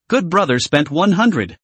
good brother spent 100,000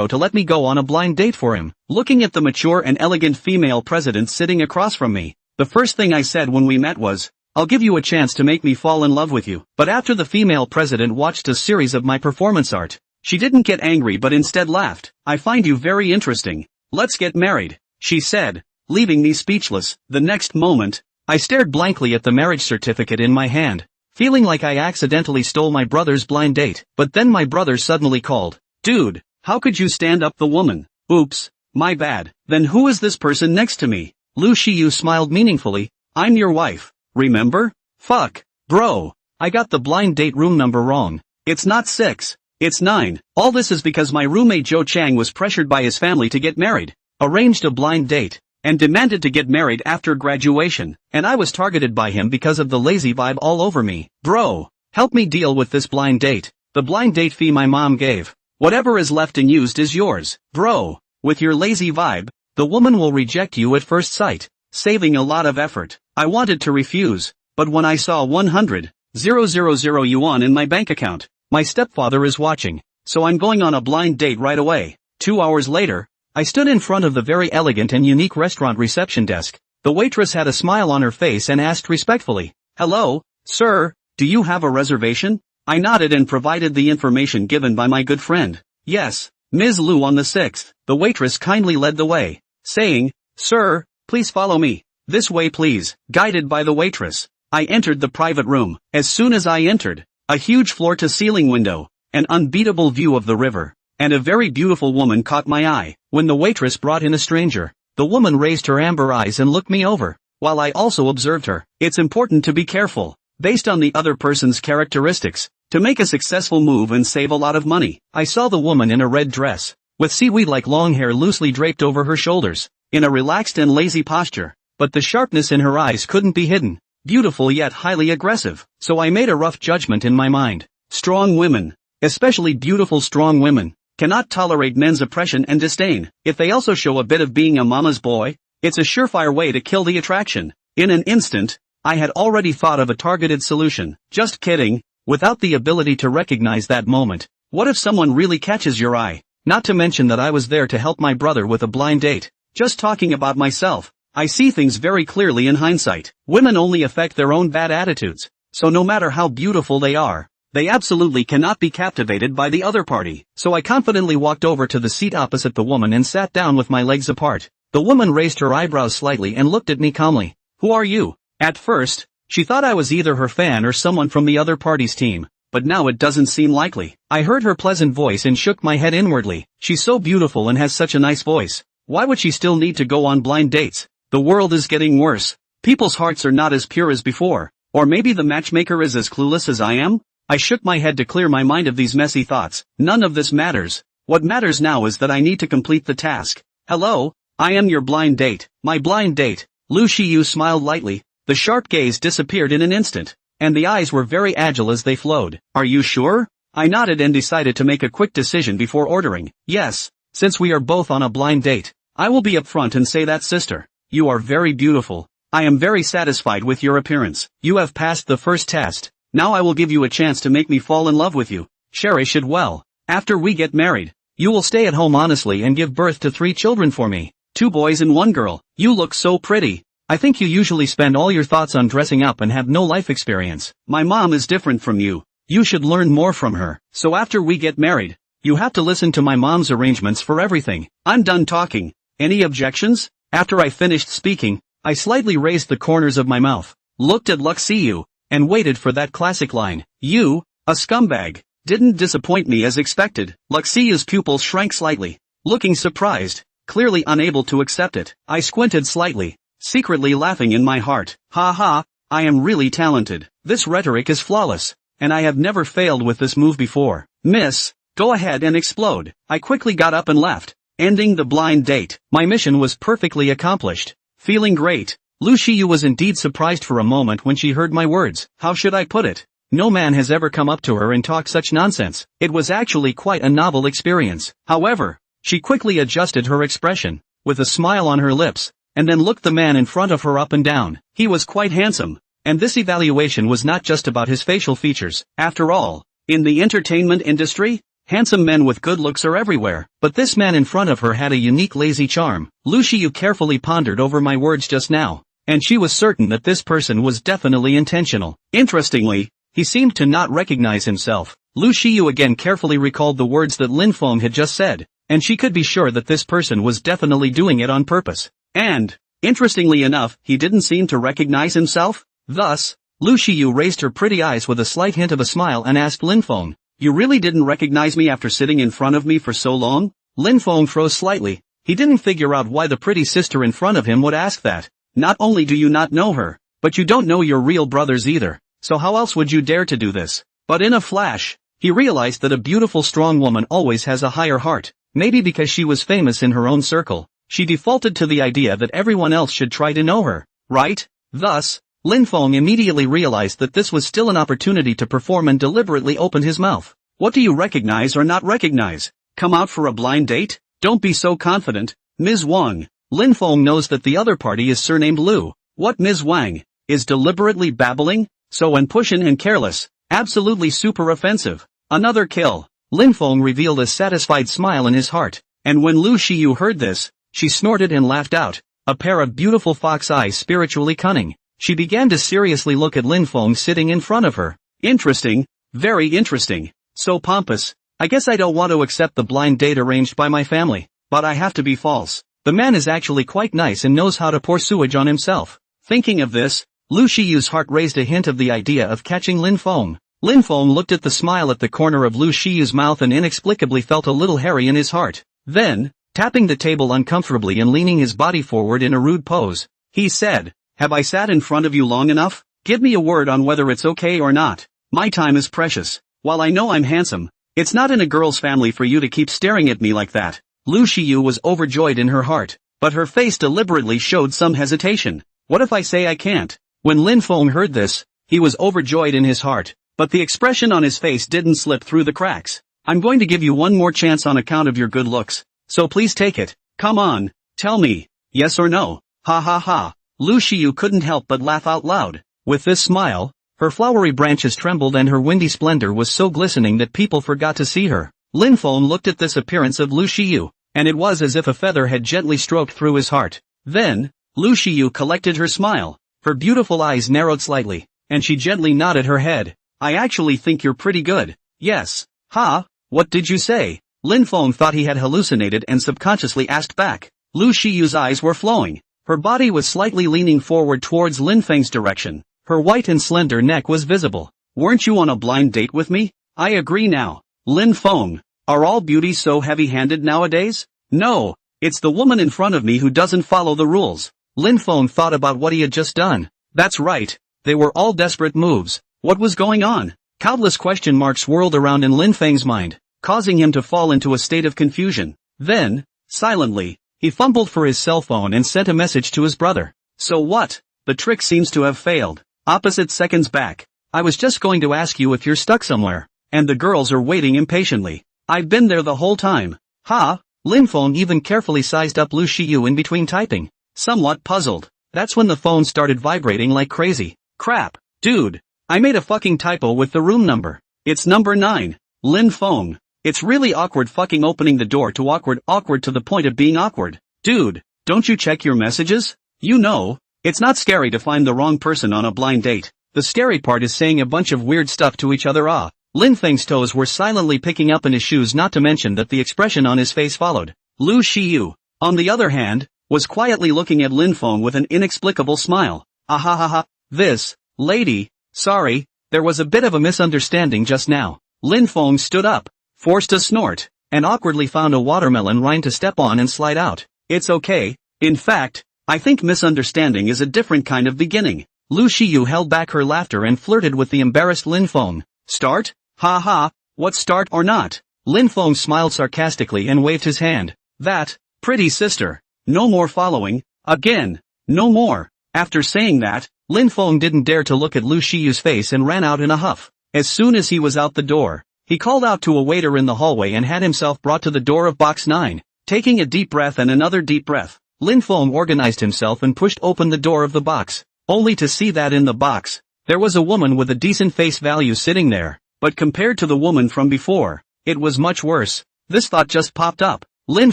to let me go on a blind date for him. Looking at the mature and elegant female president sitting across from me, the first thing I said when we met was, "I'll give you a chance to make me fall in love with you." But after the female president watched a series of my performance art, she didn't get angry but instead laughed. "I find you very interesting. Let's get married," she said, leaving me speechless. The next moment, I stared blankly at the marriage certificate in my hand, feeling like I accidentally stole my brother's blind date. But then my brother suddenly called, "Dude, how could you stand up the woman?" "Oops, my bad." "Then who is this person next to me?" Lu Shiyu smiled meaningfully. "I'm your wife, remember?" "Fuck, bro, I got the blind date room number wrong. It's not 6, it's 9. All this is because my roommate Joe Chang was pressured by his family to get married, arranged a blind date, and demanded to get married after graduation, and I was targeted by him because of the lazy vibe all over me. Bro, help me deal with this blind date. The blind date fee my mom gave. Whatever is left unused is yours. Bro, with your lazy vibe, the woman will reject you at first sight, saving a lot of effort." I wanted to refuse, but when I saw 100,000 yuan in my bank account, my stepfather is watching, so I'm going on a blind date right away. 2 hours later, I stood in front of the very elegant and unique restaurant reception desk. The waitress had a smile on her face and asked respectfully, "Hello, sir, do you have a reservation?" I nodded and provided the information given by my good friend. "Yes, Ms. Lu on the 6th. The waitress kindly led the way, saying, "Sir, please follow me. This way please." Guided by the waitress, I entered the private room. As soon as I entered, a huge floor-to-ceiling window, an unbeatable view of the river, and a very beautiful woman caught my eye. When the waitress brought in a stranger, the woman raised her amber eyes and looked me over, while I also observed her. It's important to be careful, based on the other person's characteristics, to make a successful move and save a lot of money. I saw the woman in a red dress, with seaweed-like long hair loosely draped over her shoulders, in a relaxed and lazy posture, but the sharpness in her eyes couldn't be hidden. Beautiful yet highly aggressive, so I made a rough judgment in my mind. Strong women, especially beautiful strong women, cannot tolerate men's oppression and disdain. If they also show a bit of being a mama's boy, it's a surefire way to kill the attraction. In an instant, I had already thought of a targeted solution. Just kidding, without the ability to recognize that moment. What if someone really catches your eye? Not to mention that I was there to help my brother with a blind date. Just talking about myself, I see things very clearly in hindsight. Women only affect their own bad attitudes, so no matter how beautiful they are, they absolutely cannot be captivated by the other party. So I confidently walked over to the seat opposite the woman and sat down with my legs apart. The woman raised her eyebrows slightly and looked at me calmly. "Who are you?" At first, she thought I was either her fan or someone from the other party's team, but now it doesn't seem likely. I heard her pleasant voice and shook my head inwardly. She's so beautiful and has such a nice voice. Why would she still need to go on blind dates? The world is getting worse. People's hearts are not as pure as before. Or maybe the matchmaker is as clueless as I am? I shook my head to clear my mind of these messy thoughts. None of this matters. What matters now is that I need to complete the task. "Hello, I am your blind date." "My blind date." Lu Shiyu smiled lightly. The sharp gaze disappeared in an instant, and the eyes were very agile as they flowed. "Are you sure?" I nodded and decided to make a quick decision before ordering. "Yes, since we are both on a blind date, I will be upfront and say that, sister, you are very beautiful. I am very satisfied with your appearance. You have passed the first test. Now I will give you a chance to make me fall in love with you. Cherish it well. After we get married, you will stay at home honestly and give birth to 3 children for me. 2 boys and 1 girl. You look so pretty. I think you usually spend all your thoughts on dressing up and have no life experience. My mom is different from you. You should learn more from her. So after we get married, you have to listen to my mom's arrangements for everything. I'm done talking. Any objections?" After I finished speaking, I slightly raised the corners of my mouth, looked at Luxiu, and waited for that classic line. "You, a scumbag." Didn't disappoint me as expected. Luxiu's pupils shrank slightly, looking surprised, clearly unable to accept it. I squinted slightly, secretly laughing in my heart. "Ha ha, I am really talented. This rhetoric is flawless, and I have never failed with this move before. Miss, go ahead and explode." I quickly got up and left, ending the blind date. My mission was perfectly accomplished. Feeling great, Lu Shiyu was indeed surprised for a moment when she heard my words. How should I put it? No man has ever come up to her and talked such nonsense. It was actually quite a novel experience. However, she quickly adjusted her expression, with a smile on her lips, and then looked the man in front of her up and down. He was quite handsome, and this evaluation was not just about his facial features. After all, In the entertainment industry, handsome men with good looks are everywhere, but this man in front of her had a unique lazy charm. Lu Shiyu carefully pondered over my words just now, and she was certain that this person was definitely intentional. Interestingly, he seemed to not recognize himself. Lu Shiyu again carefully recalled the words that Lin Feng had just said, and she could be sure that this person was definitely doing it on purpose. And, interestingly enough, he didn't seem to recognize himself. Thus, Lu Shiyu raised her pretty eyes with a slight hint of a smile and asked Lin Feng, "You really didn't recognize me after sitting in front of me for so long?" Lin Feng froze slightly. He didn't figure out why the pretty sister in front of him would ask that. Not only do you not know her, but you don't know your real brothers either, so how else would you dare to do this? But in a flash, he realized that a beautiful strong woman always has a higher heart. Maybe because she was famous in her own circle, she defaulted to the idea that everyone else should try to know her, right? Thus, Lin Feng immediately realized that this was still an opportunity to perform and deliberately opened his mouth. "What do you recognize or not recognize? Come out for a blind date? Don't be so confident, Ms. Wang." Lin Feng knows that the other party is surnamed Lu. What Ms. Wang is deliberately babbling, so impatient and careless, absolutely super offensive. Another kill. Lin Feng revealed a satisfied smile in his heart, and when Lu Shiyu heard this, she snorted and laughed out, a pair of beautiful fox eyes spiritually cunning. She began to seriously look at Lin Feng sitting in front of her. "Interesting, very interesting. So pompous. I guess I don't want to accept the blind date arranged by my family, but I have to be false. The man is actually quite nice and knows how to pour sewage on himself." Thinking of this, Lu Shiyu's heart raised a hint of the idea of catching Lin Feng. Lin Feng looked at the smile at the corner of Lu Shiyu's mouth and inexplicably felt a little hairy in his heart. Then, tapping the table uncomfortably and leaning his body forward in a rude pose, he said, "Have I sat in front of you long enough? Give me a word on whether it's okay or not. My time is precious. While I know I'm handsome, it's not in a girl's family for you to keep staring at me like that." Lu Shiyu was overjoyed in her heart, but her face deliberately showed some hesitation. "What if I say I can't?" When Lin Feng heard this, he was overjoyed in his heart, but the expression on his face didn't slip through the cracks. "I'm going to give you one more chance on account of your good looks, so please take it. Come on, tell me, yes or no." Ha ha ha. Lu Shiyu couldn't help but laugh out loud. With this smile, her flowery branches trembled and her windy splendor was so glistening that people forgot to see her. Lin Feng looked at this appearance of Lu Shiyu, and it was as if a feather had gently stroked through his heart. Then, Lu Shiyu collected her smile. Her beautiful eyes narrowed slightly, and she gently nodded her head. "I actually think you're pretty good." "Yes." "Ha? What did you say?" Lin Feng thought he had hallucinated and subconsciously asked back. Lu Shiyu's eyes were flowing. Her body was slightly leaning forward towards Lin Feng's direction. Her white and slender neck was visible. "Weren't you on a blind date with me?" "I agree now." "Lin Feng, are all beauties so heavy-handed nowadays?" "No, it's the woman in front of me who doesn't follow the rules." Lin Feng thought about what he had just done. That's right, they were all desperate moves. What was going on? Countless question marks whirled around in Lin Feng's mind, causing him to fall into a state of confusion. Then, silently, he fumbled for his cell phone and sent a message to his brother. "So what? The trick seems to have failed." Opposite seconds back. "I was just going to ask you if you're stuck somewhere, and the girls are waiting impatiently. I've been there the whole time." "Ha?" Lin Feng even carefully sized up Lu Shiyu in between typing. Somewhat puzzled. That's when the phone started vibrating like crazy. "Crap, dude. I made a fucking typo with the room number. It's number 9. Lin Feng. It's really awkward fucking opening the door to awkward to the point of being awkward. Dude, don't you check your messages? You know, it's not scary to find the wrong person on a blind date. The scary part is saying a bunch of weird stuff to each other." Lin Feng's toes were silently picking up in his shoes, not to mention that the expression on his face followed. Lu Shiyu, on the other hand, was quietly looking at Lin Feng with an inexplicable smile. "Ahahaha, this, lady, sorry, there was a bit of a misunderstanding just now." Lin Feng stood up, forced a snort, and awkwardly found a watermelon rind to step on and slide out. "It's okay. In fact, I think misunderstanding is a different kind of beginning." Lu Shiyu held back her laughter and flirted with the embarrassed Lin Feng. "Start? Ha ha, what start or not?" Lin Feng smiled sarcastically and waved his hand. "That, pretty sister. No more following, again, no more." After saying that, Lin Feng didn't dare to look at Lu Shiyu's face and ran out in a huff. As soon as he was out the door, he called out to a waiter in the hallway and had himself brought to the door of box 9. Taking a deep breath and another deep breath, Lin Feng organized himself and pushed open the door of the box, only to see that in the box, there was a woman with a decent face value sitting there. but compared to the woman from before, it was much worse. This thought just popped up. Lin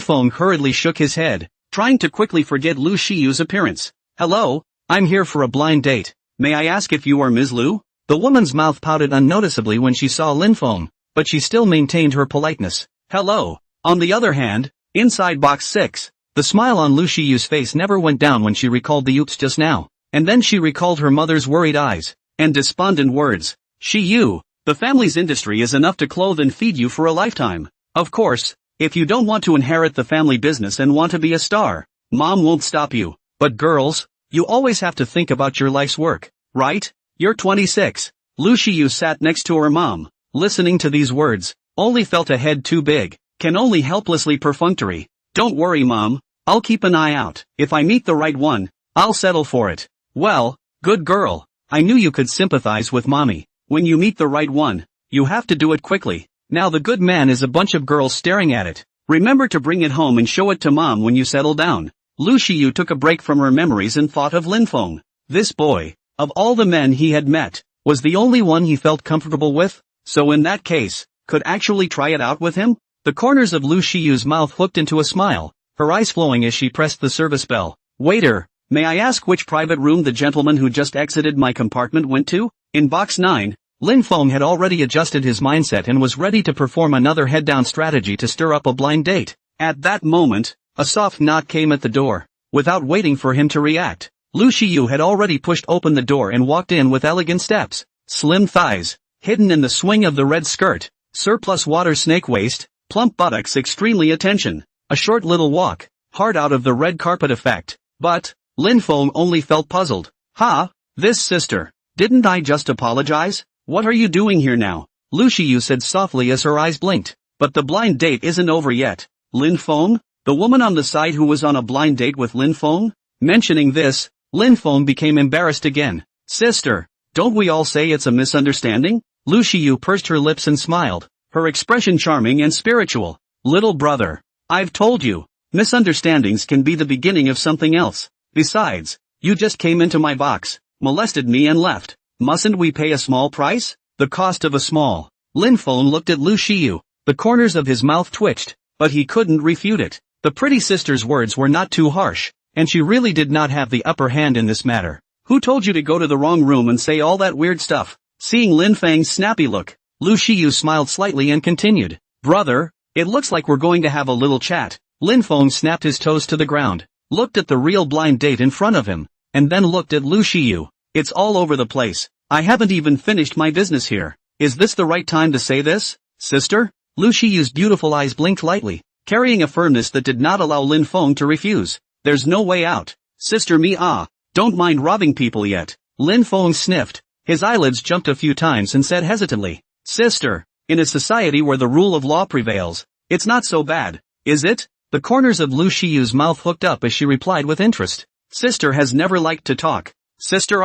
Feng hurriedly shook his head, trying to quickly forget Lu Shiyu's appearance. Hello, I'm here for a blind date. May I ask if you are Ms. Lu? The woman's mouth pouted unnoticeably when she saw Lin Feng, but she still maintained her politeness. Hello. On the other hand, inside box 6, the smile on Lu Shiyu's face never went down when she recalled the oops just now. And then she recalled her mother's worried eyes, and despondent words. Shiyu, the family's industry is enough to clothe and feed you for a lifetime. Of course, if you don't want to inherit the family business and want to be a star, mom won't stop you. But girls, you always have to think about your life's work, right? You're 26. Lu Shiyu sat next to her mom, listening to these words, only felt a head too big, can only helplessly perfunctory. Don't worry mom, I'll keep an eye out. If I meet the right one, I'll settle for it. Well, good girl, I knew you could sympathize with mommy. When you meet the right one, you have to do it quickly. Now the good man is a bunch of girls staring at it. Remember to bring it home and show it to mom when you settle down. Lu Shiyu took a break from her memories and thought of Lin Feng. This boy, of all the men he had met, was the only one he felt comfortable with, so in that case, could actually try it out with him? The corners of Lu Shiyu's mouth hooked into a smile, her eyes flowing as she pressed the service bell. Waiter, may I ask which private room the gentleman who just exited my compartment went to? In box 9, Lin Feng had already adjusted his mindset and was ready to perform another head-down strategy to stir up a blind date. At that moment, a soft knock came at the door. Without waiting for him to react, Lu Shiyu had already pushed open the door and walked in with elegant steps, slim thighs, hidden in the swing of the red skirt, surplus water snake waist, plump buttocks extremely attention, a short little walk, hard out of the red carpet effect. But, Lin Feng only felt puzzled. This sister. Didn't I just apologize? What are you doing here now? Lu Shiyu said softly as her eyes blinked. But the blind date isn't over yet. Lin Feng? The woman on the side who was on a blind date with Lin Feng? Mentioning this, Lin Feng became embarrassed again. Sister, don't we all say it's a misunderstanding? Lu Shiyu pursed her lips and smiled, her expression charming and spiritual. Little brother, I've told you, misunderstandings can be the beginning of something else. Besides, you just came into my box, molested me and left. Mustn't we pay a small price? The cost of a small. Lin Feng looked at Lu Shiyu. The corners of his mouth twitched, but he couldn't refute it. The pretty sister's words were not too harsh, and she really did not have the upper hand in this matter. Who told you to go to the wrong room and say all that weird stuff? Seeing Lin Feng's snappy look, Lu Shiyu smiled slightly and continued. Brother, it looks like we're going to have a little chat. Lin Feng snapped his toes to the ground, looked at the real blind date in front of him, and then looked at Lu Shiyu. It's all over the place. I haven't even finished my business here. Is this the right time to say this? Sister? Lu Shiyu's beautiful eyes blinked lightly, carrying a firmness that did not allow Lin Feng to refuse. There's no way out. Sister me don't mind robbing people yet. Lin Feng sniffed. His eyelids jumped a few times and said hesitantly. Sister, in a society where the rule of law prevails, it's not so bad, is it? The corners of Lu Shiyu's mouth hooked up as she replied with interest. Sister has never liked to talk. Sister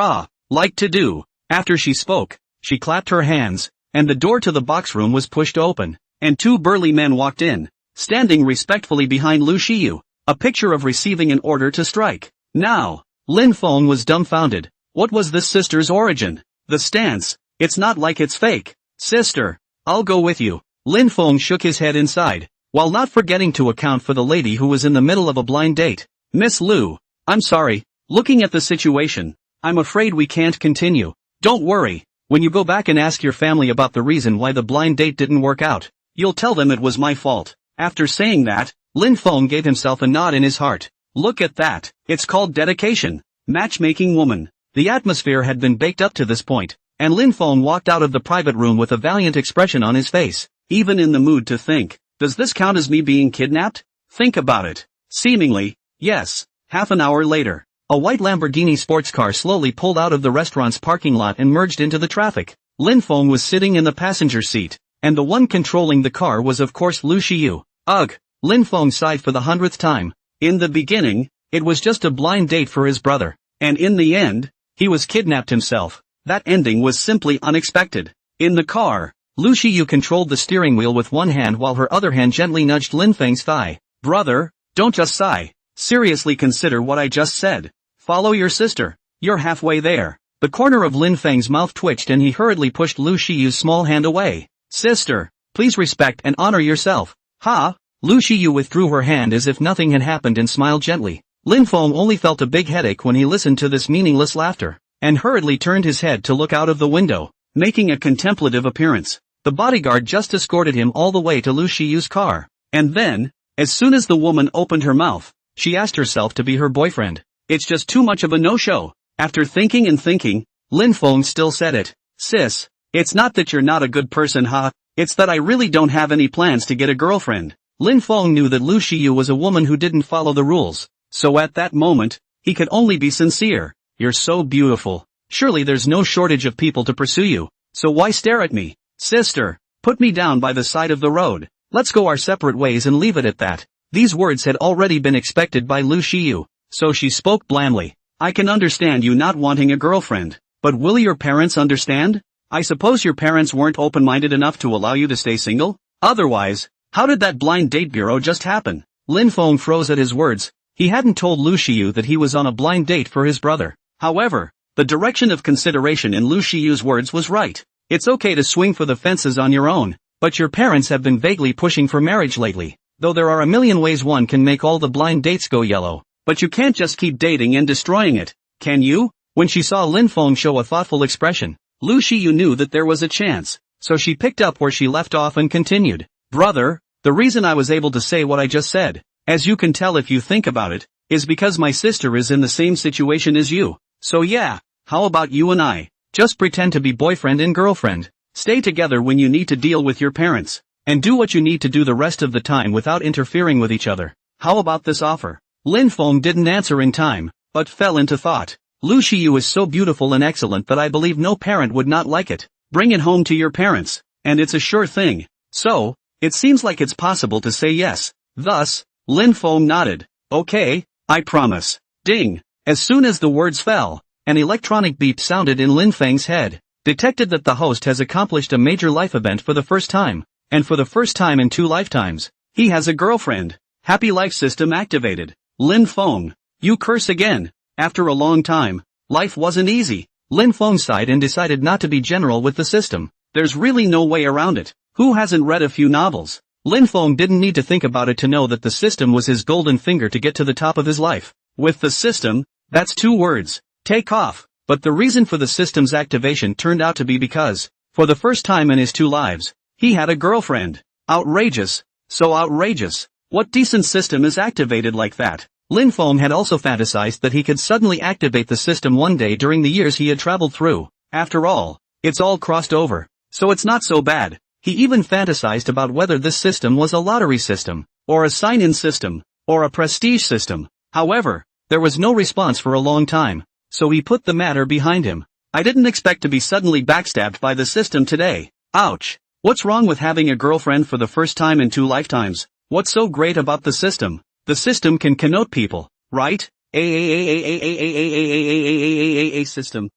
liked to do. After she spoke, she clapped her hands, and the door to the box room was pushed open, and two burly men walked in, standing respectfully behind Lu Shiyu, a picture of receiving an order to strike. Now, Lin Feng was dumbfounded. What was this sister's origin? The stance, it's not like it's fake. Sister, I'll go with you. Lin Feng shook his head inside, while not forgetting to account for the lady who was in the middle of a blind date. Miss Lu, I'm sorry, looking at the situation, I'm afraid we can't continue. Don't worry, when you go back and ask your family about the reason why the blind date didn't work out, you'll tell them it was my fault. After saying that, Lin Feng gave himself a nod in his heart. Look at that, it's called dedication. Matchmaking woman. The atmosphere had been baked up to this point, and Lin Feng walked out of the private room with a valiant expression on his face, even in the mood to think, does this count as me being kidnapped? Think about it. Seemingly, yes. Half an hour later, a white Lamborghini sports car slowly pulled out of the restaurant's parking lot and merged into the traffic. Lin Feng was sitting in the passenger seat, and the one controlling the car was of course Lu Shiyu. Ugh! Lin Feng sighed for the 100th time. In the beginning, it was just a blind date for his brother, and in the end, he was kidnapped himself. That ending was simply unexpected. In the car, Lu Shiyu controlled the steering wheel with one hand while her other hand gently nudged Lin Feng's thigh. Brother, don't just sigh. Seriously consider what I just said. Follow your sister. You're halfway there. The corner of Lin Feng's mouth twitched and he hurriedly pushed Lu Shiyu's small hand away. Sister, please respect and honor yourself. Ha! Lu Shiyu withdrew her hand as if nothing had happened and smiled gently. Lin Feng only felt a big headache when he listened to this meaningless laughter, and hurriedly turned his head to look out of the window, making a contemplative appearance. The bodyguard just escorted him all the way to Lu Shiyu's car. And then, as soon as the woman opened her mouth, she asked herself to be her boyfriend. It's just too much of a no-show. After thinking and thinking, Lin Feng still said it. Sis, it's not that you're not a good person, ha. It's that I really don't have any plans to get a girlfriend. Lin Feng knew that Lu Shiyu was a woman who didn't follow the rules. So at that moment, he could only be sincere. You're so beautiful. Surely there's no shortage of people to pursue you. So why stare at me? Sister, put me down by the side of the road. Let's go our separate ways and leave it at that. These words had already been expected by Lu Shiyu, so she spoke blandly. I can understand you not wanting a girlfriend, but will your parents understand? I suppose your parents weren't open-minded enough to allow you to stay single? Otherwise, how did that blind date bureau just happen? Lin Feng froze at his words. He hadn't told Lu Shiyu that he was on a blind date for his brother. However, the direction of consideration in Lu Shiyu's words was right. It's okay to swing for the fences on your own, but your parents have been vaguely pushing for marriage lately. Though there are a million ways one can make all the blind dates go yellow. But you can't just keep dating and destroying it, can you? When she saw Lin Feng show a thoughtful expression, Lu Shiyu knew that there was a chance, so she picked up where she left off and continued. Brother, the reason I was able to say what I just said, as you can tell if you think about it, is because my sister is in the same situation as you. So yeah, how about you and I? Just pretend to be boyfriend and girlfriend. Stay together when you need to deal with your parents, and do what you need to do the rest of the time without interfering with each other. How about this offer? Lin Feng didn't answer in time, but fell into thought. Lu Shiyu is so beautiful and excellent that I believe no parent would not like it. Bring it home to your parents, and it's a sure thing. So, it seems like it's possible to say yes. Thus, Lin Feng nodded. Okay, I promise. Ding! As soon as the words fell, an electronic beep sounded in Lin Feng's head, detected that the host has accomplished a major life event for the first time, and for the first time in 2 lifetimes, he has a girlfriend. Happy life system activated. Lin Feng, you curse again. After a long time, life wasn't easy. Lin Feng sighed and decided not to be general with the system. There's really no way around it. Who hasn't read a few novels? Lin Feng didn't need to think about it to know that the system was his golden finger to get to the top of his life. With the system, that's 2 words. Take off. But the reason for the system's activation turned out to be because, for the first time in his 2 lives, he had a girlfriend. Outrageous. So outrageous. What decent system is activated like that? Lin Feng had also fantasized that he could suddenly activate the system one day during the years he had traveled through. After all, it's all crossed over, so it's not so bad. He even fantasized about whether this system was a lottery system, or a sign-in system, or a prestige system. However, there was no response for a long time, so he put the matter behind him. I didn't expect to be suddenly backstabbed by the system today. Ouch. What's wrong with having a girlfriend for the first time in 2 lifetimes? What's so great about the system? The system can connote people, right? System.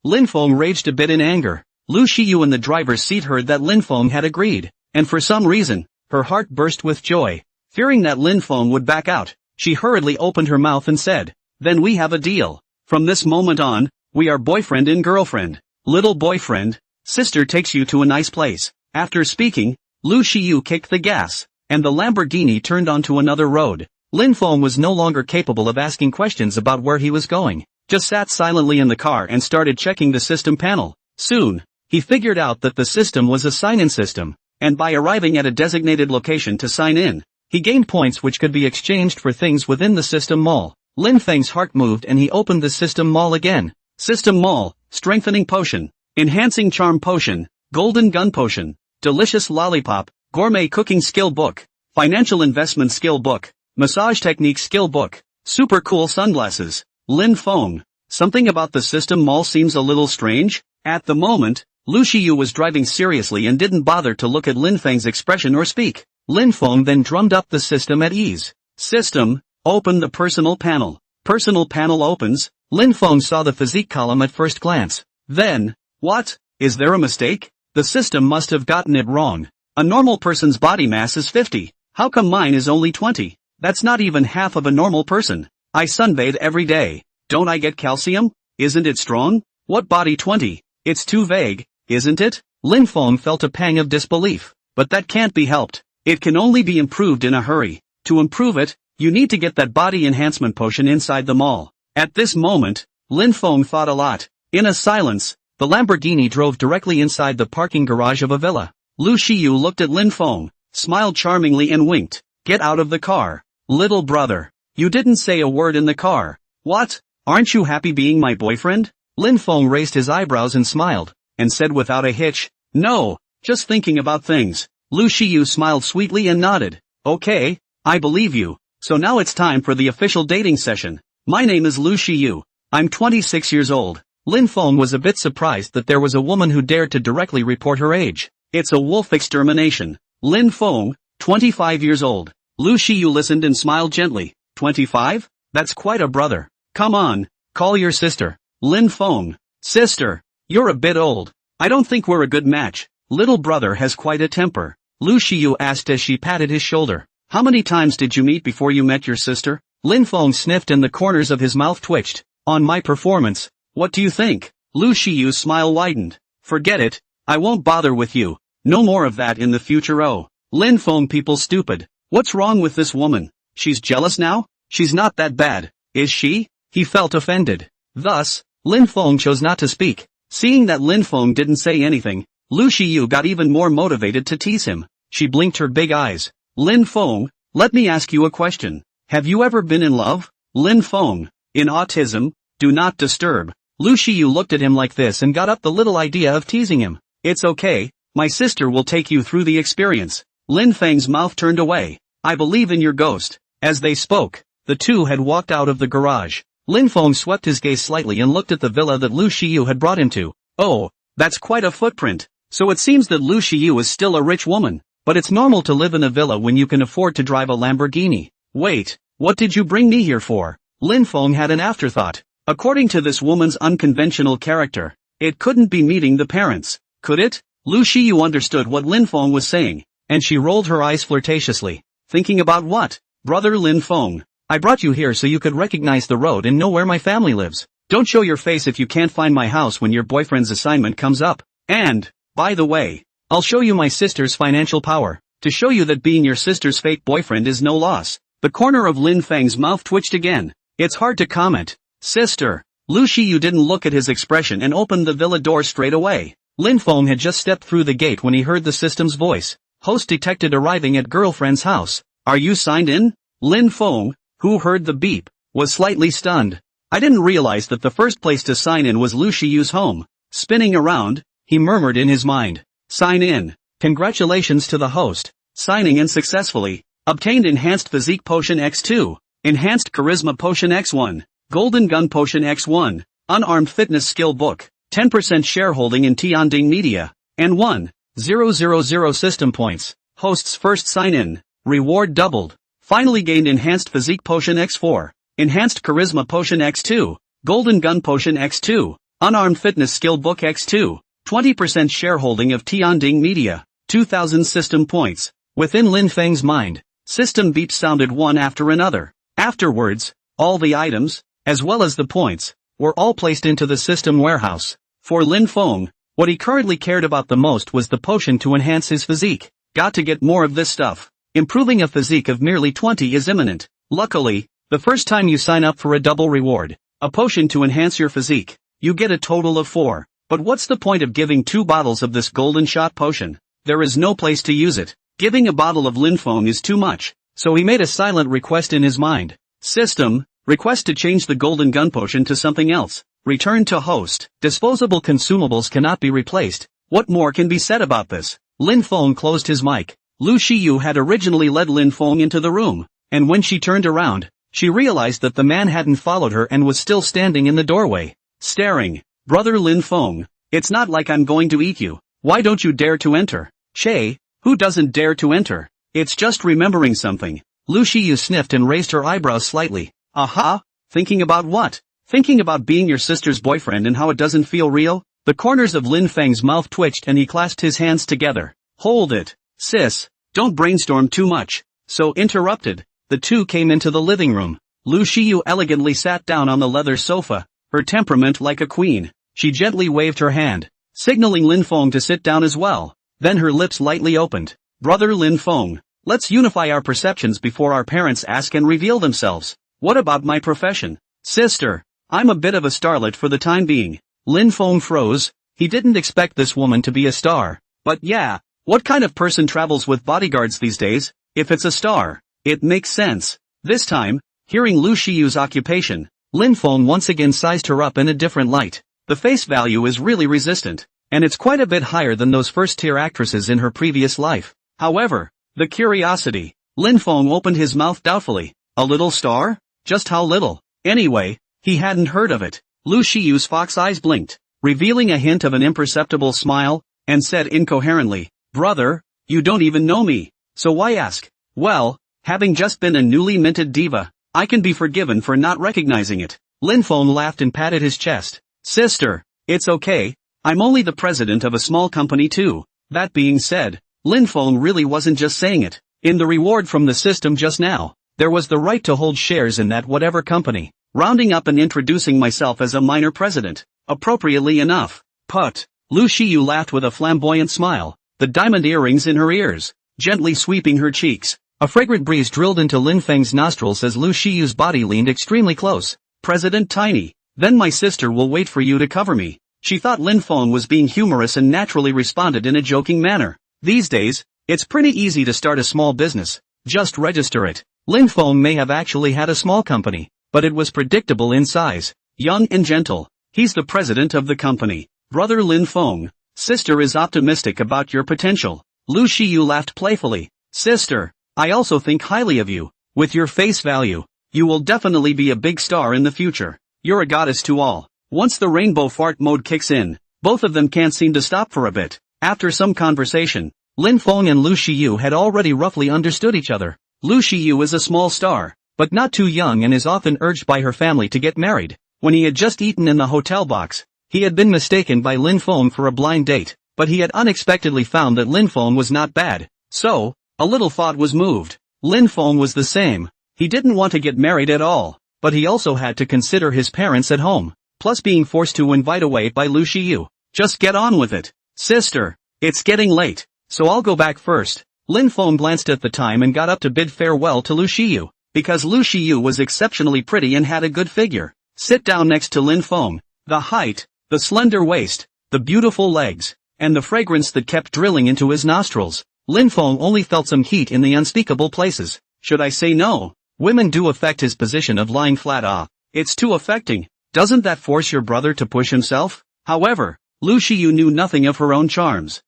Lin Feng raged a bit in anger. Lu Shiyu in the driver's seat heard that Lin Feng had agreed, and for some reason, her heart burst with joy. Fearing that Lin Feng would back out, she hurriedly opened her mouth and said, then we have a deal. From this moment on, we are boyfriend and girlfriend. Little boyfriend, sister takes you to a nice place. After speaking, Lu Shiyu kicked the gas, and the Lamborghini turned onto another road. Lin Feng was no longer capable of asking questions about where he was going, just sat silently in the car and started checking the system panel. Soon, he figured out that the system was a sign-in system, and by arriving at a designated location to sign in, he gained points which could be exchanged for things within the system mall. Lin Feng's heart moved and he opened the system mall again. System mall, strengthening potion, enhancing charm potion, golden gun potion, delicious lollipop, gourmet cooking skill book, financial investment skill book, massage technique skill book, super cool sunglasses. Lin Feng, something about the system mall seems a little strange. At the moment, Lu Shiyu was driving seriously and didn't bother to look at Lin Feng's expression or speak. Lin Feng then drummed up the system at ease. System, open the personal panel. Personal panel opens. Lin Feng saw the physique column at first glance. Then, what? Is there a mistake? The system must have gotten it wrong. A normal person's body mass is 50. How come mine is only 20? That's not even half of a normal person. I sunbathe every day. Don't I get calcium? Isn't it strong? What body 20? It's too vague, isn't it? Lin Feng felt a pang of disbelief. But that can't be helped. It can only be improved in a hurry. To improve it, you need to get that body enhancement potion inside the mall. At this moment, Lin Feng thought a lot. In a silence, the Lamborghini drove directly inside the parking garage of a villa. Lu Shiyu looked at Lin Feng, smiled charmingly and winked. Get out of the car. Little brother. You didn't say a word in the car. What? Aren't you happy being my boyfriend? Lin Feng raised his eyebrows and smiled, and said without a hitch, no, just thinking about things. Lu Shiyu smiled sweetly and nodded. Okay, I believe you. So now it's time for the official dating session. My name is Lu Shiyu. I'm 26 years old. Lin Feng was a bit surprised that there was a woman who dared to directly report her age. It's a wolf extermination. Lin Feng, 25 years old. Lu Shiyu listened and smiled gently. 25? That's quite a brother. Come on, call your sister. Lin Feng. Sister, you're a bit old. I don't think we're a good match. Little brother has quite a temper. Lu Shiyu asked as she patted his shoulder. How many times did you meet before you met your sister? Lin Feng sniffed and the corners of his mouth twitched. On my performance. What do you think? Lu Shiyu's smile widened. Forget it. I won't bother with you. No more of that in the future. Oh. Lin Feng, people stupid. What's wrong with this woman? She's jealous now? She's not that bad, is she? He felt offended. Thus, Lin Feng chose not to speak. Seeing that Lin Feng didn't say anything, Lu Shiyu got even more motivated to tease him. She blinked her big eyes. Lin Feng, let me ask you a question. Have you ever been in love? Lin Feng. In autism, do not disturb. Lu Shiyu looked at him like this and got up the little idea of teasing him. It's okay, my sister will take you through the experience. Lin Feng's mouth turned away. I believe in your ghost. As they spoke, the two had walked out of the garage. Lin Feng swept his gaze slightly and looked at the villa that Lu Shiyu had brought him to. Oh, that's quite a footprint. So it seems that Lu Shiyu is still a rich woman. But it's normal to live in a villa when you can afford to drive a Lamborghini. Wait, what did you bring me here for? Lin Feng had an afterthought. According to this woman's unconventional character, it couldn't be meeting the parents, could it? Lu Shiyu understood what Lin Feng was saying, and she rolled her eyes flirtatiously. Thinking about what? Brother Lin Feng, I brought you here so you could recognize the road and know where my family lives. Don't show your face if you can't find my house when your boyfriend's assignment comes up. And, by the way, I'll show you my sister's financial power, to show you that being your sister's fake boyfriend is no loss. The corner of Lin Feng's mouth twitched again. It's hard to comment. Sister. Lu Shiyu didn't look at his expression and opened the villa door straight away. Lin Feng had just stepped through the gate when he heard the system's voice. Host detected arriving at girlfriend's house. Are you signed in? Lin Feng, who heard the beep, was slightly stunned. I didn't realize that the first place to sign in was Lu Shiyu's home. Spinning around, he murmured in his mind. Sign in. Congratulations to the host. Signing in successfully. Obtained Enhanced Physique Potion X2. Enhanced Charisma Potion X1. Golden Gun Potion X1. Unarmed Fitness Skill Book. 10% shareholding in Tianding Media. And 1,000 system points. Host's first sign-in. Reward doubled. Finally gained Enhanced Physique Potion X4. Enhanced Charisma Potion X2. Golden Gun Potion X2. Unarmed Fitness Skill Book X2. 20% shareholding of Tianding Media. 2,000 system points. Within Lin Feng's mind, system beeps sounded one after another. Afterwards, all the items, as well as the points, were all placed into the system warehouse. For Lin Feng, what he currently cared about the most was the potion to enhance his physique. Got to get more of this stuff. Improving a physique of merely 20 is imminent. Luckily, the first time you sign up for a double reward, a potion to enhance your physique, you get a total of 4. But what's the point of giving 2 bottles of this golden shot potion? There is no place to use it. Giving a bottle of Lin Feng is too much, so he made a silent request in his mind. System, request to change the golden gun potion to something else. Return to host. Disposable consumables cannot be replaced. What more can be said about this? Lin Feng closed his mic. Lu Shiyu had originally led Lin Feng into the room, and when she turned around, she realized that the man hadn't followed her and was still standing in the doorway, staring. Brother Lin Feng, it's not like I'm going to eat you. Why don't you dare to enter? Che, who doesn't dare to enter? It's just remembering something. Lu Shiyu sniffed and raised her eyebrows slightly. Aha? Thinking about what? Thinking about being your sister's boyfriend and how it doesn't feel real? The corners of Lin Feng's mouth twitched and he clasped his hands together. Hold it. Sis, don't brainstorm too much. So interrupted, the two came into the living room. Lu Shiyu elegantly sat down on the leather sofa, her temperament like a queen. She gently waved her hand, signaling Lin Feng to sit down as well. Then her lips lightly opened. Brother Lin Feng, let's unify our perceptions before our parents ask and reveal themselves. What about my profession? Sister, I'm a bit of a starlet for the time being. Lin Feng froze. He didn't expect this woman to be a star. But yeah, what kind of person travels with bodyguards these days? If it's a star, it makes sense. This time, hearing Lu Shiyu's occupation, Lin Feng once again sized her up in a different light. The face value is really resistant, and it's quite a bit higher than those first-tier actresses in her previous life. However, the curiosity. Lin Feng opened his mouth doubtfully. A little star? Just how little? Anyway, he hadn't heard of it. Lu Shiyu's fox eyes blinked, revealing a hint of an imperceptible smile, and said incoherently, Brother, you don't even know me, so why ask? Well, having just been a newly minted diva, I can be forgiven for not recognizing it. Lin Feng laughed and patted his chest. Sister, it's okay, I'm only the president of a small company too. That being said, Lin Feng really wasn't just saying it. In the reward from the system just now, there was the right to hold shares in that whatever company, rounding up and introducing myself as a minor president. Appropriately enough. Put. Lu Shiyu laughed with a flamboyant smile, the diamond earrings in her ears, gently sweeping her cheeks. A fragrant breeze drilled into Lin Feng's nostrils as Lu Shiyu's body leaned extremely close. President Tiny, then my sister will wait for you to cover me. She thought Lin Feng was being humorous and naturally responded in a joking manner. These days, it's pretty easy to start a small business. Just register it. Lin Feng may have actually had a small company, but it was predictable in size. Young and gentle. He's the president of the company. Brother Lin Feng. Sister is optimistic about your potential. Lu Shiyu laughed playfully. Sister, I also think highly of you. With your face value, you will definitely be a big star in the future. You're a goddess to all. Once the rainbow fart mode kicks in, both of them can't seem to stop for a bit. After some conversation, Lin Feng and Lu Shiyu had already roughly understood each other. Lu Shiyu is a small star, but not too young and is often urged by her family to get married. When he had just eaten in the hotel box, he had been mistaken by Lin Feng for a blind date, but he had unexpectedly found that Lin Feng was not bad. So, a little thought was moved. Lin Feng was the same. He didn't want to get married at all, but he also had to consider his parents at home, plus being forced to invite away by Lu Shiyu. Just get on with it. Sister, it's getting late, so I'll go back first. Lin Feng glanced at the time and got up to bid farewell to Lu Shiyu, because Lu Shiyu was exceptionally pretty and had a good figure. Sit down next to Lin Feng. The height, the slender waist, the beautiful legs, and the fragrance that kept drilling into his nostrils. Lin Feng only felt some heat in the unspeakable places. Should I say no? Women do affect his position of lying flat. It's too affecting. Doesn't that force your brother to push himself? However, Lu Shiyu knew nothing of her own charms.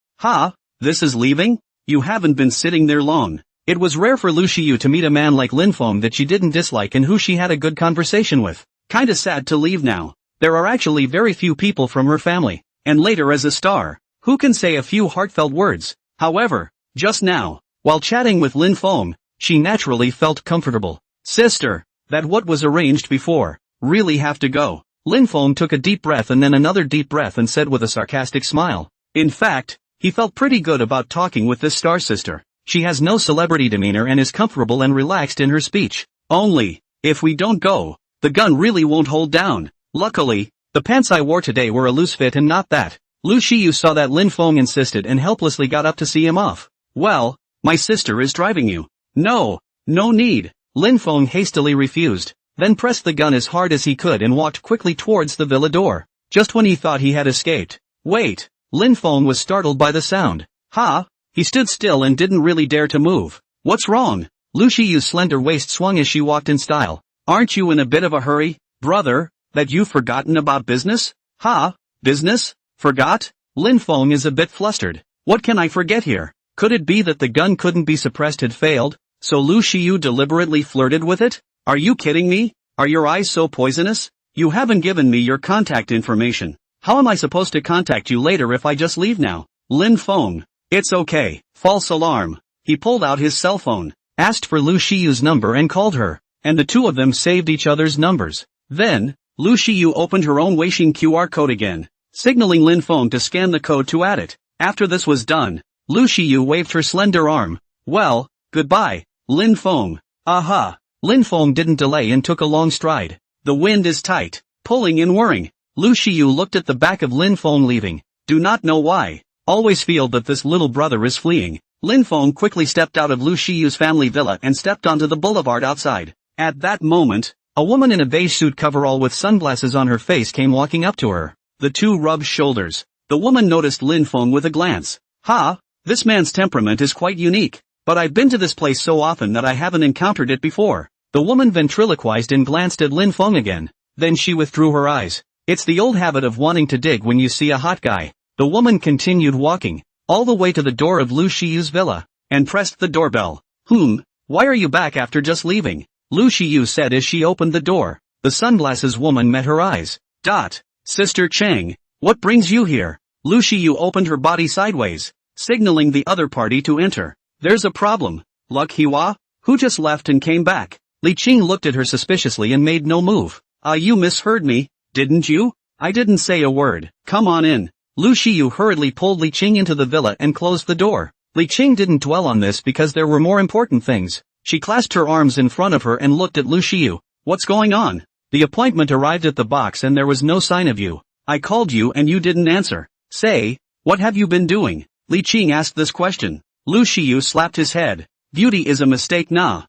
This is leaving? You haven't been sitting there long. It was rare for Lu Shiyu to meet a man like Lin Feng that she didn't dislike and who she had a good conversation with. Kinda sad to leave now. There are actually very few people from her family, and later as a star, who can say a few heartfelt words. However, just now, while chatting with Lin Feng, she naturally felt comfortable. Sister, that what was arranged before, really have to go. Lin Feng took a deep breath and then another deep breath and said with a sarcastic smile. In fact, he felt pretty good about talking with this star sister. She has no celebrity demeanor and is comfortable and relaxed in her speech. Only, if we don't go, the gun really won't hold down. Luckily, the pants I wore today were a loose fit and not that. Lu Shiyu saw that Lin Feng insisted and helplessly got up to see him off. Well, my sister is driving you. No need. Lin Feng hastily refused, then pressed the gun as hard as he could and walked quickly towards the villa door. Just when he thought he had escaped. Wait, Lin Feng was startled by the sound. He stood still and didn't really dare to move. What's wrong? Lu Shiyu's slender waist swung as she walked in style. Aren't you in a bit of a hurry, brother, that you've forgotten about business? Business? Forgot? Lin Feng is a bit flustered. What can I forget here? Could it be that the gun couldn't be suppressed had failed, so Lu Shiyu deliberately flirted with it? Are you kidding me? Are your eyes so poisonous? You haven't given me your contact information. How am I supposed to contact you later if I just leave now? Lin Feng. It's okay. False alarm. He pulled out his cell phone, asked for Lu Shiyu's number and called her, and the two of them saved each other's numbers. Then, Lu Shiyu opened her own Weixin QR code again, signaling Lin Feng to scan the code to add it. After this was done, Lu Shiyu waved her slender arm. Well, goodbye, Lin Feng. Lin Feng didn't delay and took a long stride. The wind is tight. pulling and whirring. Lu Xiyu looked at the back of Lin Feng leaving. Do not know why. Always feel that this little brother is fleeing. Lin Feng quickly stepped out of Lu Xiyu's family villa and stepped onto the boulevard outside. At that moment, a woman in a beige suit coverall with sunglasses on her face came walking up to her. The two rubbed shoulders. The woman noticed Lin Feng with a glance. Ha! This man's temperament is quite unique. But I've been to this place so often that I haven't encountered it before. The woman ventriloquized and glanced at Lin Feng again. Then she withdrew her eyes. It's the old habit of wanting to dig when you see a hot guy. The woman continued walking, all the way to the door of Lu Xiyu's villa, and pressed the doorbell. Why are you back after just leaving? Lu Xiyu said as she opened the door. The sunglasses woman met her eyes. Sister Chang, what brings you here? Lu Xiyu opened her body sideways, signaling the other party to enter. There's a problem. Luck Hiwa? Who just left and came back? Li Qing looked at her suspiciously and made no move. You misheard me, didn't you? I didn't say a word. Come on in. Lu Xiyu hurriedly pulled Li Qing into the villa and closed the door. Li Qing didn't dwell on this because there were more important things. She clasped her arms in front of her and looked at Lu Xiyu. What's going on? The appointment arrived at the box and there was no sign of you. I called you and you didn't answer. Say, what have you been doing? Li Qing asked this question. Lu Xiyu slapped his head. Beauty is a mistake nah.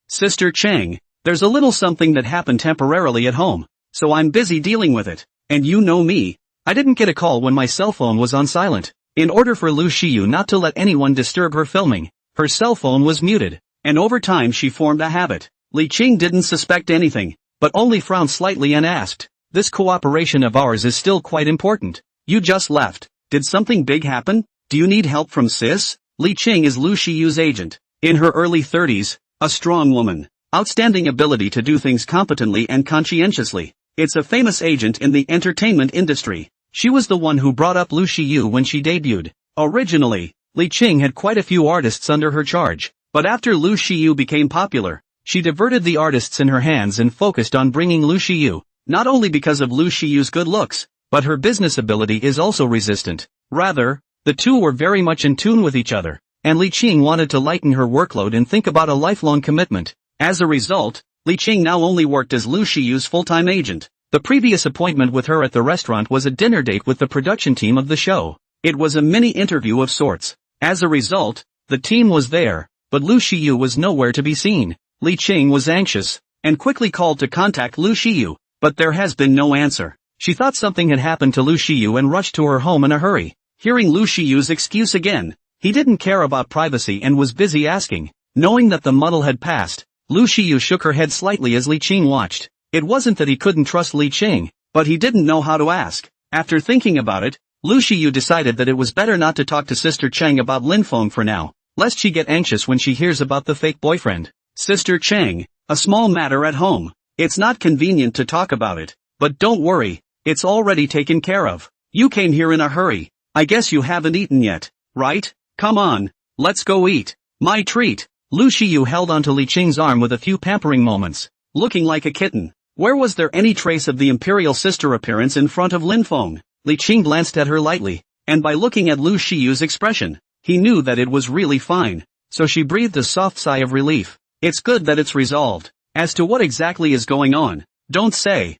Sister Chang, there's a little something that happened temporarily at home, so I'm busy dealing with it. And you know me. I didn't get a call when my cell phone was on silent. In order for Lu Xiyu not to let anyone disturb her filming, her cell phone was muted, and over time she formed a habit. Li Qing didn't suspect anything, but only frowned slightly and asked, this cooperation of ours is still quite important. You just left. Did something big happen? Do you need help from sis? Li Qing is Lu Xiyu's agent. In her early 30s, a strong woman. Outstanding ability to do things competently and conscientiously. It's a famous agent in the entertainment industry. She was the one who brought up Lu Xiyu when she debuted. Originally, Li Qing had quite a few artists under her charge, but after Lu Xiyu became popular, she diverted the artists in her hands and focused on bringing Lu Xiyu. Not only because of Lu Xiyu's good looks, but her business ability is also resistant. Rather, the two were very much in tune with each other, and Li Qing wanted to lighten her workload and think about a lifelong commitment. As a result, Li Qing now only worked as Lu Xiyu's full-time agent. The previous appointment with her at the restaurant was a dinner date with the production team of the show. It was a mini-interview of sorts. As a result, the team was there, but Lu Xiyu was nowhere to be seen. Li Qing was anxious, and quickly called to contact Lu Xiyu, but there has been no answer. She thought something had happened to Lu Xiyu and rushed to her home in a hurry. Hearing Lu Xiyu's excuse again, he didn't care about privacy and was busy asking. Knowing that the muddle had passed, Lu Xiyu shook her head slightly as Li Qing watched. It wasn't that he couldn't trust Li Qing, but he didn't know how to ask. After thinking about it, Lu Xiyu decided that it was better not to talk to Sister Chang about Lin Feng for now, lest she get anxious when she hears about the fake boyfriend. Sister Chang, a small matter at home. It's not convenient to talk about it, but don't worry, it's already taken care of. You came here in a hurry. I guess you haven't eaten yet, right? Come on, let's go eat. My treat. Lu Xiyu held onto Li Qing's arm with a few pampering moments, looking like a kitten. Where was there any trace of the imperial sister appearance in front of Lin Feng? Li Qing glanced at her lightly, and by looking at Lu Xiyu's expression, he knew that it was really fine, so she breathed a soft sigh of relief. It's good that it's resolved. As to what exactly is going on, don't say,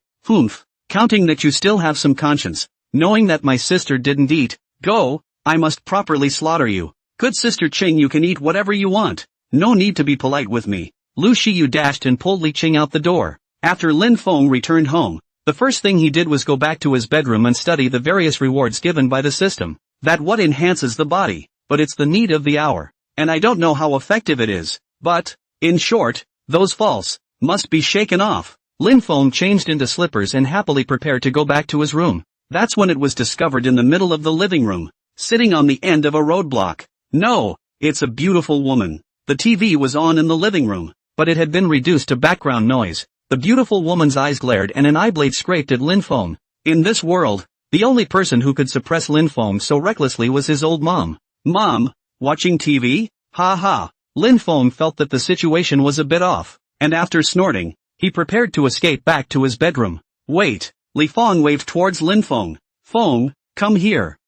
counting that you still have some conscience, knowing that my sister didn't eat, go, I must properly slaughter you. Good Sister Qing, you can eat whatever you want. No need to be polite with me. Lu Xiyu dashed and pulled Li Qing out the door. After Lin Feng returned home, the first thing he did was go back to his bedroom and study the various rewards given by the system. That what enhances the body, but it's the need of the hour. And I don't know how effective it is, but, in short, those false, must be shaken off. Lin Feng changed into slippers and happily prepared to go back to his room. That's when it was discovered in the middle of the living room, sitting on the end of a roadblock. No, it's a beautiful woman. The TV was on in the living room, but it had been reduced to background noise. The beautiful woman's eyes glared and an eyeblade scraped at Lin Feng. In this world, the only person who could suppress Lin Feng so recklessly was his old mom. Mom, watching TV? Ha ha. Lin Feng felt that the situation was a bit off, and after snorting, he prepared to escape back to his bedroom. Wait, Li Feng waved towards Lin Feng. Feng, come here.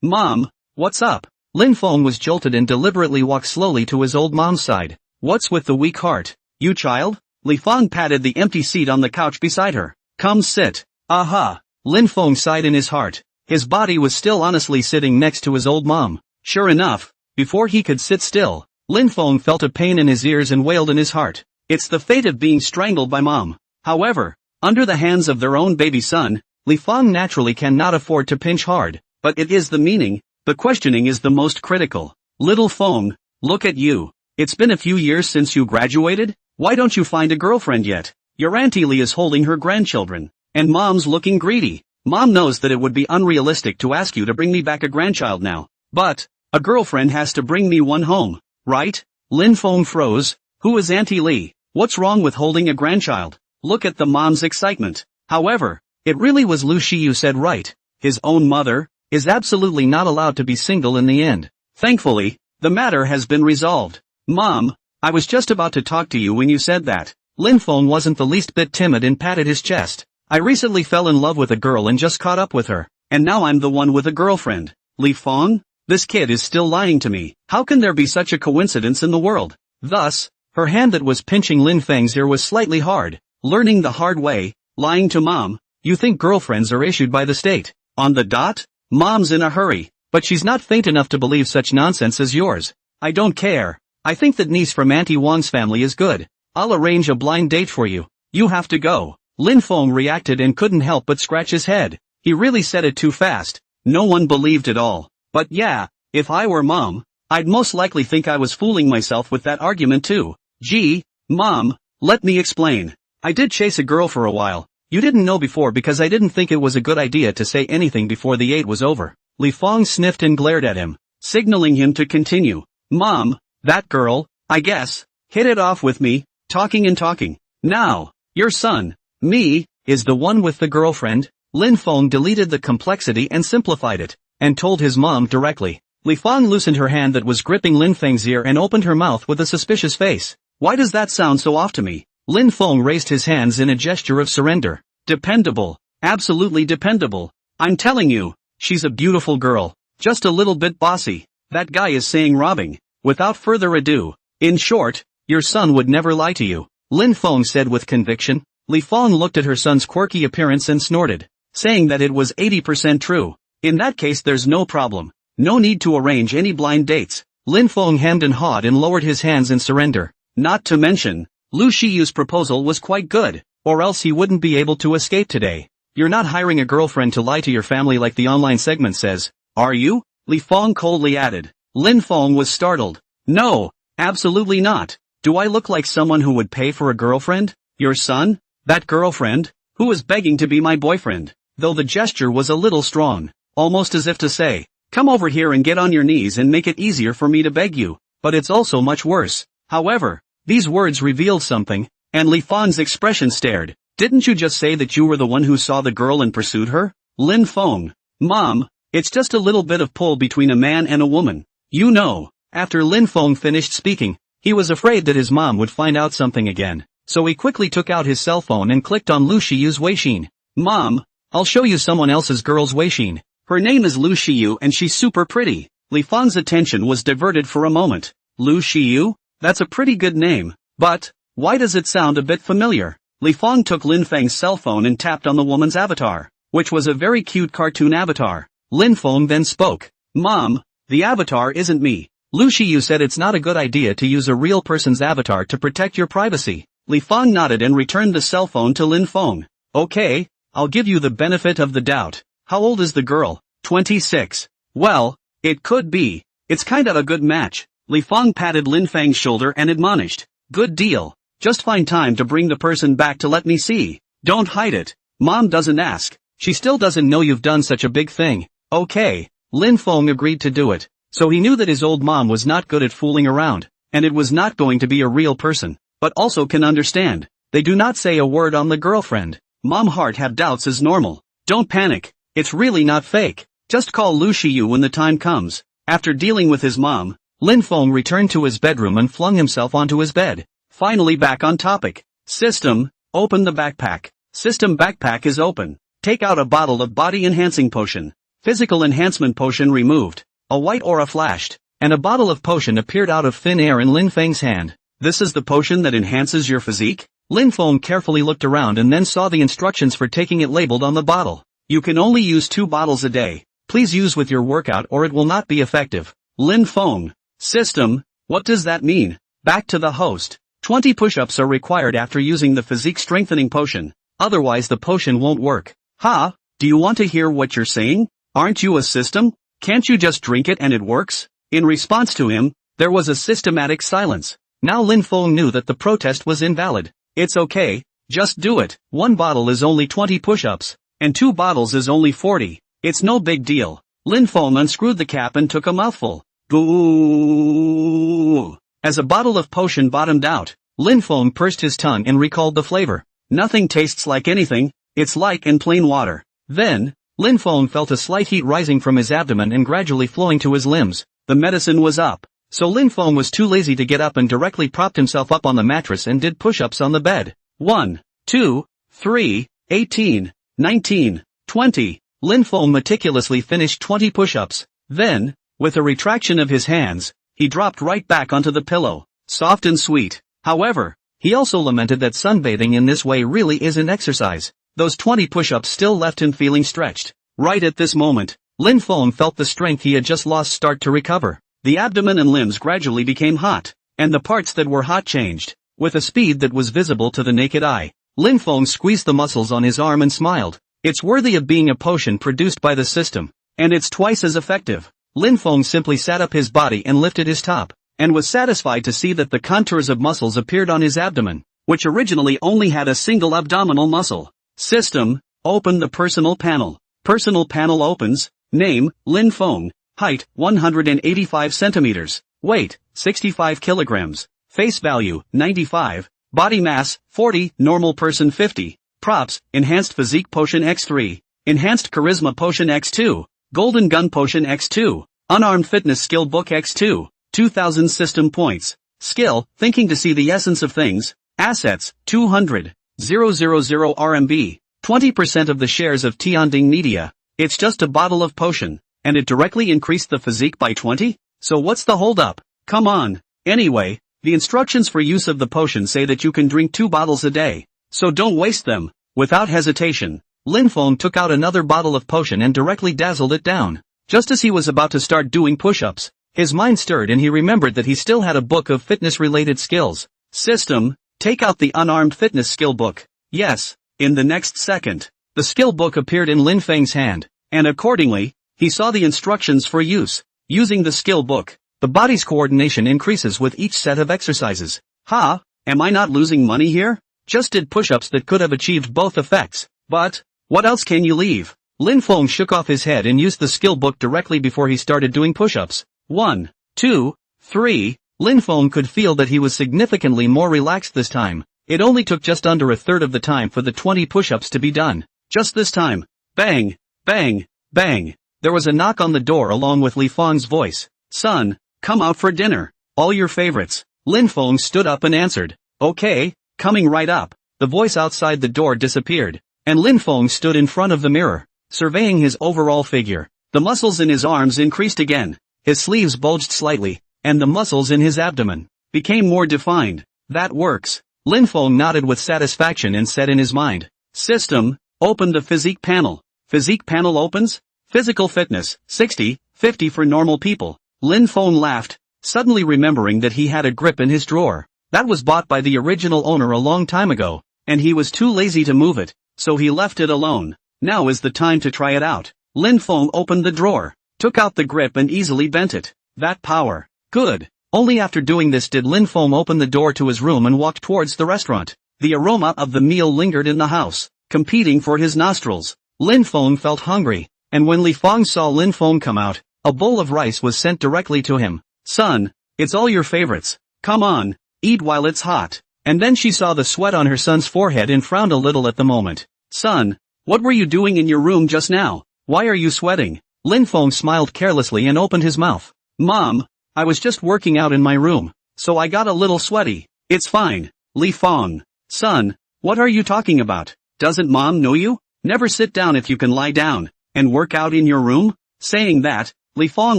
Mom, what's up? Lin Feng was jolted and deliberately walked slowly to his old mom's side. What's with the weak heart, you child? Li Feng patted the empty seat on the couch beside her. Come sit. Aha. Lin Feng sighed in his heart. His body was still honestly sitting next to his old mom. Sure enough, before he could sit still, Lin Feng felt a pain in his ears and wailed in his heart. It's the fate of being strangled by mom. However, under the hands of their own baby son, Li Feng naturally cannot afford to pinch hard, but it is the meaning, the questioning is the most critical. Little Feng, look at you. It's been a few years since you graduated? Why don't you find a girlfriend yet? Your Auntie Li is holding her grandchildren, and mom's looking greedy. Mom knows that it would be unrealistic to ask you to bring me back a grandchild now, but a girlfriend has to bring me one home, right? Lin Feng froze. Who is Auntie Li? What's wrong with holding a grandchild? Look at the mom's excitement. However, it really was Lu Shiyu said right. His own mother is absolutely not allowed to be single in the end. Thankfully, the matter has been resolved. Mom, I was just about to talk to you when you said that. Lin Feng wasn't the least bit timid and patted his chest. I recently fell in love with a girl and just caught up with her, and now I'm the one with a girlfriend. Li Feng? This kid is still lying to me. How can there be such a coincidence in the world? Thus, her hand that was pinching Lin Feng's ear was slightly hard. Learning the hard way, lying to mom. You think girlfriends are issued by the state? On the dot? Mom's in a hurry, but she's not faint enough to believe such nonsense as yours. I don't care. I think that niece from Auntie Wang's family is good. I'll arrange a blind date for you. You have to go. Lin Feng reacted and couldn't help but scratch his head. He really said it too fast. No one believed it all. But yeah, if I were mom, I'd most likely think I was fooling myself with that argument too. Gee, mom, let me explain. I did chase a girl for a while. You didn't know before because I didn't think it was a good idea to say anything before the date was over. Li Feng sniffed and glared at him, signaling him to continue. Mom, that girl, I guess, hit it off with me, talking and talking. Now, your son, me, is the one with the girlfriend. Lin Feng deleted the complexity and simplified it, and told his mom directly. Li Feng loosened her hand that was gripping Lin Feng's ear and opened her mouth with a suspicious face. Why does that sound so off to me? Lin Feng raised his hands in a gesture of surrender. Dependable. Absolutely dependable. I'm telling you, she's a beautiful girl. Just a little bit bossy. That guy is saying robbing. Without further ado. In short, your son would never lie to you. Lin Feng said with conviction. Li Feng looked at her son's quirky appearance and snorted, saying that it was 80% true. In that case there's no problem. No need to arrange any blind dates. Lin Feng hemmed and hawed and lowered his hands in surrender. Not to mention, Lu Shiyu's proposal was quite good, or else he wouldn't be able to escape today. You're not hiring a girlfriend to lie to your family like the online segment says, are you? Li Feng coldly added. Lin Feng was startled. No, absolutely not. Do I look like someone who would pay for a girlfriend? Your son? That girlfriend? Who is begging to be my boyfriend? Though the gesture was a little strong, almost as if to say, come over here and get on your knees and make it easier for me to beg you. But it's also much worse. However, these words revealed something, and Li Feng's expression stared. Didn't you just say that you were the one who saw the girl and pursued her? Lin Feng. Mom, it's just a little bit of pull between a man and a woman. You know. After Lin Feng finished speaking, he was afraid that his mom would find out something again, so he quickly took out his cell phone and clicked on Lu Shiyu's Weixin. Mom, I'll show you someone else's girl's Weixin. Her name is Lu Shiyu and she's super pretty. Li Feng's attention was diverted for a moment. Lu Shiyu? That's a pretty good name, but why does it sound a bit familiar? Li Feng took Lin Feng's cell phone and tapped on the woman's avatar, which was a very cute cartoon avatar. Lin Feng then spoke. Mom, the avatar isn't me. Lu Shiyu said it's not a good idea to use a real person's avatar to protect your privacy. Li Feng nodded and returned the cell phone to Lin Feng. Okay, I'll give you the benefit of the doubt. How old is the girl? 26. Well, it could be. It's kind of a good match. Li Feng patted Lin Feng's shoulder and admonished. Good deal. Just find time to bring the person back to let me see. Don't hide it. Mom doesn't ask. She still doesn't know you've done such a big thing. Okay. Lin Feng agreed to do it. So he knew that his old mom was not good at fooling around, and it was not going to be a real person, but also can understand. They do not say a word on the girlfriend. Mom heart have doubts is normal. Don't panic. It's really not fake. Just call Lu Shiyu when the time comes. After dealing with his mom, Lin Feng returned to his bedroom and flung himself onto his bed. Finally back on topic. System, open the backpack. System backpack is open. Take out a bottle of body enhancing potion. Physical enhancement potion removed. A white aura flashed, and a bottle of potion appeared out of thin air in Lin Feng's hand. This is the potion that enhances your physique? Lin Feng carefully looked around and then saw the instructions for taking it labeled on the bottle. You can only use 2 bottles a day. Please use with your workout or it will not be effective. Lin Feng. System, what does that mean? Back to the host. 20 push-ups are required after using the physique strengthening potion. Otherwise the potion won't work. Ha, do you want to hear what you're saying? Aren't you a system? Can't you just drink it and it works? In response to him, there was a systematic silence. Now Lin Feng knew that the protest was invalid. It's okay, just do it. 1 bottle is only 20 push-ups, and 2 bottles is only 40. It's no big deal. Lin Feng unscrewed the cap and took a mouthful. Goo! As a bottle of potion bottomed out, Lin Feng pursed his tongue and recalled the flavor. Nothing tastes like anything, it's like in plain water. Then, Lin Feng felt a slight heat rising from his abdomen and gradually flowing to his limbs. The medicine was up. So Lin Feng was too lazy to get up and directly propped himself up on the mattress and did push-ups on the bed. 1, 2, 3, 18, 19, 20. Lin Feng meticulously finished 20 push-ups. Then, with a retraction of his hands, he dropped right back onto the pillow. Soft and sweet. However, he also lamented that sunbathing in this way really isn't exercise. Those 20 push-ups still left him feeling stretched. Right at this moment, Lin Feng felt the strength he had just lost start to recover. The abdomen and limbs gradually became hot, and the parts that were hot changed, with a speed that was visible to the naked eye. Lin Feng squeezed the muscles on his arm and smiled. It's worthy of being a potion produced by the system, and it's twice as effective. Lin Feng simply sat up his body and lifted his top, and was satisfied to see that the contours of muscles appeared on his abdomen, which originally only had a single abdominal muscle. System, open the personal panel. Personal panel opens. Name, Lin Feng. Height, 185 centimeters. Weight, 65 kilograms. Face value, 95. Body mass, 40. Normal person 50. Props, Enhanced Physique Potion X3. Enhanced Charisma Potion X2. Golden Gun Potion X2. Unarmed Fitness Skill Book X2. 2000 System Points. Skill, Thinking to See the Essence of Things. Assets, 200,000 RMB. 20% of the shares of Tianding Media. It's just a bottle of potion, and it directly increased the physique by 20? So what's the holdup? Come on. Anyway, the instructions for use of the potion say that you can drink 2 bottles a day. So don't waste them. Without hesitation, Lin Feng took out another bottle of potion and directly dazzled it down. Just as he was about to start doing push-ups, his mind stirred and he remembered that he still had a book of fitness-related skills. System, take out the unarmed fitness skill book. Yes. In the next second, the skill book appeared in Lin Feng's hand, and accordingly, he saw the instructions for use. Using the skill book, the body's coordination increases with each set of exercises. Ha, am I not losing money here? Just did push-ups that could have achieved both effects. But, what else can you leave? Lin Feng shook off his head and used the skill book directly before he started doing push-ups. 1, 2, 3. Lin Feng could feel that he was significantly more relaxed this time. It only took just under a third of the time for the 20 push-ups to be done. Just this time. Bang, bang, bang. There was a knock on the door along with Li Feng's voice. Son, come out for dinner. All your favorites. Lin Feng stood up and answered. Okay, coming right up. The voice outside the door disappeared, and Lin Feng stood in front of the mirror, surveying his overall figure. The muscles in his arms increased again. His sleeves bulged slightly, and the muscles in his abdomen became more defined. That works. Lin Feng nodded with satisfaction and said in his mind. System, open the physique panel. Physique panel opens? Physical fitness, 60, 50 for normal people. Lin Feng laughed, suddenly remembering that he had a grip in his drawer. That was bought by the original owner a long time ago, and he was too lazy to move it, so he left it alone. Now is the time to try it out. Lin Feng opened the drawer, took out the grip and easily bent it. That power. Good. Only after doing this did Lin Feng open the door to his room and walk towards the restaurant. The aroma of the meal lingered in the house, competing for his nostrils. Lin Feng felt hungry, and when Li Feng saw Lin Feng come out, a bowl of rice was sent directly to him. Son, it's all your favorites. Come on, eat while it's hot. And then she saw the sweat on her son's forehead and frowned a little at the moment. Son, what were you doing in your room just now? Why are you sweating? Lin Feng smiled carelessly and opened his mouth. Mom, I was just working out in my room, so I got a little sweaty. It's fine. Li Feng. Son, what are you talking about? Doesn't mom know you? Never sit down if you can lie down and work out in your room? Saying that, Li Feng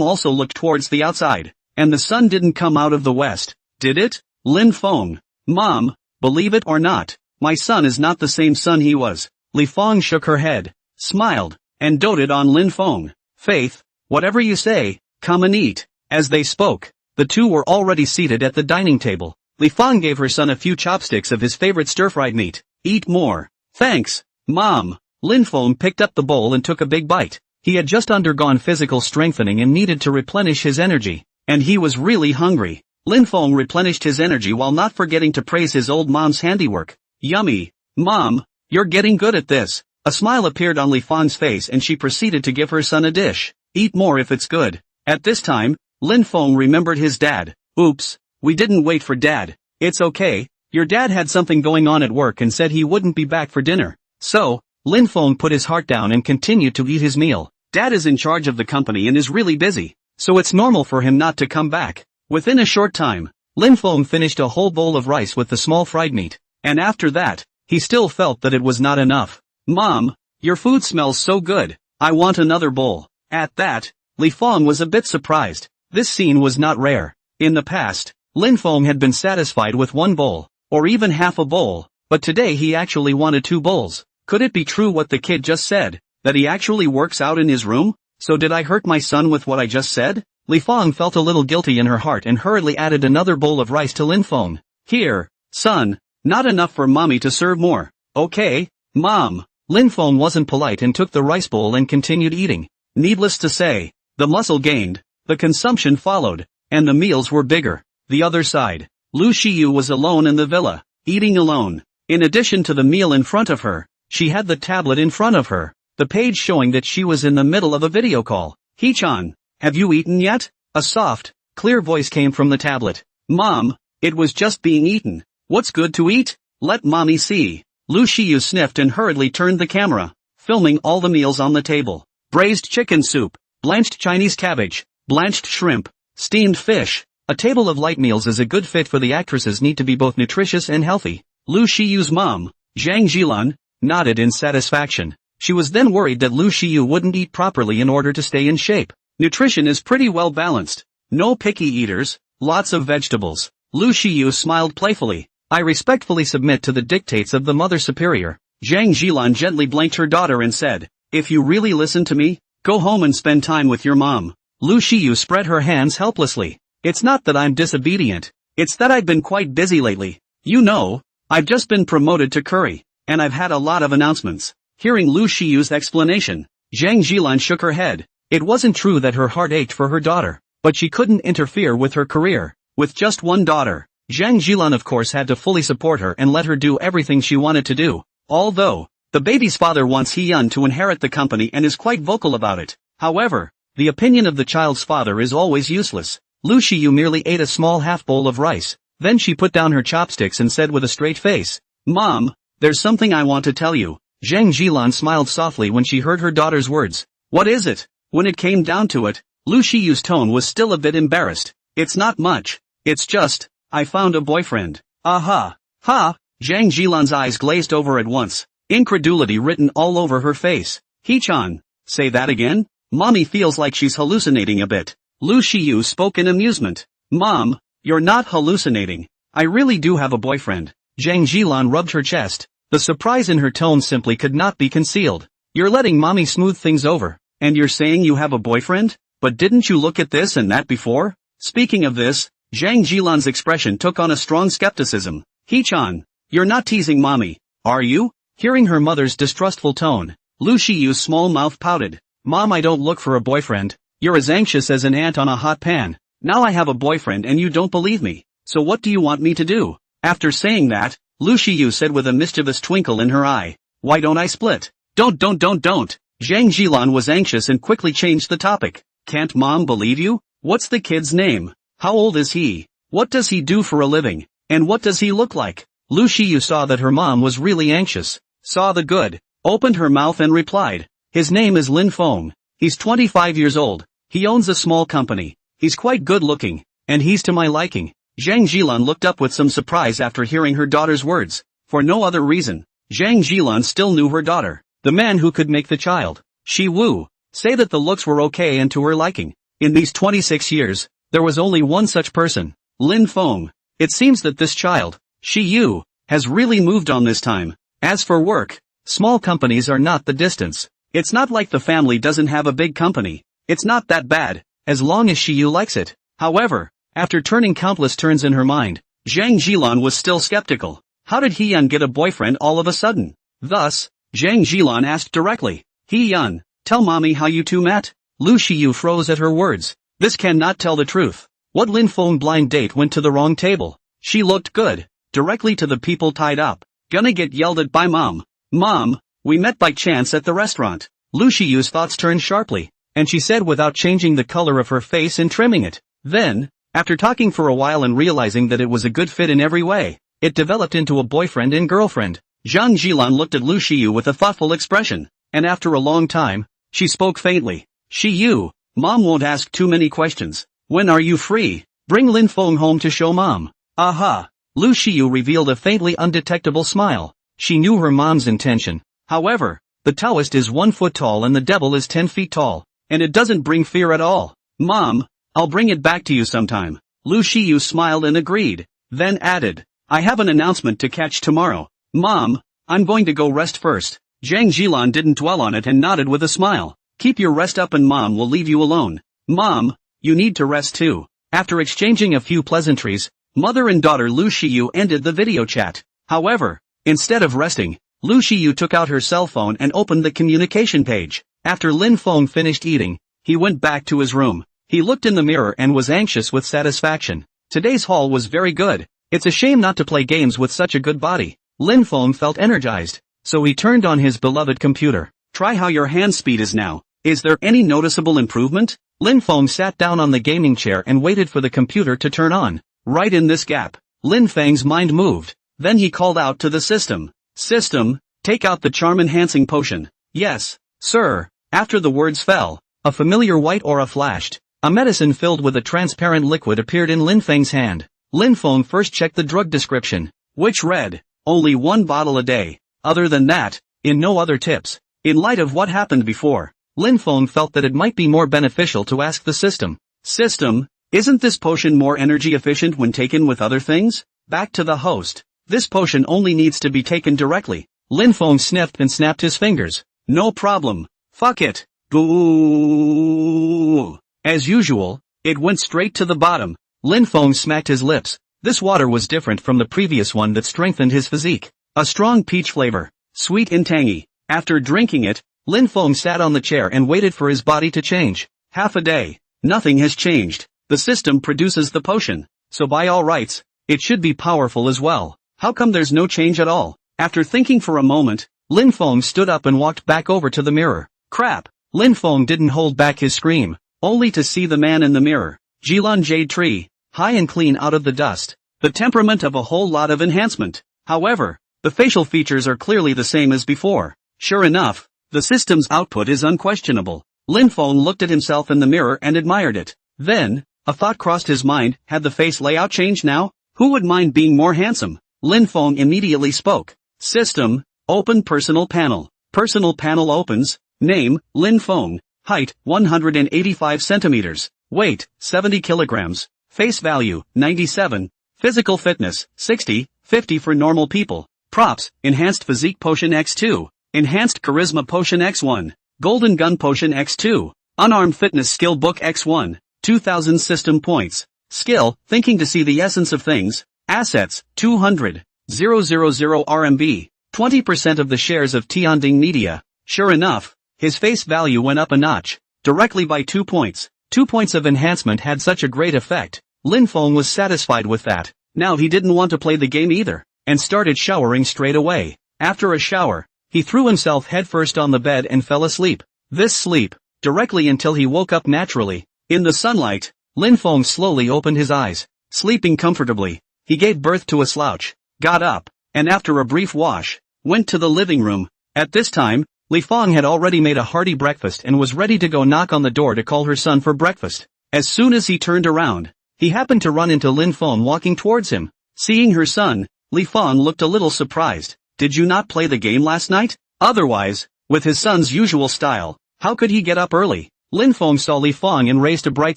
also looked towards the outside, and the sun didn't come out of the west, did it? Lin Feng. Mom, believe it or not, My son is not the same son he was. Li Fong shook her head, smiled, and doted on Lin Fong. Faith, whatever you say, come and eat. As they spoke, the two were already seated at the dining table. Li Fong gave her son a few chopsticks of his favorite stir-fried meat. Eat more. Thanks, Mom. Lin Fong picked up the bowl and took a big bite. He had just undergone physical strengthening and needed to replenish his energy, and he was really hungry. Lin Fong replenished his energy while not forgetting to praise his old mom's handiwork. Yummy. Mom, you're getting good at this. A smile appeared on Li Fong's face and she proceeded to give her son a dish. Eat more if it's good. At this time, Lin Fong remembered his dad. Oops, we didn't wait for Dad. It's okay, your dad had something going on at work and said he wouldn't be back for dinner. So, Lin Fong put his heart down and continued to eat his meal. Dad is in charge of the company and is really busy, so it's normal for him not to come back. Within a short time, Lin Fong finished a whole bowl of rice with the small fried meat, and after that, he still felt that it was not enough. Mom, your food smells so good, I want another bowl. At that, Li Fong was a bit surprised. This scene was not rare. In the past, Lin Fong had been satisfied with one bowl, or even half a bowl, but today he actually wanted 2 bowls. Could it be true what the kid just said, that he actually works out in his room? So did I hurt my son with what I just said? Li Fong felt a little guilty in her heart and hurriedly added another bowl of rice to Lin Fong. Here, son, not enough for mommy to serve more. Okay, Mom. Lin Fong wasn't polite and took the rice bowl and continued eating. Needless to say, the muscle gained, the consumption followed, and the meals were bigger. The other side, Lu Shiyu was alone in the villa, eating alone. In addition to the meal in front of her, she had the tablet in front of her, the page showing that she was in the middle of a video call. Hee-chan, have you eaten yet? A soft, clear voice came from the tablet. Mom, it was just being eaten. What's good to eat? Let mommy see. Lu Shiyu sniffed and hurriedly turned the camera, filming all the meals on the table. Braised chicken soup, blanched Chinese cabbage, blanched shrimp, steamed fish. A table of light meals is a good fit for the actresses need to be both nutritious and healthy. Lu Shiyu's mom, Zhang Jilan, nodded in satisfaction. She was then worried that Lu Shiyu wouldn't eat properly in order to stay in shape. Nutrition is pretty well balanced. No picky eaters, lots of vegetables. Lu Shiyu smiled playfully. I respectfully submit to the dictates of the Mother Superior. Zhang Jilan gently blinked her daughter and said, if you really listen to me, go home and spend time with your mom. Lu Shiyu spread her hands helplessly. It's not that I'm disobedient. It's that I've been quite busy lately. You know, I've just been promoted to curry, and I've had a lot of announcements. Hearing Lu Shiyu's explanation, Zhang Jilan shook her head. It wasn't true that her heart ached for her daughter, but she couldn't interfere with her career. With just one daughter, Zhang Jilan of course had to fully support her and let her do everything she wanted to do. Although, the baby's father wants He-yun to inherit the company and is quite vocal about it. However, the opinion of the child's father is always useless. Lu Shiyu merely ate a small half bowl of rice. Then she put down her chopsticks and said with a straight face, Mom, there's something I want to tell you. Zhang Jilan smiled softly when she heard her daughter's words. What is it? When it came down to it, Lu Shiyu's tone was still a bit embarrassed. It's not much. It's just, I found a boyfriend. Aha. Ha. Zhang Jilan's eyes glazed over at once, incredulity written all over her face. Hee-chan, say that again? Mommy feels like she's hallucinating a bit. Lu Shiyu spoke in amusement. Mom, you're not hallucinating. I really do have a boyfriend. Zhang Jilan rubbed her chest. The surprise in her tone simply could not be concealed. You're letting mommy smooth things over, and you're saying you have a boyfriend? But didn't you look at this and that before? Speaking of this, Zhang Jilan's expression took on a strong skepticism. Hee-chan, you're not teasing mommy, are you? Hearing her mother's distrustful tone, Lu Shiyu's small mouth pouted. Mom, I don't look for a boyfriend. You're as anxious as an ant on a hot pan. Now I have a boyfriend and you don't believe me. So what do you want me to do? After saying that, Lu Shiyu said with a mischievous twinkle in her eye. Why don't I split? Don't. Zhang Jilan was anxious and quickly changed the topic. Can't mom believe you? What's the kid's name? How old is he? What does he do for a living? And what does he look like? Lu Shiyu saw that her mom was really anxious, saw the good, opened her mouth and replied. His name is Lin Fong. He's 25 years old. He owns a small company. He's quite good looking, and he's to my liking. Zhang Jilan looked up with some surprise after hearing her daughter's words. For no other reason, Zhang Jilan still knew her daughter, the man who could make the child, Shi Wu, say that the looks were okay and to her liking. In these 26 years, there was only one such person, Lin Fong. It seems that this child, Shi Yu, has really moved on this time. As for work, small companies are not the distance. It's not like the family doesn't have a big company. It's not that bad, as long as Shiyu likes it. However, after turning countless turns in her mind, Zhang Jilan was still skeptical. How did He-yun get a boyfriend all of a sudden? Thus, Zhang Jilan asked directly, He-yun, tell mommy how you two met? Lu Shiyu froze at her words. This cannot tell the truth. What Lin Feng blind date went to the wrong table? She looked good. Directly to the people tied up. Gonna get yelled at by mom. Mom, we met by chance at the restaurant. Lu Shiyu's thoughts turned sharply, and she said without changing the color of her face and trimming it. Then, after talking for a while and realizing that it was a good fit in every way, it developed into a boyfriend and girlfriend. Zhang Jilan looked at Lu Shiyu with a thoughtful expression, and after a long time, she spoke faintly. Shiyu, mom won't ask too many questions. When are you free? Bring Lin Feng home to show mom. Aha! Lu Shiyu revealed a faintly undetectable smile. She knew her mom's intention. However, the Taoist is 1 foot tall and the devil is 10 feet tall, and it doesn't bring fear at all. Mom, I'll bring it back to you sometime. Lu Shiyu smiled and agreed, then added, I have an announcement to catch tomorrow. Mom, I'm going to go rest first. Zhang Jilan didn't dwell on it and nodded with a smile. Keep your rest up and mom will leave you alone. Mom, you need to rest too. After exchanging a few pleasantries, mother and daughter Lu Shiyu ended the video chat. However, instead of resting, Lu Shiyu took out her cell phone and opened the communication page. After Lin Feng finished eating, he went back to his room. He looked in the mirror and was anxious with satisfaction. Today's haul was very good. It's a shame not to play games with such a good body. Lin Feng felt energized, so he turned on his beloved computer. Try how your hand speed is now. Is there any noticeable improvement? Lin Feng sat down on the gaming chair and waited for the computer to turn on. Right in this gap, Lin Feng's mind moved. Then he called out to the system. System, take out the charm-enhancing potion. Yes, sir. After the words fell, a familiar white aura flashed. A medicine filled with a transparent liquid appeared in Lin Feng's hand. Lin Feng first checked the drug description, which read, only 1 bottle a day. Other than that, in no other tips. In light of what happened before, Lin Feng felt that it might be more beneficial to ask the system. System, isn't this potion more energy efficient when taken with other things? Back to the host. This potion only needs to be taken directly. Lin Feng sniffed and snapped his fingers. No problem. Fuck it. Boo. As usual, it went straight to the bottom. Lin Feng smacked his lips. This water was different from the previous one that strengthened his physique. A strong peach flavor. Sweet and tangy. After drinking it, Lin Feng sat on the chair and waited for his body to change. Half a day. Nothing has changed. The system produces the potion, so by all rights, it should be powerful as well. How come there's no change at all? After thinking for a moment, Lin Feng stood up and walked back over to the mirror. Crap! Lin Feng didn't hold back his scream, only to see the man in the mirror. Jilan Jade Tree, high and clean out of the dust. The temperament of a whole lot of enhancement. However, the facial features are clearly the same as before. Sure enough, the system's output is unquestionable. Lin Feng looked at himself in the mirror and admired it. Then, a thought crossed his mind, had the face layout changed now? Who would mind being more handsome? Lin Feng immediately spoke. System, open personal panel. Personal panel opens. Name, Lin Feng. Height, 185 centimeters. Weight, 70 kilograms. Face value, 97. Physical fitness, 60, 50 for normal people. Props, Enhanced Physique Potion X2. Enhanced Charisma Potion X1. Golden Gun Potion X2. Unarmed Fitness Skill Book X1. 2000 System Points. Skill, Thinking to See the Essence of Things. Assets, 200. 000 RMB. 20% of the shares of Tianding Media. Sure enough, his face value went up a notch. Directly by 2 points. 2 points of enhancement had such a great effect. Lin Feng was satisfied with that. Now he didn't want to play the game either, and started showering straight away. After a shower, he threw himself headfirst on the bed and fell asleep. This sleep, directly until he woke up naturally. In the sunlight, Lin Feng slowly opened his eyes. Sleeping comfortably, he gave birth to a slouch, got up, and after a brief wash, went to the living room. At this time, Li Feng had already made a hearty breakfast and was ready to go knock on the door to call her son for breakfast. As soon as he turned around, he happened to run into Lin Feng walking towards him. Seeing her son, Li Feng looked a little surprised. Did you not play the game last night? Otherwise, with his son's usual style, how could he get up early? Lin Feng saw Li Feng and raised a bright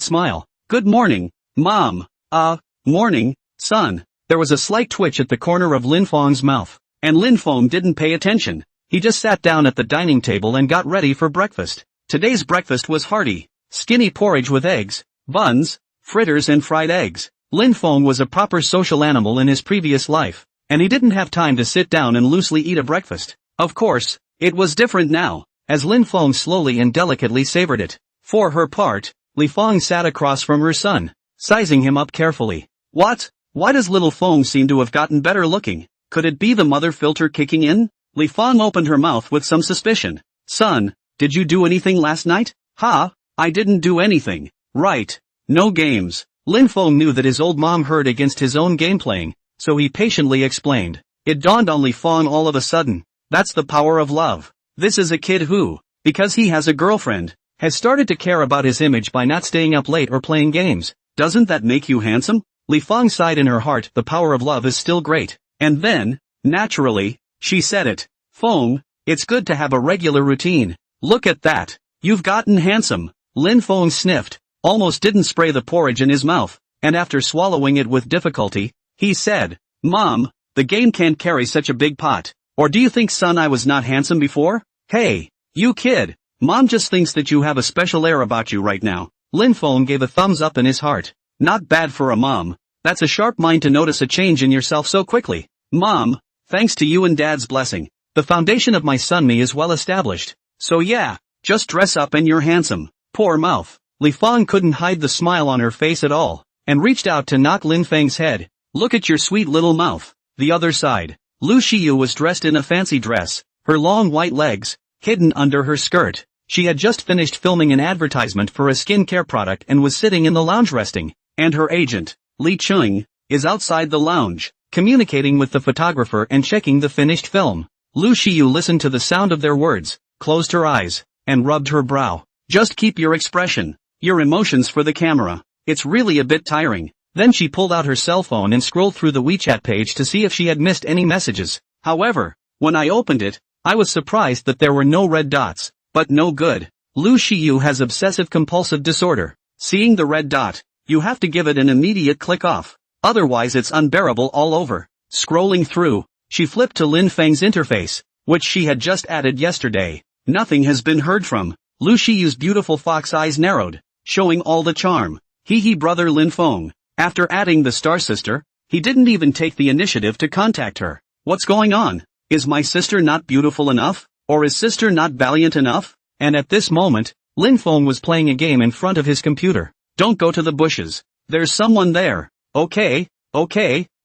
smile. Good morning, Mom. Morning, son. There was a slight twitch at the corner of Lin Feng's mouth, and Lin Feng didn't pay attention. He just sat down at the dining table and got ready for breakfast. Today's breakfast was hearty, skinny porridge with eggs, buns, fritters and fried eggs. Lin Feng was a proper social animal in his previous life, and he didn't have time to sit down and loosely eat a breakfast. Of course, it was different now, as Lin Feng slowly and delicately savored it. For her part, Li Feng sat across from her son, sizing him up carefully. What? Why does little Feng seem to have gotten better looking? Could it be the mother filter kicking in? Li Feng opened her mouth with some suspicion. Son, did you do anything last night? Ha, I didn't do anything. Right. No games. Lin Feng knew that his old mom heard against his own game playing, so he patiently explained. It dawned on Li Feng all of a sudden. That's the power of love. This is a kid who, because he has a girlfriend, has started to care about his image by not staying up late or playing games. Doesn't that make you handsome? Li Feng sighed in her heart. The power of love is still great. And then, naturally, she said it. Feng, it's good to have a regular routine. Look at that. You've gotten handsome. Lin Feng sniffed, almost didn't spray the porridge in his mouth, and after swallowing it with difficulty, he said, Mom, the game can't carry such a big pot. Or do you think, son, I was not handsome before? Hey, you kid. Mom just thinks that you have a special air about you right now. Lin Feng gave a thumbs up in his heart. Not bad for a mom. That's a sharp mind to notice a change in yourself so quickly. Mom, thanks to you and Dad's blessing, the foundation of my son me is well established. So yeah, just dress up and you're handsome. Poor mouth. Li Feng couldn't hide the smile on her face at all, and reached out to knock Lin Feng's head. Look at your sweet little mouth. The other side. Lu Shiyu was dressed in a fancy dress, her long white legs hidden under her skirt. She had just finished filming an advertisement for a skincare product and was sitting in the lounge resting, and her agent, Li Chung, is outside the lounge, communicating with the photographer and checking the finished film. Lu Shiyu listened to the sound of their words, closed her eyes, and rubbed her brow. Just keep your expression, your emotions for the camera. It's really a bit tiring. Then she pulled out her cell phone and scrolled through the WeChat page to see if she had missed any messages. However, when I opened it, I was surprised that there were no red dots. But no good. Lu Shiyu has obsessive-compulsive disorder. Seeing the red dot, you have to give it an immediate click off. Otherwise it's unbearable all over. Scrolling through, she flipped to Lin Feng's interface, which she had just added yesterday. Nothing has been heard from. Lu Shiyu's beautiful fox eyes narrowed, showing all the charm. Brother Lin Feng. After adding the star sister, he didn't even take the initiative to contact her. What's going on? Is my sister not beautiful enough? Or is sister not valiant enough? And at this moment, Lin Feng was playing a game in front of his computer. Don't go to the bushes. There's someone there. Okay,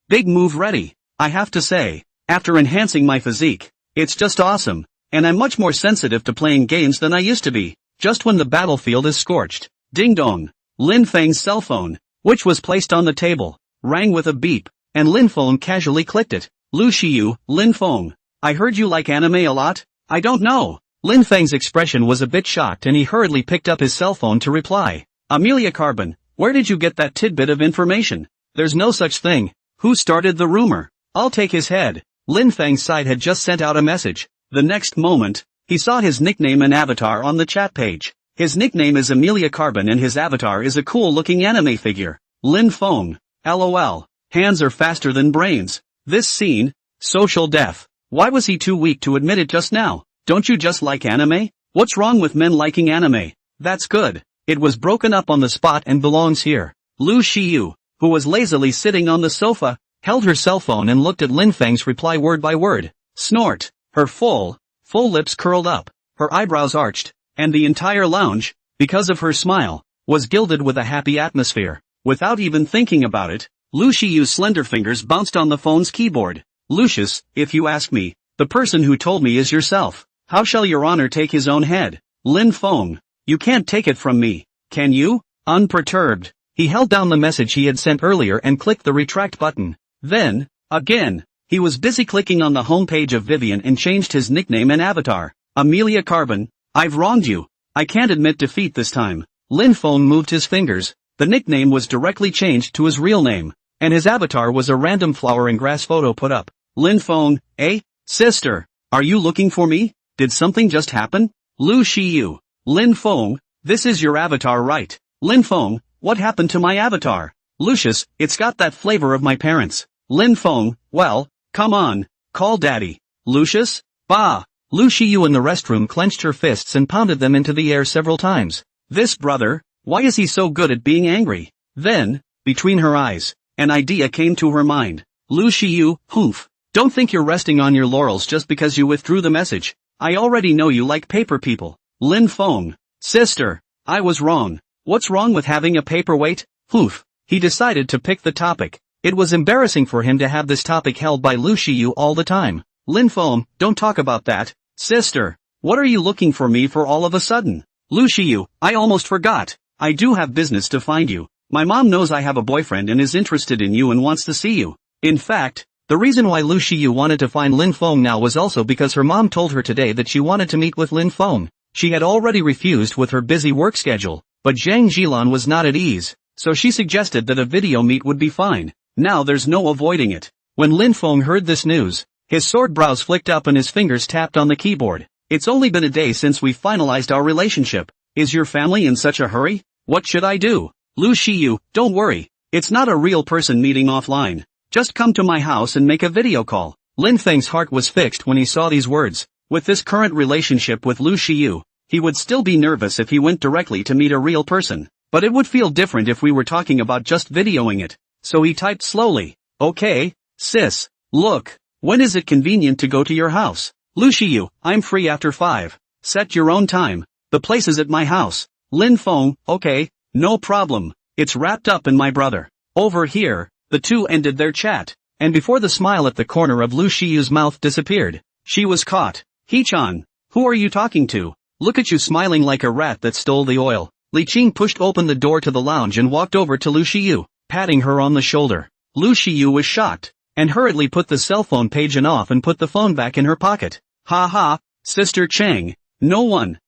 big move ready. I have to say, after enhancing my physique, it's just awesome, and I'm much more sensitive to playing games than I used to be. Just when the battlefield is scorched. Ding dong. Lin Feng's cell phone, which was placed on the table, rang with a beep, and Lin Feng casually clicked it. Lu Shiyu, Lin Feng. I heard you like anime a lot? I don't know. Lin Feng's expression was a bit shocked and he hurriedly picked up his cell phone to reply. Amelia Carbon, where did you get that tidbit of information? There's no such thing. Who started the rumor? I'll take his head. Lin Feng's side had just sent out a message. The next moment, he saw his nickname and avatar on the chat page. His nickname is Amelia Carbon and his avatar is a cool-looking anime figure. Lin Feng. LOL. Hands are faster than brains. This scene, social death. Why was he too weak to admit it just now? Don't you just like anime? What's wrong with men liking anime? That's good. It was broken up on the spot and belongs here. Lu Shiyu, who was lazily sitting on the sofa, held her cell phone and looked at Lin Feng's reply word by word. Snort. Her full lips curled up, her eyebrows arched, and the entire lounge, because of her smile, was gilded with a happy atmosphere. Without even thinking about it, Lu Shiyu's slender fingers bounced on the phone's keyboard. Lucius, if you ask me, the person who told me is yourself. How shall your honor take his own head? Lin Feng. You can't take it from me, can you? Unperturbed, he held down the message he had sent earlier and clicked the retract button. Then, again, he was busy clicking on the homepage of Vivian and changed his nickname and avatar. Amelia Carbon, I've wronged you. I can't admit defeat this time. Lin Feng moved his fingers. The nickname was directly changed to his real name, and his avatar was a random flower and grass photo put up. Lin Feng, eh? Sister, are you looking for me? Did something just happen? Lu Shiyu. Lin Feng, this is your avatar right? Lin Feng, what happened to my avatar? Lucius, it's got that flavor of my parents. Lin Feng, well, come on, call daddy. Lucius? Bah! Lu Shiyu in the restroom clenched her fists and pounded them into the air several times. This brother, why is he so good at being angry? Then, between her eyes, an idea came to her mind. Lu Shiyu, humph. Don't think you're resting on your laurels just because you withdrew the message. I already know you like paper people. Lin Feng. Sister, I was wrong. What's wrong with having a paperweight? Humph. He decided to pick the topic. It was embarrassing for him to have this topic held by Lu Shiyu all the time. Lin Feng, don't talk about that. Sister, what are you looking for me for all of a sudden? Lu Shiyu, I almost forgot. I do have business to find you. My mom knows I have a boyfriend and is interested in you and wants to see you. In fact, the reason why Lu Shiyu wanted to find Lin Feng now was also because her mom told her today that she wanted to meet with Lin Feng. She had already refused with her busy work schedule, but Zhang Jilan was not at ease, so she suggested that a video meet would be fine. Now there's no avoiding it. When Lin Feng heard this news, his sword brows flicked up and his fingers tapped on the keyboard. It's only been a day since we finalized our relationship. Is your family in such a hurry? What should I do? Lu Shiyu, don't worry. It's not a real person meeting offline. Just come to my house and make a video call. Lin Feng's heart was fixed when he saw these words. With this current relationship with Lu Shiyu, he would still be nervous if he went directly to meet a real person. But it would feel different if we were talking about just videoing it. So he typed slowly. Okay, sis. Look. When is it convenient to go to your house? Lu Shiyu, I'm free after 5. Set your own time. The place is at my house. Lin Feng, okay, no problem. It's wrapped up in my brother. Over here, the two ended their chat. And before the smile at the corner of Lu Shiyu's mouth disappeared, she was caught. He-chan, who are you talking to? Look at you smiling like a rat that stole the oil. Li Qing pushed open the door to the lounge and walked over to Lu Shiyu, patting her on the shoulder. Lu Shiyu was shocked, and hurriedly put the cell phone page off and put the phone back in her pocket. Ha ha, Sister Chang. No one.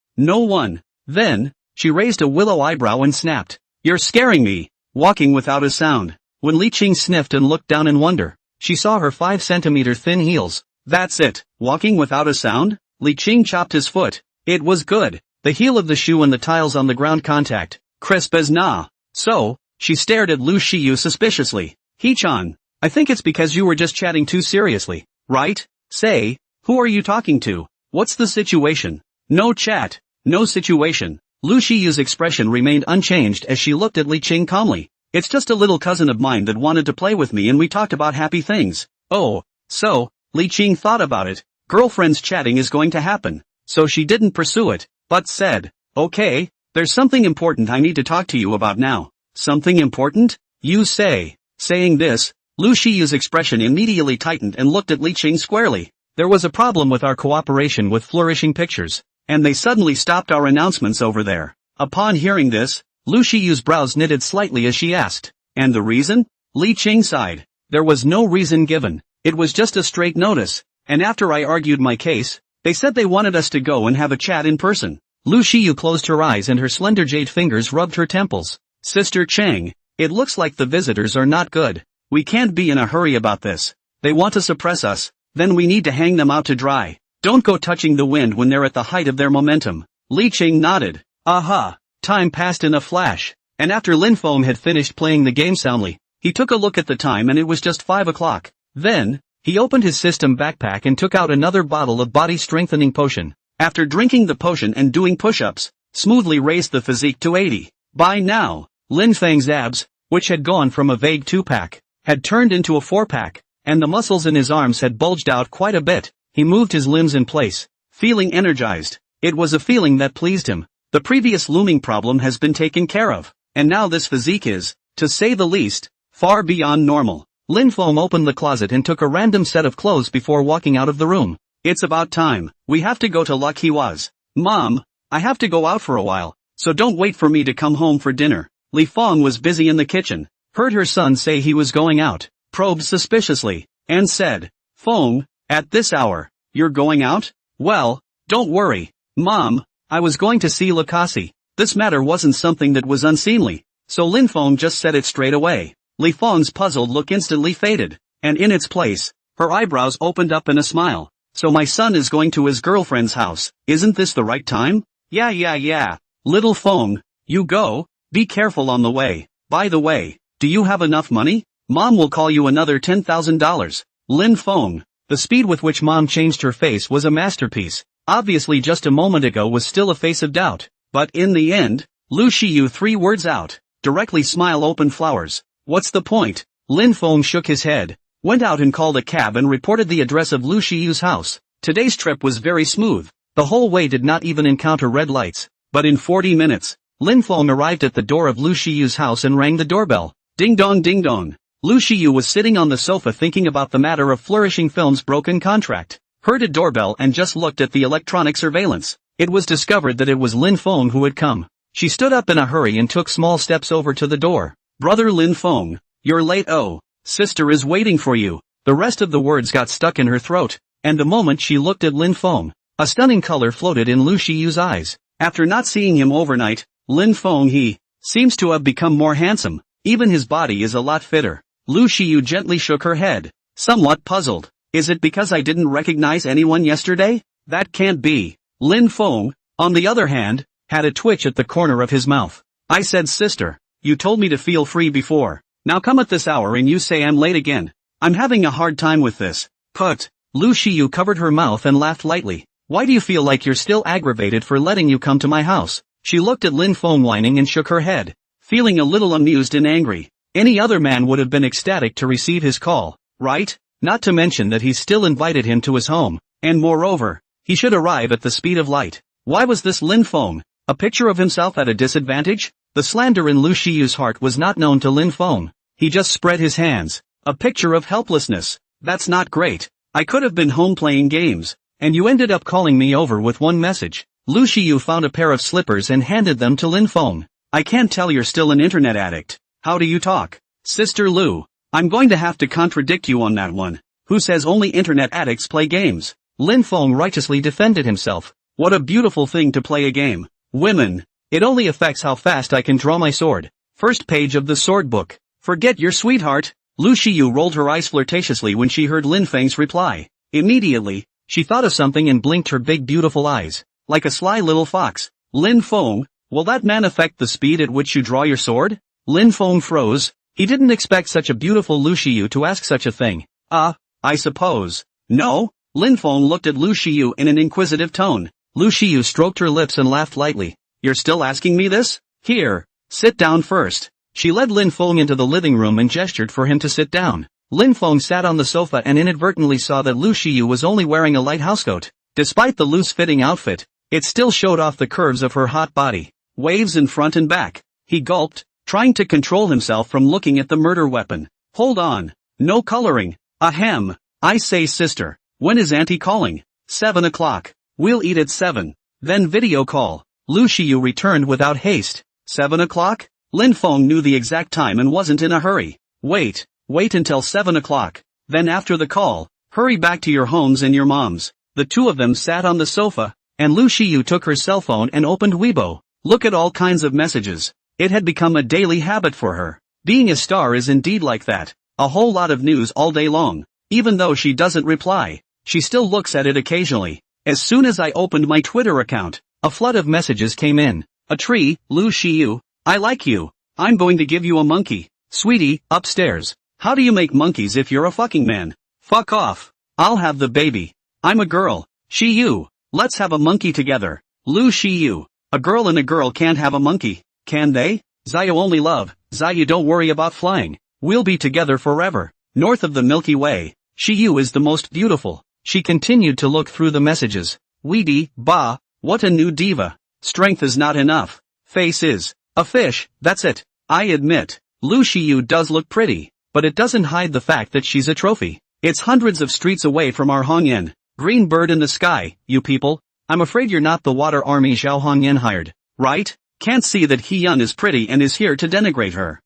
Then, she raised a willow eyebrow and snapped. You're scaring me. Walking without a sound. When Li Qing sniffed and looked down in wonder, she saw her 5-centimeter thin heels. That's it, walking without a sound? Li Qing chopped his foot. It was good. The heel of the shoe and the tiles on the ground contact, crisp as nah. So, she stared at Lu Shiyu suspiciously. He-chan, I think it's because you were just chatting too seriously, right? Say, who are you talking to? What's the situation? No chat, no situation. Lu Shiyu's expression remained unchanged as she looked at Li Qing calmly. It's just a little cousin of mine that wanted to play with me and we talked about happy things. Oh, so, Li Qing thought about it. Girlfriends chatting is going to happen. So she didn't pursue it, but said, okay, there's something important I need to talk to you about now. Something important? You say. Saying this, Lu Shiyu's expression immediately tightened and looked at Li Qing squarely. There was a problem with our cooperation with Flourishing Pictures, and they suddenly stopped our announcements over there. Upon hearing this, Lu Shiyu's brows knitted slightly as she asked, and the reason? Li Qing sighed. There was no reason given. It was just a straight notice, and after I argued my case, they said they wanted us to go and have a chat in person. Lu Shiyu closed her eyes and her slender jade fingers rubbed her temples. Sister Chang, it looks like the visitors are not good. We can't be in a hurry about this. They want to suppress us, then we need to hang them out to dry. Don't go touching the wind when they're at the height of their momentum. Li Qing nodded. Aha. Time passed in a flash, and after Lin Feng had finished playing the game soundly, he took a look at the time and it was just 5 o'clock. Then, he opened his system backpack and took out another bottle of body-strengthening potion. After drinking the potion and doing push-ups, smoothly raised the physique to 80. By now, Lin Feng's abs, which had gone from a vague 2-pack, had turned into a 4-pack, and the muscles in his arms had bulged out quite a bit. He moved his limbs in place, feeling energized. It was a feeling that pleased him. The previous looming problem has been taken care of, and now this physique is, to say the least, far beyond normal. Lin Feng opened the closet and took a random set of clothes before walking out of the room. It's about time. We have to go to Luck Hewa's. Mom, I have to go out for a while, so don't wait for me to come home for dinner. Li Feng was busy in the kitchen, heard her son say he was going out, probed suspiciously, and said, Feng, at this hour, you're going out? Well, don't worry, Mom, I was going to see Lakasi. This matter wasn't something that was unseemly, so Lin Feng just said it straight away. Li Feng's puzzled look instantly faded, and in its place, her eyebrows opened up in a smile. So my son is going to his girlfriend's house, isn't this the right time? Yeah. Little Feng, you go, be careful on the way. By the way, do you have enough money? Mom will call you another $10,000. Lin Feng. The speed with which Mom changed her face was a masterpiece. Obviously just a moment ago was still a face of doubt. But in the end, Lu Shiyu 3 words out. Directly smile open flowers. What's the point? Lin Feng shook his head, went out and called a cab and reported the address of Lu Shiyu's house. Today's trip was very smooth. The whole way did not even encounter red lights. But in 40 minutes, Lin Feng arrived at the door of Lu Shiyu's house and rang the doorbell. Ding dong ding dong. Lu Shiyu was sitting on the sofa thinking about the matter of Flourishing Films' broken contract. Heard a doorbell and just looked at the electronic surveillance. It was discovered that it was Lin Feng who had come. She stood up in a hurry and took small steps over to the door. Brother Lin Feng, you're late. Oh, sister is waiting for you. The rest of the words got stuck in her throat, and the moment she looked at Lin Feng, a stunning color floated in Lu Shiyu's eyes. After not seeing him overnight, Lin Feng he seems to have become more handsome. Even his body is a lot fitter. Lu Shiyu gently shook her head, somewhat puzzled. Is it because I didn't recognize anyone yesterday? That can't be. Lin Feng, on the other hand, had a twitch at the corner of his mouth. I said sister, you told me to feel free before. Now come at this hour and you say I'm late again. I'm having a hard time with this. Put. Lu Shiyu covered her mouth and laughed lightly. Why do you feel like you're still aggravated for letting you come to my house? She looked at Lin Feng whining and shook her head, feeling a little amused and angry. Any other man would have been ecstatic to receive his call, right? Not to mention that he still invited him to his home, and moreover, he should arrive at the speed of light. Why was this Lin Feng, a picture of himself at a disadvantage? The slander in Lu Shiyu's heart was not known to Lin Feng. He just spread his hands. A picture of helplessness. That's not great. I could have been home playing games, and you ended up calling me over with one message. Lu Shiyu found a pair of slippers and handed them to Lin Feng. I can't tell you're still an internet addict. How do you talk? Sister Lu, I'm going to have to contradict you on that one. Who says only internet addicts play games? Lin Feng righteously defended himself. What a beautiful thing to play a game. Women. It only affects how fast I can draw my sword. First page of the sword book. Forget your sweetheart. Lu Shiyu rolled her eyes flirtatiously when she heard Lin Feng's reply. Immediately, she thought of something and blinked her big beautiful eyes, like a sly little fox. Lin Feng, will that man affect the speed at which you draw your sword? Lin Feng froze. He didn't expect such a beautiful Lu Shiyu to ask such a thing. I suppose. No? Lin Feng looked at Lu Shiyu in an inquisitive tone. Lu Shiyu stroked her lips and laughed lightly. You're still asking me this? Here, sit down first. She led Lin Feng into the living room and gestured for him to sit down. Lin Feng sat on the sofa and inadvertently saw that Lu Shiyu was only wearing a light housecoat. Despite the loose-fitting outfit, it still showed off the curves of her hot body. Waves in front and back. He gulped, trying to control himself from looking at the murder weapon. Hold on. No coloring. Ahem. I say sister, when is auntie calling? 7 o'clock. We'll eat at 7. Then video call. Lu Shiyu returned without haste. 7 o'clock? Lin Feng knew the exact time and wasn't in a hurry. Wait until 7 o'clock. Then after the call, hurry back to your homes and your mom's. The two of them sat on the sofa, and Lu Shiyu took her cell phone and opened Weibo. Look at all kinds of messages. It had become a daily habit for her. Being a star is indeed like that. A whole lot of news all day long. Even though she doesn't reply, she still looks at it occasionally. As soon as I opened my Twitter account, a flood of messages came in. A tree, Lu Shiyu, I like you. I'm going to give you a monkey. Sweetie, upstairs. How do you make monkeys if you're a fucking man? Fuck off. I'll have the baby. I'm a girl. Shiyu. Let's have a monkey together. Lu Shiyu. A girl and a girl can't have a monkey, can they? Zayu only love. Zayu don't worry about flying. We'll be together forever. North of the Milky Way. Shiyu is the most beautiful. She continued to look through the messages. Weedy, bah, what a new diva. Strength is not enough. Face is a fish, that's it. I admit, Lu Shiyu does look pretty, but it doesn't hide the fact that she's a trophy. It's hundreds of streets away from our Hongyan. Green bird in the sky, you people. I'm afraid you're not the water army Zhao Hongyan hired, right? Can't see that Hiyun is pretty and is here to denigrate her.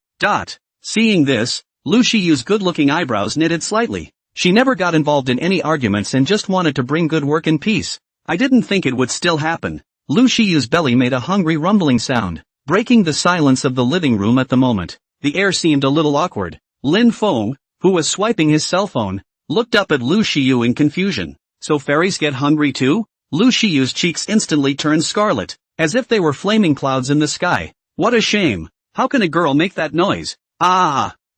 Seeing this, Lu Shiyu's good-looking eyebrows knitted slightly. She never got involved in any arguments and just wanted to bring good work and peace. I didn't think it would still happen. Lu Shiyu's belly made a hungry rumbling sound, breaking the silence of the living room at the moment. The air seemed a little awkward. Lin Feng, who was swiping his cell phone, looked up at Lu Shiyu in confusion. So fairies get hungry too? Lu Shiyu's cheeks instantly turned scarlet, as if they were flaming clouds in the sky. What a shame. How can a girl make that noise?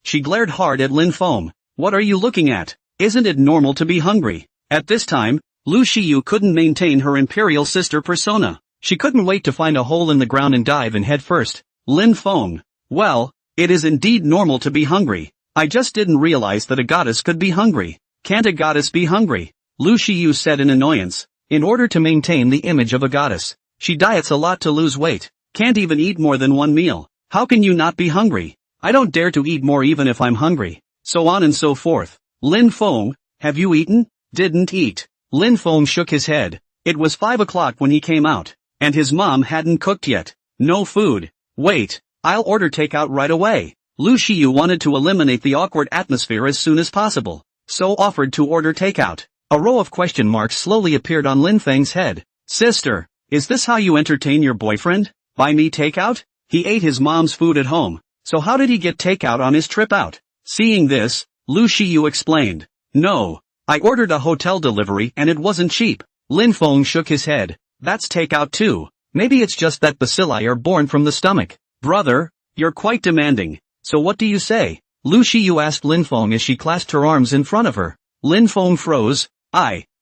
She glared hard at Lin Feng. What are you looking at? Isn't it normal to be hungry? At this time, Lu Shiyu couldn't maintain her imperial sister persona. She couldn't wait to find a hole in the ground and dive in head first. Lin Feng. Well, it is indeed normal to be hungry. I just didn't realize that a goddess could be hungry. Can't a goddess be hungry? Lu Shiyu said in annoyance. In order to maintain the image of a goddess, she diets a lot to lose weight. Can't even eat more than one meal. How can you not be hungry? I don't dare to eat more even if I'm hungry. So on and so forth. Lin Feng, have you eaten? Didn't eat. Lin Feng shook his head. It was 5 o'clock when he came out, and his mom hadn't cooked yet. No food. Wait, I'll order takeout right away. Lu Shiyu wanted to eliminate the awkward atmosphere as soon as possible, so offered to order takeout. A row of question marks slowly appeared on Lin Feng's head. Sister, is this how you entertain your boyfriend? Buy me takeout? He ate his mom's food at home, so how did he get takeout on his trip out? Seeing this, Lu Shiyu explained. No, I ordered a hotel delivery and it wasn't cheap. Lin Feng shook his head. That's takeout too. Maybe it's just that bacilli are born from the stomach. Brother, you're quite demanding. So what do you say? Lu Shiyu asked Lin Feng as she clasped her arms in front of her. Lin Feng froze.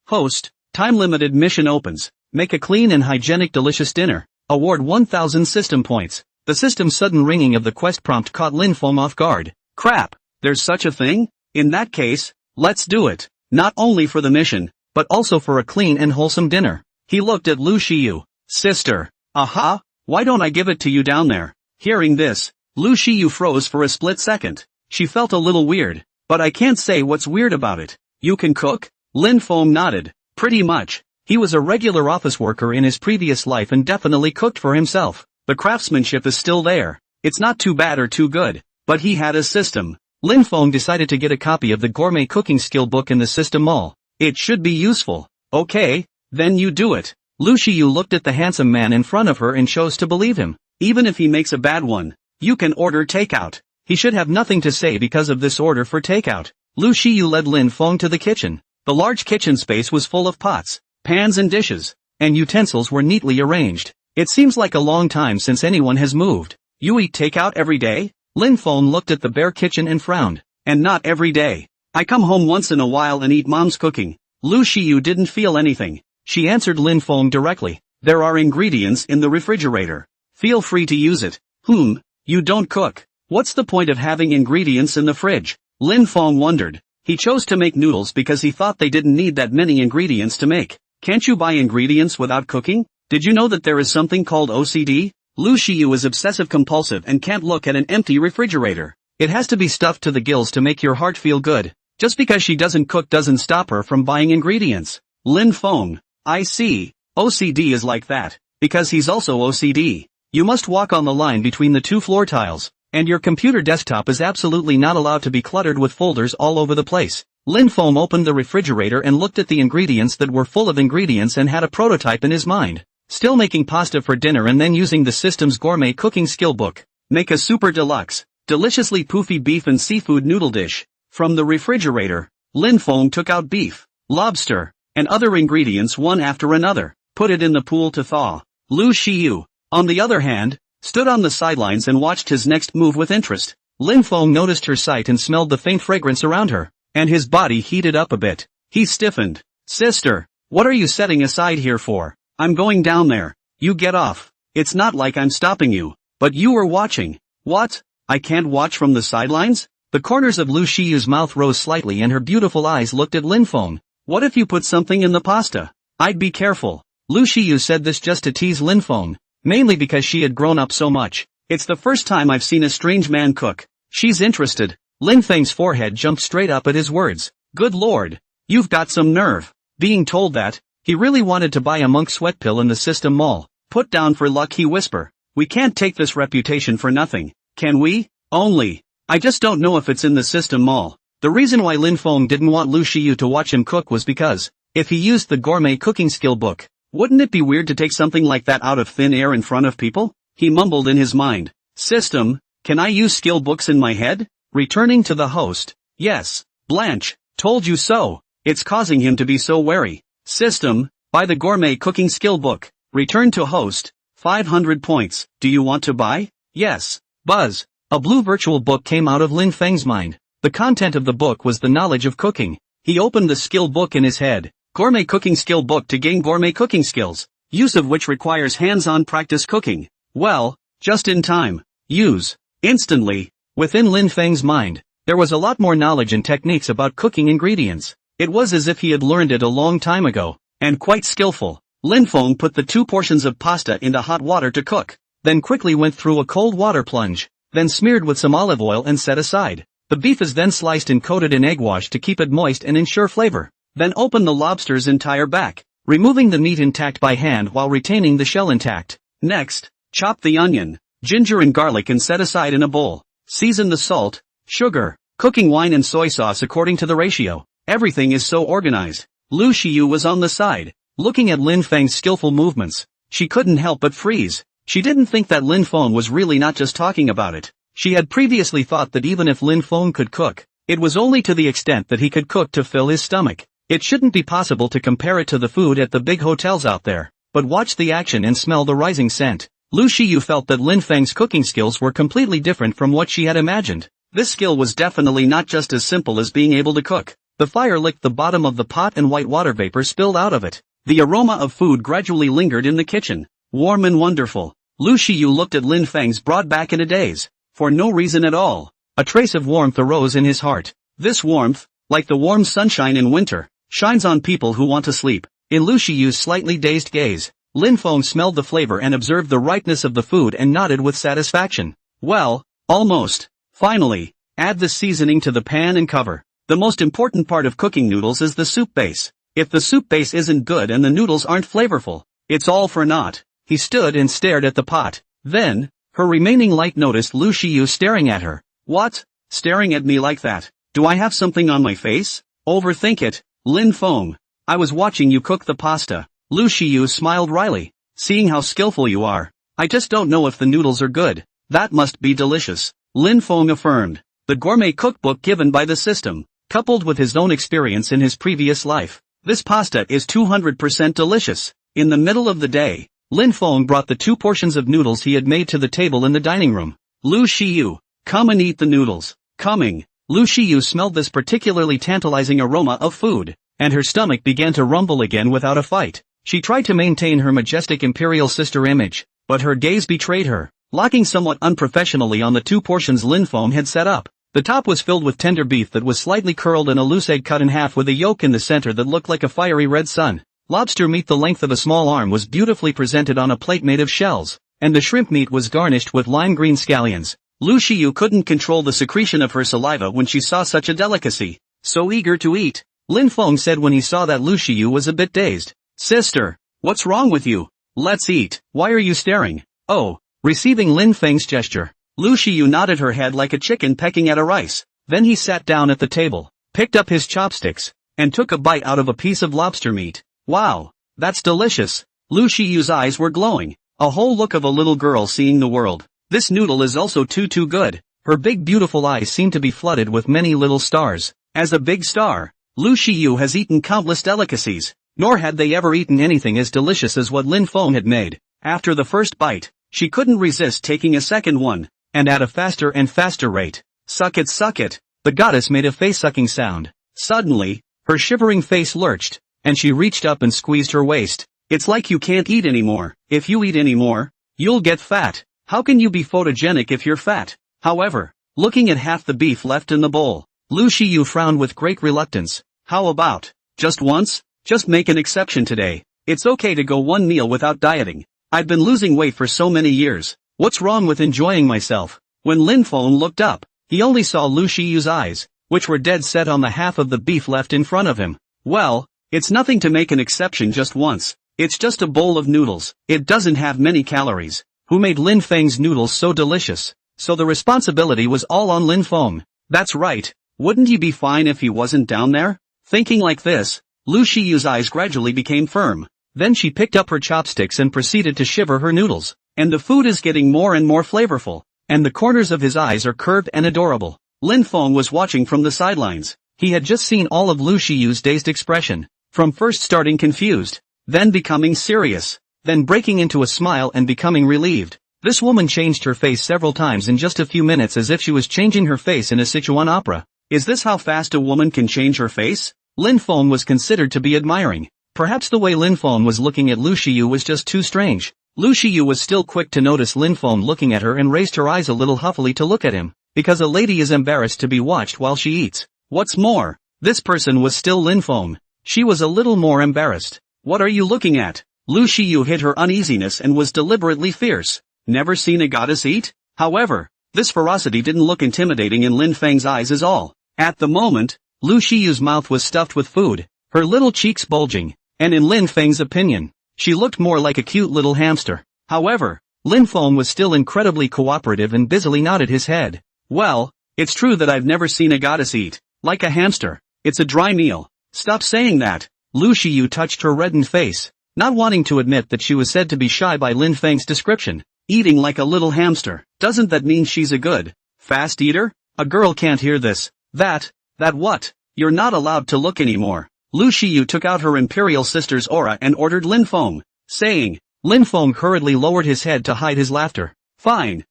Host, time-limited mission opens. Make a clean and hygienic delicious dinner. Award 1000 system points. The system's sudden ringing of the quest prompt caught Lin Feng off guard. Crap, there's such a thing? In that case, let's do it. Not only for the mission, but also for a clean and wholesome dinner. He looked at Lu Shiyu. Sister. Aha, why don't I give it to you down there? Hearing this, Lu Shiyu froze for a split second. She felt a little weird, but I can't say what's weird about it. You can cook? Lin Feng nodded. Pretty much. He was a regular office worker in his previous life and definitely cooked for himself. The craftsmanship is still there. It's not too bad or too good, but he had a system. Lin Feng decided to get a copy of the gourmet cooking skill book in the system mall. It should be useful. Okay, then you do it. Lu Shiyu looked at the handsome man in front of her and chose to believe him. Even if he makes a bad one, you can order takeout. He should have nothing to say because of this order for takeout. Lu Shiyu led Lin Feng to the kitchen. The large kitchen space was full of pots, pans and dishes, and utensils were neatly arranged. It seems like a long time since anyone has moved. You eat takeout every day? Lin Feng looked at the bare kitchen and frowned. And not every day. I come home once in a while and eat mom's cooking. Lu Shiyu didn't feel anything. She answered Lin Feng directly. There are ingredients in the refrigerator. Feel free to use it. You don't cook. What's the point of having ingredients in the fridge? Lin Feng wondered. He chose to make noodles because he thought they didn't need that many ingredients to make. Can't you buy ingredients without cooking? Did you know that there is something called OCD? Lu Shiyu is obsessive compulsive and can't look at an empty refrigerator. It has to be stuffed to the gills to make your heart feel good. Just because she doesn't cook doesn't stop her from buying ingredients. Lin Feng. I see. OCD is like that. Because he's also OCD. You must walk on the line between the two floor tiles. And your computer desktop is absolutely not allowed to be cluttered with folders all over the place. Lin Feng opened the refrigerator and looked at the ingredients that were full of ingredients and had a prototype in his mind. Still making pasta for dinner and then using the system's gourmet cooking skill book. Make a super deluxe, deliciously poofy beef and seafood noodle dish. From the refrigerator, Lin Feng took out beef, lobster, and other ingredients one after another. Put it in the pool to thaw. Lu Shiyu, on the other hand, stood on the sidelines and watched his next move with interest. Lin Feng noticed her sight and smelled the faint fragrance around her, and his body heated up a bit. He stiffened. Sister, what are you setting aside here for? I'm going down there. You get off. It's not like I'm stopping you. But you were watching. What? I can't watch from the sidelines? The corners of Lu Shiyu's mouth rose slightly and her beautiful eyes looked at Lin Feng. What if you put something in the pasta? I'd be careful. Lu Shiyu said this just to tease Lin Feng. Mainly because she had grown up so much. It's the first time I've seen a strange man cook. She's interested. Lin Feng's forehead jumped straight up at his words. Good lord. You've got some nerve. Being told that, he really wanted to buy a monk sweat pill in the system mall. Put down for luck, he whispered. We can't take this reputation for nothing, can we? Only. I just don't know if it's in the system mall. The reason why Lin Feng didn't want Lu Shiyu to watch him cook was because, if he used the gourmet cooking skill book, wouldn't it be weird to take something like that out of thin air in front of people? He mumbled in his mind. System, can I use skill books in my head? Returning to the host. Yes, Blanche, told you so. It's causing him to be so wary. System, buy the gourmet cooking skill book. Return to host. 500 points. Do you want to buy? Yes. Buzz. A blue virtual book came out of Lin Feng's mind. The content of the book was the knowledge of cooking. He opened the skill book in his head. Gourmet cooking skill book to gain gourmet cooking skills, use of which requires hands-on practice cooking. Well, just in time. Use. Instantly. Within Lin Feng's mind, there was a lot more knowledge and techniques about cooking ingredients. It was as if he had learned it a long time ago, and quite skillful. Lin Feng put the 2 portions of pasta into hot water to cook, then quickly went through a cold water plunge, then smeared with some olive oil and set aside. The beef is then sliced and coated in egg wash to keep it moist and ensure flavor. Then open the lobster's entire back, removing the meat intact by hand while retaining the shell intact. Next, chop the onion, ginger and garlic and set aside in a bowl. Season the salt, sugar, cooking wine and soy sauce according to the ratio. Everything is so organized. Lu Xiyu was on the side, looking at Lin Feng's skillful movements. She couldn't help but freeze. She didn't think that Lin Feng was really not just talking about it. She had previously thought that even if Lin Feng could cook, it was only to the extent that he could cook to fill his stomach. It shouldn't be possible to compare it to the food at the big hotels out there. But watch the action and smell the rising scent. Lu Xiyu felt that Lin Feng's cooking skills were completely different from what she had imagined. This skill was definitely not just as simple as being able to cook. The fire licked the bottom of the pot and white water vapor spilled out of it. The aroma of food gradually lingered in the kitchen. Warm and wonderful. Lu Xiyu looked at Lin Feng's broad back in a daze. For no reason at all. A trace of warmth arose in his heart. This warmth, like the warm sunshine in winter, shines on people who want to sleep. In Lu Xiyu's slightly dazed gaze, Lin Feng smelled the flavor and observed the ripeness of the food and nodded with satisfaction. Well, almost. Finally, add the seasoning to the pan and cover. The most important part of cooking noodles is the soup base. If the soup base isn't good and the noodles aren't flavorful, it's all for naught. He stood and stared at the pot. Then, her remaining light noticed Lu Xiyu staring at her. What? Staring at me like that? Do I have something on my face? Overthink it, Lin Feng. I was watching you cook the pasta. Lu Xiyu smiled wryly. Seeing how skillful you are, I just don't know if the noodles are good. That must be delicious, Lin Feng affirmed. The gourmet cookbook given by the system, coupled with his own experience in his previous life. This pasta is 200% delicious. In the middle of the day, Lin Feng brought the 2 portions of noodles he had made to the table in the dining room. Lu Xiyu, come and eat the noodles. Coming. Lu Xiyu smelled this particularly tantalizing aroma of food, and her stomach began to rumble again without a fight. She tried to maintain her majestic imperial sister image, but her gaze betrayed her, locking somewhat unprofessionally on the 2 portions Lin Feng had set up. The top was filled with tender beef that was slightly curled and a loose egg cut in half with a yolk in the center that looked like a fiery red sun. Lobster meat the length of a small arm was beautifully presented on a plate made of shells, and the shrimp meat was garnished with lime green scallions. Lu Xiyu couldn't control the secretion of her saliva when she saw such a delicacy. So eager to eat, Lin Feng said when he saw that Lu Xiyu was a bit dazed. Sister, what's wrong with you? Let's eat. Why are you staring? Oh, receiving Lin Feng's gesture, Lu Xiyu nodded her head like a chicken pecking at a rice. Then he sat down at the table, picked up his chopsticks, and took a bite out of a piece of lobster meat. Wow, that's delicious. Lu Xiyu's eyes were glowing, a whole look of a little girl seeing the world. This noodle is also too good. Her big beautiful eyes seem to be flooded with many little stars. As a big star, Lu Xiyu has eaten countless delicacies, nor had they ever eaten anything as delicious as what Lin Feng had made. After the first bite, she couldn't resist taking a second one, and at a faster and faster rate. Suck it, suck it. The goddess made a face-sucking sound. Suddenly, her shivering face lurched, and she reached up and squeezed her waist. It's like you can't eat anymore. If you eat anymore, you'll get fat. How can you be photogenic if you're fat? However, looking at half the beef left in the bowl, Lu Xiyu frowned with great reluctance. How about, just once? Just make an exception today. It's okay to go one meal without dieting. I've been losing weight for so many years. What's wrong with enjoying myself? When Lin Feng looked up, he only saw Lu Xiyu's eyes, which were dead set on the half of the beef left in front of him. Well, it's nothing to make an exception just once. It's just a bowl of noodles. It doesn't have many calories. Who made Lin Feng's noodles so delicious? So the responsibility was all on Lin Feng. That's right. Wouldn't he be fine if he wasn't down there? Thinking like this, Lu Xiyu's eyes gradually became firm. Then she picked up her chopsticks and proceeded to shiver her noodles. And the food is getting more and more flavorful. And the corners of his eyes are curved and adorable. Lin Feng was watching from the sidelines. He had just seen all of Lu Xiyu's dazed expression. From first starting confused, then becoming serious, then breaking into a smile and becoming relieved. This woman changed her face several times in just a few minutes as if she was changing her face in a Sichuan opera. Is this how fast a woman can change her face? Lin Feng was considered to be admiring. Perhaps the way Lin Feng was looking at Lu Shiyu was just too strange. Lu Shiyu was still quick to notice Lin Feng looking at her and raised her eyes a little huffily to look at him, because a lady is embarrassed to be watched while she eats. What's more, this person was still Lin Feng. She was a little more embarrassed. What are you looking at? Lu Shiyu hid her uneasiness and was deliberately fierce. Never seen a goddess eat? However, this ferocity didn't look intimidating in Lin Feng's eyes at all. At the moment, Lu Shiyu's mouth was stuffed with food, her little cheeks bulging, and in Lin Feng's opinion, she looked more like a cute little hamster. However, Lin Feng was still incredibly cooperative and busily nodded his head. Well, it's true that I've never seen a goddess eat, like a hamster. It's a dry meal. Stop saying that. Lu Shiyu touched her reddened face, not wanting to admit that she was said to be shy by Lin Feng's description. Eating like a little hamster. Doesn't that mean she's a good, fast eater? A girl can't hear this. That what? You're not allowed to look anymore. Lu Shiyu took out her imperial sister's aura and ordered Lin Feng, saying. Lin Feng hurriedly lowered his head to hide his laughter. Fine,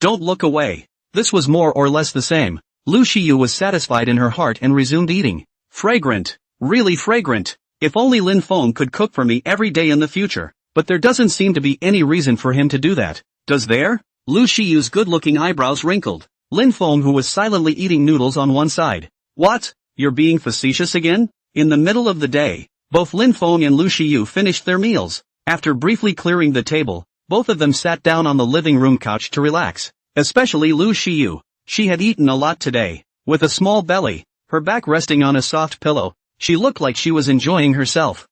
don't look away. This was more or less the same. Lu Shiyu was satisfied in her heart and resumed eating. Fragrant, really fragrant. If only Lin Feng could cook for me every day in the future. But there doesn't seem to be any reason for him to do that. Does there? Lu Shiyu's good-looking eyebrows wrinkled. Lin Feng who was silently eating noodles on one side. What? You're being facetious again? In the middle of the day, both Lin Feng and Lu Shiyu finished their meals. After briefly clearing the table, both of them sat down on the living room couch to relax. Especially Lu Shiyu. She had eaten a lot today. With a small belly, her back resting on a soft pillow, she looked like she was enjoying herself.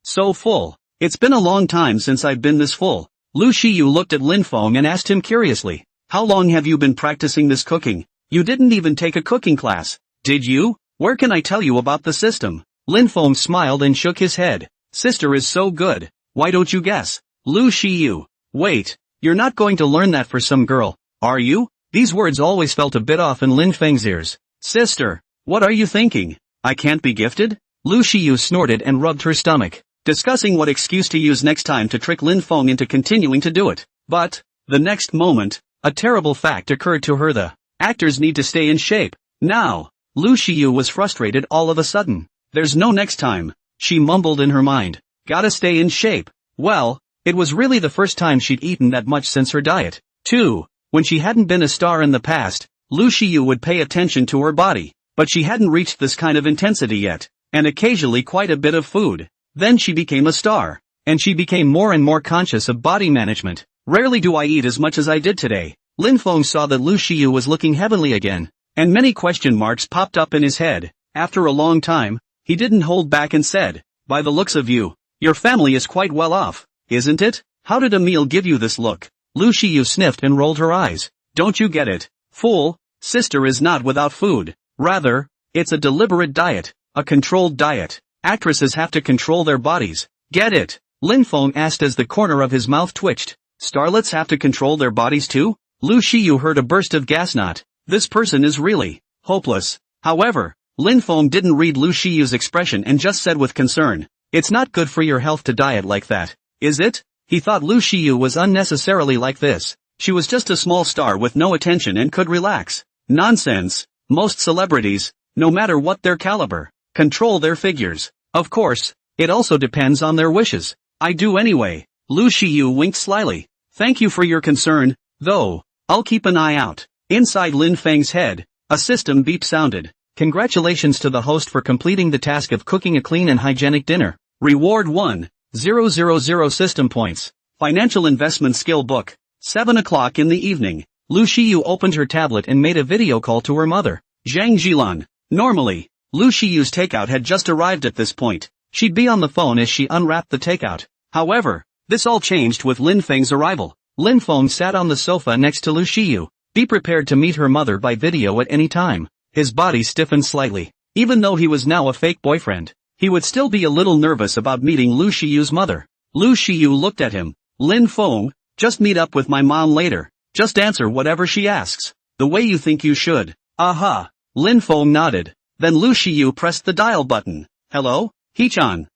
So full. It's been a long time since I've been this full. Lu Shiyu looked at Lin Feng and asked him curiously. How long have you been practicing this cooking? You didn't even take a cooking class, did you? Where can I tell you about the system? Lin Feng smiled and shook his head. Sister is so good. Why don't you guess? Lu Shiyu. Wait, you're not going to learn that for some girl, are you? These words always felt a bit off in Lin Feng's ears. Sister, what are you thinking? I can't be gifted? Lu Shiyu snorted and rubbed her stomach, discussing what excuse to use next time to trick Lin Feng into continuing to do it. But, the next moment, a terrible fact occurred to her. The actors need to stay in shape. Now, Lu Shiyu was frustrated all of a sudden. There's no next time, she mumbled in her mind. Gotta stay in shape. Well, it was really the first time she'd eaten that much since her diet. Too, when she hadn't been a star in the past, Lu Shiyu would pay attention to her body, but she hadn't reached this kind of intensity yet, and occasionally quite a bit of food. Then she became a star, and she became more and more conscious of body management. Rarely do I eat as much as I did today. Lin Feng saw that Lu Shiyu was looking heavenly again, and many question marks popped up in his head. After a long time, he didn't hold back and said, by the looks of you, your family is quite well off, isn't it? How did a meal give you this look? Lu Shiyu sniffed and rolled her eyes. Don't you get it? Fool, sister is not without food. Rather, it's a deliberate diet, a controlled diet. Actresses have to control their bodies. Get it? Lin Feng asked as the corner of his mouth twitched. Starlets have to control their bodies too? Lu Shiyu heard a burst of gas. Not. This person is really hopeless. However, Lin Feng didn't read Lu Shiyu's expression and just said with concern, it's not good for your health to diet like that, is it? He thought Lu Shiyu was unnecessarily like this. She was just a small star with no attention and could relax. Nonsense. Most celebrities, no matter what their caliber, control their figures. Of course, it also depends on their wishes. I do anyway. Lu Shiyu winked slyly. Thank you for your concern, though. I'll keep an eye out. Inside Lin Feng's head, a system beep sounded. Congratulations to the host for completing the task of cooking a clean and hygienic dinner. Reward 1,000 system points. Financial investment skill book. 7 o'clock in the evening. Lu Shiyu opened her tablet and made a video call to her mother, Zhang Jilan. Normally, Lu Shiyu's takeout had just arrived at this point. She'd be on the phone as she unwrapped the takeout. However, this all changed with Lin Feng's arrival. Lin Feng sat on the sofa next to Lu Shiyu. Be prepared to meet her mother by video at any time. His body stiffened slightly. Even though he was now a fake boyfriend, he would still be a little nervous about meeting Lu Shiyu's mother. Lu Shiyu looked at him. Lin Feng, just meet up with my mom later. Just answer whatever she asks, the way you think you should. Aha. Lin Feng nodded. Then Lu Shiyu pressed the dial button. Hello? Hee-chan.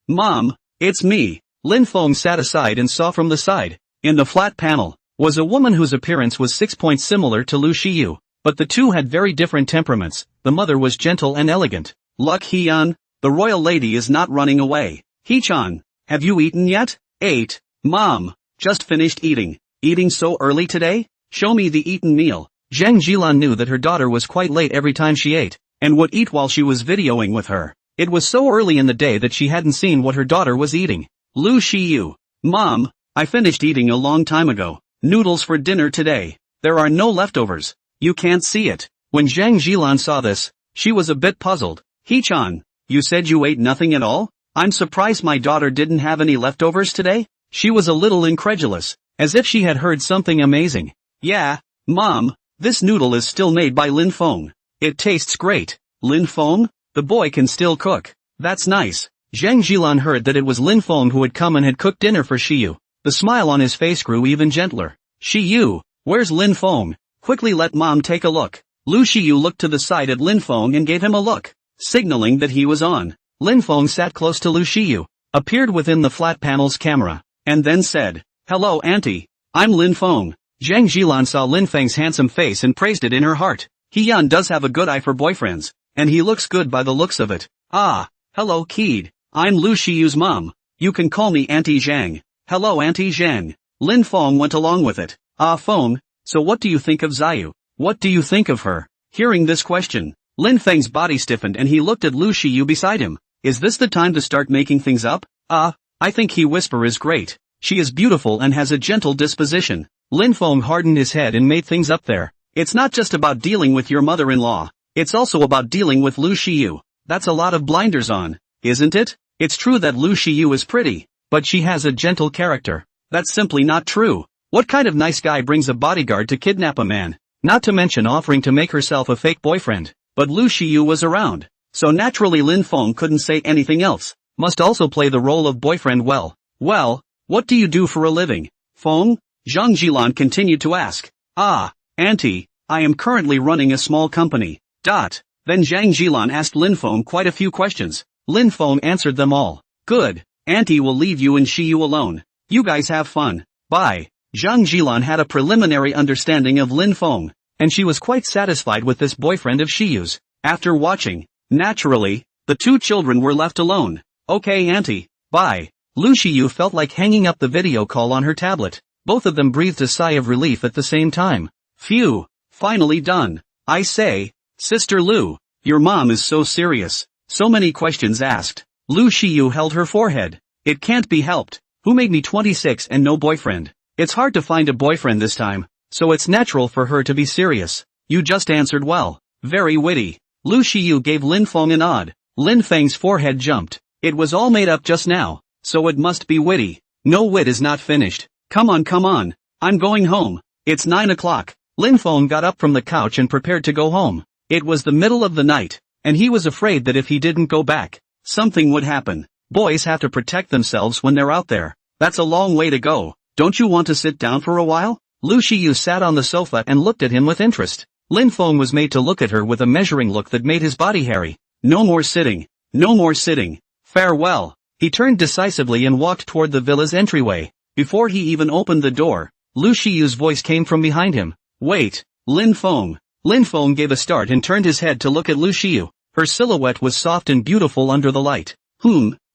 Mom, it's me. Lin Feng sat aside and saw from the side. In the flat panel, was a woman whose appearance was 6 points similar to Lu Shiyu, but the two had very different temperaments. The mother was gentle and elegant. Look Hee-yeon, the royal lady is not running away. Hee-chan, have you eaten yet? Ate. Mom, just finished eating. Eating so early today? Show me the eaten meal. Zhang Jilan knew that her daughter was quite late every time she ate, and would eat while she was videoing with her. It was so early in the day that she hadn't seen what her daughter was eating. Lu Shiyu. Mom, I finished eating a long time ago. Noodles for dinner today. There are no leftovers. You can't see it. When Zhang Jilan saw this, she was a bit puzzled. Hee-chan, you said you ate nothing at all? I'm surprised my daughter didn't have any leftovers today? She was a little incredulous, as if she had heard something amazing. Yeah, Mom, this noodle is still made by Lin Feng. It tastes great. Lin Feng? The boy can still cook. That's nice. Zhang Jilan heard that it was Lin Feng who had come and had cooked dinner for Shiyu. The smile on his face grew even gentler. Shiyu, where's Lin Feng? Quickly let Mom take a look. Lu Shiyu looked to the side at Lin Feng and gave him a look, signaling that he was on. Lin Feng sat close to Lu Shiyu, appeared within the flat panel's camera, and then said, Hello Auntie, I'm Lin Feng. Zhang Jilan saw Lin Feng's handsome face and praised it in her heart. Hee-yeon does have a good eye for boyfriends, and he looks good by the looks of it. Ah, hello kid, I'm Lu Shiyu's mom. You can call me Auntie Zhang. Hello Auntie Zhang. Lin Feng went along with it. Ah Feng, so what do you think of Xiaoyu? What do you think of her? Hearing this question, Lin Feng's body stiffened and he looked at Lu Shiyu beside him. Is this the time to start making things up? I think he whisper is great. She is beautiful and has a gentle disposition. Lin Feng hardened his head and made things up there. It's not just about dealing with your mother-in-law. It's also about dealing with Lu Shiyu. That's a lot of blinders on, isn't it? It's true that Lu Shiyu is pretty, but she has a gentle character. That's simply not true. What kind of nice guy brings a bodyguard to kidnap a man? Not to mention offering to make herself a fake boyfriend. But Lu Shiyu was around. So naturally Lin Feng couldn't say anything else. Must also play the role of boyfriend well. Well, what do you do for a living? Feng? Zhang Jilan continued to ask. Auntie, I am currently running a small company. Then Zhang Jilan asked Lin Feng quite a few questions. Lin Feng answered them all. Good. Auntie will leave you and Shiyu alone. You guys have fun. Bye. Zhang Jilan had a preliminary understanding of Lin Feng, and she was quite satisfied with this boyfriend of Shiyu's. After watching, naturally, the two children were left alone. Okay Auntie, bye. Lu Shiyu felt like hanging up the video call on her tablet. Both of them breathed a sigh of relief at the same time. Phew, finally done. I say, Sister Lu, your mom is so serious. So many questions asked. Lu Shiyu held her forehead. It can't be helped. Who made me 26 and no boyfriend? It's hard to find a boyfriend this time, so it's natural for her to be serious. You just answered well. Very witty. Lu Shiyu gave Lin Feng a nod. Lin Feng's forehead jumped. It was all made up just now, so it must be witty. No wit is not finished. Come on. I'm going home. It's 9 o'clock. Lin Feng got up from the couch and prepared to go home. It was the middle of the night, and he was afraid that if he didn't go back, something would happen. Boys have to protect themselves when they're out there. That's a long way to go. Don't you want to sit down for a while? Lu Shiyu sat on the sofa and looked at him with interest. Lin Feng was made to look at her with a measuring look that made his body hairy. No more sitting. No more sitting. Farewell. He turned decisively and walked toward the villa's entryway. Before he even opened the door, Lu Shiyu's voice came from behind him. Wait, Lin Feng. Lin Feng gave a start and turned his head to look at Lu Shiyu. Her silhouette was soft and beautiful under the light.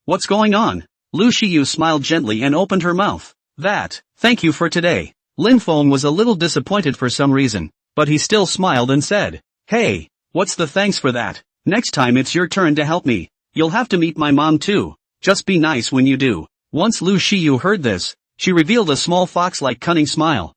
What's going on? Lu Shiyu smiled gently and opened her mouth. Thank you for today. Lin Feng was a little disappointed for some reason, but he still smiled and said, Hey, what's the thanks for that? Next time it's your turn to help me. You'll have to meet my mom too. Just be nice when you do. Once Lu Shiyu heard this, she revealed a small fox-like cunning smile.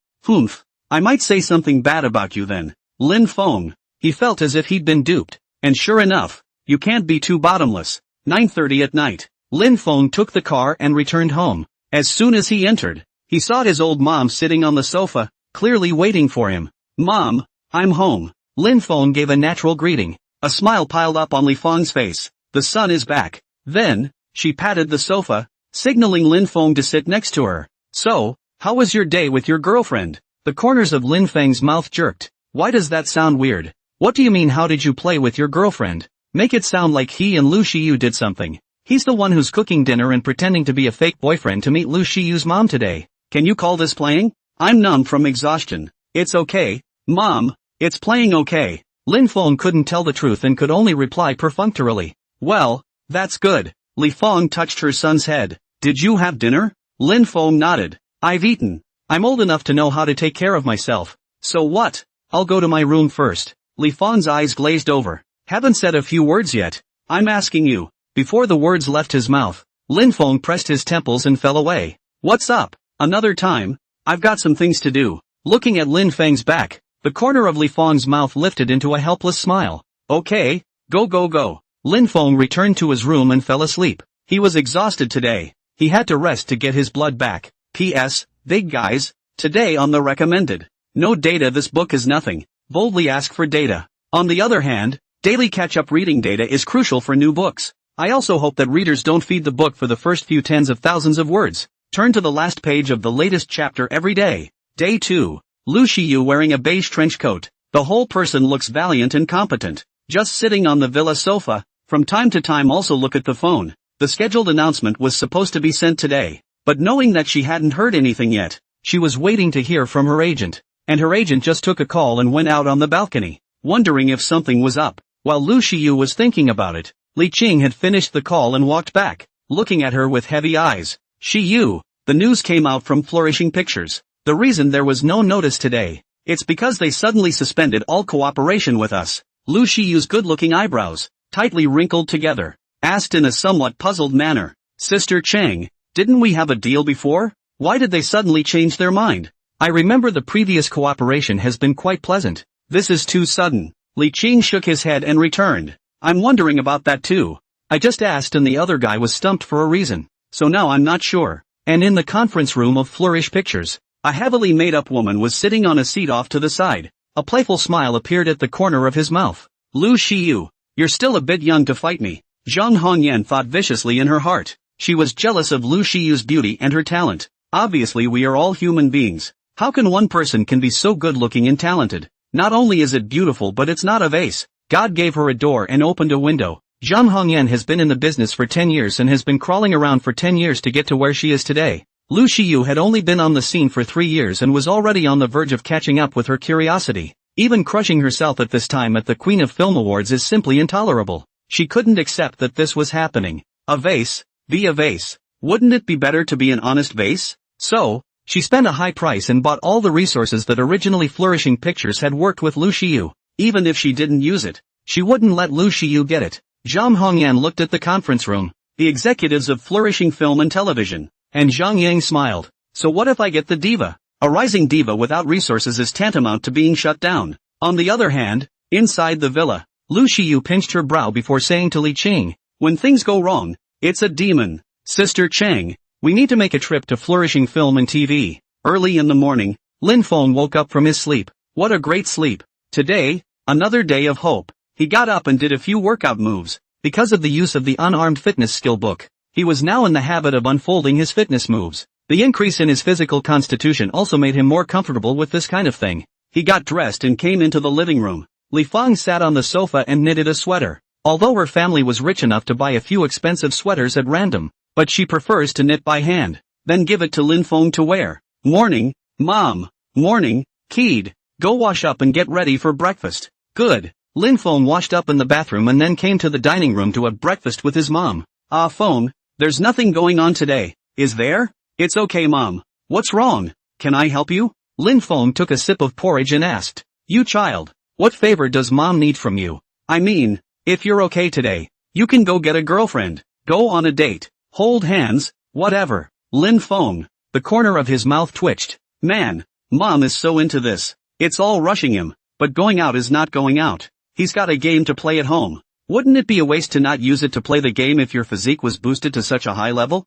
I might say something bad about you then. Lin Feng. He felt as if he'd been duped. And sure enough, you can't be too bottomless. 9:30 at night. Lin Feng took the car and returned home. As soon as he entered, he saw his old mom sitting on the sofa, clearly waiting for him. Mom, I'm home. Lin Feng gave a natural greeting. A smile piled up on Li Feng's face. The sun is back. Then, she patted the sofa, signaling Lin Feng to sit next to her. So, how was your day with your girlfriend? The corners of Lin Feng's mouth jerked. Why does that sound weird? What do you mean how did you play with your girlfriend? Make it sound like he and Lu Shiyu did something. He's the one who's cooking dinner and pretending to be a fake boyfriend to meet Lu Shiyu's mom today. Can you call this playing? I'm numb from exhaustion. It's okay, Mom. It's playing okay. Lin Feng couldn't tell the truth and could only reply perfunctorily. Well, that's good. Li Feng touched her son's head. Did you have dinner? Lin Feng nodded. I've eaten. I'm old enough to know how to take care of myself. So what? I'll go to my room first. Li Feng's eyes glazed over. Haven't said a few words yet. I'm asking you. Before the words left his mouth, Lin Feng pressed his temples and fell away. What's up? Another time? I've got some things to do. Looking at Lin Feng's back, the corner of Li Feng's mouth lifted into a helpless smile. Okay, go. Lin Feng returned to his room and fell asleep. He was exhausted today. He had to rest to get his blood back. P.S. Big guys, today on the recommended. No data, this book is nothing. Boldly ask for data. On the other hand, daily catch-up reading data is crucial for new books. I also hope that readers don't feed the book for the first few tens of thousands of words. Turn to the last page of the latest chapter every day. Day 2. Lu Shiyu wearing a beige trench coat. The whole person looks valiant and competent. Just sitting on the villa sofa. From time to time also look at the phone. The scheduled announcement was supposed to be sent today. But knowing that she hadn't heard anything yet, she was waiting to hear from her agent. And her agent just took a call and went out on the balcony, wondering if something was up. While Lu Shiyu was thinking about it, Li Qing had finished the call and walked back, looking at her with heavy eyes. Shiyu, the news came out from Flourishing Pictures. The reason there was no notice today, it's because they suddenly suspended all cooperation with us. Lu Shiyu's good-looking eyebrows, tightly wrinkled together, asked in a somewhat puzzled manner. Sister Cheng, didn't we have a deal before? Why did they suddenly change their mind? I remember the previous cooperation has been quite pleasant. This is too sudden. Li Qing shook his head and returned. I'm wondering about that too. I just asked and the other guy was stumped for a reason. So now I'm not sure. And in the conference room of Flourish Pictures, a heavily made-up woman was sitting on a seat off to the side. A playful smile appeared at the corner of his mouth. Lu Shiyu, you're still a bit young to fight me. Zhang Hongyan thought viciously in her heart. She was jealous of Lu Shiyu's beauty and her talent. Obviously we are all human beings. How can one person can be so good-looking and talented? Not only is it beautiful but it's not a vase. God gave her a door and opened a window. Zhang Hongyan has been in the business for 10 years and has been crawling around for 10 years to get to where she is today. Lu Shiyu had only been on the scene for 3 years and was already on the verge of catching up with her curiosity. Even crushing herself at this time at the Queen of Film Awards is simply intolerable. She couldn't accept that this was happening. A vase? Be a vase. Wouldn't it be better to be an honest vase? So, she spent a high price and bought all the resources that originally Flourishing Pictures had worked with Lu Shiyu. Even if she didn't use it, she wouldn't let Lu Shiyu get it. Zhang Hongyan looked at the conference room, the executives of Flourishing Film and Television, and Zhang Yang smiled. So what if I get the diva? A rising diva without resources is tantamount to being shut down. On the other hand, inside the villa, Lu Shiyu pinched her brow before saying to Li Qing, when things go wrong, it's a demon. Sister Cheng, we need to make a trip to Flourishing Film and TV. Early in the morning, Lin Feng woke up from his sleep. What a great sleep. Today, another day of hope. He got up and did a few workout moves. Because of the use of the unarmed fitness skill book, he was now in the habit of unfolding his fitness moves. The increase in his physical constitution also made him more comfortable with this kind of thing. He got dressed and came into the living room. Li Feng sat on the sofa and knitted a sweater. Although her family was rich enough to buy a few expensive sweaters at random, but she prefers to knit by hand, then give it to Lin Feng to wear. Morning, Mom. Morning, Kid. Go wash up and get ready for breakfast. Good. Lin Feng washed up in the bathroom and then came to the dining room to have breakfast with his mom. Feng, there's nothing going on today, is there? It's okay, Mom. What's wrong? Can I help you? Lin Feng took a sip of porridge and asked. You child, what favor does Mom need from you? I mean, if you're okay today, you can go get a girlfriend, go on a date, hold hands, whatever. Lin Feng, the corner of his mouth twitched. Man, Mom is so into this. It's all rushing him, but going out is not going out. He's got a game to play at home. Wouldn't it be a waste to not use it to play the game if your physique was boosted to such a high level?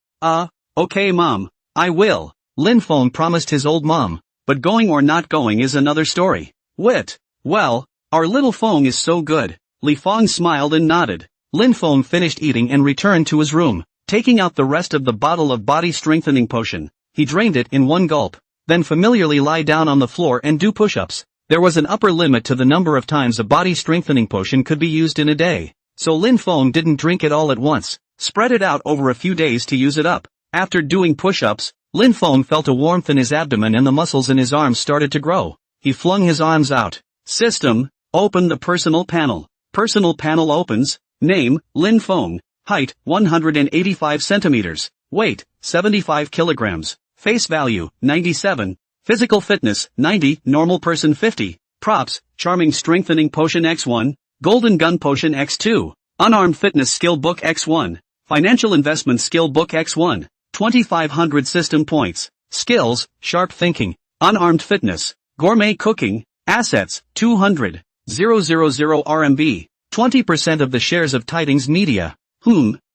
Okay Mom, I will. Lin Feng promised his old mom, but going or not going is another story. Well, our little Feng is so good. Li Feng smiled and nodded. Lin Feng finished eating and returned to his room. Taking out the rest of the bottle of body strengthening potion, he drained it in one gulp, then familiarly lie down on the floor and do push-ups. There was an upper limit to the number of times a body strengthening potion could be used in a day, so Lin Feng didn't drink it all at once, spread it out over a few days to use it up. After doing push-ups, Lin Feng felt a warmth in his abdomen and the muscles in his arms started to grow. He flung his arms out. System, open the personal panel. Personal panel opens. Name, Lin Feng. Height, 185 centimeters. Weight, 75 kilograms. Face value, 97. Physical fitness, 90. Normal person 50. Props, charming strengthening potion X1. Golden gun potion X2. Unarmed fitness skill book X1. Financial investment skill book X1. 2500 system points. Skills, sharp thinking. Unarmed fitness. Gourmet cooking. Assets, 200,000 RMB. 20% of the shares of Tidings Media.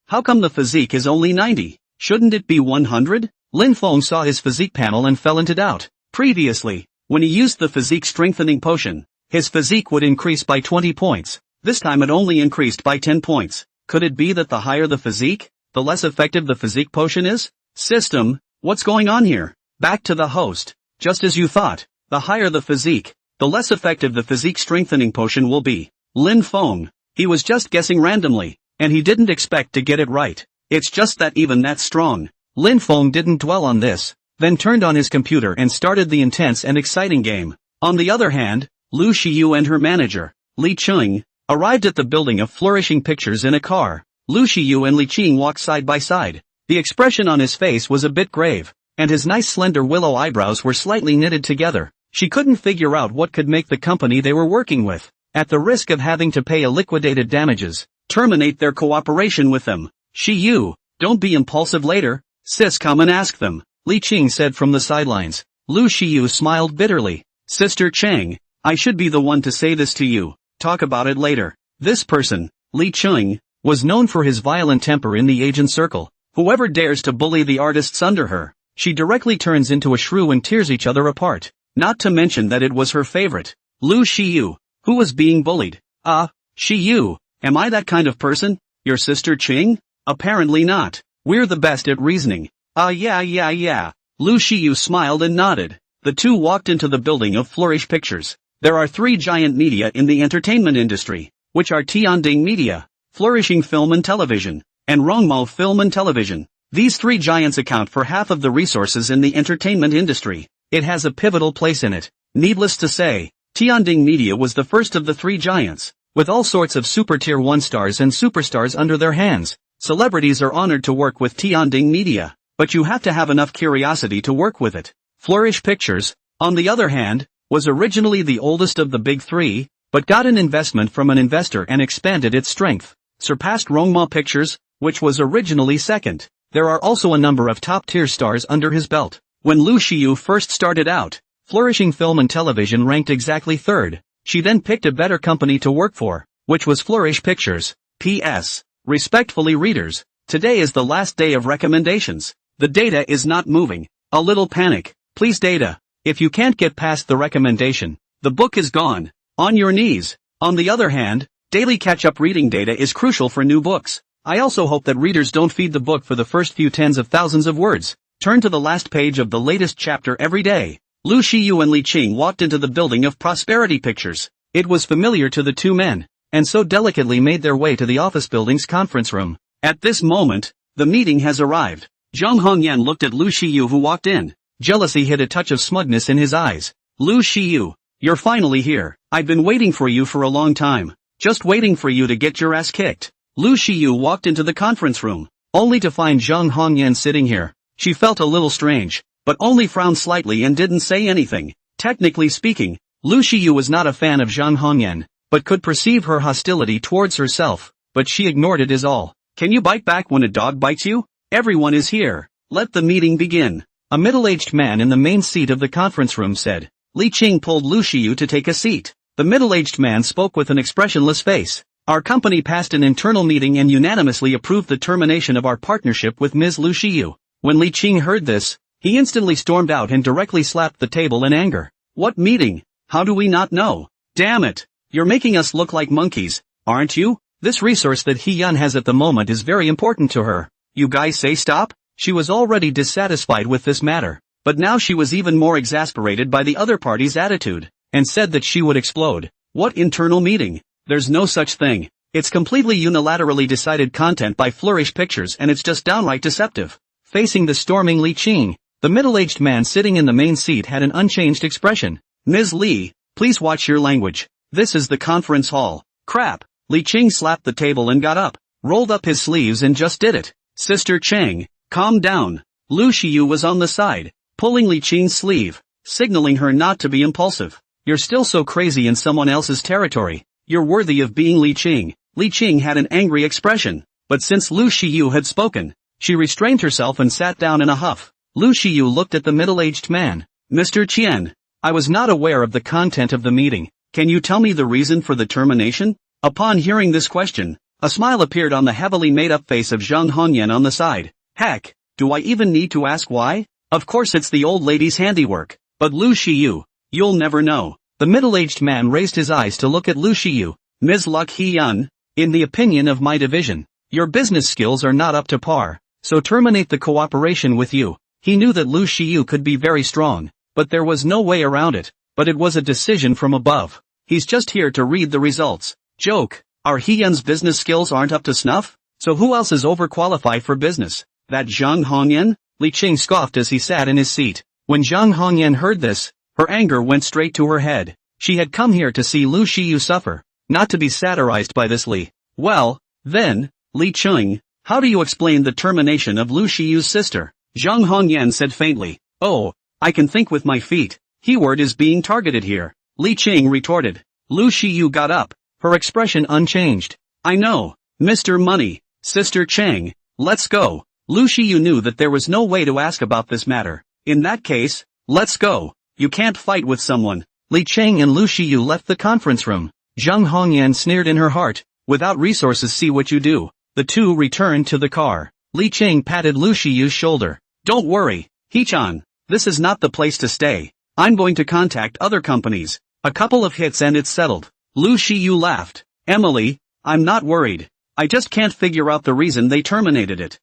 How come the physique is only 90? Shouldn't it be 100? Lin Feng saw his physique panel and fell into doubt. Previously, when he used the physique strengthening potion, his physique would increase by 20 points. This time it only increased by 10 points. Could it be that the higher the physique, the less effective the physique potion is? System, what's going on here? Back to the host. Just as you thought, the higher the physique, the less effective the physique strengthening potion will be. Lin Feng, he was just guessing randomly, and he didn't expect to get it right. It's just that even that strong. Lin Feng didn't dwell on this, then turned on his computer and started the intense and exciting game. On the other hand, Lu Xiyu and her manager, Li Qing, arrived at the building of Flourishing Pictures in a car. Lu Xiyu and Li Qing walked side by side. The expression on his face was a bit grave, and his nice slender willow eyebrows were slightly knitted together. She couldn't figure out what could make the company they were working with, at the risk of having to pay a liquidated damages, terminate their cooperation with them. Xiyu, don't be impulsive later. Sis, come and ask them, Li Qing said from the sidelines. Lu Xiyu smiled bitterly. Sister Chang, I should be the one to say this to you. Talk about it later. This person, Li Qing, was known for his violent temper in the agent circle. Whoever dares to bully the artists under her, she directly turns into a shrew and tears each other apart. Not to mention that it was her favorite, Lu Xiyu, who was being bullied. Xiyu, am I that kind of person? Your sister Qing? Apparently not. We're the best at reasoning. Yeah. Lu Xiyu smiled and nodded. The two walked into the building of Flourish Pictures. There are three giant media in the entertainment industry, which are Tianding Media, Flourishing Film and Television, and Rongmao Film and Television. These three giants account for half of the resources in the entertainment industry. It has a pivotal place in it. Needless to say, Tianding Media was the first of the three giants, with all sorts of super tier 1 stars and superstars under their hands. Celebrities are honored to work with Tianding Media, but you have to have enough curiosity to work with it. Flourish Pictures, on the other hand, was originally the oldest of the big three, but got an investment from an investor and expanded its strength. Surpassed Rongma Pictures, which was originally second. There are also a number of top-tier stars under his belt. When Lu Xiyu first started out, Flourishing Film and Television ranked exactly third. She then picked a better company to work for, which was Flourish Pictures. P.S. Respectfully readers, today is the last day of recommendations. The data is not moving. A little panic. Please data. If you can't get past the recommendation, the book is gone. On your knees. On the other hand, daily catch-up reading data is crucial for new books. I also hope that readers don't feed the book for the first few tens of thousands of words. Turn to the last page of the latest chapter every day. Lu Xiyu and Li Qing walked into the building of Prosperity Pictures. It was familiar to the two men, and so delicately made their way to the office building's conference room. At this moment, the meeting has arrived. Zhang Hongyan looked at Lu Xiyu who walked in. Jealousy hid a touch of smugness in his eyes. Lu Xiyu, you're finally here. I've been waiting for you for a long time. Just waiting for you to get your ass kicked. Lu Xiyu walked into the conference room, only to find Zhang Hongyan sitting here. She felt a little strange, but only frowned slightly and didn't say anything. Technically speaking, Lu Xiyu was not a fan of Zhang Hongyan, but could perceive her hostility towards herself, but she ignored it as all. Can you bite back when a dog bites you? Everyone is here. Let the meeting begin. A middle-aged man in the main seat of the conference room said. Li Qing pulled Lu Xiyu to take a seat. The middle-aged man spoke with an expressionless face. Our company passed an internal meeting and unanimously approved the termination of our partnership with Ms. Lu Xiyu. When Li Qing heard this, he instantly stormed out and directly slapped the table in anger. What meeting? How do we not know? Damn it! You're making us look like monkeys, aren't you? This resource that He Yun has at the moment is very important to her. You guys say stop? She was already dissatisfied with this matter, but now she was even more exasperated by the other party's attitude, and said that she would explode. What internal meeting? There's no such thing. It's completely unilaterally decided content by Flourish Pictures and it's just downright deceptive. Facing the storming Li Qing, The middle-aged man sitting in the main seat had an unchanged expression. Ms. Lee, please watch your language. This is the conference hall. Crap. Li Qing slapped the table and got up, rolled up his sleeves and just did it. Sister Chang, calm down. Lu Shiyu was on the side, pulling Li Qing's sleeve, signaling her not to be impulsive. You're still so crazy in someone else's territory. You're worthy of being Li Qing. Li Qing had an angry expression, but since Lu Shiyu had spoken, she restrained herself and sat down in a huff. Lu Shiyu looked at the middle-aged man. Mr. Qian, I was not aware of the content of the meeting. Can you tell me the reason for the termination? Upon hearing this question, a smile appeared on the heavily made-up face of Zhang Hongyan on the side. Heck, do I even need to ask why? Of course it's the old lady's handiwork. But Lu Shiyu, you'll never know. The middle-aged man raised his eyes to look at Lu Shiyu. Ms. Luck Hee-yun, in the opinion of my division, your business skills are not up to par, so terminate the cooperation with you. He knew that Lu Shiyu could be very strong, but there was no way around it. But it was a decision from above. He's just here to read the results. Joke, our Hee-yun's business skills aren't up to snuff? So who else is overqualified for business? That Zhang Hongyan? Li Qing scoffed as he sat in his seat. When Zhang Hongyan heard this, her anger went straight to her head. She had come here to see Lu Shiyu suffer, not to be satirized by this Li. Well, then, Li Qing, how do you explain the termination of Lu Shiyu's sister? Zhang Hongyan said faintly. Oh, I can think with my feet. Keyword is being targeted here. Li Qing retorted. Lu Shiyu got up, her expression unchanged. I know, Mr. Money, Sister Chang, let's go. Lu Shiyu knew that there was no way to ask about this matter. In that case, let's go. You can't fight with someone. Li Qing and Lu Shiyu left the conference room. Zhang Hongyan sneered in her heart. Without resources, see what you do. The two returned to the car. Li Qing patted Lu Shiyu's shoulder. Don't worry, Hee-chan, this is not the place to stay. I'm going to contact other companies. A couple of hits and it's settled. Lu Shiyu laughed. Emily, I'm not worried. I just can't figure out the reason they terminated it.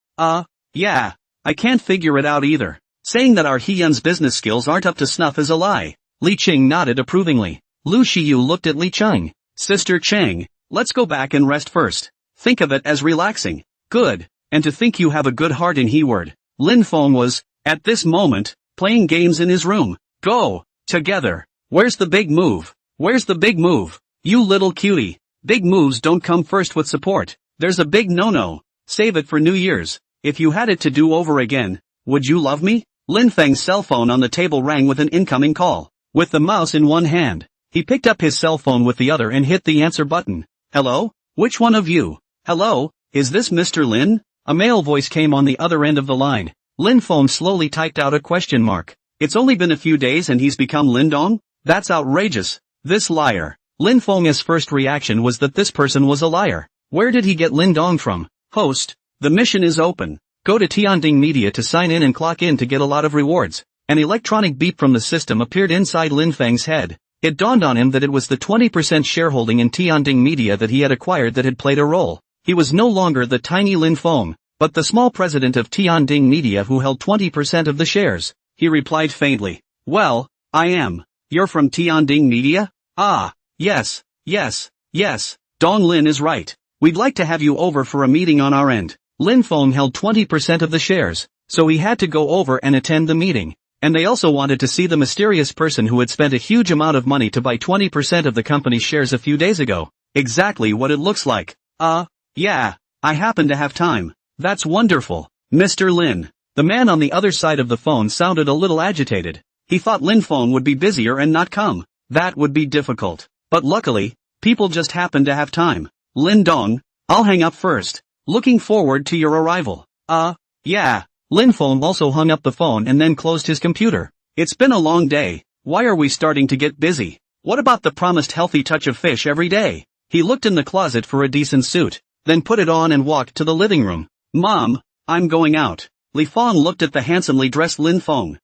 Yeah, I can't figure it out either. Saying that our Hee-yun's business skills aren't up to snuff is a lie. Li Qing nodded approvingly. Lu Shiyu looked at Li Qing. Sister Chang, let's go back and rest first. Think of it as relaxing. Good. And to think you have a good heart in He-word. Lin Feng was, at this moment, playing games in his room. Go, together. Where's the big move? Where's the big move? You little cutie. Big moves don't come first with support. There's a big no-no. Save it for New Year's. If you had it to do over again, would you love me? Lin Feng's cell phone on the table rang with an incoming call. With the mouse in one hand, he picked up his cell phone with the other and hit the answer button. Hello? Which one of you? Hello? Is this Mr. Lin? A male voice came on the other end of the line. Lin Feng slowly typed out a question mark. It's only been a few days and he's become Lin Dong? That's outrageous. This liar. Lin Feng's first reaction was that this person was a liar. Where did he get Lin Dong from? Host, the mission is open. Go to Tianding Media to sign in and clock in to get a lot of rewards. An electronic beep from the system appeared inside Lin Feng's head. It dawned on him that it was the 20% shareholding in Tianding Media that he had acquired that had played a role. He was no longer the tiny Lin Feng, but the small president of Tianding Media who held 20% of the shares. He replied faintly. Well, I am. You're from Tianding Media? Ah, yes. Dong Lin is right. We'd like to have you over for a meeting on our end. Lin Feng held 20% of the shares, so he had to go over and attend the meeting. And they also wanted to see the mysterious person who had spent a huge amount of money to buy 20% of the company's shares a few days ago. Exactly what it looks like. Yeah, I happen to have time. That's wonderful. Mr. Lin. The man on the other side of the phone sounded a little agitated. He thought Lin Feng would be busier and not come. That would be difficult. But luckily, people just happen to have time. Lin Dong, I'll hang up first. Looking forward to your arrival. Yeah. Lin Feng also hung up the phone and then closed his computer. It's been a long day. Why are we starting to get busy? What about the promised healthy touch of fish every day? He looked in the closet for a decent suit, then put it on and walked to the living room. Mom, I'm going out. Li Feng looked at the handsomely dressed Lin Feng.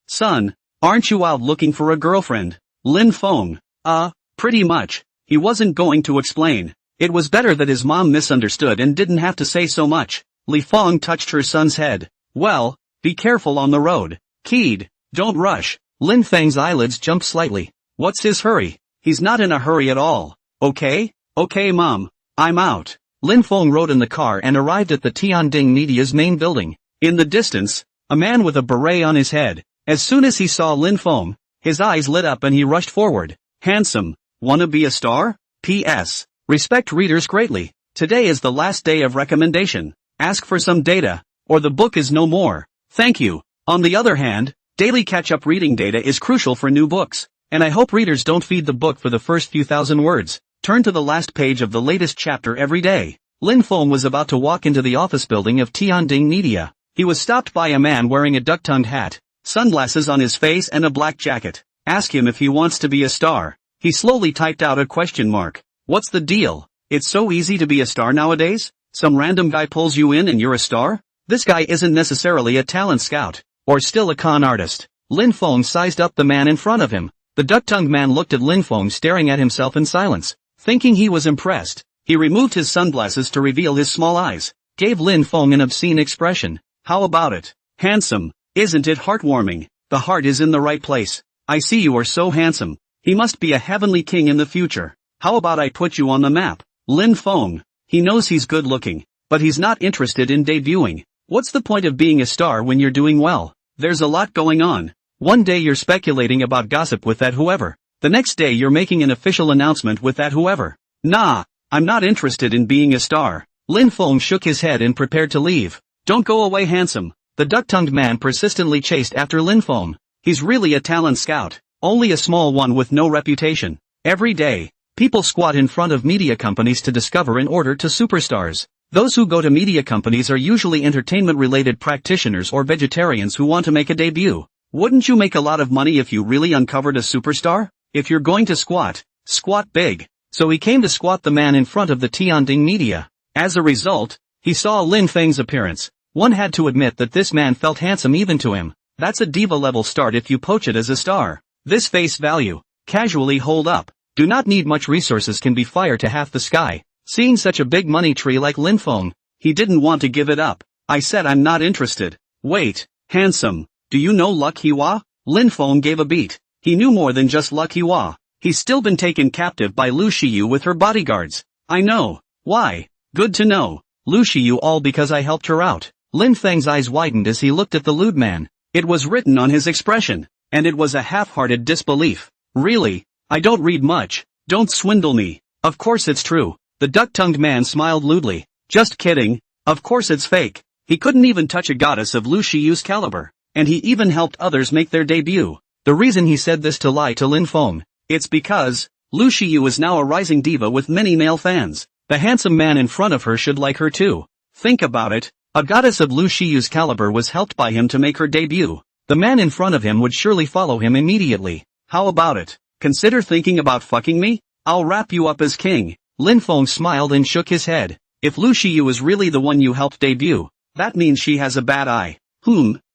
Son, aren't you out looking for a girlfriend? Lin Feng. Pretty much. He wasn't going to explain. It was better that his mom misunderstood and didn't have to say so much. Li Feng touched her son's head. Well, be careful on the road. Kid, don't rush. Lin Feng's eyelids jumped slightly. What's his hurry? He's not in a hurry at all. Okay, Mom. I'm out. Lin Feng rode in the car and arrived at the Tianding Media's main building. In the distance, A man with a beret on his head. As soon as he saw Lin Feng, his eyes lit up and he rushed forward. Handsome. Wanna be a star? P.S. Respect readers greatly. Today is the last day of recommendation. Ask for some data, or the book is no more. Thank you. On the other hand, daily catch-up reading data is crucial for new books, and I hope readers don't feed the book for the first few thousand words. Turn to the last page of the latest chapter every day. Lin Feng was about to walk into the office building of Tianding Media. He was stopped by a man wearing a duck-tongued hat, sunglasses on his face and a black jacket. Ask him if he wants to be a star. He slowly typed out a question mark. What's the deal? It's so easy to be a star nowadays? Some random guy pulls you in and you're a star? This guy isn't necessarily a talent scout, or still a con artist. Lin Feng sized up the man in front of him. The duck-tongued man looked at Lin Feng staring at himself in silence. Thinking he was impressed, he removed his sunglasses to reveal his small eyes, gave Lin Feng an obscene expression. How about it? Handsome. Isn't it heartwarming? The heart is in the right place. I see you are so handsome. He must be a heavenly king in the future. How about I put you on the map? Lin Feng. He knows he's good looking, but he's not interested in debuting. What's the point of being a star when you're doing well? There's a lot going on. One day you're speculating about gossip with that whoever. The next day you're making an official announcement with that whoever. Nah, I'm not interested in being a star. Lin Feng shook his head and prepared to leave. Don't go away, handsome. The duck-tongued man persistently chased after Lin Feng. He's really a talent scout, only a small one with no reputation. Every day, people squat in front of media companies to discover in order to superstars. Those who go to media companies are usually entertainment-related practitioners or vegetarians who want to make a debut. Wouldn't you make a lot of money if you really uncovered a superstar? If you're going to squat, squat big. So he came to squat the man in front of the Tianding Media. As a result, he saw Lin Feng's appearance. One had to admit that this man felt handsome even to him. That's a diva-level start if you poach it as a star. This face value. Casually hold up. Do not need much resources can be fire to half the sky. Seeing such a big money tree like Lin Feng, he didn't want to give it up. I said I'm not interested. Wait, handsome. Do you know Luck Hiwa? Lin Feng gave a beat. He knew more than just Luck Hiwa. He's still been taken captive by Lu Shiyu with her bodyguards. I know. Why? Good to know. Lu Shiyu all because I helped her out. Lin Feng's eyes widened as he looked at the lewd man. It was written on his expression, and it was a half-hearted disbelief. Really? I don't read much. Don't swindle me. Of course it's true. The duck-tongued man smiled lewdly. Just kidding. Of course it's fake. He couldn't even touch a goddess of Lu Shiyu's caliber, and he even helped others make their debut. The reason he said this to lie to Lin Feng, it's because Lu Shiyu is now a rising diva with many male fans. The handsome man in front of her should like her too. Think about it. A goddess of Lu Shiyu's caliber was helped by him to make her debut. The man in front of him would surely follow him immediately. How about it? Consider thinking about fucking me? I'll wrap you up as king. Lin Feng smiled and shook his head. If Lu Shiyu is really the one you helped debut, that means she has a bad eye.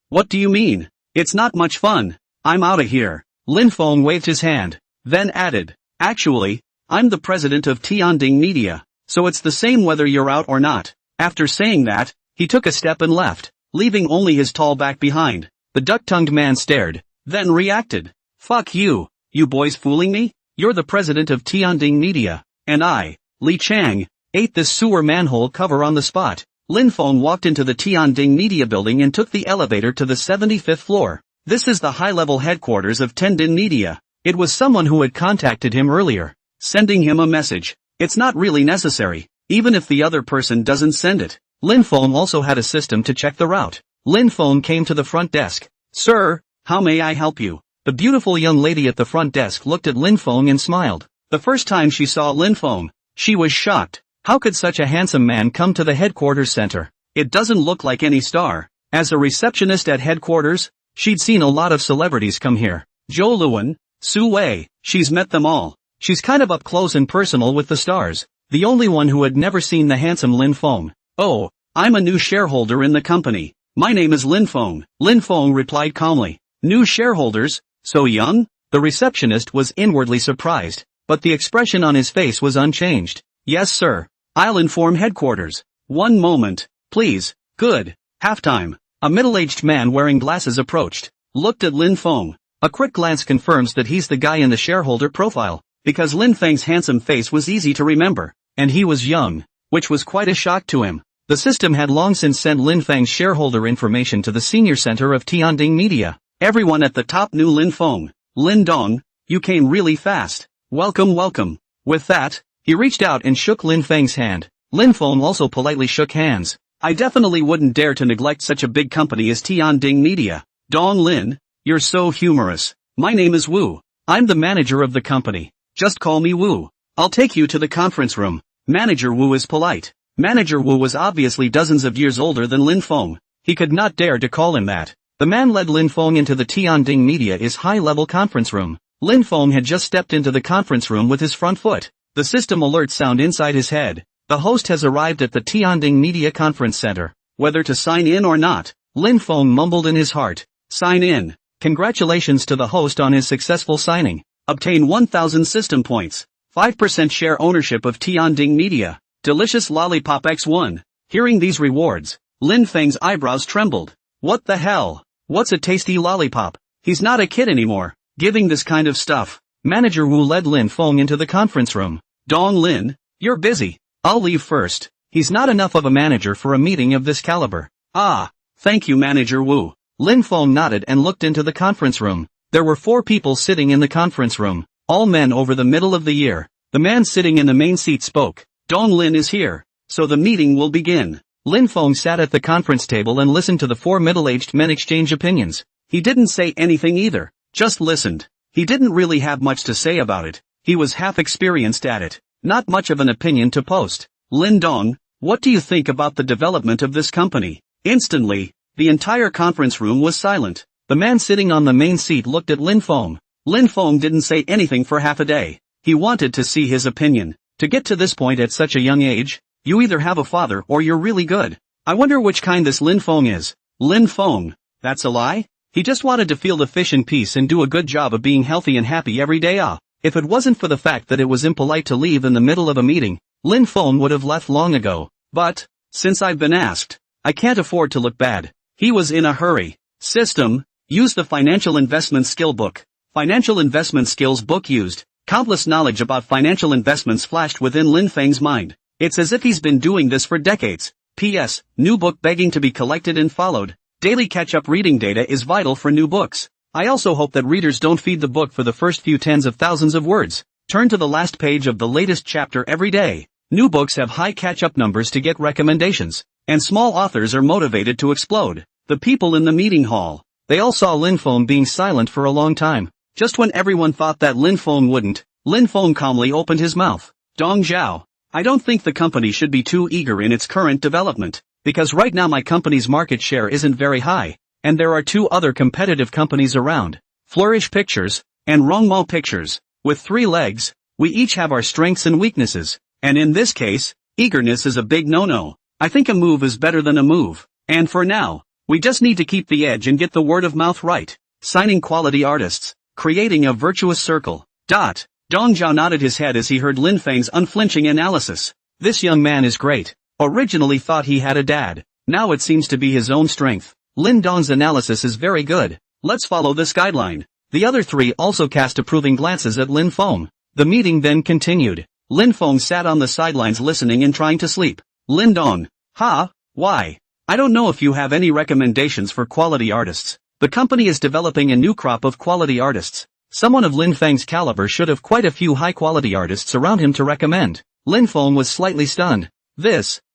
What do you mean? It's not much fun. I'm outta here. Lin Feng waved his hand, then added, actually, I'm the president of Tianding Media, so it's the same whether you're out or not. After saying that, he took a step and left, leaving only his tall back behind. The duck-tongued man stared, then reacted. Fuck you. You boys fooling me? You're the president of Tianding Media, and I, Li Chang, ate this sewer manhole cover on the spot. Lin Feng walked into the Tianding Media building and took the elevator to the 75th floor. This is the high-level headquarters of Tianding Media. It was someone who had contacted him earlier, sending him a message. It's not really necessary, even if the other person doesn't send it. Lin Feng also had a system to check the route. Lin Feng came to the front desk. Sir, how may I help you? The beautiful young lady at the front desk looked at Lin Feng and smiled. The first time she saw Lin Feng, she was shocked. How could such a handsome man come to the headquarters center? It doesn't look like any star. As a receptionist at headquarters, she'd seen a lot of celebrities come here. Zhou Luan, Su Wei, she's met them all. She's kind of up close and personal with the stars. The only one who had never seen the handsome Lin Feng. Oh, I'm a new shareholder in the company. My name is Lin Feng. Lin Feng replied calmly. New shareholders? So young? The receptionist was inwardly surprised, but the expression on his face was unchanged. Yes sir. I'll inform headquarters. One moment, please. Good. Halftime. A middle-aged man wearing glasses approached, looked at Lin Feng. A quick glance confirms that he's the guy in the shareholder profile, because Lin Feng's handsome face was easy to remember, and he was young, which was quite a shock to him. The system had long since sent Lin Feng's shareholder information to the senior center of Tianding Media. Everyone at the top knew Lin Feng. Lin Dong, you came really fast. Welcome, welcome. With that, he reached out and shook Lin Feng's hand. Lin Feng also politely shook hands. I definitely wouldn't dare to neglect such a big company as Tianding Media. Dong Lin, you're so humorous. My name is Wu. I'm the manager of the company. Just call me Wu. I'll take you to the conference room. Manager Wu is polite. Manager Wu was obviously dozens of years older than Lin Feng. He could not dare to call him that. The man led Lin Feng into the Tianding Media's high-level conference room. Lin Feng had just stepped into the conference room with his front foot. The system alert sound inside his head. The host has arrived at the Tianding Media Conference Center. Whether to sign in or not, Lin Feng mumbled in his heart. Sign in. Congratulations to the host on his successful signing. Obtain 1,000 system points. 5% share ownership of Tianding Media. Delicious Lollipop X1. Hearing these rewards, Lin Feng's eyebrows trembled. What the hell? What's a tasty lollipop? He's not a kid anymore, giving this kind of stuff. Manager Wu led Lin Feng into the conference room. Dong Lin, you're busy. I'll leave first. He's not enough of a manager for a meeting of this caliber. Ah, thank you Manager Wu. Lin Feng nodded and looked into the conference room. There were 4 people sitting in the conference room, all men over the middle of the year. The man sitting in the main seat spoke. Dong Lin is here, so the meeting will begin. Lin Feng sat at the conference table and listened to the 4 middle-aged men exchange opinions. He didn't say anything either, just listened. He didn't really have much to say about it. He was half experienced at it. Not much of an opinion to post. Lin Dong, what do you think about the development of this company? Instantly, the entire conference room was silent. The man sitting on the main seat looked at Lin Feng. Lin Feng didn't say anything for half a day. He wanted to see his opinion. To get to this point at such a young age, you either have a father or you're really good. I wonder which kind this Lin Feng is. Lin Feng, that's a lie? He just wanted to feel the fish in peace and do a good job of being healthy and happy every day. If it wasn't for the fact that it was impolite to leave in the middle of a meeting, Lin Feng would have left long ago. But, since I've been asked, I can't afford to look bad. He was in a hurry. System, use the Financial Investment Skill Book. Financial Investment Skills Book used. Countless knowledge about financial investments flashed within Lin Feng's mind. It's as if he's been doing this for decades. P.S. New book begging to be collected and followed. Daily catch-up reading data is vital for new books. I also hope that readers don't feed the book for the first few tens of thousands of words. Turn to the last page of the latest chapter every day. New books have high catch-up numbers to get recommendations, and small authors are motivated to explode. The people in the meeting hall, they all saw Lin Feng being silent for a long time. Just when everyone thought that Lin Feng wouldn't, Lin Feng calmly opened his mouth. Dong Zhao, I don't think the company should be too eager in its current development, because right now my company's market share isn't very high, and there are 2 other competitive companies around, Flourish Pictures, and Rongmao Pictures. With 3 legs, we each have our strengths and weaknesses, and in this case, eagerness is a big no-no. I think a move is better than a move, and for now, we just need to keep the edge and get the word of mouth right. Signing quality artists. Creating a virtuous circle. Dong Zhao nodded his head as he heard Lin Feng's unflinching analysis. This young man is great. Originally thought he had a dad. Now it seems to be his own strength. Lin Dong's analysis is very good. Let's follow this guideline. The other 3 also cast approving glances at Lin Feng. The meeting then continued. Lin Feng sat on the sidelines listening and trying to sleep. Lin Dong. Why? I don't know if you have any recommendations for quality artists. The company is developing a new crop of quality artists. Someone of Lin Feng's caliber should have quite a few high-quality artists around him to recommend. Lin Feng was slightly stunned.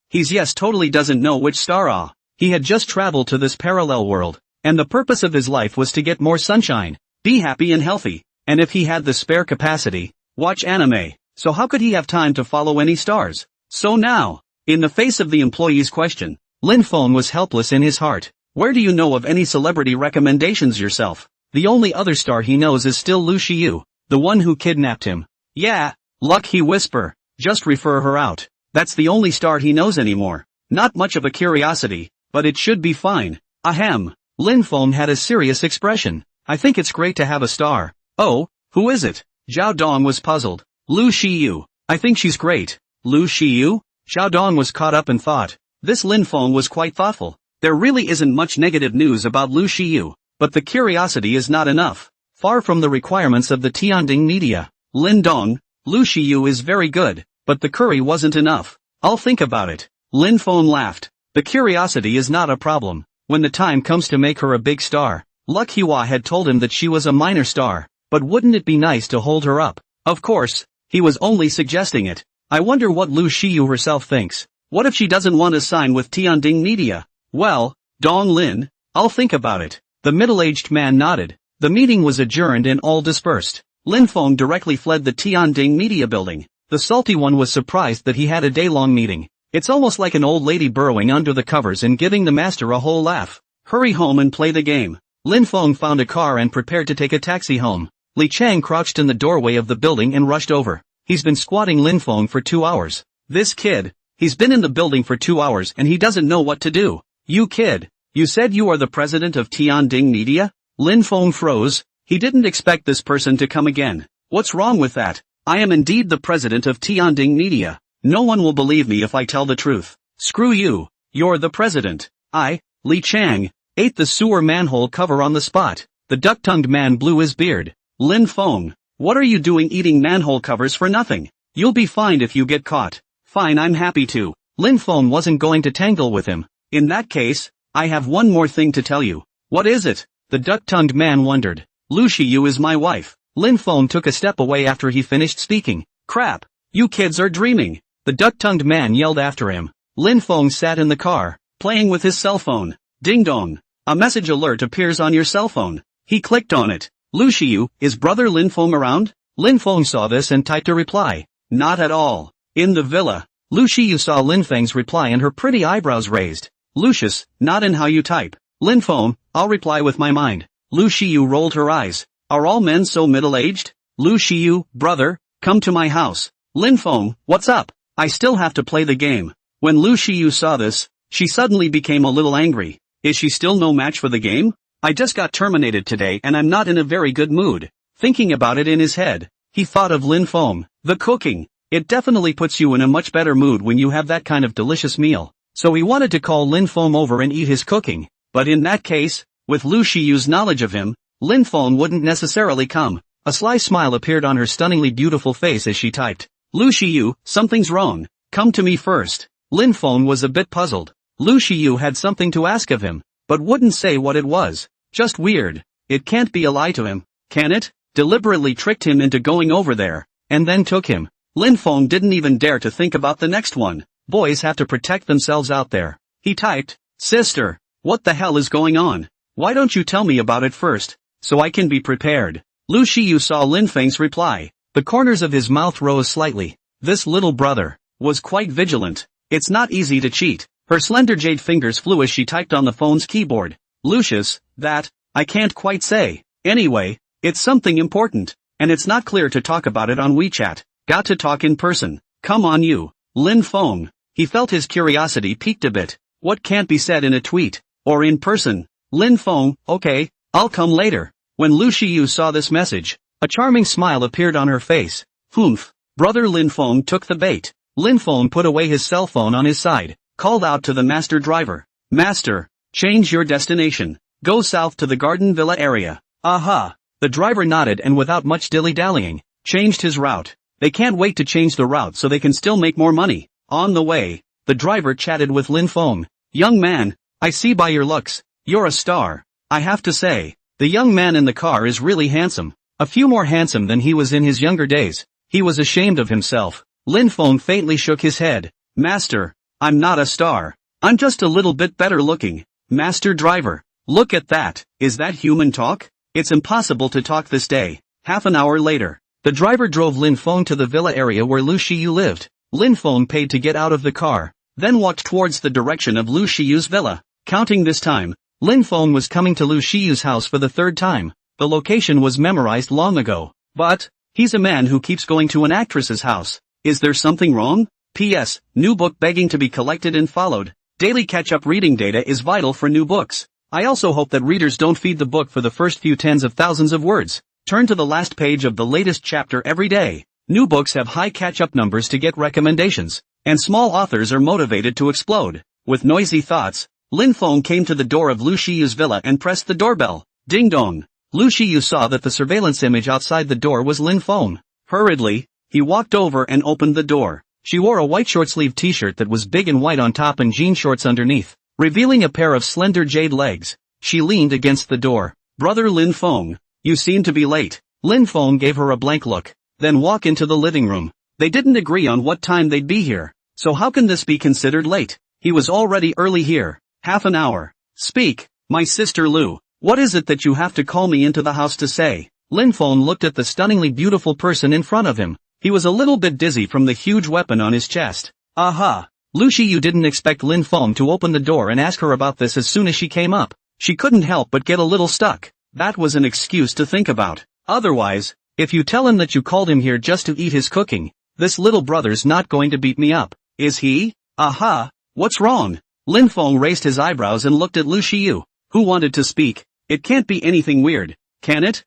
He's totally doesn't know which star. He had just traveled to this parallel world, and the purpose of his life was to get more sunshine, be happy and healthy, and if he had the spare capacity, watch anime. So how could he have time to follow any stars? So now, in the face of the employee's question, Lin Feng was helpless in his heart. Where do you know of any celebrity recommendations yourself? The only other star he knows is still Lu Shiyu, the one who kidnapped him. Yeah, luck he whisper, just refer her out. That's the only star he knows anymore. Not much of a curiosity, but it should be fine. Ahem. Lin Feng had a serious expression. I think it's great to have a star. Oh, who is it? Zhao Dong was puzzled. Lu Shiyu. I think she's great. Lu Shiyu? Zhao Dong was caught up in thought. This Lin Feng was quite thoughtful. There really isn't much negative news about Lu Shiyu, but the curiosity is not enough. Far from the requirements of the Tianding Media. Lin Dong, Lu Shiyu is very good, but the curry wasn't enough. I'll think about it. Lin Feng laughed. The curiosity is not a problem. When the time comes to make her a big star. Luck Hua had told him that she was a minor star, but wouldn't it be nice to hold her up? Of course, he was only suggesting it. I wonder what Lu Shiyu herself thinks. What if she doesn't want to sign with Tianding Media? Well, Dong Lin, I'll think about it. The middle-aged man nodded. The meeting was adjourned and all dispersed. Lin Feng directly fled the Tianding Media building. The salty one was surprised that he had a day-long meeting. It's almost like an old lady burrowing under the covers and giving the master a whole laugh. Hurry home and play the game. Lin Feng found a car and prepared to take a taxi home. Li Chang crouched in the doorway of the building and rushed over. He's been squatting Lin Feng for 2 hours. This kid, he's been in the building for 2 hours and he doesn't know what to do. You kid, you said you are the president of Tianding Media? Lin Feng froze. He didn't expect this person to come again. What's wrong with that? I am indeed the president of Tianding Media. No one will believe me if I tell the truth. Screw you. You're the president. I, Li Chang, ate the sewer manhole cover on the spot. The duck-tongued man blew his beard. Lin Feng, what are you doing eating manhole covers for nothing? You'll be fined if you get caught. Fine, I'm happy to. Lin Feng wasn't going to tangle with him. In that case, I have one more thing to tell you. What is it? The duck-tongued man wondered. Lu Shiyu is my wife. Lin Feng took a step away after he finished speaking. Crap. You kids are dreaming. The duck-tongued man yelled after him. Lin Feng sat in the car, playing with his cell phone. Ding dong. A message alert appears on your cell phone. He clicked on it. Lu Shiyu, is brother Lin Feng around? Lin Feng saw this and typed a reply. Not at all. In the villa. Lu Shiyu saw Lin Feng's reply and her pretty eyebrows raised. Lucius, not in how you type. Lin Feng, I'll reply with my mind. Lu Shiyu rolled her eyes. Are all men so middle-aged? Lu Shiyu, brother, come to my house. Lin Feng, what's up? I still have to play the game. When Lu Shiyu saw this, she suddenly became a little angry. Is she still no match for the game? I just got terminated today and I'm not in a very good mood. Thinking about it in his head, he thought of Lin Feng. The cooking. It definitely puts you in a much better mood when you have that kind of delicious meal. So he wanted to call Lin Feng over and eat his cooking. But in that case, with Lu Shiyu's knowledge of him, Lin Feng wouldn't necessarily come. A sly smile appeared on her stunningly beautiful face as she typed. Lu Shiyu, something's wrong. Come to me first. Lin Feng was a bit puzzled. Lu Shiyu had something to ask of him, but wouldn't say what it was. Just weird. It can't be a lie to him, can it? Deliberately tricked him into going over there, and then took him. Lin Feng didn't even dare to think about the next one. Boys have to protect themselves out there. He typed, Sister, what the hell is going on? Why don't you tell me about it first, so I can be prepared? Lu Shiyu saw Lin Feng's reply. The corners of his mouth rose slightly. This little brother was quite vigilant. It's not easy to cheat. Her slender jade fingers flew as she typed on the phone's keyboard. Lucius, that, I can't quite say. Anyway, it's something important, and it's not clear to talk about it on WeChat. Got to talk in person. Come on you. Lin Feng. He felt his curiosity piqued a bit. What can't be said in a tweet, or in person? Lin Feng, okay, I'll come later. When Lu Shiyu saw this message, a charming smile appeared on her face. Humph. Brother Lin Feng took the bait. Lin Feng put away his cell phone on his side, called out to the master driver. Master, change your destination. Go south to the garden villa area. Aha. The driver nodded and without much dilly-dallying, changed his route. They can't wait to change the route so they can still make more money. On the way, the driver chatted with Lin Feng. Young man, I see by your looks, you're a star. I have to say, the young man in the car is really handsome. A few more handsome than he was in his younger days. He was ashamed of himself. Lin Feng faintly shook his head. Master, I'm not a star. I'm just a little bit better looking. Master driver, look at that. Is that human talk? It's impossible to talk this day. Half an hour later, the driver drove Lin Feng to the villa area where Lu Shiyu lived. Lin Feng paid to get out of the car, then walked towards the direction of Lu Shiyu's villa. Counting this time, Lin Feng was coming to Lu Shiyu's house for the third time. The location was memorized long ago. But, he's a man who keeps going to an actress's house. Is there something wrong? P.S. New book begging to be collected and followed. Daily catch-up reading data is vital for new books. I also hope that readers don't feed the book for the first few tens of thousands of words. Turn to the last page of the latest chapter every day. New books have high catch-up numbers to get recommendations, and small authors are motivated to explode. With noisy thoughts, Lin Feng came to the door of Lu Shiyu's villa and pressed the doorbell. Ding dong. Lu Shiyu saw that the surveillance image outside the door was Lin Feng. Hurriedly, he walked over and opened the door. She wore a white short-sleeved t-shirt that was big and white on top and jean shorts underneath, revealing a pair of slender jade legs. She leaned against the door. "Brother Lin Feng, you seem to be late." Lin Feng gave her a blank look, then walked into the living room. They didn't agree on what time they'd be here, so how can this be considered late? He was already early here. Half an hour. "Speak, my sister Lu. What is it that you have to call me into the house to say?" Lin Feng looked at the stunningly beautiful person in front of him. He was a little bit dizzy from the huge weapon on his chest. Aha! Lu Shiyu didn't expect Lin Feng to open the door and ask her about this as soon as she came up. She couldn't help but get a little stuck. That was an excuse to think about. Otherwise, if you tell him that you called him here just to eat his cooking, this little brother's not going to beat me up, is he? Aha! What's wrong? Lin Feng raised his eyebrows and looked at Lu Shiyu, who wanted to speak. It can't be anything weird, can it?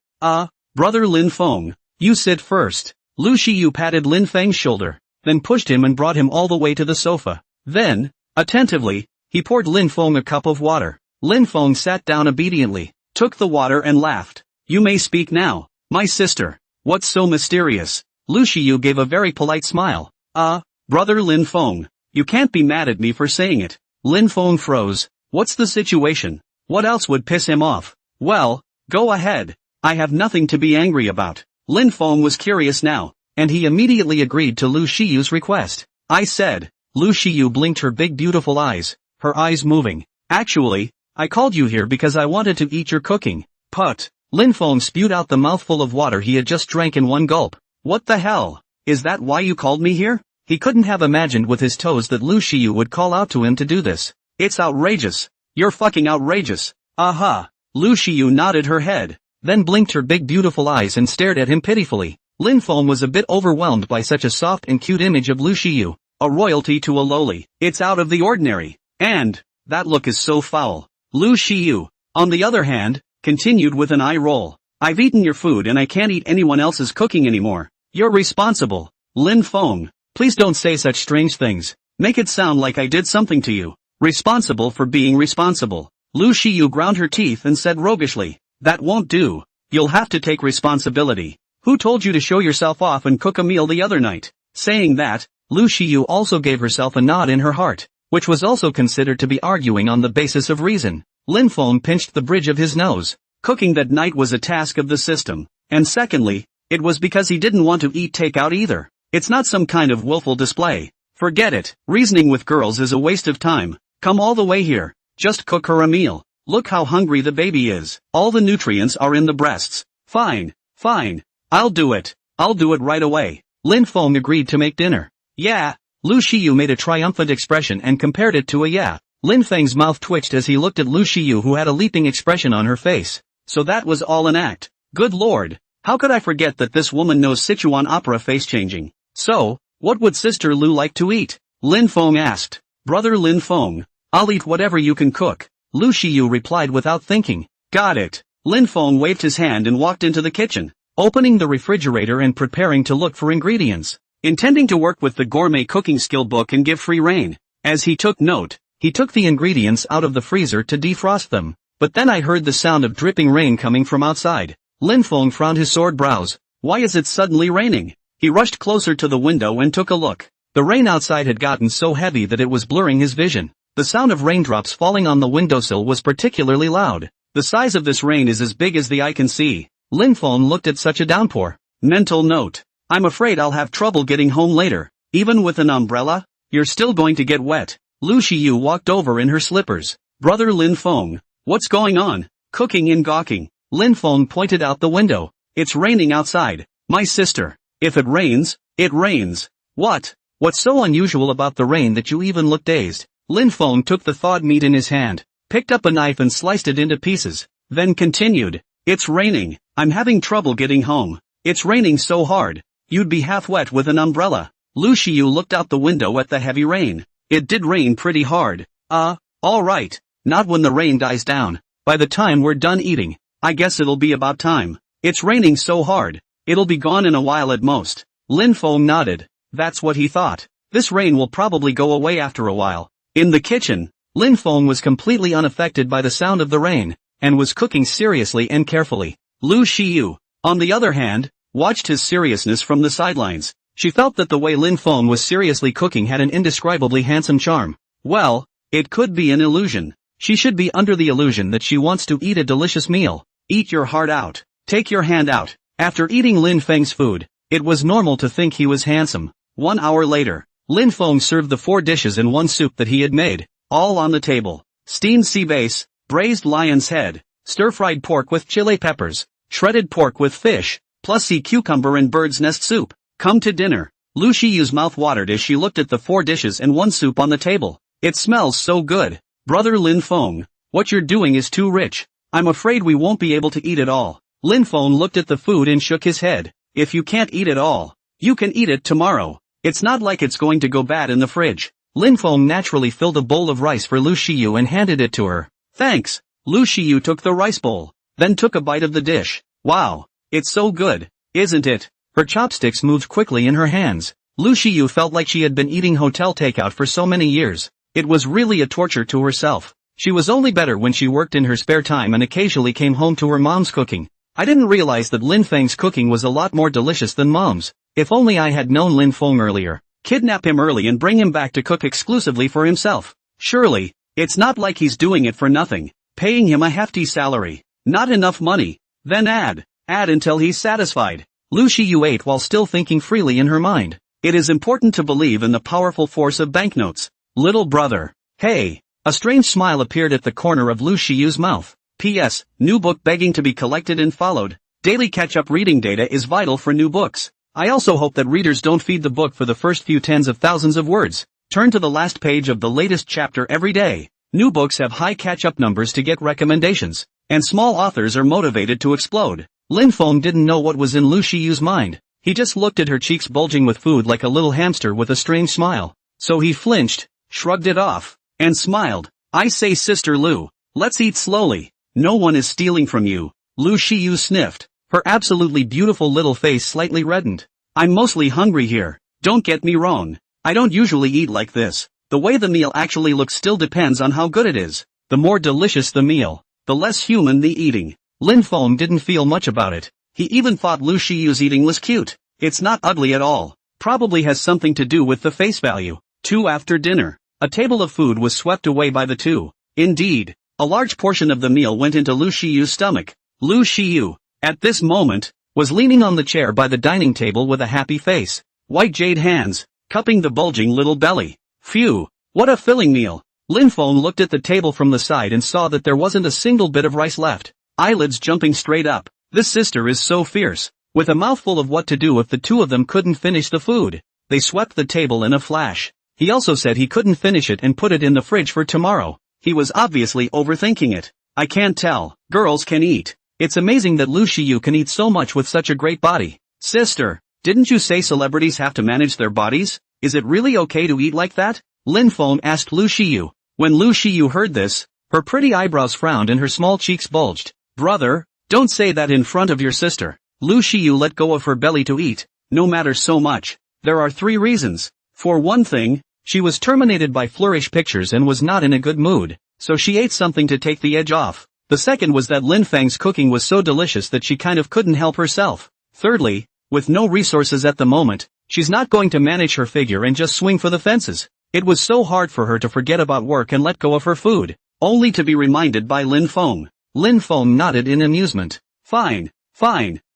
Brother Lin Feng, you sit first. Lu Shiyu patted Lin Feng's shoulder, then pushed him and brought him all the way to the sofa. Then, attentively, he poured Lin Feng a cup of water. Lin Feng sat down obediently, took the water and laughed. "You may speak now, my sister. What's so mysterious?" Lu Shiyu gave a very polite smile. Brother Lin Feng, you can't be mad at me for saying it." Lin Feng froze. What's the situation? What else would piss him off? Well, go ahead. I have nothing to be angry about. Lin Feng was curious now, and he immediately agreed to Lu Shiyu's request. "I said." Lu Shiyu blinked her big beautiful eyes, her eyes moving. "Actually, I called you here because I wanted to eat your cooking." Put. Lin Feng spewed out the mouthful of water he had just drank in one gulp. "What the hell? Is that why you called me here?" He couldn't have imagined with his toes that Lu Shiyu would call out to him to do this. "It's outrageous. You're fucking outrageous." Aha. Lu Shiyu nodded her head, then blinked her big beautiful eyes and stared at him pitifully. Lin Feng was a bit overwhelmed by such a soft and cute image of Lu Shiyu, a royalty to a lowly. It's out of the ordinary. And, that look is so foul. Lu Shiyu, on the other hand, continued with an eye roll. "I've eaten your food and I can't eat anyone else's cooking anymore. You're responsible." Lin Feng, please don't say such strange things. Make it sound like I did something to you. Responsible for being responsible. Lu Shiyu ground her teeth and said roguishly. "That won't do. You'll have to take responsibility. Who told you to show yourself off and cook a meal the other night?" Saying that, Lu Shiyu also gave herself a nod in her heart, which was also considered to be arguing on the basis of reason. Lin Feng pinched the bridge of his nose. Cooking that night was a task of the system. And secondly, it was because he didn't want to eat takeout either. It's not some kind of willful display. Forget it. Reasoning with girls is a waste of time. Come all the way here. Just cook her a meal. Look how hungry the baby is. All the nutrients are in the breasts. Fine. I'll do it. I'll do it right away. Lin Feng agreed to make dinner. Yeah. Lu Shiyu made a triumphant expression and compared it to a yeah. Lin Feng's mouth twitched as he looked at Lu Shiyu, who had a leaping expression on her face. So that was all an act. Good lord. How could I forget that this woman knows Sichuan opera face changing? So, what would Sister Lu like to eat? Lin Feng asked. Brother Lin Feng, I'll eat whatever you can cook. Lu Shiyu replied without thinking. Got it. Lin Feng waved his hand and walked into the kitchen, opening the refrigerator and preparing to look for ingredients, intending to work with the gourmet cooking skill book and give free rein. As he took note, he took the ingredients out of the freezer to defrost them. But then I heard the sound of dripping rain coming from outside. Lin Feng frowned his sword brows. Why is it suddenly raining? He rushed closer to the window and took a look. The rain outside had gotten so heavy that it was blurring his vision. The sound of raindrops falling on the windowsill was particularly loud. The size of this rain is as big as the eye can see. Lin Feng looked at such a downpour. Mental note. I'm afraid I'll have trouble getting home later. Even with an umbrella? You're still going to get wet. Lu Shiyu walked over in her slippers. Brother Lin Feng, what's going on? Cooking and gawking. Lin Feng pointed out the window. It's raining outside. My sister. If it rains, it rains. What? What's so unusual about the rain that you even look dazed? Lin Feng took the thawed meat in his hand, picked up a knife and sliced it into pieces, then continued. It's raining. I'm having trouble getting home. It's raining so hard. You'd be half wet with an umbrella. Lu Shiyu looked out the window at the heavy rain. It did rain pretty hard. Alright. Not when the rain dies down. By the time we're done eating, I guess it'll be about time. It's raining so hard. It'll be gone in a while at most. Lin Feng nodded. That's what he thought. This rain will probably go away after a while. In the kitchen, Lin Feng was completely unaffected by the sound of the rain, and was cooking seriously and carefully. Lu Shiyu, on the other hand, watched his seriousness from the sidelines. She felt that the way Lin Feng was seriously cooking had an indescribably handsome charm. Well, it could be an illusion. She should be under the illusion that she wants to eat a delicious meal. Eat your heart out. Take your hand out. After eating Lin Feng's food, it was normal to think he was handsome. 1 hour later, Lin Feng served the 4 dishes and 1 soup that he had made, all on the table. Steamed sea bass, braised lion's head, stir-fried pork with chili peppers, shredded pork with fish, plus sea cucumber and bird's nest soup. Come to dinner. Lu Shiyu's mouth watered as she looked at the 4 dishes and 1 soup on the table. It smells so good. Brother Lin Feng, what you're doing is too rich. I'm afraid we won't be able to eat it all. Lin Feng looked at the food and shook his head. If you can't eat it all, you can eat it tomorrow. It's not like it's going to go bad in the fridge. Lin Feng naturally filled a bowl of rice for Lu Shiyu and handed it to her. Thanks. Lu Shiyu took the rice bowl, then took a bite of the dish. Wow, it's so good, isn't it? Her chopsticks moved quickly in her hands. Lu Shiyu felt like she had been eating hotel takeout for so many years. It was really a torture to herself. She was only better when she worked in her spare time and occasionally came home to her mom's cooking. I didn't realize that Lin Feng's cooking was a lot more delicious than mom's. If only I had known Lin Feng earlier. Kidnap him early and bring him back to cook exclusively for himself. Surely, it's not like he's doing it for nothing. Paying him a hefty salary. Not enough money. Then add until he's satisfied. Lu Shiyu ate while still thinking freely in her mind. It is important to believe in the powerful force of banknotes. Little brother. Hey. A strange smile appeared at the corner of Lu Shiyu's mouth. P.S. New book begging to be collected and followed. Daily catch-up reading data is vital for new books. I also hope that readers don't feed the book for the first few tens of thousands of words. Turn to the last page of the latest chapter every day. New books have high catch-up numbers to get recommendations, and small authors are motivated to explode. Lin Feng didn't know what was in Lu Shiyu's mind. He just looked at her cheeks bulging with food like a little hamster with a strange smile. So he flinched, shrugged it off, and smiled. I say Sister Lu, let's eat slowly. No one is stealing from you. Lu Shiyu sniffed. Her absolutely beautiful little face slightly reddened. I'm mostly hungry here. Don't get me wrong. I don't usually eat like this. The way the meal actually looks still depends on how good it is. The more delicious the meal, the less human the eating. Lin Feng didn't feel much about it. He even thought Lu Shiyu's eating was cute. It's not ugly at all. Probably has something to do with the face value. 2 after dinner. A table of food was swept away by the 2. Indeed, a large portion of the meal went into Lu Shiyu's stomach. Lu Shiyu, at this moment, was leaning on the chair by the dining table with a happy face. White jade hands, cupping the bulging little belly. Phew, what a filling meal. Lin Feng looked at the table from the side and saw that there wasn't a single bit of rice left. Eyelids jumping straight up. This sister is so fierce. With a mouthful of what to do if the 2 of them couldn't finish the food. They swept the table in a flash. He also said he couldn't finish it and put it in the fridge for tomorrow. He was obviously overthinking it. I can't tell. Girls can eat. It's amazing that Lu Shiyu can eat so much with such a great body. Sister, didn't you say celebrities have to manage their bodies? Is it really okay to eat like that? Lin Feng asked Lu Shiyu. When Lu Shiyu heard this, her pretty eyebrows frowned and her small cheeks bulged. Brother, don't say that in front of your sister. Lu Shiyu let go of her belly to eat. No matter so much. There are 3 reasons. For one thing, she was terminated by Flourish Pictures and was not in a good mood, so she ate something to take the edge off. The second was that Lin Feng's cooking was so delicious that she kind of couldn't help herself. Thirdly, with no resources at the moment, she's not going to manage her figure and just swing for the fences. It was so hard for her to forget about work and let go of her food, only to be reminded by Lin Feng. Lin Feng nodded in amusement. Fine,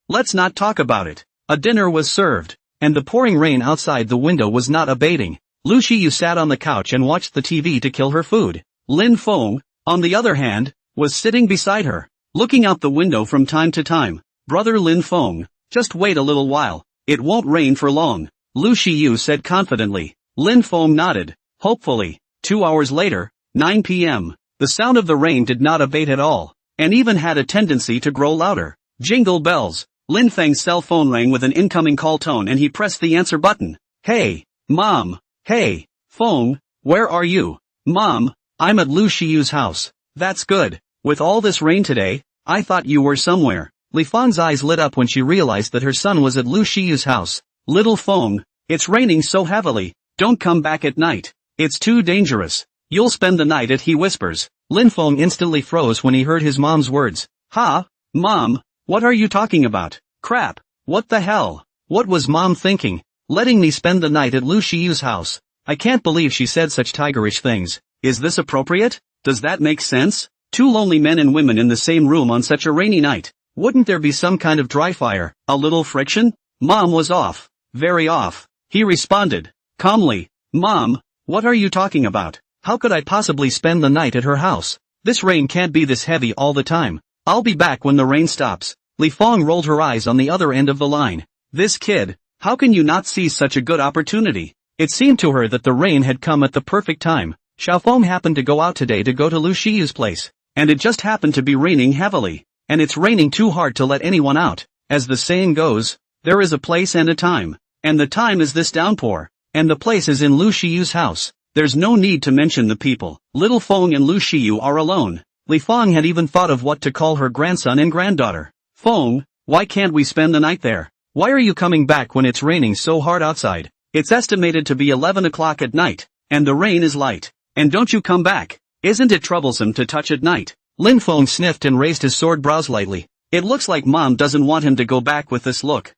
let's not talk about it. A dinner was served, and the pouring rain outside the window was not abating. Lu Shiyu sat on the couch and watched the TV to kill her food. Lin Feng, on the other hand, was sitting beside her, looking out the window from time to time. Brother Lin Feng, just wait a little while. It won't rain for long. Lu Shiyu said confidently. Lin Feng nodded, hopefully. 2 hours later, 9 p.m., the sound of the rain did not abate at all, and even had a tendency to grow louder. Jingle bells. Lin Feng's cell phone rang with an incoming call tone and he pressed the answer button. Hey, Mom. Hey, Feng, where are you? Mom, I'm at Lu Shiyu's house. That's good. With all this rain today, I thought you were somewhere. Li Feng's eyes lit up when she realized that her son was at Lu Shiyu's house. Little Feng, it's raining so heavily. Don't come back at night. It's too dangerous. You'll spend the night he whispers. Lin Feng instantly froze when he heard his mom's words. Ha? Mom, what are you talking about? Crap. What the hell? What was Mom thinking? letting me spend the night at Lu Shiyu's house. I can't believe she said such tigerish things. Is this appropriate? Does that make sense? Two lonely men and women in the same room on such a rainy night. Wouldn't there be some kind of dry fire, a little friction? Mom was off. Very off. He responded, calmly. Mom, what are you talking about? How could I possibly spend the night at her house? This rain can't be this heavy all the time. I'll be back when the rain stops. Li Fong rolled her eyes on the other end of the line. This kid, how can you not see such a good opportunity? It seemed to her that the rain had come at the perfect time. Xiaofeng happened to go out today to go to Lu Shiyu's place, and it just happened to be raining heavily. And it's raining too hard to let anyone out. As the saying goes, there is a place and a time. And the time is this downpour. And the place is in Lu Shiyu's house. There's no need to mention the people. Little Feng and Lu Shiyu are alone. Li Fong had even thought of what to call her grandson and granddaughter. Feng, why can't we spend the night there? Why are you coming back when it's raining so hard outside? It's estimated to be 11 o'clock at night, and the rain is light. And don't you come back. Isn't it troublesome to touch at night? Lin Feng sniffed and raised his sword brows lightly. It looks like Mom doesn't want him to go back with this look.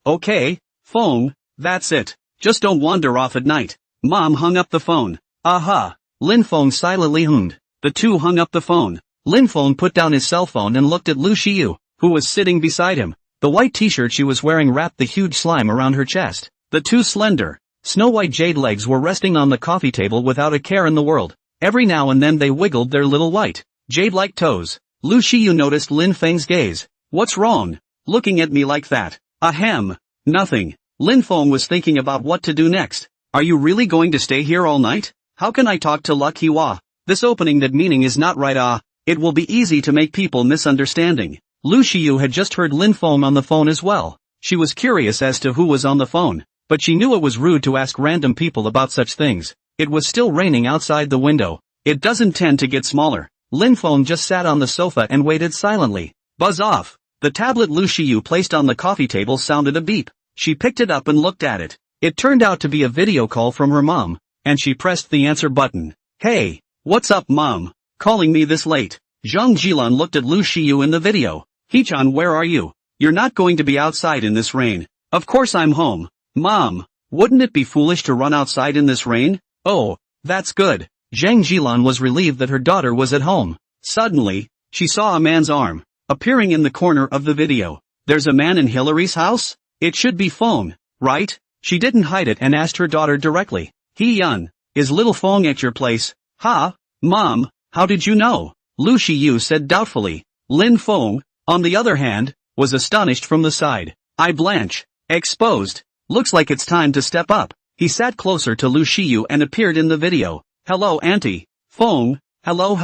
Okay, Feng, that's it. Just don't wander off at night. Mom hung up the phone. Aha. Lin Feng silently hummed. The two hung up the phone. Lin Feng put down his cell phone and looked at Lu Shiyu, who was sitting beside him. The white t-shirt she was wearing wrapped the huge slime around her chest. The two slender, snow-white jade legs were resting on the coffee table without a care in the world. Every now and then they wiggled their little white, jade-like toes. Lu Shiyu noticed Lin Feng's gaze. What's wrong? Looking at me like that. Ahem. Nothing. Lin Feng was thinking about what to do next. Are you really going to stay here all night? How can I talk to Luck Hua? This opening that meaning is not right. It will be easy to make people misunderstanding. Lu Shiyu had just heard Lin Feng on the phone as well. She was curious as to who was on the phone, but she knew it was rude to ask random people about such things. It was still raining outside the window. It doesn't tend to get smaller. Lin Feng just sat on the sofa and waited silently. Buzz off. The tablet Lu Shiyu placed on the coffee table sounded a beep. She picked it up and looked at it. It turned out to be a video call from her mom, and she pressed the answer button. Hey, what's up, Mom? Calling me this late? Zhang Jilan looked at Lu Shiyu in the video. Hichan, where are you? You're not going to be outside in this rain. Of course I'm home. Mom, wouldn't it be foolish to run outside in this rain? Oh, that's good. Zhang Jilan was relieved that her daughter was at home. Suddenly, she saw a man's arm appearing in the corner of the video. There's a man in Hillary's house? It should be Feng, right? She didn't hide it and asked her daughter directly. He-yun, is little Feng at your place? Ha? Mom, how did you know? Lu Shiyu said doubtfully. Lin Feng, on the other hand, was astonished from the side. I blanch. Exposed. Looks like it's time to step up. He sat closer to Lu Shiyu and appeared in the video. Hello, Auntie. Feng, hello.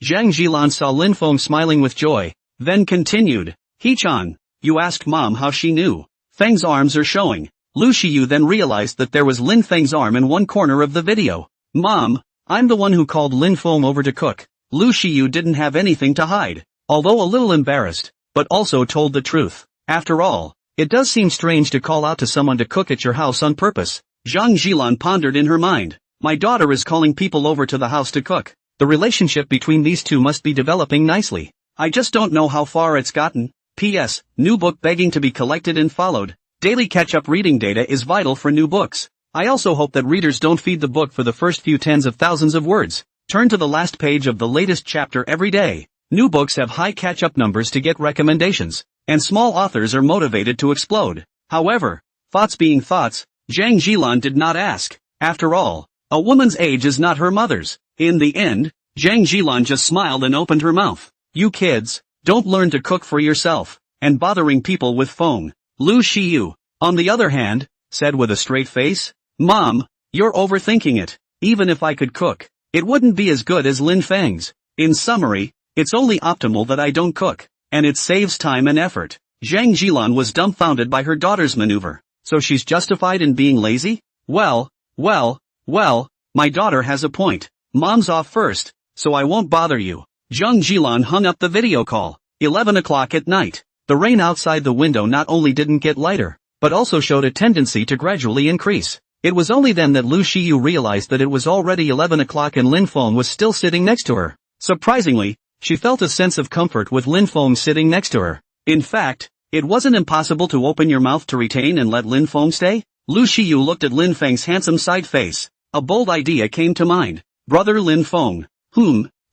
Zhang Jilan saw Lin Feng smiling with joy, then continued. Hichan, you asked Mom how she knew. Feng's arms are showing. Lu Shiyu then realized that there was Lin Feng's arm in one corner of the video. Mom, I'm the one who called Lin Feng over to cook. Lu Shiyu didn't have anything to hide, although a little embarrassed, but also told the truth. After all, it does seem strange to call out to someone to cook at your house on purpose. Zhang Jilan pondered in her mind. My daughter is calling people over to the house to cook. The relationship between these two must be developing nicely. I just don't know how far it's gotten. P.S. New book begging to be collected and followed. Daily catch-up reading data is vital for new books. I also hope that readers don't feed the book for the first few tens of thousands of words. Turn to the last page of the latest chapter every day. New books have high catch-up numbers to get recommendations, and small authors are motivated to explode. However, thoughts being thoughts, Zhang Jilan did not ask. After all, a woman's age is not her mother's. In the end, Zhang Jilan just smiled and opened her mouth. You kids, don't learn to cook for yourself, and bothering people with phone. Lu Shiyu, on the other hand, said with a straight face, Mom, you're overthinking it. Even if I could cook, it wouldn't be as good as Lin Feng's. In summary, it's only optimal that I don't cook, and it saves time and effort. Zhang Jilan was dumbfounded by her daughter's maneuver. So she's justified in being lazy? Well, my daughter has a point. Mom's off first, so I won't bother you. Zhang Jilan hung up the video call. 11 o'clock at night. The rain outside the window not only didn't get lighter, but also showed a tendency to gradually increase. It was only then that Lu Shiyu realized that it was already 11 o'clock and Lin Feng was still sitting next to her. Surprisingly, she felt a sense of comfort with Lin Feng sitting next to her. In fact, it wasn't impossible to open your mouth to retain and let Lin Feng stay. Lu Shiyu looked at Lin Feng's handsome side face. A bold idea came to mind. Brother Lin Feng.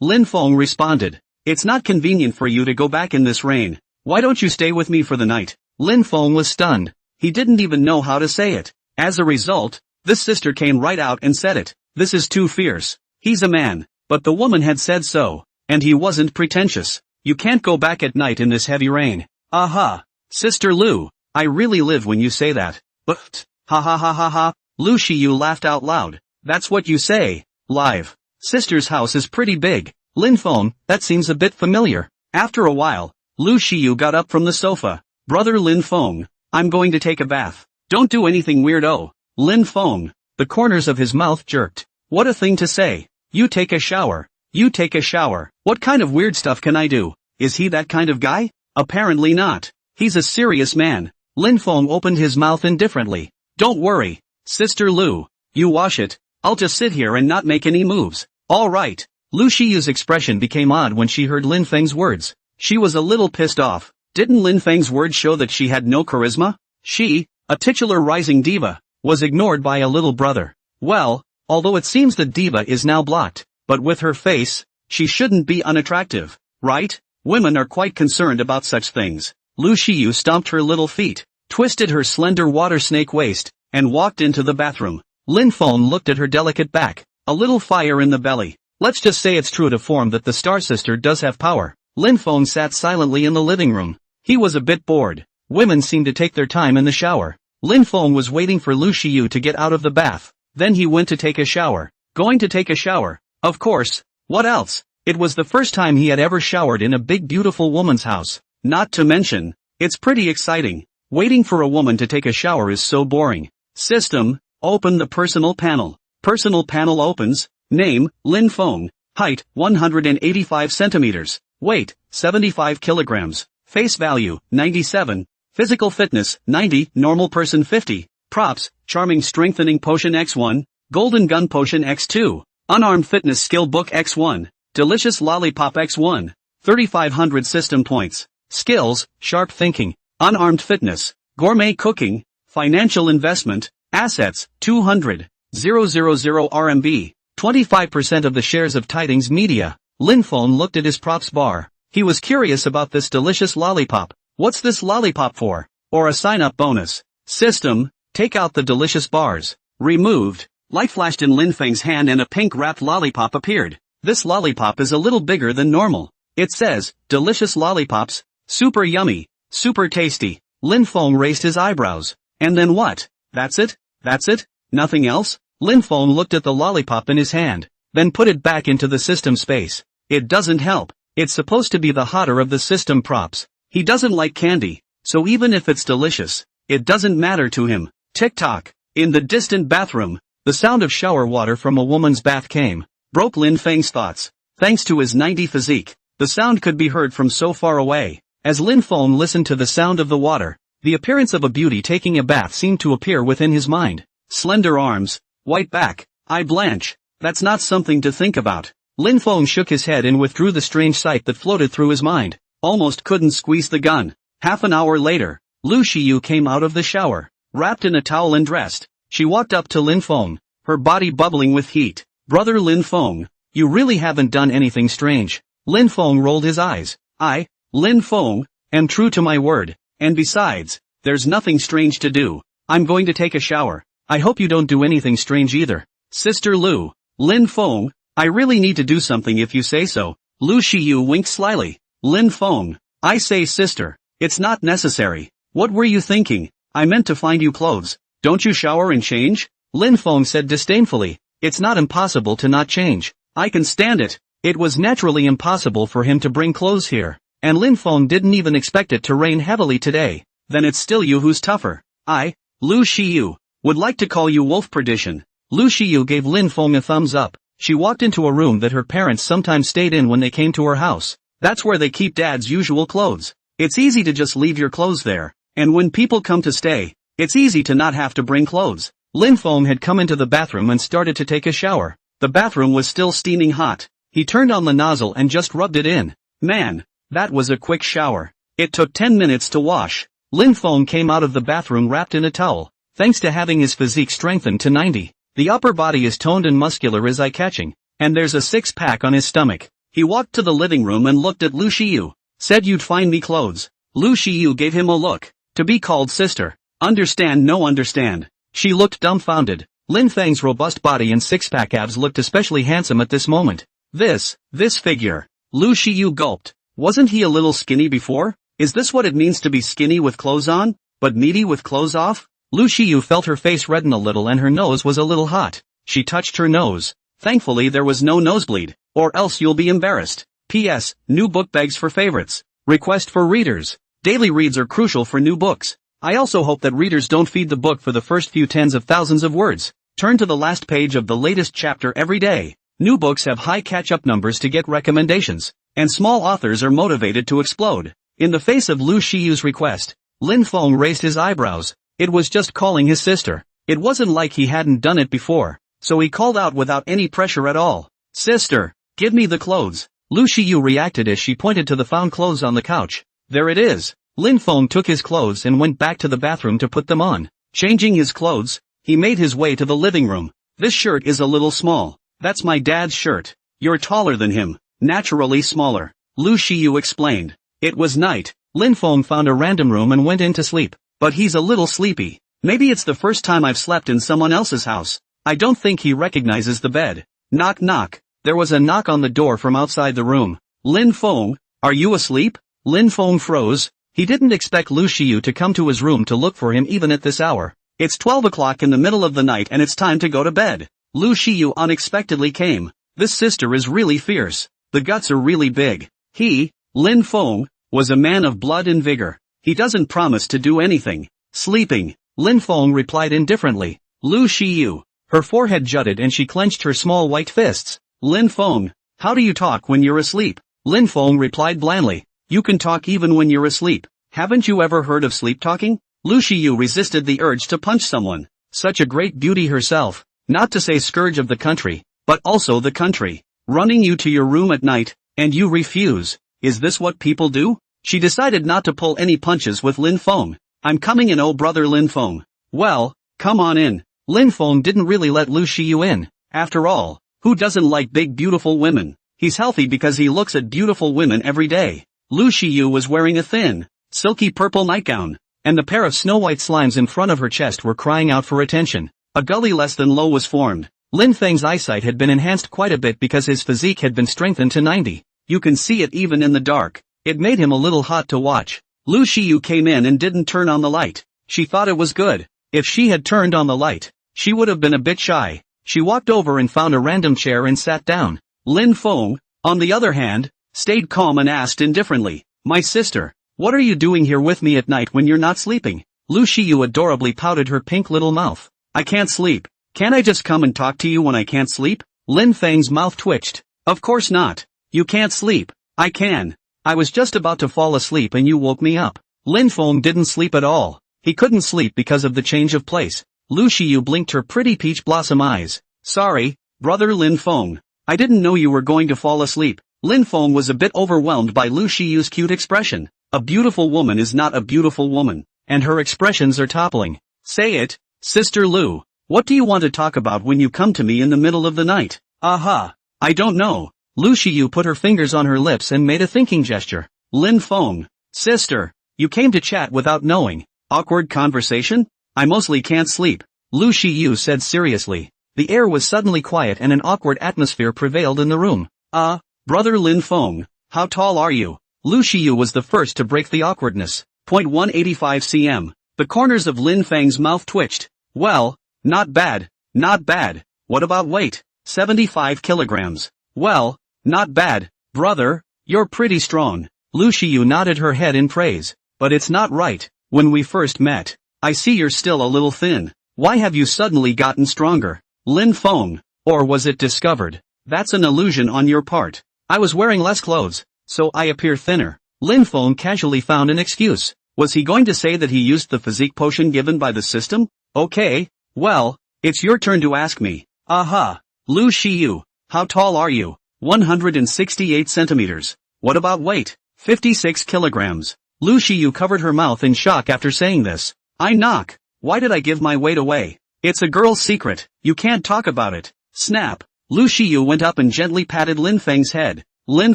Lin Feng responded. It's not convenient for you to go back in this rain. Why don't you stay with me for the night? Lin Feng was stunned. He didn't even know how to say it. As a result, this sister came right out and said it. This is too fierce. He's a man. But the woman had said so. And he wasn't pretentious. You can't go back at night in this heavy rain. Aha. Sister Lu, I really live when you say that. But, ha ha ha ha ha. Lu Shiyu laughed out loud. That's what you say. Live. Sister's house is pretty big. Lin Feng, that seems a bit familiar. After a while, Lu Shiyu got up from the sofa. Brother Lin Feng, I'm going to take a bath. Don't do anything weirdo. Lin Feng. The corners of his mouth jerked. What a thing to say. You take a shower. You take a shower. What kind of weird stuff can I do? Is he that kind of guy? Apparently not. He's a serious man. Lin Feng opened his mouth indifferently. Don't worry. Sister Lu. You wash it. I'll just sit here and not make any moves. All right. Lu Shiyu's expression became odd when she heard Lin Feng's words. She was a little pissed off. Didn't Lin Feng's words show that she had no charisma? She, a titular rising diva, was ignored by a little brother. Well, although it seems the diva is now blocked, but with her face, she shouldn't be unattractive, right? Women are quite concerned about such things. Lu Shiyu stomped her little feet, twisted her slender water snake waist, and walked into the bathroom. Lin Feng looked at her delicate back, a little fire in the belly. Let's just say it's true to form that the Star Sister does have power. Lin Feng sat silently in the living room. He was a bit bored. Women seemed to take their time in the shower. Lin Feng was waiting for Lu Shiyu to get out of the bath. Then he went to take a shower. Going to take a shower? Of course. What else? It was the first time he had ever showered in a big beautiful woman's house. Not to mention, it's pretty exciting. Waiting for a woman to take a shower is so boring. System, open the personal panel. Personal panel opens. Name, Lin Feng. Height, 185 centimeters. Weight, 75 kilograms. Face value, 97. Physical fitness, 90. Normal person 50. Props, charming strengthening potion X1. Golden gun potion X2. Unarmed fitness skill book X1. Delicious lollipop X1. 3500 system points. Skills, sharp thinking. Unarmed fitness. Gourmet cooking. Financial investment. Assets, 200,000 RMB. 25% of the shares of Tidings Media. Lin Feng looked at his props bar. He was curious about this delicious lollipop. What's this lollipop for? Or a sign-up bonus? System, take out the delicious bars. Removed. Light flashed in Lin Feng's hand and a pink-wrapped lollipop appeared. This lollipop is a little bigger than normal. It says, delicious lollipops. Super yummy. Super tasty. Lin Feng raised his eyebrows. And then what? That's it? That's it? Nothing else? Lin Feng looked at the lollipop in his hand, then put it back into the system space. It doesn't help. It's supposed to be the hotter of the system props. He doesn't like candy, so even if it's delicious, it doesn't matter to him. Tick-tock. In the distant bathroom, the sound of shower water from a woman's bath came. Broke Lin Feng's thoughts. Thanks to his 90 physique, the sound could be heard from so far away. As Lin Feng listened to the sound of the water, the appearance of a beauty taking a bath seemed to appear within his mind. Slender arms, white back, eye blanch. That's not something to think about. Lin Feng shook his head and withdrew the strange sight that floated through his mind. Almost couldn't squeeze the gun. Half an hour later, Lu Shiyu came out of the shower, wrapped in a towel and dressed. She walked up to Lin Feng, her body bubbling with heat. Brother Lin Feng, you really haven't done anything strange. Lin Feng rolled his eyes. I, Lin Feng, am true to my word. And besides, there's nothing strange to do. I'm going to take a shower. I hope you don't do anything strange either. Sister Lu, Lin Feng, I really need to do something if you say so. Lu Shiyu winked slyly. Lin Feng, I say sister, it's not necessary. What were you thinking? I meant to find you clothes. Don't you shower and change? Lin Feng said disdainfully. It's not impossible to not change. I can stand it. It was naturally impossible for him to bring clothes here. And Lin Feng didn't even expect it to rain heavily today. Then it's still you who's tougher. I, Lu Shiyu, would like to call you Wolf Perdition. Lu Shiyu gave Lin Feng a thumbs up. She walked into a room that her parents sometimes stayed in when they came to her house. That's where they keep Dad's usual clothes. It's easy to just leave your clothes there. And when people come to stay, it's easy to not have to bring clothes. Lin Feng had come into the bathroom and started to take a shower. The bathroom was still steaming hot. He turned on the nozzle and just rubbed it in. Man, that was a quick shower. It took 10 minutes to wash. Lin Feng came out of the bathroom wrapped in a towel, thanks to having his physique strengthened to 90. The upper body is toned and muscular as eye-catching, and there's a six-pack on his stomach. He walked to the living room and looked at Lu Shiyu. Said you'd find me clothes. Lu Shiyu gave him a look. To be called sister. Understand no understand. She looked dumbfounded. Lin Feng's robust body and six-pack abs looked especially handsome at this moment. This figure. Lu Shiyu gulped. Wasn't he a little skinny before? Is this what it means to be skinny with clothes on, but meaty with clothes off? Lu Shiyu felt her face redden a little and her nose was a little hot. She touched her nose. Thankfully there was no nosebleed, or else you'll be embarrassed. P.S. New book begs for favorites. Request for readers. Daily reads are crucial for new books. I also hope that readers don't feed the book for the first few tens of thousands of words. Turn to the last page of the latest chapter every day. New books have high catch-up numbers to get recommendations, and small authors are motivated to explode. In the face of Lu Shiyu's request, Lin Feng raised his eyebrows. It was just calling his sister. It wasn't like he hadn't done it before, so he called out without any pressure at all. Sister, give me the clothes. Lu Shiyu reacted as she pointed to the found clothes on the couch. There it is. Lin Feng took his clothes and went back to the bathroom to put them on. Changing his clothes, he made his way to the living room. This shirt is a little small. That's my dad's shirt. You're taller than him. Naturally smaller. Lu Shiyu explained. It was night. Lin Feng found a random room and went in to sleep. But he's a little sleepy. Maybe it's the first time I've slept in someone else's house. I don't think he recognizes the bed. Knock knock. There was a knock on the door from outside the room. Lin Feng, are you asleep? Lin Feng froze. He didn't expect Lu Shiyu to come to his room to look for him even at this hour. It's 12 o'clock in the middle of the night and it's time to go to bed. Lu Shiyu unexpectedly came. This sister is really fierce. The guts are really big. He, Lin Feng, was a man of blood and vigor. He doesn't promise to do anything. Sleeping. Lin Feng replied indifferently. Lu Shiyu. Her forehead jutted and she clenched her small white fists. Lin Feng, how do you talk when you're asleep? Lin Feng replied blandly. You can talk even when you're asleep. Haven't you ever heard of sleep talking? Lu Shiyu resisted the urge to punch someone. Such a great beauty herself. Not to say scourge of the country, but also the country. Running you to your room at night, and you refuse. Is this what people do? She decided not to pull any punches with Lin Feng. I'm coming in, oh brother Lin Feng. Well, come on in. Lin Feng didn't really let Lu Shiyu in. After all, who doesn't like big beautiful women? He's healthy because he looks at beautiful women every day. Lu Shiyu was wearing a thin, silky purple nightgown, and the pair of snow-white slimes in front of her chest were crying out for attention. A gully less than low was formed. Lin Feng's eyesight had been enhanced quite a bit because his physique had been strengthened to 90. You can see it even in the dark. It made him a little hot to watch. Lu Shiyu came in and didn't turn on the light. She thought it was good. If she had turned on the light, she would have been a bit shy. She walked over and found a random chair and sat down. Lin Feng, on the other hand, stayed calm and asked indifferently, my sister, what are you doing here with me at night when you're not sleeping? Lu Shiyu adorably pouted her pink little mouth. I can't sleep. Can't I just come and talk to you when I can't sleep? Lin Feng's mouth twitched. Of course not. You can't sleep. I can. I was just about to fall asleep and you woke me up. Lin Feng didn't sleep at all. He couldn't sleep because of the change of place. Lu Shiyu blinked her pretty peach blossom eyes. Sorry, brother Lin Feng. I didn't know you were going to fall asleep. Lin Feng was a bit overwhelmed by Lu Shiyu's cute expression. A beautiful woman is not a beautiful woman, and her expressions are toppling. Say it, Sister Lu. What do you want to talk about when you come to me in the middle of the night? Aha. I don't know. Lu Shiyu put her fingers on her lips and made a thinking gesture. Lin Feng. Sister. You came to chat without knowing. Awkward conversation? I mostly can't sleep. Lu Shiyu said seriously. The air was suddenly quiet and an awkward atmosphere prevailed in the room. Brother Lin Feng. How tall are you? Lu Shiyu was the first to break the awkwardness. 185 cm. The corners of Lin Feng's mouth twitched. Well, not bad. Not bad. What about weight? 75 kilograms. Well, not bad. Brother, you're pretty strong. Lu Shiyu nodded her head in praise. But it's not right. When we first met, I see you're still a little thin. Why have you suddenly gotten stronger? Lin Feng. Or was it discovered? That's an illusion on your part. I was wearing less clothes, so I appear thinner. Lin Feng casually found an excuse. Was he going to say that he used the physique potion given by the system? Okay, well, it's your turn to ask me. Aha. Lu Shiyu. How tall are you? 168 centimeters. What about weight? 56 kilograms. Lu Shiyu covered her mouth in shock after saying this. I knock. Why did I give my weight away? It's a girl's secret, you can't talk about it. Snap. Lu Shiyu went up and gently patted Lin Feng's head. Lin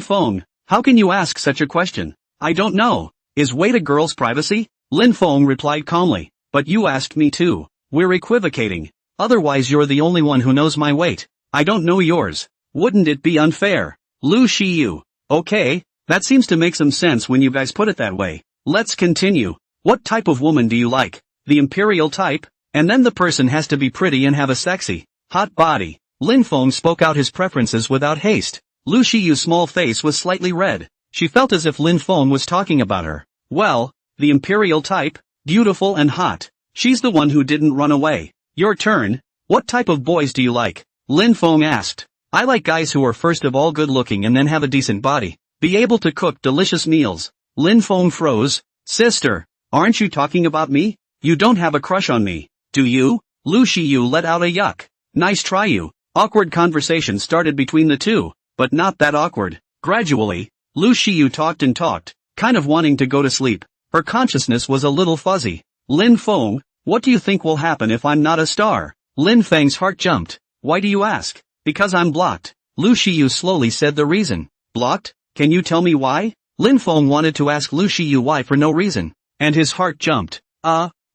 Feng, how can you ask such a question? I don't know. Is weight a girl's privacy? Lin Feng replied calmly. But you asked me too. We're equivocating. Otherwise you're the only one who knows my weight. I don't know yours. Wouldn't it be unfair? Lu Shiyu. Okay, that seems to make some sense when you guys put it that way. Let's continue. What type of woman do you like? The imperial type? And then the person has to be pretty and have a sexy, hot body. Lin Feng spoke out his preferences without haste. Lu Shiyu's small face was slightly red. She felt as if Lin Feng was talking about her. Well, the imperial type, beautiful and hot. She's the one who didn't run away. Your turn. What type of boys do you like? Lin Feng asked. I like guys who are first of all good looking and then have a decent body. Be able to cook delicious meals. Lin Feng froze. Sister, aren't you talking about me? You don't have a crush on me, do you? Lu Shiyu let out a yuck. Nice try you. Awkward conversation started between the two, but not that awkward. Gradually, Lu Shiyu talked and talked, kind of wanting to go to sleep. Her consciousness was a little fuzzy. Lin Feng, what do you think will happen if I'm not a star? Lin Feng's heart jumped. Why do you ask? Because I'm blocked. Lu Shiyu slowly said the reason. Blocked? Can you tell me why? Lin Feng wanted to ask Lu Shiyu why for no reason, and his heart jumped.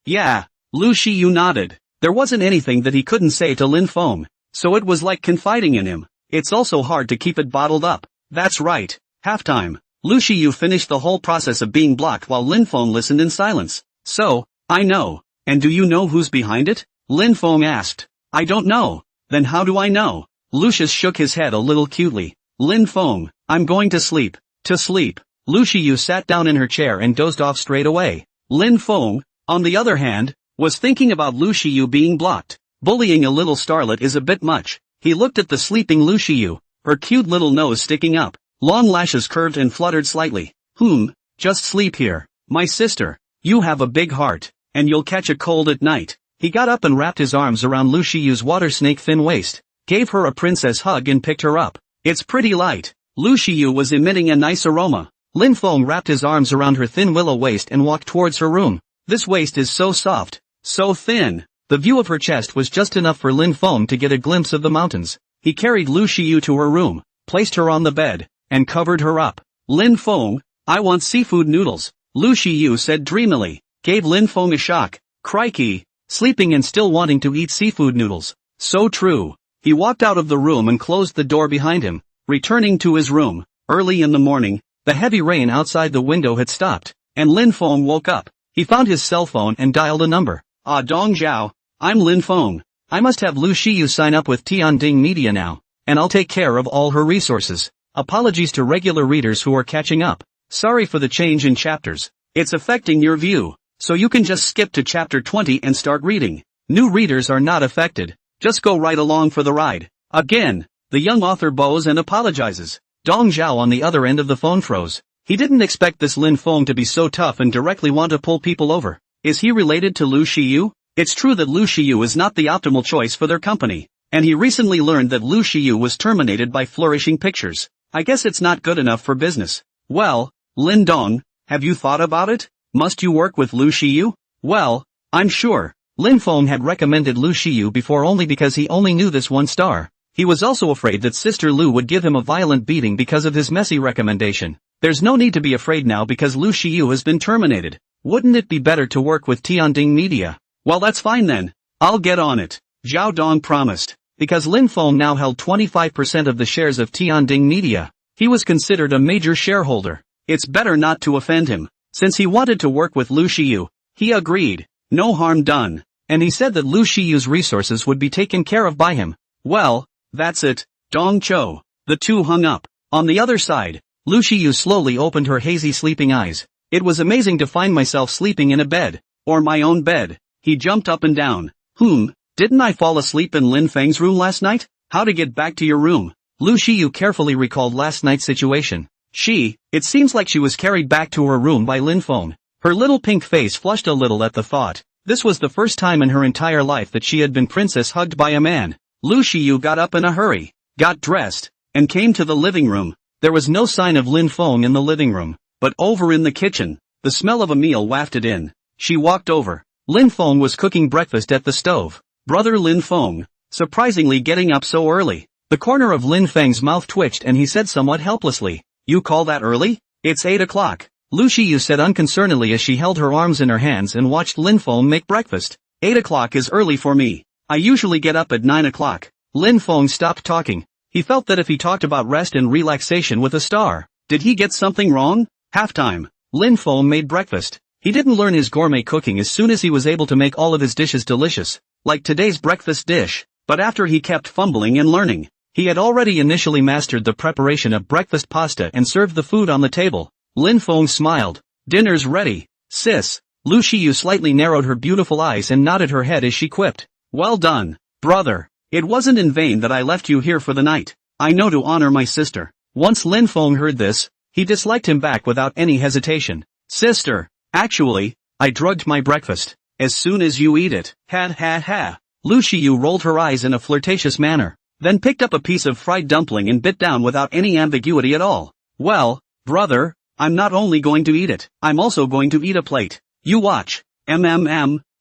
Yeah. Lu Shiyu nodded. There wasn't anything that he couldn't say to Lin Feng, so it was like confiding in him. It's also hard to keep it bottled up. That's right. Halftime. Lu Shiyu finished the whole process of being blocked while Lin Feng listened in silence. So, I know. And do you know who's behind it? Lin Feng asked. I don't know. Then how do I know? Lucius shook his head a little cutely. Lin Feng, I'm going to sleep. To sleep. Lu Shiyu sat down in her chair and dozed off straight away. Lin Feng, on the other hand, was thinking about Lu Shiyu being blocked. Bullying a little starlet is a bit much. He looked at the sleeping Lu Shiyu, her cute little nose sticking up, long lashes curved and fluttered slightly. Just sleep here. My sister, you have a big heart, and you'll catch a cold at night. He got up and wrapped his arms around Lu Shiyu's water snake thin waist, gave her a princess hug and picked her up. It's pretty light. Lu Shiyu was emitting a nice aroma. Lin Feng wrapped his arms around her thin willow waist and walked towards her room. This waist is so soft, so thin. The view of her chest was just enough for Lin Feng to get a glimpse of the mountains. He carried Lu Shiyu to her room, placed her on the bed, and covered her up. Lin Feng, I want seafood noodles, Lu Shiyu said dreamily, gave Lin Feng a shock. Crikey, sleeping and still wanting to eat seafood noodles. So true. He walked out of the room and closed the door behind him, returning to his room. Early in the morning, the heavy rain outside the window had stopped, and Lin Feng woke up. He found his cell phone and dialed a number. Dong Zhao, I'm Lin Feng. I must have Lu Shiyu sign up with Tianding Media now, and I'll take care of all her resources. Apologies to regular readers who are catching up. Sorry for the change in chapters. It's affecting your view, so you can just skip to chapter 20 and start reading. New readers are not affected. Just go right along for the ride. Again, the young author bows and apologizes. Dong Zhao on the other end of the phone froze. He didn't expect this Lin Feng to be so tough and directly want to pull people over. Is he related to Lu Shiyu? It's true that Lu Shiyu is not the optimal choice for their company, and he recently learned that Lu Shiyu was terminated by Flourishing Pictures. I guess it's not good enough for business. Well, Lin Dong, have you thought about it? Must you work with Lu Shiyu? Well, I'm sure. Lin Feng had recommended Lu Shiyu before only because he only knew this one star. He was also afraid that Sister Lu would give him a violent beating because of his messy recommendation. There's no need to be afraid now because Lu Shiyu has been terminated. Wouldn't it be better to work with Tianding Media? Well, that's fine then. I'll get on it. Zhao Dong promised. Because Lin Feng now held 25% of the shares of Tianding Media, he was considered a major shareholder. It's better not to offend him. Since he wanted to work with Lu Shiyu, he agreed. No harm done. And he said that Lu Shiyu's resources would be taken care of by him. Well, that's it. Dong Cho. The two hung up. On the other side, Lu Shiyu slowly opened her hazy sleeping eyes. It was amazing to find myself sleeping in a bed. Or my own bed. He jumped up and down. Didn't I fall asleep in Lin Feng's room last night? How to get back to your room? Lu Shiyu carefully recalled last night's situation. It seems like she was carried back to her room by Lin Feng. Her little pink face flushed a little at the thought. This was the first time in her entire life that she had been princess hugged by a man. Lu Shiyu got up in a hurry, got dressed, and came to the living room. There was no sign of Lin Feng in the living room, but over in the kitchen, the smell of a meal wafted in. She walked over. Lin Feng was cooking breakfast at the stove. Brother Lin Feng, surprisingly getting up so early. The corner of Lin Feng's mouth twitched and he said somewhat helplessly, "You call that early? It's 8 o'clock. Lu Shiyu said unconcernedly as she held her arms in her hands and watched Lin Feng make breakfast. 8 o'clock is early for me. I usually get up at 9 o'clock. Lin Feng stopped talking. He felt that if he talked about rest and relaxation with a star, did he get something wrong? Halftime. Lin Feng made breakfast. He didn't learn his gourmet cooking as soon as he was able to make all of his dishes delicious, like today's breakfast dish, but after he kept fumbling and learning, he had already initially mastered the preparation of breakfast pasta and served the food on the table. Lin Feng smiled. "Dinner's ready, sis." Lu Shiyu slightly narrowed her beautiful eyes and nodded her head as she quipped, "Well done, brother. It wasn't in vain that I left you here for the night. I know to honor my sister." Once Lin Feng heard this, he disliked him back without any hesitation. "Sister, actually, I drugged my breakfast. As soon as you eat it." Ha ha ha. Lu Shiyu rolled her eyes in a flirtatious manner, then picked up a piece of fried dumpling and bit down without any ambiguity at all. "Well, brother, I'm not only going to eat it, I'm also going to eat a plate. You watch.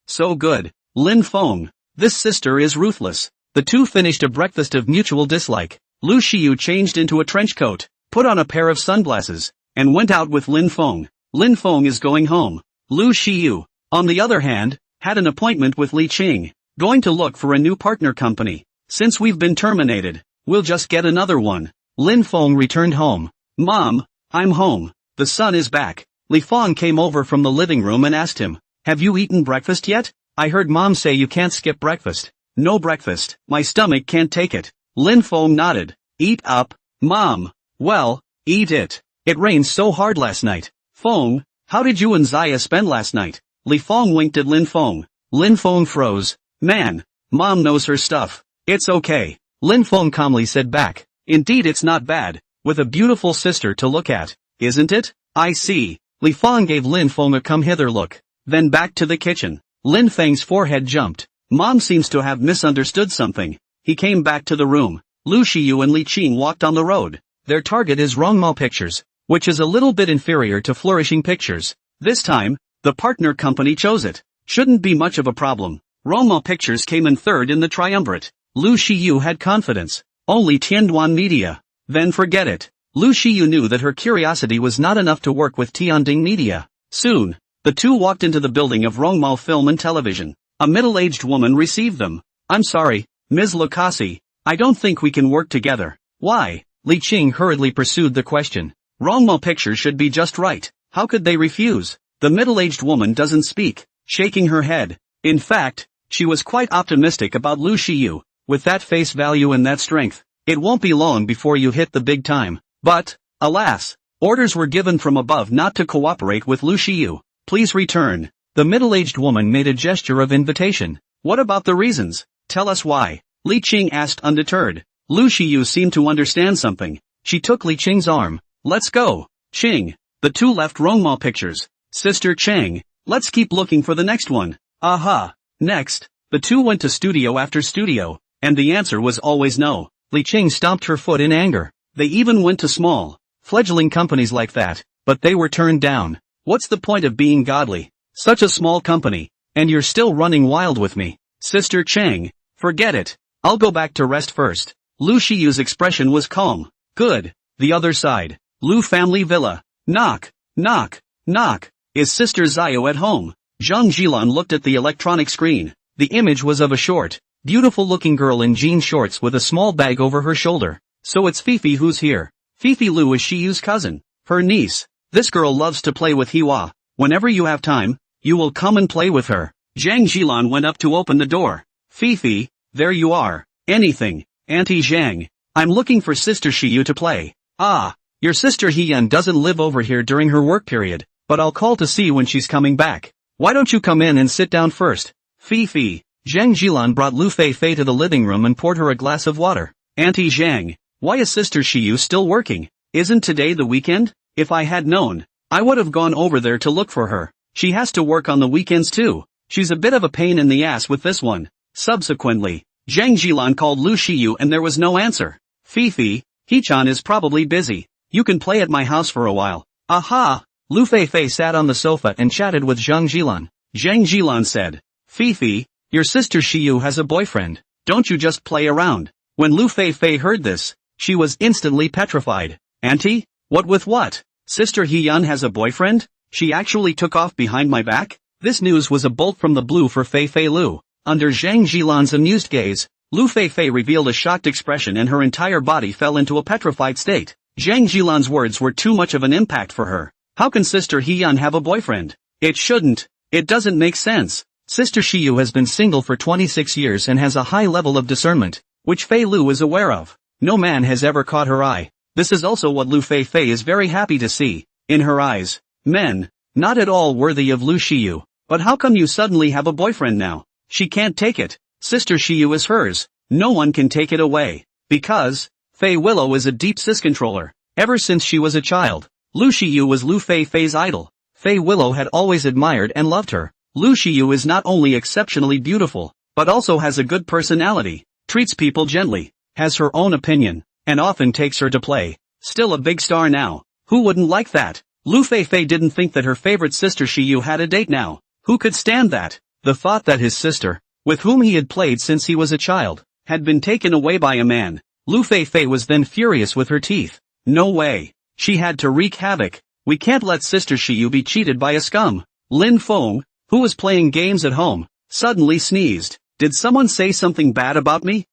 So good. Lin Feng. This sister is ruthless." The two finished a breakfast of mutual dislike. Lu Shiyu changed into a trench coat, put on a pair of sunglasses, and went out with Lin Feng. Lin Feng is going home. Lu Shiyu, on the other hand, had an appointment with Li Qing, going to look for a new partner company. "Since we've been terminated, we'll just get another one." Lin Feng returned home. "Mom, I'm home. The sun is back." Li Feng came over from the living room and asked him, "Have you eaten breakfast yet? I heard Mom say you can't skip breakfast." "No breakfast, my stomach can't take it." Lin Feng nodded. "Eat up, Mom." "Well, eat it. It rained so hard last night." "Feng, how did you and Zaya spend last night?" Li Feng winked at Lin Feng. Lin Feng froze. "Man, Mom knows her stuff. It's okay." Lin Feng calmly said back, "Indeed it's not bad, with a beautiful sister to look at, isn't it?" "I see." Li Feng gave Lin Feng a come-hither look, then back to the kitchen. Lin Feng's forehead jumped. Mom seems to have misunderstood something. He came back to the room. Lu Shiyu and Li Qing walked on the road. Their target is Rongmao Pictures, which is a little bit inferior to Flourishing Pictures. This time, the partner company chose it. Shouldn't be much of a problem. Rongmao Pictures came in third in the triumvirate. Lu Shiyu had confidence. Only Tianduan Media. Then forget it. Lu Shiyu knew that her curiosity was not enough to work with Tianding Media. Soon, the two walked into the building of Rongmao Film and Television. A middle-aged woman received them. "I'm sorry, Ms. Lucasi, I don't think we can work together." "Why?" Li Qing hurriedly pursued the question. "Rongmao Pictures should be just right. How could they refuse?" The middle-aged woman doesn't speak, shaking her head. In fact, she was quite optimistic about Lu Shiyu. With that face value and that strength, it won't be long before you hit the big time. But, alas, orders were given from above not to cooperate with Lu Shiyu. "Please return." The middle-aged woman made a gesture of invitation. "What about the reasons? Tell us why." Li Qing asked undeterred. Lu Shiyu seemed to understand something. She took Li Qing's arm. "Let's go, Qing." The two left Rongmao Pictures. "Sister Chang, let's keep looking for the next one." Aha. Next, the two went to studio after studio, and the answer was always no. Li Qing stomped her foot in anger. They even went to small, fledgling companies like that, but they were turned down. "What's the point of being godly? Such a small company, and you're still running wild with me." "Sister Chang, forget it. I'll go back to rest first." Lu Shiyu's expression was calm. "Good." The other side. Lu family villa. Knock, knock, knock. "Is Sister Zio at home?" Zhang Jilan looked at the electronic screen. The image was of a short, beautiful-looking girl in jean shorts with a small bag over her shoulder. "So it's Fifi who's here." Fifi Lu is Shiyu's cousin, her niece. "This girl loves to play with Hiwa. Whenever you have time, you will come and play with her." Zhang Jilan went up to open the door. "Fifi, there you are. Anything, Auntie Zhang. I'm looking for Sister Shiyu to play." "Ah, your sister Hiyan doesn't live over here during her work period, but I'll call to see when she's coming back. Why don't you come in and sit down first?" "Fifi." Zhang Jilan brought Lu Fei Fei to the living room and poured her a glass of water. "Auntie Zhang, why is Sister Shiyu still working? Isn't today the weekend? If I had known, I would have gone over there to look for her. She has to work on the weekends too. She's a bit of a pain in the ass with this one." Subsequently, Zhang Jilan called Lu Shiyu and there was no answer. "Fifi, Hichan is probably busy. You can play at my house for a while." "Aha!" Lu Fei Fei sat on the sofa and chatted with Zhang Jilan. Zhang Jilan said. Fifi, your sister Xiyu has a boyfriend. Don't you just play around. When Lu Fei heard this, she was instantly petrified. Auntie? What with what? Sister Heyun has a boyfriend? She actually took off behind my back? This news was a bolt from the blue for Fei Lu. Under Zhang Jilan's amused gaze, Lu Fei revealed a shocked expression and her entire body fell into a petrified state. Zhang Jilan's words were too much of an impact for her. How can Sister Heyun have a boyfriend? It shouldn't. It doesn't make sense. Sister Xiyu has been single for 26 years and has a high level of discernment, which Fei Lu is aware of. No man has ever caught her eye. This is also what Lu Fei is very happy to see. In her eyes, men, not at all worthy of Lu Xiyu. But how come you suddenly have a boyfriend now? She can't take it. Sister Xiyu is hers. No one can take it away. Because, Fei Willow is a deep cis controller. Ever since she was a child, Lu Xiyu was Lu Fei's idol. Fei Willow had always admired and loved her. Lu Xiyu is not only exceptionally beautiful, but also has a good personality, treats people gently, has her own opinion, and often takes her to play. Still a big star now. Who wouldn't like that? Lu Fei didn't think that her favorite sister Xiyu had a date now. Who could stand that? The thought that his sister, with whom he had played since he was a child, had been taken away by a man. Lu Fei was then furious with her teeth. No way. She had to wreak havoc. We can't let Sister Xiyu be cheated by a scum. Lin Feng, who was playing games at home, suddenly sneezed. Did someone say something bad about me?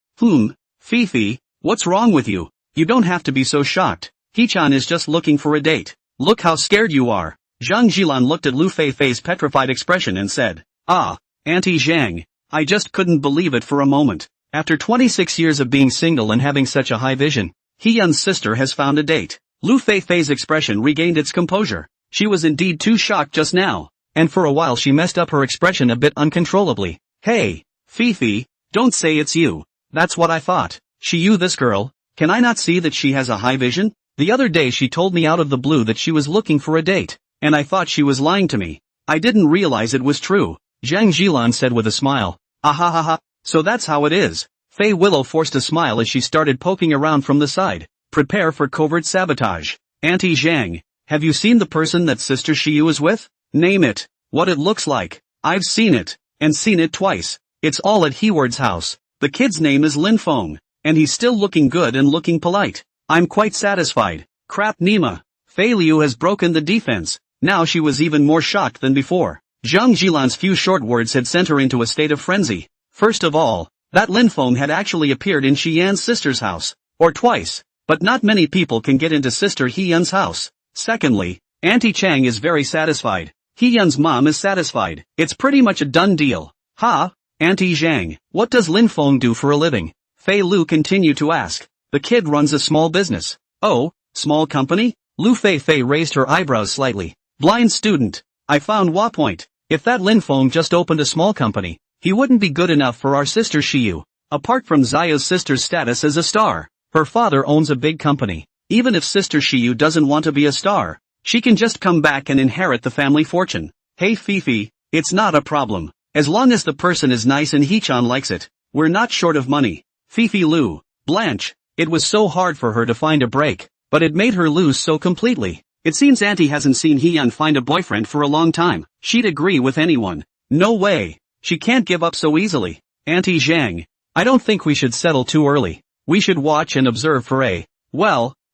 Fifi, what's wrong with you? You don't have to be so shocked. Hechan is just looking for a date. Look how scared you are. Zhang Jilan looked at Lu Fei's petrified expression and said, Ah, Auntie Zhang, I just couldn't believe it for a moment. After 26 years of being single and having such a high vision, Heyun's sister has found a date. Lu Fei's expression regained its composure. She was indeed too shocked just now, and for a while she messed up her expression a bit uncontrollably. Hey, Fifi, don't say it's you. That's what I thought. Xiyu, this girl, can I not see that she has a high vision? The other day she told me out of the blue that she was looking for a date, and I thought she was lying to me. I didn't realize it was true. Zhang Jilan said with a smile. Ahahaha, so that's how it is. Fei Willow forced a smile as she started poking around from the side. Prepare for covert sabotage. Auntie Zhang, have you seen the person that Sister Xiyu is with? Name it. What it looks like. I've seen it, and seen it twice. It's all at Heward's house. The kid's name is Lin Feng, and he's still looking good and looking polite. I'm quite satisfied. Crap Nima. Fei Liu has broken the defense. Now she was even more shocked than before. Zhang Jilan's few short words had sent her into a state of frenzy. First of all, that Lin Feng had actually appeared in Xian's sister's house. Or twice. But not many people can get into Sister Heyun's house. Secondly, Auntie Chang is very satisfied. Heyun's mom is satisfied. It's pretty much a done deal. Ha? Auntie Zhang, what does Lin Feng do for a living? Fei Lu continued to ask. The kid runs a small business. Oh, small company? Lu Fei raised her eyebrows slightly. Blind student. I found Point. If that Lin Feng just opened a small company, he wouldn't be good enough for our sister Xiyu. Apart from Zaya's sister's status as a star, her father owns a big company. Even if Sister Xiyu doesn't want to be a star, she can just come back and inherit the family fortune. Hey Fifi, it's not a problem. As long as the person is nice and Hechan likes it, we're not short of money. Fifi Lu, Blanche, it was so hard for her to find a break, but it made her lose so completely. It seems Auntie hasn't seen Heyun find a boyfriend for a long time. She'd agree with anyone. No way. She can't give up so easily. Auntie Zhang, I don't think we should settle too early. We should watch and observe for a,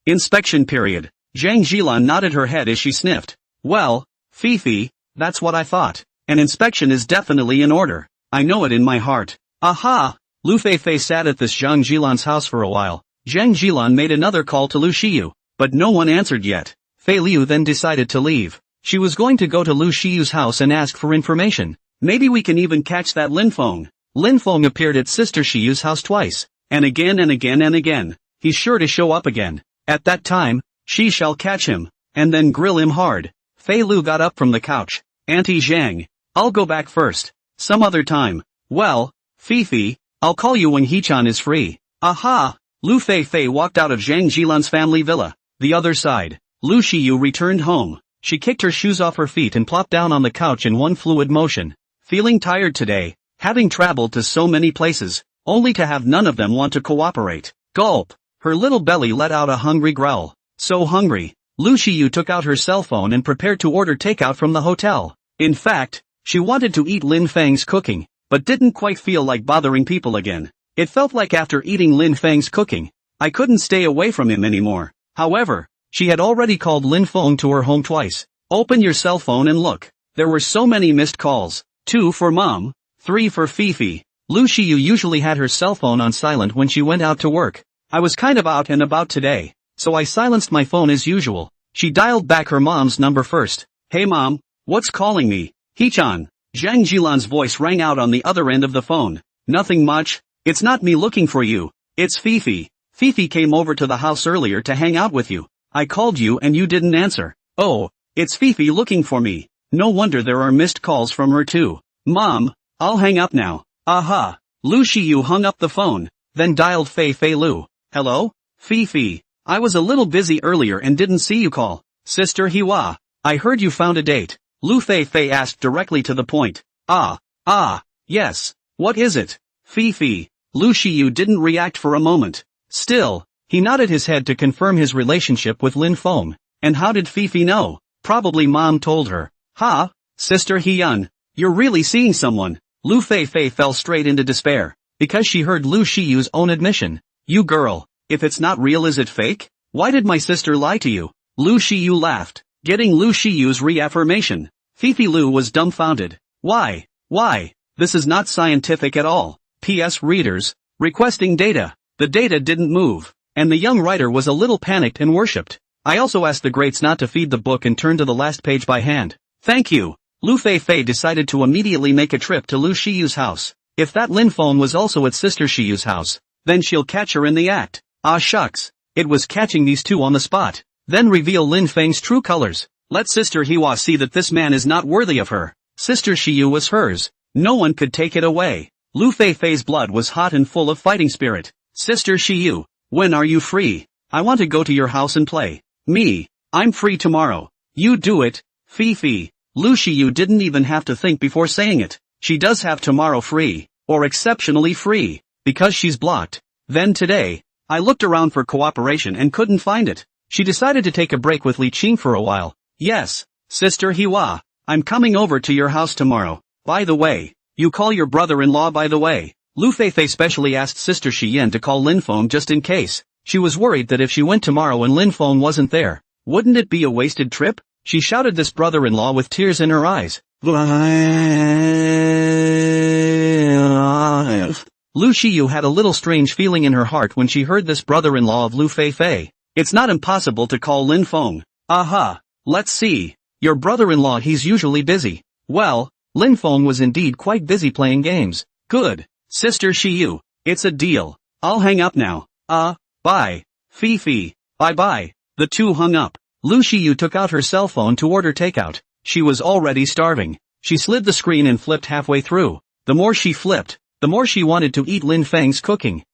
inspection period. Zhang Jilan nodded her head as she sniffed. Well, Fifi, that's what I thought. An inspection is definitely in order. I know it in my heart. Aha! Lu Fei sat at this Zhang Jilan's house for a while. Zhang Jilan made another call to Lu Xiyu, but no one answered yet. Fei Liu then decided to leave. She was going to go to Lu Xiyu's house and ask for information. Maybe we can even catch that Lin Feng. Lin Feng appeared at Sister Xiyu's house twice, and again and again and again. He's sure to show up again. At that time, she shall catch him, and then grill him hard. Fei Lu got up from the couch. Auntie Zhang, I'll go back first. Some other time. Well, Fifi, I'll call you when Hechan is free. Aha! Lu Fei walked out of Zhang Jilan's family villa. The other side. Lu Xiyu returned home. She kicked her shoes off her feet and plopped down on the couch in one fluid motion. Feeling tired today, having traveled to so many places, only to have none of them want to cooperate. Gulp. Her little belly let out a hungry growl. So hungry. Lu Xiyu took out her cell phone and prepared to order takeout from the hotel. In fact, She wanted to eat Lin Fang's cooking, but didn't quite feel like bothering people again. It felt like after eating Lin Fang's cooking, I couldn't stay away from him anymore. However, she had already called Lin Fang to her home twice. Open your cell phone and look. There were so many missed calls. 2 for Mom, 3 for Fifi. Lu Shiyu usually had her cell phone on silent when she went out to work. I was kind of out and about today, so I silenced my phone as usual. She dialed back her mom's number first. Hey mom, what's calling me? Hee-chan. Zhang Jilan's voice rang out on the other end of the phone. Nothing much. It's not me looking for you. It's Fifi. Fifi came over to the house earlier to hang out with you. I called you and you didn't answer. Oh, it's Fifi looking for me. No wonder there are missed calls from her too. Mom, I'll hang up now. Aha. Lu Shiyu hung up the phone, then dialed Fei Fei Lu. Hello? Fifi. I was a little busy earlier and didn't see you call. Sister Hiwa. I heard you found a date. Lu Fei Fei asked directly to the point. Yes. What is it? Fifi. Lu Shiyu didn't react for a moment. Still, he nodded his head to confirm his relationship with Lin Feng. And how did Fifi know? Probably mom told her. Ha? Sister Hyun. You're really seeing someone. Lu Fei Fei fell straight into despair, because she heard Lu Shiyu's own admission. You girl, if it's not real, is it fake? Why did my sister lie to you? Lu Shiyu laughed, getting Lu Shiyu's reaffirmation. Fifi Lu was dumbfounded. Why? This is not scientific at all. P.S. Readers, requesting data. The data didn't move, and the young writer was a little panicked and worshipped. I also asked the greats not to feed the book and turn to the last page by hand. Thank you. Lu Fei Fei decided to immediately make a trip to Lu Shiyu's house. If that Lin Feng was also at Sister Shiyu's house, then she'll catch her in the act. Ah shucks. It was catching these two on the spot. Then reveal Lin Feng's true colors. Let Sister Hiwa see that this man is not worthy of her. Sister Shiyu was hers. No one could take it away. Lu Fei Fei's blood was hot and full of fighting spirit. Sister Shiyu, when are you free? I want to go to your house and play. Me, I'm free tomorrow. You do it, Fifi. Lu Shiyu didn't even have to think before saying it. She does have tomorrow free, or exceptionally free, because she's blocked. Then today, I looked around for cooperation and couldn't find it. She decided to take a break with Li Qing for a while. Yes, Sister Hiwa, I'm coming over to your house tomorrow. By the way, you call your brother-in-law by the way. Lu Fei Fei specially asked Sister Shiyan to call Lin Feng just in case. She was worried that if she went tomorrow and Lin Feng wasn't there, wouldn't it be a wasted trip? She shouted this brother-in-law with tears in her eyes. Lu Shiyu had a little strange feeling in her heart when she heard this brother-in-law of Lu Fei Fei. It's not impossible to call Lin Feng. Aha, let's see. Your brother-in-law, he's usually busy. Well, Lin Feng was indeed quite busy playing games. Good. Sister Shiyu, it's a deal. I'll hang up now. Bye. Fifi. Bye-bye. The two hung up. Lu Shiyu took out her cell phone to order takeout. She was already starving. She slid the screen and flipped halfway through. The more she flipped, the more she wanted to eat Lin Feng's cooking.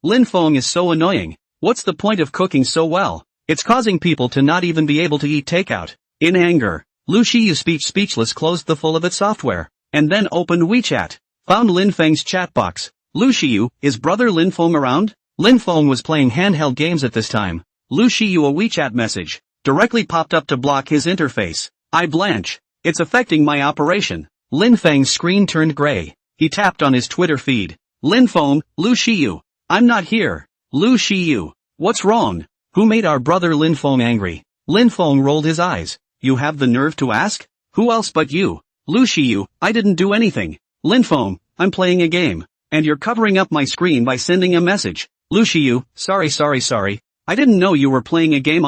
Lin Feng is so annoying. What's the point of cooking so well? It's causing people to not even be able to eat takeout. In anger, Lu Shiyu speechless closed the full of it software, and then opened WeChat. Found Lin Feng's chat box. Lu Shiyu, is brother Lin Feng around? Lin Feng was playing handheld games at this time. Lu Shiyu, a WeChat message directly popped up to block his interface. I blanch. It's affecting my operation. Lin Feng's screen turned gray. He tapped on his Twitter feed. Lin Feng, Lu Shiyu. I'm not here. Lu Shiyu. What's wrong? Who made our brother Lin Feng angry? Lin Feng rolled his eyes. You have the nerve to ask? Who else but you? Lu Shiyu, I didn't do anything. Lin Feng, I'm playing a game. And you're covering up my screen by sending a message. Lu Shiyu, sorry. I didn't know you were playing a game.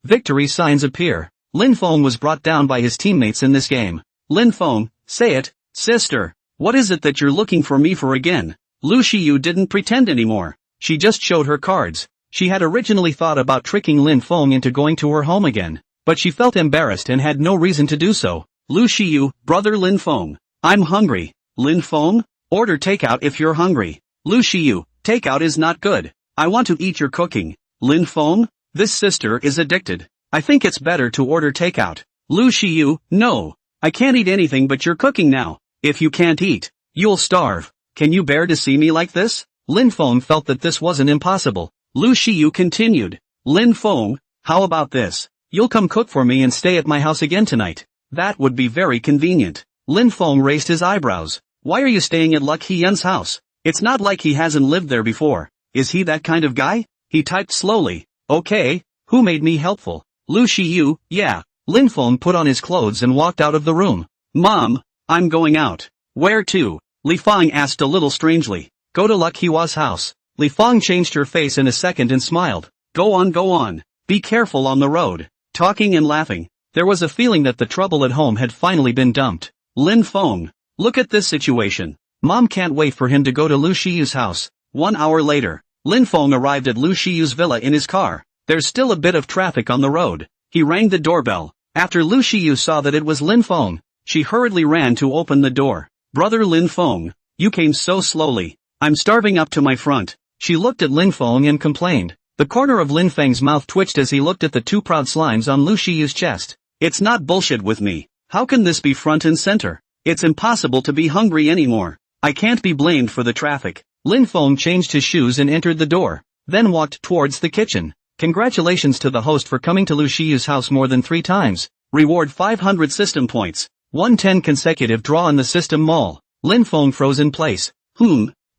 Victory signs appear. Lin Feng was brought down by his teammates in this game. Lin Feng, say it, sister. What is it that you're looking for me for again? Lu Shiyu didn't pretend anymore. She just showed her cards. She had originally thought about tricking Lin Feng into going to her home again, but she felt embarrassed and had no reason to do so. Lu Shiyu, brother Lin Feng. I'm hungry. Lin Feng? Order takeout if you're hungry. Lu Shiyu, takeout is not good. I want to eat your cooking. Lin Feng? This sister is addicted. I think it's better to order takeout. Lu Shiyu, no. I can't eat anything but your cooking now. If you can't eat, you'll starve. Can you bear to see me like this? Lin Feng felt that this wasn't impossible. Lu Shiyu continued. Lin Feng, how about this? You'll come cook for me and stay at my house again tonight. That would be very convenient. Lin Feng raised his eyebrows. Why are you staying at Luck Hee-yun's house? It's not like he hasn't lived there before. Is he that kind of guy? He typed slowly. Okay, who made me helpful? Lu Shiyu, yeah. Lin Feng put on his clothes and walked out of the room. Mom, I'm going out. Where to? Li Feng asked a little strangely. Go to Luck Hee-wa's house. Li Feng changed her face in a second and smiled. Go on, go on. Be careful on the road. Talking and laughing. There was a feeling that the trouble at home had finally been dumped. Lin Feng. Look at this situation. Mom can't wait for him to go to Lu Shiyu's house. 1 hour later, Lin Feng arrived at Lu Shiyu's villa in his car. There's still a bit of traffic on the road. He rang the doorbell. After Lu Shiyu saw that it was Lin Feng, she hurriedly ran to open the door. Brother Lin Feng, you came so slowly. I'm starving up to my front. She looked at Lin Feng and complained. The corner of Lin Feng's mouth twitched as he looked at the two proud slimes on Lu Shiyu's chest. It's not bullshit with me. How can this be front and center? It's impossible to be hungry anymore. I can't be blamed for the traffic. Lin Feng changed his shoes and entered the door, then walked towards the kitchen. Congratulations to the host for coming to Lu Shiyu's house more than 3 times. Reward 500 system points. 110 consecutive draw in the system mall. Lin Feng froze in place.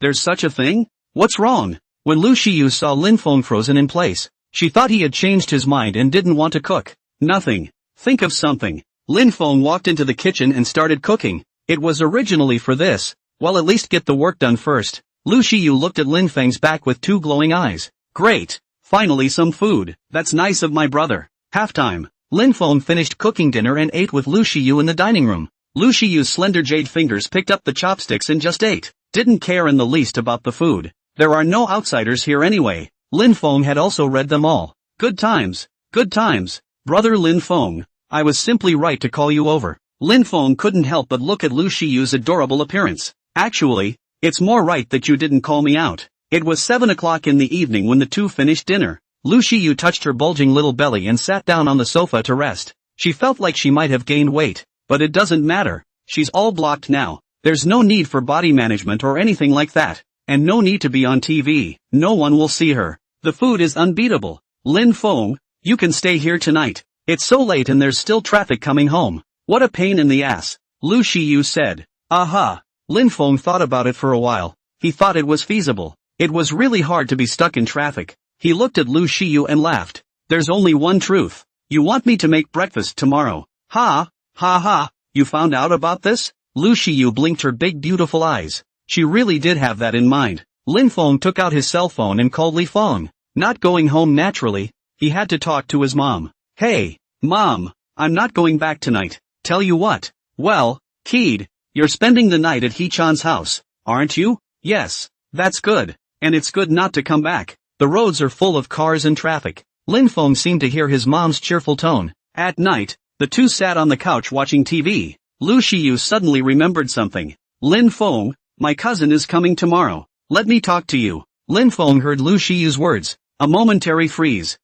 There's such a thing? What's wrong? When Lu Shiyu saw Lin Feng frozen in place, she thought he had changed his mind and didn't want to cook. Nothing. Think of something. Lin Feng walked into the kitchen and started cooking. It was originally for this. Well, at least get the work done first. Lu Shiyu looked at Lin Feng's back with 2 glowing eyes. Great. Finally some food. That's nice of my brother. Halftime. Lin Feng finished cooking dinner and ate with Lu Shiyu in the dining room. Lu Shiyu's slender jade fingers picked up the chopsticks and just ate. Didn't care in the least about the food. There are no outsiders here anyway. Lin Feng had also read them all. Good times. Good times. Brother Lin Feng, I was simply right to call you over. Lin Feng couldn't help but look at Lu Shiyu's adorable appearance. Actually, it's more right that you didn't call me out. It was 7 o'clock in the evening when the two finished dinner. Lu Shiyu touched her bulging little belly and sat down on the sofa to rest. She felt like she might have gained weight, but it doesn't matter. She's all blocked now. There's no need for body management or anything like that. And no need to be on TV. No one will see her. The food is unbeatable. Lin Feng, you can stay here tonight. It's so late and there's still traffic coming home. What a pain in the ass. Lu Shiyu said. Aha. Lin Feng thought about it for a while. He thought it was feasible. It was really hard to be stuck in traffic. He looked at Lu Shiyu and laughed. There's only one truth. You want me to make breakfast tomorrow. Ha, ha ha. You found out about this? Lu Shiyu blinked her big beautiful eyes. She really did have that in mind. Lin Feng took out his cell phone and called Li Feng. Not going home naturally. He had to talk to his mom. Hey, Mom, I'm not going back tonight. Tell you what. Well, kid, you're spending the night at Hee-chan's house, aren't you? Yes, that's good. And it's good not to come back. The roads are full of cars and traffic. Lin Feng seemed to hear his mom's cheerful tone. At night, the two sat on the couch watching TV. Lu Shiyu suddenly remembered something. Lin Feng, my cousin is coming tomorrow. Let me talk to you. Lin Feng heard Lu Shiyu's words. A momentary freeze.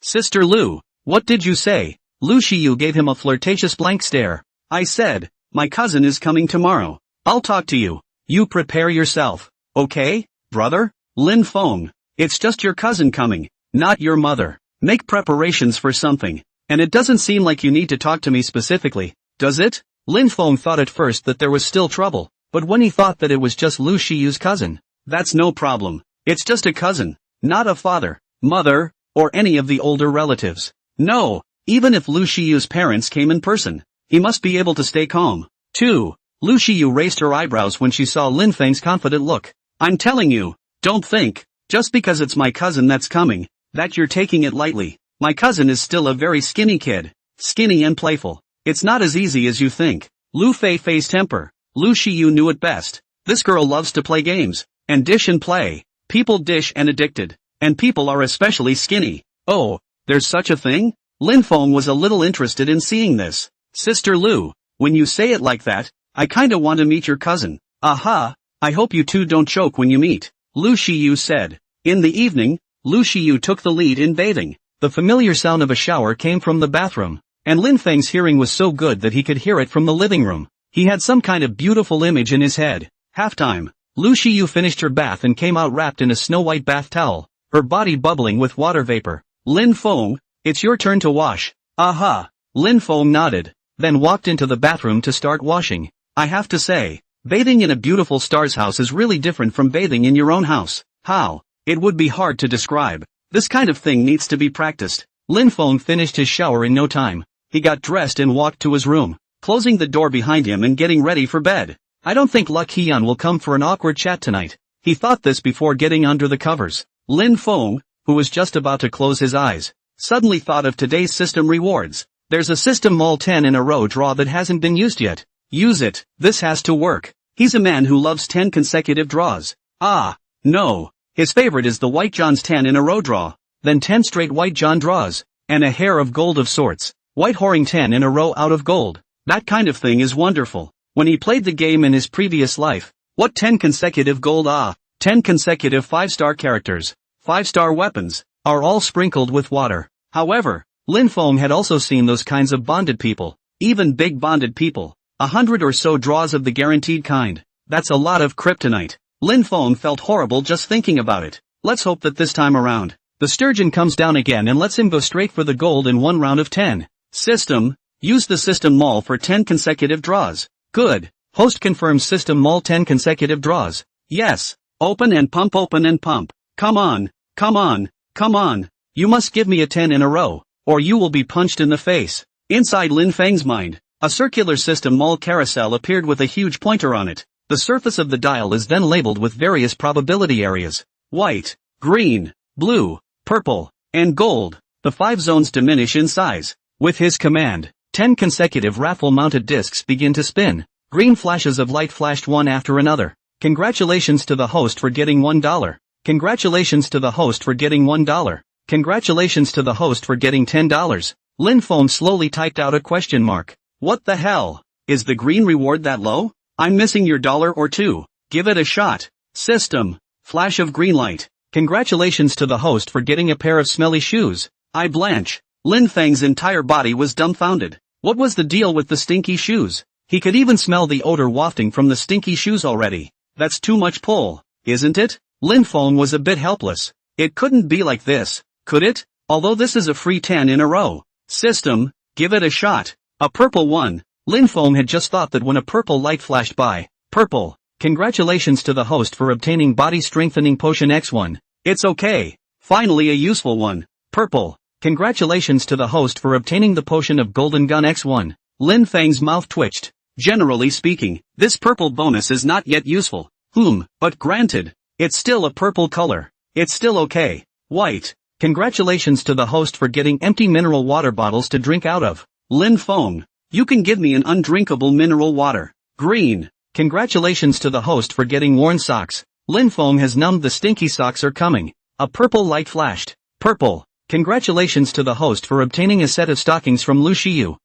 Sister Lu, what did you say? Lu Shiyu gave him a flirtatious blank stare. I said, my cousin is coming tomorrow. I'll talk to you. You prepare yourself. Okay, brother? Lin Feng, it's just your cousin coming, not your mother. Make preparations for something. And it doesn't seem like you need to talk to me specifically, does it? Lin Feng thought at first that there was still trouble. But when he thought that it was just Lu Shiyu's cousin, that's no problem. It's just a cousin, not a father, mother, or any of the older relatives. No, even if Lu Shiyu's parents came in person, he must be able to stay calm. 2. Lu Shiyu raised her eyebrows when she saw Lin Feng's confident look. I'm telling you, don't think, just because it's my cousin that's coming, that you're taking it lightly. My cousin is still a very skinny kid, skinny and playful. It's not as easy as you think. Lu Fei's temper. Lu Shiyu knew it best. This girl loves to play games, and dish and play. People dish and addicted. And people are especially skinny. Oh, there's such a thing? Lin Feng was a little interested in seeing this. Sister Lu, when you say it like that, I kinda want to meet your cousin. Aha, I hope you two don't choke when you meet. Lu Shiyu said. In the evening, Lu Shiyu took the lead in bathing. The familiar sound of a shower came from the bathroom, and Lin Feng's hearing was so good that he could hear it from the living room. He had some kind of beautiful image in his head. Halftime. Lu Shiyu finished her bath and came out wrapped in a snow-white bath towel, her body bubbling with water vapor. Lin Feng, it's your turn to wash. Aha. Lin Feng nodded. then walked into the bathroom to start washing. I have to say, bathing in a beautiful star's house is really different from bathing in your own house. How? It would be hard to describe. This kind of thing needs to be practiced. Lin Feng finished his shower in no time. He got dressed and walked to his room, closing the door behind him and getting ready for bed. I don't think Luck Hyun will come for an awkward chat tonight. He thought this before getting under the covers. Lin Feng, who was just about to close his eyes, suddenly thought of today's system rewards. There's a system mall 10 in a row draw that hasn't been used yet. Use it. This has to work. He's a man who loves 10 consecutive draws. Ah, no. His favorite is the White John's 10 in a row draw, then 10 straight White John draws, and a hair of gold of sorts. White whoring 10 in a row out of gold. That kind of thing is wonderful. When he played the game in his previous life, what 10 consecutive gold 10 consecutive 5-star characters, 5-star weapons, are all sprinkled with water. However, Lin Feng had also seen those kinds of bonded people, even big bonded people, 100 or so draws of the guaranteed kind. That's a lot of kryptonite. Lin Feng felt horrible just thinking about it. Let's hope that this time around, the sturgeon comes down again and lets him go straight for the gold in one round of 10. System, use the system mall for 10 consecutive draws. Good. Host confirms system mall 10 consecutive draws. Yes. Open and pump, open and pump. Come on, come on, come on. You must give me a 10 in a row, or you will be punched in the face. Inside Lin Feng's mind, a circular system mall carousel appeared with a huge pointer on it. The surface of the dial is then labeled with various probability areas. White, green, blue, purple, and gold. The 5 zones diminish in size. With his command, 10 consecutive raffle-mounted discs begin to spin. Green flashes of light flashed one after another. Congratulations to the host for getting $1. Congratulations to the host for getting $1. Congratulations to the host for getting $10. Lin Feng slowly typed out a question mark. What the hell? Is the green reward that low? I'm missing your $1 or $2. Give it a shot. System. Flash of green light. Congratulations to the host for getting a pair of smelly shoes. I blanch. Lin Feng's entire body was dumbfounded. What was the deal with the stinky shoes? He could even smell the odor wafting from the stinky shoes already. That's too much pull, isn't it? Lin Feng was a bit helpless. It couldn't be like this, could it? Although this is a free 10 in a row. System, give it a shot. A purple one. Lin Feng had just thought that when a purple light flashed by. Purple. Congratulations to the host for obtaining body strengthening potion X1. It's okay. Finally a useful one. Purple. Congratulations to the host for obtaining the potion of golden gun X1. Lin Feng's mouth twitched. Generally speaking, this purple bonus is not yet useful. But granted. It's still a purple color. It's still okay. White. Congratulations to the host for getting empty mineral water bottles to drink out of. Lin Feng. You can give me an undrinkable mineral water. Green. Congratulations to the host for getting worn socks. Lin Feng has numbed the stinky socks are coming. A purple light flashed. Purple. Congratulations to the host for obtaining a set of stockings from Lu Shiyu.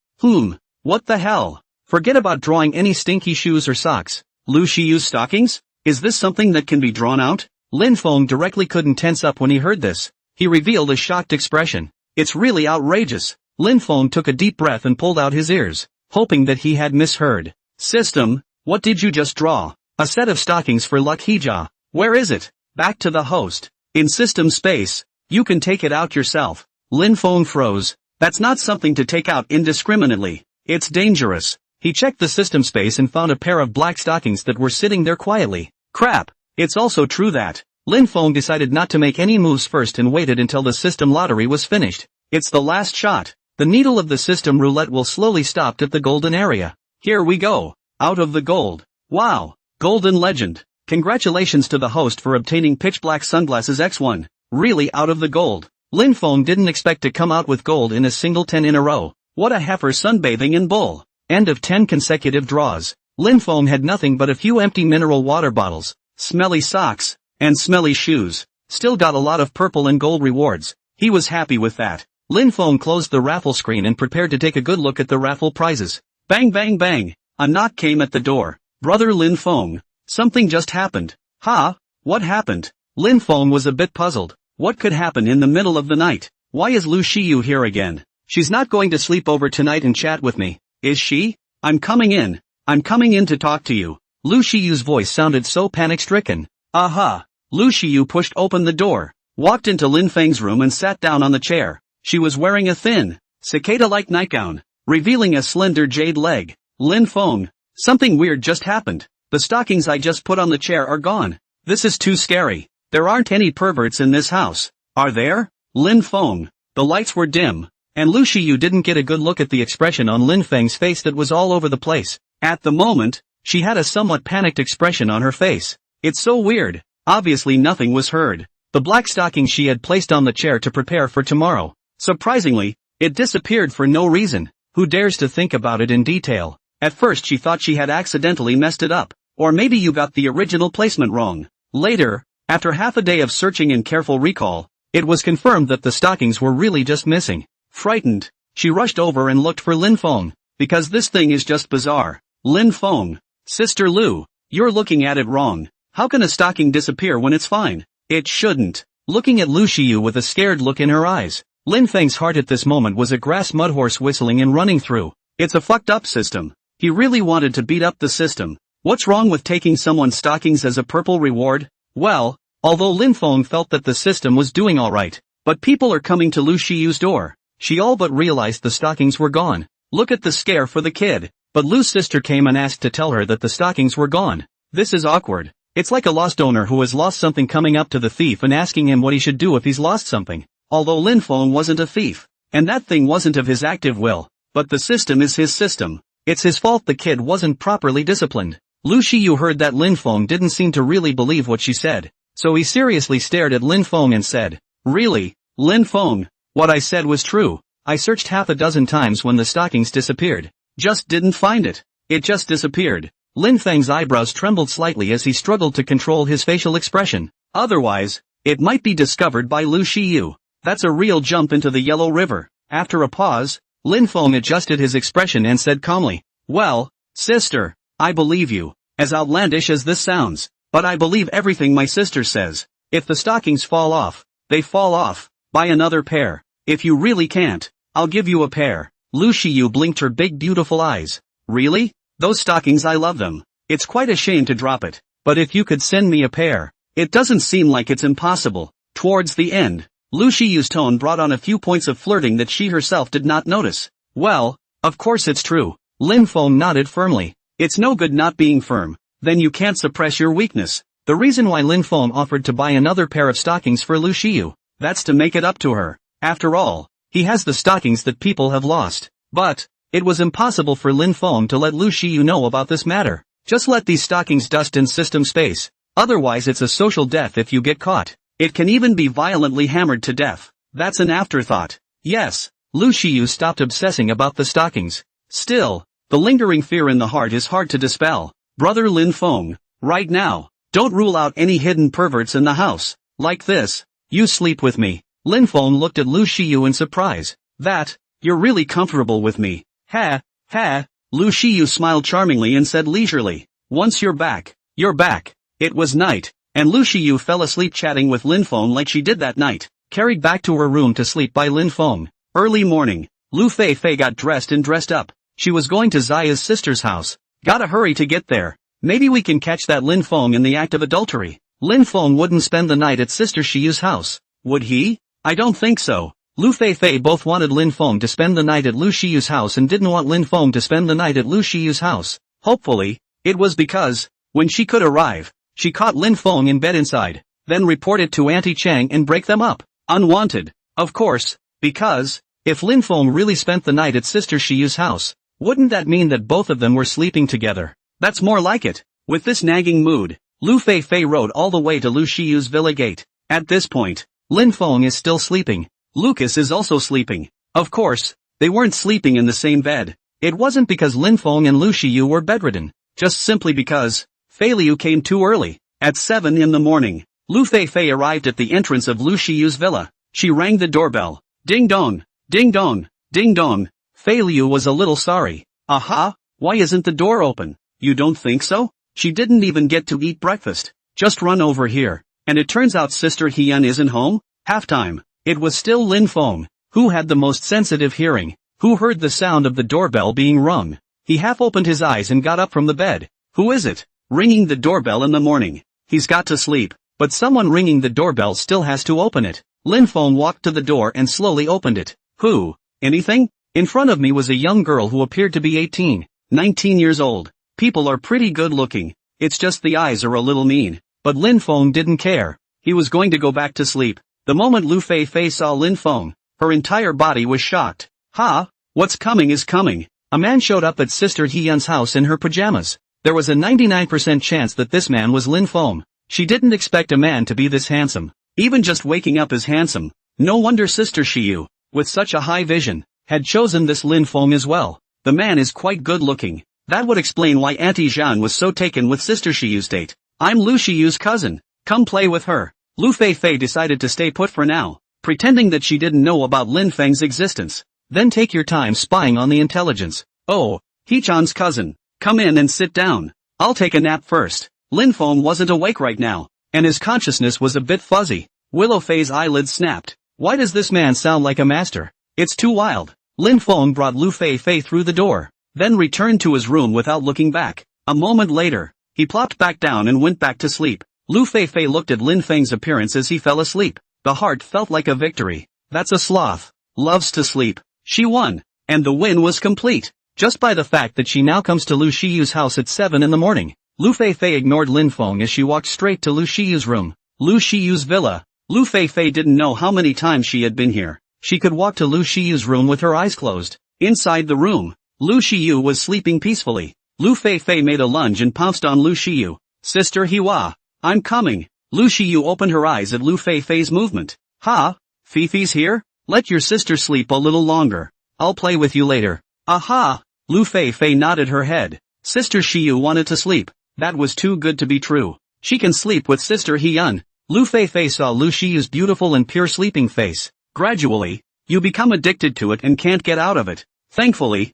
What the hell? Forget about drawing any stinky shoes or socks. Lu Shiyu's stockings? Is this something that can be drawn out? Lin Feng directly couldn't tense up when he heard this. He revealed a shocked expression. It's really outrageous. Lin Feng took a deep breath and pulled out his ears, hoping that he had misheard. System, what did you just draw? A set of stockings for Luck Hija. Where is it? Back to the host. In system space. You can take it out yourself. Lin Feng froze. That's not something to take out indiscriminately. It's dangerous. He checked the system space and found a pair of black stockings that were sitting there quietly. Crap. It's also true that. Lin Feng decided not to make any moves first and waited until the system lottery was finished. It's the last shot. The needle of the system roulette will slowly stop at the golden area. Here we go. Out of the gold. Wow. Golden legend. Congratulations to the host for obtaining pitch black sunglasses X1. Really out of the gold. Lin Feng didn't expect to come out with gold in a single 10 in a row. What a heifer sunbathing in bull. End of 10 consecutive draws. Lin Feng had nothing but a few empty mineral water bottles, smelly socks, and smelly shoes. Still got a lot of purple and gold rewards. He was happy with that. Lin Feng closed the raffle screen and prepared to take a good look at the raffle prizes. Bang bang bang. A knock came at the door. Brother Lin Feng. Something just happened. Huh? What happened? Lin Feng was a bit puzzled. What could happen in the middle of the night? Why is Lu Shiyu here again? She's not going to sleep over tonight and chat with me, is she? I'm coming in. I'm coming in to talk to you. Lu Shiyu's voice sounded so panic-stricken. Aha! Lu Shiyu pushed open the door, walked into Lin Feng's room and sat down on the chair. She was wearing a thin, cicada-like nightgown. revealing a slender jade leg. Lin Feng, something weird just happened. The stockings I just put on the chair are gone. This is too scary. There aren't any perverts in this house, are there? Lin Feng. The lights were dim, and Lu Shiyu didn't get a good look at the expression on Lin Feng's face that was all over the place. At the moment, she had a somewhat panicked expression on her face. It's so weird. Obviously nothing was heard. The black stocking she had placed on the chair to prepare for tomorrow. Surprisingly, it disappeared for no reason. Who dares to think about it in detail? At first she thought she had accidentally messed it up. Or maybe you got the original placement wrong. Later, after half a day of searching and careful recall, it was confirmed that the stockings were really just missing. Frightened, she rushed over and looked for Lin Feng, because this thing is just bizarre. Lin Feng. Sister Lu, you're looking at it wrong. How can a stocking disappear when it's fine? It shouldn't. Looking at Lu Shiyu with a scared look in her eyes, Lin Feng's heart at this moment was a grass mudhorse whistling and running through. It's a fucked up system. He really wanted to beat up the system. What's wrong with taking someone's stockings as a purple reward? Well, although Lin Feng felt that the system was doing alright, but people are coming to Lu Shiyu's door. She all but realized the stockings were gone. Look at the scare for the kid. But Lu's sister came and asked to tell her that the stockings were gone. This is awkward. It's like a lost owner who has lost something coming up to the thief and asking him what he should do if he's lost something. Although Lin Feng wasn't a thief, and that thing wasn't of his active will, but the system is his system. It's his fault the kid wasn't properly disciplined. Lu Shiyu heard that Lin Feng didn't seem to really believe what she said, so he seriously stared at Lin Feng and said, "Really, Lin Feng? What I said was true. I searched half a dozen times when the stockings disappeared. Just didn't find it. It just disappeared." Lin Feng's eyebrows trembled slightly as he struggled to control his facial expression. Otherwise, it might be discovered by Lu Shiyu. That's a real jump into the Yellow River. After a pause, Lin Feng adjusted his expression and said calmly, "Well, sister, I believe you, as outlandish as this sounds, but I believe everything my sister says. If the stockings fall off, they fall off. Buy another pair. If you really can't, I'll give you a pair." Lu Shiyu blinked her big beautiful eyes. "Really? Those stockings, I love them. It's quite a shame to drop it, but if you could send me a pair." It doesn't seem like it's impossible. Towards the end, Lu Shiyu's tone brought on a few points of flirting that she herself did not notice. "Well, of course it's true." Lin Feng nodded firmly. "It's no good not being firm. Then you can't suppress your weakness." The reason why Lin Feng offered to buy another pair of stockings for Lu Shiyu, that's to make it up to her. After all, he has the stockings that people have lost. But it was impossible for Lin Feng to let Lu Shiyu know about this matter. Just let these stockings dust in system space. Otherwise it's a social death if you get caught. It can even be violently hammered to death. That's an afterthought. Yes, Lu Shiyu stopped obsessing about the stockings. Still, the lingering fear in the heart is hard to dispel. Brother Lin Feng, right now, don't rule out any hidden perverts in the house. Like this, you sleep with me. Lin Feng looked at Lu Shiyu in surprise. "That, you're really comfortable with me." Ha, ha. Lu Shiyu smiled charmingly and said leisurely, "Once you're back, you're back." It was night, and Lu Shiyu fell asleep chatting with Lin Feng like she did that night, carried back to her room to sleep by Lin Feng. Early morning, Lu Fei Fei got dressed and dressed up. She was going to Zaya's sister's house. Gotta hurry to get there. Maybe we can catch that Lin Feng in the act of adultery. Lin Feng wouldn't spend the night at Sister Shiyu's house, would he? I don't think so. Lu Fei Fei both wanted Lin Feng to spend the night at Lu Shiyu's house and didn't want Lin Feng to spend the night at Lu Shiyu's house. Hopefully, it was because, when she could arrive, she caught Lin Feng in bed inside, then reported to Auntie Chang and break them up. Unwanted, of course, because, if Lin Feng really spent the night at Sister Shiyu's house, wouldn't that mean that both of them were sleeping together? That's more like it. With this nagging mood, Lu Fei Fei rode all the way to Lu Shiyu's villa gate. At this point, Lin Feng is still sleeping. Lucas is also sleeping. Of course, they weren't sleeping in the same bed. It wasn't because Lin Feng and Lu Shiyu were bedridden, just simply because Fei Liu came too early. At 7 in the morning, Lu Fei Fei arrived at the entrance of Lu Shiyu's villa. She rang the doorbell. Ding dong, ding dong, ding dong. Fei Liu was a little sorry. Aha, why isn't the door open? You don't think so? She didn't even get to eat breakfast. Just run over here. And it turns out Sister Hien isn't home? Halftime. It was still Lin Feng, who had the most sensitive hearing, who heard the sound of the doorbell being rung. He half opened his eyes and got up from the bed. Who is it? Ringing the doorbell in the morning. He's got to sleep, but someone ringing the doorbell still has to open it. Lin Feng walked to the door and slowly opened it. Who? Anything? In front of me was a young girl who appeared to be 18, 19 years old. People are pretty good looking, it's just the eyes are a little mean. But Lin Feng didn't care. He was going to go back to sleep. The moment Lu Fei Fei saw Lin Feng, her entire body was shocked. Ha! What's coming is coming. A man showed up at Sister Heyun's house in her pajamas. There was a 99% chance that this man was Lin Feng. She didn't expect a man to be this handsome. Even just waking up is handsome. No wonder Sister Shiyu, with such a high vision, had chosen this Lin Feng as well. The man is quite good looking. That would explain why Auntie Zhan was so taken with Sister Shiyu's date. I'm Lu Shiyu's cousin. Come play with her. Lu Fei Fei decided to stay put for now, pretending that she didn't know about Lin Feng's existence. Then take your time spying on the intelligence. Oh, Hee-chan's cousin. Come in and sit down. I'll take a nap first. Lin Feng wasn't awake right now, and his consciousness was a bit fuzzy. Willow Fei's eyelids snapped. Why does this man sound like a master? It's too wild. Lin Feng brought Lu Fei Fei through the door, then returned to his room without looking back. A moment later, he plopped back down and went back to sleep. Lu Fei Fei looked at Lin Feng's appearance as he fell asleep. The heart felt like a victory. That's a sloth. Loves to sleep. She won. And the win was complete. Just by the fact that she now comes to Lu Shiyu's house at 7 in the morning. Lu Fei Fei ignored Lin Feng as she walked straight to Lu Shiyu's room. Lu Shiyu's villa. Lu Fei Fei didn't know how many times she had been here. She could walk to Lu Shiyu's room with her eyes closed. Inside the room, Lu Shiyu was sleeping peacefully. Lu Fei Fei made a lunge and pounced on Lu Shiyu. Sister Hiwa, I'm coming. Lu Shiyu opened her eyes at Lu Fei Fei's movement. Ha! Fifi's here? Let your sister sleep a little longer. I'll play with you later. Aha! Lu Fei Fei nodded her head. Sister Shiyu wanted to sleep. That was too good to be true. She can sleep with Sister Heyun. Lu Fei Fei saw Lu Shiyu's beautiful and pure sleeping face. Gradually, you become addicted to it and can't get out of it. Thankfully,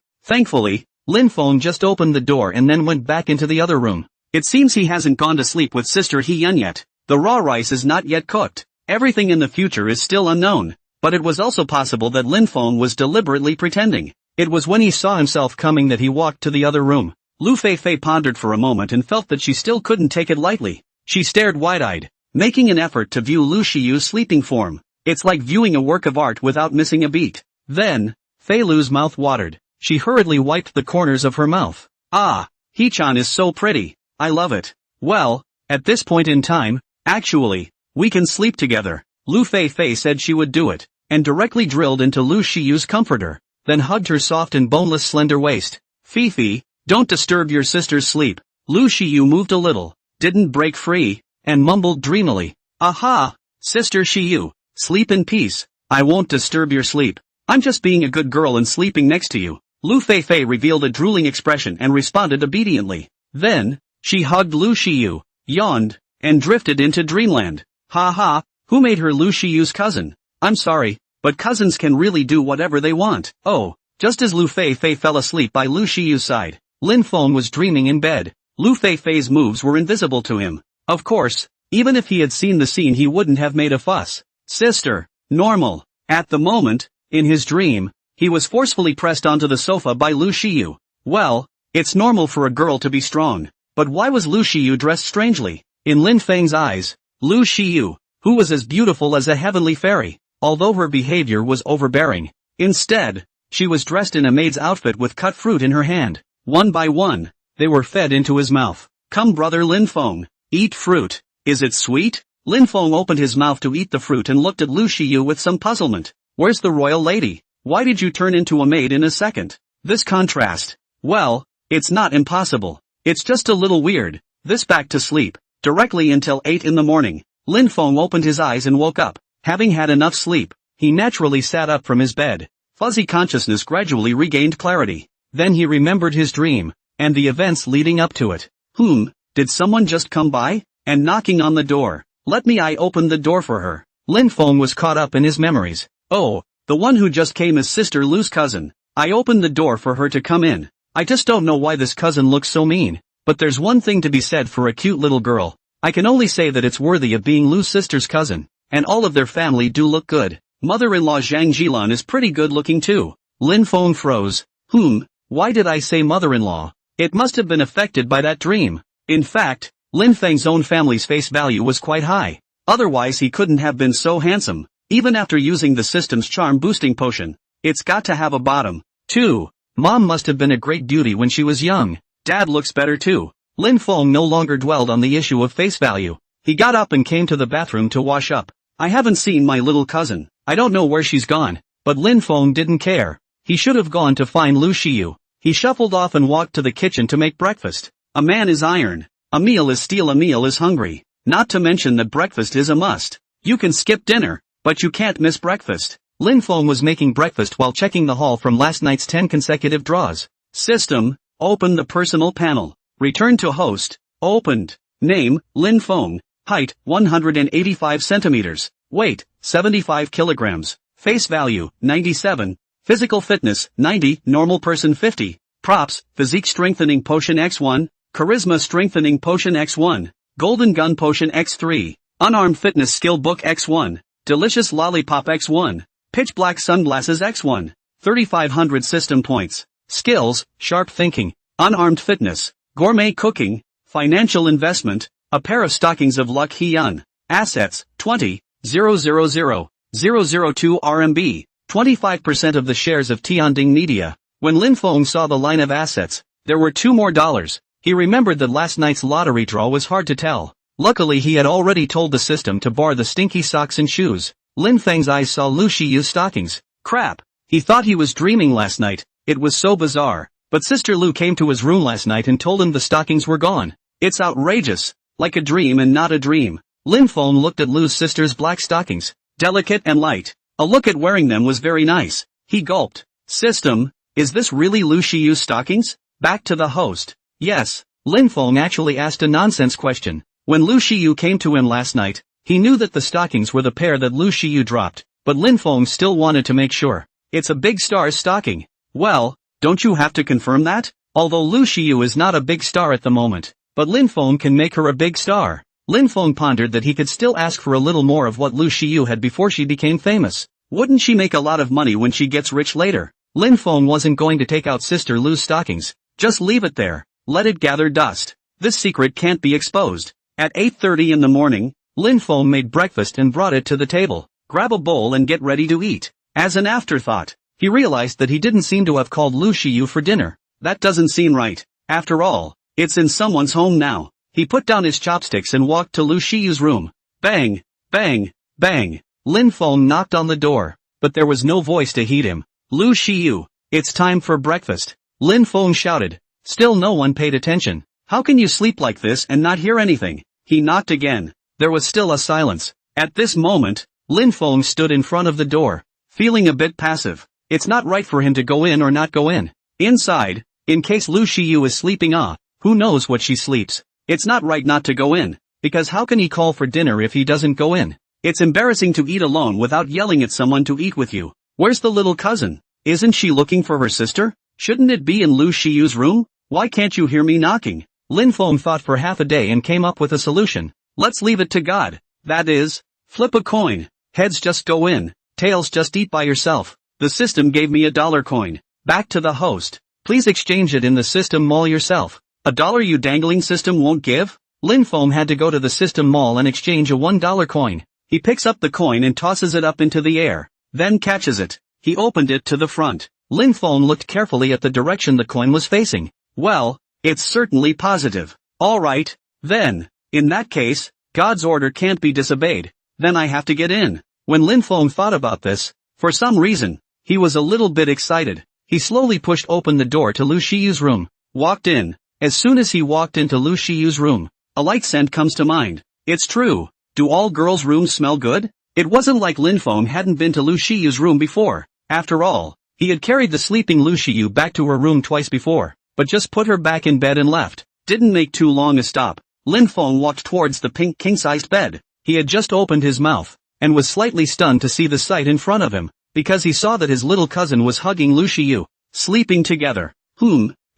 Lin Feng just opened the door and then went back into the other room. It seems he hasn't gone to sleep with Sister Heyun yet. The raw rice is not yet cooked. Everything in the future is still unknown. But it was also possible that Lin Feng was deliberately pretending. It was when he saw himself coming that he walked to the other room. Lu Fei Fei pondered for a moment and felt that she still couldn't take it lightly. She stared wide-eyed, making an effort to view Lu Shiyu's sleeping form. It's like viewing a work of art without missing a beat. Then, Fei Lu's mouth watered. She hurriedly wiped the corners of her mouth. Ah, Hee-chan is so pretty. I love it. Well, at this point in time, actually, we can sleep together. Lu Fei Fei said she would do it, and directly drilled into Lu Shiyu's comforter, then hugged her soft and boneless slender waist. Fifi, don't disturb your sister's sleep. Lu Shiyu moved a little, didn't break free, and mumbled dreamily. Aha! Sister Shiyu, sleep in peace. I won't disturb your sleep. I'm just being a good girl and sleeping next to you. Lu Fei Fei revealed a drooling expression and responded obediently. Then, she hugged Lu Shiyu, yawned, and drifted into dreamland. Ha ha, who made her Lu Shiyu's cousin? I'm sorry, but cousins can really do whatever they want. Oh, just as Lu Fei Fei fell asleep by Lu Shiyu's side, Lin Feng was dreaming in bed. Lu Fei Fei's moves were invisible to him. Of course, even if he had seen the scene he wouldn't have made a fuss. Sister, normal. At the moment, in his dream, he was forcefully pressed onto the sofa by Lu Shiyu. Well, it's normal for a girl to be strong. But why was Lu Shiyu dressed strangely? In Lin Feng's eyes, Lu Shiyu, who was as beautiful as a heavenly fairy, although her behavior was overbearing. Instead, she was dressed in a maid's outfit with cut fruit in her hand. One by one, they were fed into his mouth. Come brother Lin Feng, eat fruit. Is it sweet? Lin Feng opened his mouth to eat the fruit and looked at Lu Shiyu with some puzzlement. Where's the royal lady? Why did you turn into a maid in a second? This contrast. Well, it's not impossible. It's just a little weird. This back to sleep. Directly until 8 in the morning. Lin Feng opened his eyes and woke up. Having had enough sleep, he naturally sat up from his bed. Fuzzy consciousness gradually regained clarity. Then he remembered his dream, and the events leading up to it. Did someone just come by? And knocking on the door. I opened the door for her. Lin Feng was caught up in his memories. Oh, the one who just came is Sister Lu's cousin. I opened the door for her to come in. I just don't know why this cousin looks so mean. But there's one thing to be said for a cute little girl. I can only say that it's worthy of being Lu's sister's cousin. And all of their family do look good. Mother-in-law Zhang Jilan is pretty good looking too. Lin Feng froze. Why did I say mother-in-law? It must have been affected by that dream. In fact, Lin Feng's own family's face value was quite high. Otherwise he couldn't have been so handsome. Even after using the system's charm boosting potion, It's got to have a bottom. 2. Mom must have been a great beauty when she was young. Dad looks better too. Lin Feng no longer dwelled on the issue of face value. He got up and came to the bathroom to wash up. I haven't seen my little cousin. I don't know where she's gone. But Lin Feng didn't care. He should have gone to find Lu Shiyu. He shuffled off and walked to the kitchen to make breakfast. A man is iron. A meal is steel, a meal is hungry. Not to mention that breakfast is a must. You can skip dinner, but you can't miss breakfast. Lin Feng was making breakfast while checking the haul from last night's 10 consecutive draws. System, open the personal panel. Return to host, opened. Name, Lin Feng. Height, 185 centimeters. Weight, 75 kilograms. Face value, 97. Physical fitness, 90. Normal person, 50. Props, physique strengthening potion X1. Charisma strengthening potion X1. Golden gun potion X3. Unarmed fitness skill book X1. Delicious lollipop X1. Pitch black sunglasses X1. 3500 system points. Skills, sharp thinking. Unarmed fitness. Gourmet cooking. Financial investment. A pair of stockings of luck Hyun. Assets, 20. 000. 002 RMB. 25% of the shares of Tianding Media. When Lin Feng saw the line of assets, there were $2 more. He remembered that last night's lottery draw was hard to tell. Luckily he had already told the system to bar the stinky socks and shoes. Lin Feng's eyes saw Lu Shiyu's stockings. Crap. He thought he was dreaming last night. It was so bizarre. But Sister Lu came to his room last night and told him the stockings were gone. It's outrageous. Like a dream and not a dream. Lin Feng looked at Lu's sister's black stockings. Delicate and light. A look at wearing them was very nice. He gulped. System, is this really Lu Shiyu's stockings? Back to the host. Yes. Lin Feng actually asked a nonsense question. When Lu Shiyu came to him last night, he knew that the stockings were the pair that Lu Shiyu dropped, but Lin Feng still wanted to make sure. It's a big star's stocking. Well, don't you have to confirm that? Although Lu Shiyu is not a big star at the moment, but Lin Feng can make her a big star. Lin Feng pondered that he could still ask for a little more of what Lu Shiyu had before she became famous. Wouldn't she make a lot of money when she gets rich later? Lin Feng wasn't going to take out Sister Lu's stockings. Just leave it there. Let it gather dust. This secret can't be exposed. At 8:30 in the morning, Lin Feng made breakfast and brought it to the table. Grab a bowl and get ready to eat. As an afterthought, he realized that he didn't seem to have called Lu Shiyu for dinner. That doesn't seem right. After all, it's in someone's home now. He put down his chopsticks and walked to Lu Shiyu's room. Bang, bang, bang. Lin Feng knocked on the door, but there was no voice to heed him. Lu Shiyu, it's time for breakfast. Lin Feng shouted. Still no one paid attention. How can you sleep like this and not hear anything? He knocked again. There was still a silence. At this moment, Lin Feng stood in front of the door, feeling a bit passive. It's not right for him to go in or not go in. Inside, in case Lu Shiyu is sleeping who knows what she sleeps. It's not right not to go in, because how can he call for dinner if he doesn't go in? It's embarrassing to eat alone without yelling at someone to eat with you. Where's the little cousin? Isn't she looking for her sister? Shouldn't it be in Lu Shiyu's room? Why can't you hear me knocking? Lin Feng thought for half a day and came up with a solution. Let's leave it to God. That is, flip a coin. Heads just go in, tails just eat by yourself. The system gave me $1 coin. Back to the host. Please exchange it in the system mall yourself. $1 you dangling system won't give? Lin Feng had to go to the system mall and exchange a $1 coin. He picks up the coin and tosses it up into the air, then catches it. He opened it to the front. Lin Feng looked carefully at the direction the coin was facing. Well, it's certainly positive. Alright, then. In that case, God's order can't be disobeyed. Then I have to get in. When Lin Feng thought about this, for some reason, he was a little bit excited. He slowly pushed open the door to Lu Shiyu's room. Walked in. As soon as he walked into Lu Shiyu's room, a light scent comes to mind. It's true. Do all girls' rooms smell good? It wasn't like Lin Feng hadn't been to Lu Shiyu's room before. After all, he had carried the sleeping Lu Shiyu back to her room twice before, but just put her back in bed and left. Didn't make too long a stop. Lin Feng walked towards the pink king-sized bed. He had just opened his mouth, and was slightly stunned to see the sight in front of him, because he saw that his little cousin was hugging Lu Shiyu, sleeping together.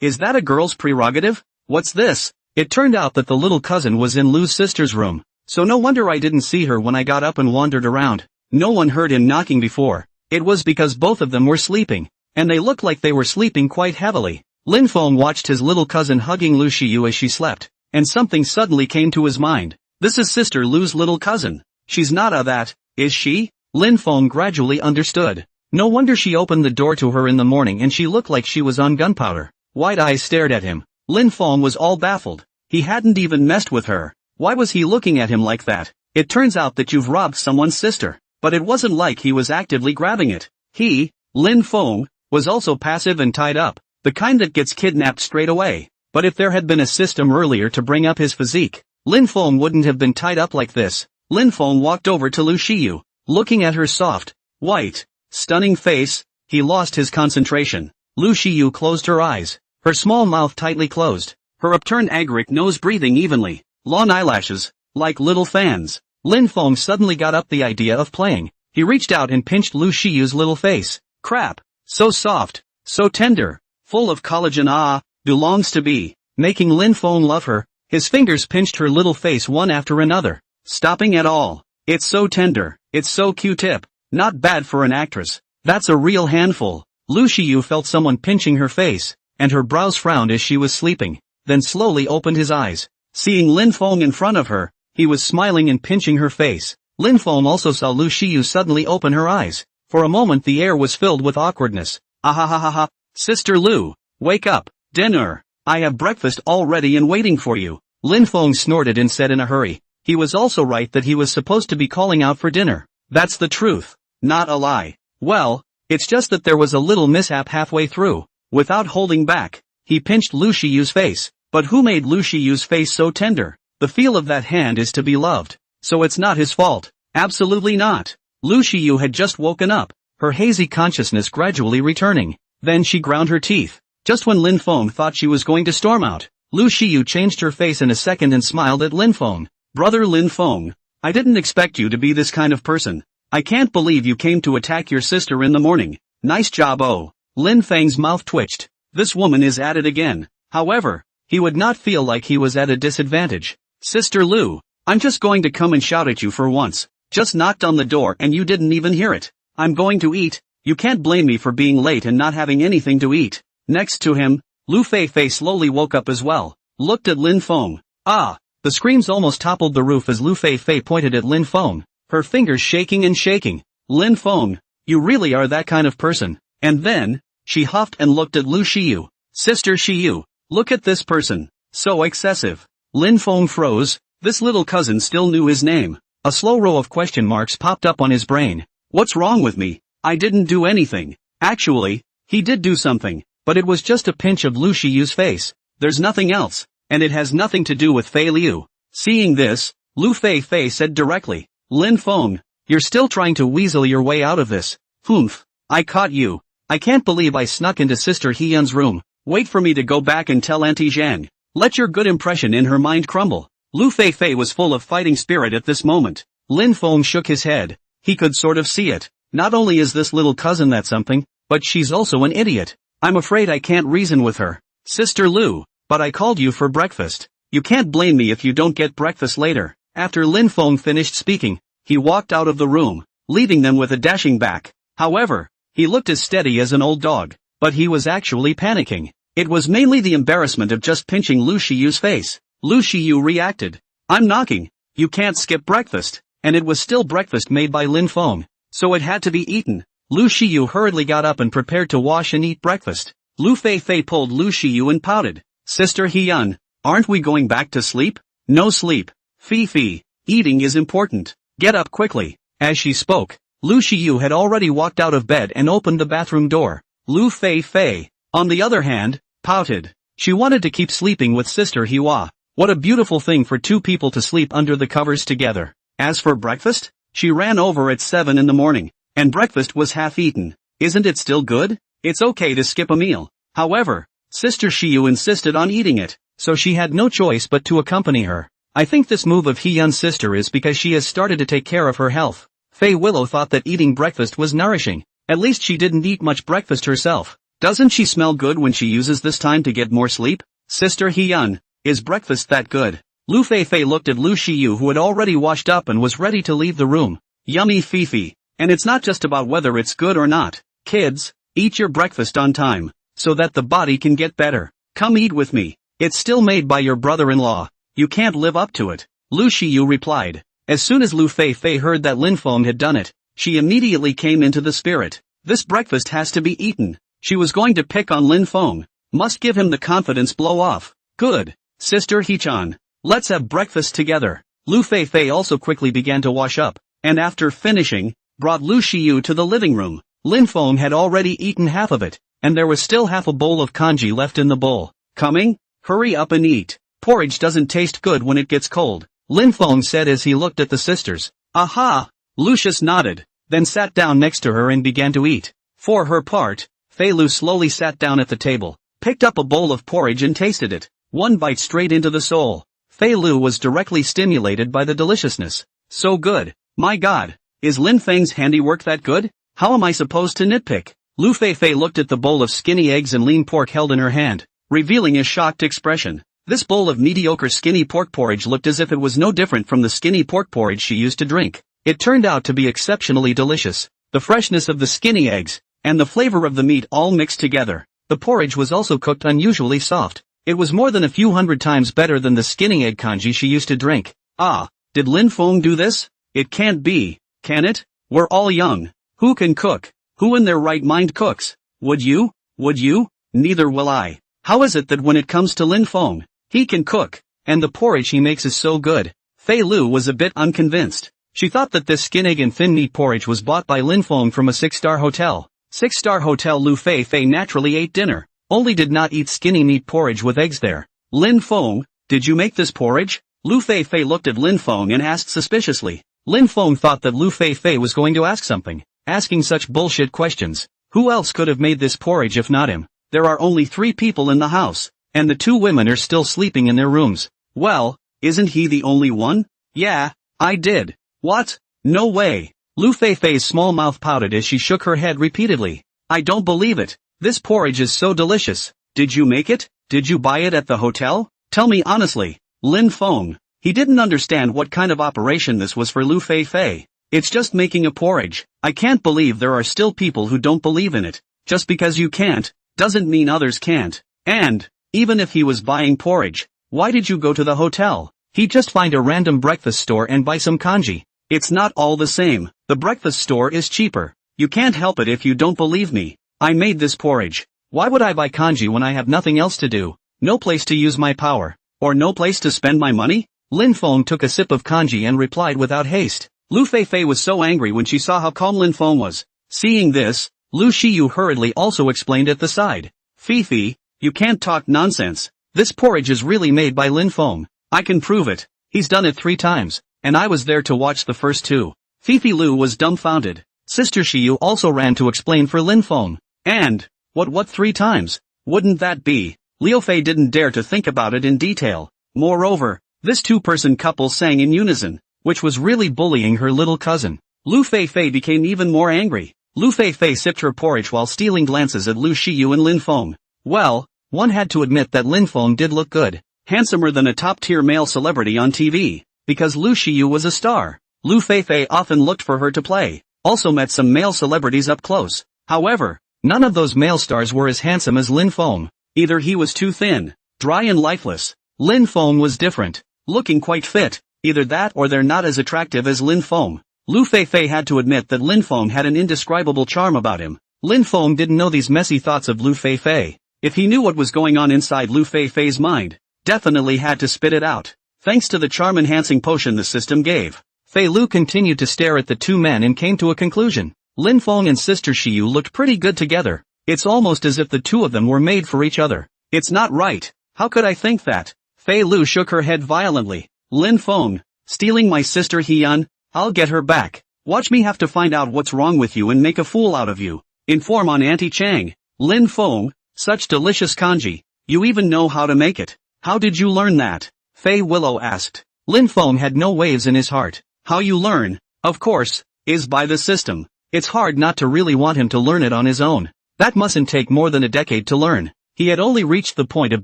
Is that a girl's prerogative? What's this? It turned out that the little cousin was in Lu's sister's room, so no wonder I didn't see her when I got up and wandered around. No one heard him knocking before. It was because both of them were sleeping, and they looked like they were sleeping quite heavily. Lin Feng watched his little cousin hugging Lu Shiyu as she slept, and something suddenly came to his mind. This is Sister Lu's little cousin. She's not that, is she? Lin Feng gradually understood. No wonder she opened the door to her in the morning and she looked like she was on gunpowder. Wide eyes stared at him. Lin Feng was all baffled. He hadn't even messed with her. Why was he looking at him like that? It turns out that you've robbed someone's sister. But it wasn't like he was actively grabbing it. He, Lin Feng, was also passive and tied up. The kind that gets kidnapped straight away. But if there had been a system earlier to bring up his physique, Lin Feng wouldn't have been tied up like this. Lin Feng walked over to Lu Shiyu. Looking at her soft, white, stunning face, he lost his concentration. Lu Shiyu closed her eyes. Her small mouth tightly closed. Her upturned agaric nose breathing evenly. Long eyelashes, like little fans. Lin Feng suddenly got up the idea of playing. He reached out and pinched Lu Shiyu's little face. Crap. So soft. So tender. Full of collagen belongs to be. Making Lin Feng love her. His fingers pinched her little face one after another. Stopping at all. It's so tender. It's so Q-tip. Not bad for an actress. That's a real handful. Lu Shiyu felt someone pinching her face, and her brows frowned as she was sleeping, then slowly opened his eyes. Seeing Lin Feng in front of her, he was smiling and pinching her face. Lin Feng also saw Lu Shiyu suddenly open her eyes. For a moment the air was filled with awkwardness. Ahahaha. Sister Lu, wake up. Dinner. I have breakfast all ready and waiting for you. Lin Feng snorted and said in a hurry. He was also right that he was supposed to be calling out for dinner. That's the truth. Not a lie. Well, it's just that there was a little mishap halfway through. Without holding back, he pinched Lu Shiyu's face. But who made Lu Shiyu's face so tender? The feel of that hand is to be loved. So it's not his fault. Absolutely not. Lu Shiyu had just woken up, her hazy consciousness gradually returning. Then she ground her teeth. Just when Lin Feng thought she was going to storm out, Lu Shiyu changed her face in a second and smiled at Lin Feng. Brother Lin Feng, I didn't expect you to be this kind of person. I can't believe you came to attack your sister in the morning. Nice job. Oh. Lin Feng's mouth twitched. This woman is at it again. However, he would not feel like he was at a disadvantage. Sister Lu, I'm just going to come and shout at you for once. Just knocked on the door and you didn't even hear it. I'm going to eat. You can't blame me for being late and not having anything to eat. Next to him, Lu Feifei slowly woke up as well. Looked at Lin Feng. The screams almost toppled the roof as Lu Feifei pointed at Lin Feng, her fingers shaking and shaking. Lin Feng, you really are that kind of person. And then, she huffed and looked at Lu Shiyu. Sister Shiyu, look at this person. So excessive. Lin Feng froze. This little cousin still knew his name. A slow row of question marks popped up on his brain. What's wrong with me? I didn't do anything. Actually, he did do something, but it was just a pinch of Lu Shiyu's face. There's nothing else, and it has nothing to do with Fei Liu. Seeing this, Lu Feifei said directly, Lin Feng, you're still trying to weasel your way out of this. Humph. I caught you. I can't believe I snuck into Sister Hyun's room. Wait for me to go back and tell Auntie Zhang. Let your good impression in her mind crumble. Lu Feifei was full of fighting spirit at this moment. Lin Feng shook his head. He could sort of see it. Not only is this little cousin that something, but she's also an idiot. I'm afraid I can't reason with her. Sister Lu, but I called you for breakfast. You can't blame me if you don't get breakfast later. After Lin Feng finished speaking, he walked out of the room, leaving them with a dashing back. However, he looked as steady as an old dog, but he was actually panicking. It was mainly the embarrassment of just pinching Lu Shiyu's face. Lu Shiyu reacted. I'm knocking. You can't skip breakfast. And it was still breakfast made by Lin Feng, so it had to be eaten. Lu Shiyu hurriedly got up and prepared to wash and eat breakfast. Lu Feifei pulled Lu Shiyu and pouted. Sister Hyun, aren't we going back to sleep? No sleep. Fifi, eating is important. Get up quickly. As she spoke, Lu Shiyu had already walked out of bed and opened the bathroom door. Lu Feifei, on the other hand, pouted. She wanted to keep sleeping with Sister Hua. What a beautiful thing for two people to sleep under the covers together. As for breakfast, she ran over at 7 in the morning, and breakfast was half eaten. Isn't it still good? It's okay to skip a meal. However, Sister Shiyu insisted on eating it, so she had no choice but to accompany her. I think this move of Hyun's sister is because she has started to take care of her health. Fei Willow thought that eating breakfast was nourishing. At least she didn't eat much breakfast herself. Doesn't she smell good when she uses this time to get more sleep? Sister Hyun, is breakfast that good? Lu Feifei looked at Lu Shiyu who had already washed up and was ready to leave the room. Yummy Fifi. And it's not just about whether it's good or not. Kids, eat your breakfast on time, so that the body can get better. Come eat with me. It's still made by your brother-in-law. You can't live up to it. Lu Shiyu replied. As soon as Lu Feifei heard that Lin Feng had done it, she immediately came into the spirit. This breakfast has to be eaten. She was going to pick on Lin Feng. Must give him the confidence blow off. Good. Sister Hee-chan. Let's have breakfast together. Lu Fei also quickly began to wash up, and after finishing, brought Lu Shiyu to the living room. Lin Feng had already eaten half of it, and there was still half a bowl of kanji left in the bowl. Coming? Hurry up and eat. Porridge doesn't taste good when it gets cold, Lin Feng said as he looked at the sisters. Aha! Lucius nodded, then sat down next to her and began to eat. For her part, Fei Lu slowly sat down at the table, picked up a bowl of porridge and tasted it. One bite straight into the soul. Fei Lu was directly stimulated by the deliciousness. So good. My god. Is Lin Feng's handiwork that good? How am I supposed to nitpick? Lu Fei looked at the bowl of skinny eggs and lean pork held in her hand, revealing a shocked expression. This bowl of mediocre skinny pork porridge looked as if it was no different from the skinny pork porridge she used to drink. It turned out to be exceptionally delicious. The freshness of the skinny eggs, and the flavor of the meat all mixed together. The porridge was also cooked unusually soft. It was more than a few hundred times better than the skinny egg kanji she used to drink. Ah, did Lin Feng do this? It can't be, can it? We're all young. Who can cook? Who in their right mind cooks? Would you? Would you? Neither will I. How is it that when it comes to Lin Feng, he can cook, and the porridge he makes is so good? Fei Lu was a bit unconvinced. She thought that this skin egg and thin meat porridge was bought by Lin Feng from a 6-star hotel. 6-star hotel. Lu Fei naturally ate dinner, only did not eat skinny meat porridge with eggs there. Lin Feng, did you make this porridge? Lu Fei looked at Lin Feng and asked suspiciously. Lin Feng thought that Lu Fei was going to ask something, asking such bullshit questions. Who else could have made this porridge if not him? There are only 3 people in the house, and the 2 women are still sleeping in their rooms. Well, isn't he the only one? Yeah, I did. What? No way. Lu Fei's small mouth pouted as she shook her head repeatedly. I don't believe it. This porridge is so delicious. Did you make it? Did you buy it at the hotel? Tell me honestly. Lin Feng. He didn't understand what kind of operation this was for Lu Fei. It's just making a porridge. I can't believe there are still people who don't believe in it. Just because you can't, doesn't mean others can't. And, even if he was buying porridge, why did you go to the hotel? He'd just find a random breakfast store and buy some kanji. It's not all the same. The breakfast store is cheaper. You can't help it if you don't believe me. I made this porridge. Why would I buy kanji when I have nothing else to do? No place to use my power. Or no place to spend my money? Lin Feng took a sip of kanji and replied without haste. Lu Fei was so angry when she saw how calm Lin Feng was. Seeing this, Lu Shiyu hurriedly also explained at the side. Fifi, you can't talk nonsense. This porridge is really made by Lin Feng. I can prove it. He's done it 3 times, and I was there to watch the first 2. Fifi Lu was dumbfounded. Sister Shiyu also ran to explain for Lin Feng. And, what 3 times? Wouldn't that be? Liu Fei didn't dare to think about it in detail. Moreover, this 2-person couple sang in unison, which was really bullying her little cousin. Lu Fei became even more angry. Lu Fei sipped her porridge while stealing glances at Lu Shiyu and Lin Feng. Well, one had to admit that Lin Feng did look good. Handsomer than a top-tier male celebrity on TV. Because Lu Shiyu was a star, Lu Fei often looked for her to play. Also met some male celebrities up close. However, none of those male stars were as handsome as Lin Feng. Either he was too thin, dry and lifeless. Lin Feng was different, looking quite fit. Either that or they're not as attractive as Lin Feng. Lu Fei had to admit that Lin Feng had an indescribable charm about him. Lin Feng didn't know these messy thoughts of Lu Fei. If he knew what was going on inside Lu Fei's mind, definitely had to spit it out. Thanks to the charm-enhancing potion the system gave, Fei Lu continued to stare at the 2 men and came to a conclusion. Lin Feng and Sister Shiyu looked pretty good together. It's almost as if the 2 of them were made for each other. It's not right. How could I think that? Fei Lu shook her head violently. Lin Feng, stealing my sister Hee-yeon? I'll get her back. Watch me have to find out what's wrong with you and make a fool out of you. Inform on Auntie Chang. Lin Feng, such delicious kanji. You even know how to make it. How did you learn that? Fei Willow asked. Lin Feng had no waves in his heart. How you learn, of course, is by the system. It's hard not to really want him to learn it on his own. That mustn't take more than a decade to learn. He had only reached the point of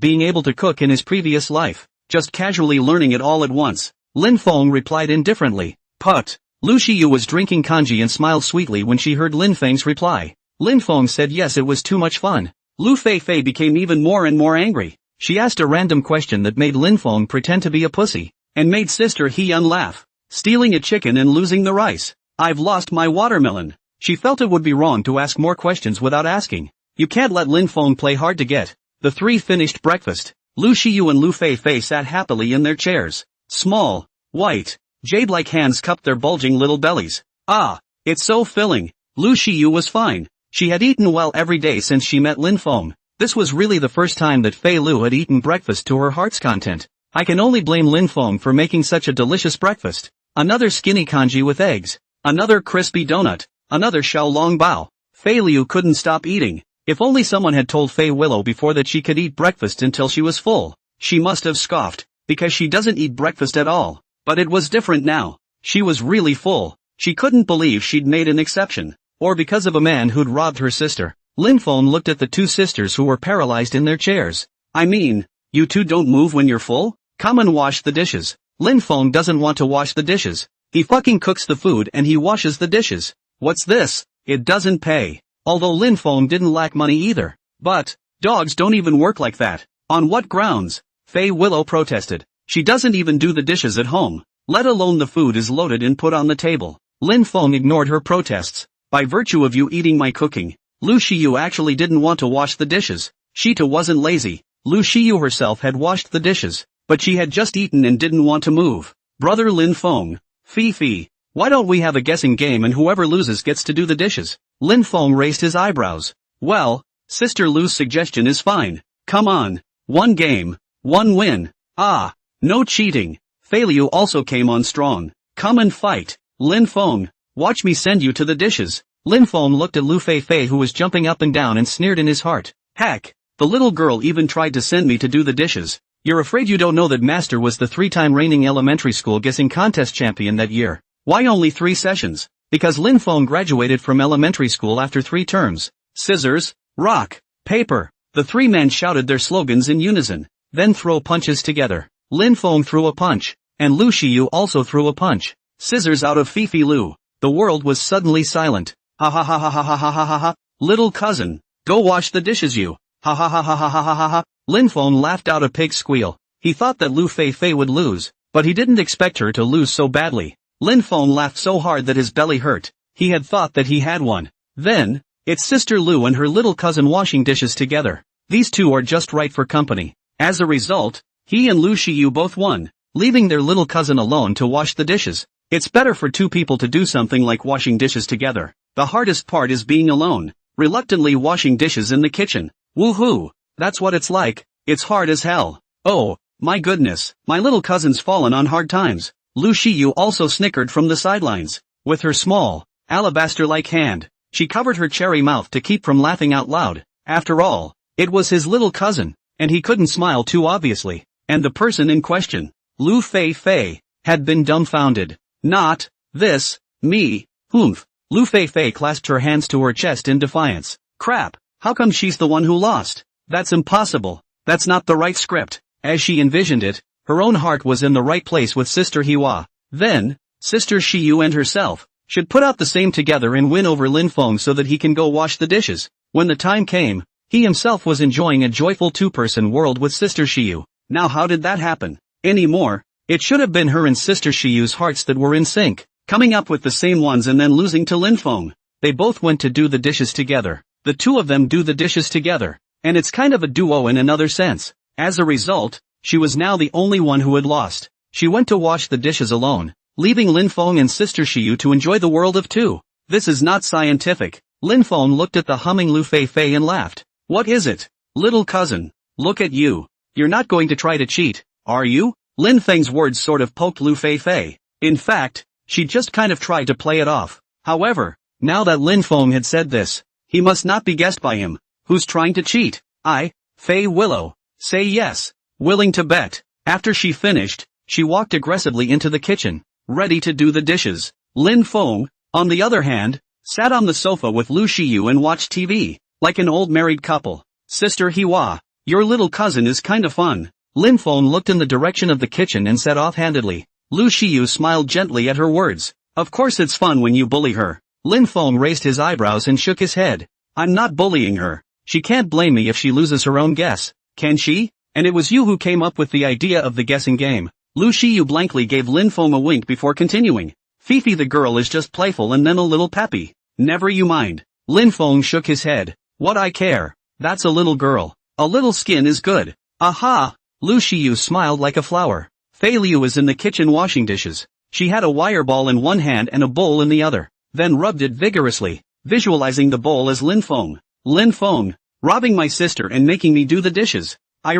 being able to cook in his previous life, just casually learning it all at once. Lin Feng replied indifferently. Put. Lu Shiyu was drinking kanji and smiled sweetly when she heard Lin Feng's reply. Lin Feng said yes, it was too much fun. Lu Fei became even more and more angry. She asked a random question that made Lin Feng pretend to be a pussy, and made Sister Hee-yeon laugh. Stealing a chicken and losing the rice. I've lost my watermelon. She felt it would be wrong to ask more questions without asking. You can't let Lin Feng play hard to get. The three finished breakfast. Lu Shiyu and Lu Feifei sat happily in their chairs. Small, white, jade-like hands cupped their bulging little bellies. Ah, it's so filling. Lu Shiyu was fine. She had eaten well every day since she met Lin Feng. This was really the first time that Fei Lu had eaten breakfast to her heart's content. I can only blame Lin Feng for making such a delicious breakfast. Another skinny congee with eggs. Another crispy donut. Another xiaolong bao. Fei Liu couldn't stop eating. If only someone had told Fei Willow before that she could eat breakfast until she was full. She must have scoffed, because she doesn't eat breakfast at all. But it was different now. She was really full. She couldn't believe she'd made an exception. Or because of a man who'd robbed her sister. Lin Feng looked at the two sisters who were paralyzed in their chairs. I mean, you two don't move when you're full? Come and wash the dishes. Lin Feng doesn't want to wash the dishes. He fucking cooks the food and he washes the dishes. What's this? It doesn't pay. Although Lin Feng didn't lack money either. But, dogs don't even work like that. On what grounds? Fei Willow protested. She doesn't even do the dishes at home, let alone the food is loaded and put on the table. Lin Feng ignored her protests. By virtue of you eating my cooking, Lu Shiyu actually didn't want to wash the dishes. Shita wasn't lazy. Lu Shiyu herself had washed the dishes, but she had just eaten and didn't want to move. Brother Lin Feng. Fifi. Why don't we have a guessing game and whoever loses gets to do the dishes? Lin Feng raised his eyebrows. Well, Sister Lu's suggestion is fine. Come on. One game. One win. Ah. No cheating. Fei Liu also came on strong. Come and fight. Lin Feng. Watch me send you to the dishes. Lin Feng looked at Lu Feifei who was jumping up and down and sneered in his heart. Heck. The little girl even tried to send me to do the dishes. You're afraid you don't know that Master was the three-time reigning elementary school guessing contest champion that year. Why only 3 sessions? Because Lin Feng graduated from elementary school after 3 terms. Scissors, rock, paper. The 3 men shouted their slogans in unison. Then throw punches together. Lin Feng threw a punch. And Lu Shiyu also threw a punch. Scissors out of Fifi Lu. The world was suddenly silent. Ha ha ha ha ha ha ha ha ha ha. Little cousin. Go wash the dishes you. Ha ha ha ha ha ha ha ha ha. Lin Feng laughed out a pig squeal. He thought that Lu Feifei would lose. But he didn't expect her to lose so badly. Lin Feng laughed so hard that his belly hurt. He had thought that he had won. Then, it's Sister Lu and her little cousin washing dishes together. These two are just right for company. As a result, he and Lu Shiyu both won, leaving their little cousin alone to wash the dishes. It's better for 2 people to do something like washing dishes together. The hardest part is being alone, reluctantly washing dishes in the kitchen. Woohoo! That's what it's like. It's hard as hell. Oh, my goodness, my little cousin's fallen on hard times. Lu Shiyu also snickered from the sidelines. With her small, alabaster-like hand, she covered her cherry mouth to keep from laughing out loud. After all, it was his little cousin, and he couldn't smile too obviously. And the person in question, Lu Feifei, had been dumbfounded. Not this, me, humph. Lu Feifei clasped her hands to her chest in defiance. Crap, how come she's the one who lost? That's impossible. That's not the right script. As she envisioned it, her own heart was in the right place with Sister Hiwa. Then, Sister Shiyu and herself should put out the same together and win over Lin Feng so that he can go wash the dishes. When the time came, he himself was enjoying a joyful 2-person world with Sister Shiyu. Now how did that happen? Anymore? It should have been her and Sister Shiyu's hearts that were in sync, coming up with the same ones and then losing to Lin Feng. They both went to do the dishes together. The 2 of them do the dishes together. And it's kind of a duo in another sense. As a result, she was now the only one who had lost. She went to wash the dishes alone, leaving Lin Feng and Sister Shiyu to enjoy the world of 2. This is not scientific. Lin Feng looked at the humming Lu Feifei and laughed. What is it? Little cousin. Look at you. You're not going to try to cheat, are you? Lin Feng's words sort of poked Lu Feifei. In fact, she just kind of tried to play it off. However, now that Lin Feng had said this, he must not be guessed by him. Who's trying to cheat? I, Fei Willow. Say yes. Willing to bet. After she finished, she walked aggressively into the kitchen, ready to do the dishes. Lin Feng, on the other hand, sat on the sofa with Lu Shiyu and watched TV, like an old married couple. Sister Hiwa, your little cousin is kinda fun. Lin Feng looked in the direction of the kitchen and said offhandedly. Lu Shiyu smiled gently at her words. Of course it's fun when you bully her. Lin Feng raised his eyebrows and shook his head. I'm not bullying her. She can't blame me if she loses her own guess, can she? And it was you who came up with the idea of the guessing game. Lu Shiyu blankly gave Lin Feng a wink before continuing. Fifi the girl is just playful and then a little peppy. Never you mind. Lin Feng shook his head. What I care. That's a little girl. A little skin is good. Aha! Lu Shiyu smiled like a flower. Fei Liu is in the kitchen washing dishes. She had a wire ball in one hand and a bowl in the other, then rubbed it vigorously, visualizing the bowl as Lin Feng. Lin Feng, robbing my sister and making me do the dishes. I'll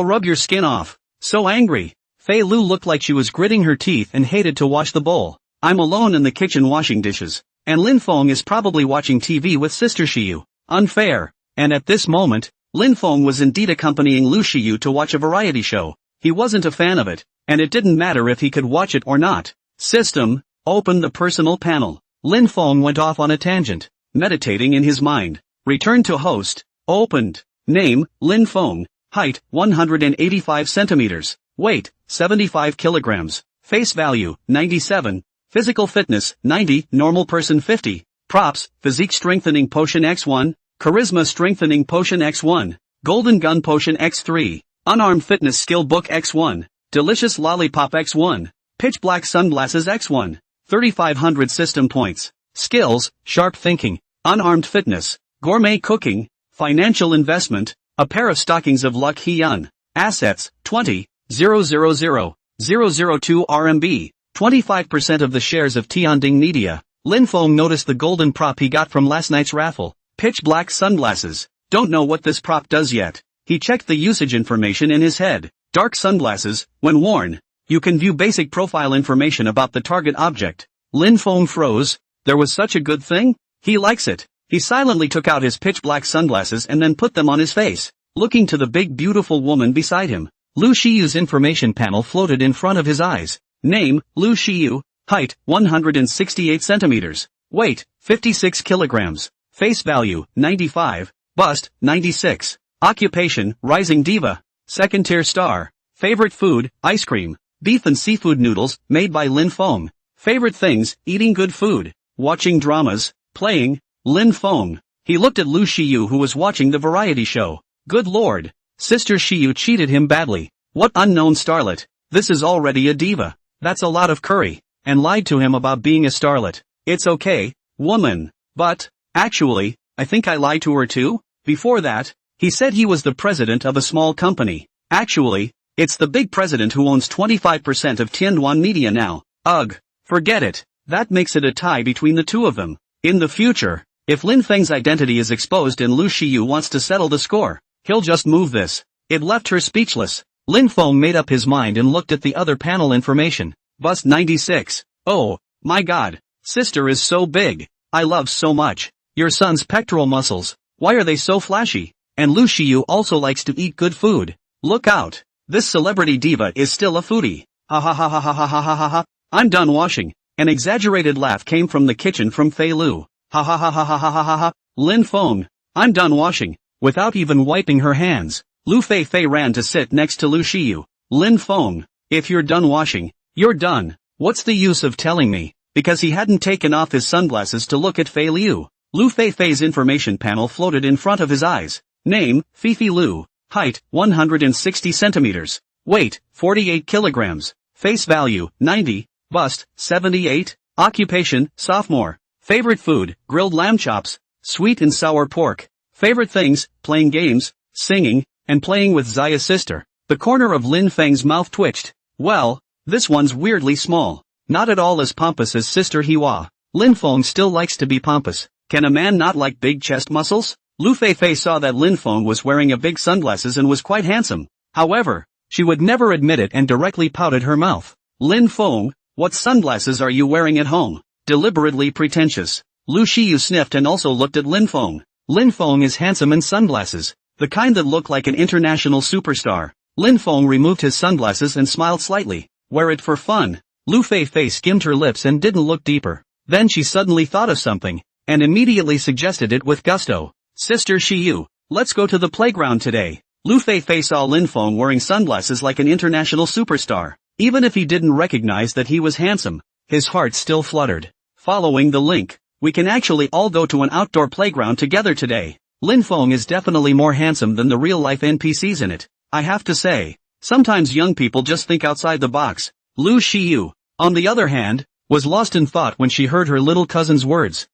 rub your skin off. So angry. Fei Liu looked like she was gritting her teeth and hated to wash the bowl. I'm alone in the kitchen washing dishes, and Lin Feng is probably watching TV with Sister Shiyu. Unfair. And at this moment, Lin Feng was indeed accompanying Lu Shiyu to watch a variety show. He wasn't a fan of it, and it didn't matter if he could watch it or not. System, open the personal panel. Lin Feng went off on a tangent, meditating in his mind. Return to host, opened. Name, Lin Feng. Height, 185 centimeters. Weight, 75 kilograms. Face value, 97. Physical fitness, 90. Normal person 50. Props, physique strengthening potion X1. Charisma strengthening potion X1. Golden gun potion X3. Unarmed fitness skill book X1. Delicious lollipop X1. Pitch black sunglasses X1. 3500 system points. Skills, sharp thinking. Unarmed fitness. Gourmet cooking. Financial investment. A pair of stockings of luck Hyun. Assets, 20. 000. 002 RMB. 25% of the shares of Tianding Media. Lin Feng noticed the golden prop he got from last night's raffle. Pitch black sunglasses. Don't know what this prop does yet. He checked the usage information in his head. Dark sunglasses, when worn, you can view basic profile information about the target object. Lin Feng froze. There was such a good thing? He likes it. He silently took out his pitch black sunglasses and then put them on his face, looking to the big beautiful woman beside him. Lu Shiyu's information panel floated in front of his eyes. Name, Lu Shiyu. Height, 168 centimeters. Weight, 56 kilograms. Face value, 95. Bust, 96. Occupation, rising diva. Second tier star. Favorite food, ice cream. Beef and seafood noodles, made by Lin Feng. Favorite things, eating good food. Watching dramas, playing. Lin Feng. He looked at Lu Shiyu who was watching the variety show. Good lord. Sister Shiyu cheated him badly. What unknown starlet. This is already a diva. That's a lot of curry. And lied to him about being a starlet. It's okay, woman. But, actually, I think I lied to her too. Before that, he said he was the president of a small company. Actually, it's the big president who owns 25% of Tianduan Media now. Ugh. Forget it. That makes it a tie between the two of them. In the future, if Lin Feng's identity is exposed and Lu Shiyu wants to settle the score, he'll just move this. It left her speechless. Lin Feng made up his mind and looked at the other panel information. Bust 96. Oh, my god. Sister is so big. I love so much. Your son's pectoral muscles. Why are they so flashy? And Lu Shiyu also likes to eat good food. Look out. This celebrity diva is still a foodie. Ha ha ha ha ha ha ha ha ha ha. I'm done washing. An exaggerated laugh came from the kitchen from Fei Liu. Ha ha ha ha ha ha ha ha ha. Lin Feng. I'm done washing. Without even wiping her hands, Lu Fei Fei ran to sit next to Lu Shiyu. Lin Feng. If you're done washing, you're done. What's the use of telling me? Because he hadn't taken off his sunglasses to look at Fei Liu. Lu Fei Fei's information panel floated in front of his eyes. Name, Fifi Liu. Height, 160 centimeters. Weight, 48 kilograms. Face value, 90. Bust, 78. Occupation, sophomore. Favorite food, grilled lamb chops. Sweet and sour pork. Favorite things, playing games, singing, and playing with Zaya's sister. The corner of Lin Feng's mouth twitched. Well, this one's weirdly small. Not at all as pompous as Sister Hiwa. Lin Feng still likes to be pompous. Can a man not like big chest muscles? Lu Fei Fei saw that Lin Feng was wearing a big sunglasses and was quite handsome. However, she would never admit it and directly pouted her mouth. Lin Feng, what sunglasses are you wearing at home? Deliberately pretentious. Lu Shiyu sniffed and also looked at Lin Feng. Lin Feng is handsome in sunglasses. The kind that look like an international superstar. Lin Feng removed his sunglasses and smiled slightly. Wear it for fun. Lu Fei Fei skimmed her lips and didn't look deeper. Then she suddenly thought of something, and immediately suggested it with gusto. Sister Shiyu, let's go to the playground today. Lu Fei Fei saw Lin Feng wearing sunglasses like an international superstar. Even if he didn't recognize that he was handsome, his heart still fluttered. Following the link, we can actually all go to an outdoor playground together today. Lin Feng is definitely more handsome than the real-life NPCs in it. I have to say, sometimes young people just think outside the box. Lu Shiyu, on the other hand, was lost in thought when she heard her little cousin's words.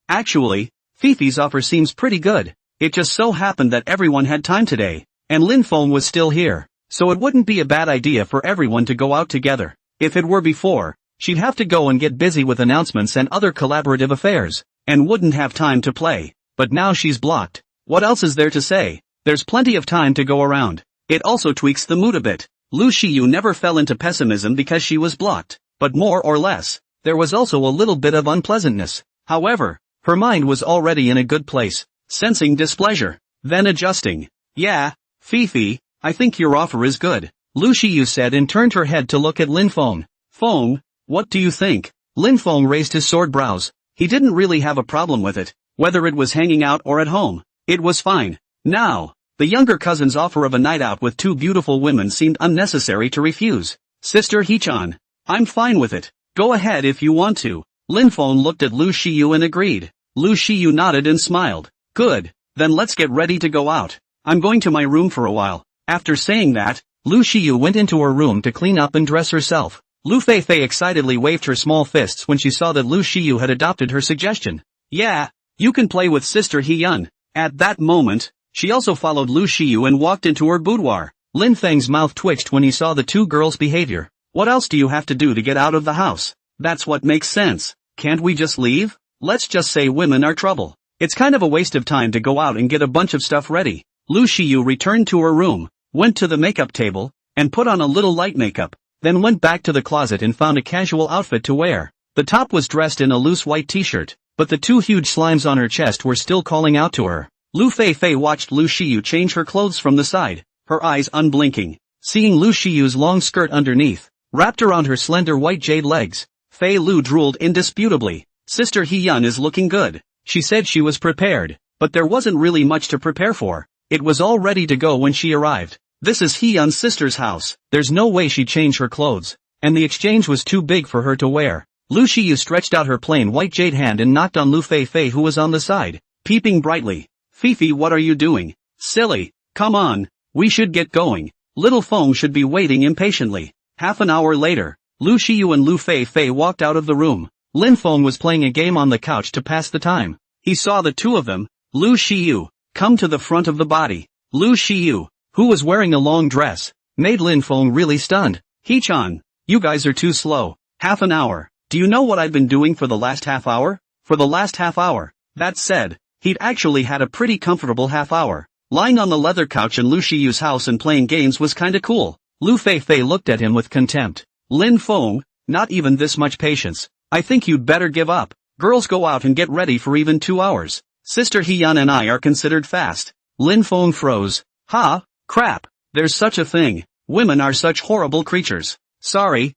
Actually, Fifi's offer seems pretty good. It just so happened that everyone had time today, and Lin Feng was still here, so it wouldn't be a bad idea for everyone to go out together. If it were before, she'd have to go and get busy with announcements and other collaborative affairs, and wouldn't have time to play. But now she's blocked. What else is there to say? There's plenty of time to go around. It also tweaks the mood a bit. Lu Shiyu never fell into pessimism because she was blocked, but more or less, there was also a little bit of unpleasantness. However, her mind was already in a good place, sensing displeasure, then adjusting. Yeah, Fifi, I think your offer is good, Lu Shiyu said and turned her head to look at Lin Feng. Feng, what do you think? Lin Feng raised his sword brows. He didn't really have a problem with it, whether it was hanging out or at home. It was fine. Now, the younger cousin's offer of a night out with two beautiful women seemed unnecessary to refuse. Sister Hee-chan, I'm fine with it. Go ahead if you want to. Lin Feng looked at Lu Shiyu and agreed. Lu Shiyu nodded and smiled. Good, then let's get ready to go out. I'm going to my room for a while. After saying that, Lu Shiyu went into her room to clean up and dress herself. Lu Feifei excitedly waved her small fists when she saw that Lu Shiyu had adopted her suggestion. Yeah, you can play with Sister Hee-yun. At that moment, she also followed Lu Shiyu and walked into her boudoir. Lin Feng's mouth twitched when he saw the two girls' behavior. What else do you have to do to get out of the house? That's what makes sense. Can't we just leave? Let's just say women are trouble. It's kind of a waste of time to go out and get a bunch of stuff ready. Lu Shiyu returned to her room, went to the makeup table, and put on a little light makeup, then went back to the closet and found a casual outfit to wear. The top was dressed in a loose white t-shirt, but the two huge slimes on her chest were still calling out to her. Lu Feifei watched Lu Shiyu change her clothes from the side, her eyes unblinking. Seeing Lu Shiyu's long skirt underneath, wrapped around her slender white jade legs, Fei Lu drooled indisputably. Sister Hee-yun is looking good. She said she was prepared, but there wasn't really much to prepare for. It was all ready to go when she arrived. This is Hee-yun's sister's house. There's no way she'd change her clothes, and the exchange was too big for her to wear. Lu Shiyu stretched out her plain white jade hand and knocked on Lu Feifei who was on the side, peeping brightly. Fifi, what are you doing? Silly. Come on. We should get going. Little Feng should be waiting impatiently. Half an hour later, Lu Shiyu and Lu Feifei walked out of the room. Lin Feng was playing a game on the couch to pass the time. He saw the two of them, Lu Shiyu, come to the front of the body. Lu Shiyu, who was wearing a long dress, made Lin Feng really stunned. Hee-chan, you guys are too slow. Half an hour. Do you know what I've been doing for the last half hour? For the last half hour. That said, he'd actually had a pretty comfortable half hour. Lying on the leather couch in Lu Shiyu's house and playing games was kinda cool. Lu Feifei looked at him with contempt. Lin Feng, not even this much patience. I think you'd better give up. Girls go out and get ready for even 2 hours. Sister Hee-yun and I are considered fast. Lin Feng froze. Crap. There's such a thing. Women are such horrible creatures. Sorry,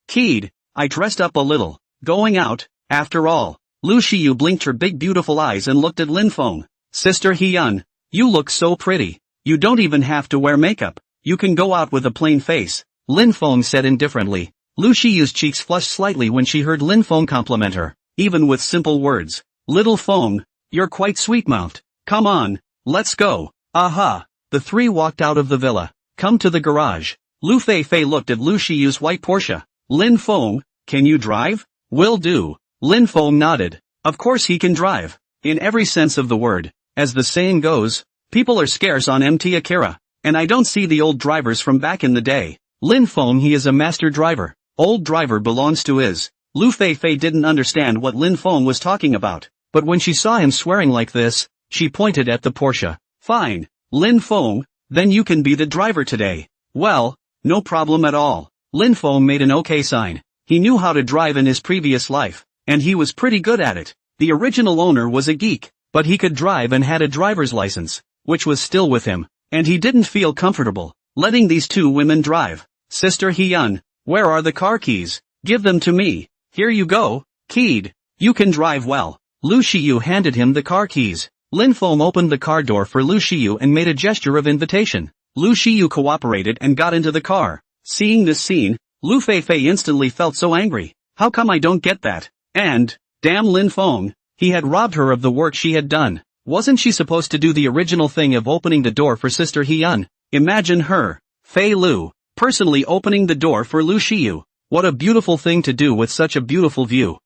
kid. I dressed up a little. Going out, after all. Lu Shiyu blinked her big beautiful eyes and looked at Lin Feng. Sister Hee-yun, you look so pretty. You don't even have to wear makeup. You can go out with a plain face. Lin Feng said indifferently. Lu Shiyu's cheeks flushed slightly when she heard Lin Feng compliment her, even with simple words. Little Feng, you're quite sweet-mouthed. Come on, let's go. Aha. The three walked out of the villa. Come to the garage. Lu Feifei looked at Lu Shiyu's white Porsche. Lin Feng, can you drive? Will do. Lin Feng nodded. Of course he can drive. In every sense of the word. As the saying goes, people are scarce on MT Akira. And I don't see the old drivers from back in the day. Lin Feng, he is a master driver. Old driver belongs to is. Lu Feifei didn't understand what Lin Feng was talking about. But when she saw him swearing like this, she pointed at the Porsche. Fine. Lin Feng, then you can be the driver today. Well, no problem at all. Lin Feng made an okay sign. He knew how to drive in his previous life, and he was pretty good at it. The original owner was a geek, but he could drive and had a driver's license, which was still with him, and he didn't feel comfortable letting these two women drive. Sister Hee-yun, where are the car keys? Give them to me. Here you go, kid. You can drive well. Lu Shiyu handed him the car keys. Lin Feng opened the car door for Lu Shiyu and made a gesture of invitation. Lu Shiyu cooperated and got into the car. Seeing this scene, Lu Feifei instantly felt so angry. How come I don't get that? And, damn Lin Feng, he had robbed her of the work she had done. Wasn't she supposed to do the original thing of opening the door for Sister Hee-yun? Imagine her, Fei Lu, personally opening the door for Lu Shiyu. What a beautiful thing to do with such a beautiful view.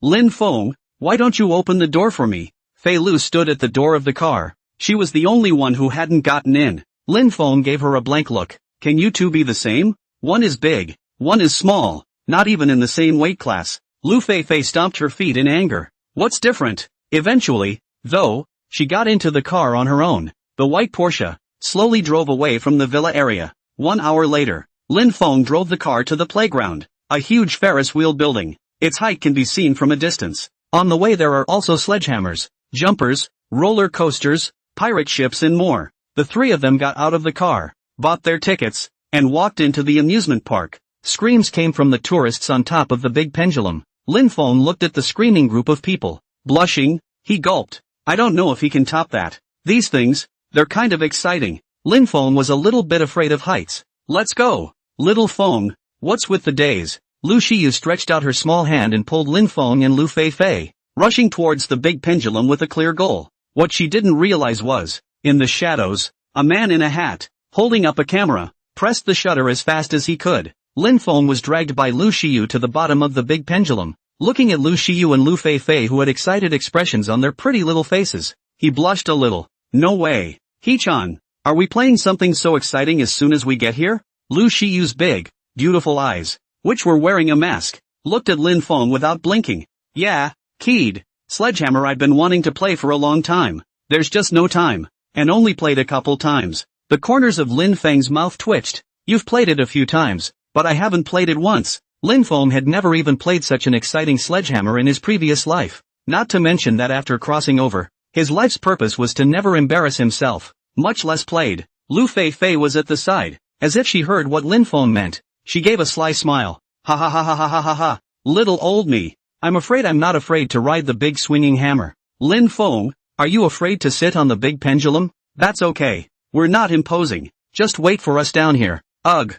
Lin Feng, Why don't you open the door for me? Fei Lu stood at the door of the car. She was the only one who hadn't gotten in. Lin Feng gave her a blank look. Can you two be the same? One is big, one is small, not even in the same weight class. Lu Fei stomped her feet in anger. What's different? Eventually, though, she got into the car on her own. The white Porsche slowly drove away from the villa area. 1 hour later, Lin Feng drove the car to the playground, a huge Ferris wheel building. Its height can be seen from a distance. On the way there are also sledgehammers, jumpers, roller coasters, pirate ships and more. The three of them got out of the car, bought their tickets, and walked into the amusement park. Screams came from the tourists on top of the big pendulum. Lin Feng looked at the screaming group of people. Blushing, he gulped. I don't know if he can top that. These things, they're kind of exciting. Lin Feng was a little bit afraid of heights. Let's go. Little Feng, what's with the days? Lu Shiyu stretched out her small hand and pulled Lin Feng and Lu Fei, rushing towards the big pendulum with a clear goal. What she didn't realize was, in the shadows, a man in a hat, holding up a camera, pressed the shutter as fast as he could. Lin Feng was dragged by Lu Shiyu to the bottom of the big pendulum. Looking at Lu Shiyu and Lu Fei who had excited expressions on their pretty little faces, he blushed a little. No way. He-chan, are we playing something so exciting as soon as we get here? Lu Shiyu's big, beautiful eyes, which were wearing a mask, looked at Lin Feng without blinking. Yeah, keyed. Sledgehammer I've been wanting to play for a long time. There's just no time. And only played a couple times. The corners of Lin Feng's mouth twitched. You've played it a few times, but I haven't played it once. Lin Feng had never even played such an exciting sledgehammer in his previous life. Not to mention that after crossing over, his life's purpose was to never embarrass himself, much less played. Lu Fei was at the side, as if she heard what Lin Feng meant. She gave a sly smile. Ha ha ha ha ha ha ha ha. Little old me. I'm afraid I'm not afraid to ride the big swinging hammer. Lin Feng, are you afraid to sit on the big pendulum? That's okay. We're not imposing. Just wait for us down here. Ugh.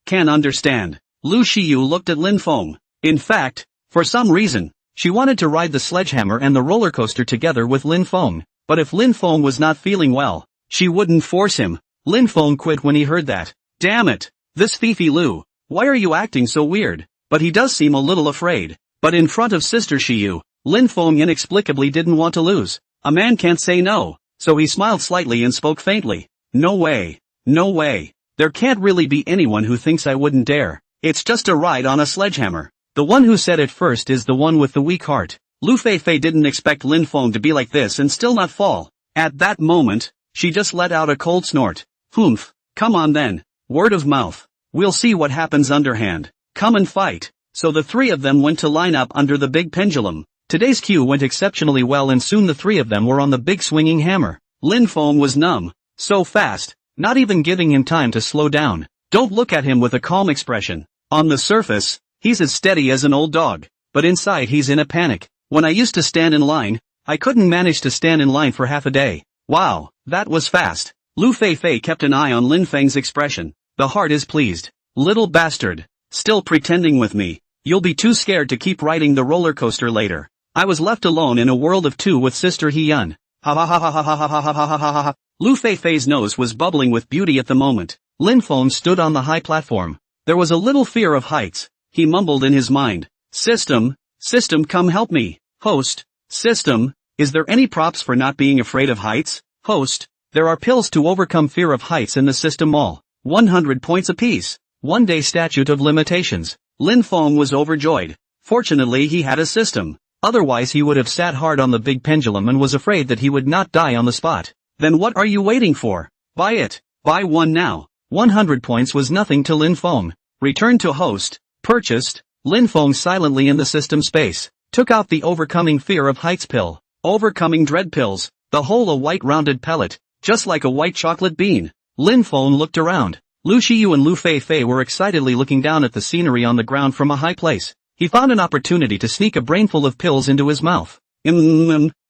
Can't understand. Lu Shiyu looked at Lin Feng. In fact, for some reason, she wanted to ride the sledgehammer and the roller coaster together with Lin Feng. But if Lin Feng was not feeling well, she wouldn't force him. Lin Feng quit when he heard that. Damn it. This Fifi Lu. Why are you acting so weird? But he does seem a little afraid. But in front of Sister Shiyu, Lin Feng inexplicably didn't want to lose. A man can't say no. So he smiled slightly and spoke faintly. No way. No way. There can't really be anyone who thinks I wouldn't dare. It's just a ride on a sledgehammer. The one who said it first is the one with the weak heart. Lu Fei didn't expect Lin Feng to be like this and still not fall. At that moment, she just let out a cold snort. Humph. Come on then. Word of mouth. We'll see what happens underhand. Come and fight. So the three of them went to line up under the big pendulum. Today's cue went exceptionally well and soon the three of them were on the big swinging hammer. Lin Feng was numb. So fast. Not even giving him time to slow down. Don't look at him with a calm expression. On the surface, he's as steady as an old dog. But inside he's in a panic. When I used to stand in line, I couldn't manage to stand in line for half a day. Wow, that was fast. Lu Fei kept an eye on Lin Feng's expression. The heart is pleased. Little bastard. Still pretending with me. You'll be too scared to keep riding the roller coaster later. I was left alone in a world of two with Sister He-yun. Ha ha ha ha ha ha ha ha ha ha ha ha. Lu Fei's nose was bubbling with beauty at the moment. Lin Feng stood on the high platform. There was a little fear of heights. He mumbled in his mind. System, come help me. Host, system, is there any props for not being afraid of heights? Host, there are pills to overcome fear of heights in the system mall. 100 points apiece. 1 day statute of limitations. Lin Feng was overjoyed. Fortunately he had a system. Otherwise he would have sat hard on the big pendulum and was afraid that he would not die on the spot. Then what are you waiting for? Buy it. Buy one now. 100 points was nothing to Lin Feng. Return to host. Purchased. Lin Feng silently in the system space. Took out the overcoming fear of heights pill. Overcoming dread pills. The whole a white rounded pellet. Just like a white chocolate bean. Lin Feng looked around. Lu Shiyu and Lu Fei were excitedly looking down at the scenery on the ground from a high place. He found an opportunity to sneak a brainful of pills into his mouth.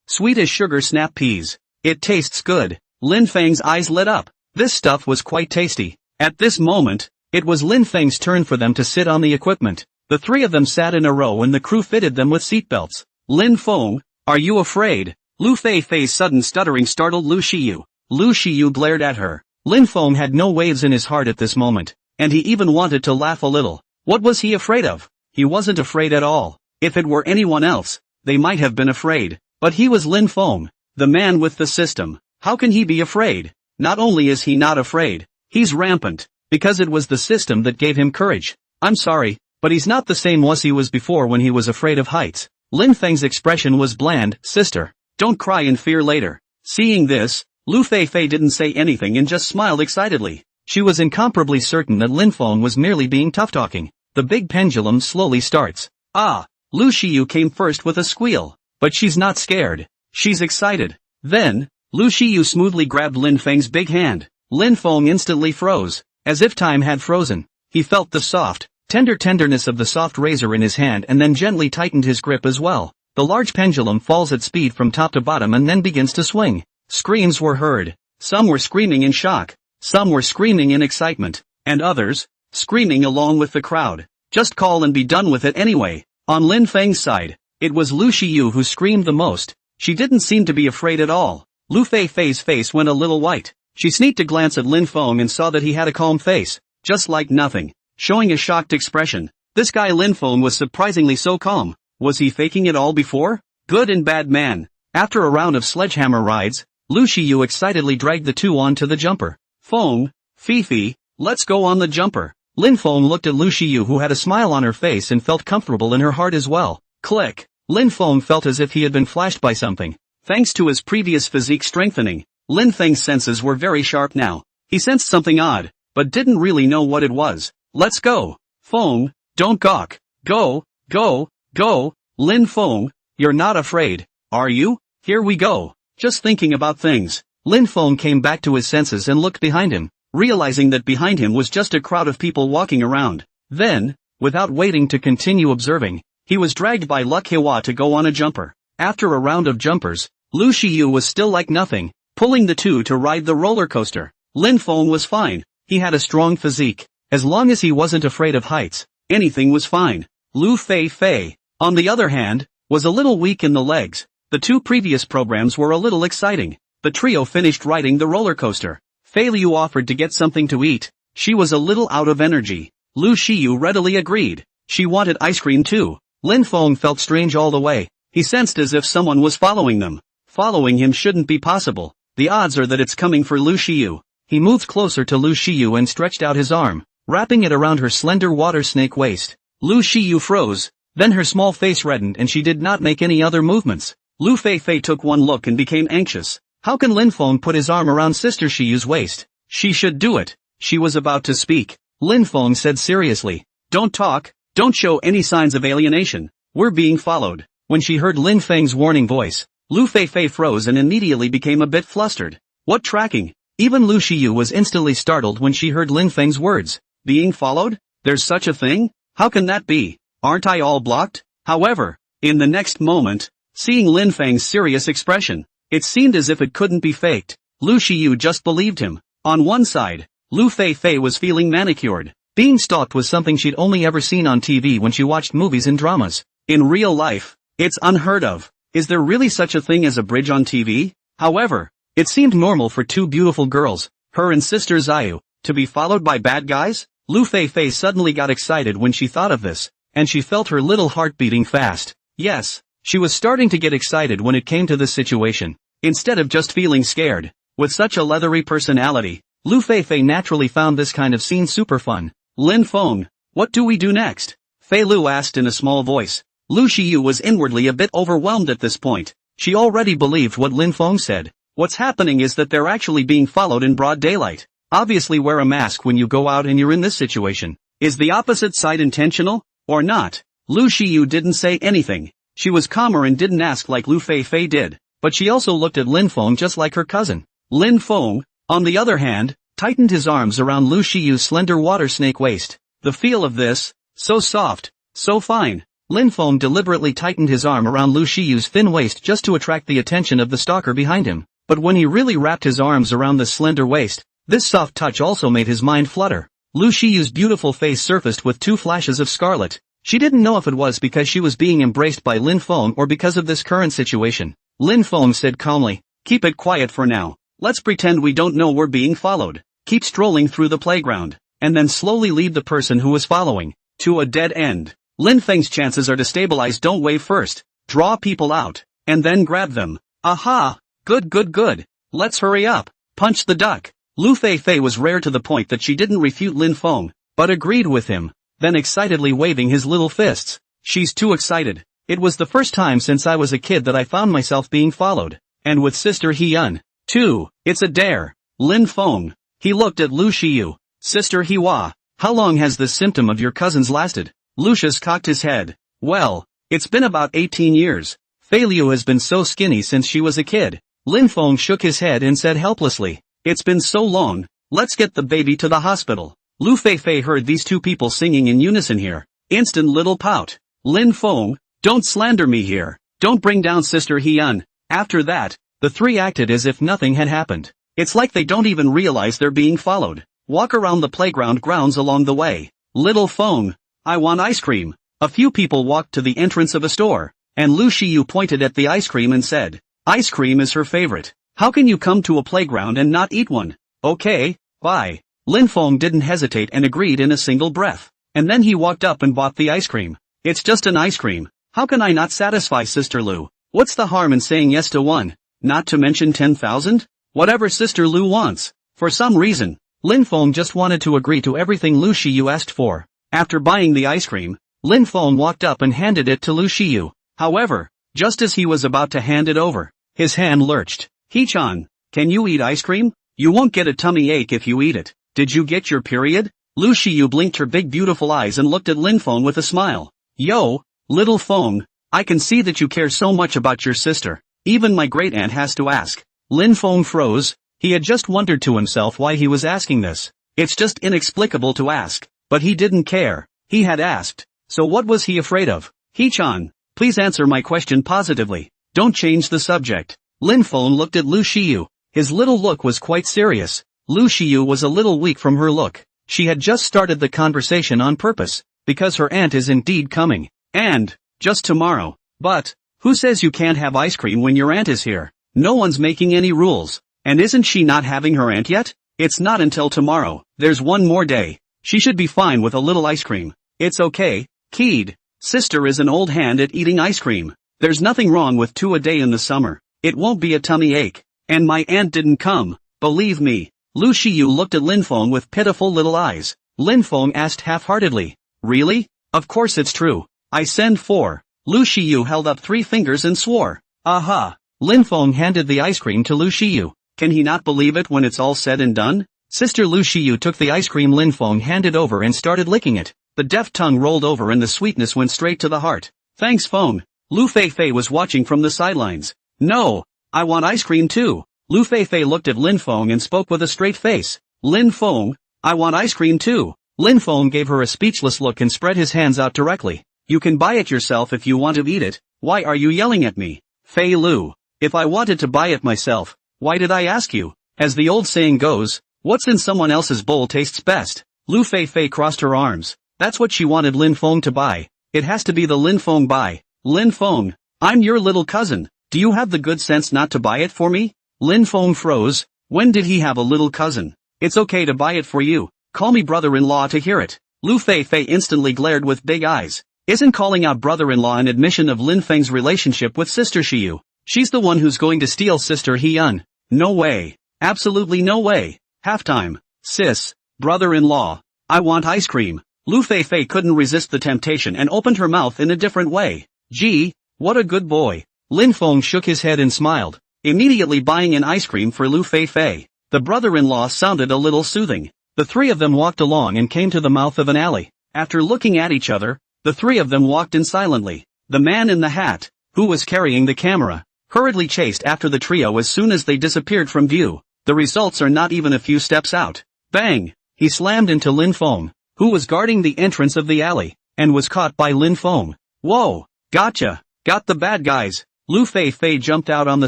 Sweet as sugar snap peas. It tastes good. Lin Feng's eyes lit up. This stuff was quite tasty. At this moment, it was Lin Feng's turn for them to sit on the equipment. The three of them sat in a row and the crew fitted them with seatbelts. Lin Feng, are you afraid? Lu Fei's sudden stuttering startled Lu Shiyu. Lu Shiyu glared at her. Lin Feng had no waves in his heart at this moment, and he even wanted to laugh a little. What was he afraid of? He wasn't afraid at all. If it were anyone else, they might have been afraid. But he was Lin Feng, the man with the system. How can he be afraid? Not only is he not afraid, he's rampant, because it was the system that gave him courage. I'm sorry, but he's not the same as he was before when he was afraid of heights. Lin Feng's expression was bland. Sister, don't cry in fear later. Seeing this, Lu Feifei didn't say anything and just smiled excitedly. She was incomparably certain that Lin Feng was merely being tough-talking. The big pendulum slowly starts. Ah! Lu Shiyu came first with a squeal. But she's not scared. She's excited. Then, Lu Shiyu smoothly grabbed Lin Feng's big hand. Lin Feng instantly froze, as if time had frozen. He felt the soft, tenderness of the soft razor in his hand and then gently tightened his grip as well. The large pendulum falls at speed from top to bottom and then begins to swing. Screams were heard. Some were screaming in shock. Some were screaming in excitement. And others, screaming along with the crowd. Just call and be done with it anyway. On Lin Feng's side, it was Lu Shiyu who screamed the most. She didn't seem to be afraid at all. Lu Feifei's face went a little white. She sneaked a glance at Lin Feng and saw that he had a calm face, just like nothing, showing a shocked expression. This guy Lin Feng was surprisingly so calm. Was he faking it all before? Good and bad man. After a round of sledgehammer rides, Lu Shiyu excitedly dragged the two onto the jumper. Feng, Fifi, let's go on the jumper. Lin Feng looked at Lu Shiyu who had a smile on her face and felt comfortable in her heart as well. Click. Lin Feng felt as if he had been flashed by something. Thanks to his previous physique strengthening, Lin Feng's senses were very sharp now. He sensed something odd, but didn't really know what it was. Let's go. Feng, don't gawk. Go, go, go. Lin Feng, you're not afraid, are you? Here we go. Just thinking about things. Lin Feng came back to his senses and looked behind him, realizing that behind him was just a crowd of people walking around. Then, without waiting to continue observing, he was dragged by Luck Hewa to go on a jumper. After a round of jumpers, Lu Shiyu was still like nothing, pulling the two to ride the roller coaster. Lin Feng was fine. He had a strong physique. As long as he wasn't afraid of heights, anything was fine. Lu Feifei, on the other hand, was a little weak in the legs. The two previous programs were a little exciting. The trio finished riding the roller coaster. Fei Liu offered to get something to eat. She was a little out of energy. Lu Shiyu readily agreed. She wanted ice cream too. Lin Feng felt strange all the way. He sensed as if someone was following them. Following him shouldn't be possible. The odds are that it's coming for Lu Shiyu. He moved closer to Lu Shiyu and stretched out his arm, wrapping it around her slender water snake waist. Lu Shiyu froze. Then her small face reddened and she did not make any other movements. Lu Feifei took one look and became anxious. How can Lin Feng put his arm around Sister Shiyu's waist? She should do it. She was about to speak. Lin Feng said seriously. Don't talk. Don't show any signs of alienation. We're being followed. When she heard Lin Feng's warning voice, Lu Feifei froze and immediately became a bit flustered. What tracking? Even Lu Shiyu was instantly startled when she heard Lin Feng's words. Being followed? There's such a thing? How can that be? Aren't I all blocked? However, in the next moment, seeing Lin Feng's serious expression, it seemed as if it couldn't be faked. Lu Shiyu just believed him. On one side, Lu Feifei was feeling manicured. Being stalked was something she'd only ever seen on TV when she watched movies and dramas. In real life, it's unheard of. Is there really such a thing as a bridge on TV? However, it seemed normal for two beautiful girls, her and Sister Xiao, to be followed by bad guys? Lu Feifei suddenly got excited when she thought of this, and she felt her little heart beating fast. Yes, she was starting to get excited when it came to this situation, instead of just feeling scared. With such a leathery personality, Lu Feifei naturally found this kind of scene super fun. Lin Feng, what do we do next? Fei Lu asked in a small voice. Lu Shiyu was inwardly a bit overwhelmed at this point. She already believed what Lin Feng said. What's happening is that they're actually being followed in broad daylight. Obviously wear a mask when you go out and you're in this situation. Is the opposite side intentional? Or not? Lu Shiyu didn't say anything. She was calmer and didn't ask like Lu Feifei did. But she also looked at Lin Feng just like her cousin. Lin Feng, on the other hand, tightened his arms around Lu Shiyu's slender water snake waist. The feel of this, so soft, so fine. Lin Feng deliberately tightened his arm around Lu Shiyu's thin waist just to attract the attention of the stalker behind him. But when he really wrapped his arms around the slender waist, this soft touch also made his mind flutter. Lu Shiyu's beautiful face surfaced with two flashes of scarlet. She didn't know if it was because she was being embraced by Lin Feng or because of this current situation. Lin Feng said calmly, keep it quiet for now. Let's pretend we don't know we're being followed. Keep strolling through the playground, and then slowly lead the person who is following to a dead end. Lin Feng's chances are to stabilize. Don't wave first. draw people out, and then grab them. Aha! Good. Let's hurry up. Punch the duck. Lu Feifei was rare to the point that she didn't refute Lin Feng, but agreed with him, then excitedly waving his little fists. She's too excited. It was the first time since I was a kid that I found myself being followed. And with Sister He-yun, too. It's a dare. Lin Feng. He looked at Lu Shiyu. Sister He-wa, how long has this symptom of your cousin's lasted? Lucius cocked his head. Well, it's been about 18 years. Fei Liu has been so skinny since she was a kid. Lin Feng shook his head and said helplessly, it's been so long, let's get the baby to the hospital. Lu Feifei heard these two people singing in unison here. Instant little pout. Lin Feng, don't slander me here. Don't bring down Sister He-yun. After that, the three acted as if nothing had happened. It's like they don't even realize they're being followed. Walk around the playground grounds along the way. Little Feng, I want ice cream. A few people walked to the entrance of a store, and Lu Shiyu pointed at the ice cream and said, ice cream is her favorite. How can you come to a playground and not eat one? Okay, bye. Lin Feng didn't hesitate and agreed in a single breath. And then he walked up and bought the ice cream. It's just an ice cream. How can I not satisfy Sister Lu? What's the harm in saying yes to one? Not to mention 10,000? Whatever Sister Lu wants. For some reason, Lin Feng just wanted to agree to everything Lu Shiyu asked for. After buying the ice cream, Lin Feng walked up and handed it to Lu Shiyu. However, just as he was about to hand it over, his hand lurched. He-chan, can you eat ice cream? You won't get a tummy ache if you eat it. Did you get your period? Lu Shiyu blinked her big beautiful eyes and looked at Lin Feng with a smile. Yo, little Feng, I can see that you care so much about your sister. Even my great aunt has to ask. Lin Feng froze. He had just wondered to himself why he was asking this. It's just inexplicable to ask. But he didn't care. He had asked. So what was he afraid of? He-chan, please answer my question positively. Don't change the subject. Lin Feng looked at Lu Shiyu. His little look was quite serious. Lu Shiyu was a little weak from her look. She had just started the conversation on purpose, because her aunt is indeed coming. And, just tomorrow. But, who says you can't have ice cream when your aunt is here? No one's making any rules. And isn't she not having her aunt yet? It's not until tomorrow. There's one more day. She should be fine with a little ice cream. It's okay, kid. Sister is an old hand at eating ice cream. There's nothing wrong with 2 a day in the summer. It won't be a tummy ache. And my aunt didn't come. Believe me. Lu Shiyu looked at Lin Feng with pitiful little eyes. Lin Feng asked half-heartedly. Really? Of course it's true. I send 4. Lu Shiyu held up 3 fingers and swore. Aha. Lin Feng handed the ice cream to Lu Shiyu. Can he not believe it when it's all said and done? Sister Lu Shiyu took the ice cream Lin Feng handed over and started licking it. The deft tongue rolled over and the sweetness went straight to the heart. Thanks Feng. Lu Feifei was watching from the sidelines. No, I want ice cream too. Lu Feifei looked at Lin Feng and spoke with a straight face. Lin Feng, I want ice cream too. Lin Feng gave her a speechless look and spread his hands out directly. You can buy it yourself if you want to eat it. Why are you yelling at me? Fei Lu, if I wanted to buy it myself, why did I ask you? As the old saying goes, what's in someone else's bowl tastes best. Lu Feifei crossed her arms. That's what she wanted Lin Feng to buy. It has to be the Lin Feng buy. Lin Feng, I'm your little cousin. Do you have the good sense not to buy it for me? Lin Feng froze. When did he have a little cousin? It's okay to buy it for you. Call me brother-in-law to hear it. Lu Feifei instantly glared with big eyes. Isn't calling out brother-in-law an admission of Lin Feng's relationship with Sister Shiyu? She's the one who's going to steal Sister He-yun. No way. Absolutely no way. Halftime. Sis. Brother-in-law. I want ice cream. Lu Feifei couldn't resist the temptation and opened her mouth in a different way. Gee, what a good boy. Lin Feng shook his head and smiled, immediately buying an ice cream for Lu Feifei. The brother-in-law sounded a little soothing. The 3 of them walked along and came to the mouth of an alley. After looking at each other, the 3 of them walked in silently. The man in the hat, who was carrying the camera, hurriedly chased after the trio as soon as they disappeared from view. The results are not even a few steps out. Bang! He slammed into Lin Feng, who was guarding the entrance of the alley, and was caught by Lin Feng. Whoa! Gotcha! Got the bad guys! Lu Feifei jumped out on the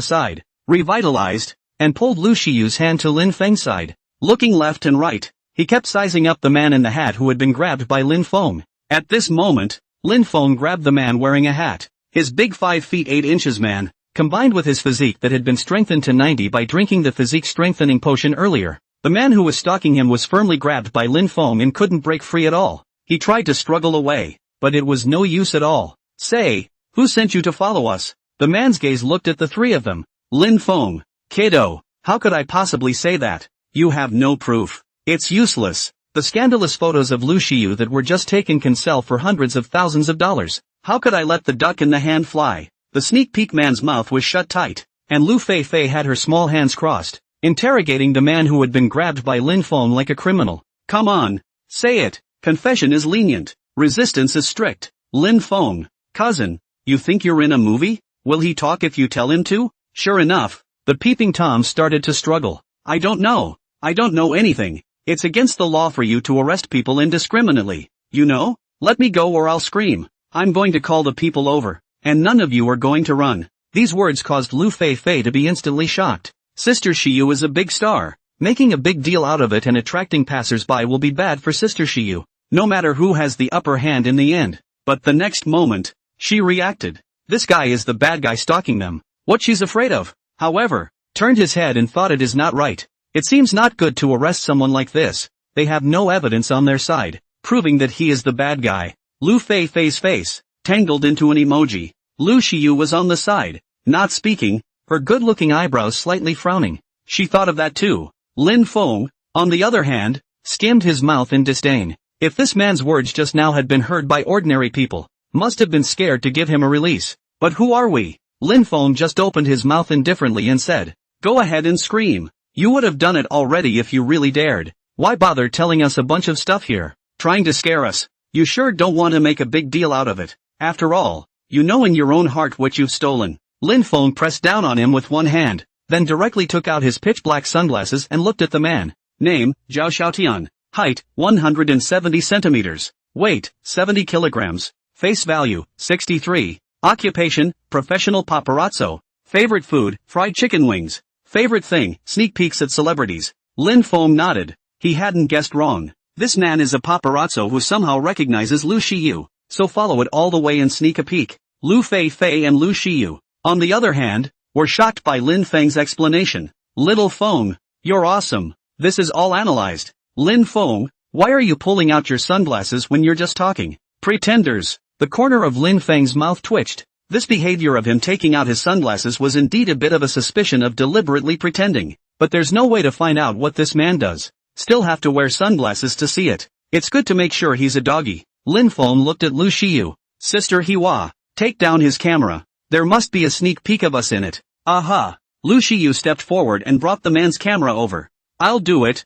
side, revitalized, and pulled Lu Shiyu's hand to Lin Feng's side. Looking left and right, he kept sizing up the man in the hat who had been grabbed by Lin Feng. At this moment, Lin Feng grabbed the man wearing a hat. His big 5 feet 8 inches man, combined with his physique that had been strengthened to 90 by drinking the physique strengthening potion earlier. The man who was stalking him was firmly grabbed by Lin Feng and couldn't break free at all. He tried to struggle away, but it was no use at all. Say, Who sent you to follow us? The man's gaze looked at the three of them. Lin Feng. Kiddo, how could I possibly say that? You have no proof. It's useless. The scandalous photos of Lu Xiyu that were just taken can sell for hundreds of thousands of dollars. How could I let the duck in the hand fly? The sneak peek man's mouth was shut tight, and Lu Fei had her small hands crossed, interrogating the man who had been grabbed by Lin Feng like a criminal. Come on. Say it. Confession is lenient. Resistance is strict. Lin Feng. Cousin, you think you're in a movie? Will he talk if you tell him to? Sure enough, the peeping Tom started to struggle. I don't know anything. It's against the law for you to arrest people indiscriminately. You know? Let me go or I'll scream. I'm going to call the people over, and none of you are going to run. These words caused Lu Fei to be instantly shocked. Sister Xiyu is a big star. Making a big deal out of it and attracting passers-by will be bad for Sister Xiyu, no matter who has the upper hand in the end. But the next moment, she reacted. This guy is the bad guy stalking them. What she's afraid of, however, turned his head and thought it is not right. It seems not good to arrest someone like this. They have no evidence on their side, proving that he is the bad guy. Lu Fei's face tangled into an emoji. Lu Xiyu was on the side, not speaking, her good-looking eyebrows slightly frowning. She thought of that too. Lin Feng, on the other hand, skimmed his mouth in disdain. If this man's words just now had been heard by ordinary people, must have been scared to give him a release. But who are we? Lin Feng just opened his mouth indifferently and said, Go ahead and scream. You would have done it already if you really dared. Why bother telling us a bunch of stuff here? Trying to scare us? You sure don't want to make a big deal out of it. After all, you know in your own heart what you've stolen. Lin Feng pressed down on him with one hand, then directly took out his pitch-black sunglasses and looked at the man. Name, Zhao Xiaotian. Height, 170 centimeters. Weight, 70 kilograms. Face value, 63. Occupation, professional paparazzo. Favorite food, fried chicken wings. Favorite thing, sneak peeks at celebrities. Lin Feng nodded. He hadn't guessed wrong. This man is a paparazzo who somehow recognizes Lu Xiyu, so follow it all the way and sneak a peek. Lu Fei and Lu Xiyu, on the other hand, were shocked by Lin Feng's explanation. Little Feng, you're awesome. This is all analyzed. Lin Feng, why are you pulling out your sunglasses when you're just talking? Pretenders. The corner of Lin Feng's mouth twitched. This behavior of him taking out his sunglasses was indeed a bit of a suspicion of deliberately pretending. But there's no way to find out what this man does. Still have to wear sunglasses to see it. It's good to make sure he's a doggy. Lin Feng looked at Lu Xiyu. Sister Hiwa, take down his camera. There must be a sneak peek of us in it. Aha. Lu Xiyu stepped forward and brought the man's camera over. I'll do it.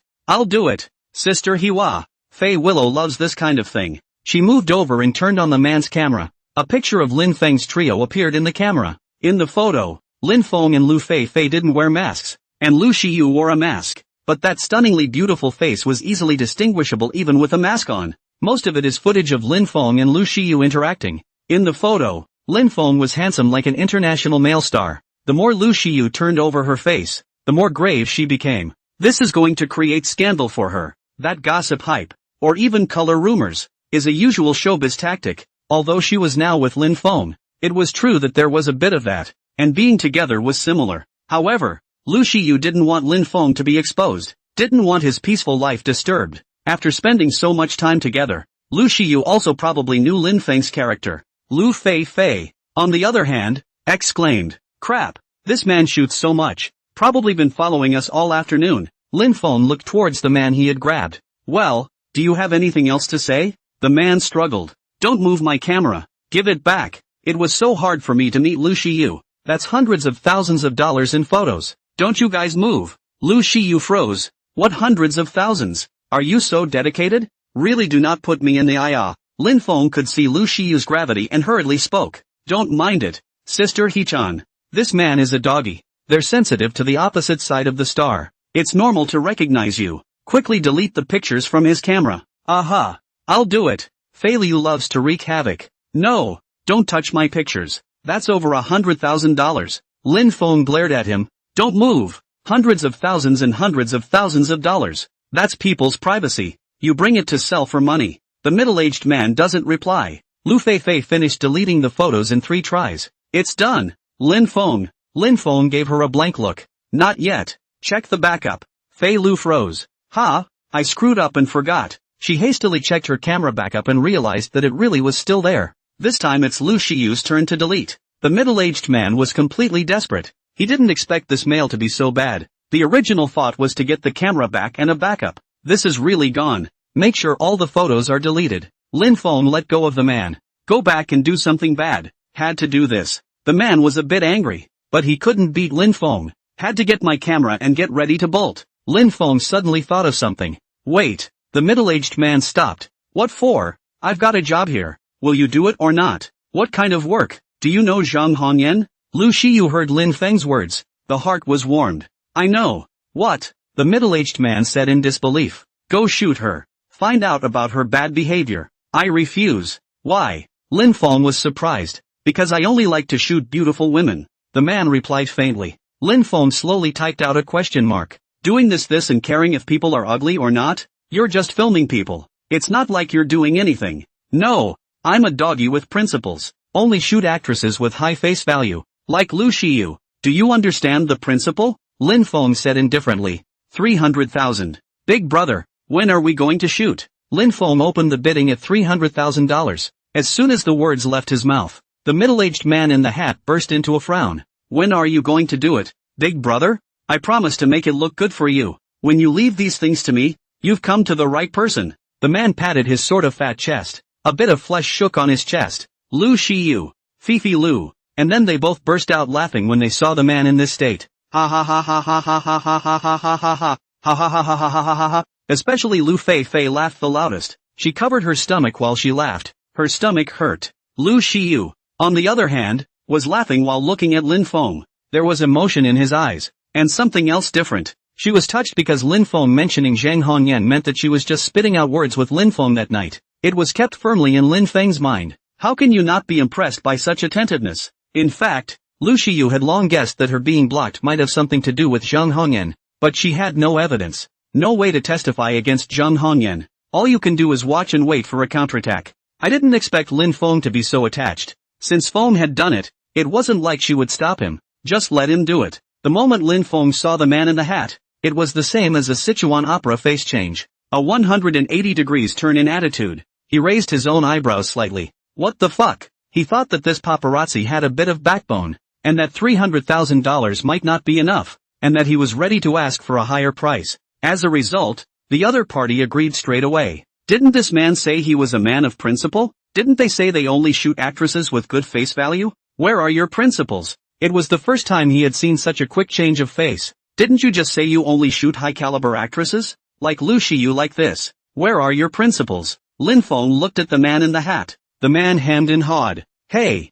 Sister Hiwa. Fei Willow loves this kind of thing. She moved over and turned on the man's camera. A picture of Lin Feng's trio appeared in the camera. In the photo, Lin Feng and Lu Fei didn't wear masks, and Lu Xiyu wore a mask. But that stunningly beautiful face was easily distinguishable even with a mask on. Most of it is footage of Lin Feng and Lu Xiyu interacting. In the photo, Lin Feng was handsome like an international male star. The more Lu Xiyu turned over her face, the more grave she became. This is going to create scandal for her. That gossip hype, or even color rumors, is a usual showbiz tactic. Although she was now with Lin Feng, it was true that there was a bit of that, and being together was similar. However, Lu Xiyu didn't want Lin Feng to be exposed, didn't want his peaceful life disturbed. After spending so much time together, Lu Xiyu also probably knew Lin Feng's character. Lu Fei, on the other hand, exclaimed, Crap, this man shoots so much, probably been following us all afternoon. Lin Feng looked towards the man he had grabbed. Well, do you have anything else to say? The man struggled. Don't move my camera. Give it back. It was so hard for me to meet Lu Xiyu. That's hundreds of thousands of dollars in photos. Don't you guys move. Lu Xiyu froze. What hundreds of thousands? Are you so dedicated? Really do not put me in the eye. Lin Feng could see Lu Xiyu's gravity and hurriedly spoke. Don't mind it. Sister Hichan. This man is a doggy. They're sensitive to the opposite side of the star. It's normal to recognize you. Quickly delete the pictures from his camera. Aha. I'll do it. Fei Liu loves to wreak havoc. No, don't touch my pictures. That's over $100,000. Lin Feng glared at him. Don't move. Hundreds of thousands and hundreds of thousands of dollars. That's people's privacy. You bring it to sell for money. The middle-aged man doesn't reply. Lu Fei finished deleting the photos in 3 tries. It's done. Lin Feng. Lin Feng gave her a blank look. Not yet. Check the backup. Fei Lu froze. Ha, I screwed up and forgot. She hastily checked her camera backup and realized that it really was still there. This time it's Lu Shiyu's turn to delete. The middle-aged man was completely desperate. He didn't expect this mail to be so bad. The original thought was to get the camera back and a backup. This is really gone. Make sure all the photos are deleted. Lin Feng let go of the man. Go back and do something bad. Had to do this. The man was a bit angry, but he couldn't beat Lin Feng. Had to get my camera and get ready to bolt. Lin Feng suddenly thought of something. Wait. The middle-aged man stopped. What for? I've got a job here. Will you do it or not? What kind of work? Do you know Zhang Hongyan? Lu Shiyu heard Lin Feng's words. The heart was warmed. I know. What? The middle-aged man said in disbelief. Go shoot her. Find out about her bad behavior. I refuse. Why? Lin Feng was surprised. Because I only like to shoot beautiful women. The man replied faintly. Lin Feng slowly typed out a question mark. Doing this and caring if people are ugly or not? You're just filming people. It's not like you're doing anything. No. I'm a doggy with principles. Only shoot actresses with high face value. Like Lu Shiyu. Do you understand the principle? Lin Feng said indifferently. 300,000. Big brother, when are we going to shoot? Lin Feng opened the bidding at $300,000. As soon as the words left his mouth, the middle-aged man in the hat burst into a frown. When are you going to do it, big brother? I promise to make it look good for you. When you leave these things to me, you've come to the right person. The man patted his sort of fat chest. A bit of flesh shook on his chest. Lu Shiyu. Fifi Lu. And then they both burst out laughing when they saw the man in this state. Ha ha ha ha ha ha ha ha ha ha ha ha ha. Ha ha ha ha ha ha ha ha. Especially Lu Fei laughed the loudest. She covered her stomach while she laughed. Her stomach hurt. Lu Shiyu, on the other hand, was laughing while looking at Lin Feng. There was emotion in his eyes. And something else different. She was touched because Lin Feng mentioning Zhang Hongyan meant that she was just spitting out words with Lin Feng that night. It was kept firmly in Lin Feng's mind. How can you not be impressed by such attentiveness? In fact, Lu Shiyu had long guessed that her being blocked might have something to do with Zhang Hongyan, but she had no evidence. No way to testify against Zhang Hongyan. All you can do is watch and wait for a counterattack. I didn't expect Lin Feng to be so attached. Since Feng had done it, it wasn't like she would stop him. Just let him do it. The moment Lin Feng saw the man in the hat, it was the same as a Sichuan opera face change. A 180 degrees turn in attitude. He raised his own eyebrows slightly. What the fuck? He thought that this paparazzi had a bit of backbone, and that $300,000 might not be enough, and that he was ready to ask for a higher price. As a result, the other party agreed straight away. Didn't this man say he was a man of principle? Didn't they say they only shoot actresses with good face value? Where are your principles? It was the first time he had seen such a quick change of face. Didn't you just say you only shoot high-caliber actresses? Like Lu Shiyu like this. Where are your principles? Lin Feng looked at the man in the hat. The man hemmed and hawed. Hey,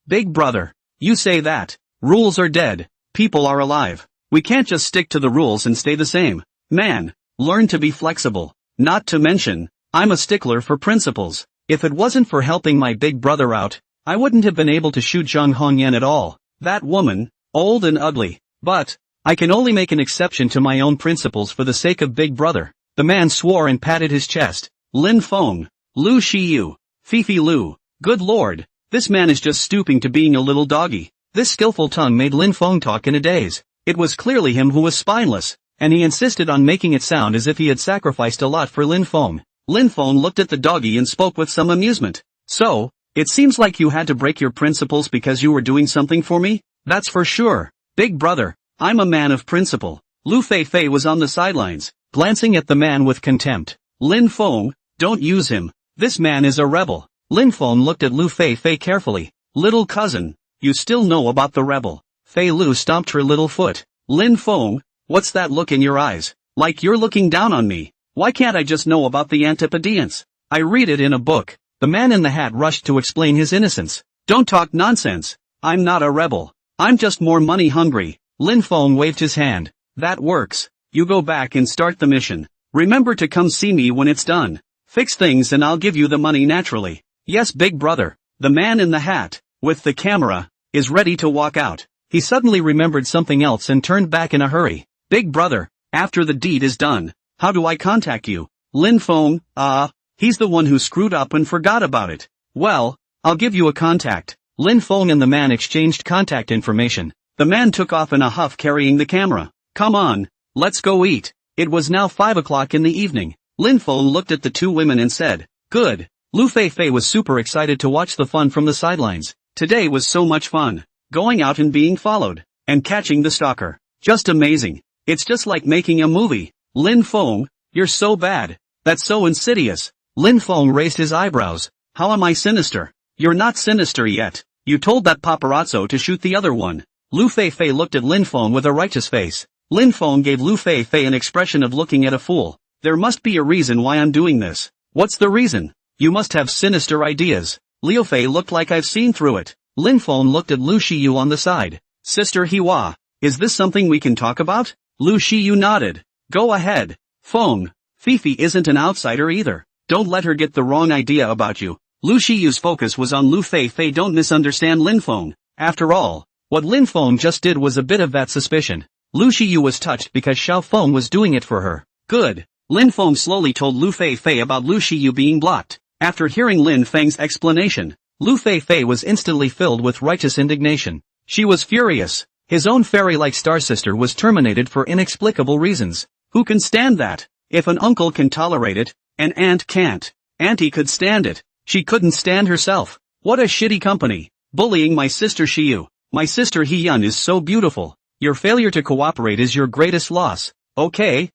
big brother. You say that. Rules are dead. People are alive. We can't just stick to the rules and stay the same. Man, learn to be flexible. Not to mention, I'm a stickler for principles. If it wasn't for helping my big brother out, I wouldn't have been able to shoot Zhang Hongyan at all. That woman, old and ugly. But, I can only make an exception to my own principles for the sake of big brother. The man swore and patted his chest. Lin Feng. Lu Shiyu. Fifi Lu. Good lord, this man is just stooping to being a little doggy. This skillful tongue made Lin Feng talk in a daze. It was clearly him who was spineless, and he insisted on making it sound as if he had sacrificed a lot for Lin Feng. Lin Feng looked at the doggy and spoke with some amusement. So, it seems like you had to break your principles because you were doing something for me? That's for sure. Big brother, I'm a man of principle. Lu Fei was on the sidelines, glancing at the man with contempt. Lin Feng, don't use him. This man is a rebel. Lin Feng looked at Lu Fei carefully. Little cousin, you still know about the rebel. Fei Lu stomped her little foot. Lin Feng, what's that look in your eyes? Like you're looking down on me. Why can't I just know about the Antipodeans? I read it in a book. The man in the hat rushed to explain his innocence. Don't talk nonsense. I'm not a rebel. I'm just more money hungry. Lin Feng waved his hand. That works. You go back and start the mission. Remember to come see me when it's done. Fix things and I'll give you the money naturally. Yes, big brother. The man in the hat, with the camera, is ready to walk out. He suddenly remembered something else and turned back in a hurry. Big brother, after the deed is done, how do I contact you? Lin Feng, he's the one who screwed up and forgot about it. Well, I'll give you a contact. Lin Feng and the man exchanged contact information. The man took off in a huff carrying the camera. Come on, let's go eat. It was now 5 o'clock in the evening. Lin Feng looked at the two women and said, good. Lu Fei was super excited to watch the fun from the sidelines. Today was so much fun. Going out and being followed. And catching the stalker. Just amazing. It's just like making a movie. Lin Feng, you're so bad. That's so insidious. Lin Feng raised his eyebrows. How am I sinister? You're not sinister yet. You told that paparazzo to shoot the other one. Lu Fei looked at Lin Feng with a righteous face. Lin Feng gave Lu Fei an expression of looking at a fool. There must be a reason why I'm doing this. What's the reason? You must have sinister ideas. Liu Fei looked like I've seen through it. Lin Feng looked at Lu Shiyu on the side. Sister Hiwa, is this something we can talk about? Lu Shiyu nodded. Go ahead. Feng, Fifi isn't an outsider either. Don't let her get the wrong idea about you. Lu Shiyu's focus was on Lu Fei. Don't misunderstand Lin Feng. After all, what Lin Feng just did was a bit of that suspicion. Lu Shiyu was touched because Xiao Feng was doing it for her. Good. Lin Feng slowly told Lu Fei about Lu Shiyu being blocked. After hearing Lin Feng's explanation, Lu Fei was instantly filled with righteous indignation. She was furious. His own fairy-like star sister was terminated for inexplicable reasons. Who can stand that? If an uncle can tolerate it, an aunt can't. Auntie could stand it. She couldn't stand herself. What a shitty company. Bullying my sister Shiyu. My sister Hiyun is so beautiful. Your failure to cooperate is your greatest loss. Okay.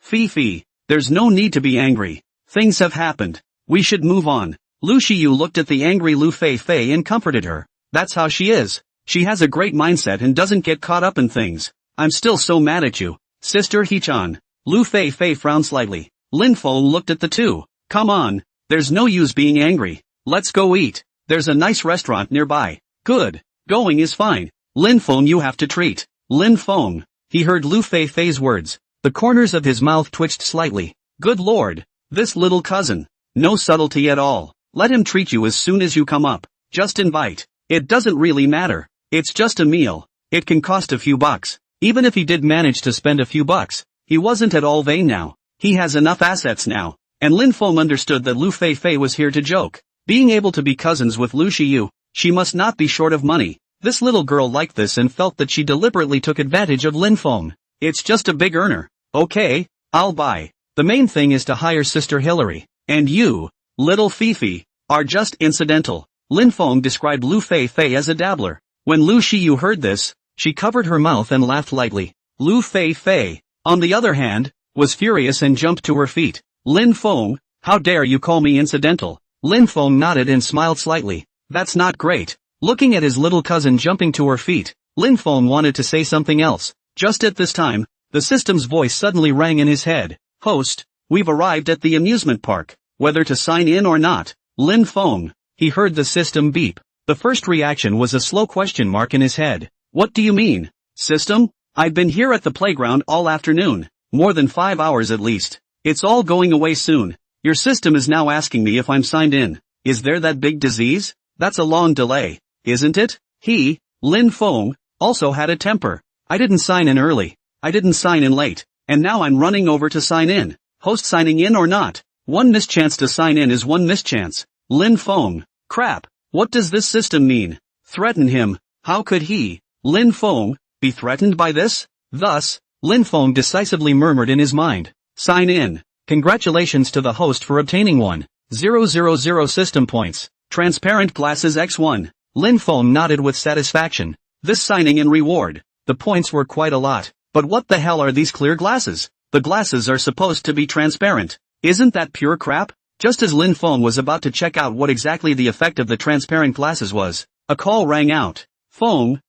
Fifi. There's no need to be angry. Things have happened. We should move on. Lu Shiyu looked at the angry Lu Fei and comforted her. That's how she is. She has a great mindset and doesn't get caught up in things. I'm still so mad at you, Sister Hichan. Lu Fei frowned slightly. Lin Feng looked at the two. Come on. There's no use being angry. Let's go eat. There's a nice restaurant nearby. Good. Going is fine. Lin Feng, you have to treat. Lin Feng. He heard Lu Fei's words. The corners of his mouth twitched slightly. Good lord. This little cousin. No subtlety at all. Let him treat you as soon as you come up. Just invite. It doesn't really matter. It's just a meal. It can cost a few bucks. Even if he did manage to spend a few bucks, he wasn't at all vain now. He has enough assets now. And Lin Feng understood that Lu Fei was here to joke. Being able to be cousins with Lu Shiyu, she must not be short of money. This little girl liked this and felt that she deliberately took advantage of Lin Feng. It's just a big earner. Okay, I'll buy. The main thing is to hire Sister Hilary. And you, little Fifi, are just incidental. Lin Feng described Lu Fei as a dabbler. When Lu Shiyu heard this, she covered her mouth and laughed lightly. Lu Fei, on the other hand, was furious and jumped to her feet. Lin Feng, how dare you call me incidental? Lin Feng nodded and smiled slightly. That's not great. Looking at his little cousin jumping to her feet, Lin Feng wanted to say something else. Just at this time, the system's voice suddenly rang in his head. Host, we've arrived at the amusement park. Whether to sign in or not. Lin Feng. He heard the system beep. The first reaction was a slow question mark in his head. What do you mean? System? I've been here at the playground all afternoon. More than 5 hours at least. It's all going away soon. Your system is now asking me if I'm signed in. Is there that big disease? That's a long delay, isn't it? He, Lin Feng, also had a temper. I didn't sign in early. I didn't sign in late. And now I'm running over to sign in. Host signing in or not? One mischance to sign in is one mischance. Lin Feng. Crap. What does this system mean? Threaten him. How could he, Lin Feng, be threatened by this? Thus, Lin Feng decisively murmured in his mind. Sign in. Congratulations to the host for obtaining 1,000 system points. Transparent glasses X1. Lin Feng nodded with satisfaction. This signing in reward. The points were quite a lot. But what the hell are these clear glasses? The glasses are supposed to be transparent. Isn't that pure crap? Just as Lin Feng was about to check out what exactly the effect of the transparent glasses was, a call rang out. Feng.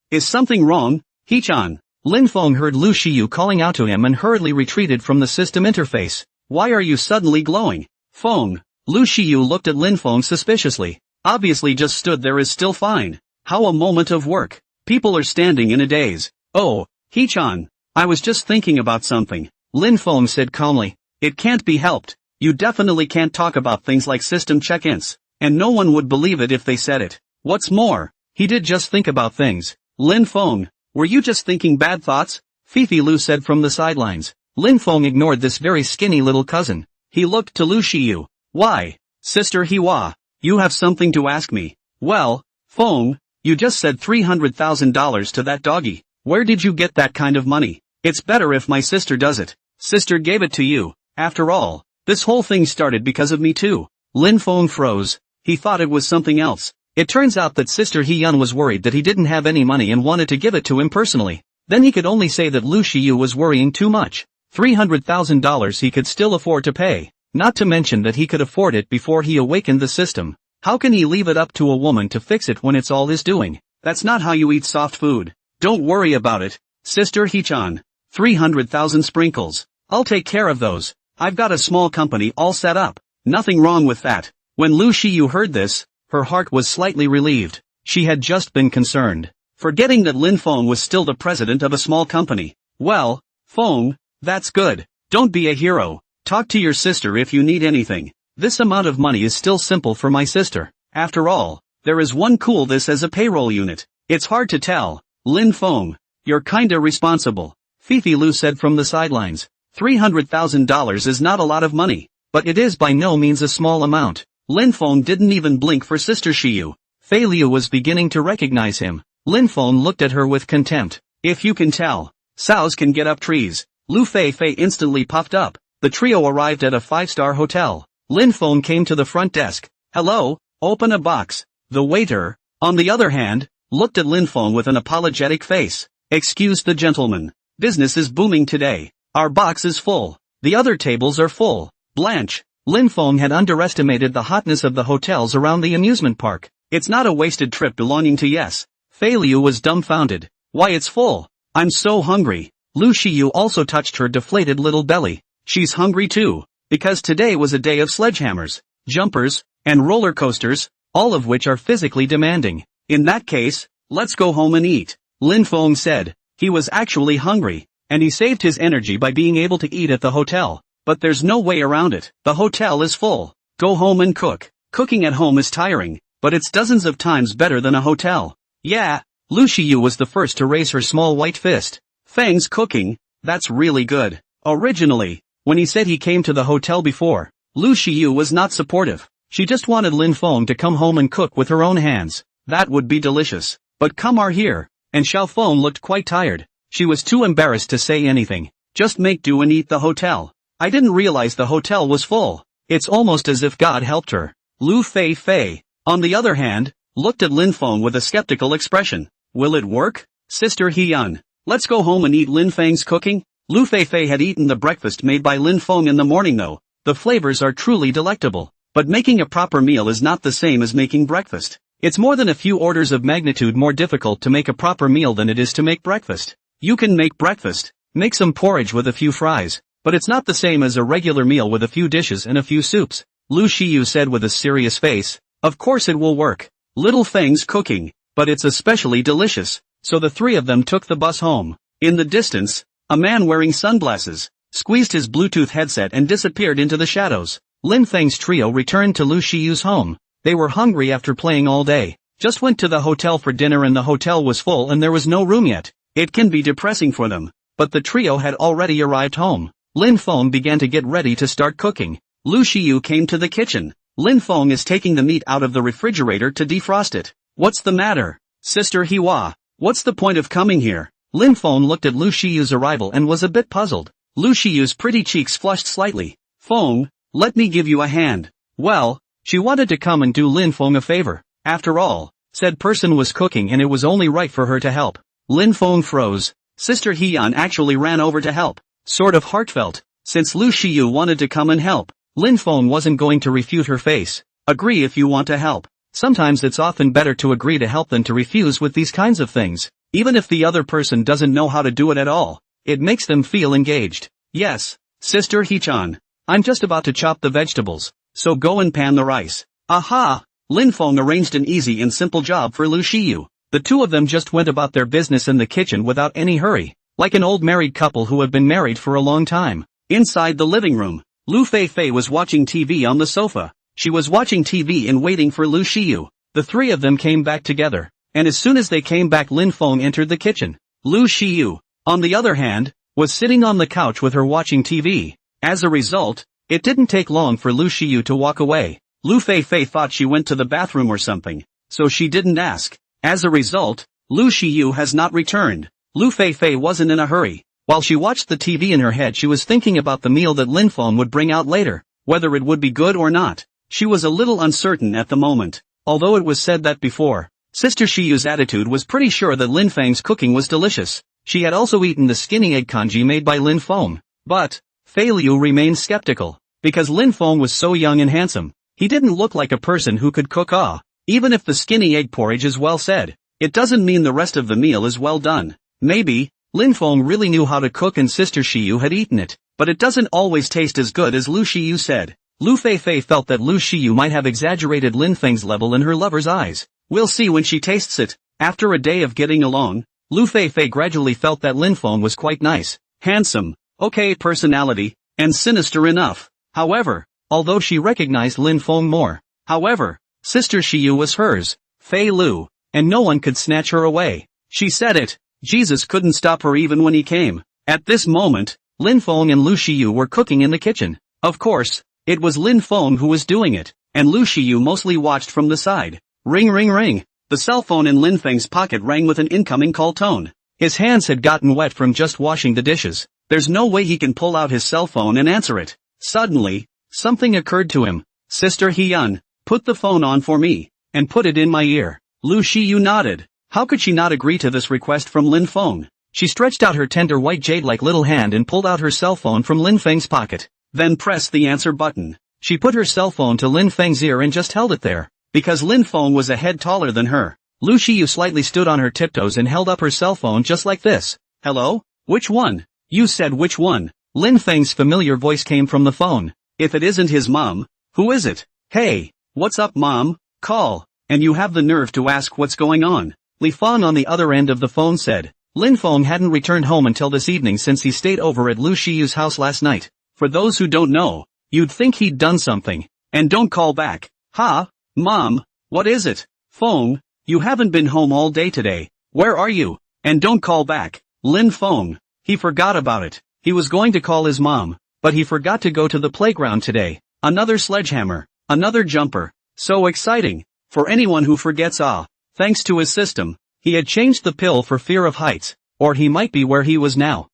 Is something wrong? Hichan. Lin Feng heard Lu Shiyu calling out to him and hurriedly retreated from the system interface. Why are you suddenly glowing? Feng. Lu Shiyu looked at Lin Feng suspiciously. Obviously just stood there is still fine. How a moment of work. People are standing in a daze. Oh, Hichan. I was just thinking about something. Lin Feng said calmly. It can't be helped. You definitely can't talk about things like system check-ins. And no one would believe it if they said it. What's more, he did just think about things. Lin Feng, were you just thinking bad thoughts? Fifi Lu said from the sidelines. Lin Feng ignored this very skinny little cousin. He looked to Lu Shiyu. Why, Sister Hiwa, you have something to ask me. Well, Feng, you just said $300,000 to that doggy. Where did you get that kind of money? It's better if my sister does it. Sister gave it to you. After all, This whole thing started because of me too. Lin Feng froze. He thought it was something else. It turns out that Sister Hyun was worried that he didn't have any money and wanted to give it to him personally. Then he could only say that Lu Shiyu was worrying too much. $300,000 he could still afford to pay. Not to mention that he could afford it before he awakened the system. How can he leave it up to a woman to fix it when it's all his doing? That's not how you eat soft food. Don't worry about it, Sister Hee-chan. 300,000 sprinkles. I'll take care of those. I've got a small company all set up. Nothing wrong with that. When Lu Shiyu heard this, her heart was slightly relieved. She had just been concerned, forgetting that Lin Feng was still the president of a small company. Well, Feng, that's good. Don't be a hero. Talk to your sister if you need anything. This amount of money is still simple for my sister. After all, there is one cool this as a payroll unit. It's hard to tell. Lin Feng, you're kinda responsible, Fifi Lu said from the sidelines. $300,000 is not a lot of money, but it is by no means a small amount. Lin Feng didn't even blink for Sister Shiyu. Fei Liu was beginning to recognize him. Lin Feng looked at her with contempt. If you can tell, sows can get up trees. Lu Fei Fei instantly puffed up. The trio arrived at a 5-star hotel. Lin Feng came to the front desk. Hello, open a box. The waiter, on the other hand, looked at Lin Feng with an apologetic face. Excuse the gentleman. Business is booming today. Our box is full. The other tables are full. Blanche. Lin Feng had underestimated the hotness of the hotels around the amusement park. It's not a wasted trip belonging to Yes. Fei Liu was dumbfounded. Why it's full. I'm so hungry. Lu Shiyu also touched her deflated little belly. She's hungry too, because today was a day of sledgehammers, jumpers, and roller coasters, all of which are physically demanding. In that case, let's go home and eat, Lin Feng said. He was actually hungry, and he saved his energy by being able to eat at the hotel. But there's no way around it. The hotel is full. Go home and cook. Cooking at home is tiring, but it's dozens of times better than a hotel. Yeah, Lu Shiyu was the first to raise her small white fist. Feng's cooking, that's really good. Originally, when he said he came to the hotel before, Lu Shiyu was not supportive. She just wanted Lin Feng to come home and cook with her own hands. That would be delicious. But come are here, and Xiao Feng looked quite tired. She was too embarrassed to say anything. Just make do and eat the hotel. I didn't realize the hotel was full. It's almost as if God helped her. Lu Fei Fei, on the other hand, looked at Lin Feng with a skeptical expression. Will it work? Sister Hyun, let's go home and eat Lin Feng's cooking? Lu Fei Fei had eaten the breakfast made by Lin Feng in the morning though. The flavors are truly delectable. But making a proper meal is not the same as making breakfast. It's more than a few orders of magnitude more difficult to make a proper meal than it is to make breakfast. You can make breakfast, make some porridge with a few fries, but it's not the same as a regular meal with a few dishes and a few soups, Lu Shiyu said with a serious face. Of course it will work. Little Feng's cooking, but it's especially delicious. So the three of them took the bus home. In the distance, a man wearing sunglasses squeezed his Bluetooth headset and disappeared into the shadows. Lin Feng's trio returned to Lu Shiyu's home. They were hungry after playing all day. Just went to the hotel for dinner and the hotel was full and there was no room yet. It can be depressing for them. But the trio had already arrived home. Lin Feng began to get ready to start cooking. Lu Shiyu came to the kitchen. Lin Feng is taking the meat out of the refrigerator to defrost it. What's the matter, Sister Hiwa? What's the point of coming here? Lin Feng looked at Lu Shiyu's arrival and was a bit puzzled. Lu Shiyu's pretty cheeks flushed slightly. Feng, let me give you a hand. Well, she wanted to come and do Lin Feng a favor. After all, said person was cooking and it was only right for her to help. Lin Feng froze. Sister Hyun actually ran over to help. Sort of heartfelt. Since Lu Shiyu wanted to come and help, Lin Feng wasn't going to refute her face. Agree if you want to help. Sometimes it's often better to agree to help than to refuse with these kinds of things. Even if the other person doesn't know how to do it at all, it makes them feel engaged. Yes, Sister Hee-chan. I'm just about to chop the vegetables, so go and pan the rice. Aha! Lin Feng arranged an easy and simple job for Lu Shiyu. The two of them just went about their business in the kitchen without any hurry, like an old married couple who have been married for a long time. Inside the living room, Lu Fei Fei was watching TV on the sofa. She was watching TV and waiting for Lu Shiyu. The three of them came back together, and as soon as they came back Lin Feng entered the kitchen. Lu Shiyu, on the other hand, was sitting on the couch with her watching TV. As a result, it didn't take long for Lu Shiyu to walk away. Lu Fei Fei thought she went to the bathroom or something, so she didn't ask. As a result, Lu Shiyu has not returned. Lu Fei Fei wasn't in a hurry. While she watched the TV in her head she was thinking about the meal that Lin Feng would bring out later. whether it would be good or not. She was a little uncertain at the moment. Although it was said that before, Sister Shiyu's attitude was pretty sure that Lin Feng's cooking was delicious. She had also eaten the skinny egg congee made by Lin Feng. But Fei Liu remained skeptical, because Lin Feng was so young and handsome. He didn't look like a person who could cook. Even if the skinny egg porridge is well said, it doesn't mean the rest of the meal is well done. Maybe Lin Feng really knew how to cook and Sister Shiyu had eaten it, but it doesn't always taste as good as Lu Shiyu said. Lu Feifei felt that Lu Shiyu might have exaggerated Lin Feng's level in her lover's eyes. We'll see when she tastes it. After a day of getting along, Lu Feifei gradually felt that Lin Feng was quite nice, handsome, okay personality, and sinister enough. However, although she recognized Lin Feng more, Sister Shiyu was hers, Fei Lu, and no one could snatch her away. She said it. Jesus couldn't stop her even when he came. At this moment, Lin Feng and Lu Shiyu were cooking in the kitchen. Of course, it was Lin Feng who was doing it, and Lu Shiyu mostly watched from the side. Ring ring ring. The cell phone in Lin Feng's pocket rang with an incoming call tone. His hands had gotten wet from just washing the dishes. There's no way he can pull out his cell phone and answer it. Suddenly, something occurred to him. Sister Hyun, put the phone on for me, and put it in my ear. Lu Shiyu nodded. How could she not agree to this request from Lin Feng? She stretched out her tender white jade-like little hand and pulled out her cell phone from Lin Feng's pocket. Then pressed the answer button. She put her cell phone to Lin Feng's ear and just held it there. Because Lin Feng was a head taller than her, Lu Shiyu slightly stood on her tiptoes and held up her cell phone just like this. Hello? Which one? You said which one? Lin Feng's familiar voice came from the phone. If it isn't his mom, who is it? Hey, what's up mom? Call. And you have the nerve to ask what's going on. Li Feng on the other end of the phone said. Lin Feng hadn't returned home until this evening since he stayed over at Lu Shiyu's house last night. For those who don't know, you'd think he'd done something. And don't call back. Mom, what is it? Feng, you haven't been home all day today. Where are you? And don't call back. Lin Feng. He forgot about it. He was going to call his mom, but he forgot to go to the playground today. Another sledgehammer. Another jumper. So exciting. For anyone who forgets thanks to his system, he had changed the pill for fear of heights, or he might be where he was now.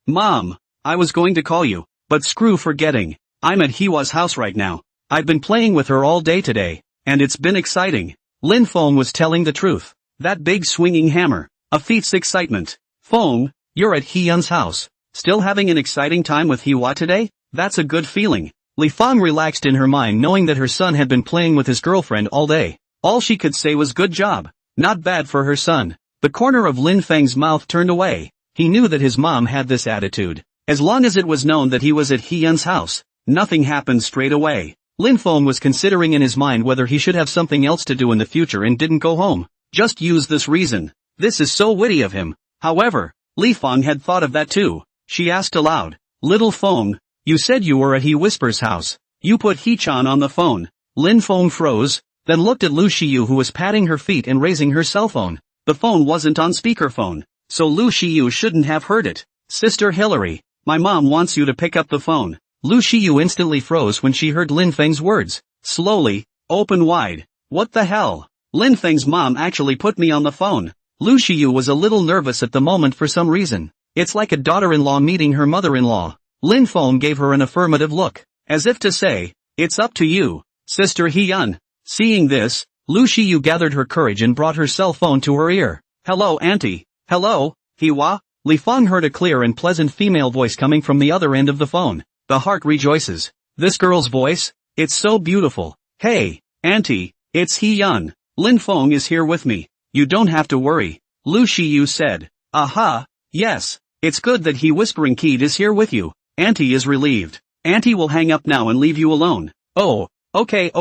Mom, I was going to call you, but screw forgetting. I'm at Hiwa's house right now. I've been playing with her all day today, and it's been exciting. Lin Feng was telling the truth. That big swinging hammer, a feat's excitement. Feng, you're at Hyun's house. Still having an exciting time with Hiwa today? That's a good feeling. Li Feng relaxed in her mind knowing that her son had been playing with his girlfriend all day. All she could say was good job. Not bad for her son. The corner of Lin Feng's mouth turned away. He knew that his mom had this attitude. As long as it was known that he was at Hyun's house, nothing happened straight away. Lin Feng was considering in his mind whether he should have something else to do in the future and didn't go home. Just use this reason. This is so witty of him. However, Li Feng had thought of that too. She asked aloud. Little Feng, you said you were at He Whisper's house. You put He-chan on the phone. Lin Feng froze, then looked at Lu Shiyu who was patting her feet and raising her cell phone. The phone wasn't on speakerphone, so Lu Shiyu shouldn't have heard it. Sister Hilary, my mom wants you to pick up the phone. Lu Shiyu instantly froze when she heard Lin Feng's words. Slowly, open wide. What the hell? Lin Feng's mom actually put me on the phone. Lu Shiyu was a little nervous at the moment for some reason. It's like a daughter-in-law meeting her mother-in-law. Lin Feng gave her an affirmative look, as if to say, it's up to you, Sister Hyun. Seeing this, Lu Shiyu gathered her courage and brought her cell phone to her ear. Hello auntie. Hello, Hiwa? Li Feng heard a clear and pleasant female voice coming from the other end of the phone. The heart rejoices. This girl's voice? It's so beautiful. Hey, auntie, it's Hyun. Lin Feng is here with me. You don't have to worry. Lu Shiyu said. Aha, yes. It's good that He Whispering Kid is here with you. Auntie is relieved. Auntie will hang up now and leave you alone. Oh, okay.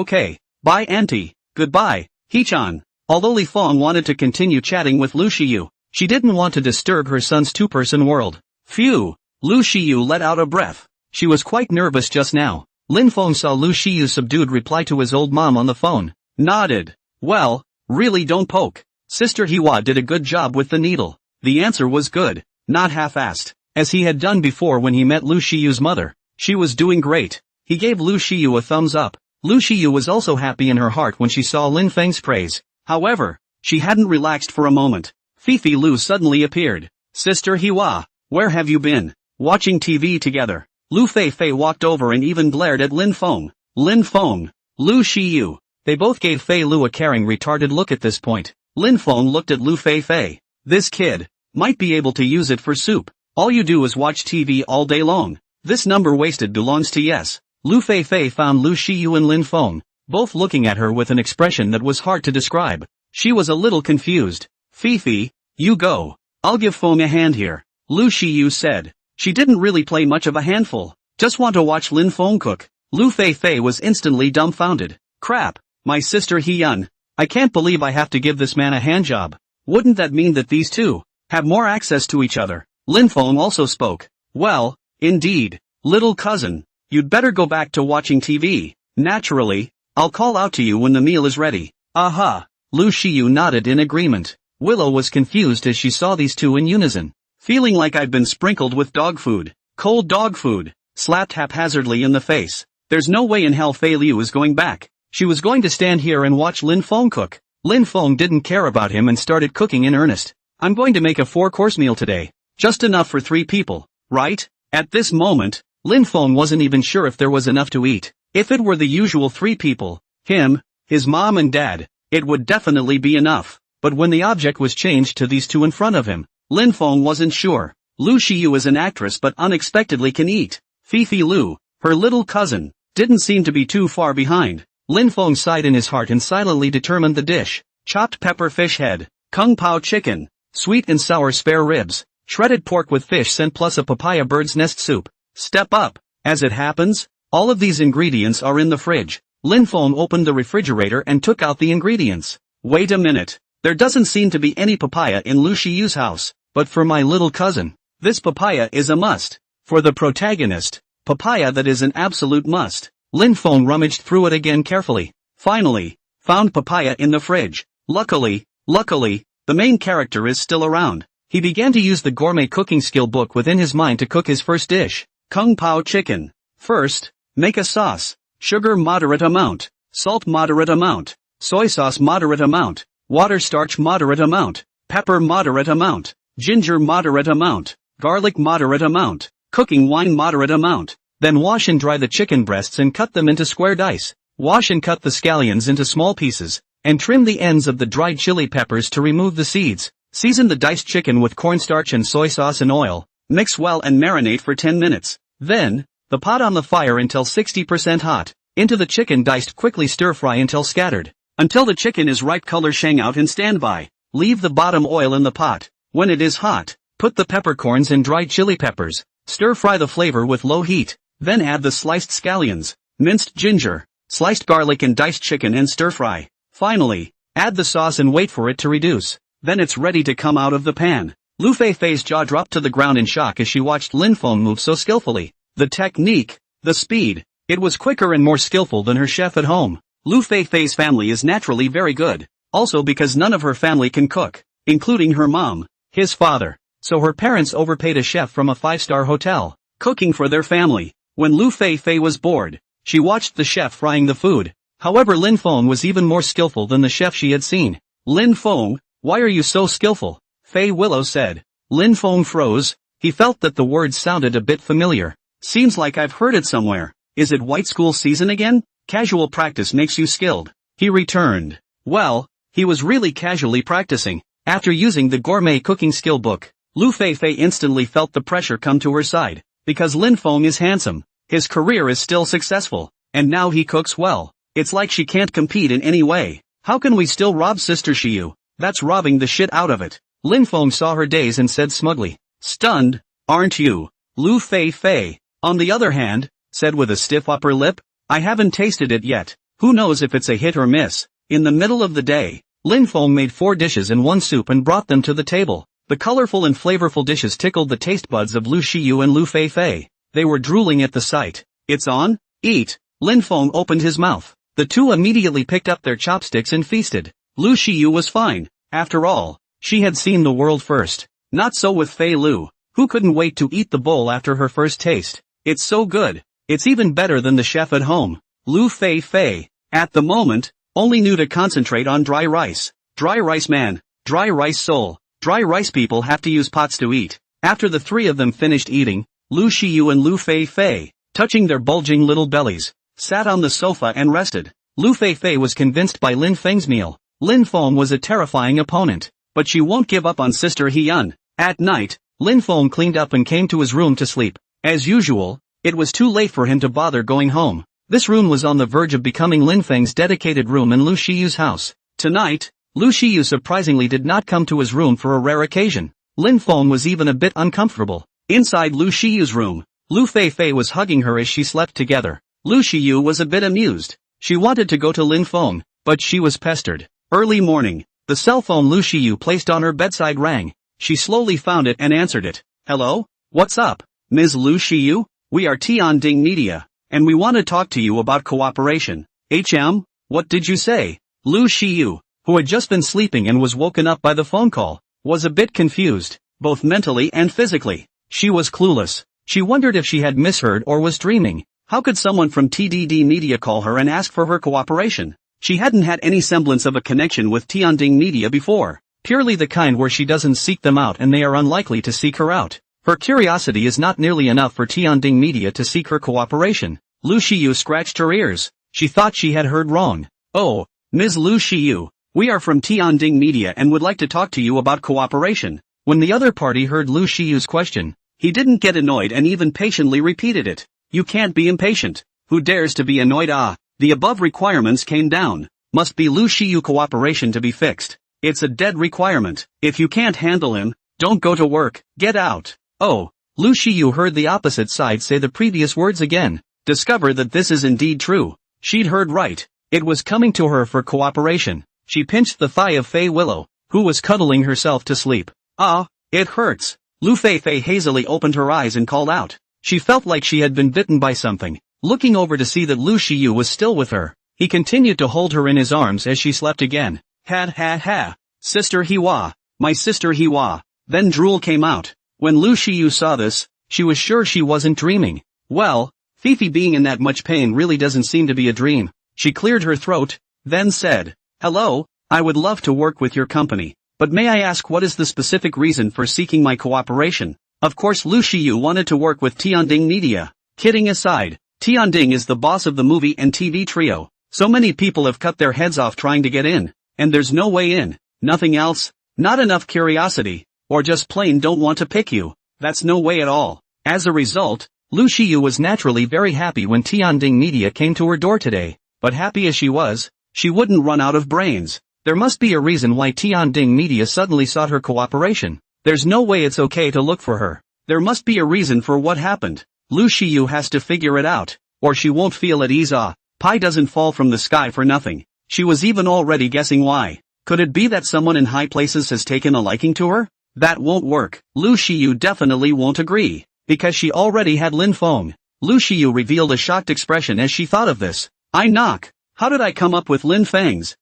Bye auntie. Goodbye, He-chan. Although Li Feng wanted to continue chatting with Lu Shiyu, she didn't want to disturb her son's two-person world. Phew. Lu Shiyu let out a breath. She was quite nervous just now. Lin Feng saw Lu Shiyu's subdued reply to his old mom on the phone. Nodded. Well, really don't poke. Sister Hiwa did a good job with the needle. The answer was good, not half-assed, as he had done before when he met Lu Shiyu's mother. She was doing great. He gave Lu Shiyu a thumbs up. Lu Shiyu was also happy in her heart when she saw Lin Feng's praise. However, she hadn't relaxed for a moment. Fifi Lu suddenly appeared. Sister Hiwa, where have you been? Watching TV together. Lu Fei walked over and even glared at Lin Feng. Lin Feng. Lu Shiyu. They both gave Fei Lu a caring retarded look at this point. Lin Feng looked at Lu Fei. This kid might be able to use it for soup. All you do is watch TV all day long. This number wasted belongs to yes. Lu Fei found Lu Shiyu and Lin Feng, both looking at her with an expression that was hard to describe. She was a little confused. Fifi, you go. I'll give Feng a hand here. Lu Shiyu said. She didn't really play much of a handful. Just want to watch Lin Feng cook. Lu Fei was instantly dumbfounded. Crap, my sister Hyun. I can't believe I have to give this man a handjob. Wouldn't that mean that these two have more access to each other? Lin Feng also spoke. Well, indeed. Little cousin, you'd better go back to watching TV. Naturally, I'll call out to you when the meal is ready. Aha. Lu Shiyu nodded in agreement. Willow was confused as she saw these two in unison. Feeling like I've been sprinkled with dog food. Cold dog food. Slapped haphazardly in the face. There's no way in hell Fei Liu is going back. She was going to stand here and watch Lin Feng cook. Lin Feng didn't care about him and started cooking in earnest. I'm going to make a 4-course meal today. Just enough for 3 people, right? At this moment, Lin Feng wasn't even sure if there was enough to eat. If it were the usual 3 people, him, his mom and dad, it would definitely be enough. But when the object was changed to these two in front of him, Lin Feng wasn't sure. Lu Shiyu is an actress but unexpectedly can eat. Fifi Lu, her little cousin, didn't seem to be too far behind. Lin Feng sighed in his heart and silently determined the dish. Chopped pepper fish head, kung pao chicken, sweet and sour spare ribs, shredded pork with fish scent plus a papaya bird's nest soup. Step up. As it happens, all of these ingredients are in the fridge. Lin Feng opened the refrigerator and took out the ingredients. Wait a minute. There doesn't seem to be any papaya in Lu Shiyu's house, but for my little cousin, this papaya is a must. For the protagonist, papaya that is an absolute must. Lin Feng rummaged through it again carefully. Finally, found papaya in the fridge. Luckily, the main character is still around. He began to use the gourmet cooking skill book within his mind to cook his first dish. Kung Pao chicken. First, make a sauce. Sugar moderate amount. Salt moderate amount. Soy sauce moderate amount. Water starch moderate amount. Pepper moderate amount. Ginger moderate amount. Garlic moderate amount. Cooking wine moderate amount. Then wash and dry the chicken breasts and cut them into square dice. Wash and cut the scallions into small pieces, and trim the ends of the dried chili peppers to remove the seeds. Season the diced chicken with cornstarch and soy sauce and oil. Mix well and marinate for 10 minutes. Then, the pot on the fire until 60% hot. Into the chicken diced quickly stir fry until scattered. Until the chicken is ripe color shang out and stand by. Leave the bottom oil in the pot. When it is hot, put the peppercorns and dried chili peppers. Stir fry the flavor with low heat. Then add the sliced scallions, minced ginger, sliced garlic and diced chicken and stir fry. Finally, add the sauce and wait for it to reduce. Then it's ready to come out of the pan. Lu Fei's jaw dropped to the ground in shock as she watched Lin Feng move so skillfully. The technique, the speed, it was quicker and more skillful than her chef at home. Lu Fei's family is naturally very good, also because none of her family can cook, including her mom, his father. So her parents overpaid a chef from a 5-star hotel, cooking for their family. When Lu Fei was bored, she watched the chef frying the food. However, Lin Feng was even more skillful than the chef she had seen. Lin Feng, why are you so skillful? Fei Willow said. Lin Feng froze. He felt that the words sounded a bit familiar. Seems like I've heard it somewhere. Is it white school season again? Casual practice makes you skilled. He returned. Well, he was really casually practicing. After using the gourmet cooking skill book, Lu Fei instantly felt the pressure come to her side. Because Lin Feng is handsome, his career is still successful, and now he cooks well. It's like she can't compete in any way. How can we still rob Sister Shiyu? That's robbing the shit out of it. Lin Feng saw her daze and said smugly. Stunned, aren't you? Lu Fei, on the other hand, said with a stiff upper lip, I haven't tasted it yet. Who knows if it's a hit or miss? In the middle of the day, Lin Feng made 4 dishes and 1 soup and brought them to the table. The colorful and flavorful dishes tickled the taste buds of Lu Shiyu and Lu Fei. They were drooling at the sight. It's on? Eat. Lin Feng opened his mouth. The two immediately picked up their chopsticks and feasted. Lu Shiyu was fine. After all, she had seen the world first. Not so with Fei Lu, who couldn't wait to eat the bowl after her first taste. It's so good. It's even better than the chef at home. Lu Fei, at the moment, only knew to concentrate on dry rice. Dry rice man. Dry rice soul. Dry rice people have to use pots to eat. After the 3 of them finished eating, Lu Shiyu and Lu Fei, touching their bulging little bellies, sat on the sofa and rested. Lu Fei was convinced by Lin Feng's meal. Lin Feng was a terrifying opponent, but she won't give up on Sister He-yun. At night, Lin Feng cleaned up and came to his room to sleep. As usual, it was too late for him to bother going home. This room was on the verge of becoming Lin Feng's dedicated room in Lu Shiyu's house. Tonight, Lu Shiyu surprisingly did not come to his room for a rare occasion. Lin Feng was even a bit uncomfortable. Inside Lu Shiyu's room, Lu Fei was hugging her as she slept together. Lu Shiyu was a bit amused. She wanted to go to Lin Feng, but she was pestered. Early morning, the cell phone Lu Shiyu placed on her bedside rang. She slowly found it and answered it. Hello? What's up, Ms. Lu Shiyu? We are Tianding Media, and we want to talk to you about cooperation. What did you say? Lu Shiyu, who had just been sleeping and was woken up by the phone call, was a bit confused, both mentally and physically. She was clueless. She wondered if she had misheard or was dreaming. How could someone from TDD Media call her and ask for her cooperation? She hadn't had any semblance of a connection with Tianding Media before, purely the kind where she doesn't seek them out and they are unlikely to seek her out. Her curiosity is not nearly enough for Tianding Media to seek her cooperation. Lu Shiyu scratched her ears. She thought she had heard wrong. Oh, Ms. Lu Shiyu, we are from Tianding Media and would like to talk to you about cooperation. When the other party heard Lu Shiyu's question, he didn't get annoyed and even patiently repeated it. You can't be impatient. Who dares to be annoyed? The above requirements came down. Must be Lu Shiyu cooperation to be fixed. It's a dead requirement. If you can't handle him, don't go to work, get out. Oh, Lu Shiyu heard the opposite side say the previous words again. Discover that this is indeed true. She'd heard right. It was coming to her for cooperation. She pinched the thigh of Fei Willow, who was cuddling herself to sleep. It hurts. Lu Fei hazily opened her eyes and called out. She felt like she had been bitten by something. Looking over to see that Lu Shiyu was still with her, he continued to hold her in his arms as she slept again. Ha. Sister Hiwa. My sister Hiwa. Then drool came out. When Lu Shiyu saw this, she was sure she wasn't dreaming. Well, Fifi being in that much pain really doesn't seem to be a dream. She cleared her throat, then said, Hello, I would love to work with your company, but may I ask what is the specific reason for seeking my cooperation? Of course Lu Shiyu wanted to work with Tianding Media. Kidding aside, Tianding is the boss of the movie and TV trio. So many people have cut their heads off trying to get in, and there's no way in. Nothing else, not enough curiosity, or just plain don't want to pick you. That's no way at all. As a result, Lu Shiyu was naturally very happy when Tianding Media came to her door today, but happy as she was, she wouldn't run out of brains. There must be a reason why Tianding Media suddenly sought her cooperation. There's no way it's okay to look for her. There must be a reason for what happened. Lu Shiyu has to figure it out, or she won't feel at ease. Pie doesn't fall from the sky for nothing. She was even already guessing why. Could it be that someone in high places has taken a liking to her? That won't work. Lu Shiyu definitely won't agree, because she already had Lin Feng. Lu Shiyu revealed a shocked expression as she thought of this. I knock. How did I come up with Lin Feng's?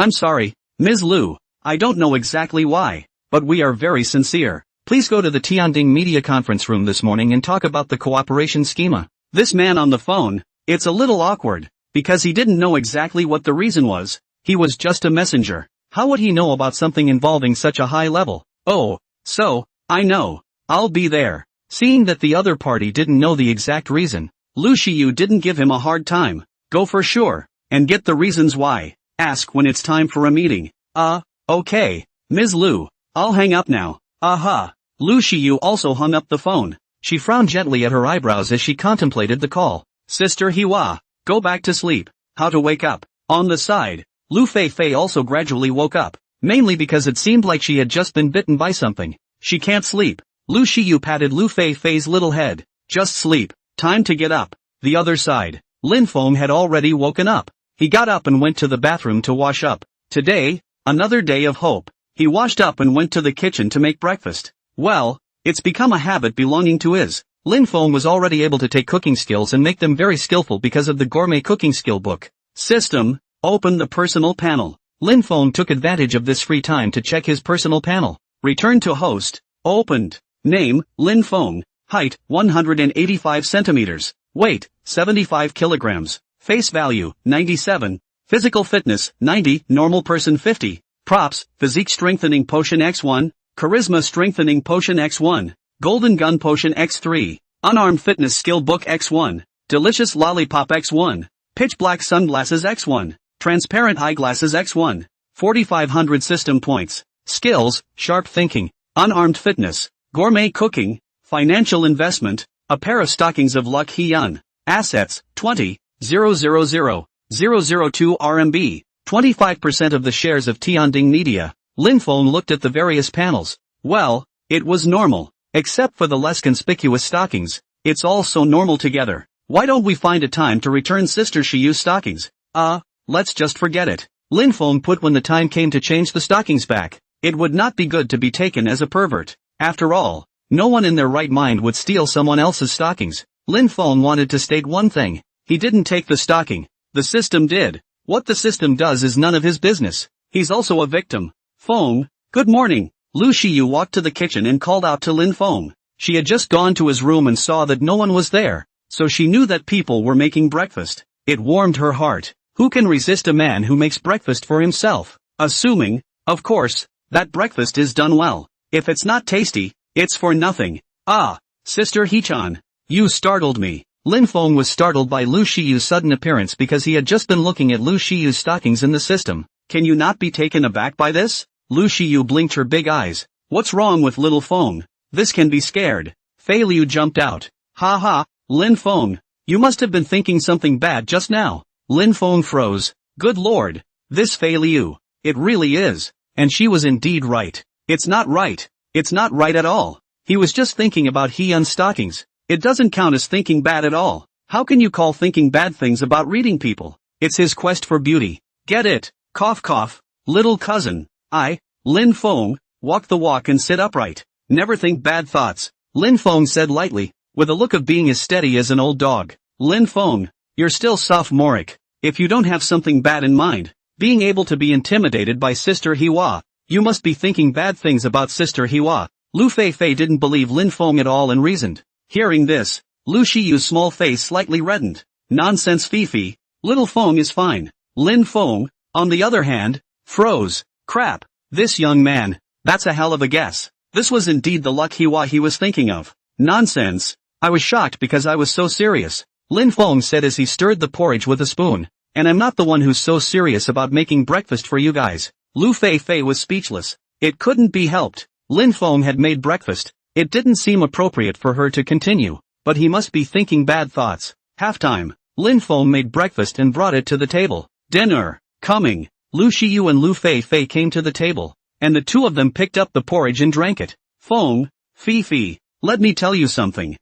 I'm sorry, Ms. Lu. I don't know exactly why, but we are very sincere. Please go to the Tianding Media conference room this morning and talk about the cooperation schema. This man on the phone, it's a little awkward, because he didn't know exactly what the reason was. He was just a messenger. How would he know about something involving such a high level? Oh, so, I know. I'll be there. Seeing that the other party didn't know the exact reason, Lu Shiyu didn't give him a hard time. Go for sure, and get the reasons why. Ask when it's time for a meeting. Okay, Ms. Lu, I'll hang up now. Lu Shiyu also hung up the phone. She frowned gently at her eyebrows as she contemplated the call. Sister Hiwa, go back to sleep. How to wake up? On the side, Lu Fei also gradually woke up, mainly because it seemed like she had just been bitten by something. She can't sleep. Lu Shiyu patted Lu Fei's little head. Just sleep. Time to get up. The other side, Lin Feng had already woken up. He got up and went to the bathroom to wash up. Today, another day of hope. He washed up and went to the kitchen to make breakfast. Well, it's become a habit belonging to his. Lin Feng was already able to take cooking skills and make them very skillful because of the gourmet cooking skill book. System, open the personal panel. Lin Feng took advantage of this free time to check his personal panel. Return to host, opened. Name, Lin Feng. Height, 185 centimeters. Weight, 75 kilograms. Face value, 97. Physical fitness, 90. Normal person 50. Props, physique strengthening potion X1. Charisma strengthening potion X1. Golden gun potion X3. Unarmed Fitness Skill Book X1, Delicious Lollipop X1, Pitch Black Sunglasses X1, Transparent Eyeglasses X1, 4500 System Points, Skills, Sharp Thinking, Unarmed Fitness, Gourmet Cooking, Financial Investment, A Pair of Stockings of Luck Hyun, Assets, 20,000,002 RMB, 25% of the shares of Tianding Media. Lin Feng looked at the various panels. Well, it was normal. Except for the less conspicuous stockings. It's all so normal together. Why don't we find a time to return Sister Shiyu's stockings? Let's just forget it. Lin Feng put when the time came to change the stockings back. It would not be good to be taken as a pervert. After all, no one in their right mind would steal someone else's stockings. Lin Feng wanted to state one thing. He didn't take the stocking. The system did. What the system does is none of his business. He's also a victim. Feng, good morning. Lu Shiyu walked to the kitchen and called out to Lin Feng. She had just gone to his room and saw that no one was there, so she knew that people were making breakfast. It warmed her heart. Who can resist a man who makes breakfast for himself? Assuming, of course, that breakfast is done well. If it's not tasty, it's for nothing. Sister Hee-chan. You startled me. Lin Feng was startled by Lu Shiyu's sudden appearance because he had just been looking at Lu Shiyu's stockings in the system. Can you not be taken aback by this? Lu Shiyu blinked her big eyes. What's wrong with little Feng? This can be scared. Fei Liu jumped out. Ha ha, Lin Feng. You must have been thinking something bad just now. Lin Feng froze. Good lord. This Fei Liu. It really is. And she was indeed right. It's not right. It's not right at all. He was just thinking about Hyun's stockings. It doesn't count as thinking bad at all. How can you call thinking bad things about reading people? It's his quest for beauty. Get it? Cough cough. Little cousin. Lin Feng, walk the walk and sit upright. Never think bad thoughts. Lin Feng said lightly, with a look of being as steady as an old dog. Lin Feng, you're still sophomoric. If you don't have something bad in mind, being able to be intimidated by Sister Hiwa, you must be thinking bad things about Sister Hiwa. Lu Fei didn't believe Lin Feng at all and reasoned. Hearing this, Lu Shiyu's small face slightly reddened. Nonsense Fifi, little Feng is fine. Lin Feng, on the other hand, froze. Crap. This young man, that's a hell of a guess. This was indeed the Luck Hiwa he was thinking of. Nonsense. I was shocked because I was so serious. Lin Feng said as he stirred the porridge with a spoon. And I'm not the one who's so serious about making breakfast for you guys. Lu Fei was speechless. It couldn't be helped. Lin Feng had made breakfast. It didn't seem appropriate for her to continue. But he must be thinking bad thoughts. Halftime. Lin Feng made breakfast and brought it to the table. Dinner. Coming. Lu Shiyu and Lu Fei came to the table, and the two of them picked up the porridge and drank it. Feng, Fifi, let me tell you something.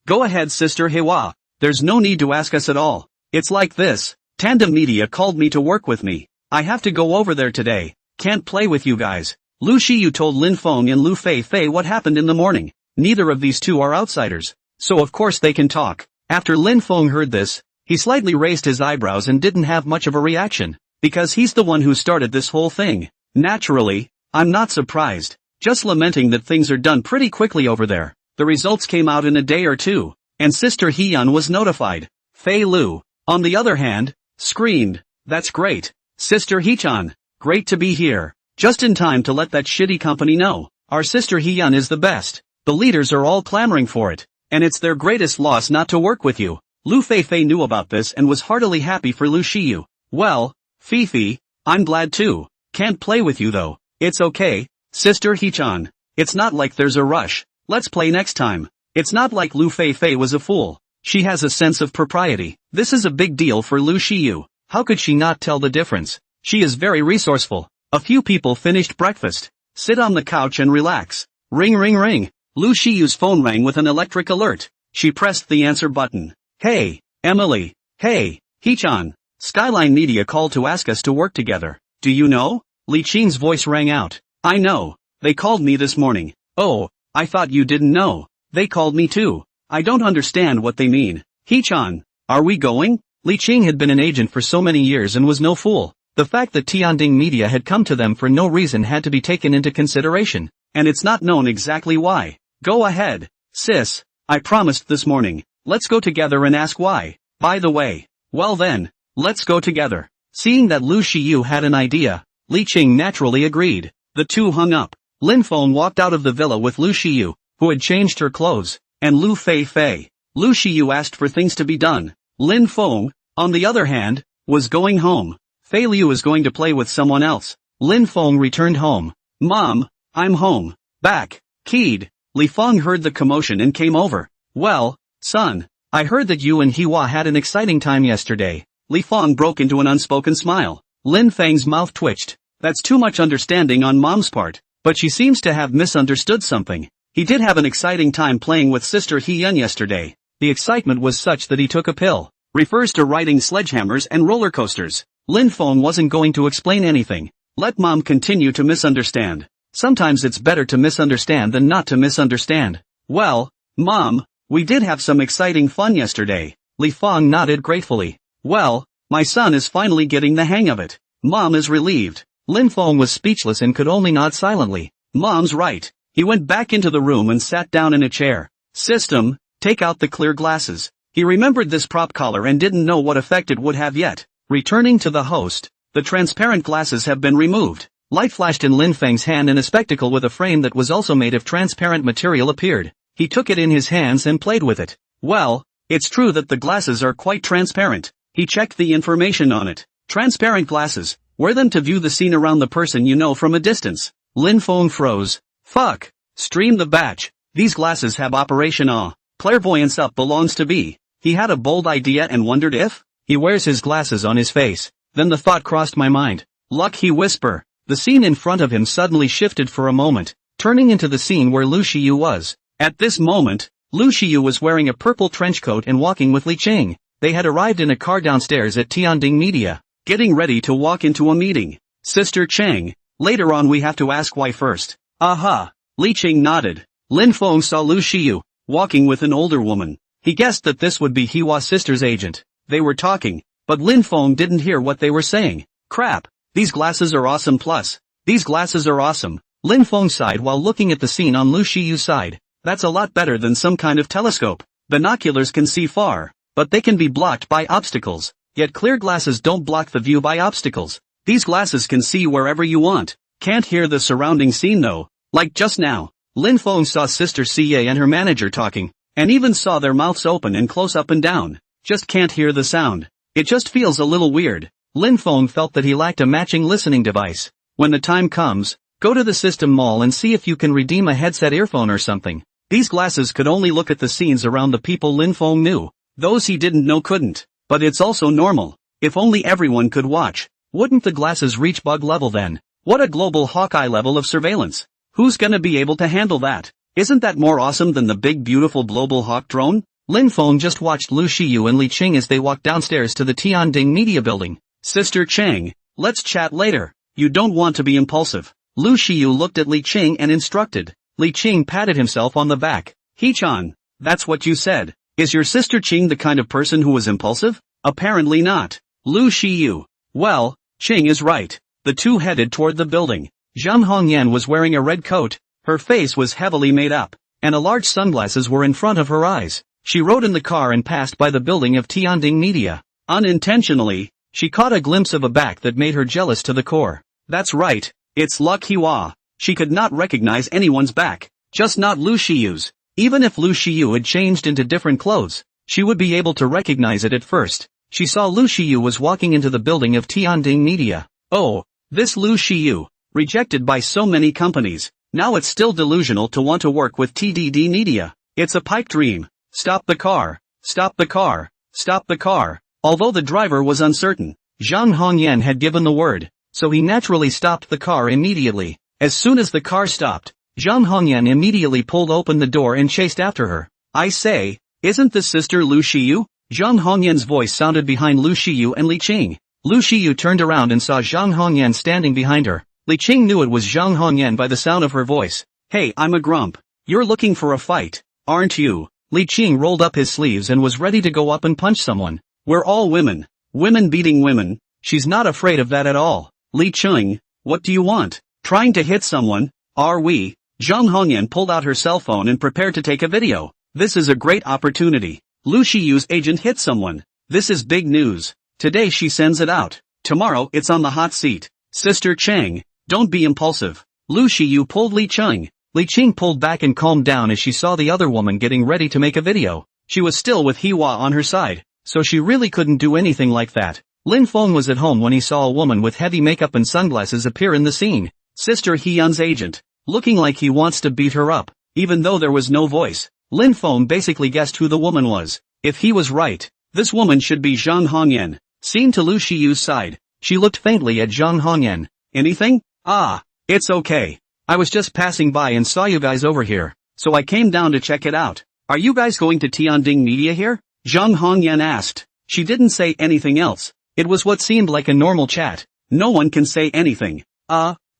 Go ahead Sister Hiwa. There's no need to ask us at all. It's like this. Tandem Media called me to work with me. I have to go over there today. Can't play with you guys. Lu Shiyu told Lin Feng and Lu Fei what happened in the morning. Neither of these two are outsiders, so of course they can talk. After Lin Feng heard this, he slightly raised his eyebrows and didn't have much of a reaction. Because he's the one who started this whole thing. Naturally, I'm not surprised. Just lamenting that things are done pretty quickly over there. The results came out in a day or two, and Sister Hyun was notified. Fei Liu, on the other hand, screamed, "That's great. Sister Hee-chan, great to be here. Just in time to let that shitty company know. Our Sister Hyun is the best. The leaders are all clamoring for it, and it's their greatest loss not to work with you." Lu Fei knew about this and was heartily happy for Lu Shiyu. Well, Fifi, I'm glad too. Can't play with you though. It's okay, Sister Hee-chan. It's not like there's a rush. Let's play next time. It's not like Lu Fei was a fool. She has a sense of propriety. This is a big deal for Lu Shiyu. How could she not tell the difference? She is very resourceful. A few people finished breakfast. Sit on the couch and relax. Ring ring ring. Lu Shiyu's phone rang with an electric alert. She pressed the answer button. Hey, Emily. Hey, Hee-chan. Skyline Media called to ask us to work together. Do you know? Li Qing's voice rang out. I know. They called me this morning. Oh, I thought you didn't know. They called me too. I don't understand what they mean. Hee-chan, are we going? Li Qing had been an agent for so many years and was no fool. The fact that Tianding Media had come to them for no reason had to be taken into consideration. And it's not known exactly why. Go ahead, sis. I promised this morning. Let's go together and ask why. By the way. Well then. Let's go together. Seeing that Lu Shiyu had an idea, Li Qing naturally agreed. The two hung up. Lin Feng walked out of the villa with Lu Shiyu, who had changed her clothes. and Lu Fei Fei. Lu Shiyu asked for things to be done. Lin Feng, on the other hand, was going home. Fei Liu is going to play with someone else. Lin Feng returned home. Mom, I'm home. Back. Keyed. Li Feng heard the commotion and came over. Well, son, I heard that you and Hiwa had an exciting time yesterday. Li Feng broke into an unspoken smile. Lin Feng's mouth twitched. That's too much understanding on mom's part, but she seems to have misunderstood something. He did have an exciting time playing with Sister He-yun yesterday. The excitement was such that he took a pill. Refers to riding sledgehammers and roller coasters. Lin Feng wasn't going to explain anything. Let mom continue to misunderstand. Sometimes it's better to misunderstand than not to misunderstand. Well, mom, we did have some exciting fun yesterday. Li Feng nodded gratefully. Well, my son is finally getting the hang of it. Mom is relieved. Lin Feng was speechless and could only nod silently. Mom's right. He went back into the room and sat down in a chair. System, take out the clear glasses. He remembered this prop collar and didn't know what effect it would have yet. Returning to the host, the transparent glasses have been removed. Light flashed in Lin Feng's hand and a spectacle with a frame that was also made of transparent material appeared. He took it in his hands and played with it. Well, it's true that the glasses are quite transparent. He checked the information on it. Transparent glasses. Wear them to view the scene around the person you know from a distance. Lin Feng froze. Fuck. Stream the batch. These glasses have Operation Awe. Clairvoyance up belongs to B. He had a bold idea and wondered if he wears his glasses on his face. Then the thought crossed my mind. Luck, he whisper. The scene in front of him suddenly shifted for a moment, turning into the scene where Lu Shiyu was. At this moment, Lu Shiyu was wearing a purple trench coat and walking with Li Qing. They had arrived in a car downstairs at Tianding Media, getting ready to walk into a meeting. Sister Cheng, later on we have to ask why first. Aha. Li Qing nodded. Lin Feng saw Lu Shiyu, walking with an older woman. He guessed that this would be Hiwa's sister's agent. They were talking, but Lin Feng didn't hear what they were saying. Crap. These glasses are awesome plus. These glasses are awesome. Lin Feng sighed while looking at the scene on Lu Shiyu's side. That's a lot better than some kind of telescope. Binoculars can see far, but they can be blocked by obstacles. Yet clear glasses don't block the view by obstacles. These glasses can see wherever you want. Can't hear the surrounding scene though. Like just now. Lin Feng saw Sister CA and her manager talking, and even saw their mouths open and close up and down. Just can't hear the sound. It just feels a little weird. Lin Feng felt that he lacked a matching listening device. When the time comes, go to the system mall and see if you can redeem a headset earphone or something. These glasses could only look at the scenes around the people Lin Feng knew. Those he didn't know couldn't. But it's also normal. If only everyone could watch. Wouldn't the glasses reach bug level then? What a global Hawkeye level of surveillance. Who's gonna be able to handle that? Isn't that more awesome than the big beautiful global hawk drone? Lin Feng just watched Lu Shiyu and Li Qing as they walked downstairs to the Tianding Media Building. Sister Cheng, let's chat later. You don't want to be impulsive. Lu Shiyu looked at Li Qing and instructed. Li Qing patted himself on the back. He-chan, that's what you said. Is your sister Qing the kind of person who was impulsive? Apparently not. Lu Shiyu. Well, Qing is right. The two headed toward the building. Zhang Hongyan was wearing a red coat. Her face was heavily made up, and a large sunglasses were in front of her eyes. She rode in the car and passed by the building of Tianding Media. Unintentionally, she caught a glimpse of a back that made her jealous to the core. That's right, it's Luck Hiwa. She could not recognize anyone's back, just not Lu Shiyu's. Even if Lu Shiyu had changed into different clothes, she would be able to recognize it at first. She saw Lu Shiyu was walking into the building of Tianding Media. Oh, this Lu Shiyu, rejected by so many companies. Now it's still delusional to want to work with TDD Media. It's a pipe dream. Stop the car. Stop the car. Stop the car. Although the driver was uncertain, Zhang Hongyan had given the word, so he naturally stopped the car immediately. As soon as the car stopped, Zhang Hongyan immediately pulled open the door and chased after her. I say, isn't this Sister Lu Shiyu? Zhang Hongyan's voice sounded behind Lu Shiyu and Li Qing. Lu Shiyu turned around and saw Zhang Hongyan standing behind her. Li Qing knew it was Zhang Hongyan by the sound of her voice. Hey, I'm a grump. You're looking for a fight, aren't you? Li Qing rolled up his sleeves and was ready to go up and punch someone. We're all women. Women beating women. She's not afraid of that at all. Li Qing, what do you want? Trying to hit someone? Are we? Zhang Hongyan pulled out her cell phone and prepared to take a video. This is a great opportunity. Lu Shiyu's agent hit someone. This is big news. Today she sends it out. Tomorrow it's on the hot seat. Sister Cheng, don't be impulsive. Lu Shiyu pulled Li Qing. Li Qing pulled back and calmed down as she saw the other woman getting ready to make a video. She was still with Hiwa on her side, so she really couldn't do anything like that. Lin Feng was at home when he saw a woman with heavy makeup and sunglasses appear in the scene. Sister Hyun's agent, looking like he wants to beat her up, even though there was no voice. Lin Feng basically guessed who the woman was. If he was right, this woman should be Zhang Hongyan. Seen to Lu Shiyu's side, she looked faintly at Zhang Hongyan. Anything? Ah, it's okay. I was just passing by and saw you guys over here, so I came down to check it out. Are you guys going to Tianding Media here? Zhang Hongyan asked. She didn't say anything else. It was what seemed like a normal chat. No one can say anything.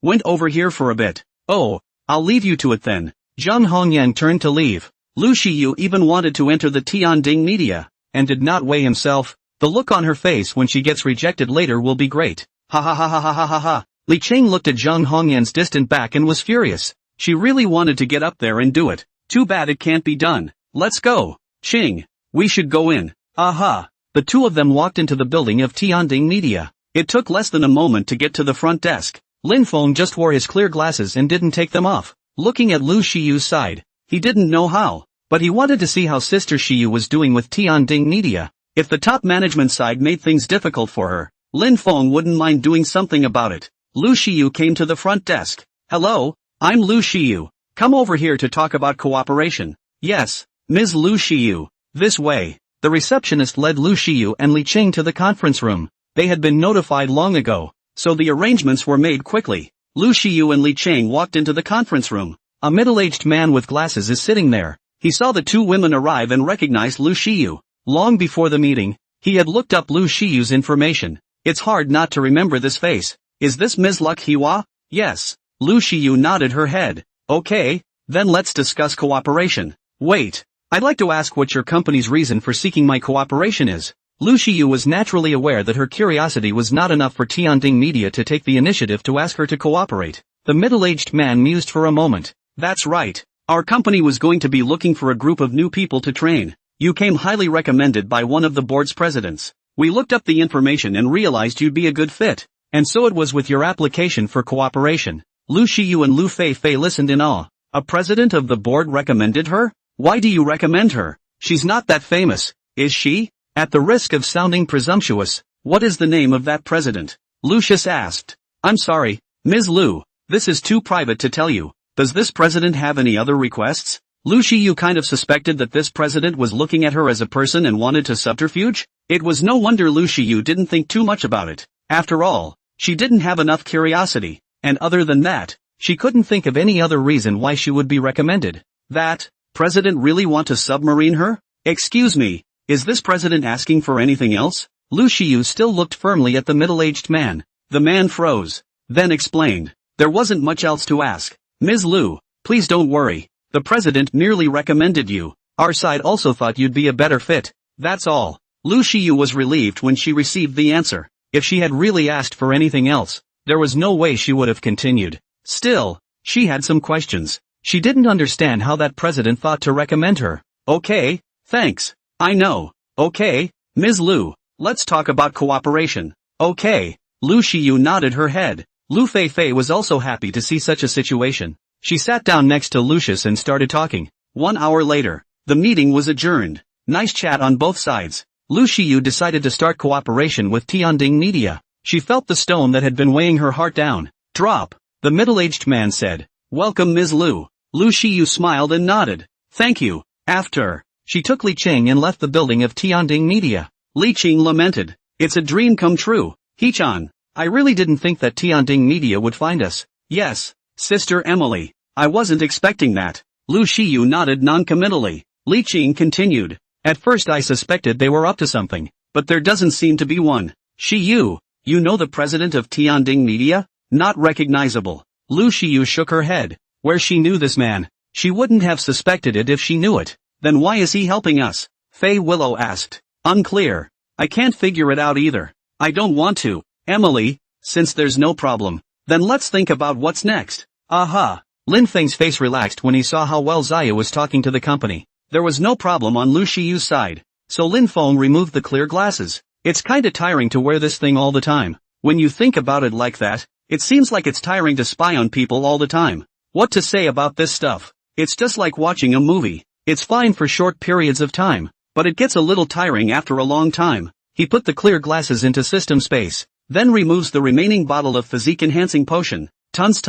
Went over here for a bit. Oh, I'll leave you to it then. Zhang Hongyan turned to leave. Lu Shiyu even wanted to enter the Tianding Media, and did not weigh himself. The look on her face when she gets rejected later will be great. Ha ha ha ha ha ha ha ha. Li Qing looked at Zhang Hongyan's distant back and was furious. She really wanted to get up there and do it. Too bad it can't be done. Let's go. Qing. We should go in. Aha. The two of them walked into the building of Tianding Media. It took less than a moment to get to the front desk. Lin Feng just wore his clear glasses and didn't take them off. Looking at Lu Shiyu's side, he didn't know how, but he wanted to see how Sister Shiyu was doing with Tianding Media. If the top management side made things difficult for her, Lin Feng wouldn't mind doing something about it. Lu Shiyu came to the front desk. Hello, I'm Lu Shiyu. Come over here to talk about cooperation. Yes, Ms. Lu Shiyu. This way. The receptionist led Lu Shiyu and Li Qing to the conference room. They had been notified long ago, so the arrangements were made quickly. Lu Shiyu and Li Qing walked into the conference room. A middle-aged man with glasses is sitting there. He saw the two women arrive and recognized Lu Shiyu. Long before the meeting, he had looked up Lu Shiyu's information. It's hard not to remember this face. Is this Ms. Luck Hiwa? Yes. Lu Shiyu nodded her head. Okay, then let's discuss cooperation. Wait. I'd like to ask what your company's reason for seeking my cooperation is. Lu Shiyu was naturally aware that her curiosity was not enough for Tianding Media to take the initiative to ask her to cooperate. The middle-aged man mused for a moment. That's right. Our company was going to be looking for a group of new people to train. You came highly recommended by one of the board's presidents. We looked up the information and realized you'd be a good fit. And so it was with your application for cooperation. Lu Shiyu and Lu Fei listened in awe. A president of the board recommended her? Why do you recommend her? She's not that famous, is she? At the risk of sounding presumptuous, what is the name of that president? Lucius asked. I'm sorry, Ms. Lu, this is too private to tell you. Does this president have any other requests? Lu Shiyu kind of suspected that this president was looking at her as a person and wanted to subterfuge? It was no wonder Lu Shiyu didn't think too much about it. After all, she didn't have enough curiosity, and other than that, she couldn't think of any other reason why she would be recommended. That president really want to submarine her? Excuse me, is this president asking for anything else? Lu Shiyu still looked firmly at the middle-aged man. The man froze, then explained. There wasn't much else to ask. Ms. Lu, please don't worry. The president merely recommended you. Our side also thought you'd be a better fit. That's all. Lu Shiyu was relieved when she received the answer. If she had really asked for anything else, there was no way she would have continued. Still, she had some questions. She didn't understand how that president thought to recommend her. Okay, thanks. I know. Okay, Ms. Lu, let's talk about cooperation. Okay. Lu Shiyu nodded her head. Lu Fei was also happy to see such a situation. She sat down next to Lucius and started talking. 1 hour later, the meeting was adjourned. Nice chat on both sides. Lu Shiyu decided to start cooperation with Tianding Media. She felt the stone that had been weighing her heart down drop. The middle-aged man said, Welcome Ms. Lu. Lu Shiyu smiled and nodded. Thank you. After, she took Li Qing and left the building of Tianding Media. Li Qing lamented. It's a dream come true. Hee-chan, I really didn't think that Tianding Media would find us. Yes, Sister Emily. I wasn't expecting that. Lu Shiyu nodded non-committally. Li Qing continued. At first I suspected they were up to something, but there doesn't seem to be one. Shiyu, you know the president of Tianding Media? Not recognizable. Lu Shiyu shook her head. Where she knew this man. She wouldn't have suspected it if she knew it. Then why is he helping us? Fei Willow asked. Unclear. I can't figure it out either. I don't want to. Emily, since there's no problem, then let's think about what's next. Aha. Lin Feng's face relaxed when he saw how well Zaya was talking to the company. There was no problem on Lu Shiyu's side. So Lin Feng removed the clear glasses. It's kinda tiring to wear this thing all the time. When you think about it like that, it seems like it's tiring to spy on people all the time. What to say about this stuff? It's just like watching a movie. It's fine for short periods of time, but it gets a little tiring after a long time. He put the clear glasses into system space, then removes the remaining bottle of physique-enhancing potion. Tons.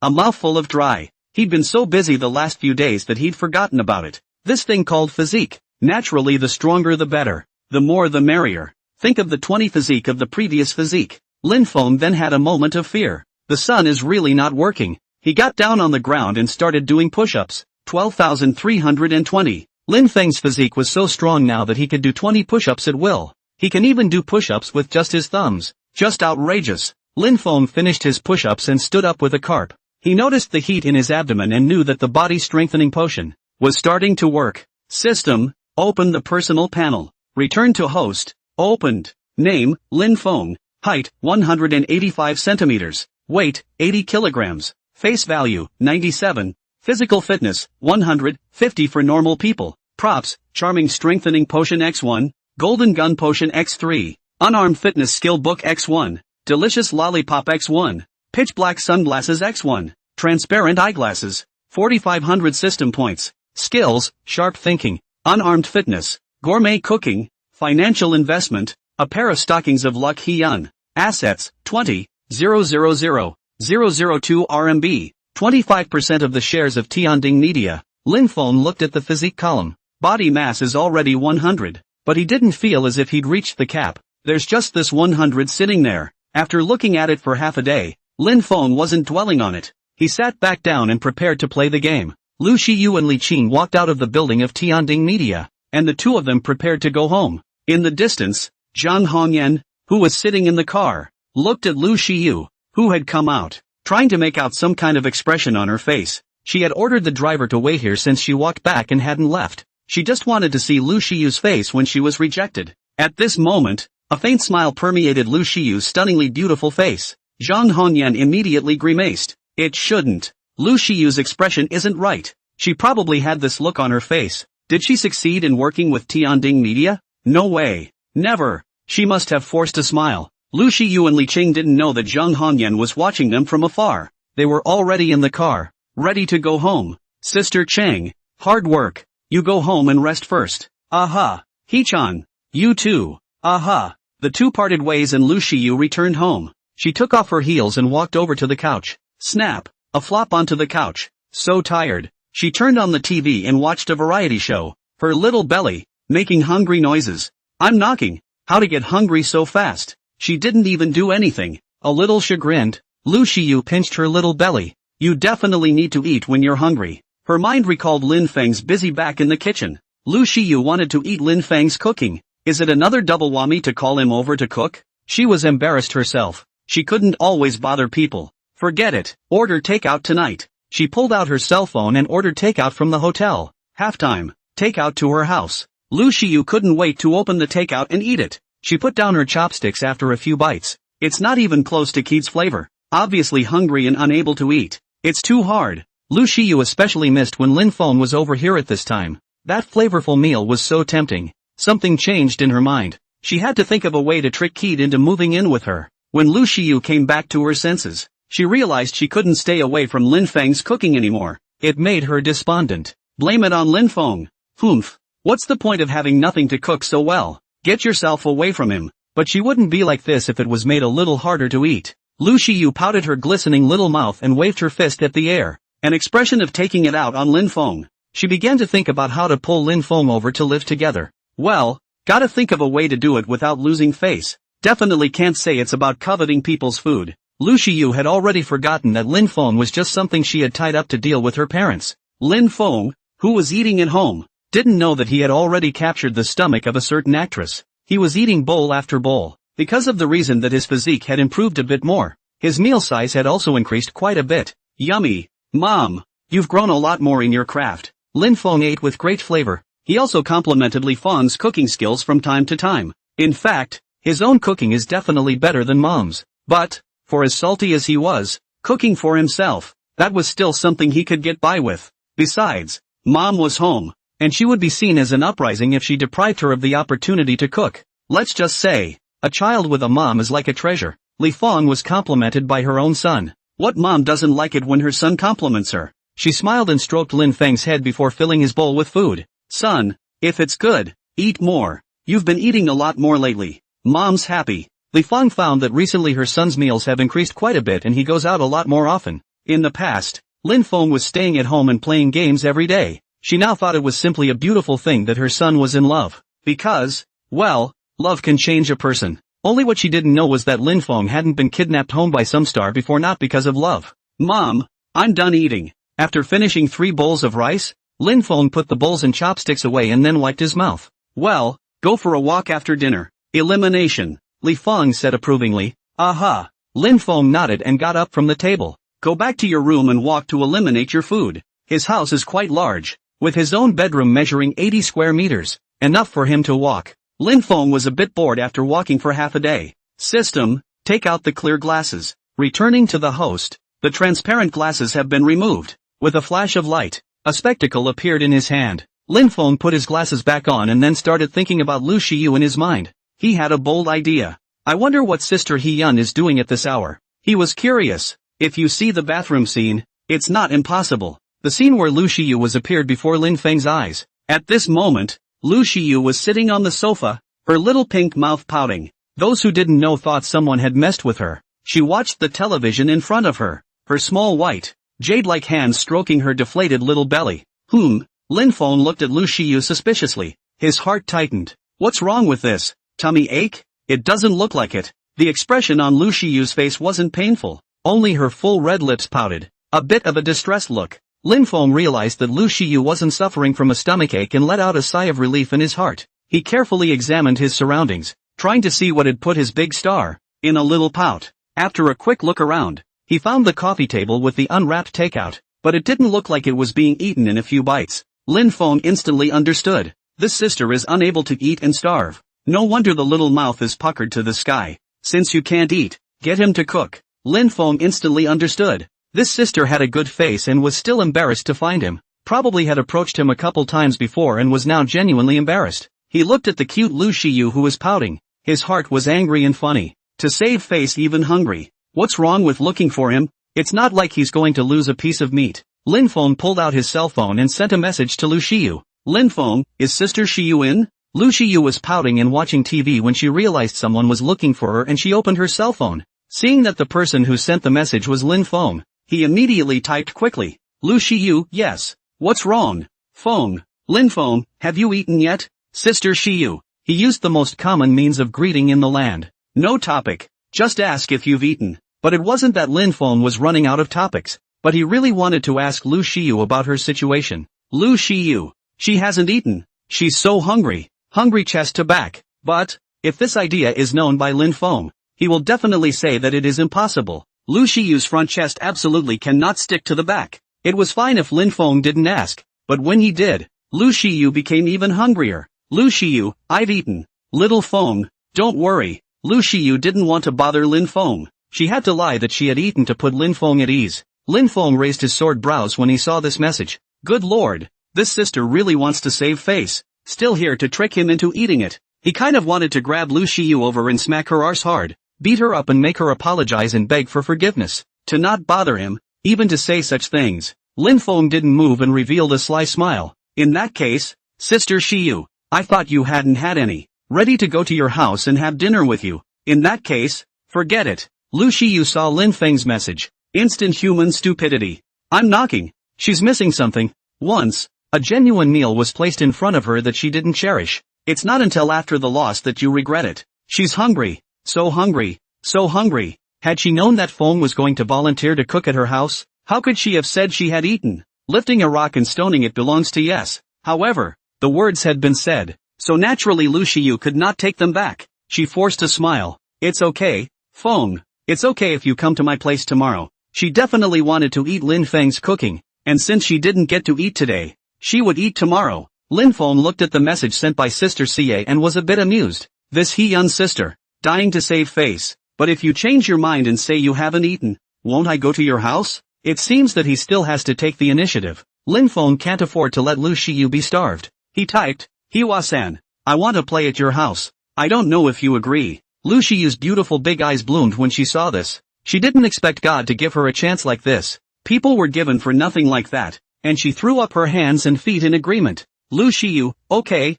A mouthful of dry. He'd been so busy the last few days that he'd forgotten about it. This thing called physique. Naturally, the stronger the better. The more the merrier. Think of the 20 physique of the previous physique. Lin Feng then had a moment of fear. The sun is really not working. He got down on the ground and started doing push-ups. 12,320. Lin Feng's physique was so strong now that he could do 20 push-ups at will. He can even do push-ups with just his thumbs. Just outrageous. Lin Feng finished his push-ups and stood up with a carp. He noticed the heat in his abdomen and knew that the body strengthening potion was starting to work. System, open the personal panel. Return to host, opened. Name, Lin Feng. Height, 185 centimeters. Weight, 80 kilograms. Face value, 97. Physical fitness, 150 for normal people. Props, charming strengthening potion X1, golden gun potion X3, unarmed fitness skill book X1, delicious lollipop X1, pitch black sunglasses X1, transparent eyeglasses, 4,500 system points. Skills, sharp thinking, unarmed fitness, gourmet cooking, financial investment, a pair of stockings of luck Hyun. Assets, 20,000,002 RMB, 25% of the shares of Tianding Media. Lin Feng looked at the physique column. Body mass is already 100, but he didn't feel as if he'd reached the cap. There's just this 100 sitting there. After looking at it for half a day, Lin Feng wasn't dwelling on it. He sat back down and prepared to play the game. Lu Shiyu and Li Qing walked out of the building of Tianding Media, and the two of them prepared to go home. In the distance, Zhang Hongyan, who was sitting in the car, looked at Lu Shiyu, who had come out, trying to make out some kind of expression on her face. She had ordered the driver to wait here since she walked back and hadn't left. She just wanted to see Lu Shiyu's face when she was rejected. At this moment, a faint smile permeated Lu Shiyu's stunningly beautiful face. Zhang Hongyan immediately grimaced. It shouldn't. Lu Shiyu's expression isn't right. She probably had this look on her face. Did she succeed in working with Tianding Media? No way. Never. She must have forced a smile. Lu Shiyu and Li Qing didn't know that Zhang Hongyan was watching them from afar. They were already in the car, ready to go home. Sister Chang, hard work. You go home and rest first. Aha. Hee-chan. You too. Aha. The two parted ways and Lu Shiyu returned home. She took off her heels and walked over to the couch. Snap. A flop onto the couch. So tired. She turned on the TV and watched a variety show. Her little belly, making hungry noises. I'm knocking. How to get hungry so fast? She didn't even do anything. A little chagrined, Lu Shiyu pinched her little belly. You definitely need to eat when you're hungry. Her mind recalled Lin Feng's busy back in the kitchen. Lu Shiyu wanted to eat Lin Feng's cooking. Is it another double whammy to call him over to cook? She was embarrassed herself. She couldn't always bother people. Forget it. Order takeout tonight. She pulled out her cell phone and ordered takeout from the hotel. Halftime. Takeout to her house. Lu Shiyu couldn't wait to open the takeout and eat it. She put down her chopsticks after a few bites. It's not even close to Keith's flavor. Obviously hungry and unable to eat. It's too hard. Lu Shiyu especially missed when Lin Feng was over here at this time. That flavorful meal was so tempting. Something changed in her mind. She had to think of a way to trick Keith into moving in with her. When Lu Shiyu came back to her senses, she realized she couldn't stay away from Lin Feng's cooking anymore. It made her despondent. Blame it on Lin Feng. Humph. What's the point of having nothing to cook so well? Get yourself away from him. But she wouldn't be like this if it was made a little harder to eat. Lu Shiyu pouted her glistening little mouth and waved her fist at the air. An expression of taking it out on Lin Feng. She began to think about how to pull Lin Feng over to live together. Well, gotta think of a way to do it without losing face. Definitely can't say it's about coveting people's food. Lu Shiyu had already forgotten that Lin Feng was just something she had tied up to deal with her parents. Lin Feng, who was eating at home, didn't know that he had already captured the stomach of a certain actress. He was eating bowl after bowl, because of the reason that his physique had improved a bit more. His meal size had also increased quite a bit. Yummy. Mom, you've grown a lot more in your craft. Lin Feng ate with great flavor. He also complimented Li Feng's cooking skills from time to time. In fact, his own cooking is definitely better than Mom's. But, for as salty as he was, cooking for himself, that was still something he could get by with. Besides, Mom was home, and she would be seen as an uprising if she deprived her of the opportunity to cook. Let's just say, a child with a mom is like a treasure. Li Feng was complimented by her own son. What mom doesn't like it when her son compliments her? She smiled and stroked Lin Feng's head before filling his bowl with food. Son, if it's good, eat more. You've been eating a lot more lately. Mom's happy. Li Feng found that recently her son's meals have increased quite a bit and he goes out a lot more often. In the past, Lin Feng was staying at home and playing games every day. She now thought it was simply a beautiful thing that her son was in love. Because, well, love can change a person. Only what she didn't know was that Lin Feng hadn't been kidnapped home by some star before, not because of love. Mom, I'm done eating. After finishing 3 bowls of rice, Lin Feng put the bowls and chopsticks away and then wiped his mouth. Well, go for a walk after dinner. Elimination. Li Feng said approvingly. Aha. Lin Feng nodded and got up from the table. Go back to your room and walk to eliminate your food. His house is quite large, with his own bedroom measuring 80 square meters, enough for him to walk. Lin Feng was a bit bored after walking for half a day. System, take out the clear glasses. Returning to the host, the transparent glasses have been removed. With a flash of light, a spectacle appeared in his hand. Lin Feng put his glasses back on and then started thinking about Lu Shiyu in his mind. He had a bold idea. I wonder what Sister He-yun is doing at this hour. He was curious. If you see the bathroom scene, it's not impossible. The scene where Lu Shiyu was appeared before Lin Feng's eyes. At this moment, Lu Shiyu was sitting on the sofa, her little pink mouth pouting. Those who didn't know thought someone had messed with her. She watched the television in front of her, her small white, jade-like hands stroking her deflated little belly. Lin Feng looked at Lu Shiyu suspiciously. His heart tightened. What's wrong with this? Tummy ache? It doesn't look like it. The expression on Lu Shiyu's face wasn't painful. Only her full red lips pouted. A bit of a distressed look. Lin Feng realized that Lu Shiyu wasn't suffering from a stomachache and let out a sigh of relief in his heart. He carefully examined his surroundings, trying to see what had put his big star in a little pout. After a quick look around, he found the coffee table with the unwrapped takeout, but it didn't look like it was being eaten in a few bites. Lin Feng instantly understood. This sister is unable to eat and starve. No wonder the little mouth is puckered to the sky. Since you can't eat, get him to cook. Lin Feng instantly understood. This sister had a good face and was still embarrassed to find him. Probably had approached him a couple times before and was now genuinely embarrassed. He looked at the cute Lu Shiyu who was pouting. His heart was angry and funny. To save face, even hungry. What's wrong with looking for him? It's not like he's going to lose a piece of meat. Lin Feng pulled out his cell phone and sent a message to Lu Shiyu. Lin Feng, is Sister Shiyu in? Lu Shiyu was pouting and watching TV when she realized someone was looking for her and she opened her cell phone. Seeing that the person who sent the message was Lin Feng, he immediately typed quickly. Lu Shiyu, yes. What's wrong? Feng. Lin Feng, have you eaten yet? Sister Shiyu. He used the most common means of greeting in the land. No topic. Just ask if you've eaten. But it wasn't that Lin Feng was running out of topics, but he really wanted to ask Lu Shiyu about her situation. Lu Shiyu. She hasn't eaten. She's so hungry. Hungry chest to back. But, if this idea is known by Lin Feng, he will definitely say that it is impossible. Lu Shiyu's front chest absolutely cannot stick to the back. It was fine if Lin Feng didn't ask, but when he did, Lu Shiyu became even hungrier. Lu Shiyu, I've eaten. Little Feng, don't worry. Lu Shiyu didn't want to bother Lin Feng. She had to lie that she had eaten to put Lin Feng at ease. Lin Feng raised his sword brows when he saw this message. Good lord, this sister really wants to save face. Still here to trick him into eating it. He kind of wanted to grab Lu Shiyu over and smack her arse hard, beat her up and make her apologize and beg for forgiveness. To not bother him, even to say such things. Lin Feng didn't move and revealed a sly smile. In that case, Sister Shiyu, I thought you hadn't had any. Ready to go to your house and have dinner with you. In that case, forget it. Lu Shiyu saw Lin Feng's message. Instant human stupidity. I'm knocking. She's missing something. Once, a genuine meal was placed in front of her that she didn't cherish. It's not until after the loss that you regret it. She's hungry. So hungry. So hungry. Had she known that Feng was going to volunteer to cook at her house, how could she have said she had eaten? Lifting a rock and stoning it belongs to yes. However, the words had been said, so naturally Lu Shiyu could not take them back. She forced a smile. It's okay, Feng. It's okay if you come to my place tomorrow. She definitely wanted to eat Lin Feng's cooking, and since she didn't get to eat today, she would eat tomorrow. Lin Feng looked at the message sent by Sister Xie and was a bit amused. This He-yun sister, dying to save face. But if you change your mind and say you haven't eaten, won't I go to your house? It seems that he still has to take the initiative. Lin Feng can't afford to let Lu Shiyu be starved. He typed, Hiwa-san, I want to play at your house. I don't know if you agree. Lu Shiyu's beautiful big eyes bloomed when she saw this. She didn't expect God to give her a chance like this. People were given for nothing like that, and she threw up her hands and feet in agreement. Lu Shiyu, okay,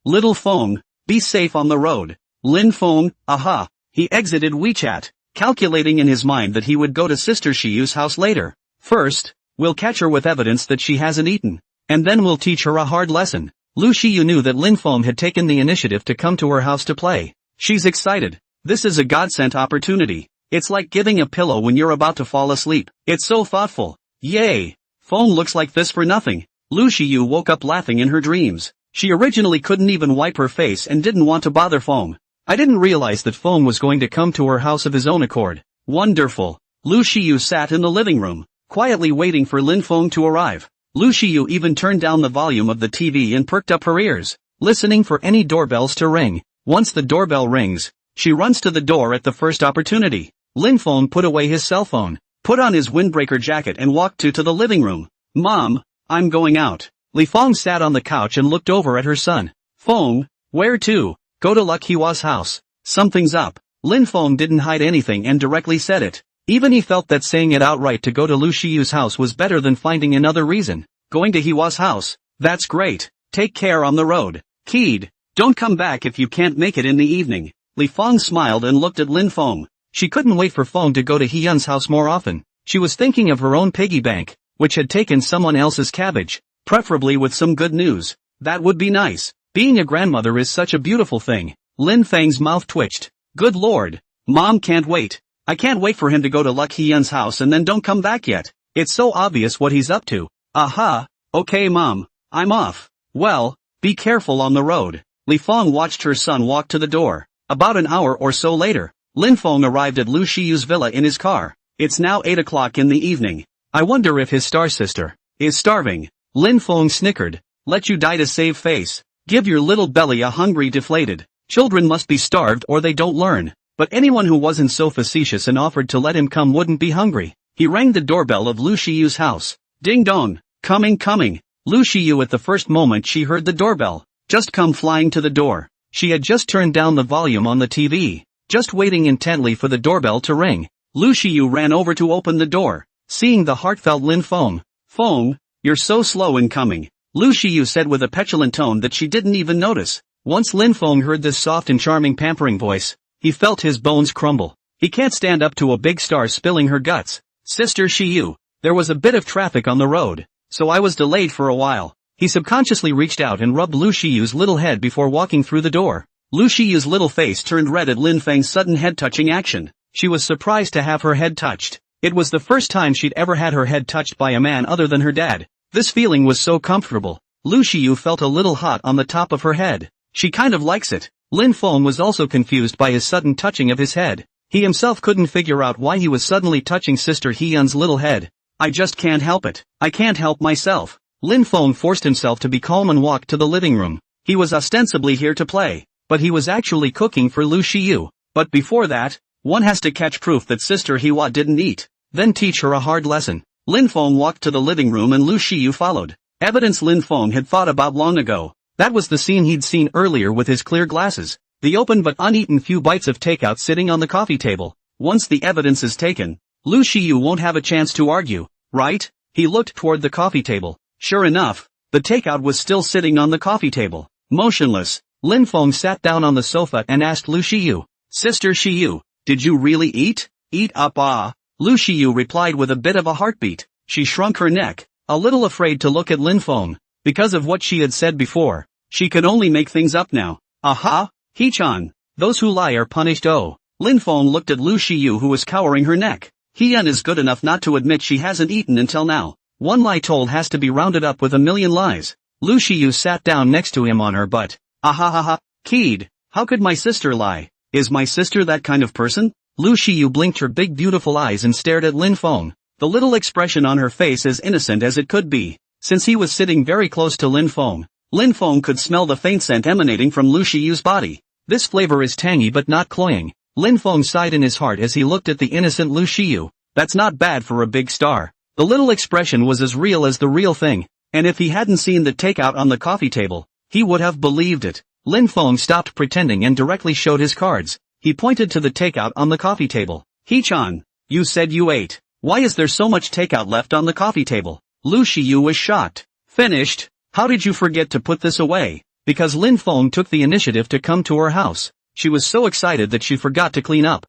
little Feng, be safe on the road. Lin Feng, aha. He exited WeChat, calculating in his mind that he would go to Sister Shiyu's house later. First, we'll catch her with evidence that she hasn't eaten, and then we'll teach her a hard lesson. Lu Shiyu knew that Lin Feng had taken the initiative to come to her house to play. She's excited. This is a God-sent opportunity. It's like giving a pillow when you're about to fall asleep. It's so thoughtful. Yay! Feng looks like this for nothing. Lu Shiyu woke up laughing in her dreams. She originally couldn't even wipe her face and didn't want to bother Feng. I didn't realize that Feng was going to come to her house of his own accord. Wonderful. Lu Shiyu sat in the living room, quietly waiting for Lin Feng to arrive. Lu Shiyu even turned down the volume of the TV and perked up her ears, listening for any doorbells to ring. Once the doorbell rings, she runs to the door at the first opportunity. Lin Feng put away his cell phone, put on his windbreaker jacket and walked to the living room. Mom, I'm going out. Li Feng sat on the couch and looked over at her son. Feng, where to? Go to Luck Heewa's house. Something's up. Lin Feng didn't hide anything and directly said it. Even he felt that saying it outright to go to Lu Shiyu's house was better than finding another reason. Going to Heewa's house? That's great. Take care on the road. Kid, don't come back if you can't make it in the evening. Li Feng smiled and looked at Lin Feng. She couldn't wait for Feng to go to Hyun's house more often. She was thinking of her own piggy bank, which had taken someone else's cabbage, preferably with some good news. That would be nice. Being a grandmother is such a beautiful thing. Lin Feng's mouth twitched. Good lord. Mom can't wait. I can't wait for him to go to Luck Hyun's house and then don't come back yet. It's so obvious what he's up to. Aha. Okay mom. I'm off. Well, be careful on the road. Li Feng watched her son walk to the door. About an hour or so later, Lin Feng arrived at Lu Shiyu's villa in his car. It's now 8 o'clock in the evening. I wonder if his star sister is starving. Lin Feng snickered. Let you die to save face. Give your little belly a hungry deflated. Children must be starved or they don't learn. But anyone who wasn't so facetious and offered to let him come wouldn't be hungry. He rang the doorbell of Lu Shiyu's house. Ding dong. Coming. Lu Shiyu at the first moment she heard the doorbell, just come flying to the door. She had just turned down the volume on the TV, just waiting intently for the doorbell to ring. Lu Shiyu ran over to open the door, seeing the heartfelt Lin Feng. Feng, you're so slow in coming. Lu Shiyu said with a petulant tone that she didn't even notice. Once Lin Feng heard this soft and charming pampering voice, he felt his bones crumble. He can't stand up to a big star spilling her guts. Sister Shiyu, there was a bit of traffic on the road, so I was delayed for a while. He subconsciously reached out and rubbed Lu Shiyu's little head before walking through the door. Lu Shiyu's little face turned red at Lin Feng's sudden head-touching action. She was surprised to have her head touched. It was the first time she'd ever had her head touched by a man other than her dad. This feeling was so comfortable. Lu Shiyu felt a little hot on the top of her head. She kind of likes it. Lin Feng was also confused by his sudden touching of his head. He himself couldn't figure out why he was suddenly touching Sister Hyun's little head. I just can't help it. I can't help myself. Lin Feng forced himself to be calm and walked to the living room. He was ostensibly here to play, but he was actually cooking for Lu Shiyu. But before that, one has to catch proof that Sister Hwa didn't eat, then teach her a hard lesson. Lin Feng walked to the living room and Lu Shiyu followed. Evidence Lin Feng had thought about long ago. That was the scene he'd seen earlier with his clear glasses. The open but uneaten few bites of takeout sitting on the coffee table. Once the evidence is taken, Lu Shiyu won't have a chance to argue, right? He looked toward the coffee table. Sure enough, the takeout was still sitting on the coffee table. Motionless, Lin Feng sat down on the sofa and asked Lu Shiyu, Sister Shiyu, did you really eat? Eat up ah. Lu Shiyu replied with a bit of a heartbeat. She shrunk her neck, a little afraid to look at Lin Feng. Because of what she had said before, she could only make things up now. Aha, He-chan. Those who lie are punished. Oh. Lin Feng looked at Lu Shiyu who was cowering her neck. Hyun is good enough not to admit she hasn't eaten until now. One lie told has to be rounded up with a million lies. Lu Shiyu sat down next to him on her butt. Ahahaha, kid, how could my sister lie? Is my sister that kind of person? Lu Shiyu blinked her big beautiful eyes and stared at Lin Feng. The little expression on her face as innocent as it could be. Since he was sitting very close to Lin Feng could smell the faint scent emanating from Lu Shiyu's body. This flavor is tangy but not cloying. Lin Feng sighed in his heart as he looked at the innocent Lu Shiyu. That's not bad for a big star. The little expression was as real as the real thing, and if he hadn't seen the takeout on the coffee table, he would have believed it. Lin Feng stopped pretending and directly showed his cards. He pointed to the takeout on the coffee table. Hee-chan, you said you ate. Why is there so much takeout left on the coffee table? Lu Shiyu was shocked. Finished? How did you forget to put this away? Because Lin Feng took the initiative to come to her house. She was so excited that she forgot to clean up.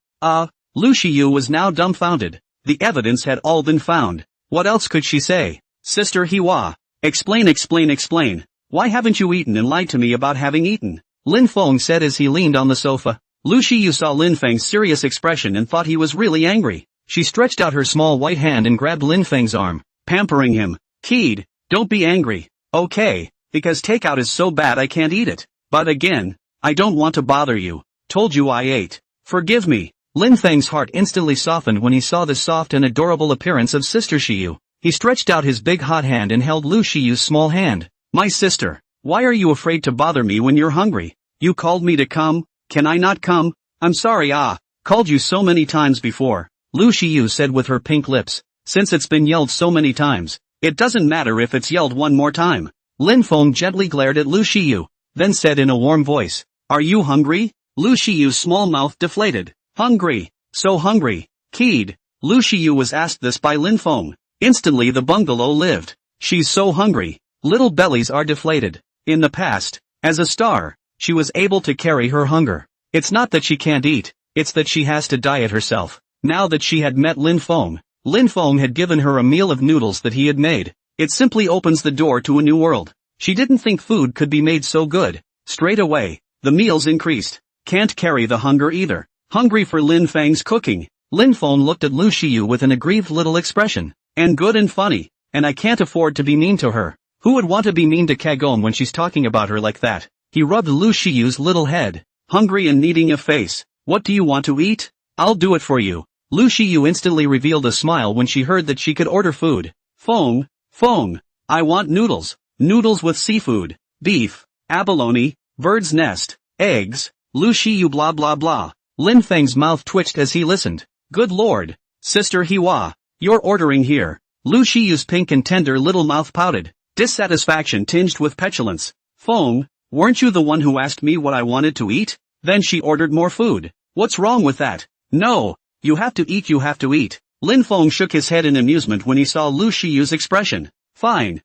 Lu Shiyu was now dumbfounded. The evidence had all been found. What else could she say? Sister Hiwa. Explain. Why haven't you eaten and lied to me about having eaten? Lin Feng said as he leaned on the sofa. Lu Shiyu saw Lin Feng's serious expression and thought he was really angry. She stretched out her small white hand and grabbed Lin Feng's arm, pampering him. Kid, don't be angry. Okay, because takeout is so bad I can't eat it. But again, I don't want to bother you. Told you I ate. Forgive me. Lin Feng's heart instantly softened when he saw the soft and adorable appearance of Sister Shiyu. He stretched out his big hot hand and held Lu Shiyu's small hand. My sister, why are you afraid to bother me when you're hungry? You called me to come, can I not come? I'm sorry called you so many times before. Lu Shiyu said with her pink lips. Since it's been yelled so many times, it doesn't matter if it's yelled one more time. Lin Feng gently glared at Lu Shiyu, then said in a warm voice, Are you hungry? Lu Shiyu's small mouth deflated. Hungry. So hungry. Kid. Lu Shiyu was asked this by Lin Feng. Instantly the bungalow lived. She's so hungry. Little bellies are deflated. In the past, as a star, she was able to carry her hunger. It's not that she can't eat, it's that she has to diet herself. Now that she had met Lin Feng had given her a meal of noodles that he had made. It simply opens the door to a new world. She didn't think food could be made so good. Straight away, the meals increased. Can't carry the hunger either. Hungry for Lin Feng's cooking. Lin Feng looked at Lu Shiyu with an aggrieved little expression. And good and funny, and I can't afford to be mean to her. Who would want to be mean to Kagome when she's talking about her like that? He rubbed Lu Shiyu's little head. Hungry and needing a face. What do you want to eat? I'll do it for you. Lu Shiyu instantly revealed a smile when she heard that she could order food. Feng, I want noodles. Noodles with seafood, beef, abalone, bird's nest, eggs. Lu Shiyu blah blah blah. Lin Feng's mouth twitched as he listened. Good lord. Sister Hiwa, you're ordering here. Lu Shiyu's pink and tender little mouth pouted. Dissatisfaction tinged with petulance. Feng, weren't you the one who asked me what I wanted to eat? Then she ordered more food. What's wrong with that? No. You have to eat. Lin Feng shook his head in amusement when he saw Lu Shiyu's expression. Fine.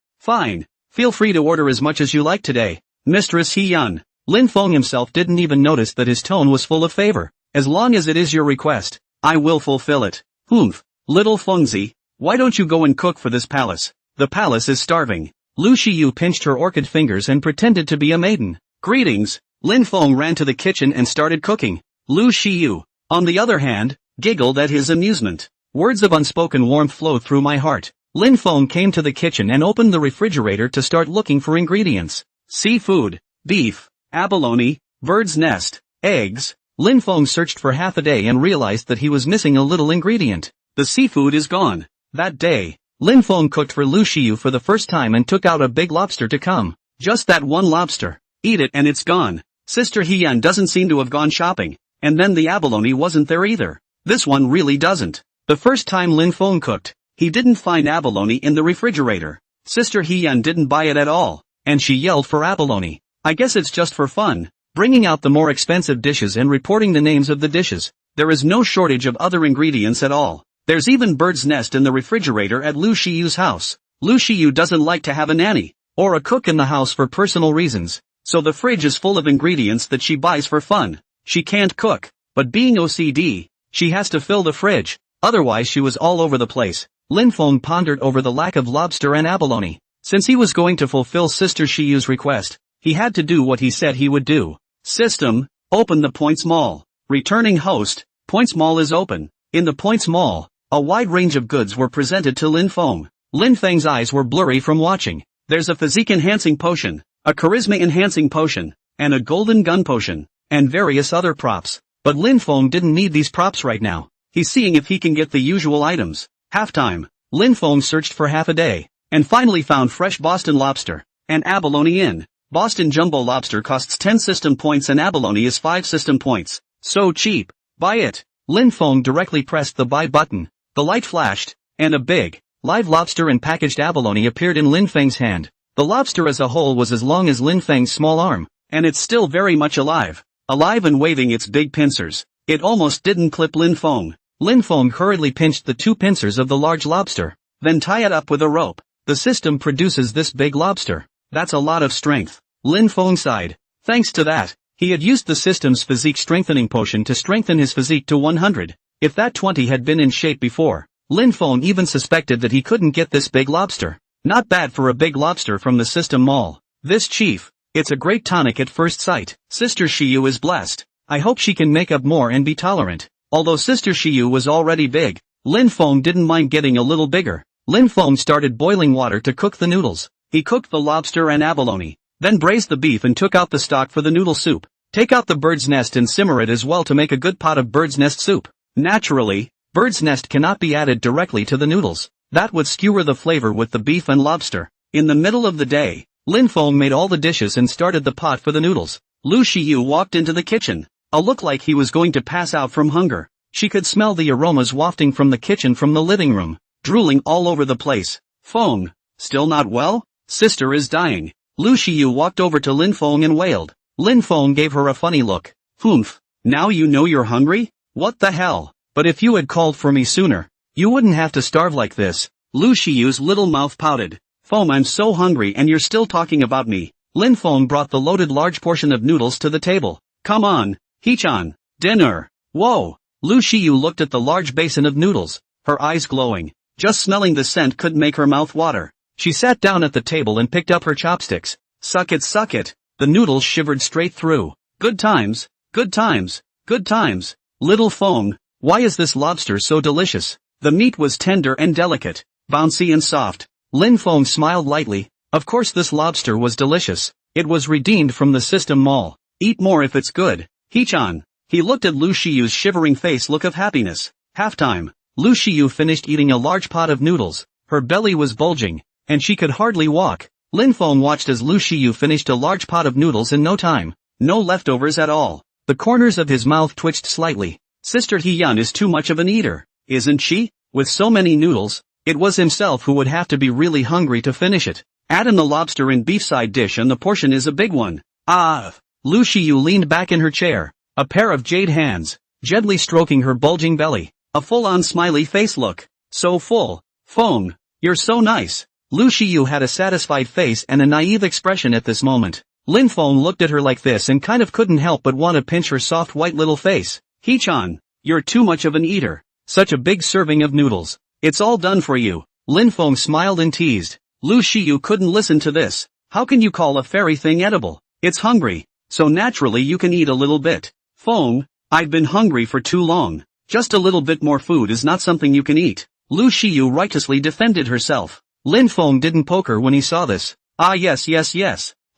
Feel free to order as much as you like today, Mistress He-yun. Lin Feng himself didn't even notice that his tone was full of favor. As long as it is your request, I will fulfill it. Humph. Little Fengzi, why don't you go and cook for this palace? The palace is starving. Lu Shiyu pinched her orchid fingers and pretended to be a maiden. Greetings. Lin Feng ran to the kitchen and started cooking. Lu Shiyu, on the other hand, giggled at his amusement. Words of unspoken warmth flowed through my heart. Lin Feng came to the kitchen and opened the refrigerator to start looking for ingredients. Seafood, beef, abalone, bird's nest, eggs. Lin Feng searched for half a day and realized that he was missing a little ingredient. The seafood is gone. That day, Lin Feng cooked for Lu Shiyu for the first time and took out a big lobster to come. Just that one lobster. Eat it and it's gone. Sister He-yun doesn't seem to have gone shopping. And then the abalone wasn't there either. This one really doesn't. The first time Lin Feng cooked, he didn't find abalone in the refrigerator. Sister He-yun didn't buy it at all, and she yelled for abalone. I guess it's just for fun, bringing out the more expensive dishes and reporting the names of the dishes. There is no shortage of other ingredients at all. There's even bird's nest in the refrigerator at Lu Shiyu's house. Lu Shiyu doesn't like to have a nanny, or a cook in the house for personal reasons, so the fridge is full of ingredients that she buys for fun. She can't cook, but being OCD, she has to fill the fridge, otherwise she was all over the place. Lin Feng pondered over the lack of lobster and abalone. Since he was going to fulfill Sister Shiyu's request, he had to do what he said he would do. System, open the Points Mall. Returning host, Points Mall is open. In the Points Mall, a wide range of goods were presented to Lin Feng. Lin Feng's eyes were blurry from watching. There's a physique-enhancing potion, a charisma-enhancing potion, and a golden gun potion, and various other props. But Lin Feng didn't need these props right now. He's seeing if he can get the usual items. Halftime, Lin Feng searched for half a day, and finally found fresh Boston lobster, and abalone in. Boston jumbo lobster costs 10 system points and abalone is 5 system points. So cheap. Buy it. Lin Feng directly pressed the buy button. The light flashed, and a big, live lobster and packaged abalone appeared in Lin Feng's hand. The lobster as a whole was as long as Lin Feng's small arm, and it's still very much alive. Alive and waving its big pincers. It almost didn't clip Lin Feng. Lin Feng hurriedly pinched the 2 pincers of the large lobster. Then tie it up with a rope. The system produces this big lobster. That's a lot of strength. Lin Feng sighed. Thanks to that, he had used the system's physique strengthening potion to strengthen his physique to 100. If that 20 had been in shape before, Lin Feng even suspected that he couldn't get this big lobster. Not bad for a big lobster from the system mall. This chief, it's a great tonic at first sight. Sister Shiyu is blessed. I hope she can make up more and be tolerant. Although Sister Shiyu was already big, Lin Feng didn't mind getting a little bigger. Lin Feng started boiling water to cook the noodles. He cooked the lobster and abalone, then braised the beef and took out the stock for the noodle soup. Take out the bird's nest and simmer it as well to make a good pot of bird's nest soup. Naturally, bird's nest cannot be added directly to the noodles. That would skewer the flavor with the beef and lobster. In the middle of the day, Lin Feng made all the dishes and started the pot for the noodles. Lu Shiyu walked into the kitchen. Looked like he was going to pass out from hunger. She could smell the aromas wafting from the kitchen from the living room, drooling all over the place. Feng, still not well? Sister is dying. Lu Shiyu walked over to Lin Feng and wailed. Lin Feng gave her a funny look. Humph, now you know you're hungry? What the hell? But if you had called for me sooner, you wouldn't have to starve like this. Lu Shiyu's little mouth pouted. Feng, I'm so hungry and you're still talking about me. Lin Feng brought the loaded large portion of noodles to the table. Come on, Hee-chan, dinner. Whoa. Lu Shiyu looked at the large basin of noodles, her eyes glowing. Just smelling the scent could make her mouth water. She sat down at the table and picked up her chopsticks. Suck it, suck it. The noodles shivered straight through. Good times, good times, good times. Little Feng, why is this lobster so delicious? The meat was tender and delicate, bouncy and soft. Lin Feng smiled lightly. Of course this lobster was delicious. It was redeemed from the system mall. Eat more if it's good. Hee-chan. He looked at Lu Shiyu's shivering face look of happiness. Halftime. Lu Shiyu finished eating a large pot of noodles. Her belly was bulging, and she could hardly walk. Lin Feng watched as Lu Shiyu finished a large pot of noodles in no time. No leftovers at all. The corners of his mouth twitched slightly. Sister He-yun is too much of an eater, isn't she? With so many noodles, it was himself who would have to be really hungry to finish it. Add in the lobster and beef side dish and the portion is a big one. Ah! Lu Shiyu leaned back in her chair. A pair of jade hands, gently stroking her bulging belly. A full-on smiley face look. So full. Feng, you're so nice. Lu Shiyu had a satisfied face and a naive expression at this moment. Lin Feng looked at her like this and kind of couldn't help but want to pinch her soft white little face. Hee-chan, you're too much of an eater. Such a big serving of noodles. It's all done for you. Lin Feng smiled and teased. Lu Shiyu couldn't listen to this. How can you call a fairy thing edible? It's hungry. So naturally you can eat a little bit. Feng, I've been hungry for too long. Just a little bit more food is not something you can eat. Lu Shiyu righteously defended herself. Lin Feng didn't poke her when he saw this. Ah yes.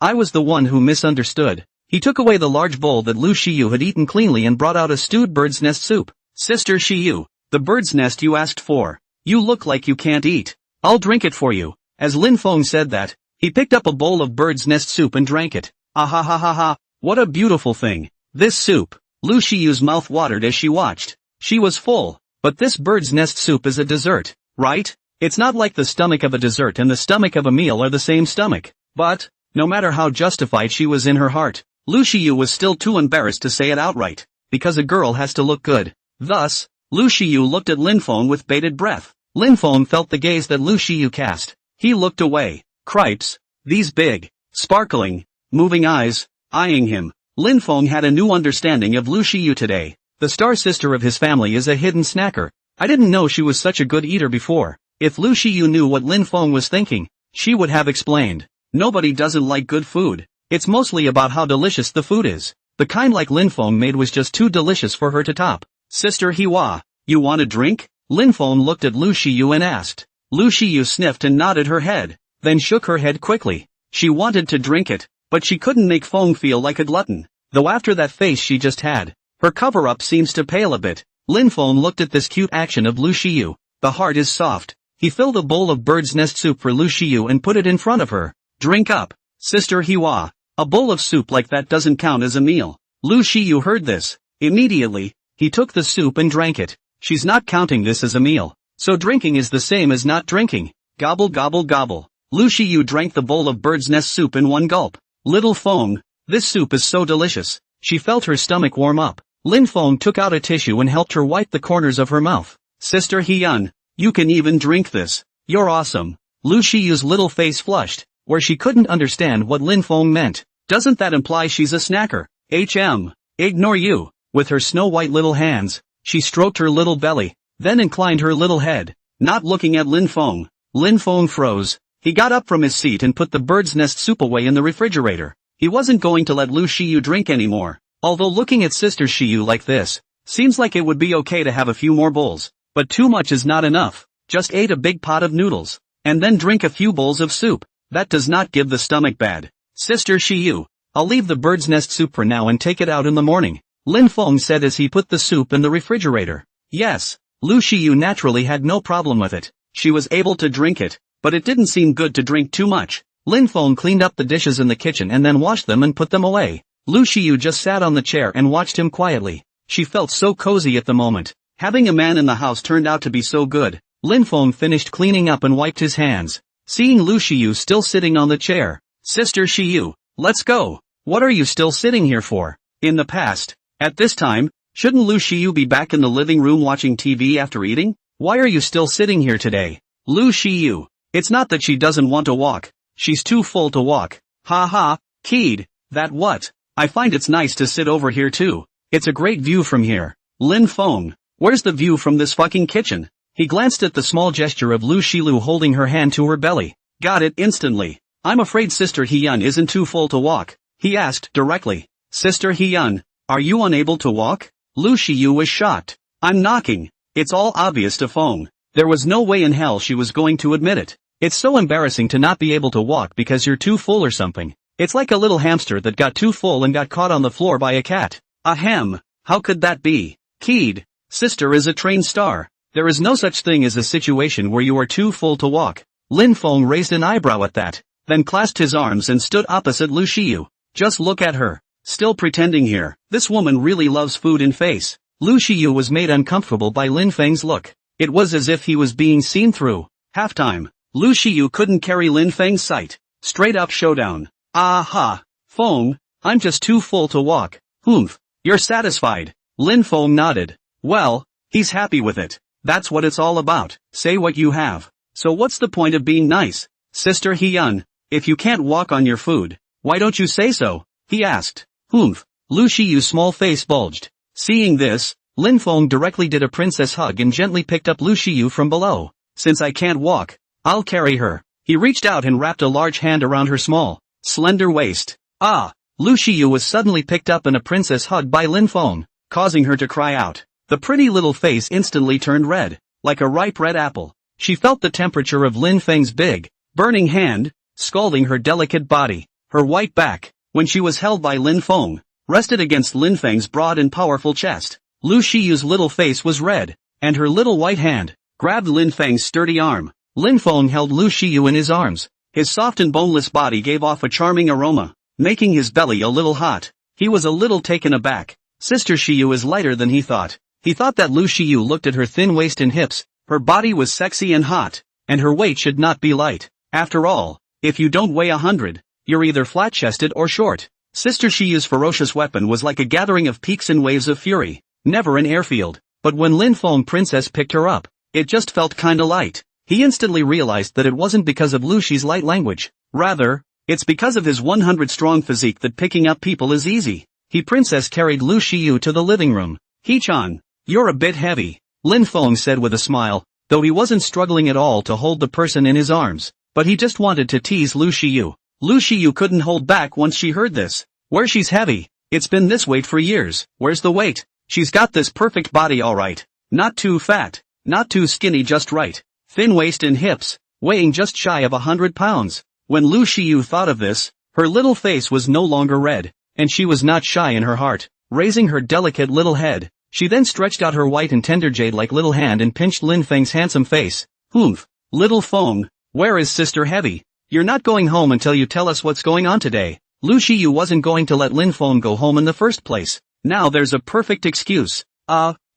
I was the one who misunderstood. He took away the large bowl that Lu Shiyu had eaten cleanly and brought out a stewed bird's nest soup. Sister Shiyu, the bird's nest you asked for. You look like you can't eat. I'll drink it for you. As Lin Feng said that, he picked up a bowl of bird's nest soup and drank it. Ah ha ha ha ha, what a beautiful thing. This soup. Lu Shiyu's mouth watered as she watched. She was full, but this bird's nest soup is a dessert, right? It's not like the stomach of a dessert and the stomach of a meal are the same stomach. But, no matter how justified she was in her heart, Lu Shiyu was still too embarrassed to say it outright, because a girl has to look good. Thus, Lu Shiyu looked at Lin Feng with bated breath. Lin Feng felt the gaze that Lu Shiyu cast. He looked away. Cripes. These big, sparkling, moving eyes, eyeing him. Lin Feng had a new understanding of Lu Shiyu today. The star sister of his family is a hidden snacker. I didn't know she was such a good eater before. If Lu Shiyu knew what Lin Feng was thinking, she would have explained. Nobody doesn't like good food. It's mostly about how delicious the food is. The kind like Lin Feng made was just too delicious for her to top. Sister Hiwa, you want a drink? Lin Feng looked at Lu Shiyu and asked. Lu Shiyu sniffed and nodded her head, then shook her head quickly. She wanted to drink it, but she couldn't make Feng feel like a glutton. Though after that face she just had, her cover-up seems to pale a bit. Lin Feng looked at this cute action of Lu Shiyu. The heart is soft. He filled a bowl of bird's nest soup for Lu Shiyu and put it in front of her. Drink up, Sister Hiwa. A bowl of soup like that doesn't count as a meal. Lu Shiyu heard this. Immediately, he took the soup and drank it. She's not counting this as a meal. So drinking is the same as not drinking. Gobble gobble gobble. Lu Shiyu drank the bowl of bird's nest soup in one gulp. Little Feng, this soup is so delicious. She felt her stomach warm up. Lin Feng took out a tissue and helped her wipe the corners of her mouth. Sister Hyun, you can even drink this. You're awesome. Lu Shiyu's little face flushed, where she couldn't understand what Lin Feng meant. Doesn't that imply she's a snacker? Ignore you. With her snow-white little hands, she stroked her little belly, then inclined her little head, not looking at Lin Feng. Lin Feng froze. He got up from his seat and put the bird's nest soup away in the refrigerator. He wasn't going to let Lu Shiyu drink anymore. Although looking at Sister Shiyu like this, seems like it would be okay to have a few more bowls. But too much is not enough. Just ate a big pot of noodles, and then drink a few bowls of soup. That does not give the stomach bad. Sister Shiyu, I'll leave the bird's nest soup for now and take it out in the morning, Lin Feng said as he put the soup in the refrigerator. Yes, Lu Shiyu naturally had no problem with it. She was able to drink it, but it didn't seem good to drink too much. Lin Feng cleaned up the dishes in the kitchen and then washed them and put them away. Lu Shiyu just sat on the chair and watched him quietly. She felt so cozy at the moment. Having a man in the house turned out to be so good. Lin Feng finished cleaning up and wiped his hands. Seeing Lu Shiyu still sitting on the chair. Sister Shiyu, let's go. What are you still sitting here for? In the past. At this time, shouldn't Lu Shiyu be back in the living room watching TV after eating? Why are you still sitting here today? Lu Shiyu. It's not that she doesn't want to walk. She's too full to walk. Ha ha, kid. That what? I find it's nice to sit over here too. It's a great view from here. Lin Feng. Where's the view from this fucking kitchen? He glanced at the small gesture of Lu Shilu holding her hand to her belly. Got it instantly. I'm afraid Sister Hyun isn't too full to walk, he asked directly. Sister Hyun, are you unable to walk? Lu Shiyu was shocked. I'm knocking. It's all obvious to Feng. There was no way in hell she was going to admit it. It's so embarrassing to not be able to walk because you're too full or something. It's like a little hamster that got too full and got caught on the floor by a cat. Ahem, how could that be? Kid, sister is a trained star. There is no such thing as a situation where you are too full to walk. Lin Feng raised an eyebrow at that, then clasped his arms and stood opposite Lu Shiyu. Just look at her. Still pretending here. This woman really loves food in face. Lu Shiyu was made uncomfortable by Lin Feng's look. It was as if he was being seen through. Halftime. Lu Shiyu couldn't carry Lin Feng's sight. Straight up showdown. Aha. Feng, I'm just too full to walk. Humph. You're satisfied. Lin Feng nodded. Well, he's happy with it. That's what it's all about. Say what you have. So what's the point of being nice? Sister Hyun, if you can't walk on your food, why don't you say so? He asked. Humph. Lu Shiyu's small face bulged. Seeing this, Lin Feng directly did a princess hug and gently picked up Lu Shiyu from below. Since I can't walk, I'll carry her. He reached out and wrapped a large hand around her small, slender waist. Ah! Lu Shiyu was suddenly picked up in a princess hug by Lin Feng, causing her to cry out. The pretty little face instantly turned red, like a ripe red apple. She felt the temperature of Lin Feng's big, burning hand, scalding her delicate body. Her white back, when she was held by Lin Feng, rested against Lin Feng's broad and powerful chest. Lu Shiyu's little face was red, and her little white hand grabbed Lin Feng's sturdy arm. Lin Feng held Lu Shiyu in his arms. His soft and boneless body gave off a charming aroma, making his belly a little hot. He was a little taken aback. Sister Shiyu is lighter than he thought. He thought that Lu Shiyu looked at her thin waist and hips. Her body was sexy and hot, and her weight should not be light. After all, if you don't weigh 100, you're either flat-chested or short. Sister Shiyu's ferocious weapon was like a gathering of peaks and waves of fury, never an airfield. But when Lin Feng Princess picked her up, it just felt kinda light. He instantly realized that it wasn't because of Lu Shi's light language. Rather, it's because of his 100-strong physique that picking up people is easy. He Princess carried Lu Shiyu to the living room. Hee-chan, you're a bit heavy, Lin Feng said with a smile, though he wasn't struggling at all to hold the person in his arms, but he just wanted to tease Lu Shiyu. Lu Shiyu couldn't hold back once she heard this. Where she's heavy. It's been this weight for years. Where's the weight? She's got this perfect body alright. Not too fat, not too skinny, just right. Thin waist and hips, weighing just shy of 100 pounds. When Lu Shiyu thought of this, her little face was no longer red, and she was not shy in her heart. Raising her delicate little head, she then stretched out her white and tender jade-like little hand and pinched Lin Feng's handsome face. Humph. Little Feng, where is Sister Heavy? You're not going home until you tell us what's going on today. Lu Shiyu wasn't going to let Lin Feng go home in the first place. Now there's a perfect excuse.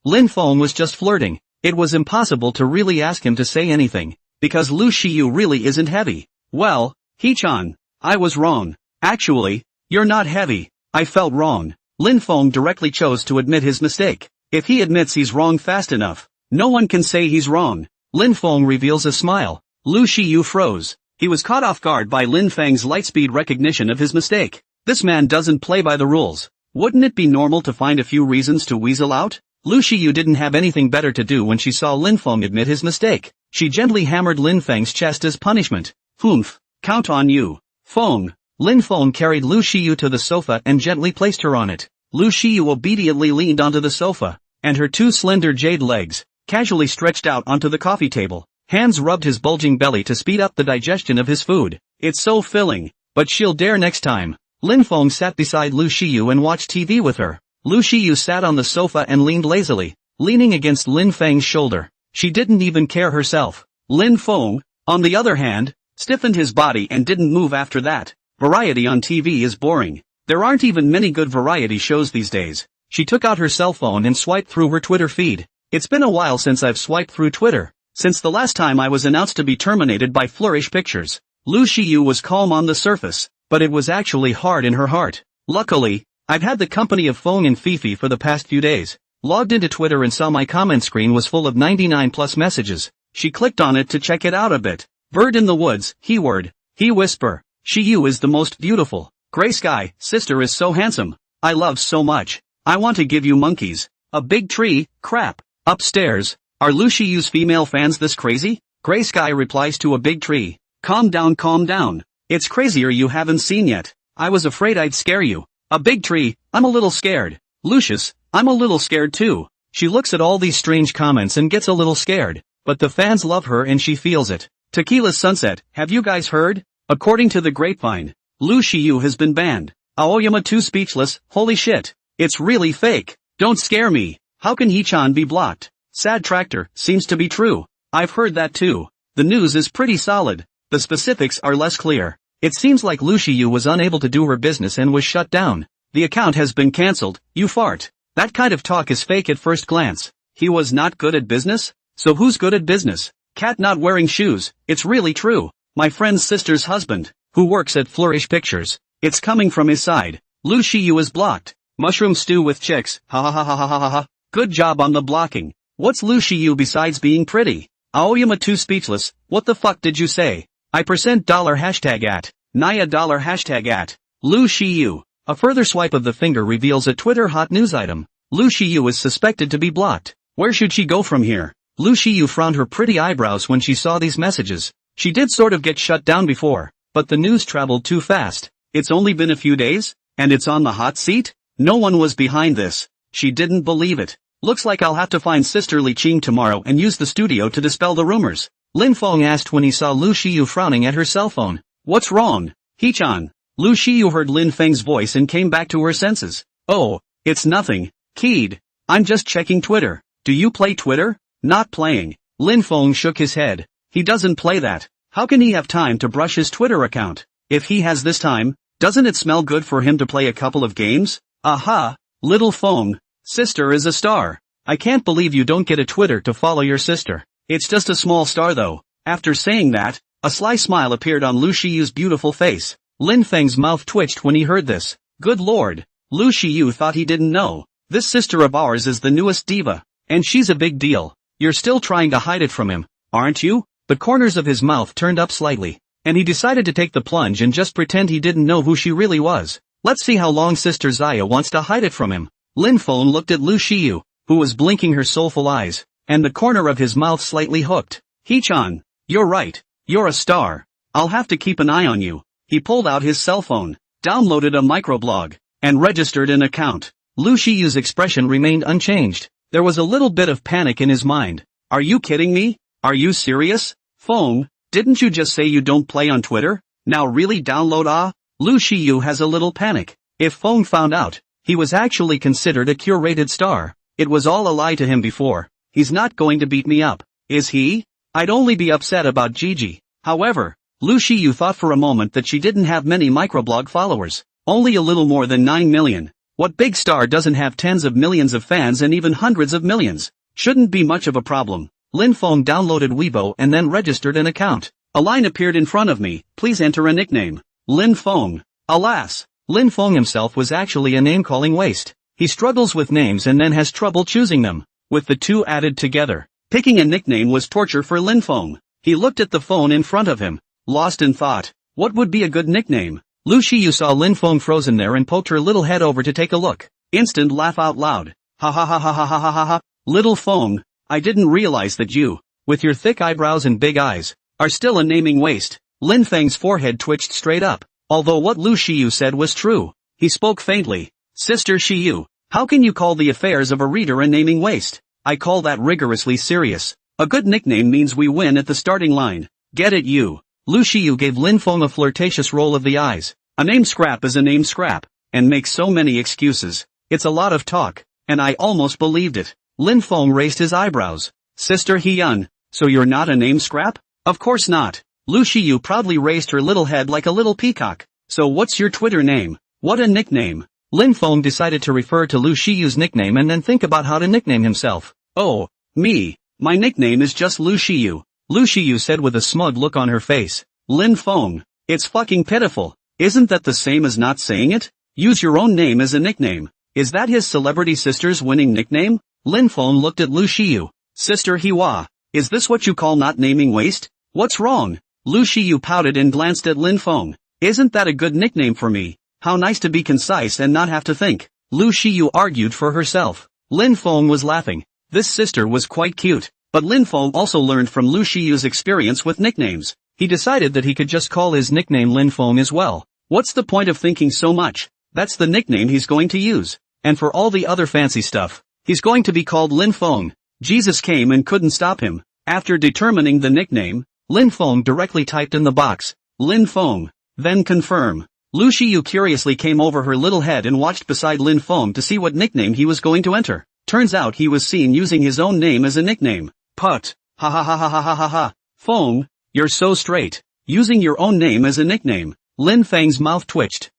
Lin Feng was just flirting. It was impossible to really ask him to say anything, because Lu Shiyu really isn't heavy. Well, Hee-chan, I was wrong. Actually, you're not heavy. I felt wrong. Lin Feng directly chose to admit his mistake. If he admits he's wrong fast enough, no one can say he's wrong. Lin Feng reveals a smile. Lu Shiyu froze. He was caught off guard by Lin Feng's lightspeed recognition of his mistake. This man doesn't play by the rules. Wouldn't it be normal to find a few reasons to weasel out? Lu Shiyu didn't have anything better to do when she saw Lin Feng admit his mistake. She gently hammered Lin Feng's chest as punishment. Humph. Count on you. Feng. Lin Feng carried Lu Shiyu to the sofa and gently placed her on it. Lu Shiyu obediently leaned onto the sofa, and her two slender jade legs casually stretched out onto the coffee table. Hands rubbed his bulging belly to speed up the digestion of his food. It's so filling, but she'll dare next time. Lin Feng sat beside Lu Shiyu and watched TV with her. Lu Shiyu sat on the sofa and leaned lazily, leaning against Lin Feng's shoulder. She didn't even care herself. Lin Feng, on the other hand, stiffened his body and didn't move after that. Variety on TV is boring. There aren't even many good variety shows these days. She took out her cell phone and swiped through her Twitter feed. It's been a while since I've swiped through Twitter. Since the last time I was announced to be terminated by Flourish Pictures. Lu Shiyu was calm on the surface, but it was actually hard in her heart. Luckily, I've had the company of Feng and Fifi for the past few days. Logged into Twitter and saw my comment screen was full of 99 plus messages. She clicked on it to check it out a bit. Bird in the woods, he word. He whisper. Shiyu is the most beautiful. Gray sky, sister is so handsome. I love so much. I want to give you monkeys. A big tree, crap. Upstairs. Are Lu Shiyu's female fans this crazy? Gray sky replies to a big tree. Calm down, calm down. It's crazier you haven't seen yet. I was afraid I'd scare you. A big tree, I'm a little scared. Lucius, I'm a little scared too. She looks at all these strange comments and gets a little scared. But the fans love her and she feels it. Tequila Sunset, have you guys heard? According to the grapevine, Lu Shiyu has been banned. Aoyama too speechless, holy shit. It's really fake. Don't scare me. How can Hee-chan be blocked? Sad tractor, seems to be true. I've heard that too. The news is pretty solid. The specifics are less clear. It seems like Lu Shiyu was unable to do her business and was shut down. The account has been cancelled, you fart. That kind of talk is fake at first glance. He was not good at business? So who's good at business? Cat not wearing shoes, it's really true. My friend's sister's husband, who works at Flourish Pictures. It's coming from his side. Lu Shiyu is blocked. Mushroom stew with chicks, ha ha ha ha ha ha ha. Good job on the blocking. What's Lu Shiyu besides being pretty? Aoyama too speechless, what the fuck did you say? I % dollar hashtag at. Naya dollar hashtag at. Lu Shiyu. A further swipe of the finger reveals a Twitter hot news item. Lu Shiyu is suspected to be blocked. Where should she go from here? Lu Shiyu frowned her pretty eyebrows when she saw these messages. She did sort of get shut down before, but the news traveled too fast. It's only been a few days? And it's on the hot seat? No one was behind this. She didn't believe it. Looks like I'll have to find Sister Li Qing tomorrow and use the studio to dispel the rumors. Lin Feng asked when he saw Lu Shiyu frowning at her cell phone. What's wrong? Hee-chan. Lu Shiyu heard Lin Feng's voice and came back to her senses. Oh, it's nothing, kid. I'm just checking Twitter. Do you play Twitter? Not playing. Lin Feng shook his head. He doesn't play that. How can he have time to brush his Twitter account? If he has this time, doesn't it smell good for him to play a couple of games? Aha, little Feng. Sister is a star. I can't believe you don't get a Twitter to follow your sister. It's just a small star though. After saying that, a sly smile appeared on Lu Shiyu's beautiful face. Lin Feng's mouth twitched when he heard this. Good lord. Lu Shiyu thought he didn't know. This sister of ours is the newest diva. And she's a big deal. You're still trying to hide it from him, aren't you? The corners of his mouth turned up slightly. And he decided to take the plunge and just pretend he didn't know who she really was. Let's see how long Sister Zaya wants to hide it from him. Lin Feng looked at Lu Shiyu, who was blinking her soulful eyes, and the corner of his mouth slightly hooked. Hee-chan, you're right. You're a star. I'll have to keep an eye on you. He pulled out his cell phone, downloaded a microblog, and registered an account. Lu Shiyu's expression remained unchanged. There was a little bit of panic in his mind. Are you kidding me? Are you serious? Feng, didn't you just say you don't play on Twitter? Now really download ah? Lu Shiyu has a little panic. If Feng found out, he was actually considered a curated star. It was all a lie to him before. He's not going to beat me up, is he? I'd only be upset about Gigi. However, Lu Shiyu thought for a moment that she didn't have many microblog followers. Only a little more than 9 million. What big star doesn't have tens of millions of fans and even hundreds of millions? Shouldn't be much of a problem. Lin Feng downloaded Weibo and then registered an account. A line appeared in front of me. Please enter a nickname. Lin Feng. Alas, Lin Feng himself was actually a name-calling waste. He struggles with names and then has trouble choosing them. With the two added together, picking a nickname was torture for Lin Feng. He looked at the phone in front of him, lost in thought. What would be a good nickname? Lu Shiyu saw Lin Feng frozen there and poked her little head over to take a look. Instant laugh out loud. Ha ha ha ha ha ha ha ha ha. Little Feng, I didn't realize that you, with your thick eyebrows and big eyes, are still a naming waste. Lin Feng's forehead twitched straight up. Although what Lu Shiyu said was true, he spoke faintly. Sister Shiyu, how can you call the affairs of a reader a naming waste? I call that rigorously serious. A good nickname means we win at the starting line. Get it you? Lu Shiyu gave Lin Feng a flirtatious roll of the eyes. A name scrap is a name scrap, and makes so many excuses. It's a lot of talk, and I almost believed it. Lin Feng raised his eyebrows. Sister Hyun, so you're not a name scrap? Of course not. Lu Shiyu proudly raised her little head like a little peacock. So what's your Twitter name? What a nickname. Lin Feng decided to refer to Lu Shiyu's nickname and then think about how to nickname himself. Oh, me. My nickname is just Lu Shiyu. Lu Shiyu said with a smug look on her face. Lin Feng, it's fucking pitiful. Isn't that the same as not saying it? Use your own name as a nickname. Is that his celebrity sister's winning nickname? Lin Feng looked at Lu Shiyu. Sister Hiwa, is this what you call not naming waste? What's wrong? Lu Shiyu pouted and glanced at Lin Feng. Isn't that a good nickname for me? How nice to be concise and not have to think. Lu Shiyu argued for herself. Lin Feng was laughing. This sister was quite cute. But Lin Feng also learned from Lu Shiyu's experience with nicknames. He decided that he could just call his nickname Lin Feng as well. What's the point of thinking so much? That's the nickname he's going to use. And for all the other fancy stuff, he's going to be called Lin Feng. Jesus came and couldn't stop him. After determining the nickname, Lin Feng directly typed in the box, Lin Feng, then confirm. Lu Shiyu curiously came over her little head and watched beside Lin Feng to see what nickname he was going to enter. Turns out he was seen using his own name as a nickname. Put. Ha ha ha ha ha ha ha ha. Feng, you're so straight. Using your own name as a nickname. Lin Feng's mouth twitched.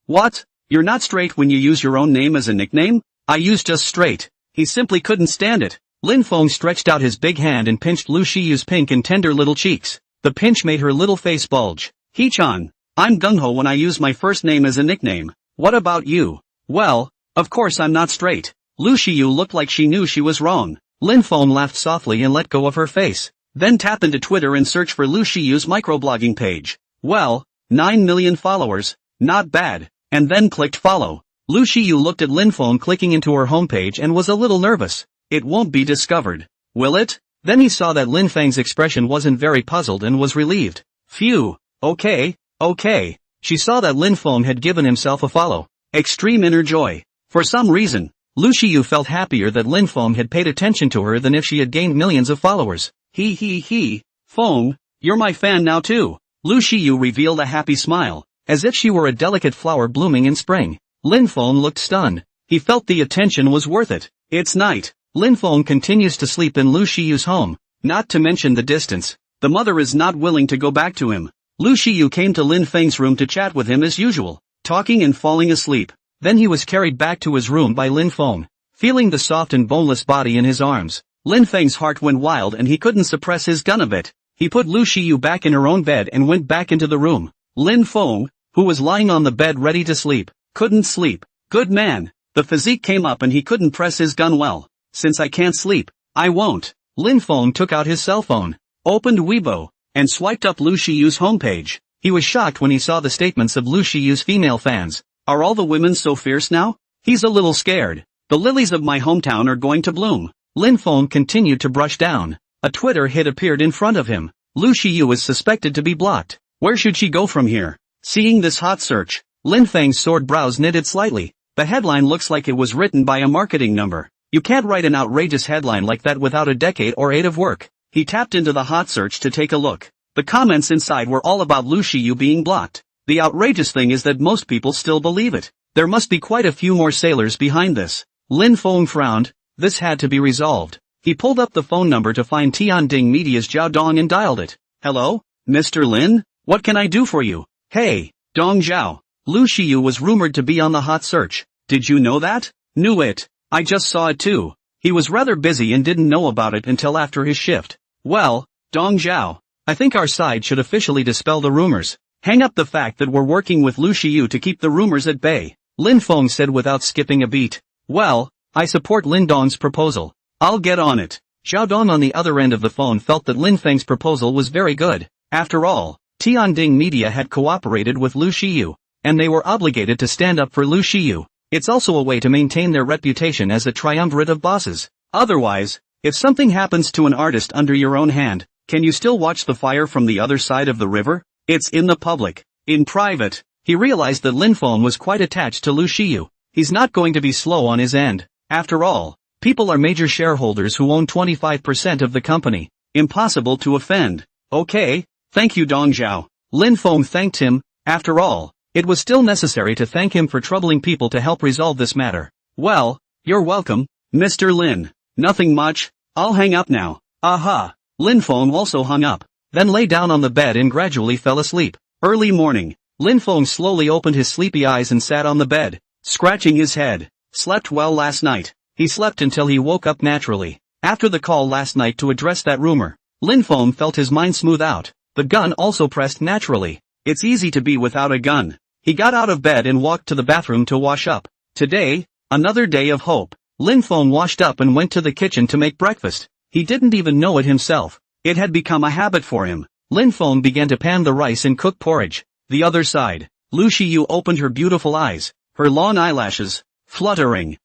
What? You're not straight when you use your own name as a nickname? I use just straight. He simply couldn't stand it. Lin Feng stretched out his big hand and pinched Lu Shiyu's pink and tender little cheeks. The pinch made her little face bulge. He-chan, I'm gung-ho when I use my first name as a nickname. What about you? Well, of course I'm not straight. Lu Shiyu looked like she knew she was wrong. Lin Feng laughed softly and let go of her face. Then tap into Twitter and search for Lu Shiyu's microblogging page. Well, 9 million followers. Not bad. And then clicked follow. Lu Shiyu looked at Lin Feng clicking into her homepage and was a little nervous. It won't be discovered. Will it? Then he saw that Lin Feng's expression wasn't very puzzled and was relieved. Phew. Okay. She saw that Lin Feng had given himself a follow. Extreme inner joy. For some reason, Lu Shiyu felt happier that Lin Feng had paid attention to her than if she had gained millions of followers. Feng, you're my fan now too. Lu Shiyu revealed a happy smile, as if she were a delicate flower blooming in spring. Lin Feng looked stunned. He felt the attention was worth it. It's night. Lin Feng continues to sleep in Lu Shiyu's home, not to mention the distance. The mother is not willing to go back to him. Lu Shiyu came to Lin Feng's room to chat with him as usual, talking and falling asleep. Then he was carried back to his room by Lin Feng. Feeling the soft and boneless body in his arms, Lin Feng's heart went wild and he couldn't suppress his gun a bit. He put Lu Shiyu back in her own bed and went back into the room. Lin Feng, who was lying on the bed ready to sleep, couldn't sleep. Good man. The physique came up and he couldn't press his gun well. Since I can't sleep, I won't. Lin Feng took out his cell phone, opened Weibo, and swiped up Lu Shiyu's homepage. He was shocked when he saw the statements of Lu Shiyu's female fans. Are all the women so fierce now? He's a little scared. The lilies of my hometown are going to bloom. Lin Feng continued to brush down. A Twitter hit appeared in front of him. Lu Shiyu is suspected to be blocked. Where should she go from here? Seeing this hot search, Lin Feng's sword brows knitted slightly. The headline looks like it was written by a marketing number. You can't write an outrageous headline like that without a decade or 8 of work. He tapped into the hot search to take a look. The comments inside were all about Lu Shiyu being blocked. The outrageous thing is that most people still believe it. There must be quite a few more sailors behind this. Lin Feng frowned. This had to be resolved. He pulled up the phone number to find Tianding Media's Zhao Dong and dialed it. Hello? Mr. Lin? What can I do for you? Hey, Dong Zhao. Lu Shiyu was rumored to be on the hot search. Did you know that? Knew it. I just saw it too. He was rather busy and didn't know about it until after his shift. Well, Dong Zhao, I think our side should officially dispel the rumors. Hang up the fact that we're working with Lu Shiyu to keep the rumors at bay, Lin Feng said without skipping a beat. Well, I support Lin Dong's proposal. I'll get on it. Xiao Dong on the other end of the phone felt that Lin Feng's proposal was very good. After all, Tianding Media had cooperated with Lu Shiyu, and they were obligated to stand up for Lu Shiyu. It's also a way to maintain their reputation as a triumvirate of bosses. Otherwise, if something happens to an artist under your own hand, can you still watch the fire from the other side of the river? It's in the public. In private, he realized that Lin Feng was quite attached to Lu Shiyu. He's not going to be slow on his end. After all, people are major shareholders who own 25% of the company. Impossible to offend. Okay, thank you Dong Zhao. Lin Feng thanked him. After all, it was still necessary to thank him for troubling people to help resolve this matter. Well, you're welcome, Mr. Lin. Nothing much. I'll hang up now. Aha. Lin Feng also hung up, then lay down on the bed and gradually fell asleep. Early morning, Lin Feng slowly opened his sleepy eyes and sat on the bed, scratching his head. Slept well last night. He slept until he woke up naturally. After the call last night to address that rumor, Lin Feng felt his mind smooth out. The gun also pressed naturally. It's easy to be without a gun. He got out of bed and walked to the bathroom to wash up. Today, another day of hope. Lin Feng washed up and went to the kitchen to make breakfast. He didn't even know it himself. It had become a habit for him. Lin Feng began to pan the rice and cook porridge. The other side, Lu Shiyu opened her beautiful eyes, her long eyelashes fluttering.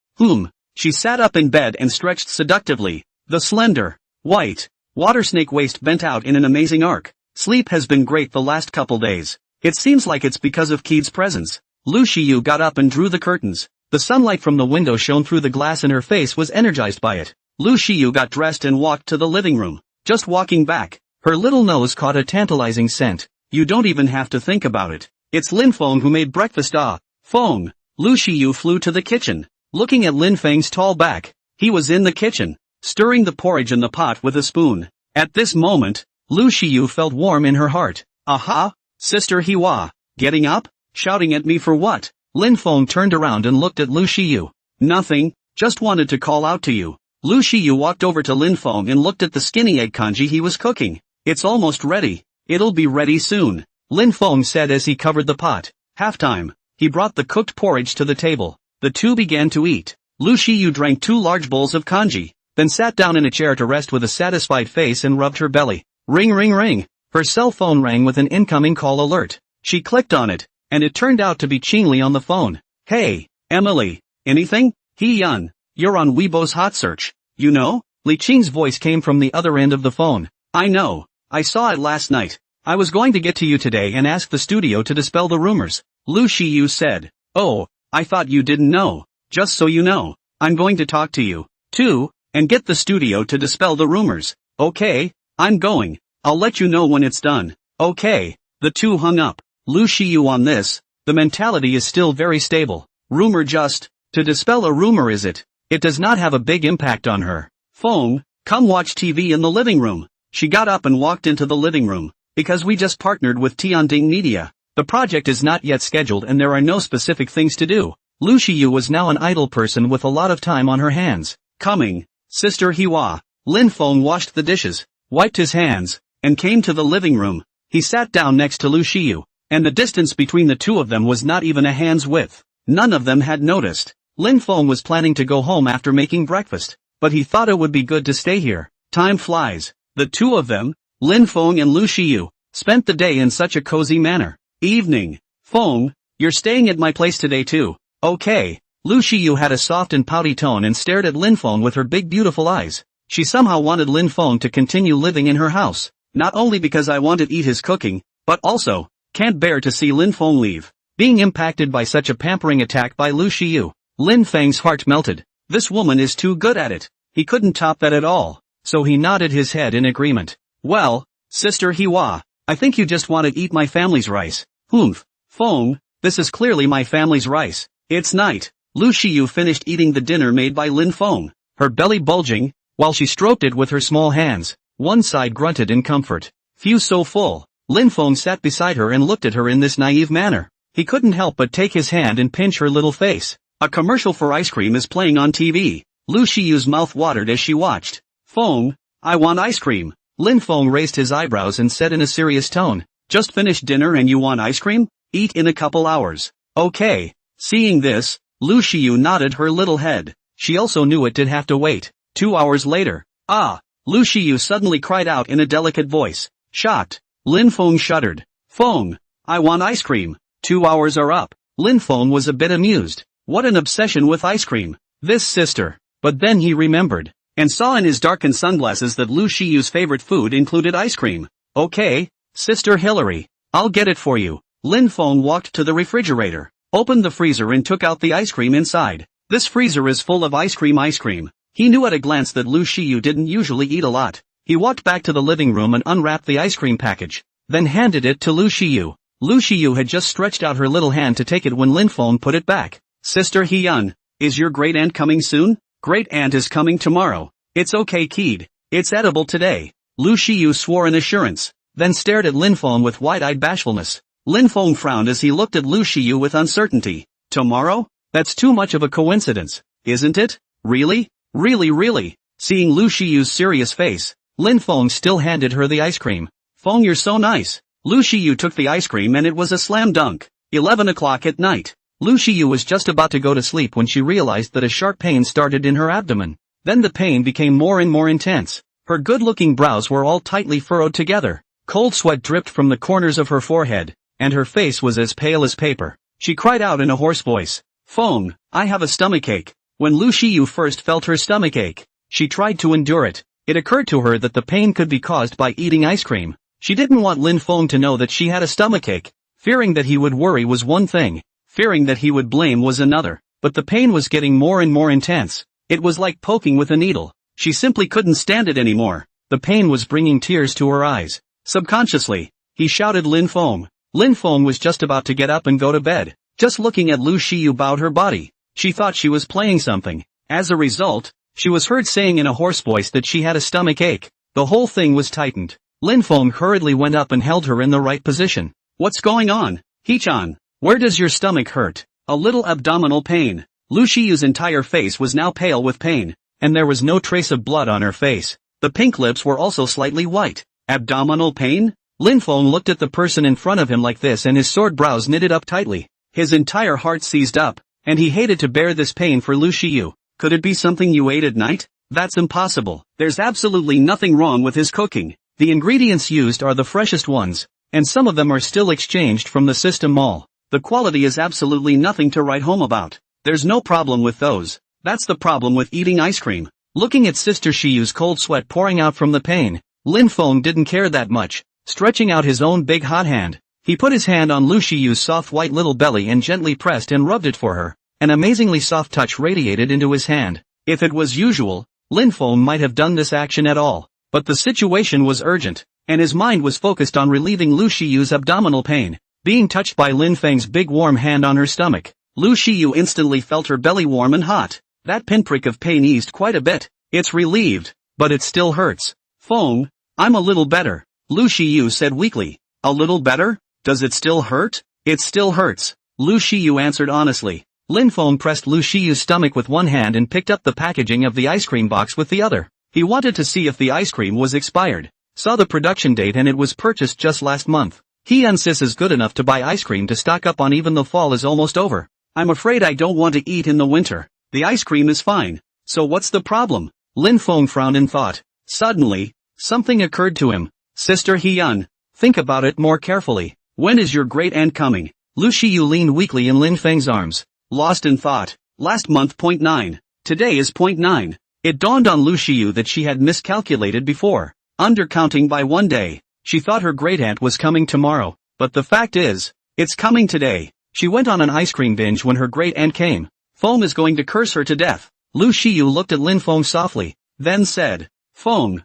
She sat up in bed and stretched seductively. The slender, white, water snake waist bent out in an amazing arc. Sleep has been great the last couple days. It seems like it's because of Keith's presence. Lu Shiyu got up and drew the curtains. The sunlight from the window shone through the glass and her face was energized by it. Lu Shiyu got dressed and walked to the living room. Just walking back, her little nose caught a tantalizing scent. You don't even have to think about it. It's Lin Feng who made breakfast. Feng. Lu Shiyu flew to the kitchen, looking at Lin Feng's tall back. He was in the kitchen, stirring the porridge in the pot with a spoon. At this moment, Lu Shiyu felt warm in her heart. Aha! Sister Hiwa. Getting up? Shouting at me for what? Lin Feng turned around and looked at Lu Shiyu. Nothing, just wanted to call out to you. Lu Shiyu walked over to Lin Feng and looked at the skinny egg congee he was cooking. It's almost ready. It'll be ready soon, Lin Feng said as he covered the pot. Halftime. He brought the cooked porridge to the table. The two began to eat. Lu Shiyu drank 2 large bowls of congee, then sat down in a chair to rest with a satisfied face and rubbed her belly. Ring ring ring. Her cell phone rang with an incoming call alert. She clicked on it, and it turned out to be Qingli on the phone. Hey, Emily. Anything? He-yun. You're on Weibo's hot search. You know? Li Qing's voice came from the other end of the phone. I know. I saw it last night. I was going to get to you today and ask the studio to dispel the rumors. Lu Shiyu said. Oh, I thought you didn't know. Just so you know, I'm going to talk to you, too, and get the studio to dispel the rumors. Okay, I'm going. I'll let you know when it's done. Okay. The two hung up. Lu Shiyu on this. The mentality is still very stable. Rumor just. To dispel a rumor is it? It does not have a big impact on her. Feng, come watch TV in the living room. She got up and walked into the living room. Because we just partnered with Tianding Media. The project is not yet scheduled and there are no specific things to do. Lu Shiyu was now an idle person with a lot of time on her hands. Coming, Sister Hiwa. Lin Feng washed the dishes, wiped his hands, and came to the living room. He sat down next to Lu Shiyu, and the distance between the two of them was not even a hand's width. None of them had noticed. Lin Feng was planning to go home after making breakfast, but he thought it would be good to stay here. Time flies. The two of them, Lin Feng and Lu Shiyu, spent the day in such a cozy manner. Evening. Feng, you're staying at my place today too. Okay. Lu Shiyu had a soft and pouty tone and stared at Lin Feng with her big beautiful eyes. She somehow wanted Lin Feng to continue living in her house. Not only because I want to eat his cooking, but also, can't bear to see Lin Feng leave. Being impacted by such a pampering attack by Lu Shiyu, Lin Feng's heart melted. This woman is too good at it. He couldn't top that at all. So he nodded his head in agreement. Well, Sister Hiwa, I think you just want to eat my family's rice. Feng, this is clearly my family's rice. It's night. Lu Shiyu finished eating the dinner made by Lin Feng, her belly bulging, while she stroked it with her small hands. One side grunted in comfort. Phew, so full. Lin Feng sat beside her and looked at her in this naive manner. He couldn't help but take his hand and pinch her little face. A commercial for ice cream is playing on TV. Lu Shiyu's mouth watered as she watched. Feng, I want ice cream. Lin Feng raised his eyebrows and said in a serious tone. Just finished dinner and you want ice cream? Eat in a couple hours. Okay. Seeing this, Lu Shiyu nodded her little head. She also knew it did have to wait. 2 hours later. Ah! Lu Shiyu suddenly cried out in a delicate voice. Shocked. Lin Feng shuddered. Feng! I want ice cream. 2 hours are up. Lin Feng was a bit amused. What an obsession with ice cream. This sister. But then he remembered. And saw in his darkened sunglasses that Lu Shiyu's favorite food included ice cream. Okay, Sister Hilary. I'll get it for you. Lin Feng walked to the refrigerator, opened the freezer and took out the ice cream inside. This freezer is full of ice cream. He knew at a glance that Lu Shiyu didn't usually eat a lot. He walked back to the living room and unwrapped the ice cream package, then handed it to Lu Shiyu. Lu Shiyu had just stretched out her little hand to take it when Lin Feng put it back. Sister Hyun, is your great aunt coming soon? Great aunt is coming tomorrow. It's okay kid. It's edible today. Lu Shiyu swore in assurance, then stared at Lin Feng with wide-eyed bashfulness. Lin Feng frowned as he looked at Lu Shiyu with uncertainty. Tomorrow? That's too much of a coincidence, isn't it? Really? Really? Seeing Lu Shiyu's serious face, Lin Feng still handed her the ice cream. Feng, you're so nice. Lu Shiyu took the ice cream and it was a slam dunk. 11 o'clock at night. Lu Shiyu was just about to go to sleep when she realized that a sharp pain started in her abdomen. Then the pain became more and more intense. Her good-looking brows were all tightly furrowed together. Cold sweat dripped from the corners of her forehead, and her face was as pale as paper. She cried out in a hoarse voice. Feng, I have a stomachache. When Lu Shiyu first felt her stomachache, she tried to endure it. It occurred to her that the pain could be caused by eating ice cream. She didn't want Lin Feng to know that she had a stomachache. Fearing that he would worry was one thing. Fearing that he would blame was another. But the pain was getting more and more intense. It was like poking with a needle. She simply couldn't stand it anymore. The pain was bringing tears to her eyes. Subconsciously, he shouted Lin Feng. Lin Feng was just about to get up and go to bed. Just looking at Lu Shiyu bowed her body. She thought she was playing something. As a result, she was heard saying in a hoarse voice that she had a stomach ache. The whole thing was tightened. Lin Feng hurriedly went up and held her in the right position. What's going on? Hee-chan, where does your stomach hurt? A little abdominal pain. Lu Shiyu's entire face was now pale with pain, and there was no trace of blood on her face. The pink lips were also slightly white. Abdominal pain? Lin Feng looked at the person in front of him like this and his sword brows knitted up tightly. His entire heart seized up, and he hated to bear this pain for Lu Shiyu. Could it be something you ate at night? That's impossible. There's absolutely nothing wrong with his cooking. The ingredients used are the freshest ones, and some of them are still exchanged from the system mall. The quality is absolutely nothing to write home about. There's no problem with those. That's the problem with eating ice cream. Looking at Sister Shiyu's cold sweat pouring out from the pain, Lin Feng didn't care that much. Stretching out his own big hot hand, he put his hand on Lu Shiyu's soft white little belly and gently pressed and rubbed it for her. An amazingly soft touch radiated into his hand. If it was usual, Lin Feng might have done this action at all. But the situation was urgent, and his mind was focused on relieving Lu Shiyu's abdominal pain. Being touched by Lin Feng's big warm hand on her stomach, Lu Shiyu instantly felt her belly warm and hot. That pinprick of pain eased quite a bit. It's relieved, but it still hurts. Feng, I'm a little better, Lu Shiyu said weakly. A little better? Does it still hurt? It still hurts, Lu Shiyu answered honestly. Lin Feng pressed Lu Shiyu's stomach with one hand and picked up the packaging of the ice cream box with the other. He wanted to see if the ice cream was expired. Saw the production date and it was purchased just last month. He insists is good enough to buy ice cream to stock up on even though fall is almost over. I'm afraid I don't want to eat in the winter. The ice cream is fine. So what's the problem? Lin Feng frowned in thought. Suddenly, something occurred to him. Sister Hyun, think about it more carefully. When is your great aunt coming? Lu Shiyu leaned weakly in Lin Feng's arms. Lost in thought. Last month .9. Today is .9. It dawned on Lu Shiyu that she had miscalculated before. Undercounting by 1 day. She thought her great aunt was coming tomorrow, but the fact is, it's coming today. She went on an ice cream binge when her great aunt came. Feng is going to curse her to death. Lu Shiyu looked at Lin Feng softly, then said, Feng,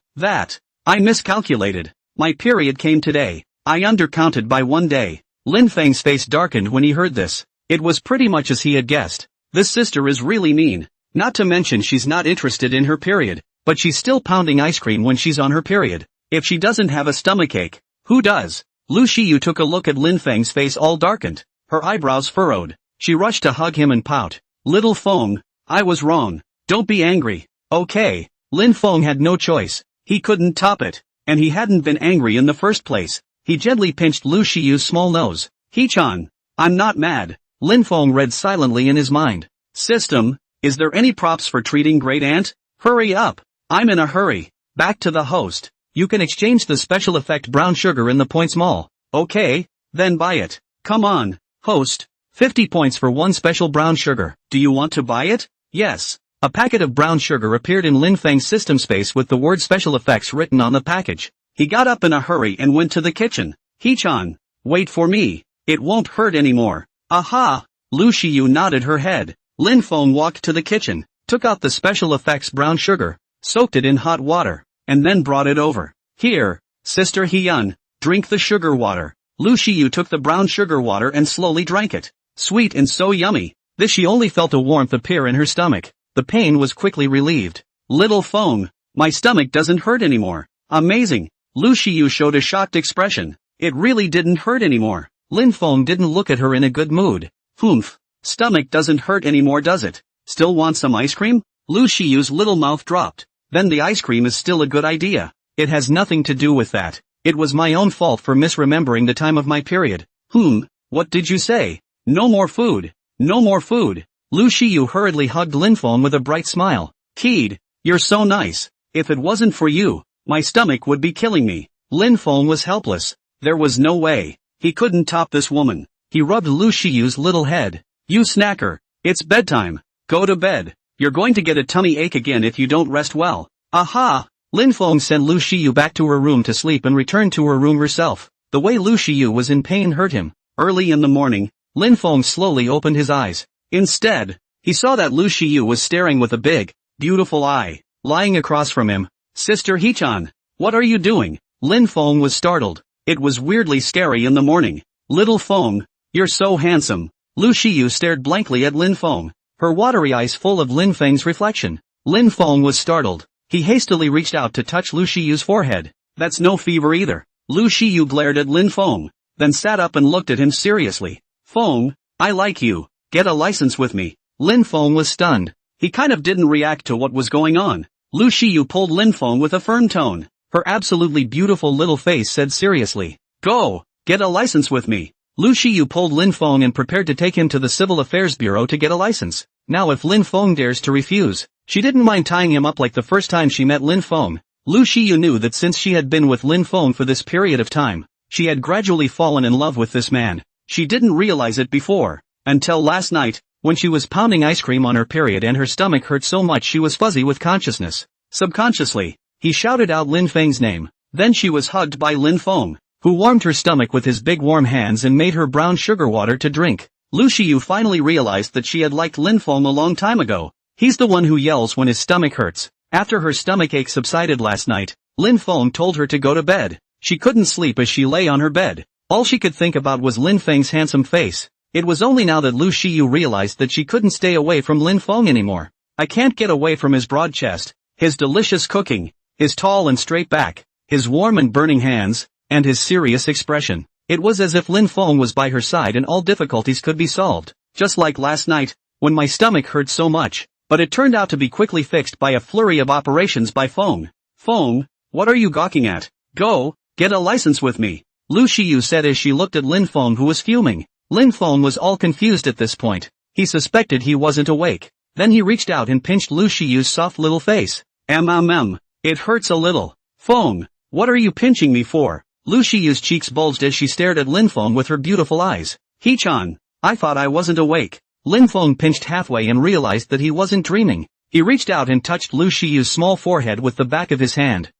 I miscalculated. My period came today. I undercounted by 1 day. Lin Feng's face darkened when he heard this. It was pretty much as he had guessed. This sister is really mean. Not to mention she's not interested in her period, but she's still pounding ice cream when she's on her period. If she doesn't have a stomachache, who does? Lu Shiyu took a look at Lin Feng's face all darkened, her eyebrows furrowed. She rushed to hug him and pout. Little Feng, I was wrong. Don't be angry. Okay. Lin Feng had no choice. He couldn't top it. And he hadn't been angry in the first place. He gently pinched Lu Shiyu's small nose. He-chan. I'm not mad. Lin Feng read silently in his mind. System, is there any props for treating great aunt? Hurry up. I'm in a hurry. Back to the host. You can exchange the special effect brown sugar in the points mall. Okay, then buy it. Come on, host. 50 points for one special brown sugar. Do you want to buy it? Yes. A packet of brown sugar appeared in Lin Feng's system space with the word special effects written on the package. He got up in a hurry and went to the kitchen. He-chan. Wait for me. It won't hurt anymore. Aha! Lu Shiyu nodded her head. Lin Feng walked to the kitchen, took out the special effects brown sugar, soaked it in hot water, and then brought it over. Here, Sister Hyun, drink the sugar water. Lu Shiyu took the brown sugar water and slowly drank it. Sweet and so yummy. This she only felt a warmth appear in her stomach. The pain was quickly relieved. Little Feng, my stomach doesn't hurt anymore. Amazing. Lu Shiyu showed a shocked expression. It really didn't hurt anymore. Lin Feng didn't look at her in a good mood. Humph. Stomach doesn't hurt anymore, does it? Still want some ice cream? Lu Shiyu's little mouth dropped. Then the ice cream is still a good idea. It has nothing to do with that. It was my own fault for misremembering the time of my period. What did you say? No more food. No more food. Lu Shiyu hurriedly hugged Lin Feng with a bright smile. Kid, you're so nice. If it wasn't for you, my stomach would be killing me. Lin Feng was helpless. There was no way. He couldn't top this woman. He rubbed Lu Shiyu's little head. You snacker. It's bedtime. Go to bed. You're going to get a tummy ache again if you don't rest well. Aha! Lin Feng sent Lu Shiyu back to her room to sleep and returned to her room herself. The way Lu Shiyu was in pain hurt him. Early in the morning, Lin Feng slowly opened his eyes. Instead, he saw that Lu Shiyu was staring with a big, beautiful eye, lying across from him. Sister Hichan, what are you doing? Lin Feng was startled. It was weirdly scary in the morning. Little Feng, you're so handsome. Lu Shiyu stared blankly at Lin Feng, her watery eyes full of Lin Feng's reflection. Lin Feng was startled. He hastily reached out to touch Lu Shiyu's forehead. That's no fever either. Lu Shiyu glared at Lin Feng, then sat up and looked at him seriously. Feng, I like you. Get a license with me. Lin Feng was stunned. He kind of didn't react to what was going on. Lu Shiyu pulled Lin Feng with a firm tone. Her absolutely beautiful little face said seriously. Go, get a license with me. Lu Shiyu pulled Lin Feng and prepared to take him to the Civil Affairs Bureau to get a license. Now if Lin Feng dares to refuse, she didn't mind tying him up like the first time she met Lin Feng. Lu Shiyu knew that since she had been with Lin Feng for this period of time, she had gradually fallen in love with this man. She didn't realize it before, until last night, when she was pounding ice cream on her period and her stomach hurt so much she was fuzzy with consciousness. Subconsciously, he shouted out Lin Feng's name. Then she was hugged by Lin Feng, who warmed her stomach with his big warm hands and made her brown sugar water to drink. Lu Shiyu finally realized that she had liked Lin Feng a long time ago. He's the one who yells when his stomach hurts. After her stomachache subsided last night, Lin Feng told her to go to bed. She couldn't sleep as she lay on her bed. All she could think about was Lin Feng's handsome face. It was only now that Lu Shiyu realized that she couldn't stay away from Lin Feng anymore. I can't get away from his broad chest, his delicious cooking, his tall and straight back, his warm and burning hands, and his serious expression. It was as if Lin Feng was by her side and all difficulties could be solved. Just like last night, when my stomach hurt so much, but it turned out to be quickly fixed by a flurry of operations by Feng. Feng, what are you gawking at? Go, get a license with me. Lu Shiyu said as she looked at Lin Feng who was fuming. Lin Feng was all confused at this point. He suspected he wasn't awake. Then he reached out and pinched Lu Shiyu's soft little face. It hurts a little. Feng, what are you pinching me for? Lu Shiyu's cheeks bulged as she stared at Lin Feng with her beautiful eyes. He-chan, I thought I wasn't awake. Lin Feng pinched halfway and realized that he wasn't dreaming. He reached out and touched Lu Shiyu's small forehead with the back of his hand.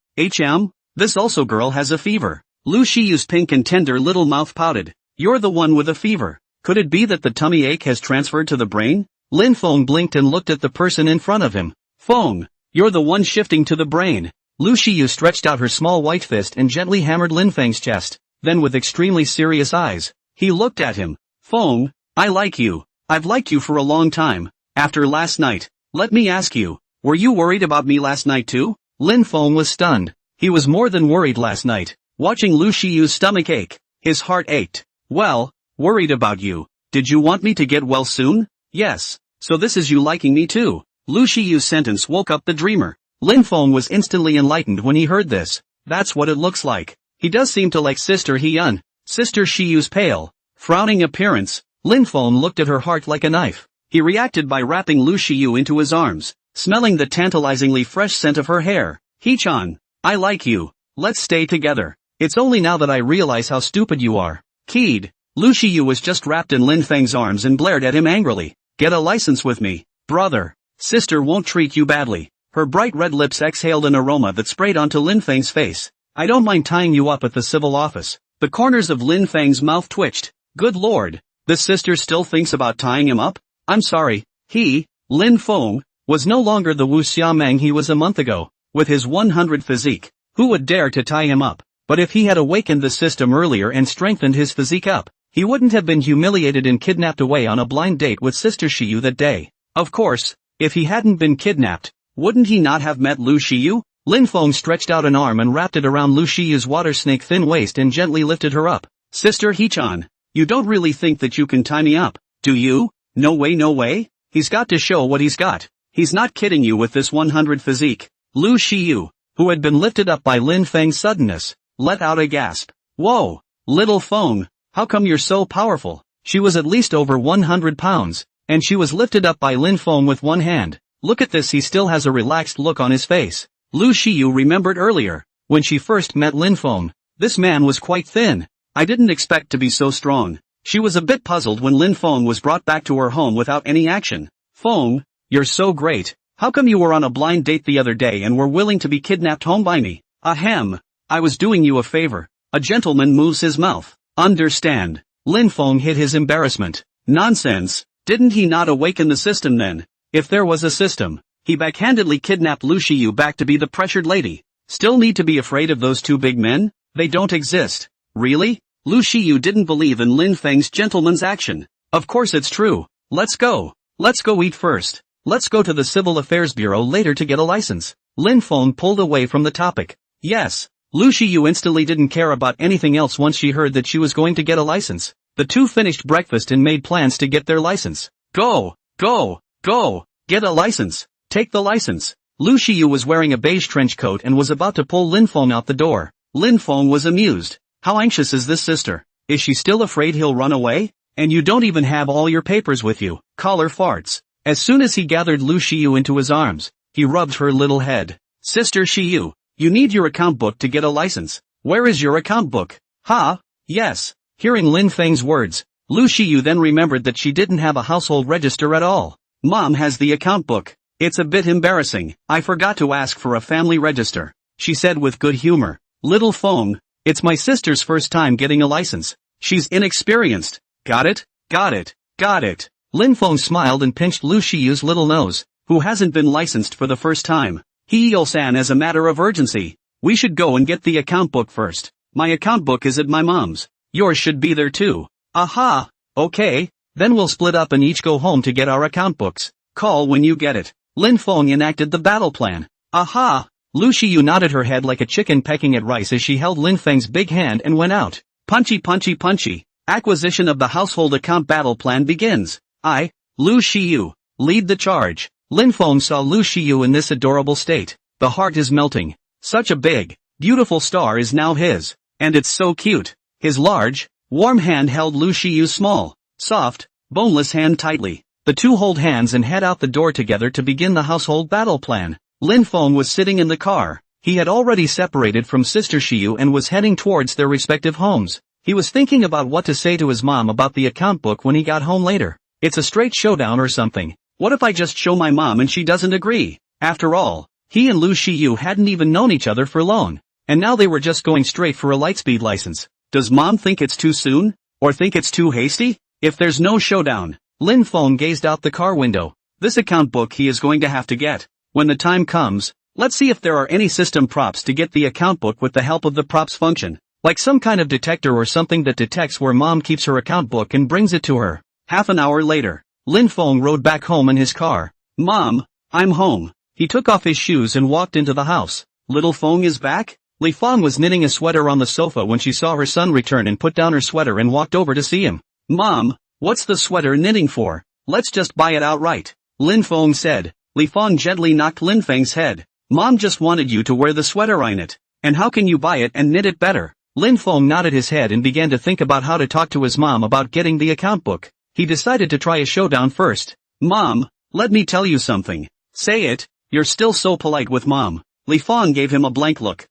This also girl has a fever. Lu Shiyu's pink and tender little mouth pouted. You're the one with a fever. Could it be that the tummy ache has transferred to the brain? Lin Feng blinked and looked at the person in front of him. Feng, you're the one shifting to the brain. Lu Shiyu stretched out her small white fist and gently hammered Lin Feng's chest. Then with extremely serious eyes, he looked at him. Feng, I like you. I've liked you for a long time. After last night, let me ask you, were you worried about me last night too? Lin Feng was stunned. He was more than worried last night. Watching Lu Shiyu's stomach ache, his heart ached. Well, worried about you. Did you want me to get well soon? Yes. So this is you liking me too. Lu Shiyu's sentence woke up the dreamer. Lin Feng was instantly enlightened when he heard this. That's what it looks like. He does seem to like Sister Hyun. Sister Shiyu's pale, frowning appearance. Lin Feng looked at her heart like a knife. He reacted by wrapping Lu Shiyu into his arms, smelling the tantalizingly fresh scent of her hair. Hee-chan, I like you. Let's stay together. It's only now that I realize how stupid you are. Keyed. Lu Shiyu was just wrapped in Lin Feng's arms and glared at him angrily. Get a license with me, brother. Sister won't treat you badly. Her bright red lips exhaled an aroma that sprayed onto Lin Feng's face. I don't mind tying you up at the civil office. The corners of Lin Feng's mouth twitched. Good lord. This sister still thinks about tying him up? I'm sorry. He, Lin Feng, was no longer the Wu Xiameng he was a month ago. With his 100 physique, who would dare to tie him up? But if he had awakened the system earlier and strengthened his physique up, he wouldn't have been humiliated and kidnapped away on a blind date with Sister Shiyu that day. Of course, if he hadn't been kidnapped, wouldn't he not have met Lu Shiyu? Lin Feng stretched out an arm and wrapped it around Lu Shiyu's water snake thin waist and gently lifted her up. Sister Hee-chan, you don't really think that you can tie me up, do you? No way, no way. He's got to show what he's got. He's not kidding you with this 100 physique. Lu Shiyu, who had been lifted up by Lin Feng's suddenness, let out a gasp. Whoa, little Feng, how come you're so powerful? She was at least over 100 pounds, and she was lifted up by Lin Feng with one hand. Look at this, he still has a relaxed look on his face. Lu Shiyu remembered earlier, when she first met Lin Feng, this man was quite thin. I didn't expect to be so strong. She was a bit puzzled when Lin Feng was brought back to her home without any action. Feng, you're so great. How come you were on a blind date the other day and were willing to be kidnapped home by me? Ahem. I was doing you a favor. A gentleman moves his mouth. Understand. Lin Feng hid his embarrassment. Nonsense. Didn't he not awaken the system then? If there was a system, he backhandedly kidnapped Lu Shiyu back to be the pressured lady. Still need to be afraid of those two big men? They don't exist. Really? Lu Shiyu didn't believe in Lin Feng's gentleman's action. Of course it's true. Let's go. Let's go eat first. Let's go to the Civil Affairs Bureau later to get a license. Lin Feng pulled away from the topic. Yes. Lu Shiyu instantly didn't care about anything else once she heard that she was going to get a license. The two finished breakfast and made plans to get their license. Go! Go! Go! Get a license! Take the license! Lu Shiyu was wearing a beige trench coat and was about to pull Lin Feng out the door. Lin Feng was amused. How anxious is this sister? Is she still afraid he'll run away? And you don't even have all your papers with you. Collar farts. As soon as he gathered Lu Shiyu into his arms, he rubbed her little head. Sister Shiyu, you need your account book to get a license. Where is your account book? Huh? Yes. Hearing Lin Feng's words, Lu Shiyu then remembered that she didn't have a household register at all. Mom has the account book. It's a bit embarrassing. I forgot to ask for a family register, she said with good humor. Little Feng, it's my sister's first time getting a license. She's inexperienced. Got it? Got it. Got it. Lin Feng smiled and pinched Lu Shiyu's little nose, who hasn't been licensed for the first time. Hee-yo-san, as a matter of urgency, we should go and get the account book first. My account book is at my mom's. Yours should be there too. Aha! Okay, then we'll split up and each go home to get our account books. Call when you get it. Lin Feng enacted the battle plan. Aha! Lu Shiyu nodded her head like a chicken pecking at rice as she held Lin Feng's big hand and went out. Punchy punchy punchy. Acquisition of the household account battle plan begins. I, Lu Shiyu, lead the charge. Lin Feng saw Lu Shiyu in this adorable state. The heart is melting. Such a big, beautiful star is now his. And it's so cute. His large, warm hand held Lu Shiyu's small, soft, boneless hand tightly. The two hold hands and head out the door together to begin the household battle plan. Lin Feng was sitting in the car. He had already separated from Sister Shiyu and was heading towards their respective homes. He was thinking about what to say to his mom about the account book when he got home later. It's a straight showdown or something. What if I just show my mom and she doesn't agree? After all, he and Lu Shiyu hadn't even known each other for long. And now they were just going straight for a lightspeed license. Does mom think it's too soon? Or think it's too hasty? If there's no showdown, Lin Feng gazed out the car window. This account book he is going to have to get. When the time comes, let's see if there are any system props to get the account book with the help of the props function. Like some kind of detector or something that detects where mom keeps her account book and brings it to her. Half an hour later, Lin Feng rode back home in his car. Mom, I'm home. He took off his shoes and walked into the house. Little Feng is back? Li Fang was knitting a sweater on the sofa when she saw her son return and put down her sweater and walked over to see him. Mom, what's the sweater knitting for? Let's just buy it outright. Lin Feng said. Li Fang gently knocked Lin Feng's head. Mom just wanted you to wear the sweater I knit. And how can you buy it and knit it better? Lin Feng nodded his head and began to think about how to talk to his mom about getting the account book. He decided to try a showdown first. Mom, let me tell you something. Say it, you're still so polite with mom. Li Feng gave him a blank look.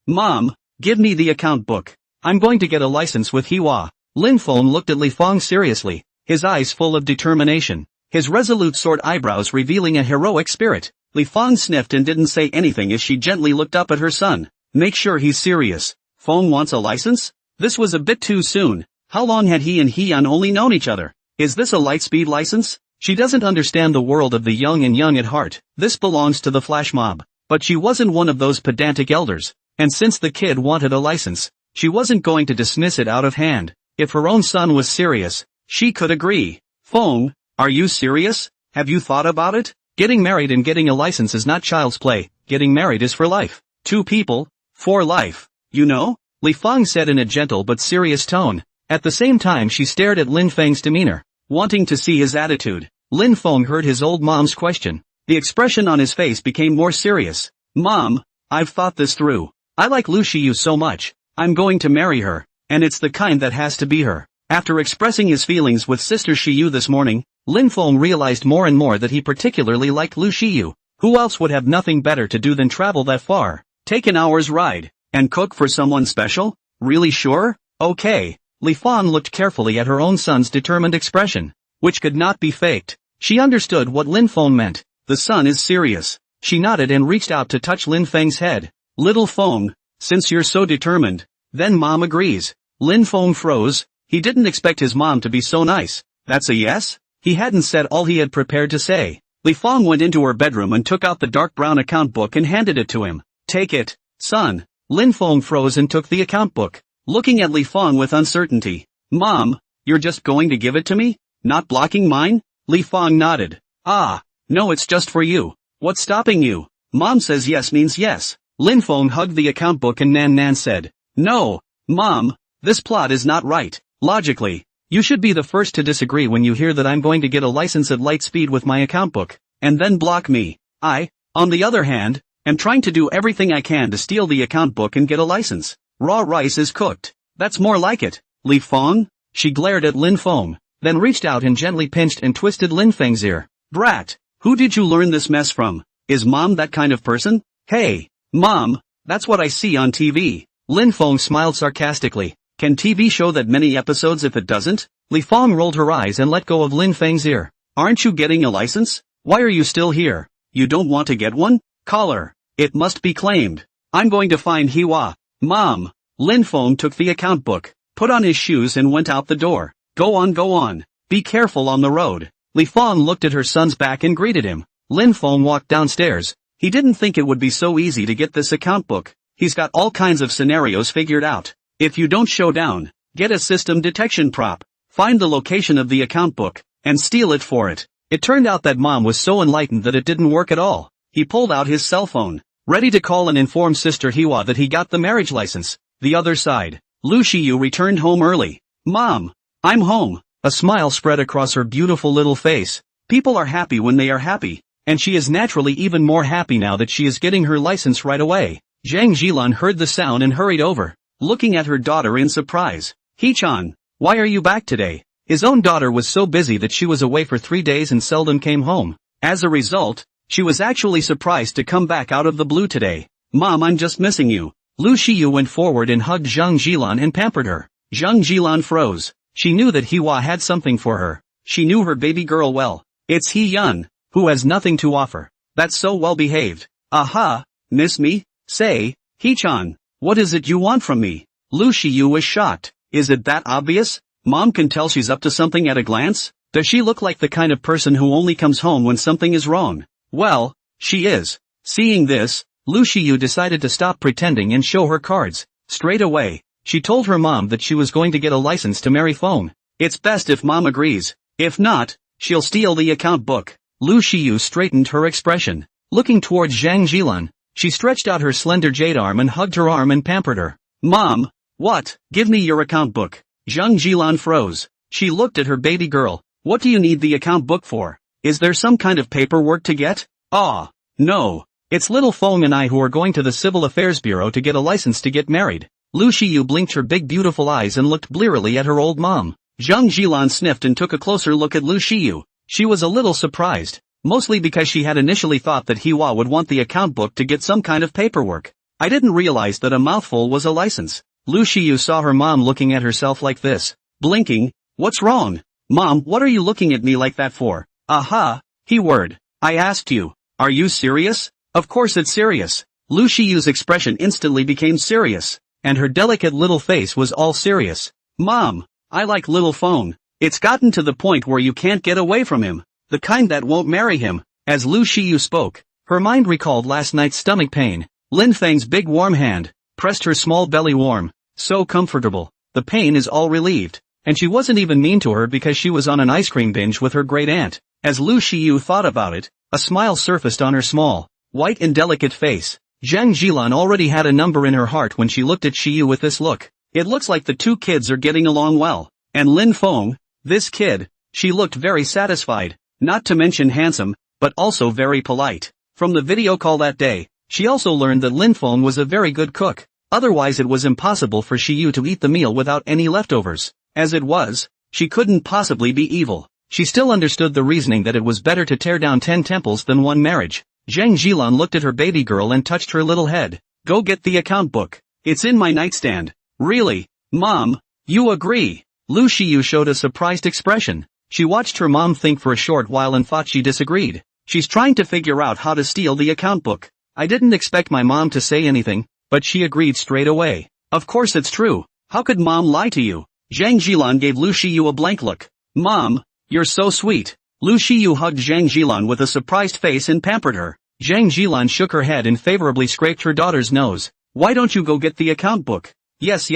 Mom, give me the account book. I'm going to get a license with Hiwa. Lin Feng looked at Li Feng seriously, his eyes full of determination, his resolute sword eyebrows revealing a heroic spirit. Li Feng sniffed and didn't say anything as she gently looked up at her son. Make sure he's serious. Feng wants a license? This was a bit too soon. How long had he and Hyun only known each other? Is this a lightspeed license? She doesn't understand the world of the young and young at heart. This belongs to the flash mob. But she wasn't one of those pedantic elders. And since the kid wanted a license, she wasn't going to dismiss it out of hand. If her own son was serious, she could agree. Feng, are you serious? Have you thought about it? Getting married and getting a license is not child's play. Getting married is for life. 2 people, for life. You know? Li Feng said in a gentle but serious tone. At the same time she stared at Lin Feng's demeanor, wanting to see his attitude. Lin Feng heard his old mom's question. The expression on his face became more serious. Mom, I've thought this through. I like Lu Shiyu so much. I'm going to marry her, and it's the kind that has to be her. After expressing his feelings with Sister Shiyu this morning, Lin Feng realized more and more that he particularly liked Lu Shiyu. Who else would have nothing better to do than travel that far, take an hour's ride, and cook for someone special? Really sure? Okay. Li Feng looked carefully at her own son's determined expression, which could not be faked. She understood what Lin Feng meant. The son is serious. She nodded and reached out to touch Lin Feng's head. Little Feng, since you're so determined, then mom agrees. Lin Feng froze. He didn't expect his mom to be so nice. That's a yes? He hadn't said all he had prepared to say. Li Feng went into her bedroom and took out the dark brown account book and handed it to him. Take it, son. Lin Feng froze and took the account book, looking at Li Feng with uncertainty. Mom, you're just going to give it to me? Not blocking mine? Li Feng nodded. Ah, no, it's just for you. What's stopping you? Mom says yes means yes. Lin Feng hugged the account book and Nan said, No, Mom, this plot is not right. Logically, you should be the first to disagree when you hear that I'm going to get a license at light speed with my account book, and then block me. I, on the other hand, am trying to do everything I can to steal the account book and get a license. Raw rice is cooked. That's more like it. Li Feng? She glared at Lin Feng, then reached out and gently pinched and twisted Lin Feng's ear. Brat, who did you learn this mess from? Is mom that kind of person? Hey, mom, that's what I see on TV. Lin Feng smiled sarcastically. Can TV show that many episodes if it doesn't? Li Feng rolled her eyes and let go of Lin Feng's ear. Aren't you getting a license? Why are you still here? You don't want to get one? Collar. It must be claimed. I'm going to find Hiwa. Mom. Lin Feng took the account book, put on his shoes and went out the door. Go on. Be careful on the road. Li Feng looked at her son's back and greeted him. Lin Feng walked downstairs. He didn't think it would be so easy to get this account book. He's got all kinds of scenarios figured out. If you don't show down, get a system detection prop, find the location of the account book, and steal it for it. It turned out that mom was so enlightened that it didn't work at all. He pulled out his cell phone, ready to call and inform Sister Hiwa that he got the marriage license. The other side, Lu Shiyu returned home early. Mom, I'm home. A smile spread across her beautiful little face. People are happy when they are happy, and she is naturally even more happy now that she is getting her license right away. Zhang Jilan heard the sound and hurried over, looking at her daughter in surprise. Hee-chan, why are you back today? His own daughter was so busy that she was away for 3 days and seldom came home. As a result, she was actually surprised to come back out of the blue today. Mom, I'm just missing you. Lu Shiyu went forward and hugged Zhang Jilan and pampered her. Zhang Jilan froze. She knew that Hiwa had something for her. She knew her baby girl well. It's He-yun, who has nothing to offer. That's so well behaved. Aha, miss me? Say, Hee-chan, what is it you want from me? Lu Shiyu was shocked. Is it that obvious? Mom can tell she's up to something at a glance? Does she look like the kind of person who only comes home when something is wrong? Well, she is. Seeing this, Lu Shiyu decided to stop pretending and show her cards. Straight away, she told her mom that she was going to get a license to marry Feng. It's best if mom agrees. If not, she'll steal the account book. Lu Shiyu straightened her expression. Looking towards Zhang Jilan, she stretched out her slender jade arm and hugged her arm and pampered her. Mom, what? Give me your account book. Zhang Jilan froze. She looked at her baby girl. What do you need the account book for? Is there some kind of paperwork to get? Ah, no. It's little Feng and I who are going to the Civil Affairs Bureau to get a license to get married. Lu Shiyu blinked her big beautiful eyes and looked blearily at her old mom. Zhang Jilan sniffed and took a closer look at Lu Shiyu. She was a little surprised, mostly because she had initially thought that Hiwa would want the account book to get some kind of paperwork. I didn't realize that a mouthful was a license. Lu Shiyu saw her mom looking at herself like this, blinking. What's wrong? Mom, what are you looking at me like that for? Aha, He-word. I asked you. Are you serious? Of course it's serious. Lu Shiyu's expression instantly became serious, and her delicate little face was all serious. Mom, I like little phone. It's gotten to the point where you can't get away from him. The kind that won't marry him. As Lu Shiyu spoke, her mind recalled last night's stomach pain. Lin Feng's big warm hand pressed her small belly warm. So comfortable. The pain is all relieved. And she wasn't even mean to her because she was on an ice cream binge with her great aunt. As Lu Shiyu thought about it, a smile surfaced on her small, white and delicate face. Zhang Jilan already had a number in her heart when she looked at Shiyu with this look. It looks like the two kids are getting along well. And Lin Feng, this kid, she looked very satisfied, not to mention handsome, but also very polite. From the video call that day, she also learned that Lin Feng was a very good cook. Otherwise it was impossible for Shiyu to eat the meal without any leftovers. As it was, she couldn't possibly be evil. She still understood the reasoning that it was better to tear down 10 temples than one marriage. Zhang Jilan looked at her baby girl and touched her little head. Go get the account book. It's in my nightstand. Really? Mom? You agree? Lu Shiyu showed a surprised expression. She watched her mom think for a short while and thought she disagreed. She's trying to figure out how to steal the account book. I didn't expect my mom to say anything, but she agreed straight away. Of course it's true. How could mom lie to you? Zhang Jilan gave Lu Shiyu a blank look. Mom, you're so sweet. Lu Shiyu hugged Zhang Jilan with a surprised face and pampered her. Zhang Jilan shook her head and favorably scraped her daughter's nose. Why don't you go get the account book? Yes.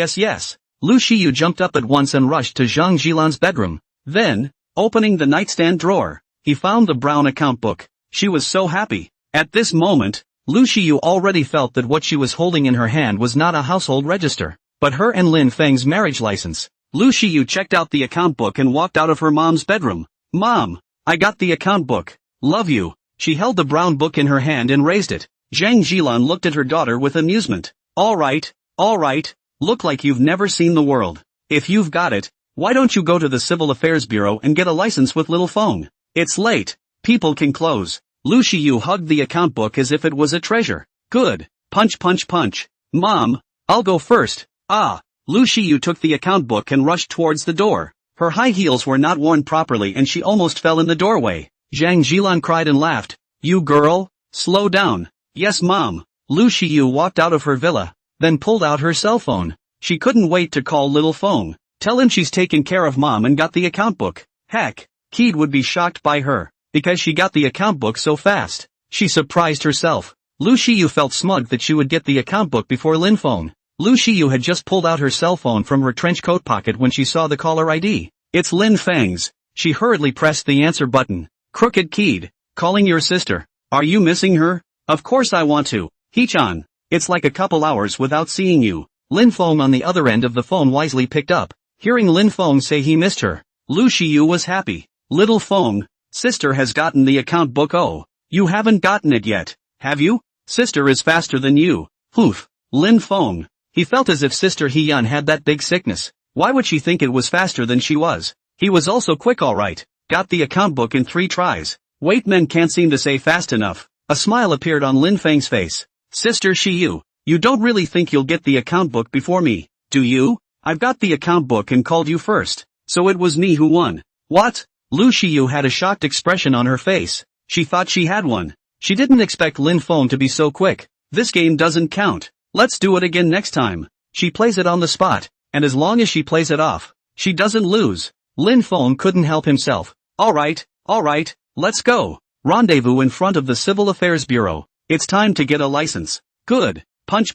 Lu Shiyu jumped up at once and rushed to Zhang Jilan's bedroom. Then, opening the nightstand drawer, he found the brown account book. She was so happy. At this moment, Lu Shiyu already felt that what she was holding in her hand was not a household register, but her and Lin Feng's marriage license. Lu Shiyu checked out the account book and walked out of her mom's bedroom. Mom, I got the account book. Love you. She held the brown book in her hand and raised it. Zhang Jilan looked at her daughter with amusement. All right. Look like you've never seen the world. If you've got it, why don't you go to the Civil Affairs Bureau and get a license with little Feng? It's late. People can close. Lu Shiyu hugged the account book as if it was a treasure. Good. Punch. Mom, I'll go first. Lu Shiyu took the account book and rushed towards the door. Her high heels were not worn properly and she almost fell in the doorway. Zhang Jilan cried and laughed. You girl, slow down. Yes mom. Lu Shiyu walked out of her villa, then pulled out her cell phone. She couldn't wait to call little Feng. Tell him she's taken care of mom and got the account book. Heck, Keed would be shocked by her, because she got the account book so fast. She surprised herself. Lu Shiyu felt smug that she would get the account book before Lin Feng. Lu Shiyu had just pulled out her cell phone from her trench coat pocket when she saw the caller ID. It's Lin Feng's. She hurriedly pressed the answer button. Crooked Keed, calling your sister. Are you missing her? Of course I want to. Hee-chan, it's like a couple hours without seeing you. Lin Feng on the other end of the phone wisely picked up. Hearing Lin Feng say he missed her, Lu Shiyu was happy. Little Feng, sister has gotten the account book. Oh, you haven't gotten it yet, have you? Sister is faster than you. Poof. Lin Feng. He felt as if Sister He-yun had that big sickness. Why would she think it was faster than she was? He was also quick alright. Got the account book in 3 tries. Wait, men can't seem to say fast enough. A smile appeared on Lin Feng's face. Sister Shiyu, you don't really think you'll get the account book before me, do you? I've got the account book and called you first. So it was me who won. What? Lu Shiyu had a shocked expression on her face. She thought she had won. She didn't expect Lin Feng to be so quick. This game doesn't count. Let's do it again next time. She plays it on the spot, and as long as she plays it off, she doesn't lose. Lin Feng couldn't help himself. Alright, let's go. Rendezvous in front of the Civil Affairs Bureau. It's time to get a license. Good. Punch.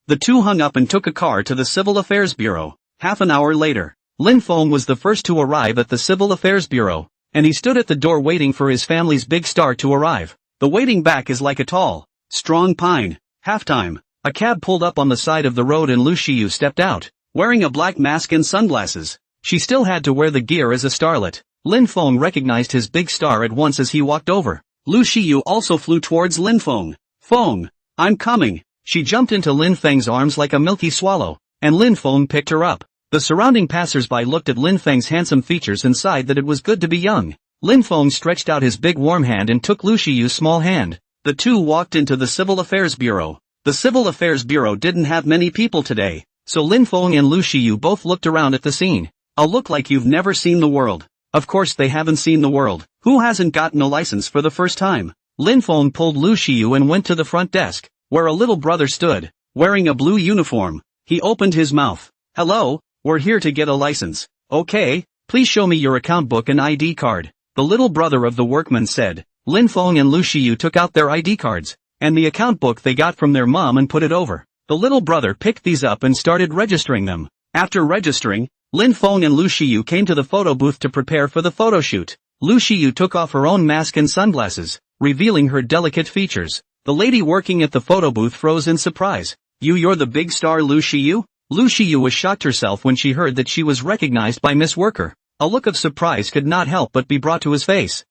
The two hung up and took a car to the Civil Affairs Bureau. Half an hour later, Lin Feng was the first to arrive at the Civil Affairs Bureau, and he stood at the door waiting for his family's big star to arrive. The waiting back is like a tall, strong pine. Halftime. A cab pulled up on the side of the road and Lu Shiyu stepped out, wearing a black mask and sunglasses. She still had to wear the gear as a starlet. Lin Feng recognized his big star at once as he walked over. Lu Shiyu also flew towards Lin Feng. Feng, I'm coming. She jumped into Lin Feng's arms like a milky swallow, and Lin Feng picked her up. The surrounding passersby looked at Lin Feng's handsome features and sighed that it was good to be young. Lin Feng stretched out his big warm hand and took Lu Shiyu's small hand. The two walked into the Civil Affairs Bureau. The Civil Affairs Bureau didn't have many people today, so Lin Feng and Lu Shiyu both looked around at the scene. "I'll look like you've never seen the world." Of course they haven't seen the world. Who hasn't gotten a license for the first time? Lin Feng pulled Lu Shiyu and went to the front desk, where a little brother stood, wearing a blue uniform. He opened his mouth. "Hello, we're here to get a license." "Okay, please show me your account book and ID card," the little brother of the workman said. Lin Feng and Lu Shiyu took out their ID cards, and the account book they got from their mom and put it over. The little brother picked these up and started registering them. After registering, Lin Feng and Lu Shiyu came to the photo booth to prepare for the photo shoot. Lu Shiyu took off her own mask and sunglasses, revealing her delicate features. The lady working at the photo booth froze in surprise. You're the big star Lu Shiyu?" Lu Shiyu was shocked herself when she heard that she was recognized by Miss Worker. A look of surprise could not help but be brought to his face.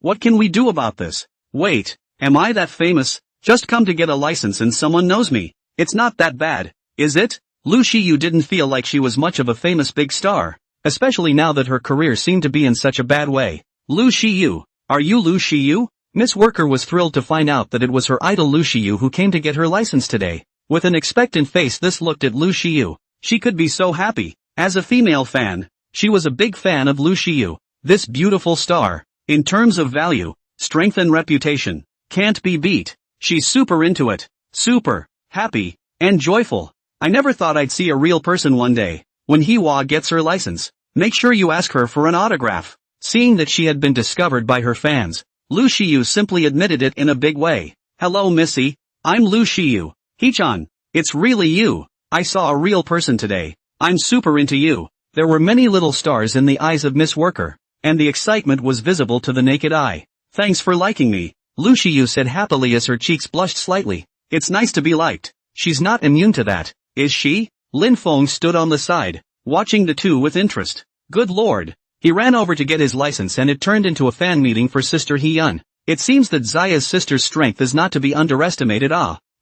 What can we do about this? Wait, am I that famous? Just come to get a license and someone knows me. It's not that bad, is it? Lu Shiyu didn't feel like she was much of a famous big star, especially now that her career seemed to be in such a bad way. "Lu Shiyu, are you Lu Shiyu?" Miss Worker was thrilled to find out that it was her idol Lu Shiyu who came to get her license today. With an expectant face this looked at Lu Shiyu. She could be so happy. As a female fan, she was a big fan of Lu Shiyu. This beautiful star, in terms of value, strength and reputation, can't be beat. She's super into it. Super, happy, and joyful. I never thought I'd see a real person one day. When Hiwa gets her license, make sure you ask her for an autograph. Seeing that she had been discovered by her fans, Lu Shiyu simply admitted it in a big way. "Hello Missy, I'm Lu Shiyu. Hee-chan, it's really you. I saw a real person today. I'm super into you." There were many little stars in the eyes of Miss Worker, and the excitement was visible to the naked eye. "Thanks for liking me," Lu Shiyu said happily as her cheeks blushed slightly. "It's nice to be liked. She's not immune to that, is she?" Lin Feng stood on the side, watching the two with interest. Good lord. He ran over to get his license and it turned into a fan meeting for Sister Hee-yun. It seems that Zaya's sister's strength is not to be underestimated.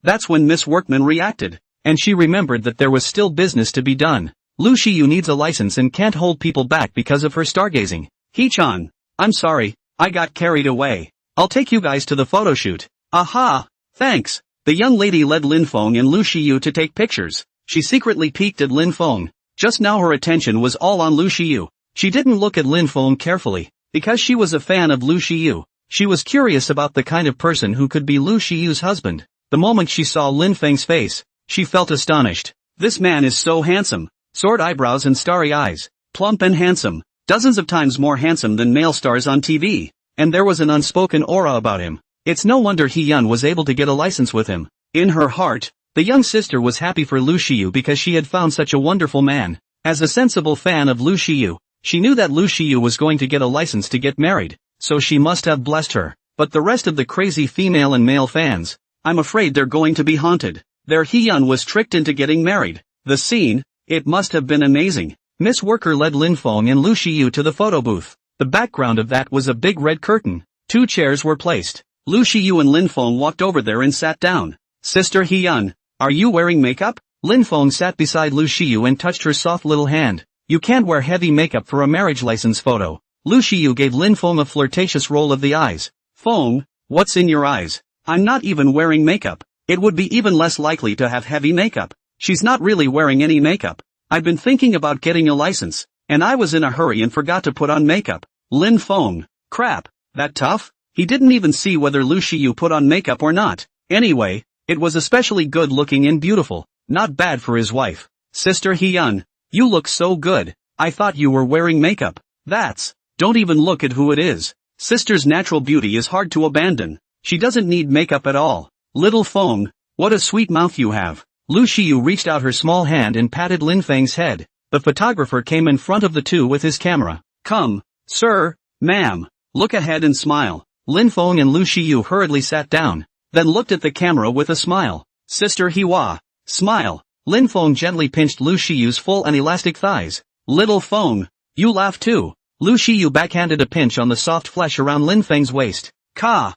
That's when Miss Workman reacted, and she remembered that there was still business to be done. Lu Shiyu needs a license and can't hold people back because of her stargazing. "Hee-chan, I'm sorry, I got carried away. I'll take you guys to the photo shoot." "Aha, thanks." The young lady led Lin Feng and Lu Shiyu to take pictures. She secretly peeked at Lin Feng. Just now her attention was all on Lu Shiyu. She didn't look at Lin Feng carefully, because she was a fan of Lu Shiyu. She was curious about the kind of person who could be Lu Shiyu's husband. The moment she saw Lin Feng's face, she felt astonished. This man is so handsome. Sword eyebrows and starry eyes. Plump and handsome. Dozens of times more handsome than male stars on TV. And there was an unspoken aura about him. It's no wonder Hee-yun was able to get a license with him. In her heart, the young sister was happy for Lu Shiyu because she had found such a wonderful man. As a sensible fan of Lu Shiyu, she knew that Lu Shiyu was going to get a license to get married, so she must have blessed her. But the rest of the crazy female and male fans, I'm afraid they're going to be haunted. Their Hee-yun was tricked into getting married. The scene, it must have been amazing. Miss Worker led Lin Feng and Lu Shiyu to the photo booth. The background of that was a big red curtain. 2 chairs were placed. Lu Shiyu and Lin Feng walked over there and sat down. "Sister Hee-yun, are you wearing makeup?" Lin Feng sat beside Lu Shiyu and touched her soft little hand. "You can't wear heavy makeup for a marriage license photo." Lu Shiyu gave Lin Feng a flirtatious roll of the eyes. "Feng, what's in your eyes? I'm not even wearing makeup. It would be even less likely to have heavy makeup." "She's not really wearing any makeup. I've been thinking about getting a license, and I was in a hurry and forgot to put on makeup." Lin Feng, crap, that tough? He didn't even see whether Lu Shiyu put on makeup or not. Anyway, it was especially good looking and beautiful. Not bad for his wife. "Sister Hee-yun, you look so good. I thought you were wearing makeup." Don't even look at who it is. Sister's natural beauty is hard to abandon. She doesn't need makeup at all. "Little Feng, what a sweet mouth you have." Lu Shiyu reached out her small hand and patted Lin Feng's head. The photographer came in front of the two with his camera. "Come, sir, ma'am, look ahead and smile." Lin Feng and Lu Shiyu hurriedly sat down, then looked at the camera with a smile. "Sister Hiwa, smile." Lin Feng gently pinched Lu Shiyu's full and elastic thighs. "Little Feng, you laugh too." Lu Shiyu backhanded a pinch on the soft flesh around Lin Feng's waist. Ka,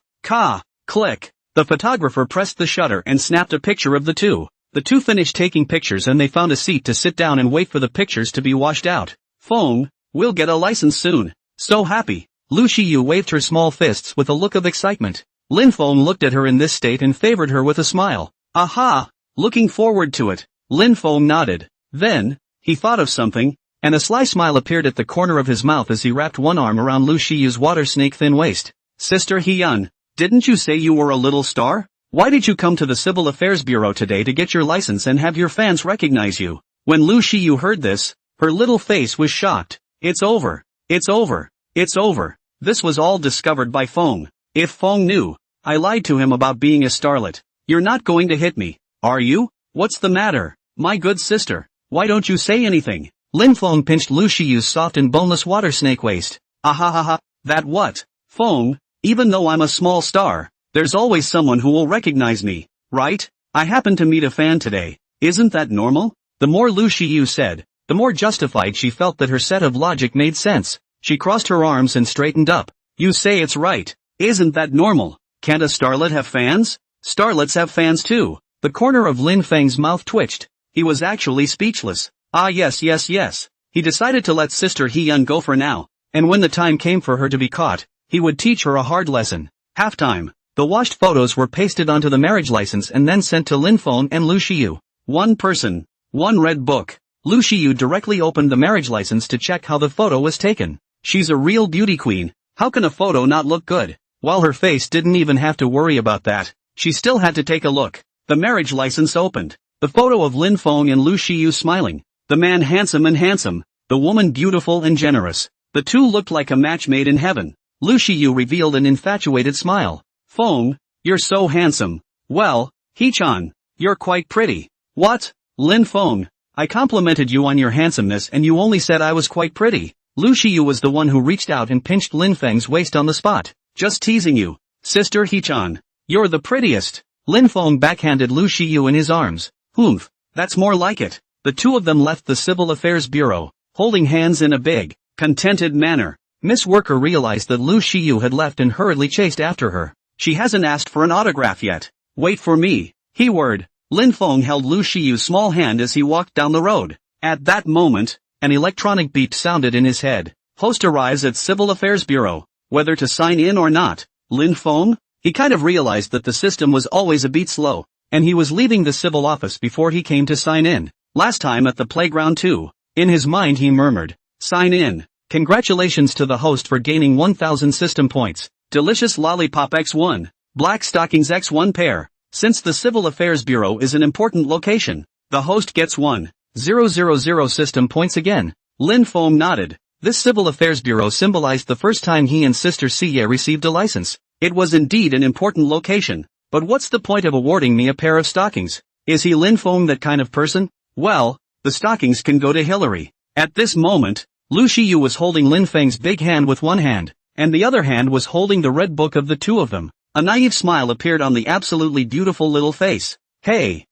click. The photographer pressed the shutter and snapped a picture of the two. The two finished taking pictures and they found a seat to sit down and wait for the pictures to be washed out. Feng, we'll get a license soon. So happy. Lu Shiyu waved her small fists with a look of excitement. Lin Feng looked at her in this state and favored her with a smile. Aha! Looking forward to it. Lin Feng nodded. Then, he thought of something, and a sly smile appeared at the corner of his mouth as he wrapped one arm around Lu Shiyu's water snake thin waist. Sister Hyun, didn't you say you were a little star? Why did you come to the Civil Affairs Bureau today to get your license and have your fans recognize you? When Lu Shiyu heard this, her little face was shocked. It's over. It's over. It's over. This was all discovered by Feng. If Feng knew, I lied to him about being a starlet. You're not going to hit me, are you? What's the matter, my good sister? Why don't you say anything? Lin Feng pinched Lu Shiyu's soft and boneless water snake waist. Ahahaha, that what? Feng, even though I'm a small star, there's always someone who will recognize me, right? I happened to meet a fan today. Isn't that normal? The more Lu Shiyu said, the more justified she felt that her set of logic made sense. She crossed her arms and straightened up. You say it's right. Isn't that normal? Can't a starlet have fans? Starlets have fans too. The corner of Lin Feng's mouth twitched. He was actually speechless. Ah yes. He decided to let Sister Hyun go for now, and when the time came for her to be caught, he would teach her a hard lesson. Halftime. The washed photos were pasted onto the marriage license and then sent to Lin Feng and Lu Shiyu. One person. One red book. Lu Shiyu directly opened the marriage license to check how the photo was taken. She's a real beauty queen. How can a photo not look good? While her face didn't even have to worry about that, she still had to take a look. The marriage license opened. The photo of Lin Feng and Lu Shiyu smiling. The man handsome and handsome. The woman beautiful and generous. The two looked like a match made in heaven. Lu Shiyu revealed an infatuated smile. Feng, you're so handsome. Well, Hee-chan, you're quite pretty. What? Lin Feng, I complimented you on your handsomeness and you only said I was quite pretty. Lu Shiyu was the one who reached out and pinched Lin Feng's waist on the spot. Just teasing you. Sister Hee-chan, you're the prettiest. Lin Feng backhanded Lu Shiyu in his arms. Humph, that's more like it. The two of them left the Civil Affairs Bureau, holding hands in a big, contented manner. Miss Worker realized that Lu Shiyu had left and hurriedly chased after her. She hasn't asked for an autograph yet. Wait for me. He word. Lin Feng held Lu Shiyu's small hand as he walked down the road. At that moment, an electronic beep sounded in his head. Host arrives at Civil Affairs Bureau. Whether to sign in or not, Lin Feng? He kind of realized that the system was always a beat slow, and he was leaving the civil office before he came to sign in. Last time at the playground too. In his mind he murmured, sign in. Congratulations to the host for gaining 1000 system points. Delicious lollipop X1. Black stockings X1 pair. Since the Civil Affairs Bureau is an important location, the host gets 1000 system points again. Lin Feng nodded. This Civil Affairs Bureau symbolized the first time he and Sister Siye received a license. It was indeed an important location. But what's the point of awarding me a pair of stockings? Is he Lin Feng that kind of person? Well, the stockings can go to Hillary. At this moment, Lu Shiyu was holding Lin Feng's big hand with one hand, and the other hand was holding the red book of the two of them. A naive smile appeared on the absolutely beautiful little face. Hey,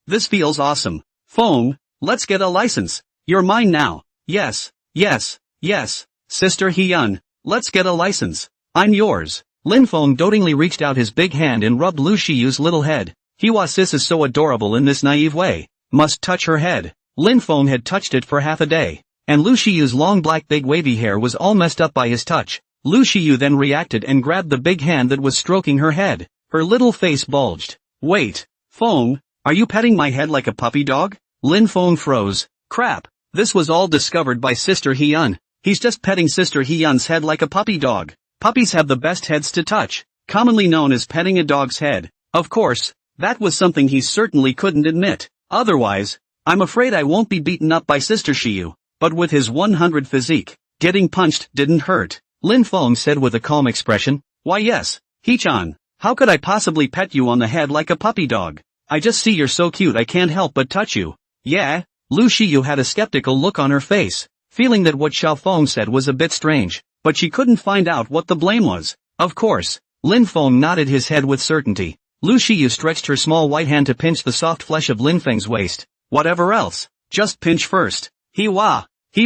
this feels awesome. Feng, let's get a license. You're mine now. Yes. Sister Hyun, let's get a license. I'm yours. Lin Feng dotingly reached out his big hand and rubbed Lu Shiyu's little head. Hiwa sis is so adorable in this naive way. Must touch her head. Lin Feng had touched it for half a day, and Lu Shiyu's long black big wavy hair was all messed up by his touch. Lu Shiyu then reacted and grabbed the big hand that was stroking her head. Her little face bulged. Wait, Feng, are you petting my head like a puppy dog? Lin Feng froze. Crap, this was all discovered by Sister Hyun. He's just petting Sister Hyun's head like a puppy dog. Puppies have the best heads to touch, commonly known as petting a dog's head. Of course, that was something he certainly couldn't admit. Otherwise, I'm afraid I won't be beaten up by Sister Shiyu. But with his 100 physique, getting punched didn't hurt. Lin Feng said with a calm expression. Why yes, Hee-chan, how could I possibly pet you on the head like a puppy dog? I just see you're so cute I can't help but touch you. Yeah? Lu Shiyu had a skeptical look on her face, feeling that what Xiao Feng said was a bit strange, but she couldn't find out what the blame was. Of course, Lin Feng nodded his head with certainty. Lu Shiyu stretched her small white hand to pinch the soft flesh of Lin Feng's waist. Whatever else, just pinch first. He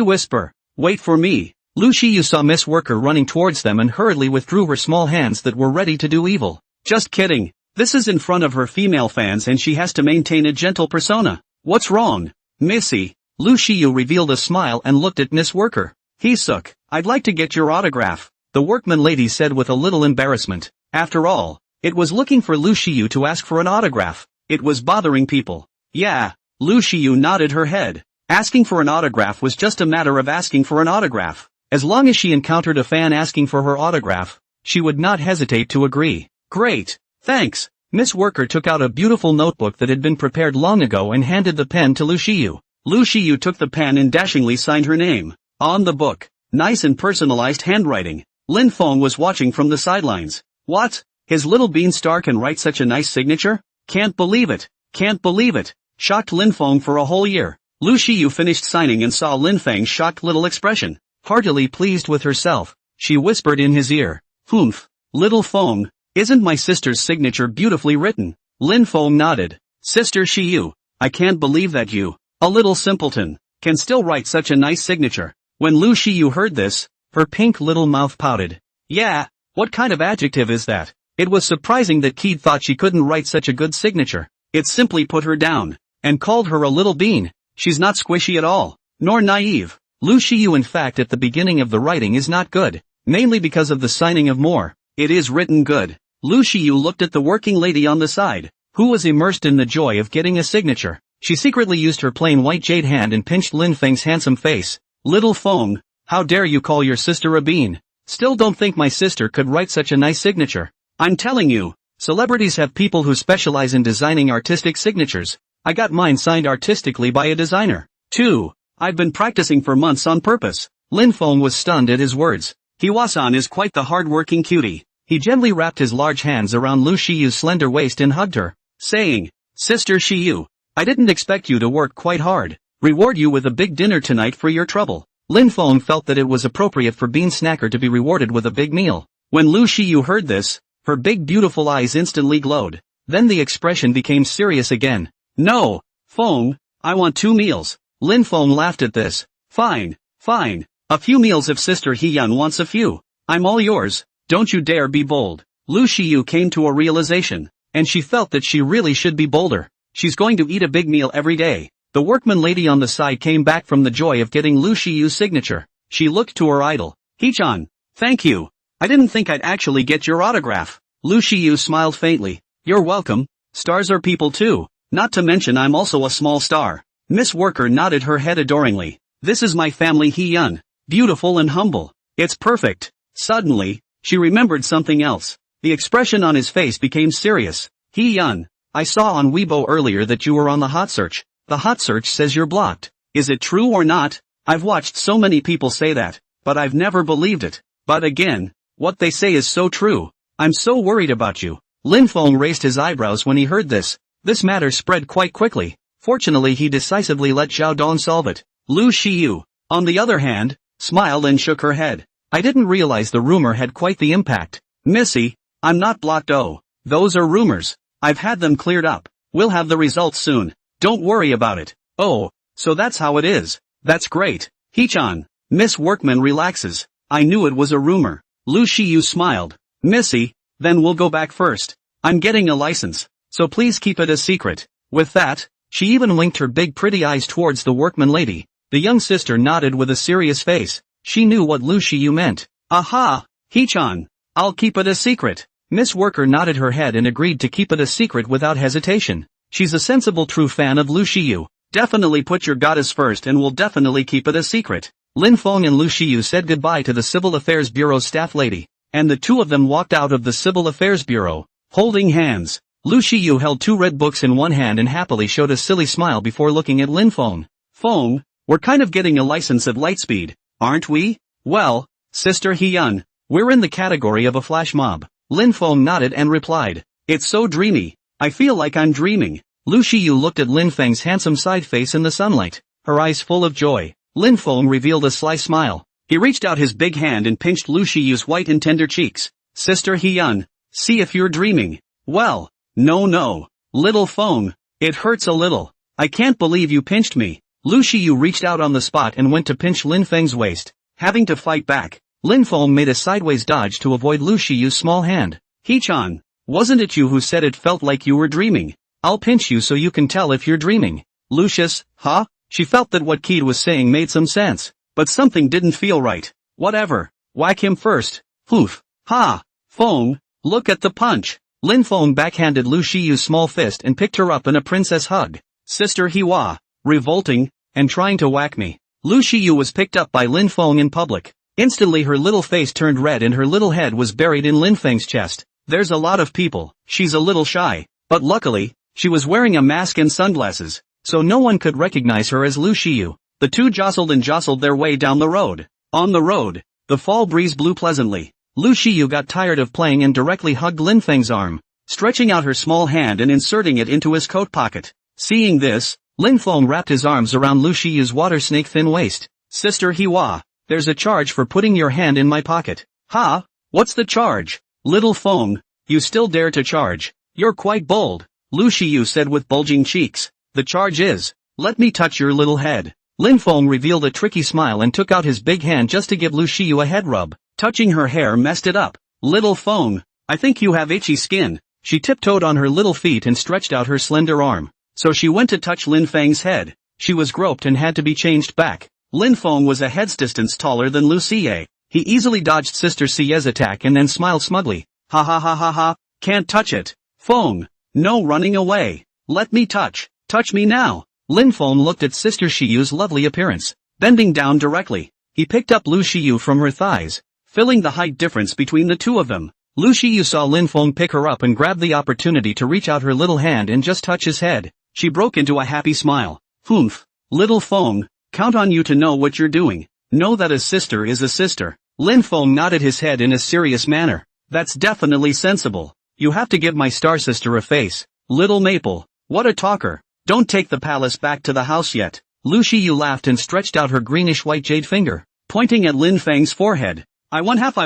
whisper. Wait for me. Lu Shiyu saw Miss Worker running towards them and hurriedly withdrew her small hands that were ready to do evil. Just kidding. This is in front of her female fans and she has to maintain a gentle persona. What's wrong? Missy. Lu Shiyu revealed a smile and looked at Miss Worker. Heesuk, I'd like to get your autograph, the workman lady said with a little embarrassment. After all, it was looking for Lu Shiyu to ask for an autograph. It was bothering people. Yeah, Lu Shiyu nodded her head. Asking for an autograph was just a matter of asking for an autograph. As long as she encountered a fan asking for her autograph, she would not hesitate to agree. Great, thanks. Miss Worker took out a beautiful notebook that had been prepared long ago and handed the pen to Lu Shiyu. Lu Shiyu took the pen and dashingly signed her name. On the book. Nice and personalized handwriting. Lin Feng was watching from the sidelines. What? His little beanstar can write such a nice signature? Can't believe it. Can't believe it. Shocked Lin Feng for a whole year. Lu Shiyu finished signing and saw Lin Feng's shocked little expression. Heartily pleased with herself, she whispered in his ear. Humph. Little Feng, isn't my sister's signature beautifully written? Lin Feng nodded. Sister Shiyu, I can't believe that you, a little simpleton, can still write such a nice signature. When Lu Shiyu heard this, her pink little mouth pouted. Yeah, what kind of adjective is that? It was surprising that Keed thought she couldn't write such a good signature. It simply put her down, and called her a little bean. She's not squishy at all, nor naive. Lu Shiyu in fact at the beginning of the writing is not good, mainly because of the signing of more. It is written good. Lu Shiyu looked at the working lady on the side, who was immersed in the joy of getting a signature. She secretly used her plain white jade hand and pinched Lin Feng's handsome face. Little Feng, how dare you call your sister a bean? Still don't think my sister could write such a nice signature. I'm telling you, celebrities have people who specialize in designing artistic signatures. I got mine signed artistically by a designer, too. I've been practicing for months on purpose. Lin Feng was stunned at his words. Hiwa-san is quite the hard-working cutie. He gently wrapped his large hands around Lu Shiyu's slender waist and hugged her, saying, Sister Shiyu, I didn't expect you to work quite hard. Reward you with a big dinner tonight for your trouble. Lin Feng felt that it was appropriate for Bean Snacker to be rewarded with a big meal. When Lu Shiyu heard this, her big beautiful eyes instantly glowed. Then the expression became serious again. No, Feng, I want 2 meals. Lin Feng laughed at this. Fine, fine. A few meals if Sister Hiyun wants a few. I'm all yours. Don't you dare be bold. Lu Shiyu came to a realization, and she felt that she really should be bolder. She's going to eat a big meal every day. The workman lady on the side came back from the joy of getting Lu Shiyu's signature. She looked to her idol. Hee-chan, thank you. I didn't think I'd actually get your autograph. Lu Shiyu smiled faintly. You're welcome. Stars are people too. Not to mention I'm also a small star. Miss Worker nodded her head adoringly. This is my family Hiyun. Beautiful and humble. It's perfect. Suddenly, she remembered something else. The expression on his face became serious. Hiyun, I saw on Weibo earlier that you were on the hot search. The hot search says you're blocked. Is it true or not? I've watched so many people say that, but I've never believed it. But again, what they say is so true. I'm so worried about you. Lin Feng raised his eyebrows when he heard this. This matter spread quite quickly. Fortunately he decisively let Zhao Dong solve it. Lu Shiyu, on the other hand, smiled and shook her head. I didn't realize the rumor had quite the impact. Missy, I'm not blocked. Oh, those are rumors. I've had them cleared up. We'll have the results soon. Don't worry about it. Oh, so that's how it is. That's great. Hee-chan, Miss Workman relaxes. I knew it was a rumor. Lu Shiyu smiled. Missy, then we'll go back first. I'm getting a license, so please keep it a secret. With that, she even winked her big pretty eyes towards the workman lady. The young sister nodded with a serious face. She knew what Lu Shiyu meant. Aha, Hee-chan, I'll keep it a secret. Miss Worker nodded her head and agreed to keep it a secret without hesitation. She's a sensible true fan of Lu Shiyu. Definitely put your goddess first and will definitely keep it a secret. Lin Feng and Lu Shiyu said goodbye to the Civil Affairs Bureau's staff lady, and the two of them walked out of the Civil Affairs Bureau, holding hands. Lu Shiyu held 2 red books in one hand and happily showed a silly smile before looking at Lin Feng. Feng, we're kind of getting a license at light speed, aren't we? Well, Sister Hiyun, we're in the category of a flash mob. Lin Feng nodded and replied. It's so dreamy. I feel like I'm dreaming. Lu Shiyu looked at Lin Feng's handsome side face in the sunlight, her eyes full of joy. Lin Feng revealed a sly smile. He reached out his big hand and pinched Lu Shiyu's white and tender cheeks. Sister Hiyun, see if you're dreaming. Well, no. Little Feng, it hurts a little. I can't believe you pinched me. Lu Shiyu reached out on the spot and went to pinch Lin Feng's waist. Having to fight back, Lin Feng made a sideways dodge to avoid Lu Shiyu's small hand. Hee-chan, Wasn't it you who said it felt like you were dreaming? I'll pinch you so you can tell if you're dreaming. Lucius, huh? She felt that what Keed was saying made some sense, but something didn't feel right. Whatever. Whack him first. Poof. Ha! Fong, look at the punch. Lin Fong backhanded Lu Shiyu's small fist and picked her up in a princess hug. Sister Hiwa, revolting, and trying to whack me. Lu Shiyu was picked up by Lin Fong in public. Instantly her little face turned red and her little head was buried in Lin Feng's chest. There's a lot of people, she's a little shy, but luckily, she was wearing a mask and sunglasses, so no one could recognize her as Lu Shiyu. The two jostled and jostled their way down the road. On the road, the fall breeze blew pleasantly. Lu Shiyu got tired of playing and directly hugged Lin Feng's arm, stretching out her small hand and inserting it into his coat pocket. Seeing this, Lin Feng wrapped his arms around Lu Shiyu's water snake thin waist. Sister Hiwa, there's a charge for putting your hand in my pocket. Ha? What's the charge? Little Feng, you still dare to charge. You're quite bold, Lu Shiyu said with bulging cheeks. The charge is, let me touch your little head. Lin Feng revealed a tricky smile and took out his big hand just to give Lu Shiyu a head rub. Touching her hair messed it up. Little Feng, I think you have itchy skin. She tiptoed on her little feet and stretched out her slender arm. So she went to touch Lin Feng's head. She was groped and had to be changed back. Lin Feng was a head's distance taller than Lu Xie. He easily dodged Sister Xie's attack and then smiled smugly. Ha ha ha ha ha, can't touch it. Feng, no running away. Let me touch. Touch me now. Lin Feng looked at Sister Shiyu's lovely appearance. Bending down directly, he picked up Lu Shiyu from her thighs, filling the height difference between the two of them. Lu Shiyu saw Lin Feng pick her up and grabbed the opportunity to reach out her little hand and just touch his head. She broke into a happy smile. Humph. Little Feng, count on you to know what you're doing. Know that a sister is a sister. Lin Feng nodded his head in a serious manner. That's definitely sensible. You have to give my star sister a face. Little Maple, what a talker. Don't take the palace back to the house yet. Lu Shiyu laughed and stretched out her greenish-white jade finger, pointing at Lin Feng's forehead. I one half.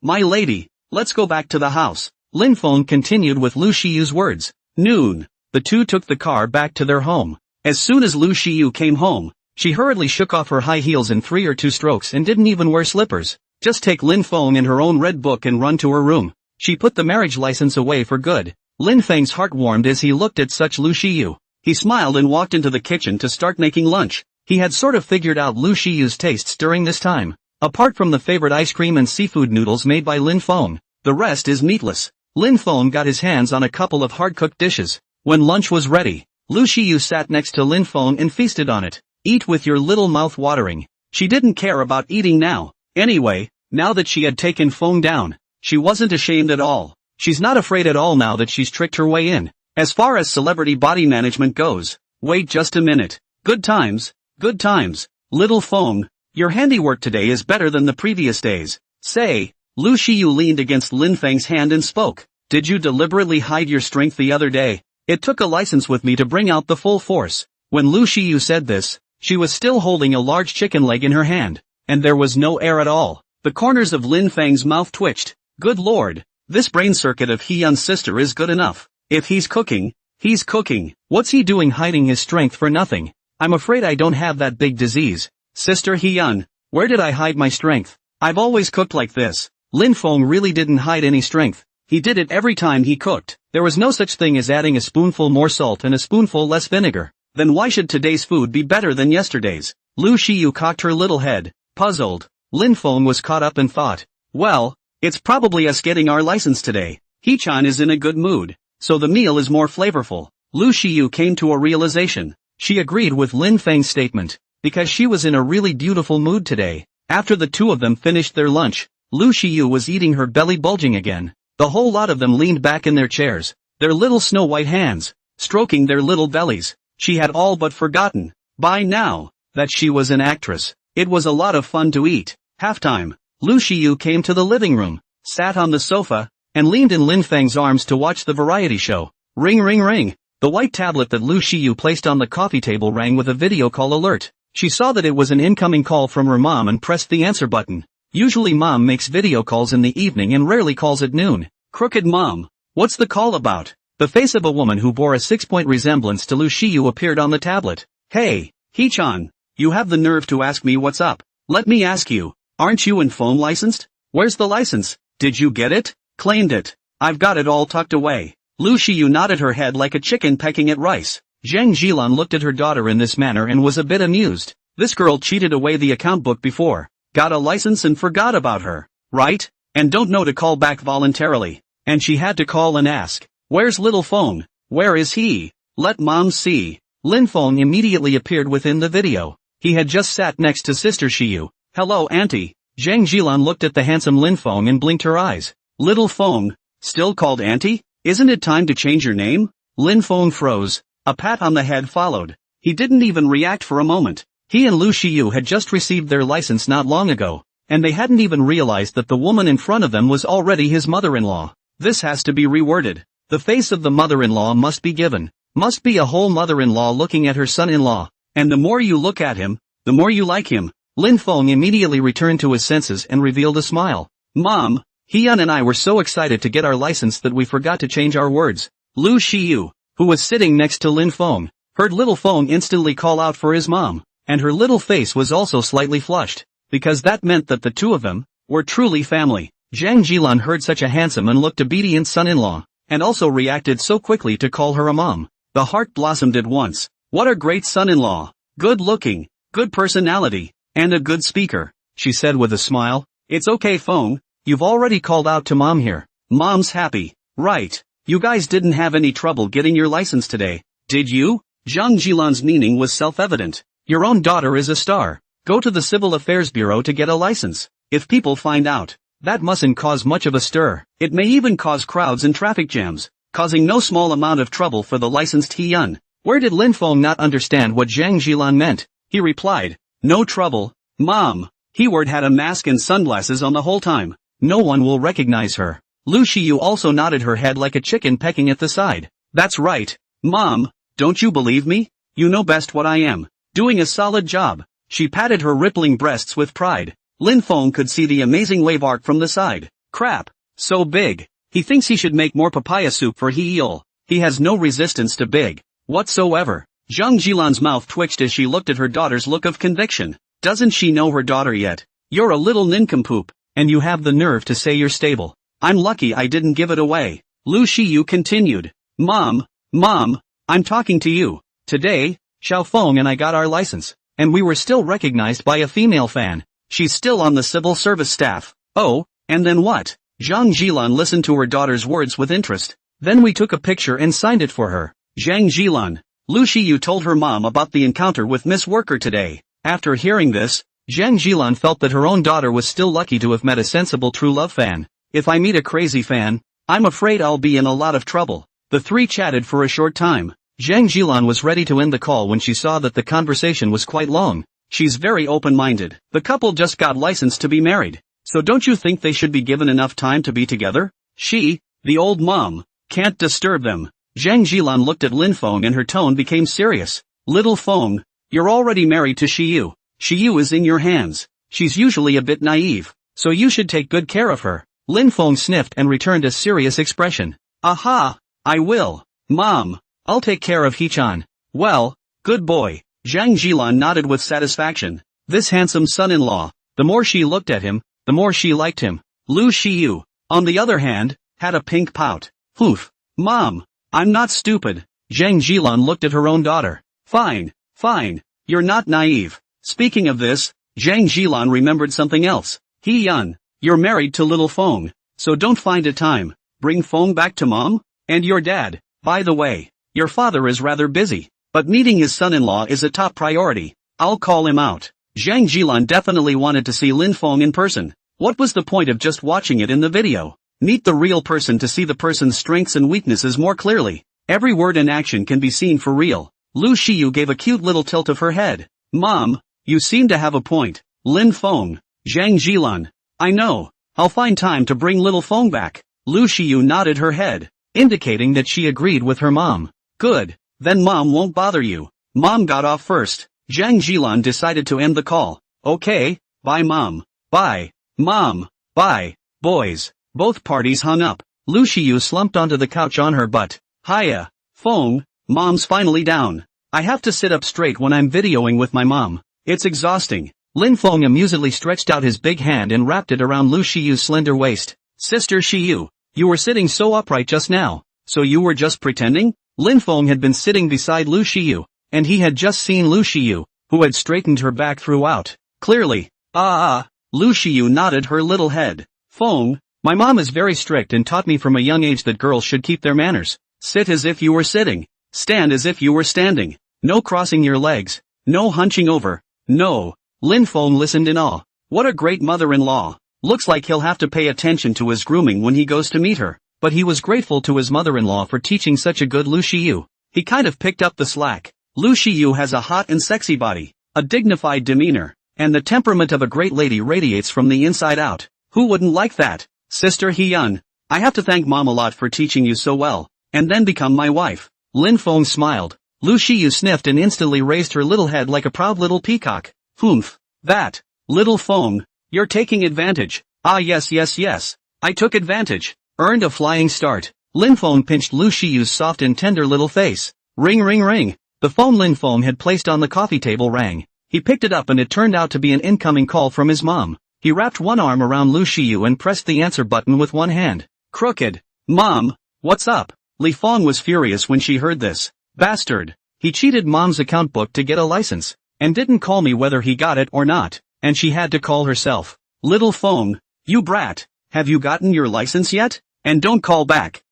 My lady, let's go back to the house. Lin Feng continued with Lu Shiyu's words. Noon. The two took the car back to their home. As soon as Lu Shiyu came home, she hurriedly shook off her high heels in 3 or 2 strokes and didn't even wear slippers. Just take Lin Feng and her own red book and run to her room. She put the marriage license away for good. Lin Feng's heart warmed as he looked at such Lu Shiyu. He smiled and walked into the kitchen to start making lunch. He had sort of figured out Lu Shiyu's tastes during this time. Apart from the favorite ice cream and seafood noodles made by Lin Feng, the rest is meatless. Lin Feng got his hands on a couple of hard-cooked dishes. When lunch was ready, Lu Shiyu sat next to Lin Feng and feasted on it. Eat with your little mouth watering. She didn't care about eating now. Anyway, now that she had taken Feng down, she wasn't ashamed at all. She's not afraid at all now that she's tricked her way in. As far as celebrity body management goes, wait just a minute. Good times, good times. Little Feng, your handiwork today is better than the previous days. Say, Lu Shiyu leaned against Lin Feng's hand and spoke. Did you deliberately hide your strength the other day? It took a license with me to bring out the full force. When Lu Shiyu said this, she was still holding a large chicken leg in her hand, and there was no air at all. The corners of Lin Feng's mouth twitched. Good lord, this brain circuit of Hyun's sister is good enough. If he's cooking, he's cooking. What's he doing hiding his strength for nothing? I'm afraid I don't have that big disease. Sister Hyun, where did I hide my strength? I've always cooked like this. Lin Feng really didn't hide any strength. He did it every time he cooked. There was no such thing as adding a spoonful more salt and a spoonful less vinegar. Then why should today's food be better than yesterday's? Lu Shiyu cocked her little head, puzzled. Lin Feng was caught up and thought, well, it's probably us getting our license today. Hee-chan is in a good mood, so the meal is more flavorful. Lu Shiyu came to a realization. She agreed with Lin Feng's statement, because she was in a really beautiful mood today. After the two of them finished their lunch, Lu Shiyu was eating her belly bulging again. The whole lot of them leaned back in their chairs, their little snow-white hands, stroking their little bellies. She had all but forgotten, by now, that she was an actress. It was a lot of fun to eat. Halftime, Lu Shiyu came to the living room, sat on the sofa, and leaned in Lin Feng's arms to watch the variety show. Ring ring ring. The white tablet that Lu Shiyu placed on the coffee table rang with a video call alert. She saw that it was an incoming call from her mom and pressed the answer button. Usually mom makes video calls in the evening and rarely calls at noon. Crooked mom. What's the call about? The face of a woman who bore a 6-point resemblance to Lu Shiyu appeared on the tablet. Hey, Hee-chan, you have the nerve to ask me what's up. Let me ask you, aren't you and Feng licensed? Where's the license? Did you get it? Claimed it. I've got it all tucked away. Lu Shiyu nodded her head like a chicken pecking at rice. Zhang Jilan looked at her daughter in this manner and was a bit amused. This girl cheated away the account book before, got a license and forgot about her, right? And don't know to call back voluntarily. And she had to call and ask, "Where's little Feng? Where is he? Let mom see." Lin Feng immediately appeared within the video. He had just sat next to Sister Shiyu. "Hello auntie." Zhang Jilan looked at the handsome Lin Feng and blinked her eyes. "Little Feng? Still called auntie? Isn't it time to change your name?" Lin Feng froze. A pat on the head followed. He didn't even react for a moment. He and Lu Shiyu had just received their license not long ago, and they hadn't even realized that the woman in front of them was already his mother-in-law. This has to be reworded. The face of the mother-in-law must be given. Must be a whole mother-in-law looking at her son-in-law. And the more you look at him, the more you like him. Lin Feng immediately returned to his senses and revealed a smile. "Mom, Hyun and I were so excited to get our license that we forgot to change our words." Lu Shiyu, who was sitting next to Lin Feng, heard little Feng instantly call out for his mom, and her little face was also slightly flushed, because that meant that the two of them were truly family. Zhang Jilan heard such a handsome and looked obedient son-in-law, and also reacted so quickly to call her a mom. The heart blossomed at once. What a great son-in-law. Good looking, good personality, and a good speaker, she said with a smile. "It's okay Feng, you've already called out to mom here. Mom's happy, right? You guys didn't have any trouble getting your license today, did you?" Zhang Jilan's meaning was self-evident. Your own daughter is a star. Go to the Civil Affairs Bureau to get a license. If people find out, that mustn't cause much of a stir. It may even cause crowds and traffic jams, causing no small amount of trouble for the licensed Hyun. Where did Lin Feng not understand what Zhang Jilan meant? He replied, "No trouble, Mom." He-word had a mask and sunglasses on the whole time. No one will recognize her. Lu Shiyu also nodded her head like a chicken pecking at the side. "That's right, Mom. Don't you believe me? You know best what I am. Doing a solid job." She patted her rippling breasts with pride. Lin Feng could see the amazing wave arc from the side. Crap, so big. He thinks he should make more papaya soup for Hee-yeol. He has no resistance to big whatsoever. Zhang Jilan's mouth twitched as she looked at her daughter's look of conviction. Doesn't she know her daughter yet? You're a little nincompoop, and you have the nerve to say you're stable. I'm lucky I didn't give it away. Lu Shiyu continued. Mom, I'm talking to you. Today, Xiao Feng and I got our license, and we were still recognized by a female fan. She's still on the civil service staff. Oh, and then what? Zhang Jilan listened to her daughter's words with interest. Then we took a picture and signed it for her. Zhang Jilan. Lu Shiyu told her mom about the encounter with Miss Worker today. After hearing this, Zhang Jilan felt that her own daughter was still lucky to have met a sensible true love fan. If I meet a crazy fan, I'm afraid I'll be in a lot of trouble. The three chatted for a short time. Zhang Jilan was ready to end the call when she saw that the conversation was quite long. She's very open-minded. The couple just got licensed to be married. So don't you think they should be given enough time to be together? She, the old mom, can't disturb them. Zhang Jilan looked at Lin Feng and her tone became serious. Little Feng, you're already married to Shiyu. Shiyu is in your hands. She's usually a bit naive, so you should take good care of her. Lin Feng sniffed and returned a serious expression. Aha, I will. Mom, I'll take care of Hee-chan. Well, good boy. Zhang Jilan nodded with satisfaction. This handsome son-in-law, the more she looked at him, the more she liked him. Lu Shiyu, on the other hand, had a pink pout. Oof. Mom, I'm not stupid. Zhang Jilan looked at her own daughter. Fine. You're not naive. Speaking of this, Zhang Jilan remembered something else. Hee-yun, you're married to little Feng, so don't find a time. Bring Feng back to mom? And your dad. By the way, your father is rather busy, but meeting his son-in-law is a top priority. I'll call him out. Zhang Jilan definitely wanted to see Lin Feng in person. What was the point of just watching it in the video? Meet the real person to see the person's strengths and weaknesses more clearly. Every word and action can be seen for real. Lu Shiyu gave a cute little tilt of her head. Mom, you seem to have a point. Lin Feng. Zhang Jilan. I know. I'll find time to bring little Feng back. Lu Shiyu nodded her head, indicating that she agreed with her mom. Good. Then mom won't bother you. Mom got off first. Zhang Jilan decided to end the call. Okay, bye mom. Bye. Mom. Bye. Boys. Both parties hung up. Lu Shiyu slumped onto the couch on her butt. Hiya. Feng, mom's finally down. I have to sit up straight when I'm videoing with my mom. It's exhausting. Lin Feng amusedly stretched out his big hand and wrapped it around Lu Shiyu's slender waist. Sister Shiyu, you were sitting so upright just now, so you were just pretending? Lin Feng had been sitting beside Lu Shiyu, and he had just seen Lu Shiyu, who had straightened her back throughout. Clearly. Lu Shiyu nodded her little head. Feng, my mom is very strict and taught me from a young age that girls should keep their manners. Sit as if you were sitting. Stand as if you were standing. No crossing your legs. No hunching over. No. Lin Feng listened in awe. What a great mother-in-law. Looks like he'll have to pay attention to his grooming when he goes to meet her. But he was grateful to his mother-in-law for teaching such a good Lu Shiyu. He kind of picked up the slack. Lu Shiyu has a hot and sexy body, a dignified demeanor, and the temperament of a great lady radiates from the inside out. Who wouldn't like that? Sister Hyun, I have to thank Mom a lot for teaching you so well, and then become my wife. Lin Feng smiled. Lu Shiyu sniffed and instantly raised her little head like a proud little peacock. Humph. That. Little Feng, you're taking advantage. Yes. I took advantage. Earned a flying start. Lin Feng pinched Lu Shiyu's soft and tender little face. Ring ring ring. The phone Lin Feng had placed on the coffee table rang. He picked it up and it turned out to be an incoming call from his mom. He wrapped one arm around Lu Shiyu and pressed the answer button with one hand. Crooked. Mom, what's up? Li Feng was furious when she heard this. Bastard. He cheated Mom's account book to get a license, and didn't call me whether he got it or not, and she had to call herself. Little Feng, you brat. Have you gotten your license yet? And don't call back.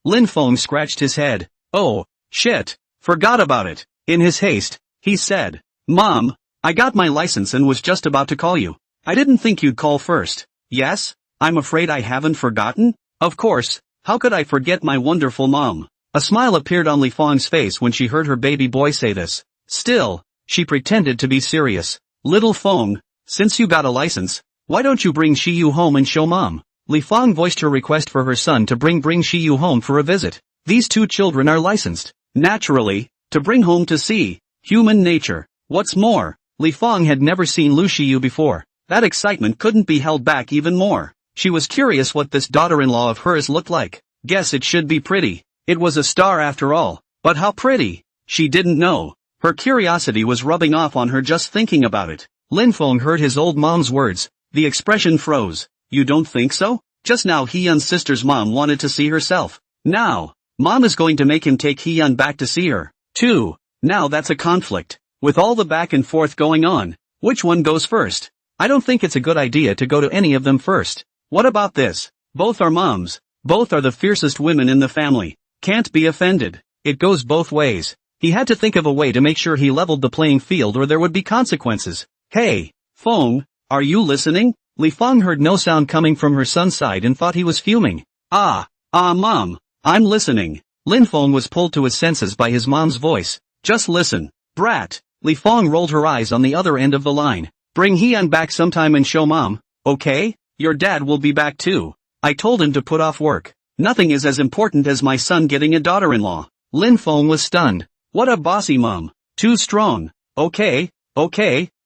Lin Feng scratched his head. Oh, shit. Forgot about it. In his haste, he said, Mom, I got my license and was just about to call you. I didn't think you'd call first. Yes? I'm afraid I haven't forgotten? Of course, how could I forget my wonderful mom? A smile appeared on Li Feng's face when she heard her baby boy say this. Still, she pretended to be serious. Little Feng, since you got a license, why don't you bring Shiyu home and show Mom? Li Feng voiced her request for her son to bring Shiyu home for a visit. These two children are licensed. Naturally, to bring home to see. Human nature. What's more, Li Feng had never seen Lu Shiyu before. That excitement couldn't be held back even more. She was curious what this daughter-in-law of hers looked like. Guess it should be pretty. It was a star after all. But how pretty? She didn't know. Her curiosity was rubbing off on her just thinking about it. Lin Feng heard his old mom's words. The expression froze. You don't think so? Just now Hyun's sister's mom wanted to see herself. Now, Mom is going to make him take Hyun back to see her, too. Now that's a conflict. With all the back and forth going on, which one goes first? I don't think it's a good idea to go to any of them first. What about this? Both are moms. Both are the fiercest women in the family. Can't be offended. It goes both ways. He had to think of a way to make sure he leveled the playing field or there would be consequences. Hey, Feng, are you listening? Li Feng heard no sound coming from her son's side and thought he was fuming. Mom, I'm listening. Lin Feng was pulled to his senses by his mom's voice. Just listen, brat. Li Feng rolled her eyes on the other end of the line. Bring Hyun back sometime and show Mom, okay? Your dad will be back too. I told him to put off work. Nothing is as important as my son getting a daughter-in-law. Lin Feng was stunned. What a bossy mom. Too strong. Okay,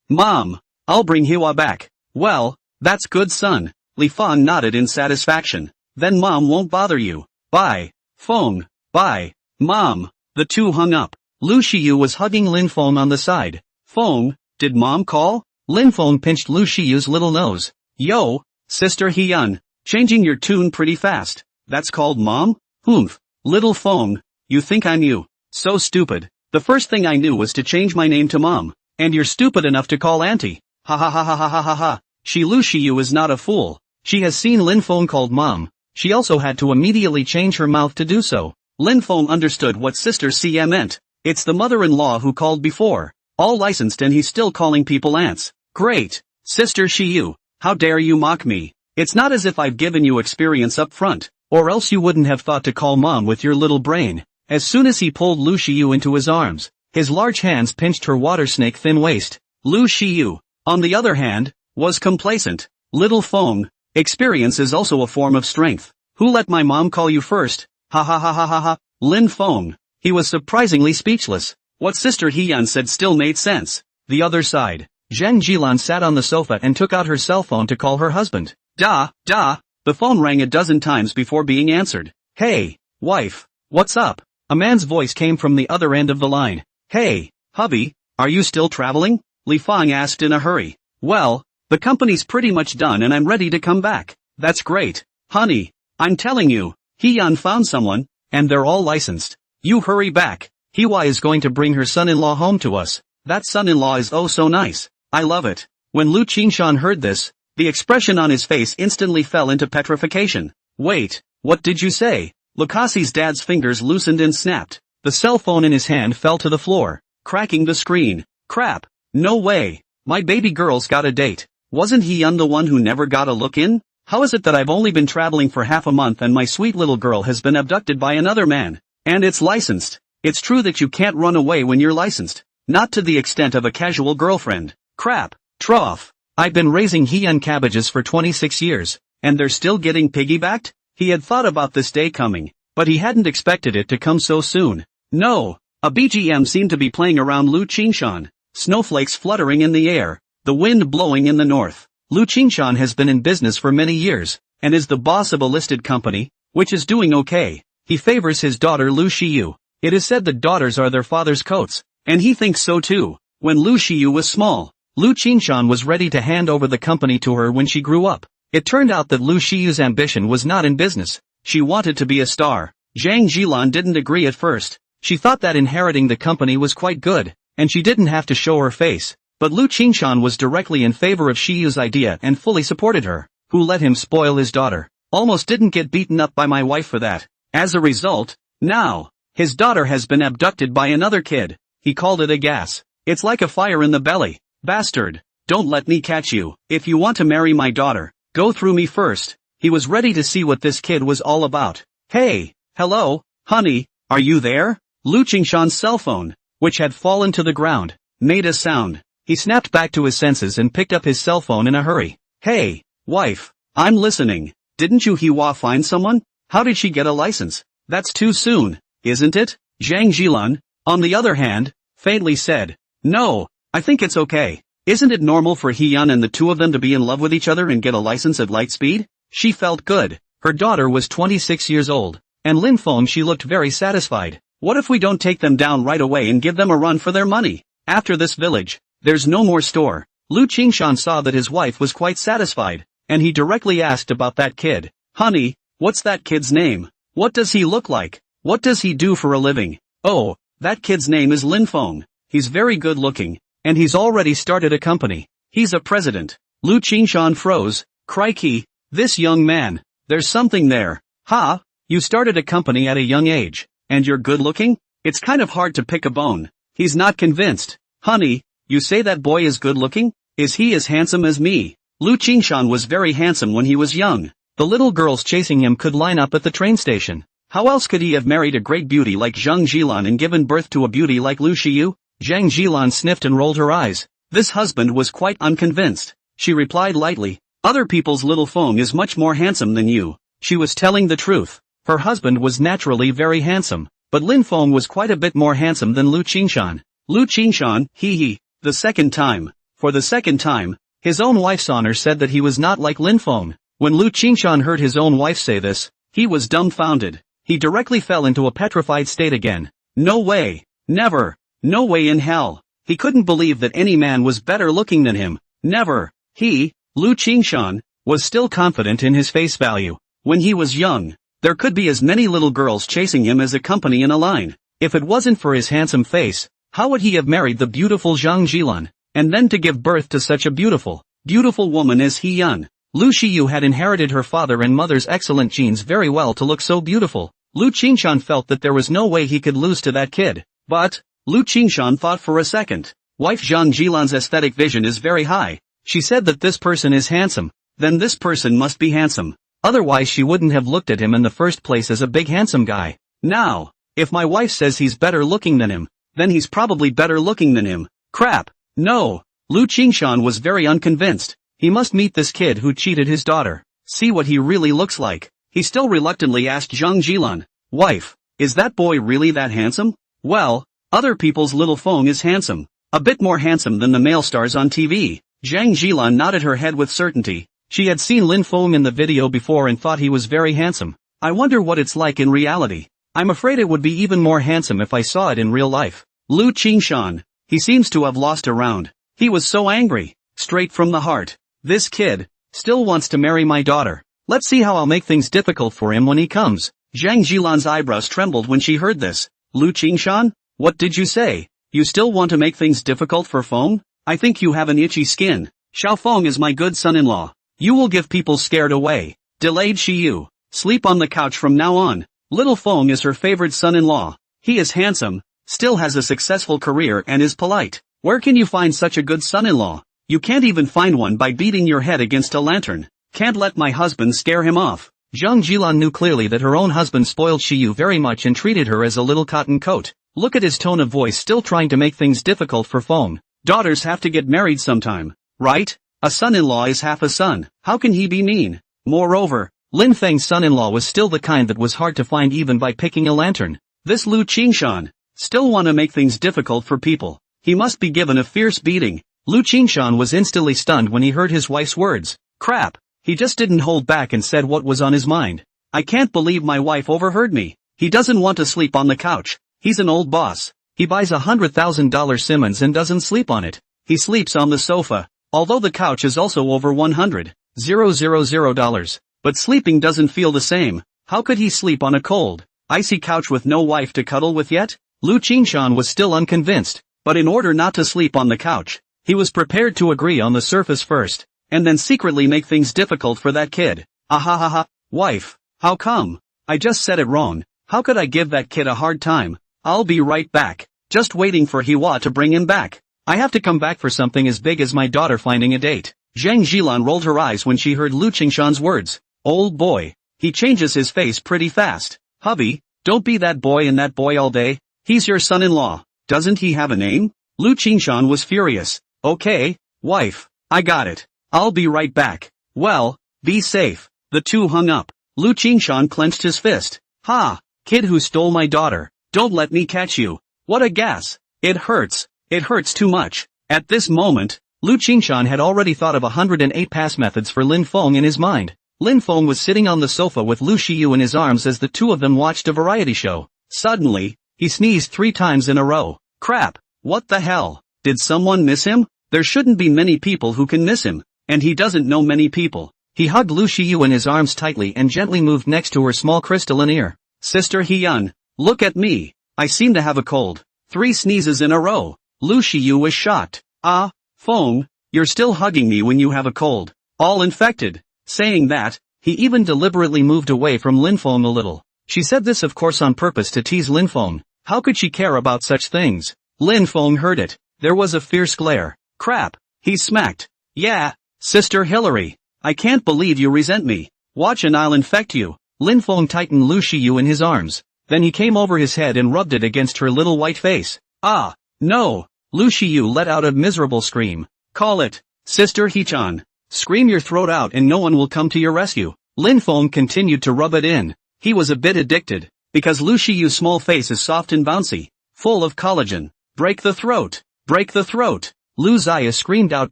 Mom. I'll bring Hwa back. Well, that's good son. Li Feng nodded in satisfaction. Then Mom won't bother you. Bye. Feng. Bye. Mom. The two hung up. Lu Shiyu was hugging Lin Feng on the side. Feng, did Mom call? Lin Feng pinched Lu Shiyu's little nose. Yo, Sister Hyun, changing your tune pretty fast. That's called Mom? Humph. Little Feng, you think I'm you? So stupid. The first thing I knew was to change my name to Mom. And you're stupid enough to call Auntie. Ha ha ha ha ha ha ha ha. Lu Shiyu is not a fool. She has seen Lin Feng called Mom. She also had to immediately change her mouth to do so. Lin Feng understood what Sister CM meant. It's the mother-in-law who called before. All licensed and he's still calling people aunts. Great. Sister Shiyu, how dare you mock me? It's not as if I've given you experience up front, or else you wouldn't have thought to call Mom with your little brain. As soon as he pulled Lu Shiyu into his arms, his large hands pinched her water snake thin waist. Lu Shiyu, on the other hand, was complacent. Little Feng, experience is also a form of strength. Who let my mom call you first? Ha ha ha ha ha ha. Lin Feng. He was surprisingly speechless. What Sister Hyun said still made sense. The other side. Zheng Jilan sat on the sofa and took out her cell phone to call her husband. Da. The phone rang a dozen times before being answered. Hey, wife. What's up? A man's voice came from the other end of the line. Hey, hubby, are you still traveling? Li Feng asked in a hurry. Well, the company's pretty much done and I'm ready to come back. That's great. Honey, I'm telling you, Hyun found someone, and they're all licensed. You hurry back. Hwa is going to bring her son-in-law home to us. That son-in-law is oh so nice. I love it. When Lu Qingshan heard this, the expression on his face instantly fell into petrification. Wait, what did you say? Lucassi's dad's fingers loosened and snapped. The cell phone in his hand fell to the floor, cracking the screen. Crap. No way. My baby girl's got a date. Wasn't Hyun the one who never got a look in? How is it that I've only been traveling for half a month and my sweet little girl has been abducted by another man? And it's licensed. It's true that you can't run away when you're licensed. Not to the extent of a casual girlfriend. Crap. Trough. I've been raising Hyun cabbages for 26 years, and they're still getting piggybacked? He had thought about this day coming, but he hadn't expected it to come so soon. No. A BGM seemed to be playing around Lu Qingshan. Snowflakes fluttering in the air, the wind blowing in the north. Lu Qingshan has been in business for many years, and is the boss of a listed company, which is doing okay. He favors his daughter Lu Xiyu. It is said that daughters are their father's coats, and he thinks so too. When Lu Xiyu was small, Lu Qingshan was ready to hand over the company to her when she grew up. It turned out that Lu Xiyu's ambition was not in business. She wanted to be a star. Zhang Jilan didn't agree at first. She thought that inheriting the company was quite good, and she didn't have to show her face. But Lu Qingshan was directly in favor of Xiyu's idea and fully supported her. Who let him spoil his daughter? Almost didn't get beaten up by my wife for that. As a result, now, his daughter has been abducted by another kid. He called it a gas. It's like a fire in the belly. Bastard. Don't let me catch you. If you want to marry my daughter, go through me first. He was ready to see what this kid was all about. Hey, hello, honey, are you there? Lu Qingshan's cell phone, which had fallen to the ground, made a sound. He snapped back to his senses and picked up his cell phone in a hurry. Hey, wife, I'm listening. Didn't you Hwa find someone? How did she get a license? That's too soon, isn't it? Zhang Jilan, on the other hand, faintly said, no, I think it's okay. Isn't it normal for Hyun and the two of them to be in love with each other and get a license at light speed? She felt good. Her daughter was 26 years old, and Lin Feng she looked very satisfied. What if we don't take them down right away and give them a run for their money? After this village, there's no more store. Lu Qingshan saw that his wife was quite satisfied, and he directly asked about that kid. Honey, what's that kid's name? What does he look like? What does he do for a living? Oh, that kid's name is Lin Feng. He's very good looking, and he's already started a company. He's a president. Lu Qingshan froze. Crikey, this young man. There's something there. Ha, you started a company at a young age, and you're good looking? It's kind of hard to pick a bone. He's not convinced. Honey, you say that boy is good looking? Is he as handsome as me? Lu Qingshan was very handsome when he was young. The little girls chasing him could line up at the train station. How else could he have married a great beauty like Zhang Jilan and given birth to a beauty like Lu Xiyu? Zhang Jilan sniffed and rolled her eyes. This husband was quite unconvinced. She replied lightly, other people's little Feng is much more handsome than you. She was telling the truth. Her husband was naturally very handsome, but Lin Feng was quite a bit more handsome than Lu Qingshan. Lu Qingshan, hee. The second time. For the second time, his own wife's honor said that he was not like Lin Feng. When Lu Qingshan heard his own wife say this, he was dumbfounded. He directly fell into a petrified state again. No way. Never. No way in hell. He couldn't believe that any man was better looking than him. Never. He, Lu Qingshan, was still confident in his face value. When he was young, there could be as many little girls chasing him as a company in a line. If it wasn't for his handsome face, how would he have married the beautiful Zhang Jilan, and then to give birth to such a beautiful woman as Hyun? Lu Xiyu had inherited her father and mother's excellent genes very well to look so beautiful. Lu Qingshan felt that there was no way he could lose to that kid. But, Lu Qingshan thought for a second. Wife Zhang Jilan's aesthetic vision is very high. She said that this person is handsome. Then this person must be handsome. Otherwise she wouldn't have looked at him in the first place as a big handsome guy. Now, if my wife says he's better looking than him, then he's probably better looking than him. Crap. No. Lu Qingshan was very unconvinced. He must meet this kid who cheated his daughter. See what he really looks like. He still reluctantly asked Zhang Jilan, wife, is that boy really that handsome? Well, other people's little Feng is handsome. A bit more handsome than the male stars on TV. Zhang Jilan nodded her head with certainty. She had seen Lin Feng in the video before and thought he was very handsome. I wonder what it's like in reality. I'm afraid it would be even more handsome if I saw it in real life. Lu Qingshan. He seems to have lost a round. He was so angry. Straight from the heart. This kid still wants to marry my daughter. Let's see how I'll make things difficult for him when he comes. Zhang Jilan's eyebrows trembled when she heard this. Lu Qingshan? What did you say? You still want to make things difficult for Feng? I think you have an itchy skin. Xiao Feng is my good son-in-law. You will give people scared away. Delayed Shiyu. Sleep on the couch from now on. Little Feng is her favorite son-in-law. He is handsome, still has a successful career and is polite. Where can you find such a good son-in-law? You can't even find one by beating your head against a lantern. Can't let my husband scare him off. Zhang Jilan knew clearly that her own husband spoiled Shiyu very much and treated her as a little cotton coat. Look at his tone of voice, still trying to make things difficult for Feng. Daughters have to get married sometime, right? A son-in-law is half a son. How can he be mean? Moreover, Lin Feng's son-in-law was still the kind that was hard to find even by picking a lantern. This Lu Qingshan still want to make things difficult for people. He must be given a fierce beating. Lu Qingshan was instantly stunned when he heard his wife's words. Crap. He just didn't hold back and said what was on his mind. I can't believe my wife overheard me. He doesn't want to sleep on the couch. He's an old boss. He buys $100,000 Simmons and doesn't sleep on it. He sleeps on the sofa. Although the couch is also over $100,000. But sleeping doesn't feel the same. How could he sleep on a cold, icy couch with no wife to cuddle with yet? Lu Qingshan was still unconvinced, but in order not to sleep on the couch, he was prepared to agree on the surface first, and then secretly make things difficult for that kid. Ahahaha, wife, how come? I just said it wrong. How could I give that kid a hard time? I'll be right back. Just waiting for Hiwa to bring him back. I have to come back for something as big as my daughter finding a date. Zhang Jilan rolled her eyes when she heard Lu Qingshan's words. Old boy. He changes his face pretty fast. Hubby, don't be that boy and that boy all day. He's your son-in-law. Doesn't he have a name? Lu Qingshan was furious. Okay, wife, I got it. I'll be right back. Well, be safe. The two hung up. Lu Qingshan clenched his fist. Ha! Kid who stole my daughter. Don't let me catch you. What a gas. It hurts. It hurts too much. At this moment, Lu Qingshan had already thought of 108 pass methods for Lin Feng in his mind. Lin Feng was sitting on the sofa with Lu Shiyu in his arms as the two of them watched a variety show. Suddenly, he sneezed 3 times in a row. Crap. What the hell? Did someone miss him? There shouldn't be many people who can miss him. And he doesn't know many people. He hugged Lu Shiyu in his arms tightly and gently moved next to her small crystalline ear. Sister Hyun, look at me. I seem to have a cold. 3 sneezes in a row. Lu Shiyu was shocked. Ah, Feng, you're still hugging me when you have a cold. All infected. Saying that, he even deliberately moved away from Lin Feng a little. She said this of course on purpose to tease Lin Feng. How could she care about such things? Lin Feng heard it. There was a fierce glare. Crap, he smacked. Yeah. Sister Hillary, I can't believe you resent me. Watch and I'll infect you. Lin Feng tightened Lu Shiyu in his arms. Then he came over his head and rubbed it against her little white face. Ah, no. Lu Shiyu let out a miserable scream. Call it, Sister Hichan. Scream your throat out and no one will come to your rescue. Lin Feng continued to rub it in. He was a bit addicted, because Lu Shiyu's small face is soft and bouncy, full of collagen. Break the throat. Break the throat. Lu Zaya screamed out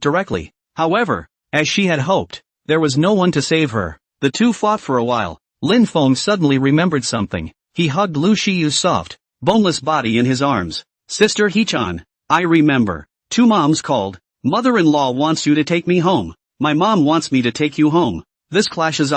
directly. However, as she had hoped, there was no one to save her. The two fought for a while. Lin Feng suddenly remembered something. He hugged Lu Shiyu's soft, boneless body in his arms. Sister Hichan, I remember. 2 moms called. Mother-in-law wants you to take me home. My mom wants me to take you home. This clashes.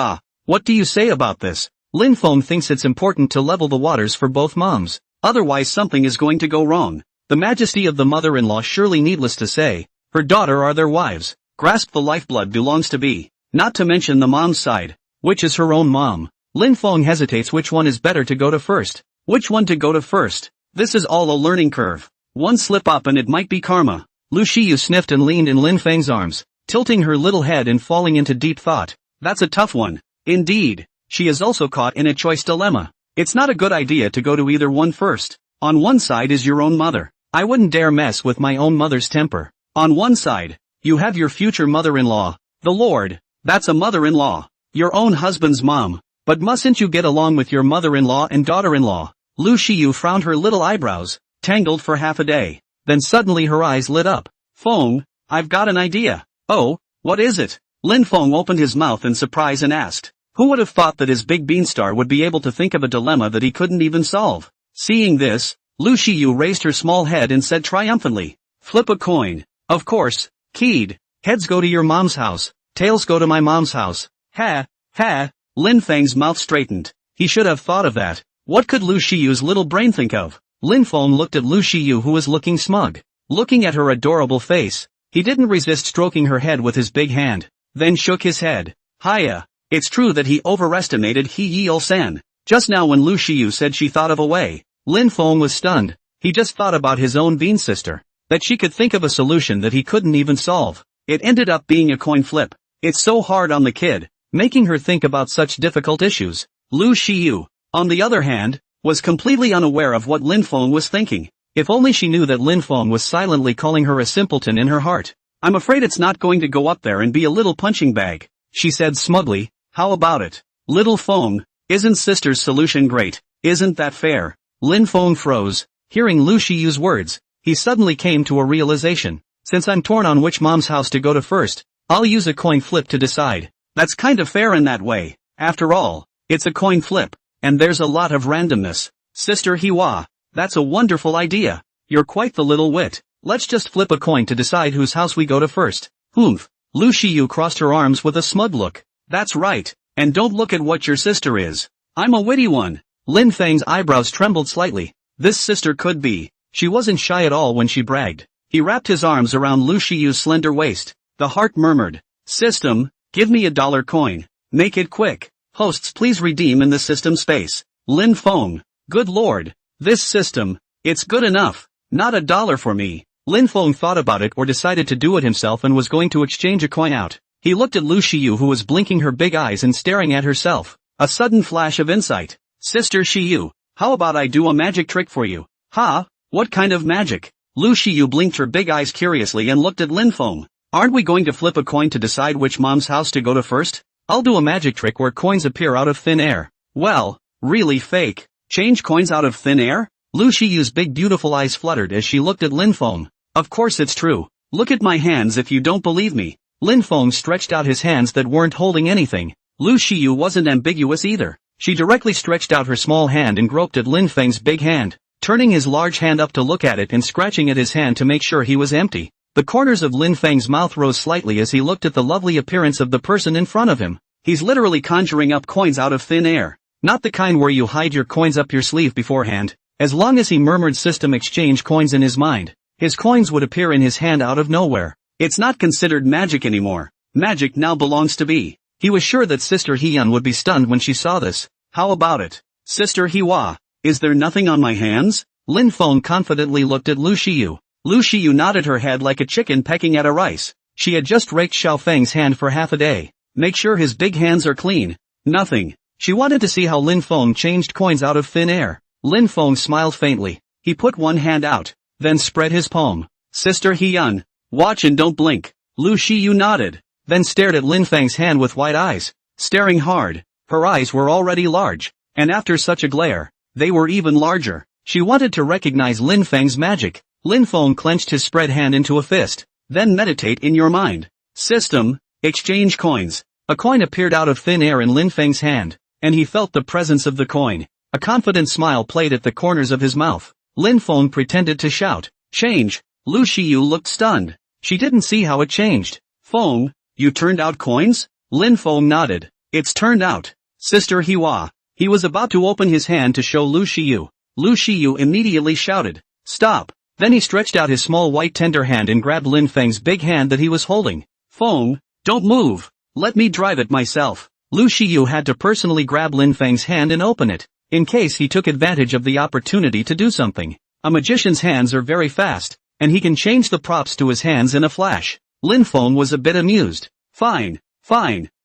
What do you say about this? Lin Feng thinks it's important to level the waters for both moms. Otherwise something is going to go wrong. The majesty of the mother-in-law, surely needless to say, her daughter are their wives. Grasp the lifeblood belongs to be. Not to mention the mom's side, which is her own mom. Lin Feng hesitates which one is better to go to first. Which one to go to first? This is all a learning curve. One slip up and it might be karma. Lu Shiyu sniffed and leaned in Lin Feng's arms, tilting her little head and falling into deep thought. That's a tough one. Indeed. She is also caught in a choice dilemma. It's not a good idea to go to either one first. On one side is your own mother. I wouldn't dare mess with my own mother's temper. On one side, you have your future mother-in-law, the Lord. That's a mother-in-law. Your own husband's mom. But mustn't you get along with your mother-in-law and daughter-in-law? Lu Shiyu frowned her little eyebrows, tangled for half a day. Then suddenly her eyes lit up. Feng, I've got an idea. Oh, what is it? Lin Feng opened his mouth in surprise and asked. Who would have thought that his big beanstar would be able to think of a dilemma that he couldn't even solve? Seeing this, Lu Shiyu raised her small head and said triumphantly. Flip a coin. Of course, keyed. Heads go to your mom's house. Tails go to my mom's house. Ha, Ha! Lin Feng's mouth straightened. He should have thought of that. What could Lu Shiyu's little brain think of? Lin Feng looked at Lu Shiyu, who was looking smug. Looking at her adorable face, he didn't resist stroking her head with his big hand, then shook his head. Hiya! It's true that he overestimated He Yil-san. Just now when Lu Shiyu said she thought of a way, Lin Feng was stunned. He just thought about his own bean sister. That she could think of a solution that he couldn't even solve. It ended up being a coin flip. It's so hard on the kid, making her think about such difficult issues. Lu Shiyu, on the other hand, was completely unaware of what Lin Feng was thinking. If only she knew that Lin Feng was silently calling her a simpleton in her heart. I'm afraid it's not going to go up there and be a little punching bag, she said smugly. How about it? Little Feng, isn't sister's solution great? Isn't that fair? Lin Feng froze. Hearing Lu Shiyu's words, he suddenly came to a realization. Since I'm torn on which mom's house to go to first, I'll use a coin flip to decide. That's kind of fair in that way. After all, it's a coin flip, and there's a lot of randomness. Sister Hiwa, that's a wonderful idea. You're quite the little wit. Let's just flip a coin to decide whose house we go to first. Humph. Lu Shiyu crossed her arms with a smug look. That's right, and don't look at what your sister is. I'm a witty one. Lin Feng's eyebrows trembled slightly. This sister could be. She wasn't shy at all when she bragged. He wrapped his arms around Lu Shiyu's slender waist. The heart murmured. System, give me $1 coin. Make it quick. Hosts, please redeem in the system space. Lin Feng. Good lord. This system. It's good enough. Not $1 for me. Lin Feng thought about it or decided to do it himself and was going to exchange a coin out. He looked at Lu Shiyu, who was blinking her big eyes and staring at herself. A sudden flash of insight. Sister Shiyu, how about I do a magic trick for you? Ha? What kind of magic? Lu Shiyu blinked her big eyes curiously and looked at Lin Feng. Aren't we going to flip a coin to decide which mom's house to go to first? I'll do a magic trick where coins appear out of thin air. Well, really fake. Change coins out of thin air? Lu Shiyu's big beautiful eyes fluttered as she looked at Lin Feng. Of course it's true. Look at my hands if you don't believe me. Lin Feng stretched out his hands that weren't holding anything. Lu Shiyu wasn't ambiguous either. She directly stretched out her small hand and groped at Lin Feng's big hand, turning his large hand up to look at it and scratching at his hand to make sure he was empty. The corners of Lin Feng's mouth rose slightly as he looked at the lovely appearance of the person in front of him. He's literally conjuring up coins out of thin air. Not the kind where you hide your coins up your sleeve beforehand. As long as he murmured system exchange coins in his mind, his coins would appear in his hand out of nowhere. It's not considered magic anymore. Magic now belongs to B. He was sure that Sister Hiyun would be stunned when she saw this. How about it? Sister Hiwa, is there nothing on my hands? Lin Feng confidently looked at Lu Shiyu. Lu Shiyu nodded her head like a chicken pecking at a rice. She had just raked Xiao Feng's hand for half a day. Make sure his big hands are clean. Nothing. She wanted to see how Lin Feng changed coins out of thin air. Lin Feng smiled faintly. He put one hand out, then spread his palm. Sister Hiyun, watch and don't blink. Lu Shiyu nodded, then stared at Lin Feng's hand with wide eyes, staring hard. Her eyes were already large, and after such a glare, they were even larger. She wanted to recognize Lin Feng's magic. Lin Feng clenched his spread hand into a fist. Then meditate in your mind. System, exchange coins. A coin appeared out of thin air in Lin Feng's hand, and he felt the presence of the coin. A confident smile played at the corners of his mouth. Lin Feng pretended to shout, change. Lu Shiyu looked stunned. She didn't see how it changed. Feng, you turned out coins? Lin Feng nodded. It's turned out. Sister Hiwa. He was about to open his hand to show Lu Shiyu. Lu Shiyu immediately shouted, stop. Then he stretched out his small white tender hand and grabbed Lin Feng's big hand that he was holding. Feng, don't move. Let me drive it myself. Lu Shiyu had to personally grab Lin Feng's hand and open it, in case he took advantage of the opportunity to do something. A magician's hands are very fast, and he can change the props to his hands in a flash. Lin Feng was a bit amused. Fine,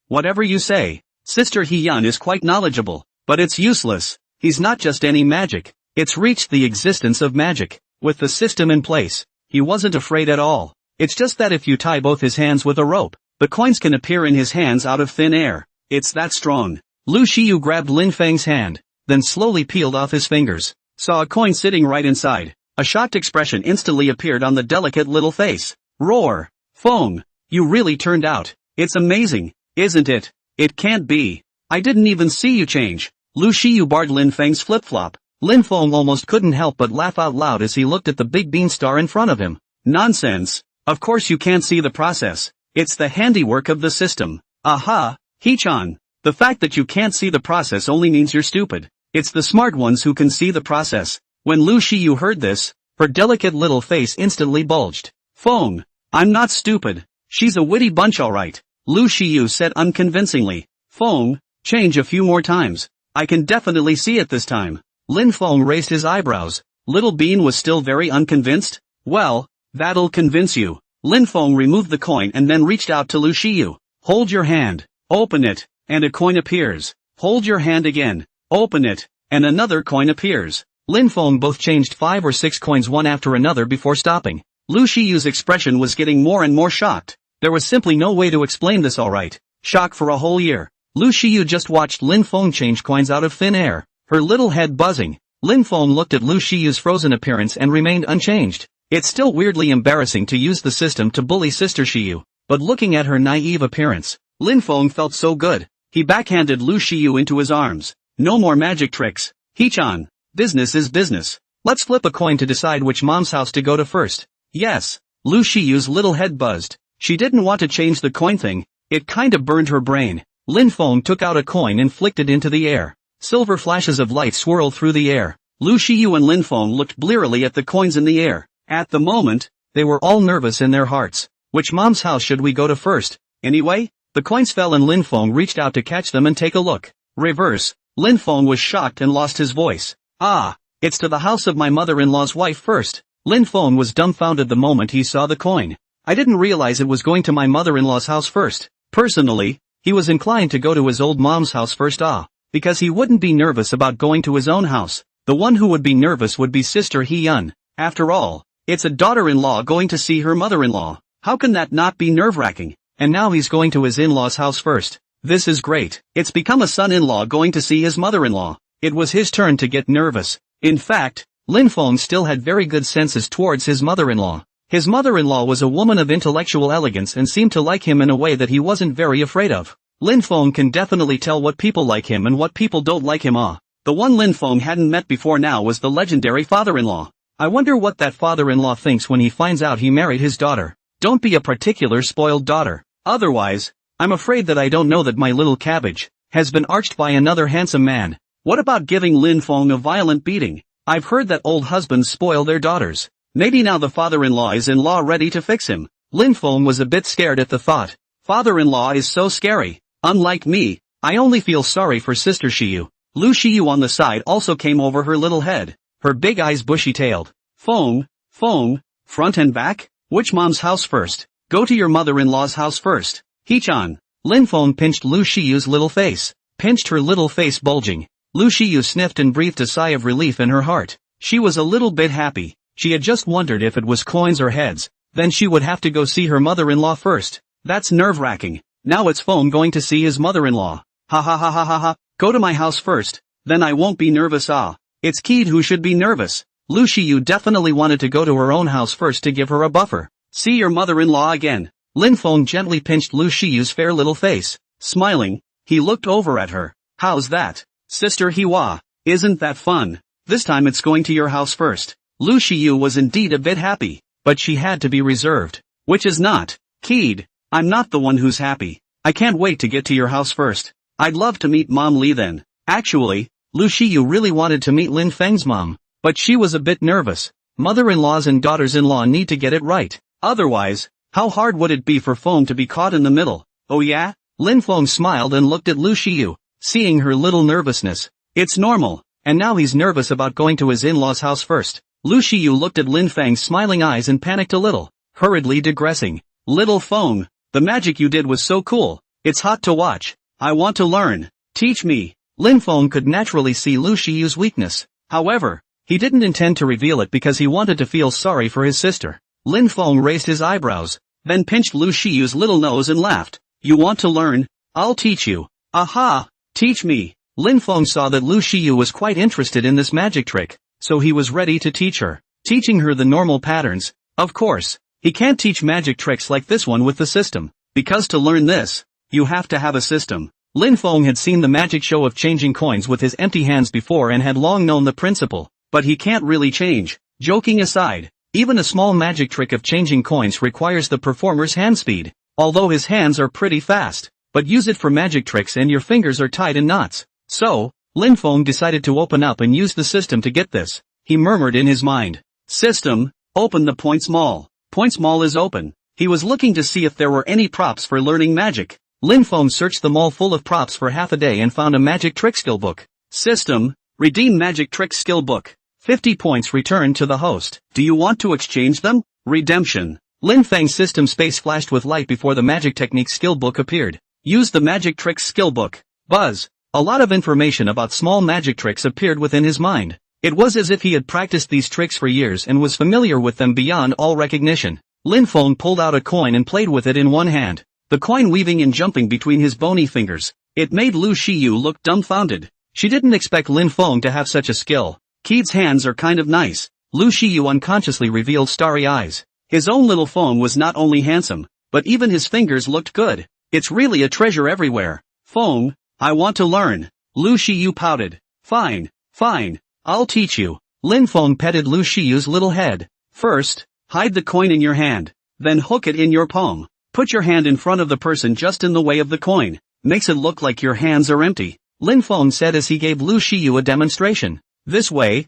whatever you say. Sister Hiyun is quite knowledgeable, but it's useless. He's not just any magic. It's reached the existence of magic. With the system in place, he wasn't afraid at all. It's just that if you tie both his hands with a rope, the coins can appear in his hands out of thin air. It's that strong. Lu Shiyu grabbed Lin Feng's hand, then slowly peeled off his fingers. Saw a coin sitting right inside. A shocked expression instantly appeared on the delicate little face. Roar. Feng, you really turned out. It's amazing, isn't it? It can't be. I didn't even see you change. Lu Shiyu barred Lin Feng's flip-flop. Lin Feng almost couldn't help but laugh out loud as he looked at the big beanstar in front of him. Nonsense. Of course you can't see the process. It's the handiwork of the system. Aha, Hichan. The fact that you can't see the process only means you're stupid. It's the smart ones who can see the process. When Lu Shiyu heard this, her delicate little face instantly bulged. Feng, I'm not stupid. She's a witty bunch alright, Lu Shiyu said unconvincingly. Feng, change a few more times. I can definitely see it this time. Lin Feng raised his eyebrows. Little Bean was still very unconvinced. Well, that'll convince you. Lin Feng removed the coin and then reached out to Lu Shiyu. Hold your hand. Open it, and a coin appears. Hold your hand again. Open it, and another coin appears. Lin Feng both changed 5 or 6 coins one after another before stopping. Lu Shiyu's expression was getting more and more shocked. There was simply no way to explain this alright. Shock for a whole year. Lu Shiyu just watched Lin Feng change coins out of thin air, her little head buzzing. Lin Feng looked at Lu Shiyu's frozen appearance and remained unchanged. It's still weirdly embarrassing to use the system to bully Sister Shiyu, but looking at her naive appearance, Lin Feng felt so good. He backhanded Lu Shiyu into his arms. No more magic tricks. Hee-chan, business is business. Let's flip a coin to decide which mom's house to go to first. Yes. Lu Shiyu's little head buzzed. She didn't want to change the coin thing. It kinda burned her brain. Lin Feng took out a coin and flicked it into the air. Silver flashes of light swirled through the air. Lu Shiyu and Lin Feng looked blearily at the coins in the air. At the moment, they were all nervous in their hearts. Which mom's house should we go to first? Anyway, the coins fell and Lin Feng reached out to catch them and take a look. Reverse. Lin Feng was shocked and lost his voice. Ah, it's to the house of my mother-in-law's wife first. Lin Feng was dumbfounded the moment he saw the coin. I didn't realize it was going to my mother-in-law's house first. Personally, he was inclined to go to his old mom's house first because he wouldn't be nervous about going to his own house. The one who would be nervous would be Sister Hee-yun. After all, it's a daughter-in-law going to see her mother-in-law. How can that not be nerve-wracking? And now he's going to his in-law's house first. This is great. It's become a son-in-law going to see his mother-in-law. It was his turn to get nervous. In fact, Lin Feng still had very good senses towards his mother-in-law. His mother-in-law was a woman of intellectual elegance and seemed to like him in a way that he wasn't very afraid of. Lin Feng can definitely tell what people like him and what people don't like him. The one Lin Feng hadn't met before now was the legendary father-in-law. I wonder what that father-in-law thinks when he finds out he married his daughter. Don't be a particular spoiled daughter. Otherwise, I'm afraid that I don't know that my little cabbage has been arched by another handsome man. What about giving Lin Feng a violent beating? I've heard that old husbands spoil their daughters. Maybe now the father-in-law is in law ready to fix him. Lin Feng was a bit scared at the thought. Father-in-law is so scary. Unlike me, I only feel sorry for Sister Shiyu. Lu Shiyu on the side also came over her little head, her big eyes bushy-tailed. Feng, front and back? Which mom's house first? Go to your mother-in-law's house first. Hee-chan. Lin Feng pinched Lu Shiyu's little face, pinched her little face bulging. Lu Shiyu sniffed and breathed a sigh of relief in her heart. She was a little bit happy. She had just wondered if it was coins or heads, then she would have to go see her mother-in-law first. That's nerve-wracking. Now it's Feng going to see his mother-in-law. Ha ha ha ha ha ha. Go to my house first, then I won't be nervous. It's Keed who should be nervous. Lu Shiyu definitely wanted to go to her own house first to give her a buffer. See your mother-in-law again. Lin Feng gently pinched Lu Shiyu's fair little face. Smiling, he looked over at her. How's that? Sister Hiwa, isn't that fun? This time it's going to your house first. Lu Shiyu was indeed a bit happy, but she had to be reserved. Which is not. Keed, I'm not the one who's happy. I can't wait to get to your house first. I'd love to meet Mom Li then. Actually, Lu Shiyu really wanted to meet Lin Feng's mom, but she was a bit nervous. Mother-in-laws and daughters-in-law need to get it right. Otherwise, how hard would it be for Feng to be caught in the middle? Oh yeah? Lin Feng smiled and looked at Lu Shiyu, seeing her little nervousness. It's normal, and now he's nervous about going to his in-laws' house first. Lu Shiyu looked at Lin Feng's smiling eyes and panicked a little, hurriedly digressing. Little Feng, the magic you did was so cool. It's hot to watch. I want to learn. Teach me. Lin Feng could naturally see Lu Shiyu's weakness. However, he didn't intend to reveal it because he wanted to feel sorry for his sister. Lin Feng raised his eyebrows, then pinched Lu Shiyu's little nose and laughed. You want to learn? I'll teach you. Aha! Teach me. Lin Feng saw that Lu Shiyu was quite interested in this magic trick, so he was ready to teach her. Teaching her the normal patterns. Of course, he can't teach magic tricks like this one with the system, because to learn this, you have to have a system. Lin Feng had seen the magic show of changing coins with his empty hands before and had long known the principle, but he can't really change. Joking aside, even a small magic trick of changing coins requires the performer's hand speed, although his hands are pretty fast. but use it for magic tricks and your fingers are tied in knots. So, Lin Feng decided to open up and use the system to get this. He murmured in his mind. System, open the points mall. Points mall is open. He was looking to see if there were any props for learning magic. Lin Feng searched the mall full of props for half a day and found a magic trick skill book. System, redeem magic trick skill book. 50 points returned to the host. Do you want to exchange them? Redemption. Lin Feng's system space flashed with light before the magic technique skill book appeared. Use the magic tricks skill book. Buzz. A lot of information about small magic tricks appeared within his mind. It was as if he had practiced these tricks for years and was familiar with them beyond all recognition. Lin Feng pulled out a coin and played with it in one hand, the coin weaving and jumping between his bony fingers. It made Lu Shiyu look dumbfounded. She didn't expect Lin Feng to have such a skill. Kid's hands are kind of nice. Lu Shiyu unconsciously revealed starry eyes. His own little Feng was not only handsome, but even his fingers looked good. It's really a treasure everywhere. Feng, I want to learn. Lu Shiyu pouted. Fine, fine, I'll teach you. Lin Feng petted Lu Shiyu's little head. First, hide the coin in your hand. Then hook it in your palm. Put your hand in front of the person just in the way of the coin. Makes it look like your hands are empty. Lin Feng said as he gave Lu Shiyu a demonstration. This way,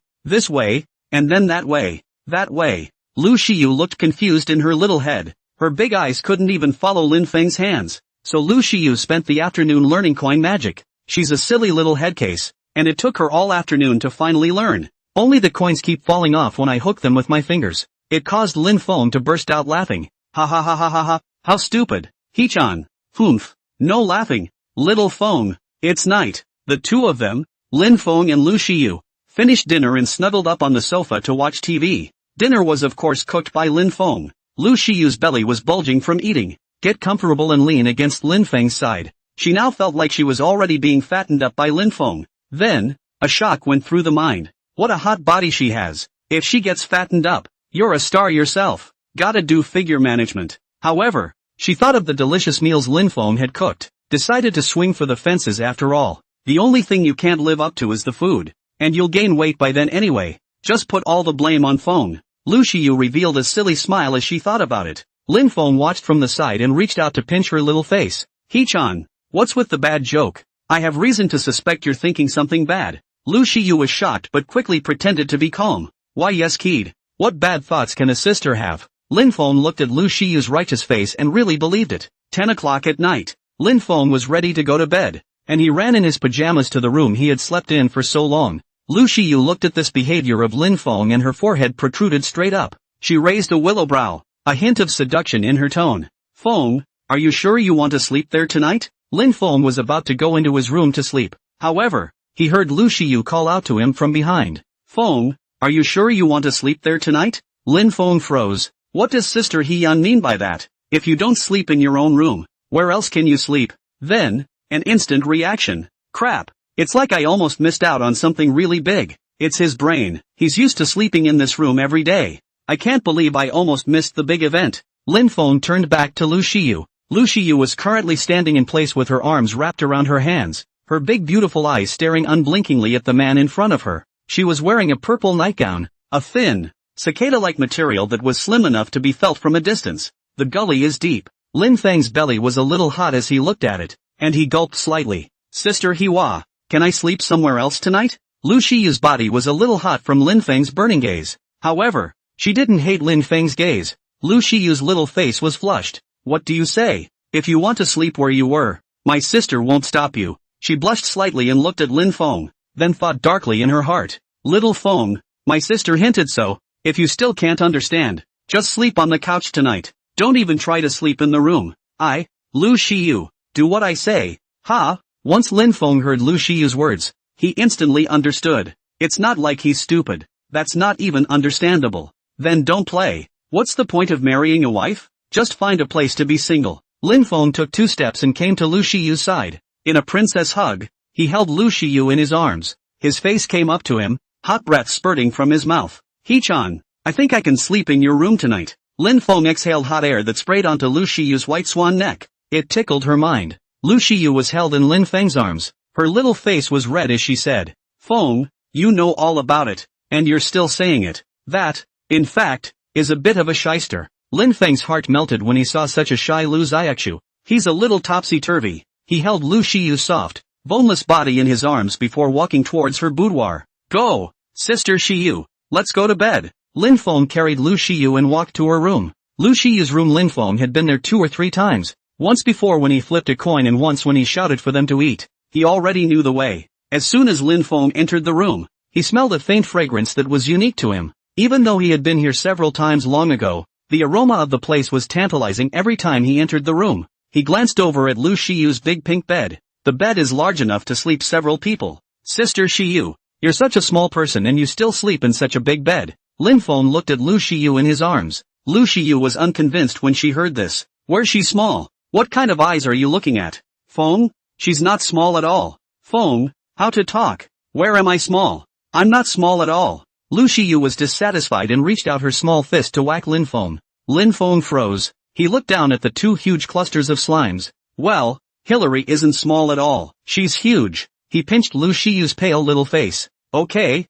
and then that way, that way. Lu Shiyu looked confused in her little head. Her big eyes couldn't even follow Lin Feng's hands. So Lu Shiyu spent the afternoon learning coin magic. She's a silly little head case, and it took her all afternoon to finally learn. Only the coins keep falling off when I hook them with my fingers. It caused Lin Feng to burst out laughing. Ha ha ha ha ha ha, how stupid. Hee-chan. Humph. No laughing. Little Feng. It's night. The two of them, Lin Feng and Lu Shiyu, finished dinner and snuggled up on the sofa to watch TV. Dinner was of course cooked by Lin Feng. Lu Shiyu's belly was bulging from eating. Get comfortable and lean against Lin Feng's side. She now felt like she was already being fattened up by Lin Feng. Then, a shock went through the mind. What a hot body she has. If she gets fattened up, you're a star yourself. Gotta do figure management. However, she thought of the delicious meals Lin Feng had cooked. Decided to swing for the fences after all. The only thing you can't live up to is the food. And you'll gain weight by then anyway. Just put all the blame on Feng. Lu Shiyu revealed a silly smile as she thought about it. Lin Feng watched from the side and reached out to pinch her little face. Hee-chan, what's with the bad joke? I have reason to suspect you're thinking something bad. Lu Shiyu was shocked but quickly pretended to be calm. Why yes kid. What bad thoughts can a sister have? Lin Feng looked at Lu Shiyu's righteous face and really believed it. 10 o'clock at night. Lin Feng was ready to go to bed. And he ran in his pajamas to the room he had slept in for so long. Lu Shiyu looked at this behavior of Lin Feng and her forehead protruded straight up. She raised a willow brow, a hint of seduction in her tone. Feng, are you sure you want to sleep there tonight? Lin Feng was about to go into his room to sleep. However, he heard Lu Shiyu call out to him from behind. Feng, are you sure you want to sleep there tonight? Lin Feng froze. What does Sister He-yan mean by that? If you don't sleep in your own room, where else can you sleep? Then, an instant reaction. Crap. It's like I almost missed out on something really big. It's his brain. He's used to sleeping in this room every day. I can't believe I almost missed the big event. Lin Feng turned back to Lu Shiyu. Lu Shiyu was currently standing in place with her arms wrapped around her hands, her big beautiful eyes staring unblinkingly at the man in front of her. She was wearing a purple nightgown, a thin, cicada-like material that was slim enough to be felt from a distance. The gully is deep. Lin Feng's belly was a little hot as he looked at it, and he gulped slightly. Sister Hiwa, can I sleep somewhere else tonight? Lu Shiyu's body was a little hot from Lin Feng's burning gaze. However, she didn't hate Lin Feng's gaze. Lu Shiyu's little face was flushed. What do you say? If you want to sleep where you were, my sister won't stop you. She blushed slightly and looked at Lin Feng, then thought darkly in her heart. Little Feng, my sister hinted so. If you still can't understand, just sleep on the couch tonight. Don't even try to sleep in the room. Lu Shiyu, do what I say. Ha! Once Lin Feng heard Lu Shiyu's words, he instantly understood. It's not like he's stupid. That's not even understandable. Then don't play. What's the point of marrying a wife? Just find a place to be single. Lin Feng took 2 steps and came to Lu Shiyu's side. In a princess hug, he held Lu Shiyu in his arms. His face came up to him, hot breath spurting from his mouth. Hee-chan, I think I can sleep in your room tonight. Lin Feng exhaled hot air that sprayed onto Lu Shiyu's white swan neck. It tickled her mind. Lu Shiyu was held in Lin Feng's arms. Her little face was red as she said, Feng, you know all about it, and you're still saying it. That, in fact, is a bit of a shyster. Lin Feng's heart melted when he saw such a shy Lu Xiaoqiu. He's a little topsy-turvy. He held Lu Shiyu's soft, boneless body in his arms before walking towards her boudoir. Go, Sister Shiyu, let's go to bed. Lin Feng carried Lu Shiyu and walked to her room. Lu Shiyu's room. Lin Feng had been there 2 or 3 times, once before when he flipped a coin and once when he shouted for them to eat. He already knew the way. As soon as Lin Feng entered the room, he smelled a faint fragrance that was unique to him. Even though he had been here several times long ago, the aroma of the place was tantalizing every time he entered the room. He glanced over at Lu Shiyu's big pink bed. The bed is large enough to sleep several people. Sister Shiyu, you're such a small person and you still sleep in such a big bed. Lin Feng looked at Lu Shiyu in his arms. Lu Shiyu was unconvinced when she heard this. Where's she small? What kind of eyes are you looking at? Feng? She's not small at all. Feng, how to talk? Where am I small? I'm not small at all. Lu Shiyu was dissatisfied and reached out her small fist to whack Lin Feng. Lin Feng froze. He looked down at the 2 huge clusters of slimes. Well, Hillary isn't small at all. She's huge. He pinched Lu Shiyu's pale little face. Okay,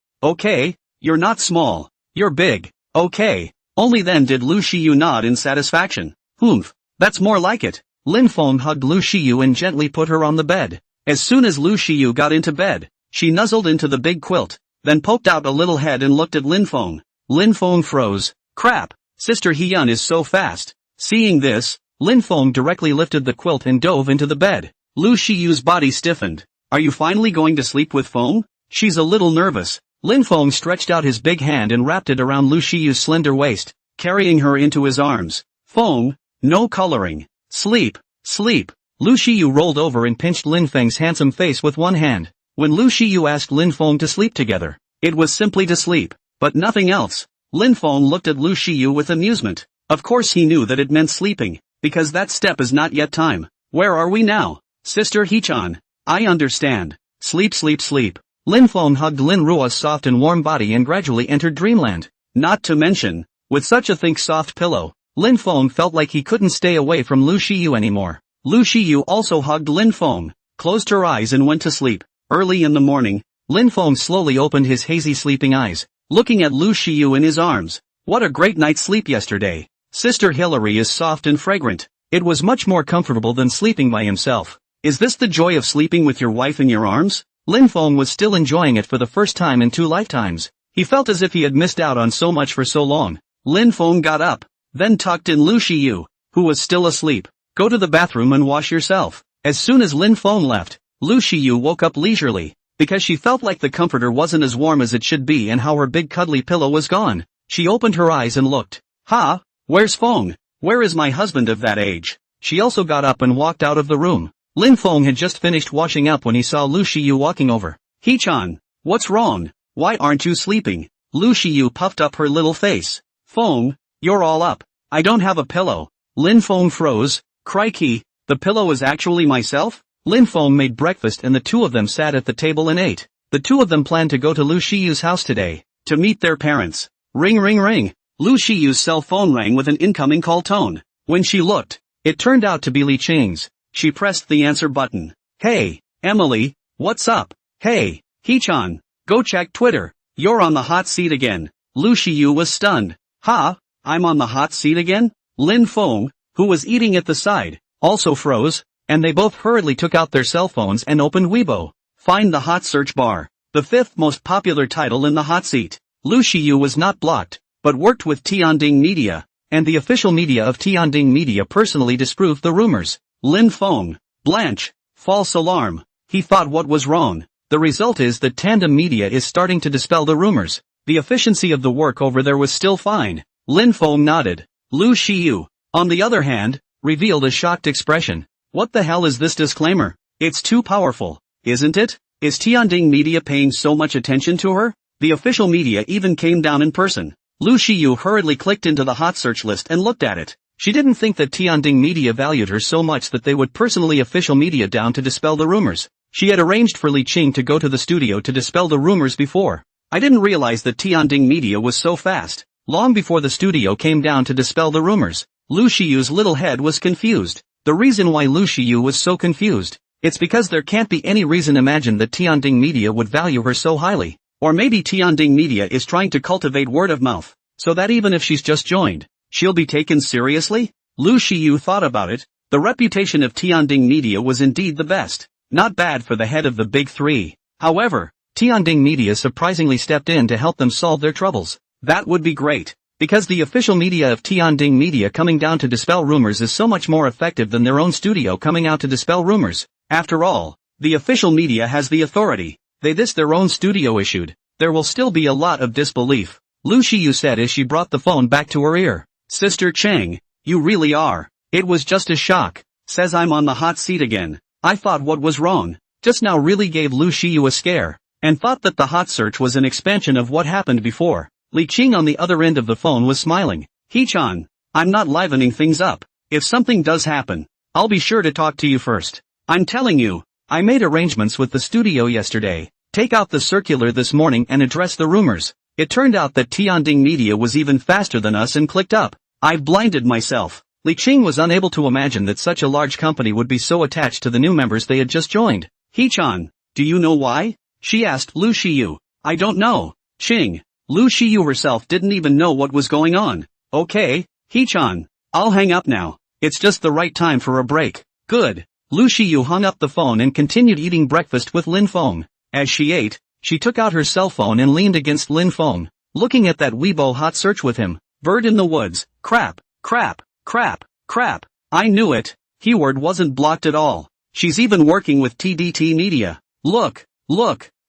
you're not small. You're big. Okay. Only then did Lu Shiyu nod in satisfaction. Humph, that's more like it. Lin Feng hugged Lu Shiyu and gently put her on the bed. As soon as Lu Shiyu got into bed, she nuzzled into the big quilt, then poked out a little head and looked at Lin Feng. Lin Feng froze. Crap, Sister Hyun is so fast. Seeing this, Lin Feng directly lifted the quilt and dove into the bed. Lu Shiyu's body stiffened. Are you finally going to sleep with Feng? She's a little nervous. Lin Feng stretched out his big hand and wrapped it around Lu Shiyu's slender waist, carrying her into his arms. Feng, no coloring. Sleep, sleep. Lu Shiyu rolled over and pinched Lin Feng's handsome face with one hand. When Lu Shiyu asked Lin Feng to sleep together, it was simply to sleep, but nothing else. Lin Feng looked at Lu Shiyu with amusement. Of course he knew that it meant sleeping, because that step is not yet time. Where are we now? Sister Hee-chan. I understand. Sleep, sleep, sleep. Lin Feng hugged Lin Rua's soft and warm body and gradually entered dreamland. Not to mention, with such a thick soft pillow, Lin Feng felt like he couldn't stay away from Lu Shiyu anymore. Lu Shiyu also hugged Lin Feng, closed her eyes and went to sleep. Early in the morning, Lin Feng slowly opened his hazy sleeping eyes, looking at Lu Shiyu in his arms. What a great night's sleep yesterday. Sister Hillary is soft and fragrant. It was much more comfortable than sleeping by himself. Is this the joy of sleeping with your wife in your arms? Lin Feng was still enjoying it for the first time in 2 lifetimes. He felt as if he had missed out on so much for so long. Lin Feng got up, then tucked in Lu Shiyu, who was still asleep. Go to the bathroom and wash yourself. As soon as Lin Feng left, Lu Shiyu woke up leisurely, because she felt like the comforter wasn't as warm as it should be and how her big cuddly pillow was gone. She opened her eyes and looked. Ha! Where's Feng? Where is my husband of that age? She also got up and walked out of the room. Lin Feng had just finished washing up when he saw Lu Shiyu walking over. Hee-chan, what's wrong? Why aren't you sleeping? Lu Shiyu puffed up her little face. Feng, you're all up. I don't have a pillow. Lin Feng froze. Crikey, the pillow is actually myself? Lin Feng made breakfast and the 2 of them sat at the table and ate. The 2 of them planned to go to Lu Shiyu's house today, to meet their parents. Ring ring ring. Lu Shiyu's cell phone rang with an incoming call tone. When she looked, it turned out to be Li Qing's. She pressed the answer button. Hey, Emily, what's up? Hey, Hee-chan, go check Twitter. You're on the hot seat again. Lu Shiyu was stunned. Ha, I'm on the hot seat again? Lin Feng, who was eating at the side, also froze, and they both hurriedly took out their cell phones and opened Weibo. Find the hot search bar. The 5th most popular title in the hot seat. Lu Shiyu was not blocked, but worked with Tianding Media, and the official media of Tianding Media personally disproved the rumors. Lin Feng, blanche, false alarm. He thought what was wrong. The result is that Tandem Media is starting to dispel the rumors. The efficiency of the work over there was still fine. Lin Feng nodded. Lu Shiyu, on the other hand, revealed a shocked expression. What the hell is this disclaimer? It's too powerful, isn't it? Is Tianding Media paying so much attention to her? The official media even came down in person. Lu Shiyu hurriedly clicked into the hot search list and looked at it. She didn't think that Tianding Media valued her so much that they would personally official media down to dispel the rumors. She had arranged for Li Qing to go to the studio to dispel the rumors before. I didn't realize that Tianding Media was so fast. Long before the studio came down to dispel the rumors, Lu Shiyu's little head was confused. The reason why Lu Shiyu was so confused, it's because there can't be any reason imagine that Tianding Media would value her so highly. Or maybe Tianding Media is trying to cultivate word of mouth, so that even if she's just joined, she'll be taken seriously? Lu Shiyu thought about it, The reputation of Tianding Media was indeed the best. Not bad for the head of the big three. However, Tianding Media surprisingly stepped in to help them solve their troubles. That would be great. Because the official media of Tianding Media coming down to dispel rumors is so much more effective than their own studio coming out to dispel rumors. After all, the official media has the authority. This their own studio issued. There will still be a lot of disbelief. Lu Shiyu said as she brought the phone back to her ear. Sister Cheng, you really are. It was just a shock. Says I'm on the hot seat again. I thought what was wrong. Just now really gave Lu Shiyu a scare. And thought that the hot search was an expansion of what happened before. Li Qing on the other end of the phone was smiling. He-chan, I'm not livening things up. If something does happen, I'll be sure to talk to you first. I'm telling you, I made arrangements with the studio yesterday. Take out the circular this morning and address the rumors. It turned out that Tianding Media was even faster than us and clicked up. I've blinded myself. Li Qing was unable to imagine that such a large company would be so attached to the new members they had just joined. He-chan, do you know why? She asked Lu Shiyu. I don't know. Qing. Lu Shiyu herself didn't even know what was going on. Okay, He-chan, I'll hang up now. It's just the right time for a break. Good. Lu Shiyu hung up the phone and continued eating breakfast with Lin Feng. As she ate, she took out her cell phone and leaned against Lin Feng, looking at that Weibo hot search with him. Bird in the woods. Crap, crap, crap, crap. I knew it. Keyword wasn't blocked at all. She's even working with TDT Media. Look,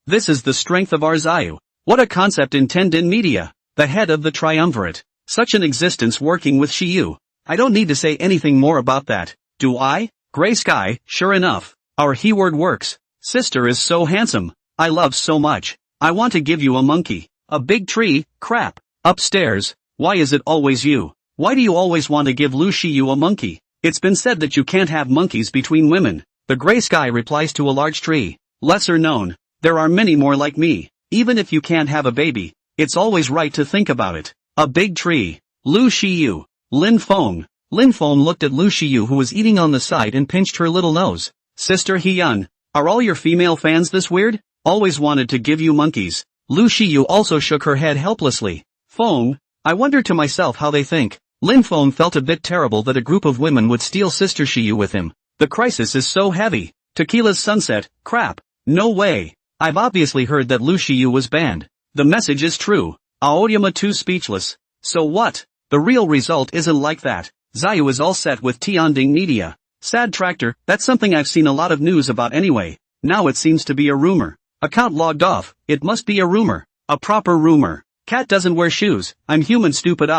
this is the strength of our Zayu. What a concept in Tendin Media, the head of the triumvirate. Such an existence working with Shiyu. I don't need to say anything more about that, do I? Gray sky, sure enough. Our he-word works. Sister is so handsome. I love so much. I want to give you a monkey. A big tree, crap. Upstairs. Why is it always you? Why do you always want to give Lu Shiyu a monkey? It's been said that you can't have monkeys between women. The gray sky replies to a large tree. Lesser known. There are many more like me. Even if you can't have a baby, it's always right to think about it. A big tree. Lu Shiyu. Lin Feng. Lin Feng looked at Lu Shiyu who was eating on the side and pinched her little nose. Sister Hyun, are all your female fans this weird? Always wanted to give you monkeys. Lu Shiyu also shook her head helplessly. Feng, I wonder to myself how they think. Lin Feng felt a bit terrible that a group of women would steal Sister Shiyu with him. The crisis is so heavy. Tequila's sunset, crap. No way. I've obviously heard that Lu Shiyu was banned. The message is true. Aoyama too speechless. So what? The real result isn't like that. Zayu is all set with Tianding Media. Sad tractor, that's something I've seen a lot of news about anyway. Now it seems to be a rumor. Account logged off, it must be a rumor. A proper rumor. Cat doesn't wear shoes, I'm human stupid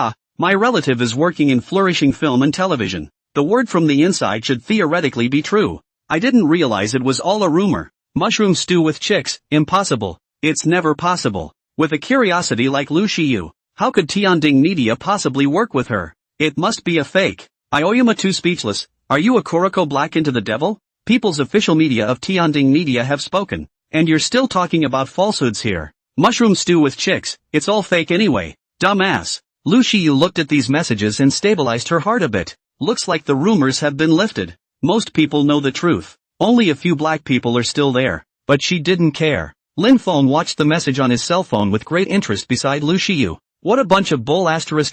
my relative is working in flourishing film and television. The word from the inside should theoretically be true. I didn't realize it was all a rumor. Mushroom stew with chicks, impossible. It's never possible. With a curiosity like Lu Shiyu, how could Tianding Media possibly work with her? It must be a fake. Aoyama too speechless. Are you a Kuroko Black into the devil? People's official media of Tianding Media have spoken. And you're still talking about falsehoods here. Mushroom stew with chicks, it's all fake anyway. Dumbass. Lu Shiyu looked at these messages and stabilized her heart a bit. Looks like the rumors have been lifted. Most people know the truth. Only a few black people are still there. But she didn't care. Lin Feng watched the message on his cell phone with great interest beside Lu Shiyu. What a bunch of bull ***** this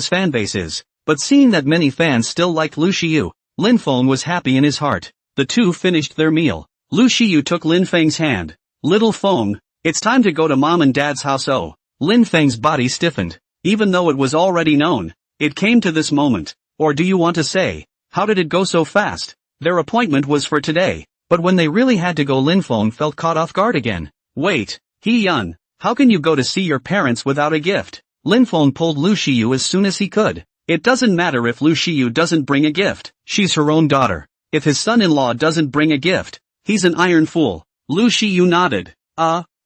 fanbase is. But seeing that many fans still liked Lu Shiyu, Lin Feng was happy in his heart. The two finished their meal. Lu Shiyu took Lin Feng's hand. Little Feng, it's time to go to mom and dad's house. Oh. Lin Feng's body stiffened. Even though it was already known, it came to this moment. Or do you want to say, how did it go so fast? Their appointment was for today, but when they really had to go, Lin Feng felt caught off guard again. Wait, He-yun, how can you go to see your parents without a gift? Lin Feng pulled Lu Shiyu as soon as he could. It doesn't matter if Lu Shiyu doesn't bring a gift. She's her own daughter. If his son-in-law doesn't bring a gift, he's an iron fool. Lu Shiyu nodded.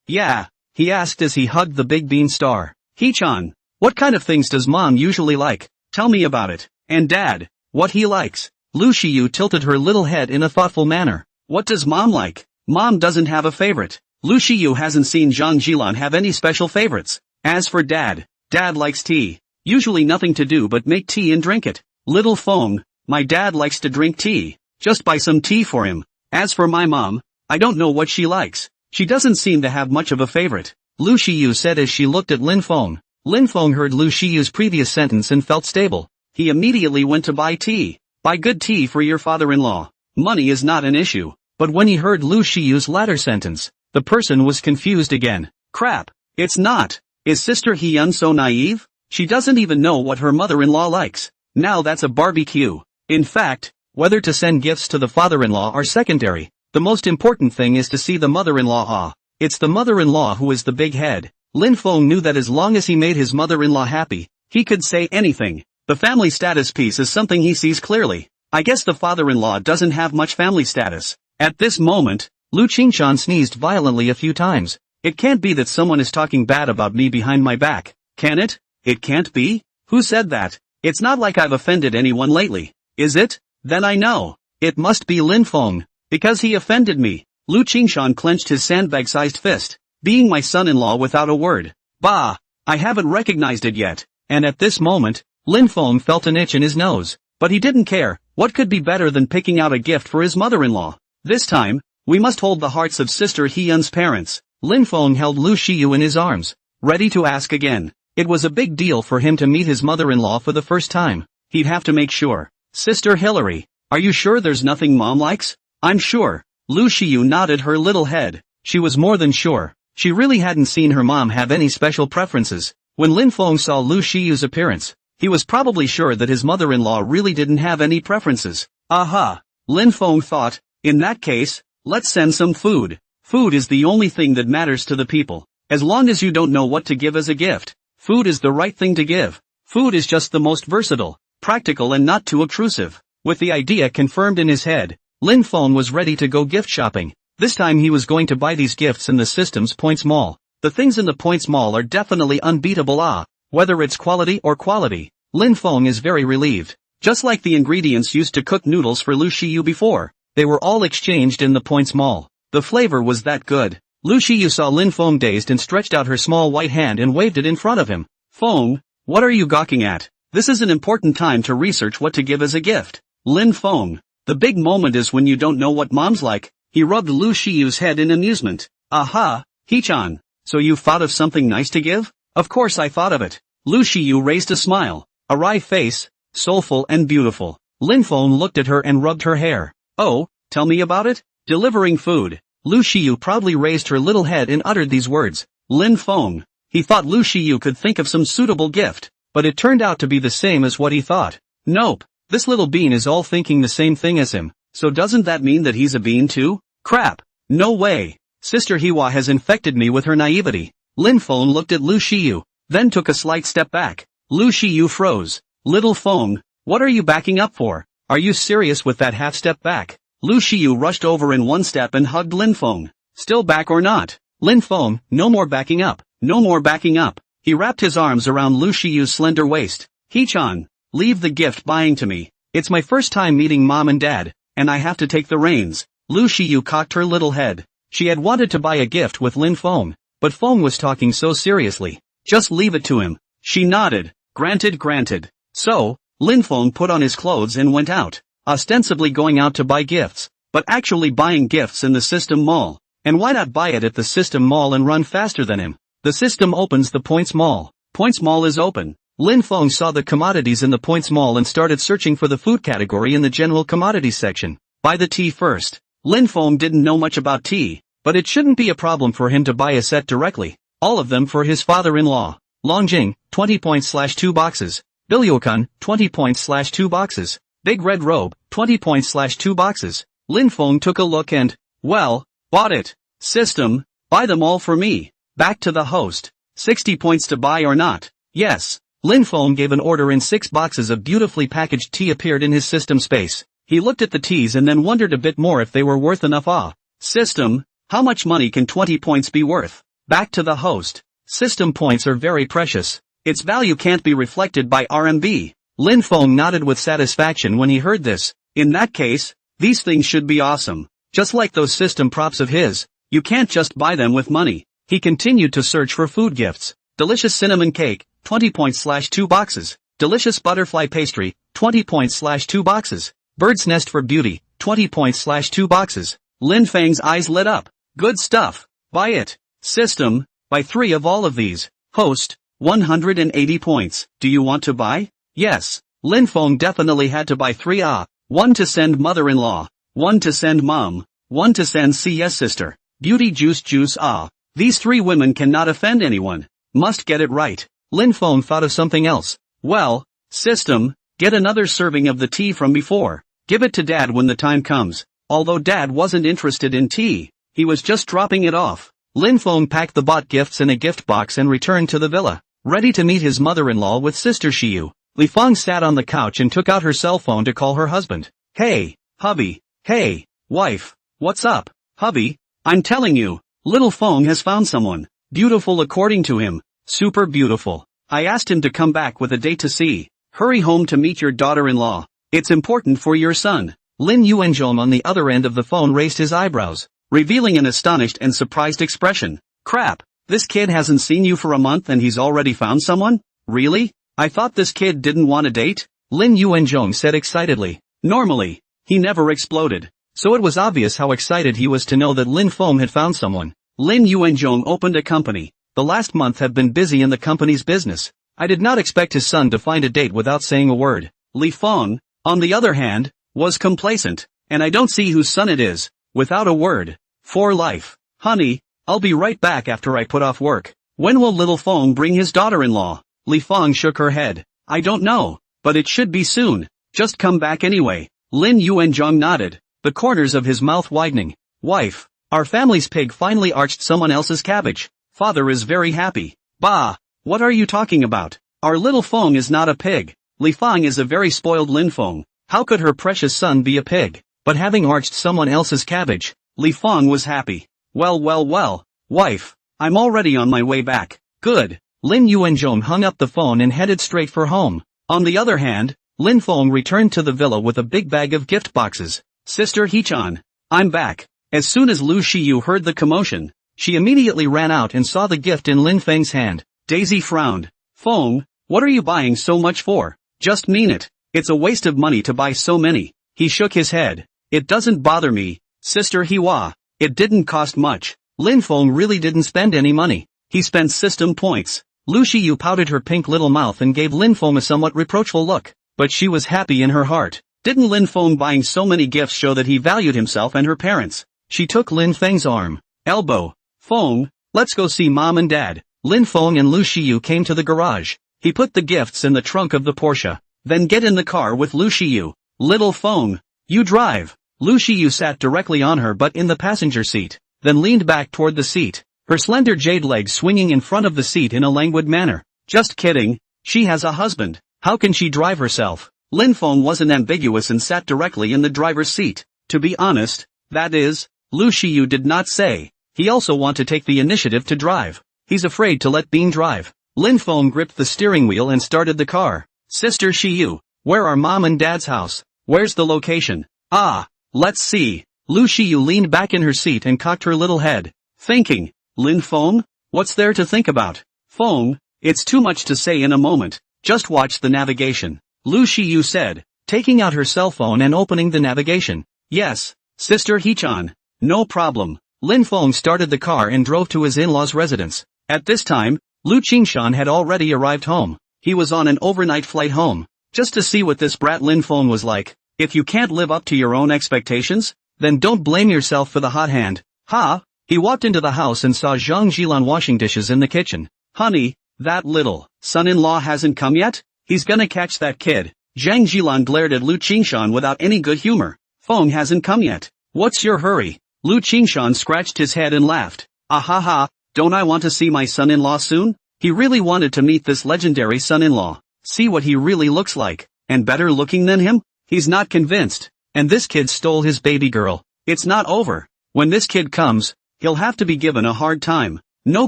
Yeah, he asked as he hugged the big bean star. He-chan, what kind of things does mom usually like? Tell me about it. And dad, what he likes. Lu Shiyu tilted her little head in a thoughtful manner. What does mom like? Mom doesn't have a favorite. Lu Shiyu hasn't seen Zhang Jilan have any special favorites. As for dad, dad likes tea. Usually nothing to do but make tea and drink it. Little Feng, my dad likes to drink tea. Just buy some tea for him. As for my mom, I don't know what she likes. She doesn't seem to have much of a favorite. Lu Shiyu said as she looked at Lin Feng. Lin Feng heard Lu Shiyu's previous sentence and felt stable. He immediately went to buy tea. Buy good tea for your father-in-law. Money is not an issue. But when he heard Lu Shiyu's latter sentence, the person was confused again. Crap. It's not. Is Sister Hyun so naive? She doesn't even know what her mother-in-law likes. Now that's a barbecue. In fact, whether to send gifts to the father-in-law are secondary. The most important thing is to see the mother-in-law. It's the mother-in-law who is the big head. Lin Feng knew that as long as he made his mother-in-law happy, he could say anything. The family status piece is something he sees clearly. I guess the father-in-law doesn't have much family status. At this moment, Lu Qingshan sneezed violently a few times. It can't be that someone is talking bad about me behind my back, can it? It can't be? Who said that? It's not like I've offended anyone lately, is it? Then I know. It must be Lin Feng. Because he offended me. Lu Qingshan clenched his sandbag-sized fist. Being my son-in-law without a word. Bah! I haven't recognized it yet. And at this moment, Lin Feng felt an itch in his nose. But he didn't care. What could be better than picking out a gift for his mother-in-law? This time, we must hold the hearts of Sister Hyun's parents. Lin Feng held Lu Shiyu in his arms, ready to ask again. It was a big deal for him to meet his mother-in-law for the first time. He'd have to make sure. Sister Hilary, are you sure there's nothing Mom likes? I'm sure. Lu Shiyu nodded her little head. She was more than sure. She really hadn't seen her mom have any special preferences. When Lin Feng saw Lu Shiyu's appearance, he was probably sure that his mother-in-law really didn't have any preferences. Aha! Lin Feng thought, in that case, let's send some food. Food is the only thing that matters to the people. As long as you don't know what to give as a gift, food is the right thing to give. Food is just the most versatile, practical and not too obtrusive. With the idea confirmed in his head, Lin Feng was ready to go gift shopping. This time he was going to buy these gifts in the Systems Points Mall. The things in the Points Mall are definitely unbeatable. Whether it's quality or quality, Lin Feng is very relieved. Just like the ingredients used to cook noodles for Lu Shiyu before, they were all exchanged in the Points Mall. The flavor was that good. Lu Shiyu saw Lin Feng dazed and stretched out her small white hand and waved it in front of him. Feng, what are you gawking at? This is an important time to research what to give as a gift. Lin Feng, the big moment is when you don't know what mom's like. He rubbed Lu Shiyu's head in amusement. Aha, Hee-chan, so you thought of something nice to give? Of course I thought of it. Lu Shiyu raised a smile. A wry face, soulful and beautiful. Lin Feng looked at her and rubbed her hair. Oh, tell me about it? Delivering food. Lu Shiyu proudly raised her little head and uttered these words. Lin Feng. He thought Lu Shiyu could think of some suitable gift, but it turned out to be the same as what he thought. Nope, this little bean is all thinking the same thing as him, so doesn't that mean that he's a bean too? Crap. No way. Sister Hiwa has infected me with her naivety. Lin Feng looked at Lu Shiyu, then took a slight step back. Lu Shiyu froze. Little Feng, what are you backing up for? Are you serious with that half step back? Lu Shiyu rushed over in one step and hugged Lin Feng. Still back or not? Lin Feng, no more backing up. No more backing up. He wrapped his arms around Lu Shiyu's slender waist. Hee-chan, leave the gift buying to me. It's my first time meeting Mom and Dad, and I have to take the reins. Lu Shiyu cocked her little head. She had wanted to buy a gift with Lin Feng, but Feng was talking so seriously. Just leave it to him. She nodded. Granted. So, Lin Feng put on his clothes and went out, ostensibly going out to buy gifts, but actually buying gifts in the System Mall. And why not buy it at the System Mall and run faster than him? The system opens the Points Mall. Points Mall is open. Lin Feng saw the commodities in the Points Mall and started searching for the food category in the general commodities section. Buy the tea first. Lin Feng didn't know much about tea, but it shouldn't be a problem for him to buy a set directly. All of them for his father-in-law. Longjing, 20 points / 2 boxes. Bilyokun, 20 points / 2 boxes. Big Red Robe, 20 points / 2 boxes. Lin Feng took a look and, well, bought it. System, buy them all for me. Back to the host. 60 points to buy or not? Yes. Lin Feng gave an order and 6 boxes of beautifully packaged tea appeared in his system space. He looked at the teas and then wondered a bit more if they were worth enough. System, how much money can 20 points be worth? Back to the host. System points are very precious. Its value can't be reflected by RMB. Lin Feng nodded with satisfaction when he heard this. In that case, these things should be awesome. Just like those system props of his. You can't just buy them with money. He continued to search for food gifts. Delicious cinnamon cake, 20 points / 2 boxes. Delicious butterfly pastry, 20 points / 2 boxes. Bird's nest for beauty, 20 points / 2 boxes. Lin Feng's eyes lit up. Good stuff. Buy it. System, buy 3 of all of these. Host, 180 points. Do you want to buy? Yes. Lin Feng definitely had to buy 3. 1 to send mother-in-law, 1 to send mom, 1 to send CS sister. Beauty juice ah. These 3 women cannot offend anyone. Must get it right. Lin Feng thought of something else. Well, system, get another serving of the tea from before. Give it to Dad when the time comes. Although Dad wasn't interested in tea, he was just dropping it off. Lin Feng packed the bought gifts in a gift box and returned to the villa, ready to meet his mother-in-law with Sister Shiyu. Li Feng sat on the couch and took out her cell phone to call her husband. Hey, hubby. Hey, wife. What's up, hubby? I'm telling you, little Feng has found someone. Beautiful according to him. Super beautiful. I asked him to come back with a date to see. Hurry home to meet your daughter-in-law. It's important for your son. Lin Yuanzhong on the other end of the phone raised his eyebrows, revealing an astonished and surprised expression. Crap, this kid hasn't seen you for a month and he's already found someone? Really? I thought this kid didn't want a date? Lin Yuanzhong said excitedly. Normally, he never exploded, so it was obvious how excited he was to know that Lin Feng had found someone. Lin Yuanzhong opened a company. The last month had been busy in the company's business. I did not expect his son to find a date without saying a word. Li Feng, on the other hand, was complacent, and I don't see whose son it is, without a word. For life. Honey, I'll be right back after I put off work. When will little Feng bring his daughter-in-law? Li Feng shook her head. I don't know, but it should be soon. Just come back anyway. Lin Yuanzhong nodded, the corners of his mouth widening. Wife, our family's pig finally arched someone else's cabbage. Father is very happy. Bah, what are you talking about? Our little Feng is not a pig. Li Feng is a very spoiled Lin Feng. How could her precious son be a pig? But having arched someone else's cabbage, Li Feng was happy. Well, wife, I'm already on my way back. Good. Lin Yuanzhong hung up the phone and headed straight for home. On the other hand, Lin Feng returned to the villa with a big bag of gift boxes. Sister Hichan, I'm back. As soon as Lu Shiyu heard the commotion, she immediately ran out and saw the gift in Lin Feng's hand. Daisy frowned. Feng, what are you buying so much for? Just mean it. It's a waste of money to buy so many. He shook his head. It doesn't bother me, Sister Hiwa. It didn't cost much. Lin Feng really didn't spend any money. He spent system points. Lu Shiyu pouted her pink little mouth and gave Lin Feng a somewhat reproachful look. But she was happy in her heart. Didn't Lin Feng buying so many gifts show that he valued himself and her parents? She took Lin Feng's arm. Elbow. Feng, let's go see Mom and Dad. Lin Feng and Lu Shiyu came to the garage. He put the gifts in the trunk of the Porsche. Then get in the car with Lu Shiyu. Little Feng, you drive. Lu Shiyu sat directly on her but in the passenger seat, then leaned back toward the seat, her slender jade legs swinging in front of the seat in a languid manner. Just kidding. She has a husband. How can she drive herself? Lin Feng wasn't ambiguous and sat directly in the driver's seat. To be honest, that is, Lu Shiyu did not say. He also want to take the initiative to drive. He's afraid to let Bean drive. Lin Feng gripped the steering wheel and started the car. Sister Shiyu, where are Mom and Dad's house? Where's the location? Ah, let's see. Lu Shiyu leaned back in her seat and cocked her little head, thinking. Lin Feng? What's there to think about? Feng, it's too much to say in a moment. Just watch the navigation. Lu Shiyu said, taking out her cell phone and opening the navigation. Yes, Sister Hichan. No problem. Lin Feng started the car and drove to his in-laws' residence. At this time, Lu Qingshan had already arrived home. He was on an overnight flight home, just to see what this brat Lin Feng was like. If you can't live up to your own expectations, then don't blame yourself for the hot hand. Ha! He walked into the house and saw Zhang Jilan washing dishes in the kitchen. Honey, that little son-in-law hasn't come yet? He's gonna catch that kid. Zhang Jilan glared at Lu Qingshan without any good humor. Feng hasn't come yet. What's your hurry? Lu Qingshan scratched his head and laughed. Ahaha, don't I want to see my son-in-law soon? He really wanted to meet this legendary son-in-law. See what he really looks like, and better looking than him? He's not convinced. And this kid stole his baby girl. It's not over. When this kid comes, he'll have to be given a hard time. No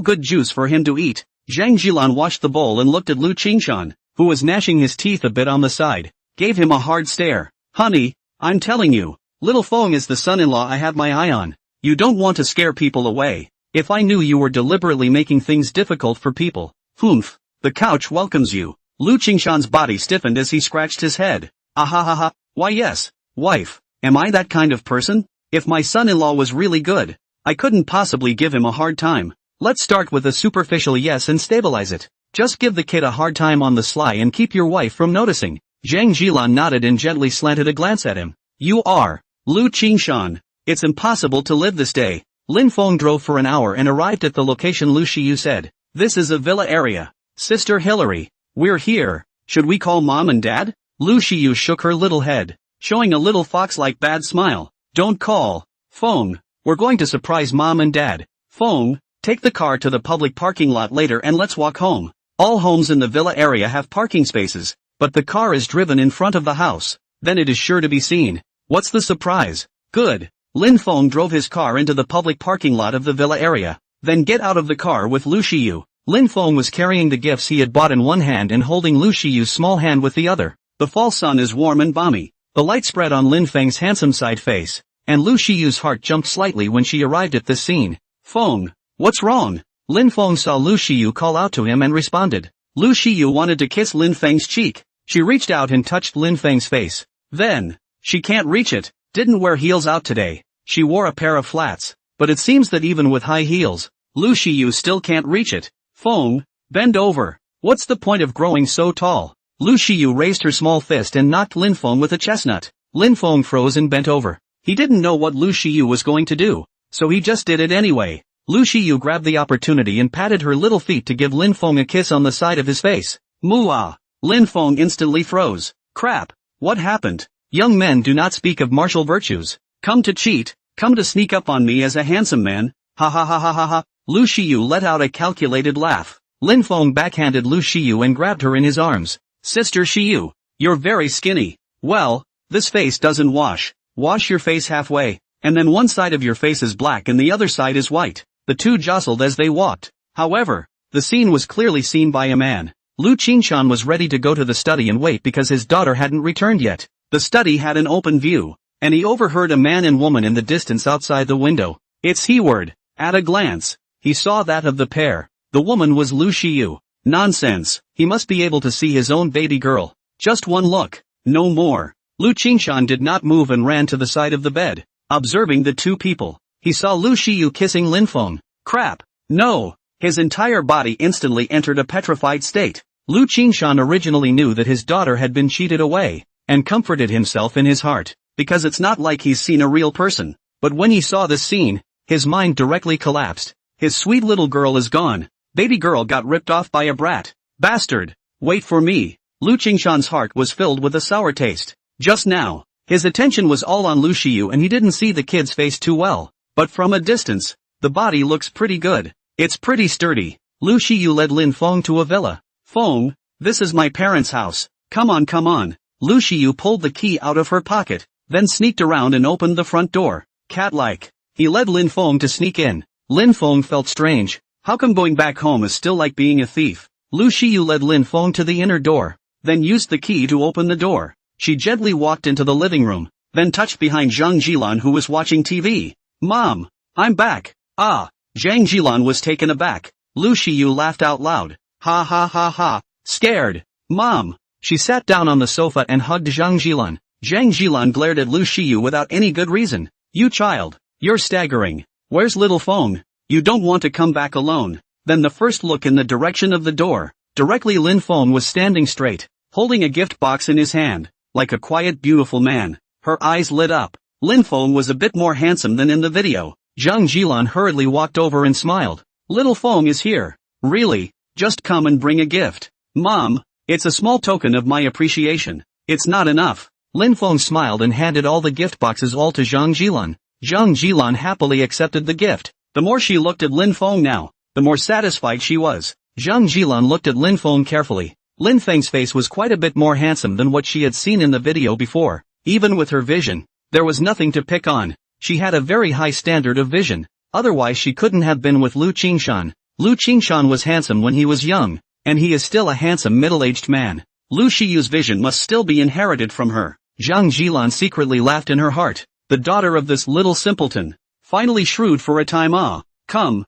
good juice for him to eat. Zhang Jilan washed the bowl and looked at Lu Qingshan, who was gnashing his teeth a bit on the side. Gave him a hard stare. Honey, I'm telling you, little Feng is the son-in-law I have my eye on. You don't want to scare people away. If I knew you were deliberately making things difficult for people. Humph, the couch welcomes you. Lu Qingshan's body stiffened as he scratched his head. Ahahaha, why yes, wife, am I that kind of person? If my son-in-law was really good, I couldn't possibly give him a hard time. Let's start with a superficial yes and stabilize it. Just give the kid a hard time on the sly and keep your wife from noticing. Zhang Jilan nodded and gently slanted a glance at him. You are Lu Qingshan. It's impossible to live this day. Lin Feng drove for an hour and arrived at the location Lu Shiyu said. This is a villa area. Sister Hilary, we're here. Should we call mom and dad? Lu Shiyu shook her little head, showing a little fox-like bad smile. Don't call. Feng, we're going to surprise mom and dad. Feng, take the car to the public parking lot later and let's walk home. All homes in the villa area have parking spaces, but the car is driven in front of the house. Then it is sure to be seen. What's the surprise? Good. Lin Feng drove his car into the public parking lot of the villa area. Then get out of the car with Lu Shiyu. Lin Feng was carrying the gifts he had bought in one hand and holding Lu Shiyu's small hand with the other. The fall sun is warm and balmy. The light spread on Lin Feng's handsome side face, and Lu Shiyu's heart jumped slightly when she arrived at this scene. Feng, what's wrong? Lin Feng saw Lu Shiyu call out to him and responded. Lu Shiyu wanted to kiss Lin Feng's cheek. She reached out and touched Lin Feng's face. Then, she can't reach it. Didn't wear heels out today. She wore a pair of flats, but it seems that even with high heels, Lu Shiyu still can't reach it. Feng, bend over. What's the point of growing so tall? Lu Shiyu raised her small fist and knocked Lin Feng with a chestnut. Lin Feng froze and bent over. He didn't know what Lu Shiyu was going to do, so he just did it anyway. Lu Shiyu grabbed the opportunity and patted her little feet to give Lin Feng a kiss on the side of his face. Mooah! Lin Feng instantly froze. Crap! What happened? Young men do not speak of martial virtues. Come to cheat, come to sneak up on me as a handsome man. Ha ha ha ha ha ha. Lu Shiyu let out a calculated laugh. Lin Feng backhanded Lu Shiyu and grabbed her in his arms. Sister Shiyu, you're very skinny. Well, this face doesn't wash. Wash your face halfway, and then one side of your face is black and the other side is white. The two jostled as they walked. However, the scene was clearly seen by a man. Lu Qingshan was ready to go to the study and wait because his daughter hadn't returned yet. The study had an open view, and he overheard a man and woman in the distance outside the window. It's he-word. At a glance, he saw that of the pair. The woman was Lu Shiyu. Nonsense, he must be able to see his own baby girl. Just one look, no more. Lu Qingshan did not move and ran to the side of the bed. Observing the two people, he saw Lu Shiyu kissing Lin Feng. Crap! No! His entire body instantly entered a petrified state. Lu Qingshan originally knew that his daughter had been cheated away, and comforted himself in his heart, because it's not like he's seen a real person. But when he saw this scene, his mind directly collapsed. His sweet little girl is gone. Baby girl got ripped off by a brat. Bastard! Wait for me. Lu Qingshan's heart was filled with a sour taste. Just now, his attention was all on Lu Shiyu and he didn't see the kid's face too well. But from a distance, the body looks pretty good. It's pretty sturdy. Lu Shiyu led Lin Feng to a villa. Feng, this is my parents' house. Come on, come on. Lu Shiyu pulled the key out of her pocket, then sneaked around and opened the front door. Cat-like. He led Lin Feng to sneak in. Lin Feng felt strange. How come going back home is still like being a thief? Lu Shiyu led Lin Feng to the inner door, then used the key to open the door. She gently walked into the living room, then touched behind Zhang Jilan who was watching TV. Mom, I'm back. Ah, Zhang Jilan was taken aback. Lu Shiyu laughed out loud. Ha ha ha ha, scared. Mom. She sat down on the sofa and hugged Zhang Jilan. Zhang Jilan glared at Lu Shiyu without any good reason. You child, you're staggering. Where's little Feng? You don't want to come back alone. Then the first look in the direction of the door. Directly Lin Feng was standing straight, holding a gift box in his hand, like a quiet beautiful man. Her eyes lit up. Lin Feng was a bit more handsome than in the video. Zhang Jilan hurriedly walked over and smiled. Little Feng is here. Really? Just come and bring a gift. Mom, it's a small token of my appreciation. It's not enough. Lin Feng smiled and handed all the gift boxes all to Zhang Jilan. Zhang Jilan happily accepted the gift. The more she looked at Lin Feng now, the more satisfied she was. Zhang Jilan looked at Lin Feng carefully. Lin Feng's face was quite a bit more handsome than what she had seen in the video before. Even with her vision, there was nothing to pick on. She had a very high standard of vision. Otherwise she couldn't have been with Lu Qingshan. Lu Qingshan was handsome when he was young, and he is still a handsome middle-aged man. Lu Shiyu's vision must still be inherited from her. Zhang Jilan secretly laughed in her heart. The daughter of this little simpleton. Finally shrewd for a time. Ah, come,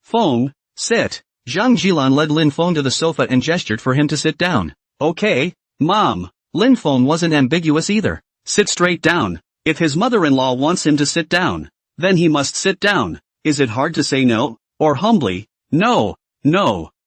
Feng, sit. Zhang Jilan led Lin Feng to the sofa and gestured for him to sit down. Okay, Mom. Lin Feng wasn't ambiguous either. Sit straight down. If his mother-in-law wants him to sit down, then he must sit down. Is it hard to say no? Or humbly, no.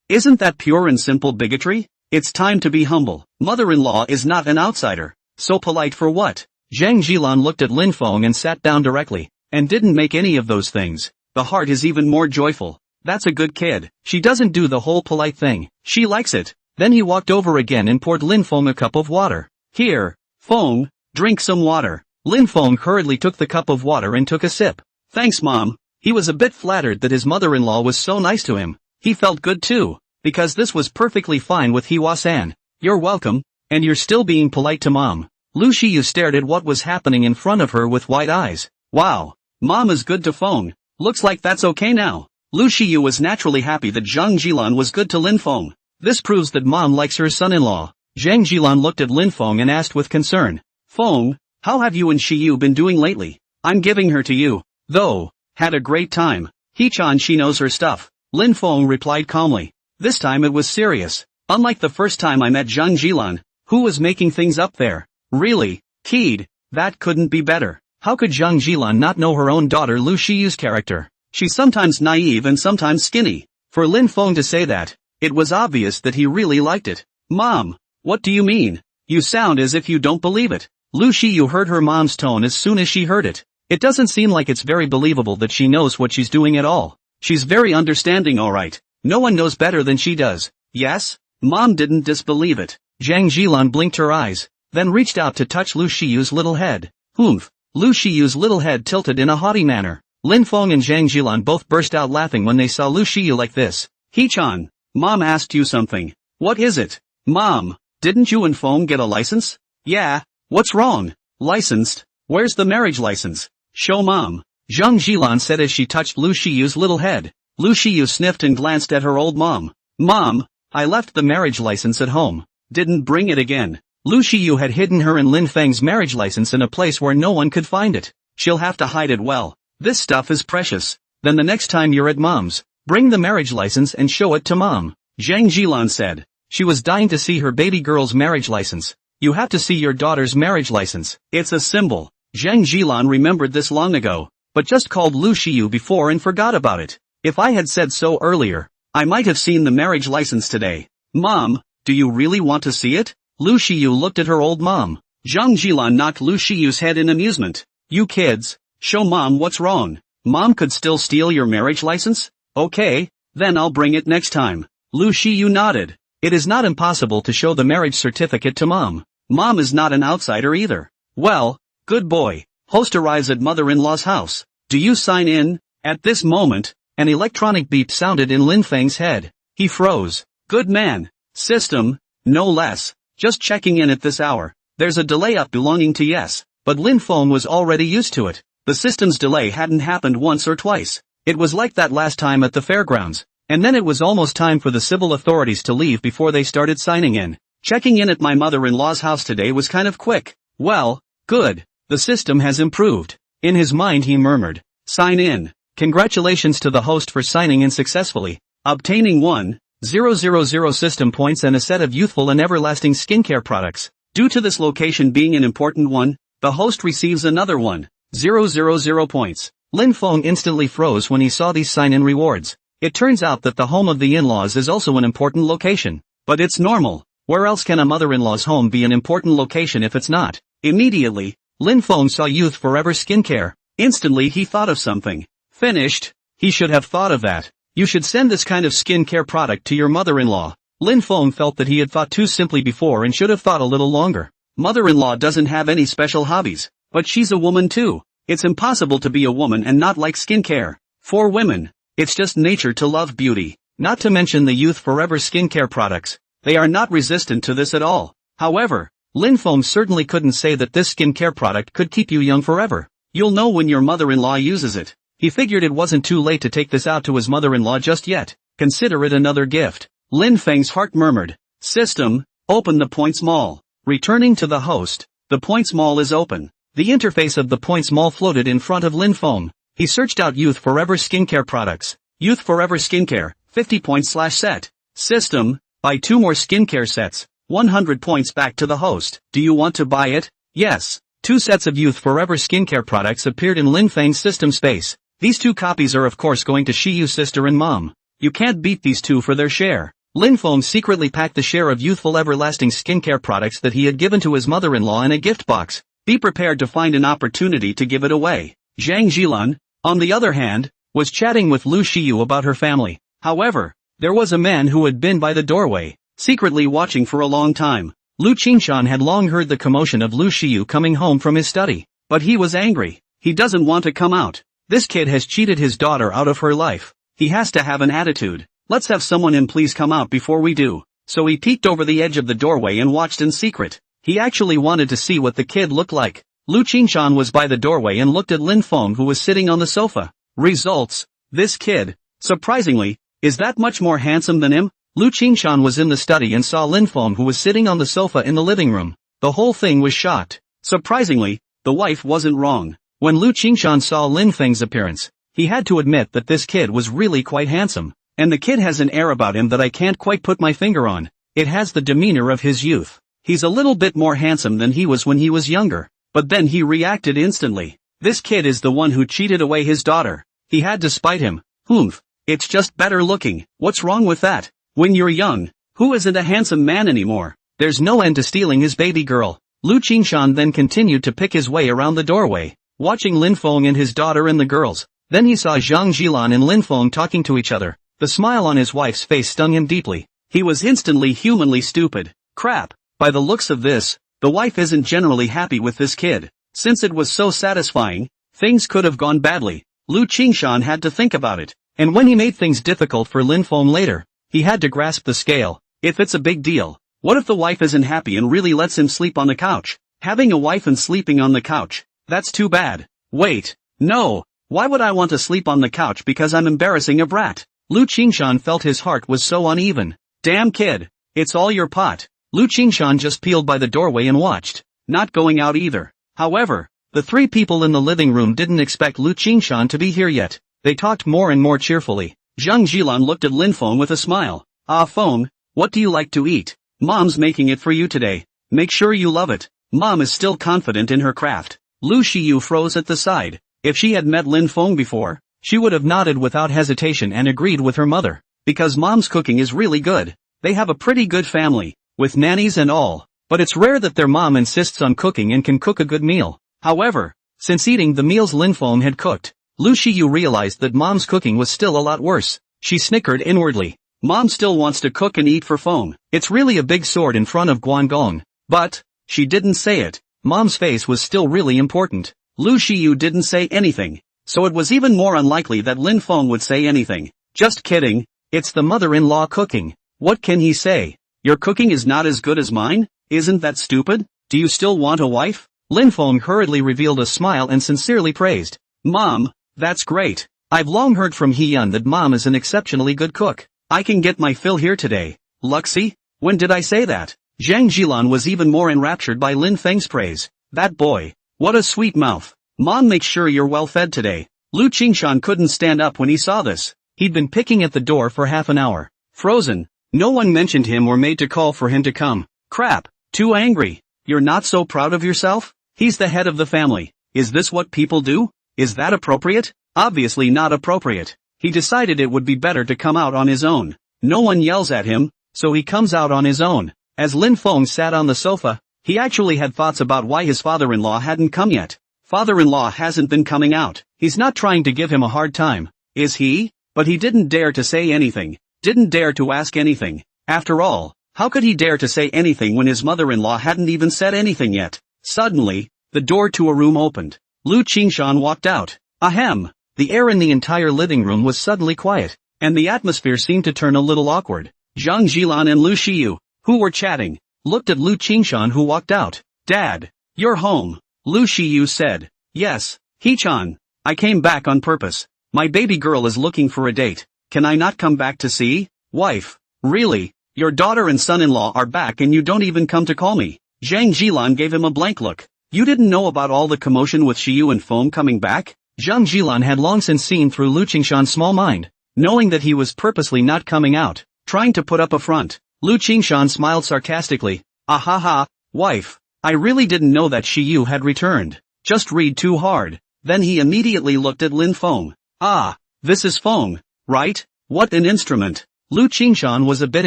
Isn't that pure and simple bigotry? It's time to be humble. Mother-in-law is not an outsider. So polite for what? Zhang Jilan looked at Lin Feng and sat down directly, and didn't make any of those things. The heart is even more joyful. That's a good kid. She doesn't do the whole polite thing. She likes it. Then he walked over again and poured Lin Feng a cup of water. Here, Feng, drink some water. Lin Feng hurriedly took the cup of water and took a sip. Thanks, Mom. He was a bit flattered that his mother-in-law was so nice to him. He felt good too, because this was perfectly fine with Hwa-san. You're welcome, and you're still being polite to Mom. Lu Shiyu stared at what was happening in front of her with wide eyes. Wow, Mom is good to Feng. Looks like that's okay now. Lu Shiyu was naturally happy that Zhang Jilan was good to Lin Feng. This proves that Mom likes her son-in-law. Zhang Jilan looked at Lin Feng and asked with concern. Feng, how have you and Shiyu been doing lately? I'm giving her to you. Though, had a great time. He-chan, she knows her stuff. Lin Feng replied calmly. This time it was serious. Unlike the first time I met Zhang Jilan, who was making things up there. Really, kid, that couldn't be better. How could Zhang Jilan not know her own daughter Lu Shiyu's character? She's sometimes naive and sometimes skinny. For Lin Feng to say that, it was obvious that he really liked it. Mom, what do you mean? You sound as if you don't believe it. Lu Shiyu heard her mom's tone as soon as she heard it. It doesn't seem like it's very believable that she knows what she's doing at all. She's very understanding, alright. No one knows better than she does. Yes? Mom didn't disbelieve it. Zhang Jilan blinked her eyes, then reached out to touch Lu Shiyu's little head. Humph. Lu Shiyu's little head tilted in a haughty manner. Lin Feng and Zhang Jilan both burst out laughing when they saw Lu Shiyu like this. He-chan, Mom asked you something. What is it? Mom, didn't you and Feng get a license? Yeah, what's wrong? Licensed? Where's the marriage license? Show Mom. Zhang Jilan said as she touched Lu Shiyu's little head. Lu Shiyu sniffed and glanced at her old mom. Mom, I left the marriage license at home. Didn't bring it again. Lu Shiyu had hidden her and Lin Feng's marriage license in a place where no one could find it. She'll have to hide it well. This stuff is precious. Then the next time you're at Mom's, bring the marriage license and show it to Mom. Zhang Jilan said. She was dying to see her baby girl's marriage license. You have to see your daughter's marriage license. It's a symbol. Zhang Jilan remembered this long ago, but just called Lu Shiyu before and forgot about it. If I had said so earlier, I might have seen the marriage license today. Mom, do you really want to see it? Lu Shiyu looked at her old mom. Zhang Jilan knocked Lu Shiyu's head in amusement. You kids, show Mom what's wrong. Mom could still steal your marriage license? Okay, then I'll bring it next time. Lu Shiyu nodded. It is not impossible to show the marriage certificate to Mom. Mom is not an outsider either. Well, good boy. Host arrives at mother-in-law's house. Do you sign in? At this moment, an electronic beep sounded in Lin Feng's head. He froze. Good man. System, no less. Just checking in at this hour. There's a delay up belonging to yes, but Lin Feng was already used to it. The system's delay hadn't happened once or twice. It was like that last time at the fairgrounds. And then it was almost time for the civil authorities to leave before they started signing in. Checking in at my mother-in-law's house today was kind of quick. Well, good. The system has improved. In his mind he murmured. Sign in. Congratulations to the host for signing in successfully. Obtaining 1,000 system points and a set of youthful and everlasting skincare products. Due to this location being an important one, the host receives another 1,000 points. Lin Feng instantly froze when he saw these sign-in rewards. It turns out that the home of the in-laws is also an important location. But it's normal. Where else can a mother-in-law's home be an important location if it's not? Immediately, Lin Feng saw Youth Forever Skincare. Instantly he thought of something. Finished. He should have thought of that. You should send this kind of skincare product to your mother-in-law. Lin Feng felt that he had thought too simply before and should have thought a little longer. Mother-in-law doesn't have any special hobbies, but she's a woman too. It's impossible to be a woman and not like skincare. For women, it's just nature to love beauty. Not to mention the Youth Forever skincare products. They are not resistant to this at all. However, Lin Feng certainly couldn't say that this skincare product could keep you young forever. You'll know when your mother-in-law uses it. He figured it wasn't too late to take this out to his mother-in-law just yet. Consider it another gift. Lin Feng's heart murmured. System, open the points mall. Returning to the host, the points mall is open. The interface of the points mall floated in front of Lin Feng. He searched out Youth Forever skincare products. Youth Forever skincare, 50 points /set. System, buy 2 more skincare sets. 100 points back to the host. Do you want to buy it? Yes. 2 sets of Youth Forever skincare products appeared in Lin Feng's system space. These 2 copies are of course going to Shiyu's sister and mom. You can't beat these 2 for their share. Lin Feng secretly packed the share of youthful everlasting skincare products that he had given to his mother-in-law in a gift box. Be prepared to find an opportunity to give it away. Zhang Jilan, on the other hand, was chatting with Lu Xiyu about her family. However, there was a man who had been by the doorway, secretly watching for a long time. Lu Qingshan had long heard the commotion of Lu Xiyu coming home from his study, but he was angry. He doesn't want to come out. This kid has cheated his daughter out of her life. He has to have an attitude. Let's have someone in please come out before we do. So he peeked over the edge of the doorway and watched in secret. He actually wanted to see what the kid looked like. Lu Qingshan was by the doorway and looked at Lin Feng who was sitting on the sofa. Results. This kid, surprisingly, is that much more handsome than him? Lu Qingshan was in the study and saw Lin Feng who was sitting on the sofa in the living room. The whole thing was shocked. Surprisingly, the wife wasn't wrong. When Lu Qingshan saw Lin Feng's appearance, he had to admit that this kid was really quite handsome. And the kid has an air about him that I can't quite put my finger on. It has the demeanor of his youth. He's a little bit more handsome than he was when he was younger. But then he reacted instantly. This kid is the one who cheated away his daughter. He had to spite him. Humph. It's just better looking. What's wrong with that? When you're young, who isn't a handsome man anymore? There's no end to stealing his baby girl. Lu Qingshan then continued to pick his way around the doorway, watching Lin Feng and his daughter and the girls. Then he saw Zhang Jilan and Lin Feng talking to each other. The smile on his wife's face stung him deeply. He was instantly humanly stupid. Crap. By the looks of this, the wife isn't generally happy with this kid. Since it was so satisfying, things could have gone badly. Lu Qingshan had to think about it. And when he made things difficult for Lin Feng later, he had to grasp the scale. If it's a big deal, what if the wife isn't happy and really lets him sleep on the couch? Having a wife and sleeping on the couch, that's too bad. Wait, no. Why would I want to sleep on the couch because I'm embarrassing a brat? Lu Qingshan felt his heart was so uneven. Damn kid, it's all your pot. Lu Qingshan just peeled by the doorway and watched, not going out either. However, the three people in the living room didn't expect Lu Qingshan to be here yet. They talked more and more cheerfully. Zhang Jilan looked at Lin Feng with a smile. Ah Feng, what do you like to eat? Mom's making it for you today. Make sure you love it. Mom is still confident in her craft. Lu Xiyu froze at the side. If she had met Lin Feng before, she would have nodded without hesitation and agreed with her mother. Because mom's cooking is really good. They have a pretty good family, with nannies and all. But it's rare that their mom insists on cooking and can cook a good meal. However, since eating the meals Lin Feng had cooked, Lu Xiyu realized that mom's cooking was still a lot worse. She snickered inwardly. Mom still wants to cook and eat for Feng. It's really a big sword in front of Guangong. But, she didn't say it. Mom's face was still really important. Lu Xiyu didn't say anything, so it was even more unlikely that Lin Feng would say anything. Just kidding. It's the mother-in-law cooking. What can he say? Your cooking is not as good as mine? Isn't that stupid? Do you still want a wife? Lin Feng hurriedly revealed a smile and sincerely praised. Mom, that's great. I've long heard from He-yun that Mom is an exceptionally good cook. I can get my fill here today. Luxie? When did I say that? Zhang Jilan was even more enraptured by Lin Feng's praise. That boy. What a sweet mouth. Mom makes sure you're well fed today. Lu Qingshan couldn't stand up when he saw this. He'd been picking at the door for half an hour. Frozen. No one mentioned him or made to call for him to come. Crap. Too angry. You're not so proud of yourself? He's the head of the family. Is this what people do? Is that appropriate? Obviously not appropriate. He decided it would be better to come out on his own. No one yells at him, so he comes out on his own. As Lin Feng sat on the sofa, he actually had thoughts about why his father-in-law hadn't come yet. Father-in-law hasn't been coming out. He's not trying to give him a hard time, is he? But he didn't dare to say anything. Didn't dare to ask anything. After all, how could he dare to say anything when his mother-in-law hadn't even said anything yet? Suddenly, the door to a room opened. Lu Qingshan walked out. Ahem. The air in the entire living room was suddenly quiet, and the atmosphere seemed to turn a little awkward. Zhang Jilan and Lu Xiyu, who were chatting, looked at Lu Qingshan who walked out. Dad, you're home. Lu Xiyu said. Yes, He-chan. I came back on purpose. My baby girl is looking for a date. Can I not come back to see? Wife. Really? Your daughter and son-in-law are back and you don't even come to call me. Zhang Jilan gave him a blank look. You didn't know about all the commotion with Xiyu and Feng coming back? Zhang Jilan had long since seen through Lu Qingshan's small mind, knowing that he was purposely not coming out, trying to put up a front. Lu Qingshan smiled sarcastically. Ahaha, wife. I really didn't know that Xiyu had returned. Just read too hard. Then he immediately looked at Lin Feng. Ah, this is Feng, right? What an instrument. Lu Qingshan was a bit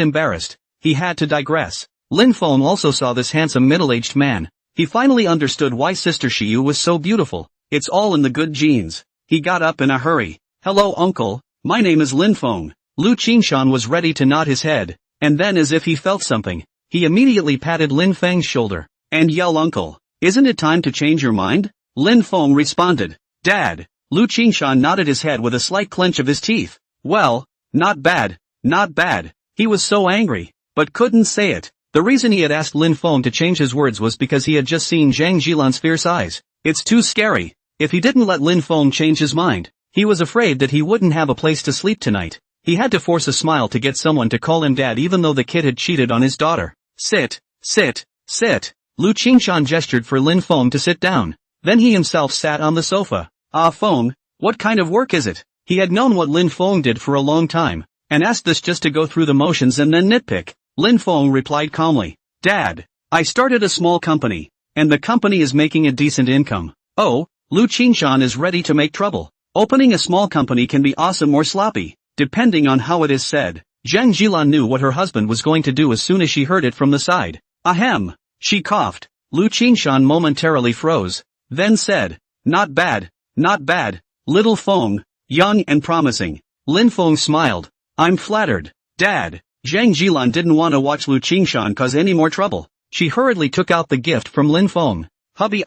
embarrassed. He had to digress. Lin Feng also saw this handsome middle-aged man. He finally understood why Sister Shiyu was so beautiful. It's all in the good genes. He got up in a hurry. Hello uncle, my name is Lin Feng. Lu Qingshan was ready to nod his head, and then as if he felt something, he immediately patted Lin Feng's shoulder, and yelled uncle, isn't it time to change your mind? Lin Feng responded, Dad. Lu Qingshan nodded his head with a slight clench of his teeth. Well, not bad, not bad. He was so angry, but couldn't say it. The reason he had asked Lin Feng to change his words was because he had just seen Zhang Jilan's fierce eyes. It's too scary. If he didn't let Lin Feng change his mind, he was afraid that he wouldn't have a place to sleep tonight. He had to force a smile to get someone to call him dad even though the kid had cheated on his daughter. Sit, sit, sit. Lu Qingshan gestured for Lin Feng to sit down. Then he himself sat on the sofa. Ah Feng, what kind of work is it? He had known what Lin Feng did for a long time, and asked this just to go through the motions and then nitpick. Lin Feng replied calmly, Dad, I started a small company, and the company is making a decent income. Oh, Lu Qingshan is ready to make trouble. Opening a small company can be awesome or sloppy, depending on how it is said. Zhang Jilan knew what her husband was going to do as soon as she heard it from the side. Ahem. She coughed. Lu Qingshan momentarily froze, then said, not bad, not bad. Little Feng, young and promising. Lin Feng smiled. I'm flattered. Dad. Zhang Jilan didn't want to watch Lu Qingshan cause any more trouble. She hurriedly took out the gift from Lin Feng. Hubby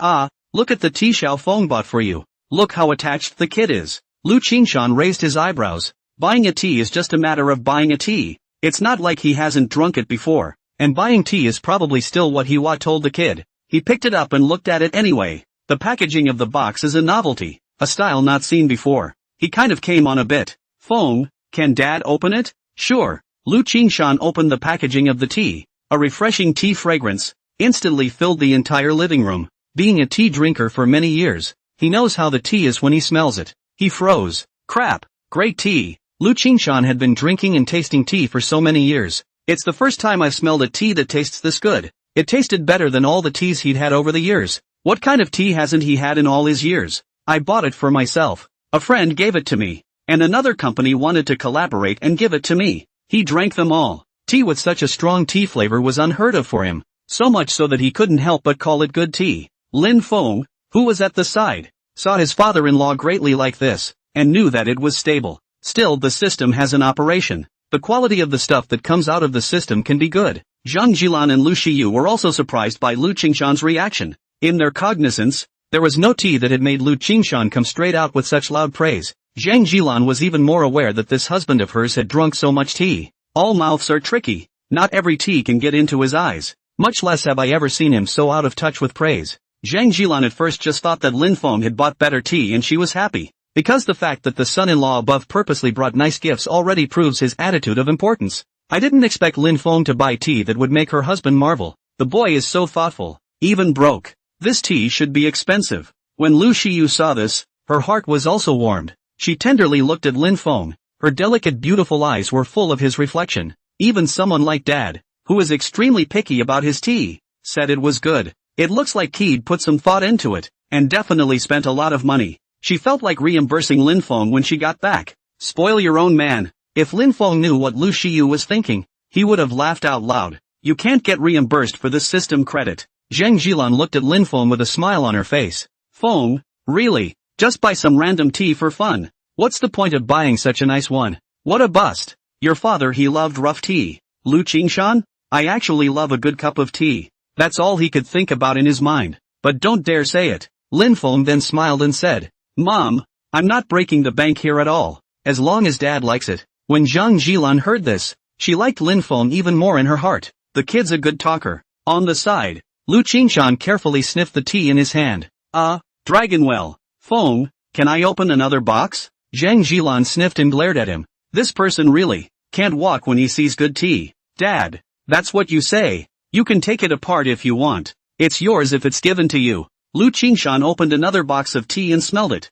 look at the tea Xiao Feng bought for you. Look how attached the kid is. Lu Qingshan raised his eyebrows. Buying a tea is just a matter of buying a tea. It's not like he hasn't drunk it before. And buying tea is probably still what he told the kid. He picked it up and looked at it anyway. The packaging of the box is a novelty, a style not seen before. He kind of came on a bit. Feng, can Dad open it? Sure. Lu Qingshan opened the packaging of the tea. A refreshing tea fragrance instantly filled the entire living room. Being a tea drinker for many years, he knows how the tea is when he smells it. He froze. Crap, great tea. Lu Qingshan had been drinking and tasting tea for so many years. It's the first time I've smelled a tea that tastes this good. It tasted better than all the teas he'd had over the years. What kind of tea hasn't he had in all his years? I bought it for myself. A friend gave it to me. And another company wanted to collaborate and give it to me. He drank them all. Tea with such a strong tea flavor was unheard of for him. So much so that he couldn't help but call it good tea. Lin Feng, who was at the side, saw his father-in-law greatly like this, and knew that it was stable. Still, the system has an operation. The quality of the stuff that comes out of the system can be good. Zhang Jilan and Lu Shiyu were also surprised by Lu Qingshan's reaction. In their cognizance, there was no tea that had made Lu Qingshan come straight out with such loud praise. Zhang Jilan was even more aware that this husband of hers had drunk so much tea. All mouths are tricky. Not every tea can get into his eyes. Much less have I ever seen him so out of touch with praise. Zhang Jilan at first just thought that Lin Feng had bought better tea and she was happy. Because the fact that the son-in-law above purposely brought nice gifts already proves his attitude of importance. I didn't expect Lin Feng to buy tea that would make her husband marvel. The boy is so thoughtful. Even broke. This tea should be expensive. When Lu Shiyu saw this, her heart was also warmed. She tenderly looked at Lin Feng. Her delicate beautiful eyes were full of his reflection. Even someone like Dad, who is extremely picky about his tea, said it was good. It looks like he'd put some thought into it, and definitely spent a lot of money. She felt like reimbursing Lin Feng when she got back. Spoil your own man. If Lin Feng knew what Lu Shiyu was thinking, he would have laughed out loud. You can't get reimbursed for this system credit. Zhang Jilan looked at Lin Feng with a smile on her face. Feng, really? Just buy some random tea for fun. What's the point of buying such a nice one? What a bust. Your father he loved rough tea. Lu Qingshan? I actually love a good cup of tea. That's all he could think about in his mind. But don't dare say it. Lin Feng then smiled and said, Mom, I'm not breaking the bank here at all. As long as Dad likes it. When Zhang Jilan heard this, she liked Lin Feng even more in her heart. The kid's a good talker. On the side, Lu Qingshan carefully sniffed the tea in his hand. Dragonwell. Feng, can I open another box? Zhang Jilan sniffed and glared at him. This person really can't walk when he sees good tea. Dad, that's what you say. You can take it apart if you want. It's yours if it's given to you. Lu Qingshan opened another box of tea and smelled it.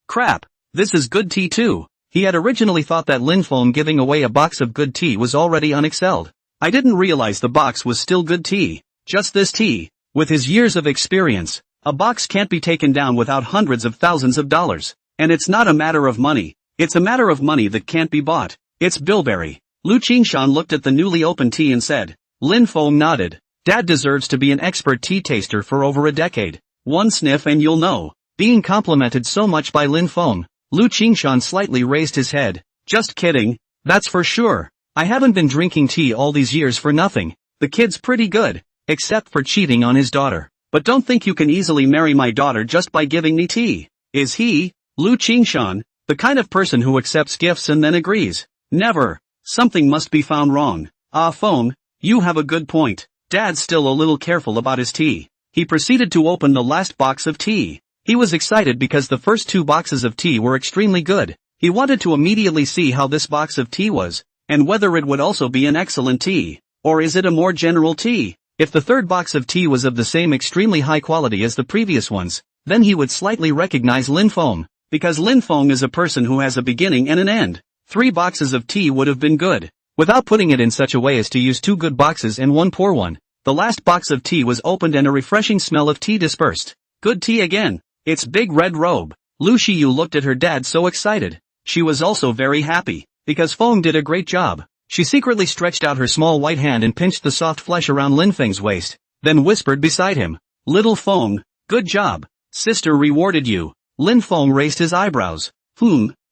Crap. This is good tea too. He had originally thought that Lin Feng giving away a box of good tea was already unexcelled. I didn't realize the box was still good tea. Just this tea. With his years of experience, a box can't be taken down without hundreds of thousands of dollars. And it's not a matter of money. It's a matter of money that can't be bought. It's bilberry. Lu Qingshan looked at the newly opened tea and said. Lin Feng nodded. Dad deserves to be an expert tea taster for over a decade. One sniff and you'll know. Being complimented so much by Lin Feng, Lu Qingshan slightly raised his head. Just kidding. That's for sure. I haven't been drinking tea all these years for nothing. The kid's pretty good. Except for cheating on his daughter. But don't think you can easily marry my daughter just by giving me tea. Is he, Lu Qingshan, the kind of person who accepts gifts and then agrees? Never. Something must be found wrong. Feng, you have a good point. Dad's still a little careful about his tea. He proceeded to open the last box of tea. He was excited because the first 2 boxes of tea were extremely good. He wanted to immediately see how this box of tea was, and whether it would also be an excellent tea, or is it a more general tea. If the 3rd box of tea was of the same extremely high quality as the previous ones, then he would slightly recognize Lin Feng, because Lin Feng is a person who has a beginning and an end. 3 boxes of tea would have been good. Without putting it in such a way as to use 2 good boxes and 1 poor one, the last box of tea was opened and a refreshing smell of tea dispersed. Good tea again. It's Big Red Robe. Lu Xiyu looked at her dad so excited. She was also very happy, because Feng did a great job. She secretly stretched out her small white hand and pinched the soft flesh around Lin Feng's waist, then whispered beside him. Little Feng, good job. Sister rewarded you. Lin Feng raised his eyebrows.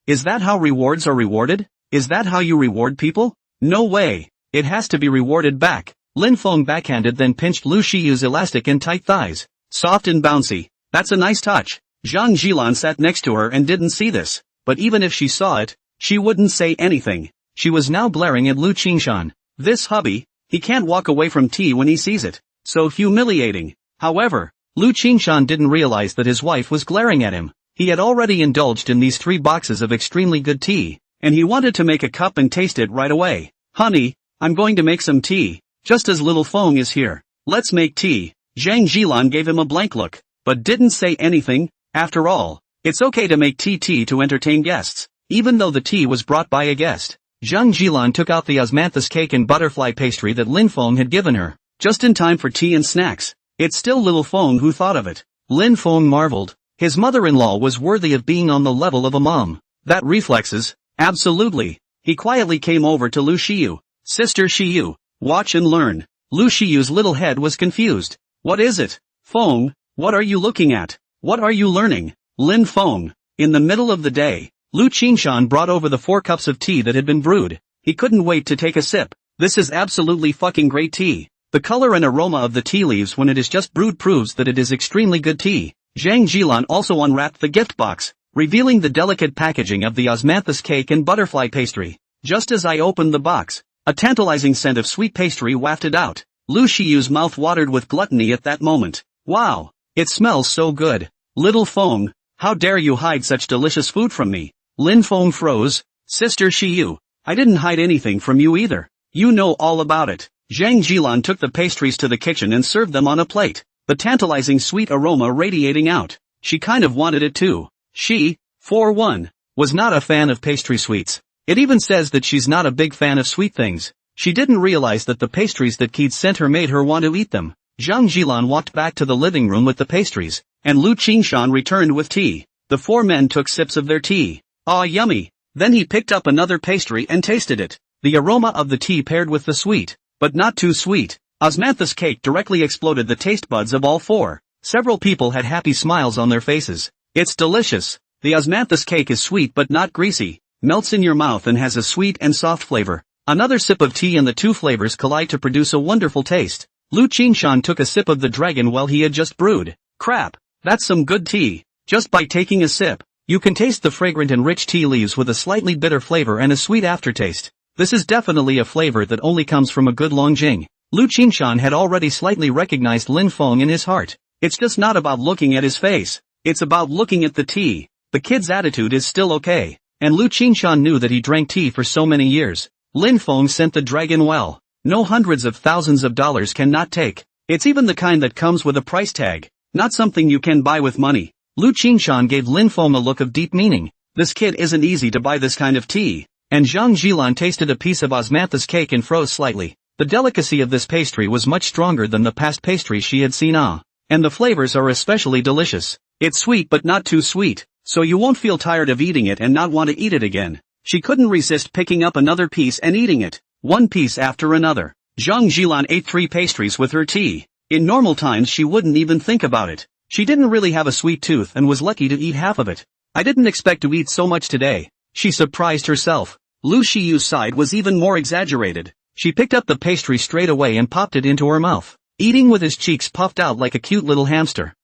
Is that how rewards are rewarded? Is that how you reward people? No way. It has to be rewarded back. Lin Feng backhanded then pinched Lu Xiyu's elastic and tight thighs. Soft and bouncy. That's a nice touch. Zhang Jilan sat next to her and didn't see this, but even if she saw it, she wouldn't say anything. She was now glaring at Lu Qingshan. This hubby, he can't walk away from tea when he sees it. So humiliating. However, Lu Qingshan didn't realize that his wife was glaring at him. He had already indulged in these 3 boxes of extremely good tea, and he wanted to make a cup and taste it right away. Honey, I'm going to make some tea, just as little Feng is here. Let's make tea. Zhang Jilan gave him a blank look, but didn't say anything. After all, it's okay to make tea to entertain guests, even though the tea was brought by a guest. Zhang Jilan took out the osmanthus cake and butterfly pastry that Lin Feng had given her, just in time for tea and snacks. It's still little Feng who thought of it. Lin Feng marveled. His mother-in-law was worthy of being on the level of a mom. That reflexes, absolutely. He quietly came over to Lu Xiyu. Sister Xiyu, watch and learn. Lu Xiyu's little head was confused. What is it? Feng, what are you looking at? What are you learning? Lin Feng. In the middle of the day, Lu Qingshan brought over the 4 cups of tea that had been brewed. He couldn't wait to take a sip. This is absolutely fucking great tea. The color and aroma of the tea leaves when it is just brewed proves that it is extremely good tea. Zhang Jilan also unwrapped the gift box, revealing the delicate packaging of the osmanthus cake and butterfly pastry. Just as I opened the box, a tantalizing scent of sweet pastry wafted out. Lu Xiyu's mouth watered with gluttony at that moment. Wow, it smells so good. Little Feng, how dare you hide such delicious food from me? Lin Feng froze. Sister Xiyu, I didn't hide anything from you either. You know all about it. Zhang Jilan took the pastries to the kitchen and served them on a plate, the tantalizing sweet aroma radiating out. She kind of wanted it too. She, for one, was not a fan of pastry sweets. It even says that she's not a big fan of sweet things. She didn't realize that the pastries that Keith sent her made her want to eat them. Zhang Jilan walked back to the living room with the pastries, and Lu Qingshan returned with tea. The 4 men took sips of their tea. Ah, yummy. Then he picked up another pastry and tasted it. The aroma of the tea paired with the sweet, but not too sweet, osmanthus cake directly exploded the taste buds of all 4. Several people had happy smiles on their faces. It's delicious. The osmanthus cake is sweet but not greasy, melts in your mouth and has a sweet and soft flavor. Another sip of tea and the 2 flavors collide to produce a wonderful taste. Lu Qingshan took a sip of the dragon well he had just brewed. Crap, that's some good tea. Just by taking a sip, you can taste the fragrant and rich tea leaves with a slightly bitter flavor and a sweet aftertaste. This is definitely a flavor that only comes from a good Longjing. Lu Qingshan had already slightly recognized Lin Feng in his heart. It's just not about looking at his face. It's about looking at the tea. The kid's attitude is still okay. And Lu Qingshan knew that he drank tea for so many years. Lin Feng sent the dragon well. No hundreds of thousands of dollars cannot take. It's even the kind that comes with a price tag. Not something you can buy with money. Lu Qingshan gave Lin Feng a look of deep meaning. This kid isn't easy to buy this kind of tea. And Zhang Jilan tasted a piece of osmanthus cake and froze slightly. The delicacy of this pastry was much stronger than the past pastries she had seen. And the flavors are especially delicious. It's sweet but not too sweet, so you won't feel tired of eating it and not want to eat it again. She couldn't resist picking up another piece and eating it, one piece after another. Zhang Jilan ate 3 pastries with her tea. In normal times she wouldn't even think about it. She didn't really have a sweet tooth and was lucky to eat half of it. I didn't expect to eat so much today. She surprised herself. Lu Shiyu's side was even more exaggerated. She picked up the pastry straight away and popped it into her mouth, eating with his cheeks puffed out like a cute little hamster.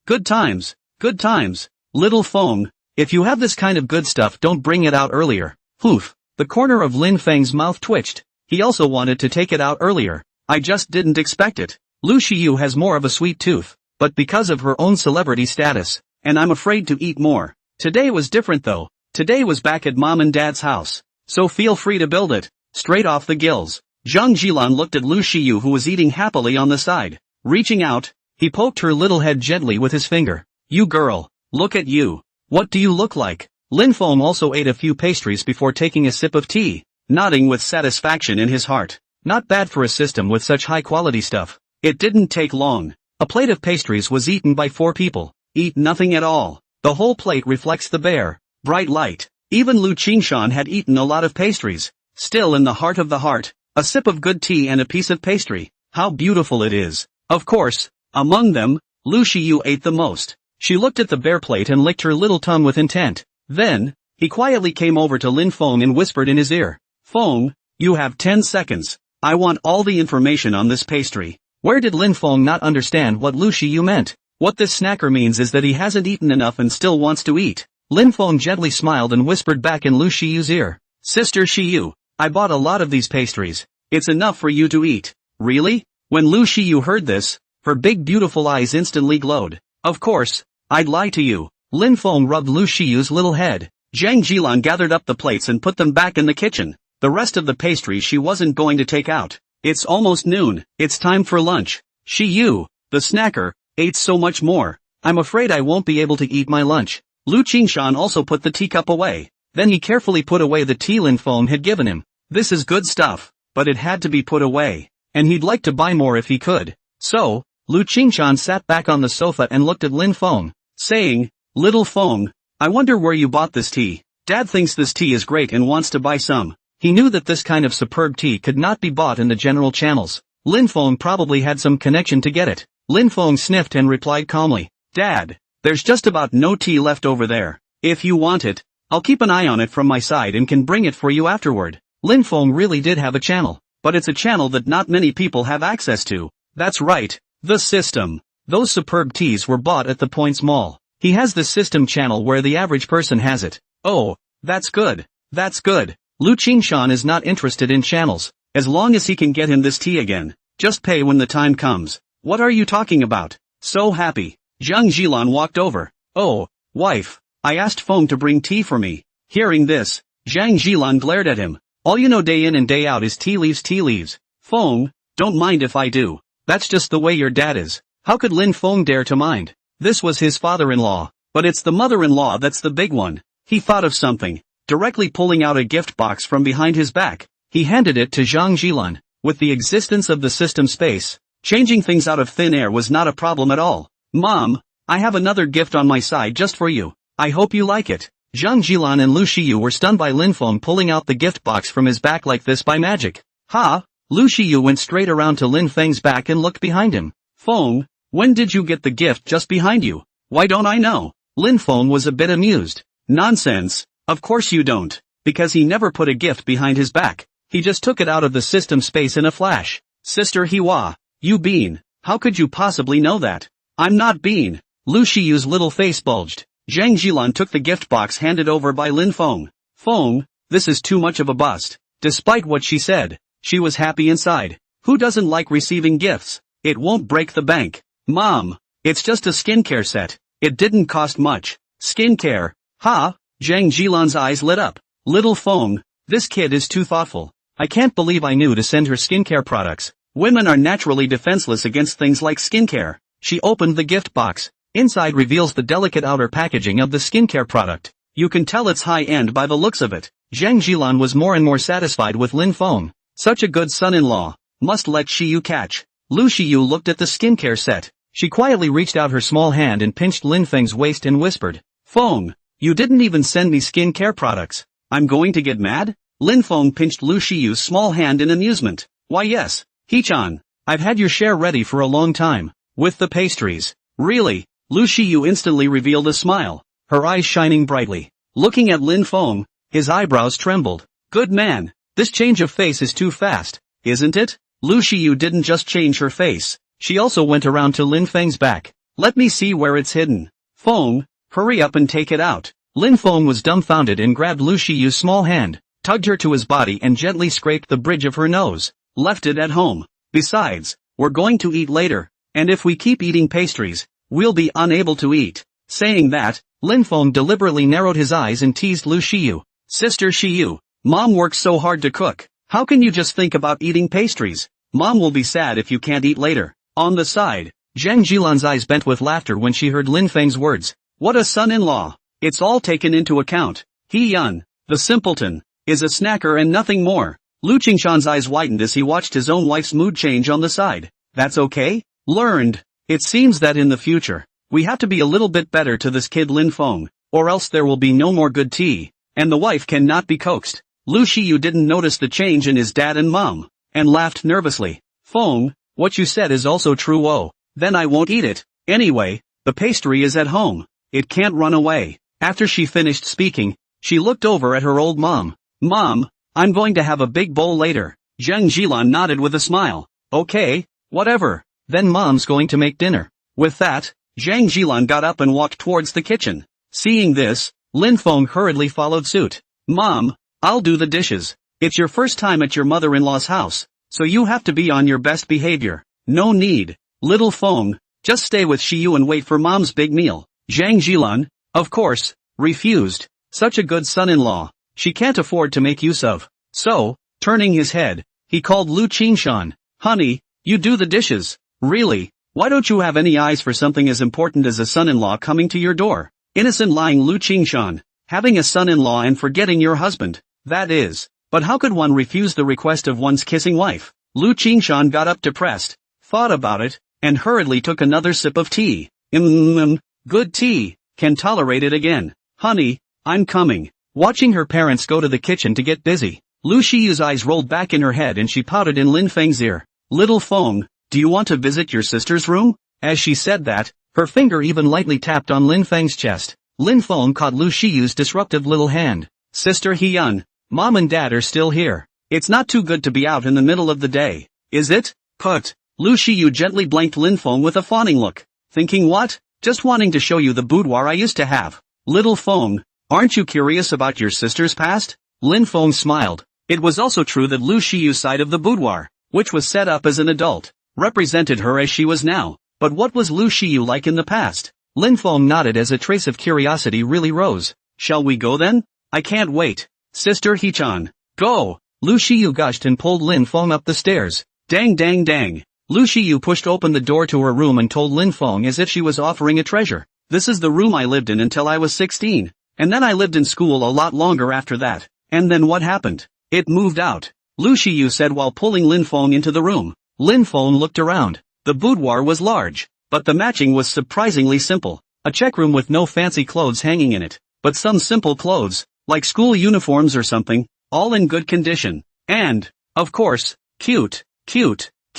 Good times, good times. Little Feng, if you have this kind of good stuff don't bring it out earlier. Poof. The corner of Lin Feng's mouth twitched. He also wanted to take it out earlier. I just didn't expect it. Lu Shiyu has more of a sweet tooth, but because of her own celebrity status, and I'm afraid to eat more. Today was different though. Today was back at mom and dad's house. So feel free to build it. Straight off the gills. Zhang Jilan looked at Lu Shiyu who was eating happily on the side. Reaching out, he poked her little head gently with his finger. You girl, look at you. What do you look like? Lin Feng also ate a few pastries before taking a sip of tea, nodding with satisfaction in his heart. Not bad for a system with such high quality stuff. It didn't take long. A plate of pastries was eaten by 4 people. Eat nothing at all. The whole plate reflects the bare, bright light. Even Lu Qingshan had eaten a lot of pastries. Still in the heart of the heart, a sip of good tea and a piece of pastry. How beautiful it is. Of course, among them, Lu Shiyu ate the most. She looked at the bare plate and licked her little tongue with intent. Then, he quietly came over to Lin Feng and whispered in his ear. Feng, you have 10 seconds. I want all the information on this pastry. Where did Lin Feng not understand what Lu Shiyu meant? What this snacker means is that he hasn't eaten enough and still wants to eat. Lin Feng gently smiled and whispered back in Lu Shiyu's ear. Sister Shiyu, I bought a lot of these pastries. It's enough for you to eat. Really? When Lu Shiyu heard this, her big beautiful eyes instantly glowed. Of course, I'd lie to you. Lin Feng rubbed Lu Shiyu's little head. Zhang Jilan gathered up the plates and put them back in the kitchen. The rest of the pastries she wasn't going to take out. It's almost noon. It's time for lunch. Shiyu, the snacker, ate so much more. I'm afraid I won't be able to eat my lunch. Lu Qingshan also put the teacup away. Then he carefully put away the tea Lin Feng had given him. This is good stuff, but it had to be put away. And he'd like to buy more if he could. So, Lu Qingshan sat back on the sofa and looked at Lin Feng, saying, Little Feng, I wonder where you bought this tea. Dad thinks this tea is great and wants to buy some. He knew that this kind of superb tea could not be bought in the general channels. Lin Feng probably had some connection to get it. Lin Feng sniffed and replied calmly, Dad, there's just about no tea left over there. If you want it, I'll keep an eye on it from my side and can bring it for you afterward. Lin Feng really did have a channel, but it's a channel that not many people have access to. That's right, the system. Those superb teas were bought at the Points Mall. He has the system channel where the average person has it. Oh, that's good. That's good. Lu Qingshan is not interested in channels, as long as he can get him this tea again. Just pay when the time comes. What are you talking about? So happy. Zhang Jilan walked over. Oh, wife, I asked Feng to bring tea for me. Hearing this, Zhang Jilan glared at him. All you know day in and day out is tea leaves tea leaves. Feng, don't mind if I do. That's just the way your dad is. How could Lin Feng dare to mind? This was his father-in-law, but it's the mother-in-law that's the big one. He thought of something. Directly pulling out a gift box from behind his back, he handed it to Zhang Jilan. With the existence of the system space, changing things out of thin air was not a problem at all. Mom, I have another gift on my side just for you. I hope you like it. Zhang Jilan and Lu Shiyu were stunned by Lin Feng pulling out the gift box from his back like this by magic. Ha! Lu Shiyu went straight around to Lin Feng's back and looked behind him. Feng, when did you get the gift just behind you? Why don't I know? Lin Feng was a bit amused. Nonsense. Of course you don't. Because he never put a gift behind his back. He just took it out of the system space in a flash. Sister Hiwa, you bean. How could you possibly know that? I'm not bean. Lu Shiyu's little face bulged. Zhang Jilan took the gift box handed over by Lin Feng. Feng, this is too much of a bust. Despite what she said, she was happy inside. Who doesn't like receiving gifts? It won't break the bank. Mom, it's just a skincare set. It didn't cost much. Skincare. Ha! Zhang Jilan's eyes lit up. Little Feng, this kid is too thoughtful. I can't believe I knew to send her skincare products. Women are naturally defenseless against things like skincare. She opened the gift box. Inside reveals the delicate outer packaging of the skincare product. You can tell it's high-end by the looks of it. Zhang Jilan was more and more satisfied with Lin Feng. Such a good son-in-law. Must let Shiyu catch. Lu Shiyu looked at the skincare set. She quietly reached out her small hand and pinched Lin Feng's waist and whispered, Feng, You didn't even send me skincare products. I'm going to get mad? Lin Feng pinched Lu Shiyu's small hand in amusement. Why yes, He-chan. I've had your share ready for a long time. With the pastries. Really? Lu Shiyu instantly revealed a smile, her eyes shining brightly. Looking at Lin Feng, his eyebrows trembled. Good man, this change of face is too fast, isn't it? Lu Shiyu didn't just change her face, she also went around to Lin Feng's back. Let me see where it's hidden. Feng, hurry up and take it out. Lin Feng was dumbfounded and grabbed Lu Shiyu's small hand, tugged her to his body and gently scraped the bridge of her nose. Left it at home. Besides, we're going to eat later, and if we keep eating pastries, we'll be unable to eat. Saying that, Lin Feng deliberately narrowed his eyes and teased Lu Shiyu. Sister Shiyu, Mom works so hard to cook. How can you just think about eating pastries? Mom will be sad if you can't eat later. On the side, Zhang Jilan's eyes bent with laughter when she heard Lin Feng's words. What a son-in-law. It's all taken into account. He Yun, the simpleton, is a snacker and nothing more. Lu Qingshan's eyes widened as he watched his own wife's mood change on the side. That's okay? Learned. It seems that in the future, we have to be a little bit better to this kid Lin Feng, or else there will be no more good tea, and the wife cannot be coaxed. Lu Shiyu didn't notice the change in his dad and mom, and laughed nervously. Feng, what you said is also true. Oh, then I won't eat it. Anyway, the pastry is at home. It can't run away. After she finished speaking, she looked over at her old mom. Mom, I'm going to have a big bowl later. Zhang Jilan nodded with a smile. Okay, whatever. Then Mom's going to make dinner. With that, Zhang Jilan got up and walked towards the kitchen. Seeing this, Lin Feng hurriedly followed suit. Mom, I'll do the dishes. It's your first time at your mother-in-law's house, so you have to be on your best behavior. No need. Little Feng, just stay with Shiyu and wait for Mom's big meal. Zhang Jilan, of course, refused. Such a good son-in-law, she can't afford to make use of. So, turning his head, he called Lu Qingshan. Honey, you do the dishes. Really? Why don't you have any eyes for something as important as a son-in-law coming to your door? Innocent lying Lu Qingshan. Having a son-in-law and forgetting your husband. That is. But how could one refuse the request of one's kissing wife? Lu Qingshan got up depressed, thought about it, and hurriedly took another sip of tea. Good tea. Can tolerate it again. Honey, I'm coming. Watching her parents go to the kitchen to get busy, Lu Shiyu's eyes rolled back in her head and she pouted in Lin Feng's ear. Little Feng, do you want to visit your sister's room? As she said that, her finger even lightly tapped on Lin Feng's chest. Lin Feng caught Lu Shiyu's disruptive little hand. Sister He-yun, Mom and Dad are still here. It's not too good to be out in the middle of the day, is it? Put. Lu Shiyu gently blanked Lin Feng with a fawning look. Thinking what? Just wanting to show you the boudoir I used to have. Little Feng, aren't you curious about your sister's past? Lin Feng smiled. It was also true that Lu Shiyu's side of the boudoir, which was set up as an adult, represented her as she was now. But what was Lu Shiyu like in the past? Lin Feng nodded as a trace of curiosity really rose. Shall we go then? I can't wait. Sister He-chan, go! Lu Shiyu gushed and pulled Lin Feng up the stairs. Dang dang dang. Lu Shiyu pushed open the door to her room and told Lin Feng as if she was offering a treasure. This is the room I lived in until I was 16. And then I lived in school a lot longer after that. And then what happened? It moved out. Lu Shiyu said while pulling Lin Feng into the room. Lin Feng looked around. The boudoir was large, but the matching was surprisingly simple. A check room with no fancy clothes hanging in it, but some simple clothes, like school uniforms or something, all in good condition. And, of course, cute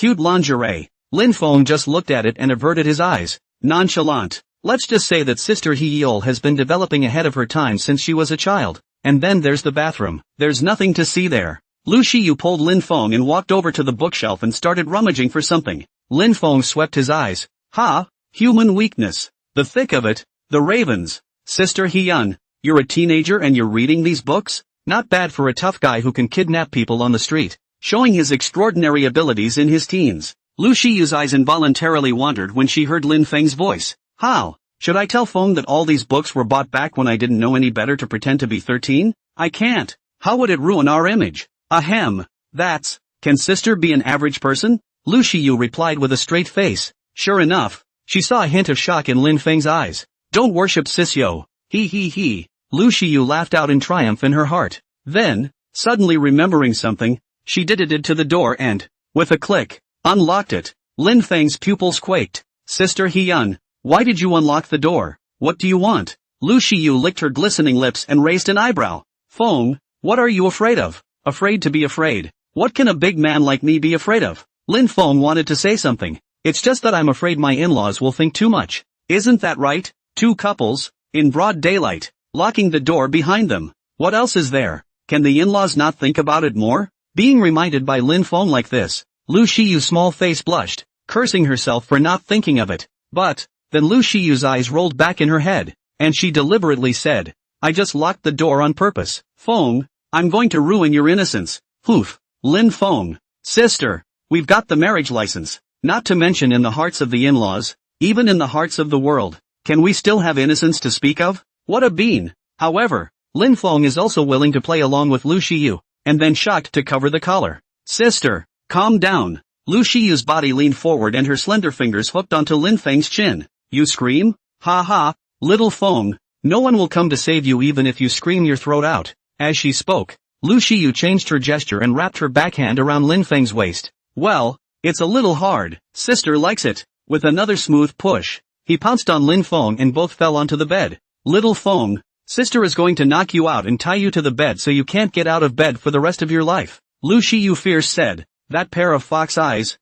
lingerie. Lin Feng just looked at it and averted his eyes. Nonchalant. Let's just say that Sister He-yeol has been developing ahead of her time since she was a child. And then there's the bathroom. There's nothing to see there. Lu Shiyu pulled Lin Feng and walked over to the bookshelf and started rummaging for something. Lin Feng swept his eyes. Ha! Human weakness. The thick of it. The ravens. Sister He-yun, you're a teenager and you're reading these books? Not bad for a tough guy who can kidnap people on the street. Showing his extraordinary abilities in his teens. Lu Shiyu's eyes involuntarily wandered when she heard Lin Feng's voice. How? Should I tell Feng that all these books were bought back when I didn't know any better to pretend to be 13? I can't. How would it ruin our image? Ahem. That's. Can sister be an average person? Lu Shiyu replied with a straight face. Sure enough, she saw a hint of shock in Lin Feng's eyes. Don't worship Sisyo. He. Lu Shiyu laughed out in triumph in her heart. Then, suddenly remembering something, she did to the door and, with a click, unlocked it. Lin Feng's pupils quaked. Sister He-yun, why did you unlock the door? What do you want? Lu Shiyu licked her glistening lips and raised an eyebrow. Feng, what are you afraid of? Afraid to be afraid. What can a big man like me be afraid of? Lin Feng wanted to say something. It's just that I'm afraid my in-laws will think too much. Isn't that right? Two couples, in broad daylight, locking the door behind them. What else is there? Can the in-laws not think about it more? Being reminded by Lin Feng like this, Lu Shiyu's small face blushed, cursing herself for not thinking of it. But, then Lu Shiyu's eyes rolled back in her head, and she deliberately said, I just locked the door on purpose. Feng, I'm going to ruin your innocence. Poof. Lin Feng. Sister, we've got the marriage license. Not to mention in the hearts of the in-laws, even in the hearts of the world, can we still have innocence to speak of? What a bean. However, Lin Feng is also willing to play along with Lu Shiyu, and then shocked to cover the collar. Sister, calm down. Lu Shiyu's body leaned forward and her slender fingers hooked onto Lin Feng's chin. You scream? Ha ha, little Feng. No one will come to save you even if you scream your throat out. As she spoke, Lu Shiyu changed her gesture and wrapped her backhand around Lin Feng's waist. Well, it's a little hard. Sister likes it. With another smooth push, he pounced on Lin Feng and both fell onto the bed. Little Feng, sister is going to knock you out and tie you to the bed so you can't get out of bed for the rest of your life. Lu Shiyu fierce said. That pair of fox eyes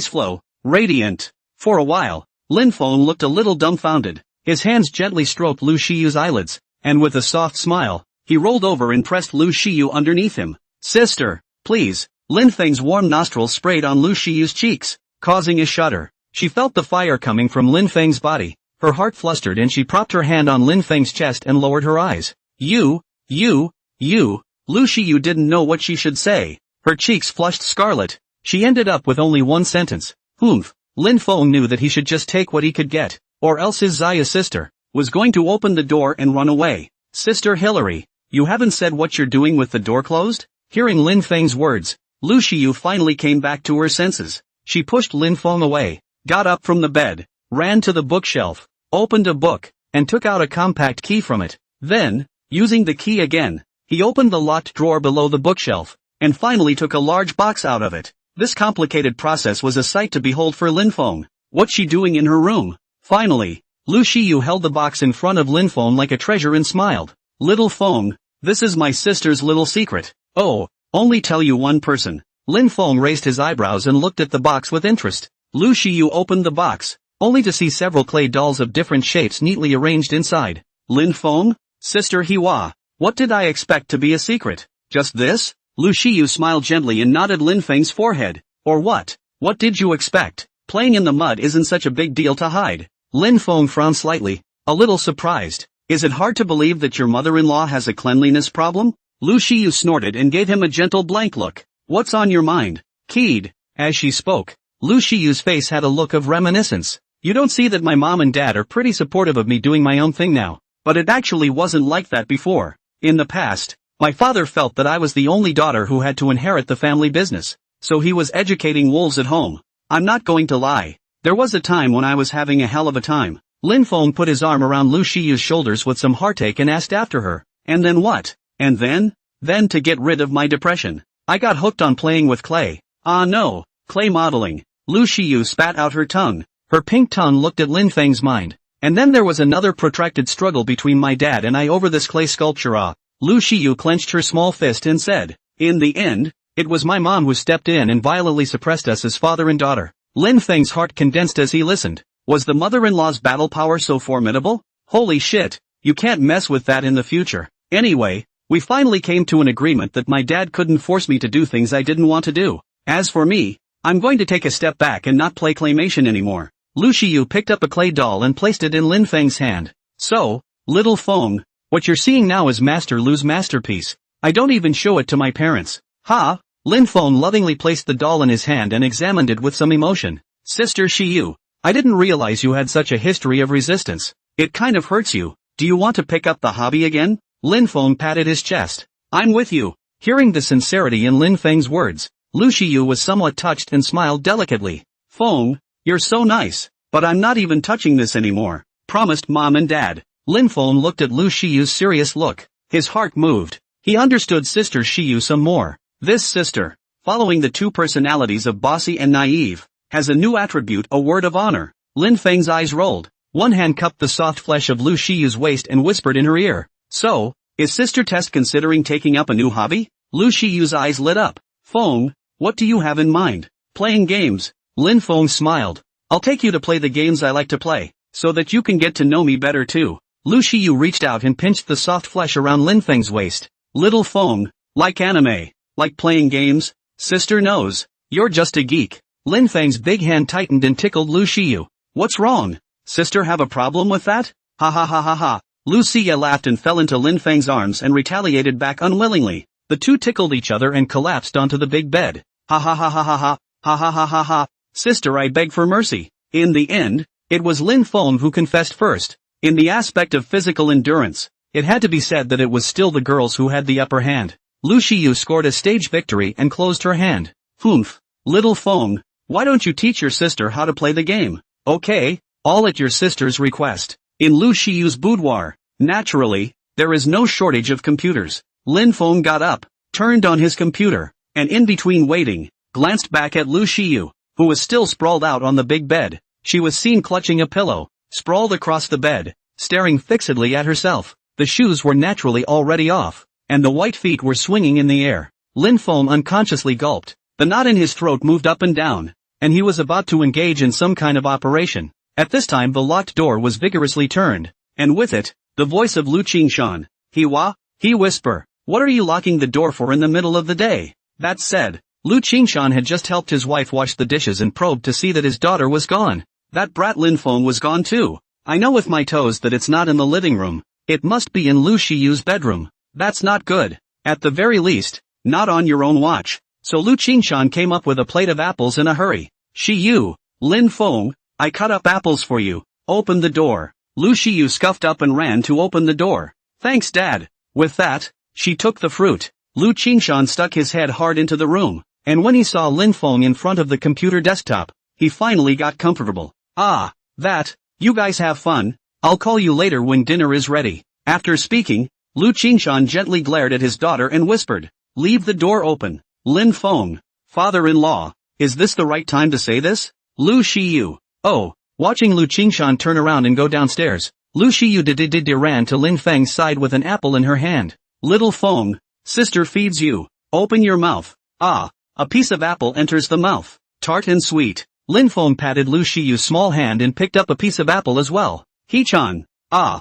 flow, radiant. For a while, Lin Feng looked a little dumbfounded. His hands gently stroked Lu Shiyu's eyelids, and with a soft smile, he rolled over and pressed Lu Shiyu underneath him. Sister, please. Lin Feng's warm nostrils sprayed on Lu Shiyu's cheeks, causing a shudder. She felt the fire coming from Lin Feng's body. Her heart flustered and she propped her hand on Lin Feng's chest and lowered her eyes. You. Lu Shiyu didn't know what she should say. Her cheeks flushed scarlet. She ended up with only one sentence. Humph. Lin Feng knew that he should just take what he could get, or else his Zaya sister was going to open the door and run away. Sister Hilary, you haven't said what you're doing with the door closed? Hearing Lin Feng's words, Lu Shiyu finally came back to her senses. She pushed Lin Feng away, got up from the bed, ran to the bookshelf, opened a book, and took out a compact key from it. Then, using the key again, he opened the locked drawer below the bookshelf, and finally took a large box out of it. This complicated process was a sight to behold for Lin Feng. What's she doing in her room? Finally, Lu Shiyu held the box in front of Lin Feng like a treasure and smiled. Little Feng, this is my sister's little secret. Oh, only tell you one person. Lin Feng raised his eyebrows and looked at the box with interest. Lu Shiyu opened the box, only to see several clay dolls of different shapes neatly arranged inside. Lin Feng? Sister Hiwa, what did I expect to be a secret? Just this? Lu Shiyu smiled gently and nodded Lin Feng's forehead. Or what? What did you expect? Playing in the mud isn't such a big deal to hide. Lin Feng frowned slightly, a little surprised. Is it hard to believe that your mother-in-law has a cleanliness problem? Lu Shiyu snorted and gave him a gentle blank look. What's on your mind? Keyed. As she spoke, Lu Shiyu's face had a look of reminiscence. You don't see that my mom and dad are pretty supportive of me doing my own thing now, but it actually wasn't like that before. In the past, my father felt that I was the only daughter who had to inherit the family business, so he was educating wolves at home. I'm not going to lie. There was a time when I was having a hell of a time. Lin Feng put his arm around Lu Shiyu's shoulders with some heartache and asked after her. And then what? And then? Then to get rid of my depression, I got hooked on playing with clay. Ah no, clay modeling. Lu Shiyu spat out her tongue. Her pink tongue looked at Lin Feng's mind. And then there was another protracted struggle between my dad and I over this clay sculpture. Lu Shiyu clenched her small fist and said, in the end, it was my mom who stepped in and violently suppressed us as father and daughter. Lin Feng's heart condensed as he listened. Was the mother-in-law's battle power so formidable? Holy shit, you can't mess with that in the future. Anyway, we finally came to an agreement that my dad couldn't force me to do things I didn't want to do. As for me, I'm going to take a step back and not play claymation anymore. Lu Shiyu picked up a clay doll and placed it in Lin Feng's hand. So, little Feng, what you're seeing now is Master Lu's masterpiece. I don't even show it to my parents. Ha! Lin Feng lovingly placed the doll in his hand and examined it with some emotion. Sister Shiyu, I didn't realize you had such a history of resistance. It kind of hurts you. Do you want to pick up the hobby again? Lin Feng patted his chest. I'm with you. Hearing the sincerity in Lin Feng's words, Lu Shiyu was somewhat touched and smiled delicately. Feng, you're so nice, but I'm not even touching this anymore. Promised mom and dad. Lin Feng looked at Lu Shiyu's serious look. His heart moved. He understood Sister Shiyu some more. This sister, following the two personalities of bossy and naive, has a new attribute, a word of honor. Lin Feng's eyes rolled. One hand cupped the soft flesh of Lu Shiyu's waist and whispered in her ear. So, is Sister Test considering taking up a new hobby? Lu Shiyu's eyes lit up. Feng, what do you have in mind? Playing games. Lin Feng smiled. I'll take you to play the games I like to play, so that you can get to know me better too. Lu Shiyu reached out and pinched the soft flesh around Lin Feng's waist. Little Feng, like anime, like playing games? Sister knows, you're just a geek. Lin Feng's big hand tightened and tickled Lu Shiyu. What's wrong? Sister have a problem with that? Ha ha ha ha ha. Lu Xia laughed and fell into Lin Feng's arms and retaliated back unwillingly. The two tickled each other and collapsed onto the big bed. Ha ha ha ha ha ha, ha ha ha ha ha. Sister, I beg for mercy. In the end, it was Lin Feng who confessed first. In the aspect of physical endurance, it had to be said that it was still the girls who had the upper hand. Lu Shiyu scored a stage victory and closed her hand. Humph. Little Feng, why don't you teach your sister how to play the game? Okay, all at your sister's request. In Lu Shiyu's boudoir, naturally, there is no shortage of computers. Lin Feng got up, turned on his computer, and in between waiting, glanced back at Lu Shiyu, who was still sprawled out on the big bed. She was seen clutching a pillow, sprawled across the bed, staring fixedly at herself. The shoes were naturally already off, and the white feet were swinging in the air. Lin Feng unconsciously gulped. The knot in his throat moved up and down, and he was about to engage in some kind of operation. At this time the locked door was vigorously turned, and with it, the voice of Lu Qingshan. He whisper, what are you locking the door for in the middle of the day? That said, Lu Qingshan had just helped his wife wash the dishes and probed to see that his daughter was gone. That brat Lin Feng was gone too. I know with my toes that it's not in the living room. It must be in Lu Shiyu's bedroom. That's not good. At the very least, not on your own watch. So Lu Qingshan came up with a plate of apples in a hurry. Shiyu, Lin Feng, I cut up apples for you. Open the door. Lu Shiyu scuffed up and ran to open the door. Thanks, Dad. With that, she took the fruit. Lu Qingshan stuck his head hard into the room, and when he saw Lin Feng in front of the computer desktop, he finally got comfortable. Ah, that, you guys have fun. I'll call you later when dinner is ready. After speaking, Lu Qingshan gently glared at his daughter and whispered, leave the door open. Lin Feng, father-in-law, is this the right time to say this? Lu Shiyu. Oh, watching Lu Qingshan turn around and go downstairs, Lu Shiyu ran to Lin Feng's side with an apple in her hand. Little Feng, sister feeds you. Open your mouth. Ah, a piece of apple enters the mouth. Tart and sweet. Lin Feng patted Lu Shiyu's small hand and picked up a piece of apple as well. He-chan. Ah.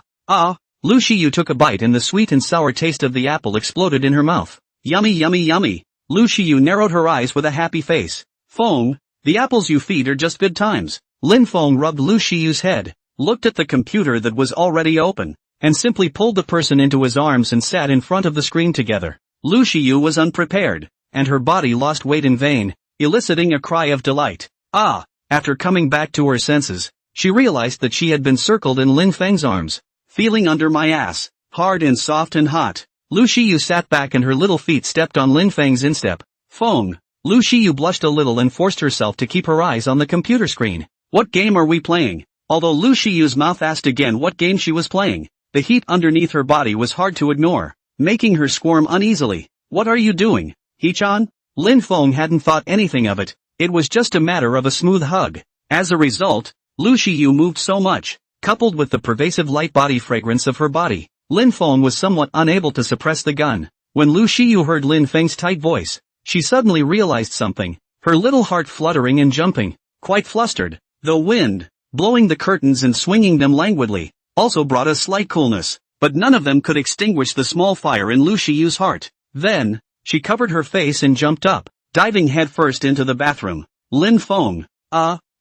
Lu Shiyu took a bite and the sweet and sour taste of the apple exploded in her mouth. Yummy yummy yummy. Lu Shiyu narrowed her eyes with a happy face. Feng, the apples you feed are just good times. Lin Feng rubbed Lu Shiyu's head, looked at the computer that was already open, and simply pulled the person into his arms and sat in front of the screen together. Lu Shiyu was unprepared, and her body lost weight in vain, eliciting a cry of delight. Ah! After coming back to her senses, she realized that she had been circled in Lin Feng's arms. Feeling under my ass, hard and soft and hot. Lu Shiyu sat back and her little feet stepped on Lin Feng's instep. Feng. Lu Shiyu blushed a little and forced herself to keep her eyes on the computer screen. What game are we playing? Although Lu Shiyu's mouth asked again what game she was playing, the heat underneath her body was hard to ignore, making her squirm uneasily. What are you doing, He-chan? Lin Feng hadn't thought anything of it. It was just a matter of a smooth hug. As a result, Lu Shiyu moved so much, coupled with the pervasive light body fragrance of her body, Lin Feng was somewhat unable to suppress the gun. When Lu Shiyu heard Lin Feng's tight voice, she suddenly realized something, her little heart fluttering and jumping, quite flustered. The wind, blowing the curtains and swinging them languidly, also brought a slight coolness, but none of them could extinguish the small fire in Lu Shiyu's heart. Then, she covered her face and jumped up, diving headfirst into the bathroom. Lin Feng,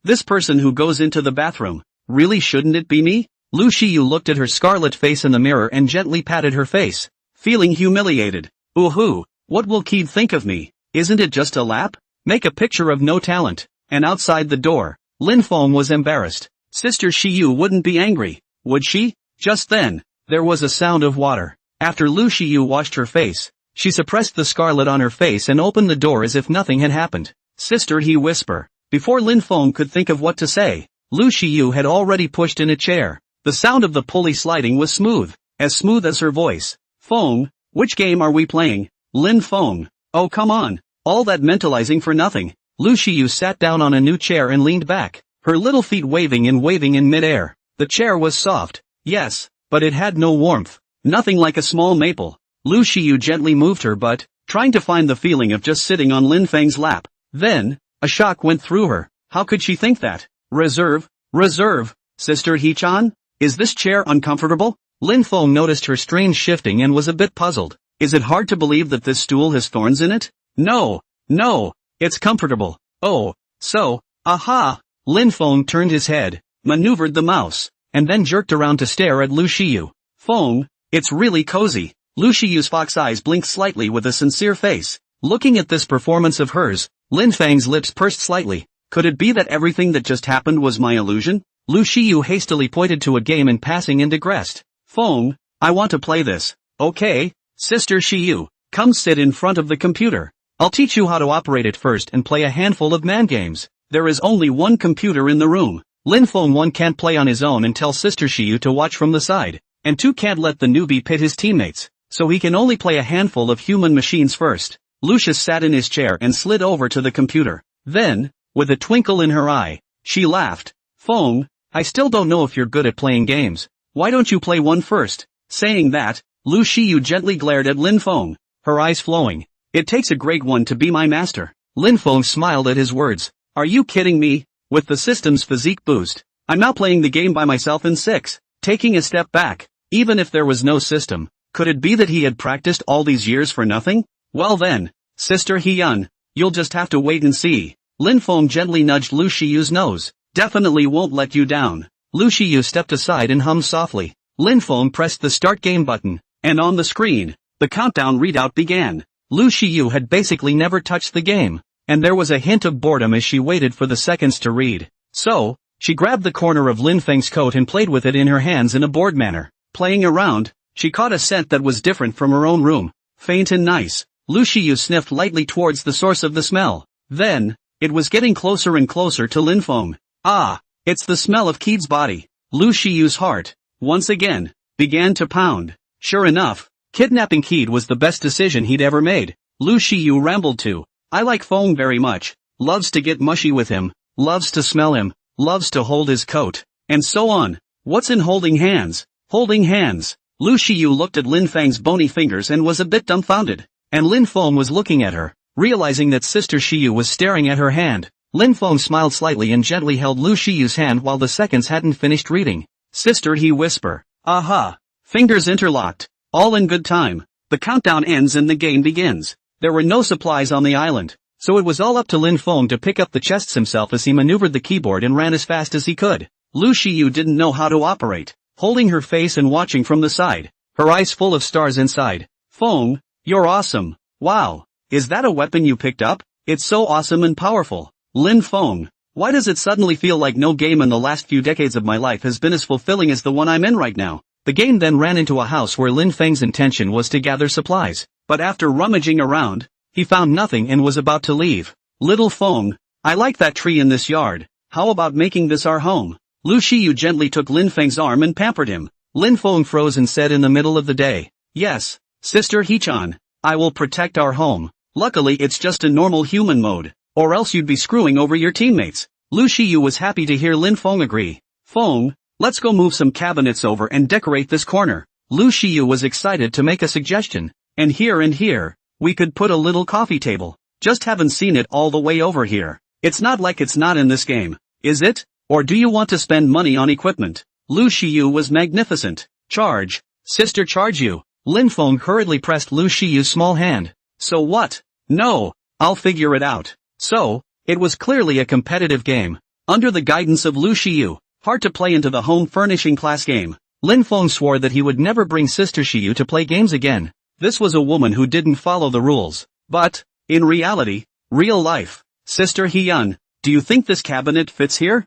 this person who goes into the bathroom, really shouldn't it be me? Lu Shiyu looked at her scarlet face in the mirror and gently patted her face, feeling humiliated. Ooh, what will Keed think of me? Isn't it just a lap? Make a picture of no talent. And outside the door, Lin Feng was embarrassed. Sister Shiyu wouldn't be angry, would she? Just then, there was a sound of water. After Lu Shiyu washed her face, she suppressed the scarlet on her face and opened the door as if nothing had happened. Sister, he whispered. Before Lin Feng could think of what to say, Lu Shiyu had already pushed in a chair. The sound of the pulley sliding was smooth as her voice. Feng, which game are we playing? Lin Feng. Oh come on, all that mentalizing for nothing. Lu Shiyu sat down on a new chair and leaned back, her little feet waving in midair. The chair was soft, yes, but it had no warmth. Nothing like a small maple. Lu Shiyu gently moved her butt, trying to find the feeling of just sitting on Lin Feng's lap. Then, a shock went through her. How could she think that? Reserve? Sister He-chan? Is this chair uncomfortable? Lin Feng noticed her strange shifting and was a bit puzzled. Is it hard to believe that this stool has thorns in it? No, it's comfortable. Oh, so, aha! Lin Feng turned his head, maneuvered the mouse, and then jerked around to stare at Lu Shiyu. Feng, it's really cozy. Lu Shiyu's fox eyes blinked slightly with a sincere face. Looking at this performance of hers, Lin Feng's lips pursed slightly. Could it be that everything that just happened was my illusion? Lu Shiyu hastily pointed to a game in passing and digressed. Feng, I want to play this. Okay, Sister Shiyu, come sit in front of the computer. I'll teach you how to operate it first and play a handful of man games. There is only one computer in the room. Lin Feng 1 can't play on his own and tell Sister Shiyu to watch from the side, and 2 can't let the newbie pit his teammates, so he can only play a handful of human machines first. Lucius sat in his chair and slid over to the computer. Then, with a twinkle in her eye, she laughed. Feng, I still don't know if you're good at playing games. Why don't you play one first? Saying that, Lu Shiyu gently glared at Lin Feng, her eyes flowing. It takes a great one to be my master. Lin Feng smiled at his words. Are you kidding me? With the system's physique boost, I'm now playing the game by myself in 6. Taking a step back, even if there was no system, could it be that he had practiced all these years for nothing? Well then, Sister Hyun, you'll just have to wait and see. Lin Feng gently nudged Lu Shiyu's nose. Definitely won't let you down. Lu Shiyu stepped aside and hummed softly. Lin Feng pressed the start game button, and on the screen, the countdown readout began. Lu Shiyu had basically never touched the game, and there was a hint of boredom as she waited for the seconds to read. So, she grabbed the corner of Lin Feng's coat and played with it in her hands in a bored manner. Playing around, she caught a scent that was different from her own room. Faint and nice. Lu Shiyu sniffed lightly towards the source of the smell. Then, it was getting closer and closer to Lin Feng. Ah, it's the smell of Keith's body. Lu Shiyu's heart, once again, began to pound. Sure enough, kidnapping Keith was the best decision he'd ever made. Lu Shiyu rambled too. I like Feng very much. Loves to get mushy with him. Loves to smell him. Loves to hold his coat. And so on. What's in holding hands? Holding hands. Lu Shiyu looked at Lin Feng's bony fingers and was a bit dumbfounded. And Lin Feng was looking at her. Realizing that Sister Shiyu was staring at her hand, Lin Feng smiled slightly and gently held Lu Shiyu's hand while the seconds hadn't finished reading. Sister, he whispered. Aha. Fingers interlocked. All in good time. The countdown ends and the game begins. There were no supplies on the island, so it was all up to Lin Feng to pick up the chests himself as he maneuvered the keyboard and ran as fast as he could. Lu Shiyu didn't know how to operate, holding her face and watching from the side, her eyes full of stars inside. Feng, you're awesome. Wow. Is that a weapon you picked up? It's so awesome and powerful. Lin Feng, why does it suddenly feel like no game in the last few decades of my life has been as fulfilling as the one I'm in right now? The game then ran into a house where Lin Feng's intention was to gather supplies, but after rummaging around, he found nothing and was about to leave. Little Feng, I like that tree in this yard. How about making this our home? Lu Shiyu gently took Lin Feng's arm and pampered him. Lin Feng froze and said in the middle of the day, yes, Sister He-chan, I will protect our home. Luckily it's just a normal human mode, or else you'd be screwing over your teammates. Lu Shiyu was happy to hear Lin Feng agree. Feng, let's go move some cabinets over and decorate this corner. Lu Shiyu was excited to make a suggestion. And here, we could put a little coffee table. Just haven't seen it all the way over here. It's not like it's not in this game, is it? Or do you want to spend money on equipment? Lu Shiyu was magnificent. Charge. Sister, charge you. Lin Feng hurriedly pressed Lu Shiyu's small hand. So what? No, I'll figure it out. So, it was clearly a competitive game. Under the guidance of Lu Shiyu, hard to play into the home furnishing class game, Lin Feng swore that he would never bring Sister Shiyu to play games again. This was a woman who didn't follow the rules. But, in reality, real life, Sister Hyun, do you think this cabinet fits here?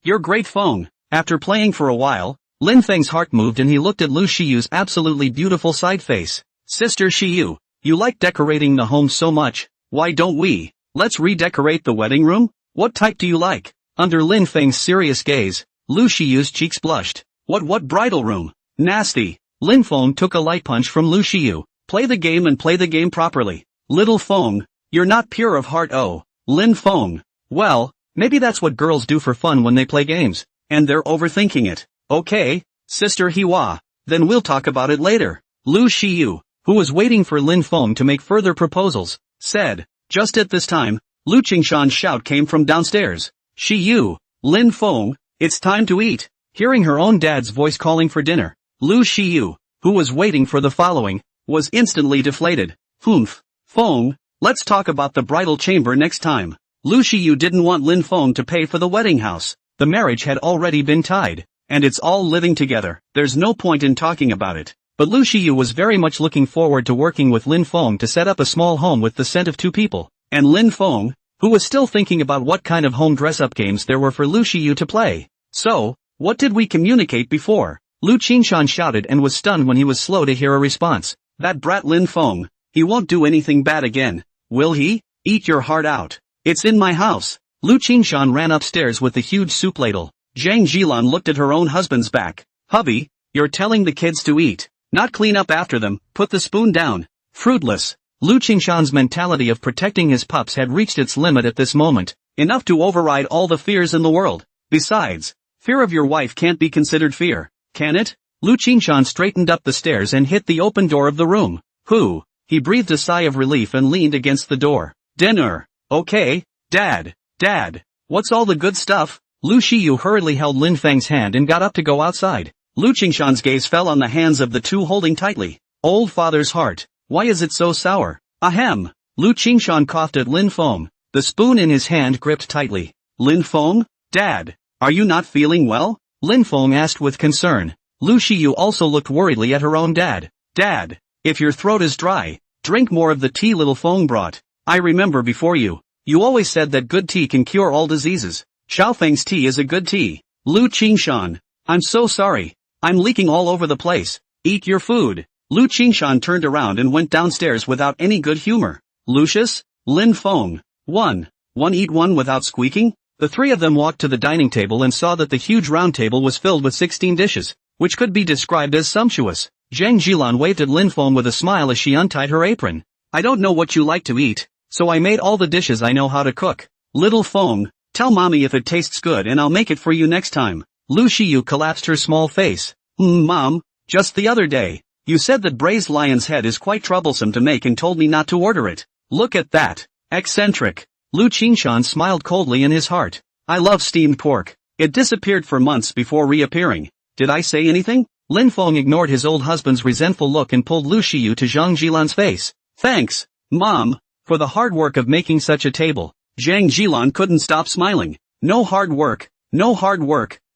You're great, Feng. After playing for a while, Lin Feng's heart moved and he looked at Lu Shiyu's absolutely beautiful side face. Sister Shiyu, you like decorating the home so much, why don't we? Let's redecorate the wedding room? What type do you like? Under Lin Feng's serious gaze, Lu Shiyu's cheeks blushed. What bridal room? Nasty. Lin Feng took a light punch from Lu Shiyu. Play the game and play the game properly. Little Feng, you're not pure of heart. Oh, Lin Feng. Well, maybe that's what girls do for fun when they play games. and they're overthinking it. Okay, Sister Hiwa, then we'll talk about it later. Lu Shiyu, who was waiting for Lin Feng to make further proposals, said. Just at this time, Lu Qingshan's shout came from downstairs. Shiyu, Lin Feng, it's time to eat. Hearing her own dad's voice calling for dinner, Lu Shiyu, who was waiting for the following, was instantly deflated. Humph. Feng, let's talk about the bridal chamber next time. Lu Shiyu didn't want Lin Feng to pay for the wedding house. The marriage had already been tied, and it's all living together. There's no point in talking about it. But Lu Shiyu was very much looking forward to working with Lin Feng to set up a small home with the scent of two people. And Lin Feng, who was still thinking about what kind of home dress-up games there were for Lu Shiyu to play. So, what did we communicate before? Lu Qingshan shouted and was stunned when he was slow to hear a response. That brat Lin Feng, he won't do anything bad again, will he? Eat your heart out. It's in my house. Lu Qingshan ran upstairs with the huge soup ladle. Zhang Jilan looked at her own husband's back. Hubby, you're telling the kids to eat, not clean up after them, put the spoon down. Fruitless. Lu Qingshan's mentality of protecting his pups had reached its limit at this moment, enough to override all the fears in the world. Besides, fear of your wife can't be considered fear, can it? Lu Qingshan straightened up the stairs and hit the open door of the room. Who? He breathed a sigh of relief and leaned against the door. Dinner. Okay, Dad. Dad. What's all the good stuff? Lu Shiyu hurriedly held Lin Feng's hand and got up to go outside. Lu Qingshan's gaze fell on the hands of the two holding tightly. Old father's heart. Why is it so sour? Ahem. Lu Qingshan coughed at Lin Feng, the spoon in his hand gripped tightly. Lin Feng? Dad, are you not feeling well? Lin Feng asked with concern. Lu Shiyu also looked worriedly at her own dad. Dad, if your throat is dry, drink more of the tea little Feng brought. I remember before you always said that good tea can cure all diseases. Xiaofeng's tea is a good tea. Lu Qingshan, I'm so sorry. I'm leaking all over the place. Eat your food. Lu Qingshan turned around and went downstairs without any good humor. Lucius, Lin Feng, one eat one without squeaking? The three of them walked to the dining table and saw that the huge round table was filled with 16 dishes, which could be described as sumptuous. Zhang Jilan waved at Lin Feng with a smile as she untied her apron. I don't know what you like to eat, so I made all the dishes I know how to cook. Little Feng, tell mommy if it tastes good and I'll make it for you next time. Lu Shiyu collapsed her small face. Mom, just the other day, you said that braised lion's head is quite troublesome to make and told me not to order it. Look at that. Eccentric. Lu Qingshan smiled coldly in his heart. I love steamed pork. It disappeared for months before reappearing. Did I say anything? Lin Feng ignored his old husband's resentful look and pulled Lu Shiyu to Zhang Jilan's face. Thanks, Mom, for the hard work of making such a table. Zhang Jilan couldn't stop smiling. No hard work,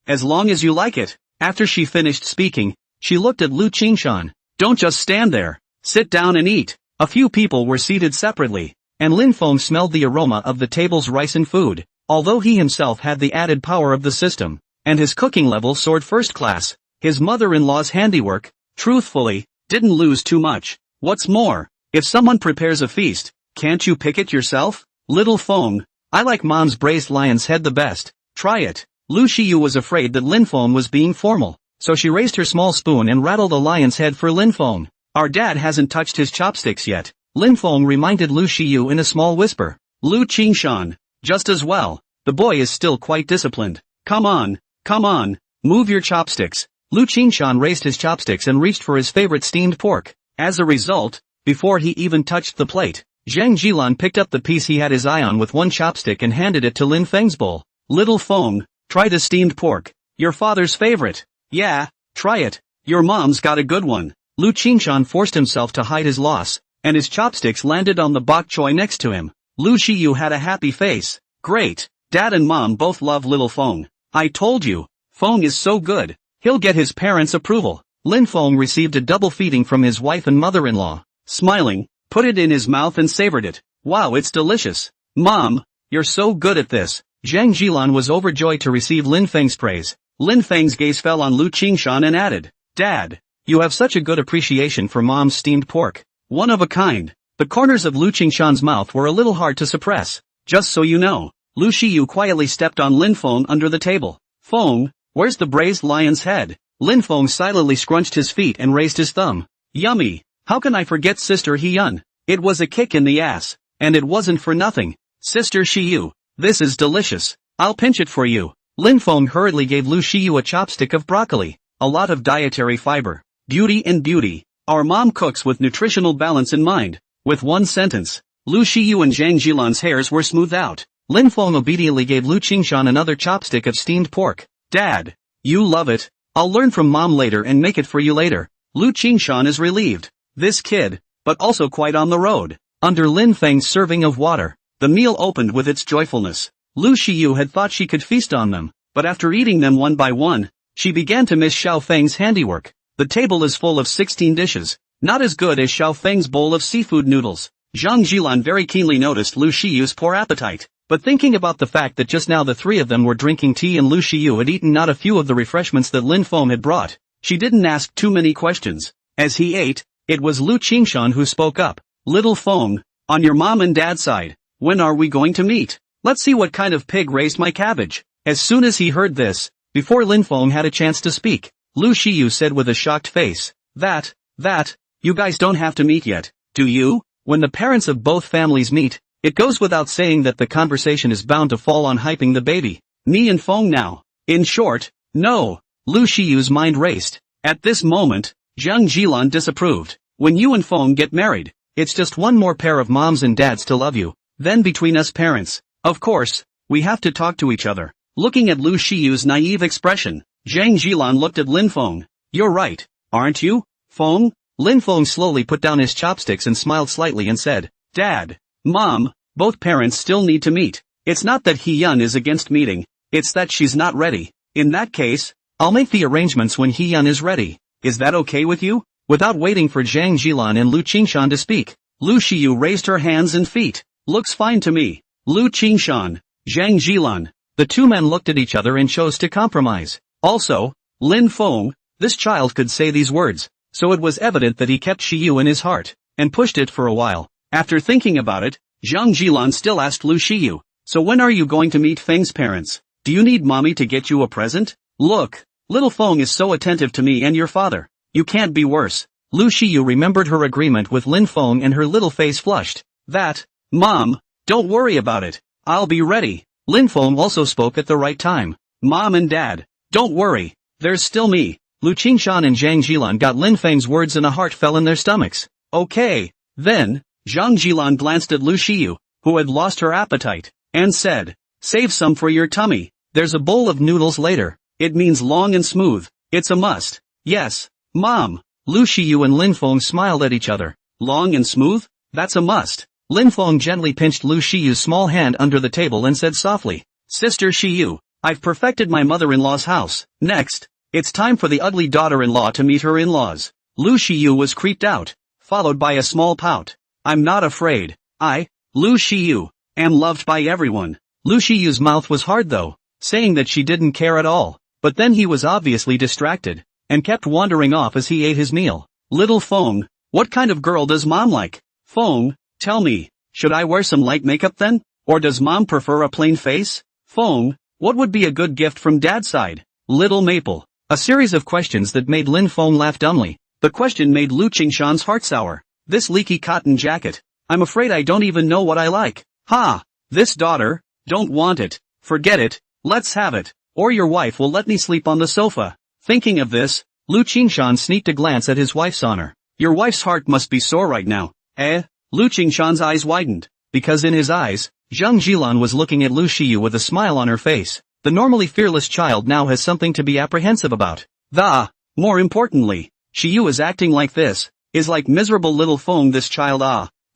as long as you like it. After she finished speaking, she looked at Lu Qingshan. Don't just stand there. Sit down and eat. A few people were seated separately, and Lin Feng smelled the aroma of the table's rice and food. Although he himself had the added power of the system, and his cooking level soared first class, his mother-in-law's handiwork, truthfully, didn't lose too much. What's more, if someone prepares a feast, can't you pick it yourself? Little Feng, I like Mom's braised lion's head the best. Try it. Lu Shiyu was afraid that Lin Feng was being formal, so she raised her small spoon and rattled a lion's head for Lin Feng. Our dad hasn't touched his chopsticks yet, Lin Feng reminded Lu Shiyu in a small whisper. Lu Qingshan, just as well. The boy is still quite disciplined. Come on, move your chopsticks. Lu Qingshan raised his chopsticks and reached for his favorite steamed pork. As a result, before he even touched the plate, Zhang Jilan picked up the piece he had his eye on with one chopstick and handed it to Lin Feng's bowl. Little Feng, try the steamed pork. Your father's favorite. Yeah, try it. Your mom's got a good one. Lu Qingshan forced himself to hide his loss, and his chopsticks landed on the bok choy next to him. Lu Shiyu had a happy face. Great. Dad and Mom both love little Feng. I told you, Feng is so good. He'll get his parents' approval. Lin Feng received a double feeding from his wife and mother-in-law. Smiling, put it in his mouth and savored it. Wow, it's delicious. Mom, you're so good at this. Zhang Jilan was overjoyed to receive Lin Feng's praise. Lin Feng's gaze fell on Lu Qingshan and added, Dad, you have such a good appreciation for Mom's steamed pork. One of a kind. The corners of Lu Qingshan's mouth were a little hard to suppress. Just so you know, Lu Shiyu quietly stepped on Lin Feng under the table. Feng, where's the braised lion's head? Lin Feng silently scrunched his feet and raised his thumb. Yummy. How can I forget Sister Hiyun? It was a kick in the ass. And it wasn't for nothing. Sister Shiyu, this is delicious. I'll pinch it for you. Lin Feng hurriedly gave Lu Shiyu a chopstick of broccoli, a lot of dietary fiber. Beauty and beauty. Our mom cooks with nutritional balance in mind. With one sentence, Lu Shiyu and Zhang Jilan's hairs were smoothed out. Lin Feng obediently gave Lu Qingshan another chopstick of steamed pork. Dad, you love it. I'll learn from mom later and make it for you later. Lu Qingshan is relieved. This kid, but also quite on the road. Under Lin Feng's serving of water, the meal opened with its joyfulness. Lu Shiyu had thought she could feast on them, but after eating them one by one, she began to miss Xiao Feng's handiwork. The table is full of 16 dishes, not as good as Xiao Feng's bowl of seafood noodles. Zhang Jilan very keenly noticed Lu Shiyu's poor appetite, but thinking about the fact that just now the three of them were drinking tea and Lu Shiyu had eaten not a few of the refreshments that Lin Feng had brought, she didn't ask too many questions. As he ate, it was Lu Qingshan who spoke up. Little Feng, on your mom and dad's side, when are we going to meet? Let's see what kind of pig raised my cabbage. As soon as he heard this, before Lin Feng had a chance to speak, Lu Shiyu said with a shocked face, that, you guys don't have to meet yet, do you? When the parents of both families meet, it goes without saying that the conversation is bound to fall on hyping the baby. Me and Feng now. In short, no. Lu Shiyu's mind raced. At this moment, Zhang Jilan disapproved. When you and Feng get married, it's just one more pair of moms and dads to love you. Then between us parents, of course, we have to talk to each other. Looking at Lu Shiyu's naive expression, Zhang Jilan looked at Lin Feng. You're right, aren't you, Feng? Lin Feng slowly put down his chopsticks and smiled slightly and said, Dad, Mom, both parents still need to meet. It's not that Hee-yun is against meeting, it's that she's not ready. In that case, I'll make the arrangements when Hee-yun is ready. Is that okay with you? Without waiting for Zhang Jilan and Lu Qingshan to speak, Lu Shiyu raised her hands and feet. Looks fine to me. Lu Qingshan, Zhang Jilan. The two men looked at each other and chose to compromise. Also, Lin Feng, this child could say these words, so it was evident that he kept Shiyu in his heart, and pushed it for a while. After thinking about it, Zhang Jilan still asked Lu Shiyu, so when are you going to meet Feng's parents? Do you need mommy to get you a present? Look, little Feng is so attentive to me and your father. You can't be worse. Lu Shiyu remembered her agreement with Lin Feng and her little face flushed. Mom, don't worry about it. I'll be ready. Lin Feng also spoke at the right time. Mom and Dad, don't worry. There's still me. Lu Qingshan and Zhang Jilan got Lin Feng's words and a heart fell in their stomachs. Okay. Then, Zhang Jilan glanced at Lu Shiyu, who had lost her appetite, and said, save some for your tummy. There's a bowl of noodles later. It means long and smooth. It's a must. Yes, Mom. Lu Shiyu and Lin Feng smiled at each other. Long and smooth? That's a must. Lin Feng gently pinched Lu Shiyu's small hand under the table and said softly, Sister Shiyu, I've perfected my mother-in-law's house. Next, it's time for the ugly daughter-in-law to meet her in-laws. Lu Shiyu was creeped out, followed by a small pout. I'm not afraid. I, Lu Shiyu, am loved by everyone. Lu Shiyu's mouth was hard though, saying that she didn't care at all, but then he was obviously distracted, and kept wandering off as he ate his meal. Little Feng, what kind of girl does Mom like? Feng, tell me, should I wear some light makeup then? Or does Mom prefer a plain face? Feng, what would be a good gift from Dad's side? Little Maple. A series of questions that made Lin Feng laugh dumbly. The question made Lu Qingshan's heart sour. This leaky cotton jacket. I'm afraid I don't even know what I like. Ha! This daughter, don't want it. Forget it. Let's have it. Or your wife will let me sleep on the sofa. Thinking of this, Lu Qingshan sneaked a glance at his wife's honor. Your wife's heart must be sore right now. Lu Qingshan's eyes widened, because in his eyes, Zhang Jilan was looking at Lu Shiyu with a smile on her face. The normally fearless child now has something to be apprehensive about. More importantly, Shiyu is acting like this, is like miserable little Feng this child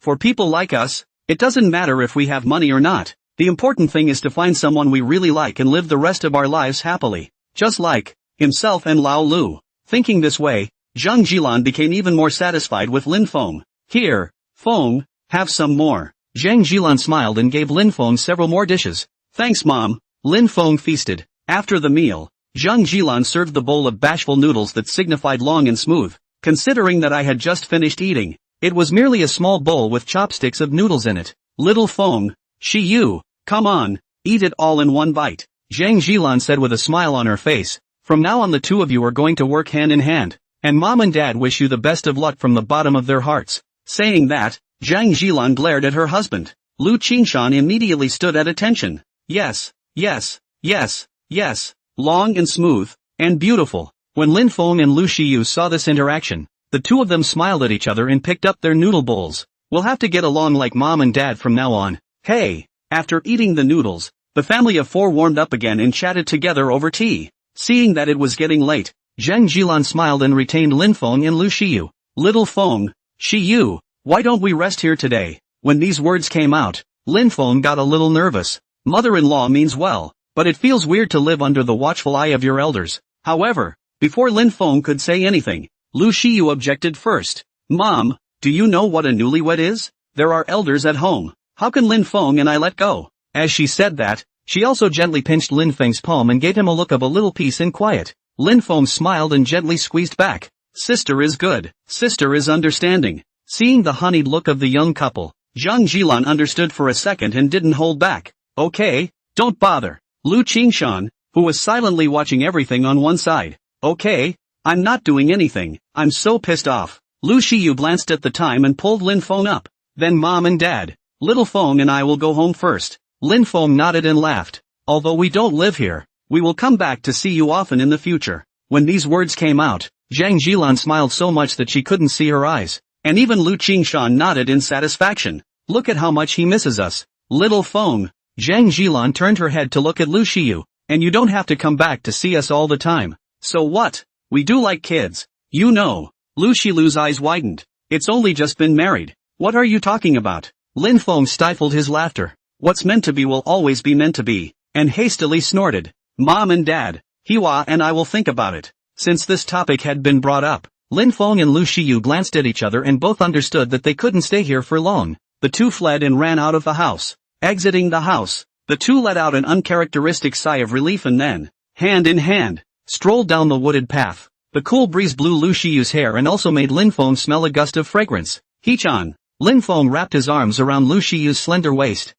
For people like us, it doesn't matter if we have money or not. The important thing is to find someone we really like and live the rest of our lives happily. Just like himself and Lao Lu. Thinking this way, Zhang Jilan became even more satisfied with Lin Feng. Here, Feng, have some more. Zhang Jilan smiled and gave Lin Feng several more dishes. Thanks Mom. Lin Feng feasted. After the meal, Zhang Jilan served the bowl of bashful noodles that signified long and smooth. Considering that I had just finished eating, it was merely a small bowl with chopsticks of noodles in it. Little Feng, Shiyu, come on, eat it all in one bite. Zhang Jilan said with a smile on her face. From now on the two of you are going to work hand in hand, and Mom and Dad wish you the best of luck from the bottom of their hearts. Saying that, Zhang Jilan glared at her husband. Lu Qingshan immediately stood at attention. Yes. Yes, long and smooth, and beautiful. When Lin Feng and Lu Shiyu saw this interaction, the two of them smiled at each other and picked up their noodle bowls. We'll have to get along like mom and dad from now on. Hey! After eating the noodles, the family of four warmed up again and chatted together over tea. Seeing that it was getting late, Zheng Jilan smiled and retained Lin Feng and Lu Shiyu. Little Feng, Shiyu, why don't we rest here today? When these words came out, Lin Feng got a little nervous. Mother-in-law means well, but it feels weird to live under the watchful eye of your elders. However, before Lin Feng could say anything, Lu Shiyu objected first. Mom, do you know what a newlywed is? There are elders at home. How can Lin Feng and I let go? As she said that, she also gently pinched Lin Feng's palm and gave him a look of a little peace and quiet. Lin Feng smiled and gently squeezed back. Sister is good. Sister is understanding. Seeing the honeyed look of the young couple, Zhang Jilan understood for a second and didn't hold back. Okay, don't bother. Lu Qingshan, who was silently watching everything on one side. Okay, I'm not doing anything. I'm so pissed off. Lu Shiyu glanced at the time and pulled Lin Feng up. Then mom and dad, little Feng and I will go home first. Lin Feng nodded and laughed. Although we don't live here, we will come back to see you often in the future. When these words came out, Zhang Jilan smiled so much that she couldn't see her eyes. And even Lu Qingshan nodded in satisfaction. Look at how much he misses us. Little Feng. Zhang Jilan turned her head to look at Lu Shiyu. And you don't have to come back to see us all the time. So what? We do like kids. You know. Lu Shilu's eyes widened. It's only just been married. What are you talking about? Lin Feng stifled his laughter. What's meant to be will always be meant to be. And hastily snorted. Mom and Dad, Hiwa and I will think about it. Since this topic had been brought up, Lin Feng and Lu Shiyu glanced at each other and both understood that they couldn't stay here for long. The two fled and ran out of the house. Exiting the house, the two let out an uncharacteristic sigh of relief and then, hand in hand, strolled down the wooded path. The cool breeze blew Lu Shiyu's hair and also made Lin Feng smell a gust of fragrance. Hichan. Lin Feng wrapped his arms around Lu Shiyu's slender waist.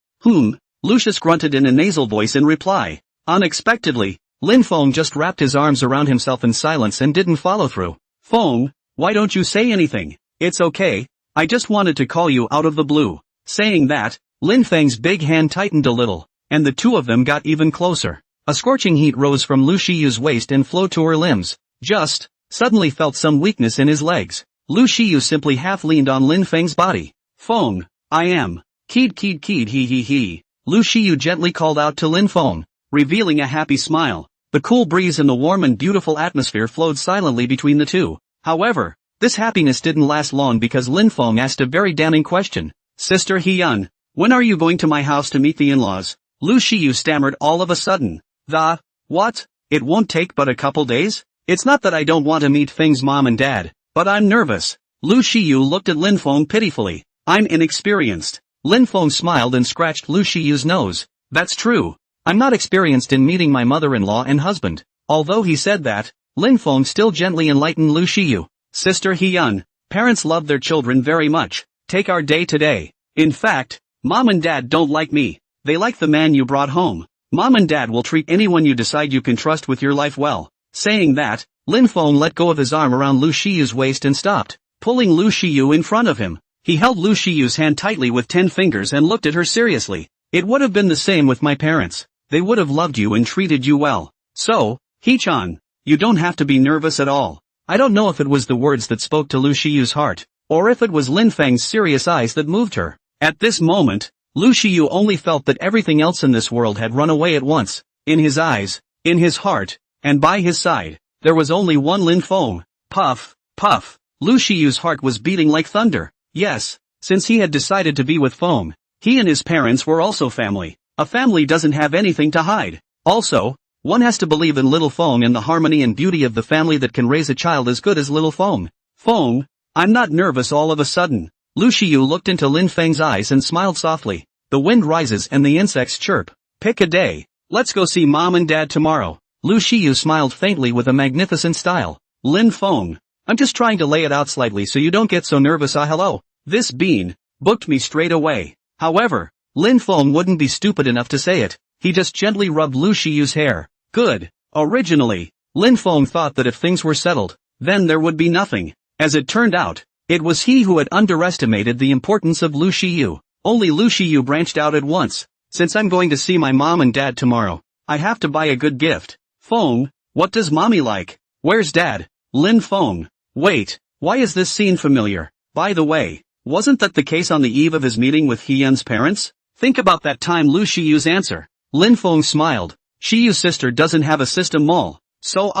Lucius grunted in a nasal voice in reply. Unexpectedly, Lin Feng just wrapped his arms around himself in silence and didn't follow through. Feng, why don't you say anything? It's okay, I just wanted to call you out of the blue. Saying that, Lin Feng's big hand tightened a little, and the two of them got even closer. A scorching heat rose from Lu Shiyu's waist and flowed to her limbs. Suddenly felt some weakness in his legs. Lu Shiyu simply half leaned on Lin Feng's body. Feng, I am. Keed he. Lu Shiyu gently called out to Lin Feng, revealing a happy smile. The cool breeze and the warm and beautiful atmosphere flowed silently between the two. However, this happiness didn't last long because Lin Feng asked a very damning question. Sister Hyun, when are you going to my house to meet the in-laws? Lu Shiyu stammered all of a sudden. What? It won't take but a couple days? It's not that I don't want to meet Feng's mom and dad, but I'm nervous. Lu Shiyu looked at Lin Feng pitifully. I'm inexperienced. Lin Feng smiled and scratched Lu Shiyu's nose. That's true. I'm not experienced in meeting my mother-in-law and husband. Although he said that, Lin Feng still gently enlightened Lu Shiyu. Sister Hyun, parents love their children very much. Take our day today. In fact, mom and dad don't like me. They like the man you brought home. Mom and dad will treat anyone you decide you can trust with your life well. Saying that, Lin Feng let go of his arm around Lu Shiyu's waist and stopped, pulling Lu Shiyu in front of him. He held Lu Shiyu's hand tightly with 10 fingers and looked at her seriously. It would have been the same with my parents. They would have loved you and treated you well. So, Hichan, you don't have to be nervous at all. I don't know if it was the words that spoke to Lu Shiyu's heart, or if it was Lin Feng's serious eyes that moved her. At this moment, Lu Shiyu only felt that everything else in this world had run away at once. In his eyes, in his heart, and by his side, there was only one Lin Feng. Puff, puff. Lu Shiyu's heart was beating like thunder. Yes, since he had decided to be with Feng, he and his parents were also family. A family doesn't have anything to hide. Also, one has to believe in little Feng and the harmony and beauty of the family that can raise a child as good as little Feng. Feng, I'm not nervous all of a sudden. Lu Shiyu looked into Lin Feng's eyes and smiled softly. The wind rises and the insects chirp. Pick a day. Let's go see mom and dad tomorrow. Lu Shiyu smiled faintly with a magnificent style. Lin Feng, I'm just trying to lay it out slightly so you don't get so nervous. Hello. This bean booked me straight away. However, Lin Feng wouldn't be stupid enough to say it. He just gently rubbed Lu Shiyu's hair. Good. Originally, Lin Feng thought that if things were settled, then there would be nothing. As it turned out, it was he who had underestimated the importance of Lu Shiyu. Only Lu Shiyu branched out at once. Since I'm going to see my mom and dad tomorrow, I have to buy a good gift. Fong, what does mommy like? Where's dad? Lin Fong. Wait, why is this scene familiar? By the way, wasn't that the case on the eve of his meeting with Hyun's parents? Think about that time. Lu Shiyu's answer. Lin Fong smiled. Shiyu's sister doesn't have a system mall, so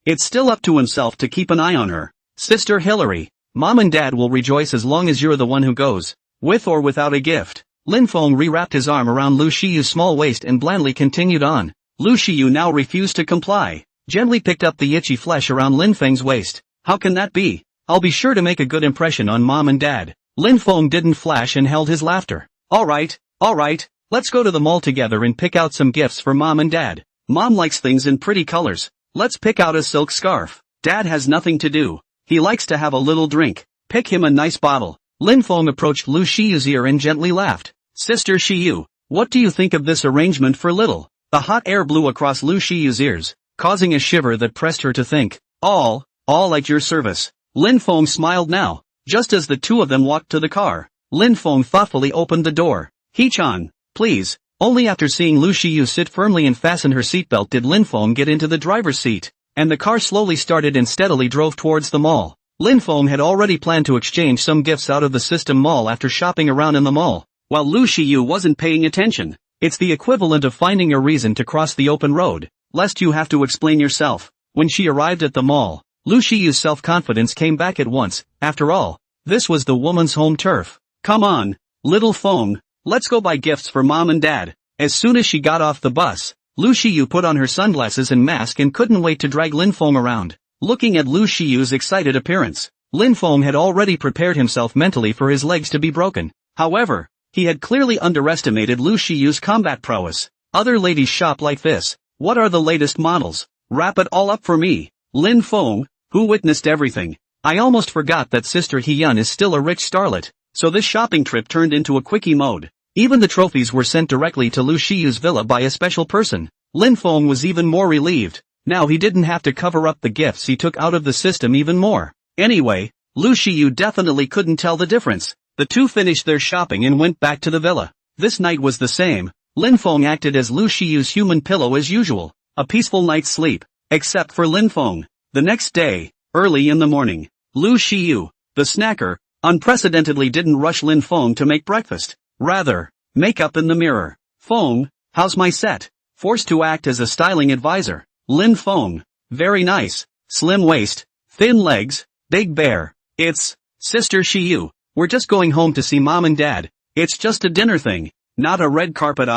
it's still up to himself to keep an eye on her. Sister Hillary, mom and dad will rejoice as long as you're the one who goes, with or without a gift. Lin Fong re-wrapped his arm around Lu Shiyu's small waist and blandly continued on. Lu Shiyu now refused to comply, gently picked up the itchy flesh around Lin Feng's waist. How can that be? I'll be sure to make a good impression on mom and dad. Lin Fong didn't flash and held his laughter. Alright, let's go to the mall together and pick out some gifts for mom and dad. Mom likes things in pretty colors. Let's pick out a silk scarf. Dad has nothing to do. He likes to have a little drink. Pick him a nice bottle. Lin Fong approached Lu Shiyu's ear and gently laughed. Sister Shiyu, what do you think of this arrangement for little? The hot air blew across Lu Shiyu's ears, causing a shiver that pressed her to think. All at your service. Lin Fong smiled now. Just as the two of them walked to the car, Lin Fong thoughtfully opened the door. Hee-chan, please. Only after seeing Lu Shiyu sit firmly and fasten her seatbelt did Lin Fong get into the driver's seat, and the car slowly started and steadily drove towards the mall. Lin Fong had already planned to exchange some gifts out of the system mall after shopping around in the mall, while Lu Shiyu wasn't paying attention. It's the equivalent of finding a reason to cross the open road, lest you have to explain yourself. When she arrived at the mall, Lu Shiyu's self-confidence came back at once. After all, this was the woman's home turf. Come on, little Fong, let's go buy gifts for mom and dad. As soon as she got off the bus, Lu Shiyu put on her sunglasses and mask and couldn't wait to drag Lin Fong around. Looking at Lu Shiyu's excited appearance, Lin Fong had already prepared himself mentally for his legs to be broken. However, he had clearly underestimated Lu Shiyu's combat prowess. Other ladies shop like this. What are the latest models? Wrap it all up for me. Lin Fong, who witnessed everything. I almost forgot that Sister Hyun is still a rich starlet, so this shopping trip turned into a quickie mode. Even the trophies were sent directly to Lu Shiyu's villa by a special person. Lin Fong was even more relieved. Now he didn't have to cover up the gifts he took out of the system even more. Anyway, Lu Shiyu definitely couldn't tell the difference. The two finished their shopping and went back to the villa. This night was the same. Lin Fong acted as Lu Shiyu's human pillow as usual. A peaceful night's sleep. Except for Lin Fong. The next day, early in the morning, Lu Shiyu, the snacker, unprecedentedly didn't rush Lin Fong to make breakfast. Rather, make up in the mirror. Fong, how's my set? Forced to act as a styling advisor. Lin Fong, very nice. Slim waist, thin legs, big bear. It's, Sister Shiyu, we're just going home to see mom and dad. It's just a dinner thing, not a red carpet.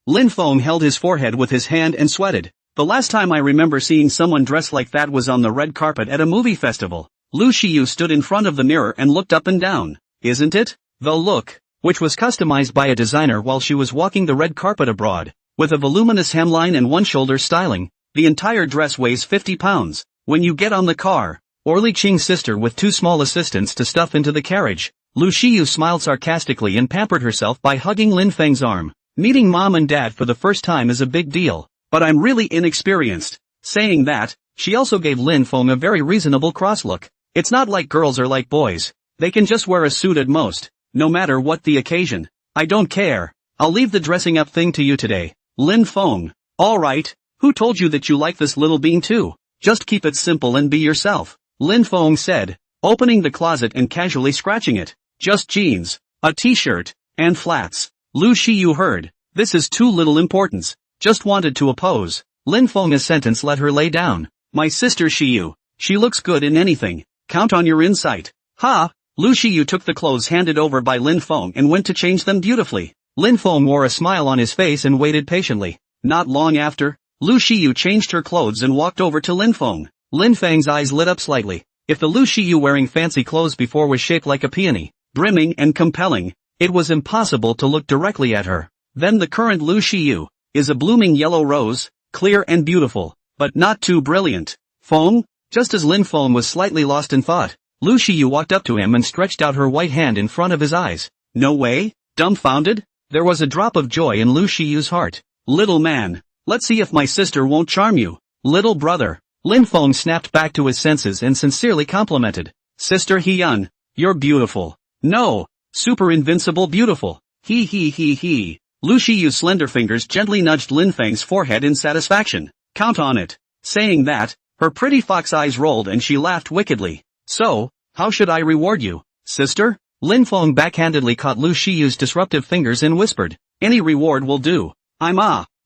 Lin Fong held his forehead with his hand and sweated. The last time I remember seeing someone dressed like that was on the red carpet at a movie festival. Lu Shiyu stood in front of the mirror and looked up and down. Isn't it? The look, which was customized by a designer while she was walking the red carpet abroad, with a voluminous hemline and one-shoulder styling. The entire dress weighs 50 pounds. When you get on the car, Orly Ching's sister with two small assistants to stuff into the carriage, Lu Shiyu smiled sarcastically and pampered herself by hugging Lin Feng's arm. Meeting mom and dad for the first time is a big deal, but I'm really inexperienced. Saying that, she also gave Lin Feng a very reasonable cross look. It's not like girls are like boys. They can just wear a suit at most, no matter what the occasion. I don't care. I'll leave the dressing up thing to you today. Lin Feng. Alright, who told you that you like this little bean too? Just keep it simple and be yourself. Lin Feng said, opening the closet and casually scratching it. Just jeans, a t-shirt, and flats. Lu Shiyu heard. This is too little importance. Just wanted to oppose. Lin Feng's sentence let her lay down. My sister Shiyu. She looks good in anything. Count on your insight. Ha! Lu Shiyu took the clothes handed over by Lin Feng and went to change them beautifully. Lin Feng wore a smile on his face and waited patiently. Not long after, Lu Shiyu changed her clothes and walked over to Lin Feng. Lin Feng's eyes lit up slightly. If the Lu Shiyu wearing fancy clothes before was shaped like a peony, brimming and compelling, it was impossible to look directly at her. Then the current Lu Shiyu is a blooming yellow rose, clear and beautiful, but not too brilliant. Feng? Just as Lin Feng was slightly lost in thought, Lu Shiyu walked up to him and stretched out her white hand in front of his eyes. No way? Dumbfounded? There was a drop of joy in Lu Shiyu's heart. Little man, let's see if my sister won't charm you. Little brother. Lin Feng snapped back to his senses and sincerely complimented. Sister Hyun, you're beautiful. No, super invincible beautiful. He. Lu Shiyu's slender fingers gently nudged Lin Feng's forehead in satisfaction. Count on it. Saying that, her pretty fox eyes rolled and she laughed wickedly. So, how should I reward you, sister? Lin Feng backhandedly caught Lu Shiyu's disruptive fingers and whispered. Any reward will do. I'm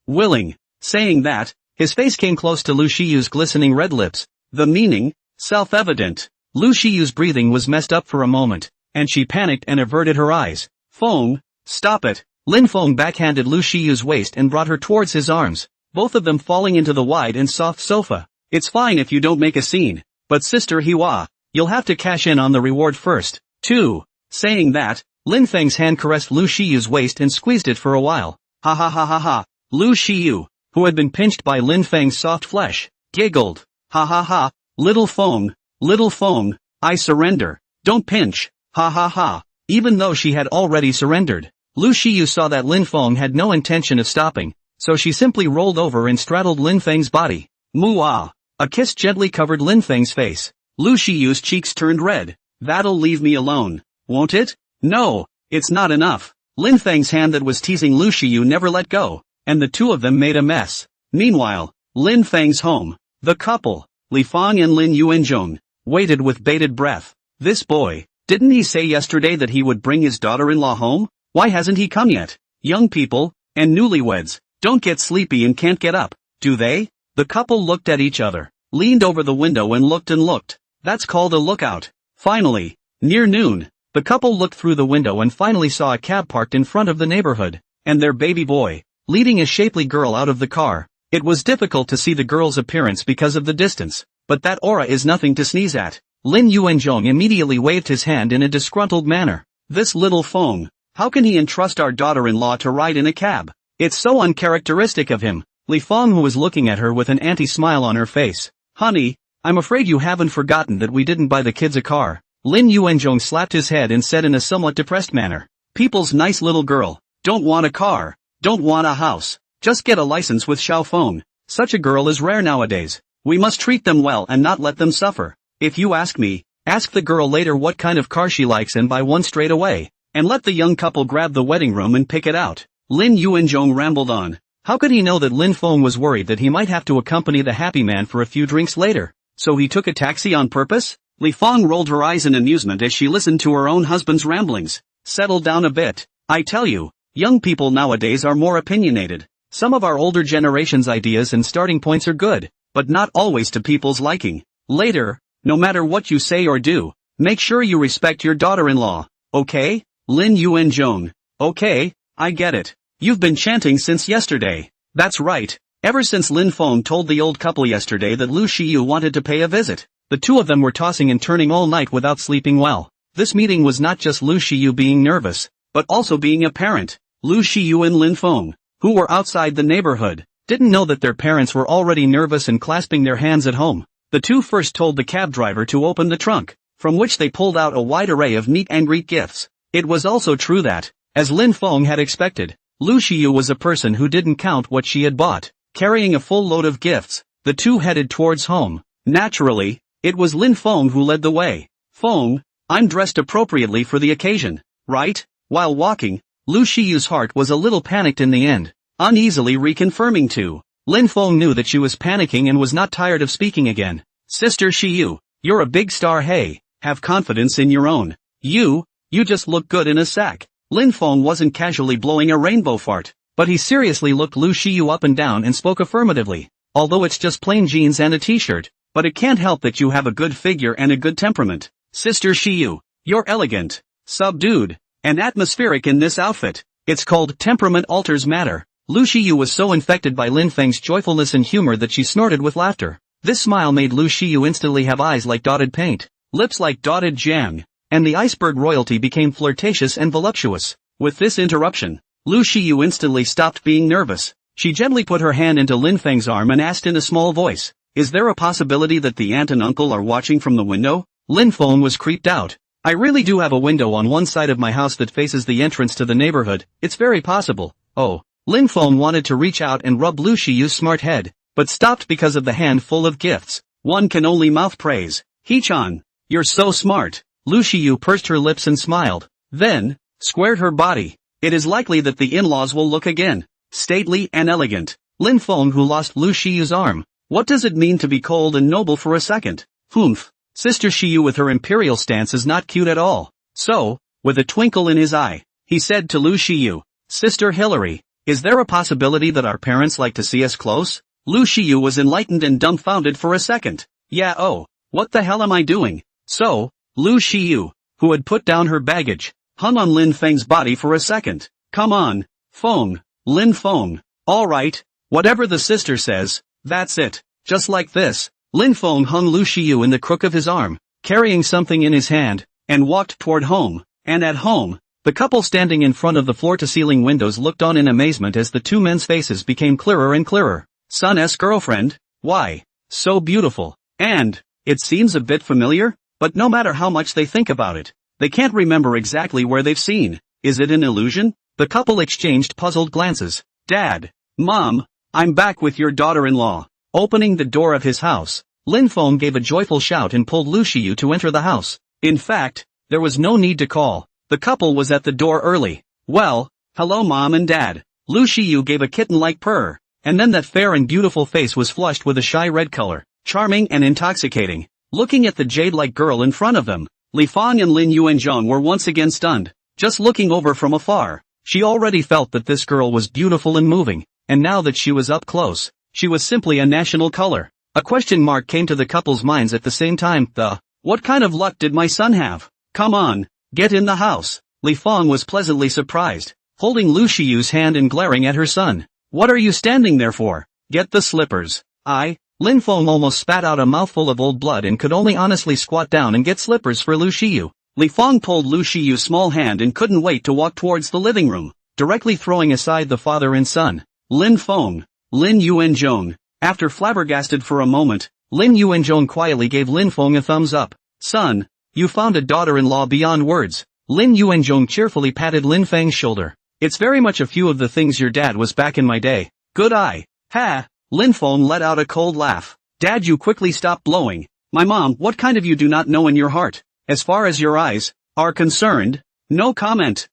willing. Saying that, his face came close to Lu Shiyu's glistening red lips. The meaning, self-evident. Lu Shiyu's breathing was messed up for a moment, and she panicked and averted her eyes. Feng, stop it. Lin Feng backhanded Lu Shiyu's waist and brought her towards his arms, both of them falling into the wide and soft sofa. It's fine if you don't make a scene, but sister Hiwa, you'll have to cash in on the reward first, too. Saying that, Lin Feng's hand caressed Lu Shiyu's waist and squeezed it for a while. Ha ha ha ha ha. Lu Shiyu, who had been pinched by Lin Feng's soft flesh, giggled. Ha ha ha. Little Feng, I surrender. Don't pinch. Ha ha ha. Even though she had already surrendered, Lu Shiyu saw that Lin Feng had no intention of stopping, so she simply rolled over and straddled Lin Feng's body. Moo-ah. A kiss gently covered Lin Feng's face. Lu Shiyu's cheeks turned red. That'll leave me alone, won't it? No, it's not enough. Lin Feng's hand that was teasing Lu Shiyu never let go, and the two of them made a mess. Meanwhile, Lin Feng's home. The couple, Li Feng and Lin Yuanzhong, waited with bated breath. This boy, didn't he say yesterday that he would bring his daughter-in-law home? Why hasn't he come yet? Young people, and newlyweds, don't get sleepy and can't get up, do they? The couple looked at each other, leaned over the window and looked. That's called a lookout. Finally, near noon, the couple looked through the window and finally saw a cab parked in front of the neighborhood, and their baby boy, leading a shapely girl out of the car. It was difficult to see the girl's appearance because of the distance, but that aura is nothing to sneeze at. Lin Yuanzhong immediately waved his hand in a disgruntled manner. This little Feng, how can he entrust our daughter-in-law to ride in a cab? It's so uncharacteristic of him. Li Feng was looking at her with an anti-smile on her face. Honey, I'm afraid you haven't forgotten that we didn't buy the kids a car. Lin Yuanzhong slapped his head and said in a somewhat depressed manner. People's nice little girl. Don't want a car. Don't want a house. Just get a license with Xiao Feng. Such a girl is rare nowadays. We must treat them well and not let them suffer. If you ask me, ask the girl later what kind of car she likes and buy one straight away. And let the young couple grab the wedding room and pick it out. Lin Yuanzhong rambled on. How could he know that Lin Feng was worried that he might have to accompany the happy man for a few drinks later? So he took a taxi on purpose? Li Feng rolled her eyes in amusement as she listened to her own husband's ramblings. Settle down a bit. I tell you, young people nowadays are more opinionated. Some of our older generation's ideas and starting points are good, but not always to people's liking. Later, no matter what you say or do, make sure you respect your daughter-in-law, okay? Lin Yuanzhong. Okay, I get it. You've been chanting since yesterday. That's right. Ever since Lin Feng told the old couple yesterday that Lu Shiyu wanted to pay a visit, the two of them were tossing and turning all night without sleeping well. This meeting was not just Lu Shiyu being nervous, but also being a parent. Lu Shiyu and Lin Feng, who were outside the neighborhood, didn't know that their parents were already nervous and clasping their hands at home. The two first told the cab driver to open the trunk, from which they pulled out a wide array of meet and greet gifts. It was also true that, as Lin Feng had expected, Lu Shiyu was a person who didn't count what she had bought. Carrying a full load of gifts, the two headed towards home. Naturally, it was Lin Feng who led the way. Feng, I'm dressed appropriately for the occasion, right? While walking, Lu Shiyu's heart was a little panicked in the end, uneasily reconfirming to. Lin Feng knew that she was panicking and was not tired of speaking again. Sister Shiyu, you're a big star, hey, have confidence in your own. You just look good in a sack. Lin Feng wasn't casually blowing a rainbow fart, but he seriously looked Lu Shiyu up and down and spoke affirmatively. Although it's just plain jeans and a t-shirt, but it can't help that you have a good figure and a good temperament. Sister Shiyu, you're elegant, subdued, and atmospheric in this outfit. It's called temperament alters matter. Lu Shiyu was so infected by Lin Feng's joyfulness and humor that she snorted with laughter. This smile made Lu Shiyu instantly have eyes like dotted paint, lips like dotted jam, and the iceberg royalty became flirtatious and voluptuous. With this interruption, Lu Shiyu instantly stopped being nervous. She gently put her hand into Lin Feng's arm and asked in a small voice, "Is there a possibility that the aunt and uncle are watching from the window?" Lin Feng was creeped out. "I really do have a window on one side of my house that faces the entrance to the neighborhood, it's very possible." Oh. Lin Feng wanted to reach out and rub Lu Shiyu's smart head, but stopped because of the hand full of gifts. One can only mouth praise. "He-chan, you're so smart." Lu Shiyu pursed her lips and smiled, then squared her body. it is likely that the in-laws will look again. Stately and elegant. Lin Feng, who lost Lu Shiyu's arm. What does it mean to be cold and noble for a second? Humph. Sister Shiyu with her imperial stance is not cute at all. So, with a twinkle in his eye, he said to Lu Shiyu, Sister Hilary, is there a possibility that our parents like to see us close? Lu Shiyu was enlightened and dumbfounded for a second. Yeah, oh, what the hell am I doing? So, Lu Shiyu, who had put down her baggage, hung on Lin Feng's body for a second. Come on, Feng, Lin Feng. Alright, whatever the sister says, that's it. Just like this, Lin Feng hung Lu Shiyu in the crook of his arm, carrying something in his hand, and walked toward home. And at home, the couple standing in front of the floor-to-ceiling windows looked on in amazement as the two men's faces became clearer and clearer. Son's girlfriend? Why, so beautiful. And, it seems a bit familiar, but no matter how much they think about it, they can't remember exactly where they've seen. Is it an illusion? The couple exchanged puzzled glances. Dad, Mom, I'm back with your daughter-in-law. Opening the door of his house, Lin Feng gave a joyful shout and pulled Lu Shiyu to enter the house. In fact, there was no need to call. The couple was at the door early. Well, hello Mom and Dad. Lu Shiyu gave a kitten-like purr, and then that fair and beautiful face was flushed with a shy red color, charming and intoxicating. Looking at the jade-like girl in front of them, Li Fang and Lin Yuanzhong were once again stunned. Just looking over from afar, she already felt that this girl was beautiful and moving, and now that she was up close, she was simply a national color. A question mark came to the couple's minds at the same time. What kind of luck did my son have? Come on, get in the house. Li Fang was pleasantly surprised, holding Lu Shiyu's hand and glaring at her son. What are you standing there for? Get the slippers. Lin Feng almost spat out a mouthful of old blood and could only honestly squat down and get slippers for Lu Shiyu. Li Feng pulled Lu Shiyu's small hand and couldn't wait to walk towards the living room, directly throwing aside the father and son. Lin Feng, Lin Yuanzhong. After flabbergasted for a moment, Lin Yuanzhong quietly gave Lin Feng a thumbs up. Son, you found a daughter-in-law beyond words. Lin Yuanzhong cheerfully patted Lin Feng's shoulder. It's very much a few of the things your dad was back in my day. Good eye. Ha! Lin Feng let out a cold laugh. Dad, you quickly stop blowing. My mom, what kind of you do not know in your heart? As far as your eyes are concerned, no comment.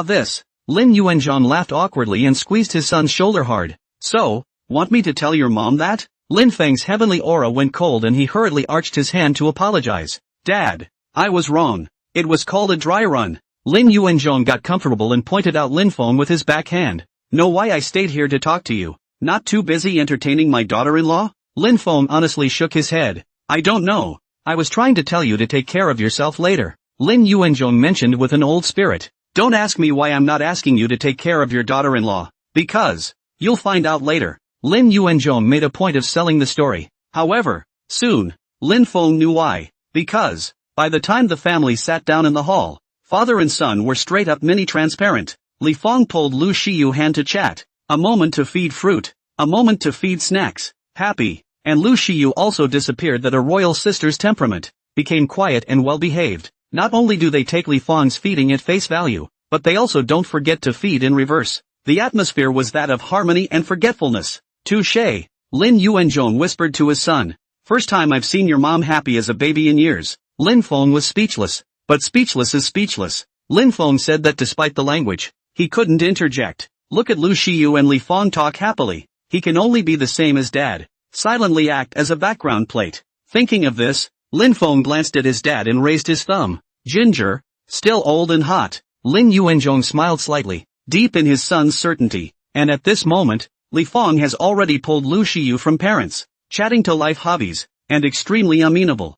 This. Lin Yuanzhong laughed awkwardly and squeezed his son's shoulder hard. So, want me to tell your mom that? Lin Feng's heavenly aura went cold and he hurriedly arched his hand to apologize. Dad, I was wrong. It was called a dry run. Lin Yuanzhong got comfortable and pointed out Lin Feng with his back hand. Know why I stayed here to talk to you? Not too busy entertaining my daughter-in-law? Lin Feng honestly shook his head. I don't know. I was trying to tell you to take care of yourself later. Lin Yuanzhong mentioned with an old spirit. Don't ask me why I'm not asking you to take care of your daughter-in-law. Because, you'll find out later. Lin Yuanzhong made a point of selling the story. However, soon, Lin Feng knew why. Because, by the time the family sat down in the hall, father and son were straight up mini-transparent. Li Feng pulled Lu Shiyu hand to chat. A moment to feed fruit. A moment to feed snacks. Happy. And Lu Shiyu also disappeared that a royal sister's temperament. Became quiet and well-behaved. Not only do they take Li Feng's feeding at face value, but they also don't forget to feed in reverse. The atmosphere was that of harmony and forgetfulness. Touché. Lin Yuanzhong whispered to his son. First time I've seen your mom happy as a baby in years. Lin Feng was speechless. But speechless is speechless. Lin Feng said that despite the language, he couldn't interject. Look at Lu Shiyu and Li Feng talk happily. He can only be the same as dad. Silently act as a background plate. Thinking of this, Lin Feng glanced at his dad and raised his thumb. Ginger, still old and hot. Lin Yuanzhong smiled slightly, deep in his son's certainty. And at this moment, Li Feng has already pulled Lu Shiyu from parents, chatting to life hobbies, and extremely amenable.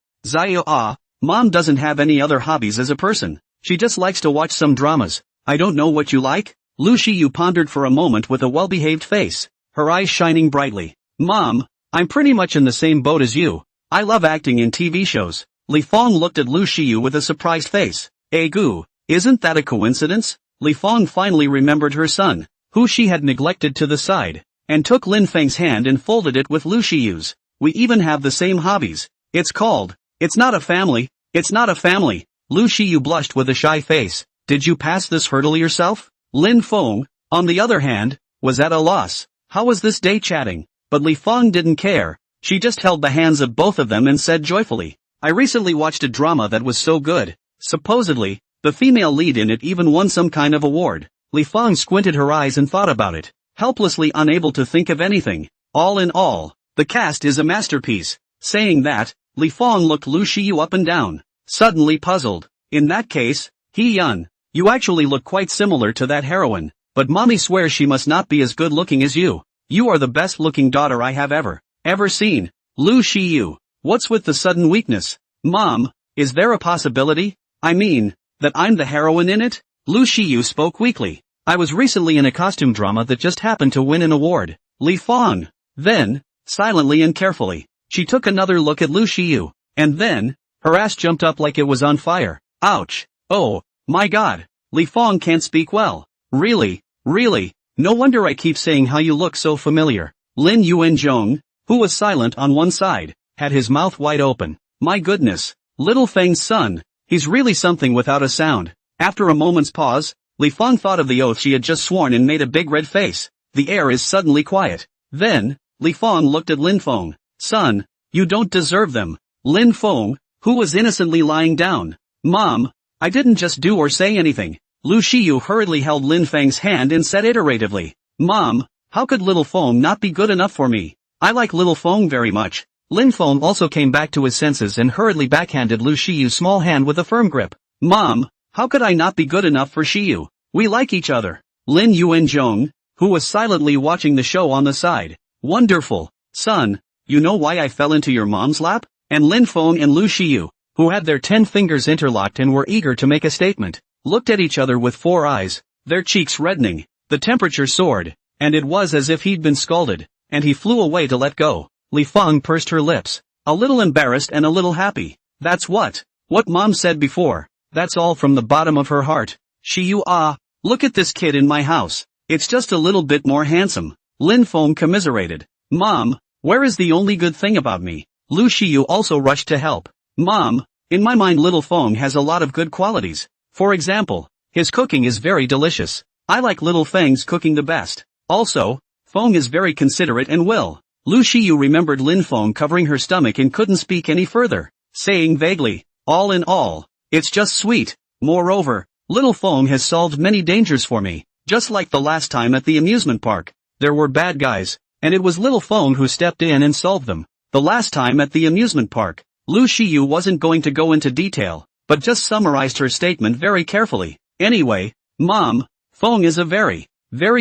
Mom doesn't have any other hobbies as a person. She just likes to watch some dramas. I don't know what you like? Lu Shiyu pondered for a moment with a well-behaved face, her eyes shining brightly. Mom, I'm pretty much in the same boat as you. I love acting in TV shows. Li Feng looked at Lu Shiyu with a surprised face. Gu, isn't that a coincidence? Li Feng finally remembered her son, who she had neglected to the side, and took Lin Feng's hand and folded it with Lu Shiyu's. We even have the same hobbies. It's not a family. It's not a family. Lu Shiyu blushed with a shy face. Did you pass this hurdle yourself? Lin Feng, on the other hand, was at a loss. How was this day chatting? But Li Feng didn't care. She just held the hands of both of them and said joyfully, I recently watched a drama that was so good. Supposedly, the female lead in it even won some kind of award. Li Fang squinted her eyes and thought about it, helplessly unable to think of anything. All in all, the cast is a masterpiece. Saying that, Li Fang looked Lu Shiyu up and down, suddenly puzzled. In that case, He-yun, you actually look quite similar to that heroine, but mommy swears she must not be as good looking as you. You are the best looking daughter I have ever seen. Lu Shiyu, what's with the sudden weakness? Mom, is there a possibility? I mean, that I'm the heroine in it? Lu Shiyu spoke weakly. I was recently in a costume drama that just happened to win an award. Li Fang. Then, silently and carefully, she took another look at Lu Shiyu, and then, her ass jumped up like it was on fire. Ouch. Oh, my god. Li Fang can't speak well. Really, no wonder I keep saying how you look so familiar. Lin Yuanzhong, who was silent on one side, had his mouth wide open. My goodness, Little Feng's son, he's really something without a sound. After a moment's pause, Li Fang thought of the oath she had just sworn and made a big red face. The air is suddenly quiet. Then, Li Fang looked at Lin Feng. Son, you don't deserve them. Lin Feng, who was innocently lying down. Mom, I didn't just do or say anything. Lu Shiyu hurriedly held Lin Feng's hand and said iteratively, Mom, how could Little Feng not be good enough for me? I like Little Feng very much. Lin Feng also came back to his senses and hurriedly backhanded Lu Shiyu's small hand with a firm grip. Mom, how could I not be good enough for Shiyu? We like each other. Lin Yuanzhong, who was silently watching the show on the side. Wonderful. Son, you know why I fell into your mom's lap? And Lin Feng and Lu Shiyu, who had their 10 fingers interlocked and were eager to make a statement, looked at each other with 4 eyes, their cheeks reddening. The temperature soared, and it was as if he'd been scalded, and he flew away to let go. Li Fang pursed her lips, a little embarrassed and a little happy. That's what Mom said before. That's all from the bottom of her heart. Shiyu look at this kid in my house. It's just a little bit more handsome. Lin Feng commiserated. Mom, where is the only good thing about me? Lu Shiyu also rushed to help. Mom, in my mind Little Feng has a lot of good qualities. For example, his cooking is very delicious. I like Little Feng's cooking the best. Also, Feng is very considerate and will. Lu Shiyu remembered Lin Feng covering her stomach and couldn't speak any further, saying vaguely, all in all, it's just sweet. Moreover, Little Feng has solved many dangers for me, just like the last time at the amusement park. There were bad guys, and it was Little Feng who stepped in and solved them. The last time at the amusement park, Lu Shiyu wasn't going to go into detail, but just summarized her statement very carefully. Anyway, Mom, Feng is a very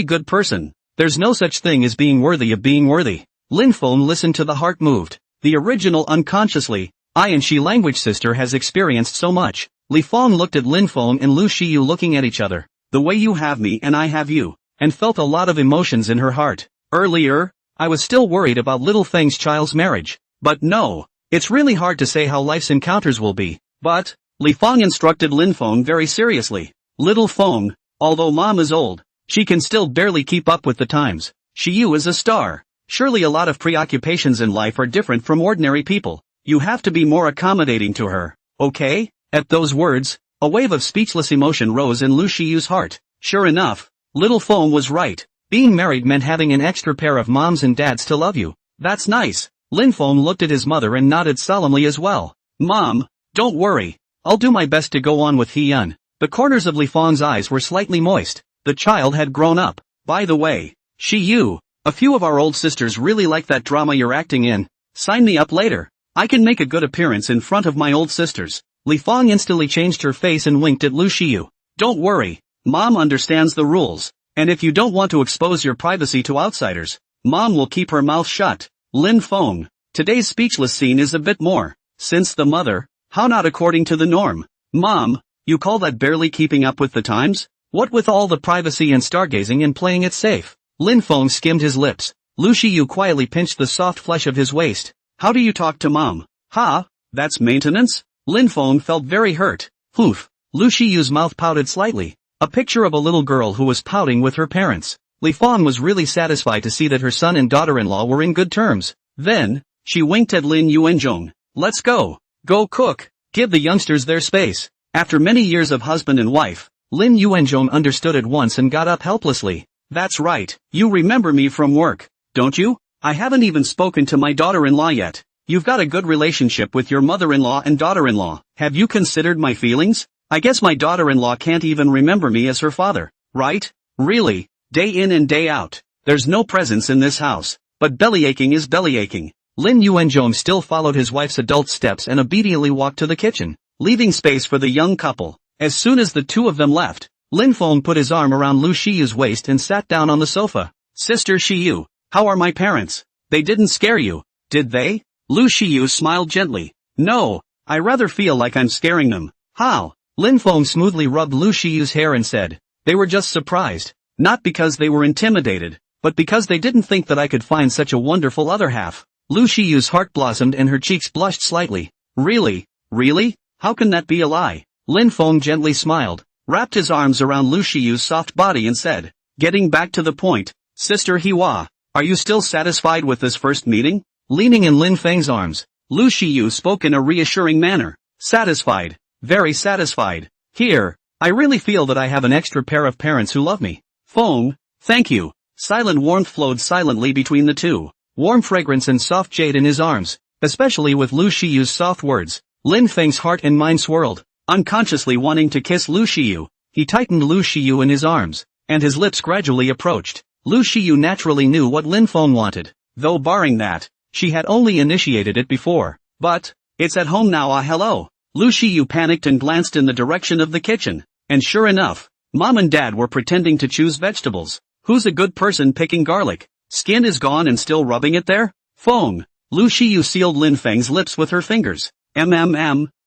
good person. There's no such thing as being worthy of being worthy. Lin Feng listened to the heart moved. The original unconsciously, I and she language sister has experienced so much. Li Feng looked at Lin Feng and Lu Shiyu looking at each other, the way you have me and I have you, and felt a lot of emotions in her heart. Earlier, I was still worried about Little Feng's child's marriage. But no, it's really hard to say how life's encounters will be. But, Li Feng instructed Lin Feng very seriously. Little Feng, although Mom is old, she can still barely keep up with the times. Shiyu is a star. Surely a lot of preoccupations in life are different from ordinary people. You have to be more accommodating to her, okay? At those words, a wave of speechless emotion rose in Lu Shiyu's heart. Sure enough, Little Feng was right. Being married meant having an extra pair of moms and dads to love you. That's nice. Lin Feng looked at his mother and nodded solemnly as well. Mom, don't worry. I'll do my best to go on with He-yun. The corners of Li Feng's eyes were slightly moist. The child had grown up. By the way, Shiyu, a few of our old sisters really like that drama you're acting in. Sign me up later. I can make a good appearance in front of my old sisters. Li Feng instantly changed her face and winked at Lu Shiyu. Don't worry. Mom understands the rules. And if you don't want to expose your privacy to outsiders, Mom will keep her mouth shut. Lin Feng, today's speechless scene is a bit more. Since the mother, how not according to the norm? Mom, you call that barely keeping up with the times? What with all the privacy and stargazing and playing it safe? Lin Feng skimmed his lips. Lu Shiyu quietly pinched the soft flesh of his waist. How do you talk to Mom? Ha, that's maintenance? Lin Feng felt very hurt. Poof. Lu Shiyu's mouth pouted slightly. A picture of a little girl who was pouting with her parents. Li Feng was really satisfied to see that her son and daughter-in-law were in good terms. Then, she winked at Lin Yuanzhong. Let's go. Go cook. Give the youngsters their space. After many years of husband and wife, Lin Yuanzhong understood at once and got up helplessly. That's right. You remember me from work, don't you? I haven't even spoken to my daughter-in-law yet. You've got a good relationship with your mother-in-law and daughter-in-law. Have you considered my feelings? I guess my daughter-in-law can't even remember me as her father, right? Really? Day in and day out. There's no presence in this house. But bellyaching is bellyaching. Lin Yuanzhong still followed his wife's adult steps and obediently walked to the kitchen, leaving space for the young couple. As soon as the two of them left, Lin Feng put his arm around Lu Shiyu's waist and sat down on the sofa. Sister Shiyu, how are my parents? They didn't scare you, did they? Lu Shiyu smiled gently. No, I rather feel like I'm scaring them. How? Lin Feng smoothly rubbed Lu Shiyu's hair and said, they were just surprised. Not because they were intimidated, but because they didn't think that I could find such a wonderful other half. Lu Shiyu's heart blossomed and her cheeks blushed slightly. Really? Really? How can that be a lie? Lin Feng gently smiled, wrapped his arms around Lu Shiyu's soft body and said, getting back to the point, Sister Hiwa, are you still satisfied with this first meeting? Leaning in Lin Feng's arms, Lu Shiyu spoke in a reassuring manner. Satisfied. Very satisfied. Here, I really feel that I have an extra pair of parents who love me. Feng, thank you. Silent warmth flowed silently between the two. Warm fragrance and soft jade in his arms, especially with Lu Shiyu's soft words. Lin Feng's heart and mind swirled, unconsciously wanting to kiss Lu Shiyu. He tightened Lu Shiyu in his arms, and his lips gradually approached. Lu Shiyu naturally knew what Lin Feng wanted, though barring that, she had only initiated it before. But, it's at home now. Hello. Lu Shiyu panicked and glanced in the direction of the kitchen, and sure enough, Mom and Dad were pretending to choose vegetables. Who's a good person picking garlic? Skin is gone and still rubbing it there? Feng. Lu Shiyu sealed Lin Feng's lips with her fingers.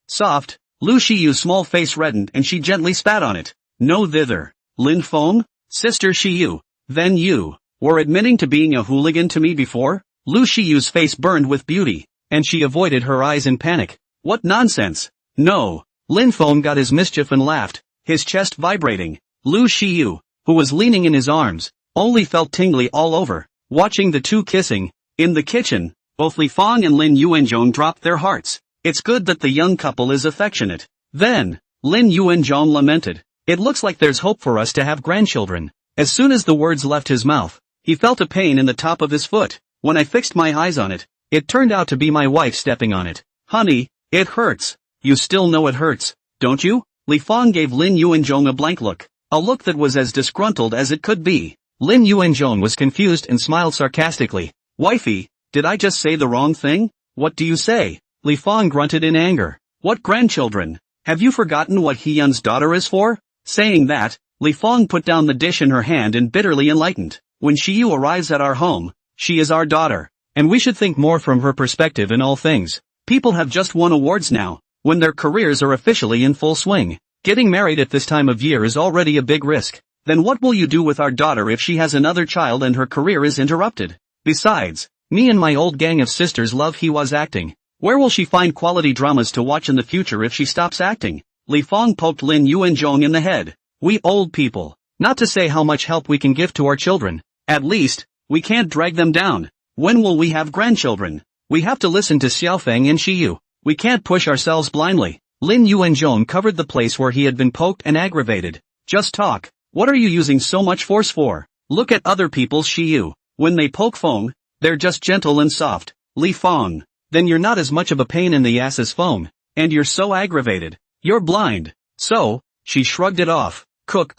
Soft. Lu Shiyu's small face reddened and she gently spat on it. No thither. Lin Feng? Sister Shiyu. Then you were admitting to being a hooligan to me before? Lu Shiyu's face burned with beauty, and she avoided her eyes in panic. What nonsense. No. Lin Feng got his mischief and laughed, his chest vibrating. Lu Shiyu, who was leaning in his arms, only felt tingly all over. Watching the two kissing, in the kitchen, both Li Feng and Lin Yuanzhong dropped their hearts. It's good that the young couple is affectionate. Then, Lin Yuanzhong lamented. It looks like there's hope for us to have grandchildren. As soon as the words left his mouth, he felt a pain in the top of his foot. When I fixed my eyes on it, it turned out to be my wife stepping on it. Honey, it hurts. You still know it hurts, don't you? Li Feng gave Lin Yuanzhong a blank look, a look that was as disgruntled as it could be. Lin Yuanzhong was confused and smiled sarcastically. Wifey, did I just say the wrong thing? What do you say? Li Feng grunted in anger. What grandchildren? Have you forgotten what Hyun's daughter is for? Saying that, Li Feng put down the dish in her hand and bitterly enlightened. When Shiyu arrives at our home, she is our daughter, and we should think more from her perspective in all things. People have just won awards now, when their careers are officially in full swing. Getting married at this time of year is already a big risk. Then what will you do with our daughter if she has another child and her career is interrupted? Besides, me and my old gang of sisters love Hiwa's acting. Where will she find quality dramas to watch in the future if she stops acting? Li Feng poked Lin Yuanzhong in the head. We old people, not to say how much help we can give to our children. At least, we can't drag them down. When will we have grandchildren? We have to listen to Xiaofeng and Shiyu. We can't push ourselves blindly. Lin Yuanzhong covered the place where he had been poked and aggravated. Just talk. What are you using so much force for? Look at other people's Shiyu. When they poke Feng, they're just gentle and soft. Li Feng. Then you're not as much of a pain in the ass as Feng. And you're so aggravated. You're blind. So, she shrugged it off. Cook.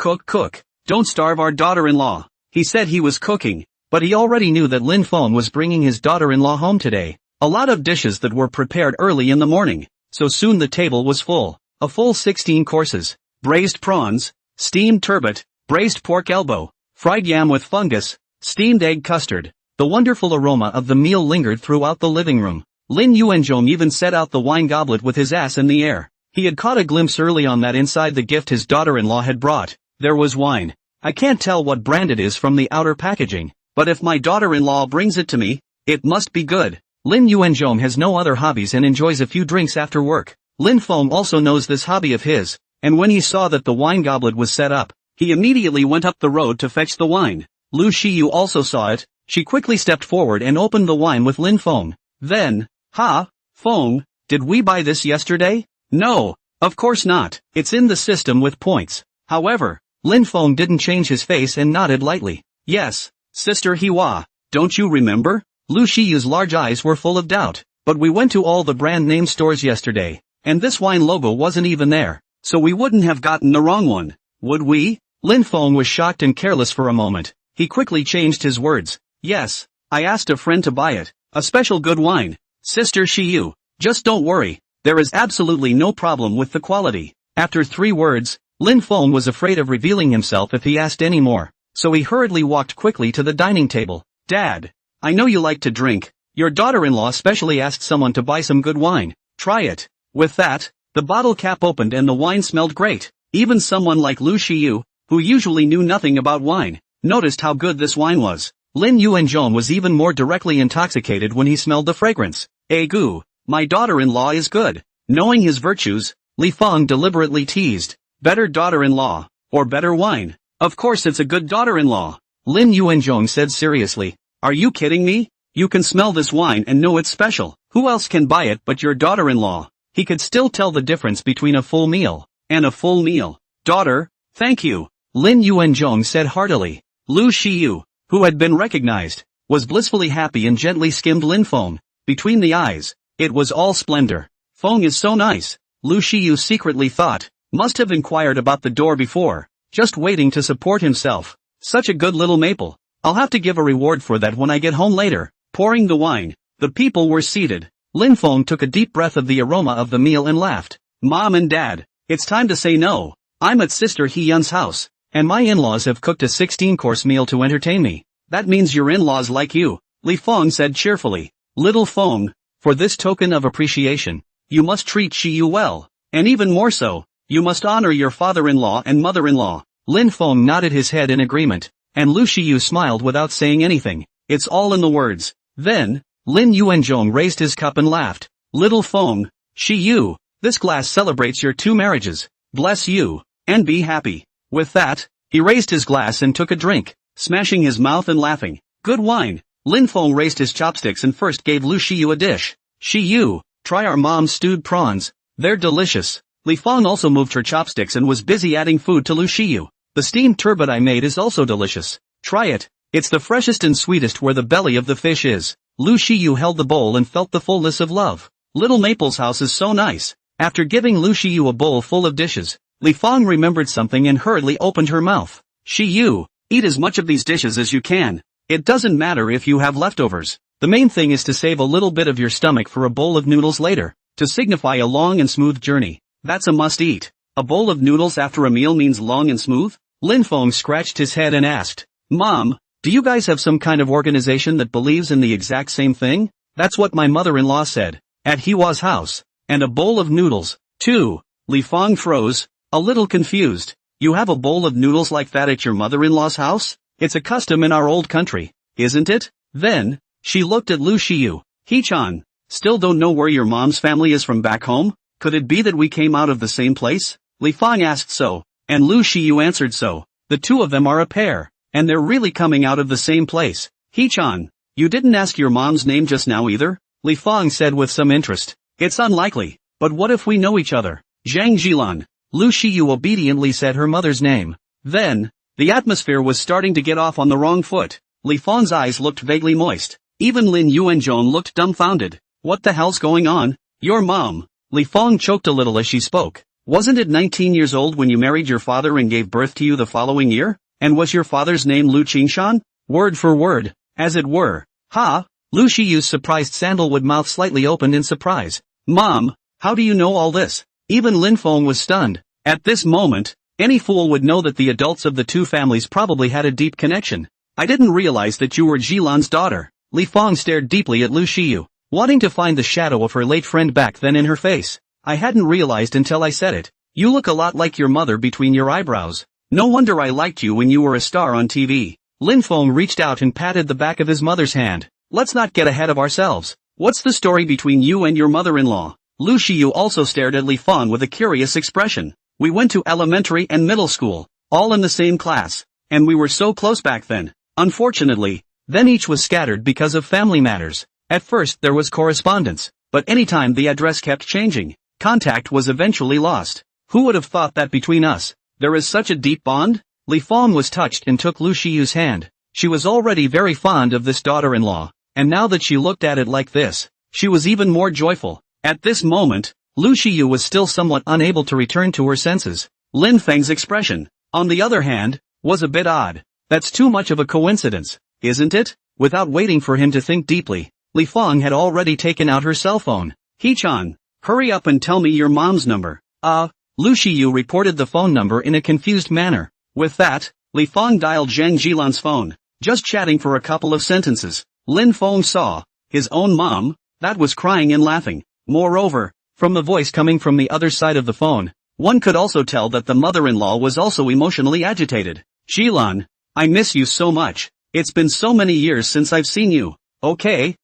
Don't starve our daughter-in-law. He said he was cooking, but he already knew that Lin Feng was bringing his daughter-in-law home today. A lot of dishes that were prepared early in the morning. So soon the table was full. A full 16 courses. Braised prawns, steamed turbot, braised pork elbow, fried yam with fungus, steamed egg custard. The wonderful aroma of the meal lingered throughout the living room. Lin Yuanzhong even set out the wine goblet with his ass in the air. He had caught a glimpse early on that inside the gift his daughter-in-law had brought, there was wine. I can't tell what brand it is from the outer packaging, but if my daughter-in-law brings it to me, it must be good. Lin Yuanzhong has no other hobbies and enjoys a few drinks after work. Lin Feng also knows this hobby of his, and when he saw that the wine goblet was set up, he immediately went up the road to fetch the wine. Lu Shiyu also saw it. She quickly stepped forward and opened the wine with Lin Feng. Then, Feng, did we buy this yesterday? No, of course not. It's in the system with points. However, Lin Feng didn't change his face and nodded lightly. Yes, Sister Hiwa, don't you remember? Lu Shiyu's large eyes were full of doubt. But we went to all the brand name stores yesterday, and this wine logo wasn't even there, so we wouldn't have gotten the wrong one, would we? Lin Feng was shocked and careless for a moment. He quickly changed his words. Yes, I asked a friend to buy it. A special good wine. Sister Shiyu, just don't worry. There is absolutely no problem with the quality. After 3 words, Lin Feng was afraid of revealing himself if he asked any more. So he hurriedly walked quickly to the dining table. Dad, I know you like to drink. Your daughter-in-law specially asked someone to buy some good wine. Try it. With that, the bottle cap opened and the wine smelled great. Even someone like Lu Shiyu, who usually knew nothing about wine, noticed how good this wine was. Lin Yuanzhong was even more directly intoxicated when he smelled the fragrance. Egu, my daughter-in-law is good. Knowing his virtues, Li Feng deliberately teased. Better daughter-in-law, or better wine. Of course it's a good daughter-in-law. Lin Yuanzhong said seriously. Are you kidding me? You can smell this wine and know it's special. Who else can buy it but your daughter-in-law? He could still tell the difference between a full meal and a full meal. Daughter, thank you. Lin Yuanzhong said heartily. Lu Shiyu, who had been recognized, was blissfully happy and gently skimmed Lin Feng. Between the eyes, it was all splendor. Feng is so nice. Lu Shiyu secretly thought. Must have inquired about the door before. Just waiting to support himself. Such a good little maple. I'll have to give a reward for that when I get home later. Pouring the wine. The people were seated. Lin Feng took a deep breath of the aroma of the meal and laughed. Mom and Dad, it's time to say no. I'm at Sister He Yun's house, and my in-laws have cooked a 16-course meal to entertain me. That means your in-laws like you, Li Feng said cheerfully. Little Feng, for this token of appreciation, you must treat Shiyu well, and even more so, you must honor your father-in-law and mother-in-law. Lin Feng nodded his head in agreement, and Lu Shiyu smiled without saying anything. It's all in the words. Then, Lin Yuanzhong raised his cup and laughed. Little Feng, Shiyu, this glass celebrates your 2 marriages. Bless you, and be happy. With that, he raised his glass and took a drink, smashing his mouth and laughing. Good wine. Lin Feng raised his chopsticks and first gave Lu Shiyu a dish. Shiyu, try our mom's stewed prawns. They're delicious. Li Feng also moved her chopsticks and was busy adding food to Lu Shiyu. The steamed turbot I made is also delicious. Try it. It's the freshest and sweetest where the belly of the fish is. Lu Shiyu held the bowl and felt the fullness of love. Little Maple's house is so nice. After giving Lu Shiyu a bowl full of dishes, Li Feng remembered something and hurriedly opened her mouth. Shiyu, eat as much of these dishes as you can. It doesn't matter if you have leftovers. The main thing is to save a little bit of your stomach for a bowl of noodles later, to signify a long and smooth journey. That's a must-eat. A bowl of noodles after a meal means long and smooth? Lin Feng scratched his head and asked, Mom, do you guys have some kind of organization that believes in the exact same thing? That's what my mother-in-law said, at Hiwa's house. And a bowl of noodles, too. Li Feng froze, a little confused. You have a bowl of noodles like that at your mother-in-law's house? It's a custom in our old country, isn't it? Then, she looked at Lu Shiyu. He-chan, still don't know where your mom's family is from back home? Could it be that we came out of the same place? Li Feng asked so, and Lu Shiyu answered so. The two of them are a pair, and they're really coming out of the same place. He-chan, you didn't ask your mom's name just now either? Li Feng said with some interest. It's unlikely, but what if we know each other? Zhang Jilan. Lu Shiyu obediently said her mother's name. Then, the atmosphere was starting to get off on the wrong foot. Li Feng's eyes looked vaguely moist. Even Lin Yuanzhong looked dumbfounded. What the hell's going on? Your mom. Li Feng choked a little as she spoke. Wasn't it 19 years old when you married your father and gave birth to you the following year? And was your father's name Lu Qingshan? Word for word, as it were. Ha! Lu Shiyu's surprised sandalwood mouth slightly opened in surprise. Mom, how do you know all this? Even Lin Feng was stunned. At this moment, any fool would know that the adults of the two families probably had a deep connection. I didn't realize that you were Jilan's daughter. Li Feng stared deeply at Lu Shiyu, wanting to find the shadow of her late friend back then in her face. I hadn't realized until I said it. You look a lot like your mother between your eyebrows. No wonder I liked you when you were a star on TV. Lin Feng reached out and patted the back of his mother's hand. Let's not get ahead of ourselves. What's the story between you and your mother-in-law? Lu Shiyu also stared at Li Feng with a curious expression. We went to elementary and middle school, all in the same class, and we were so close back then. Unfortunately, then each was scattered because of family matters. At first there was correspondence, but anytime the address kept changing, contact was eventually lost. Who would have thought that between us, there is such a deep bond? Li Feng was touched and took Lu Shiyu's hand. She was already very fond of this daughter-in-law, and now that she looked at it like this, she was even more joyful. At this moment, Lu Shiyu was still somewhat unable to return to her senses. Lin Feng's expression, on the other hand, was a bit odd. That's too much of a coincidence, isn't it? Without waiting for him to think deeply, Li Feng had already taken out her cell phone. He-chan, hurry up and tell me your mom's number. Lu Shiyu reported the phone number in a confused manner. With that, Li Feng dialed Zhang Jilan's phone. Just chatting for a couple of sentences, Lin Feng saw his own mom that was crying and laughing. Moreover, from the voice coming from the other side of the phone, one could also tell that the mother-in-law was also emotionally agitated. Jilan, I miss you so much. It's been so many years since I've seen you. Okay,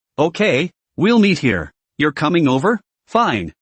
we'll meet here. You're coming over? Fine,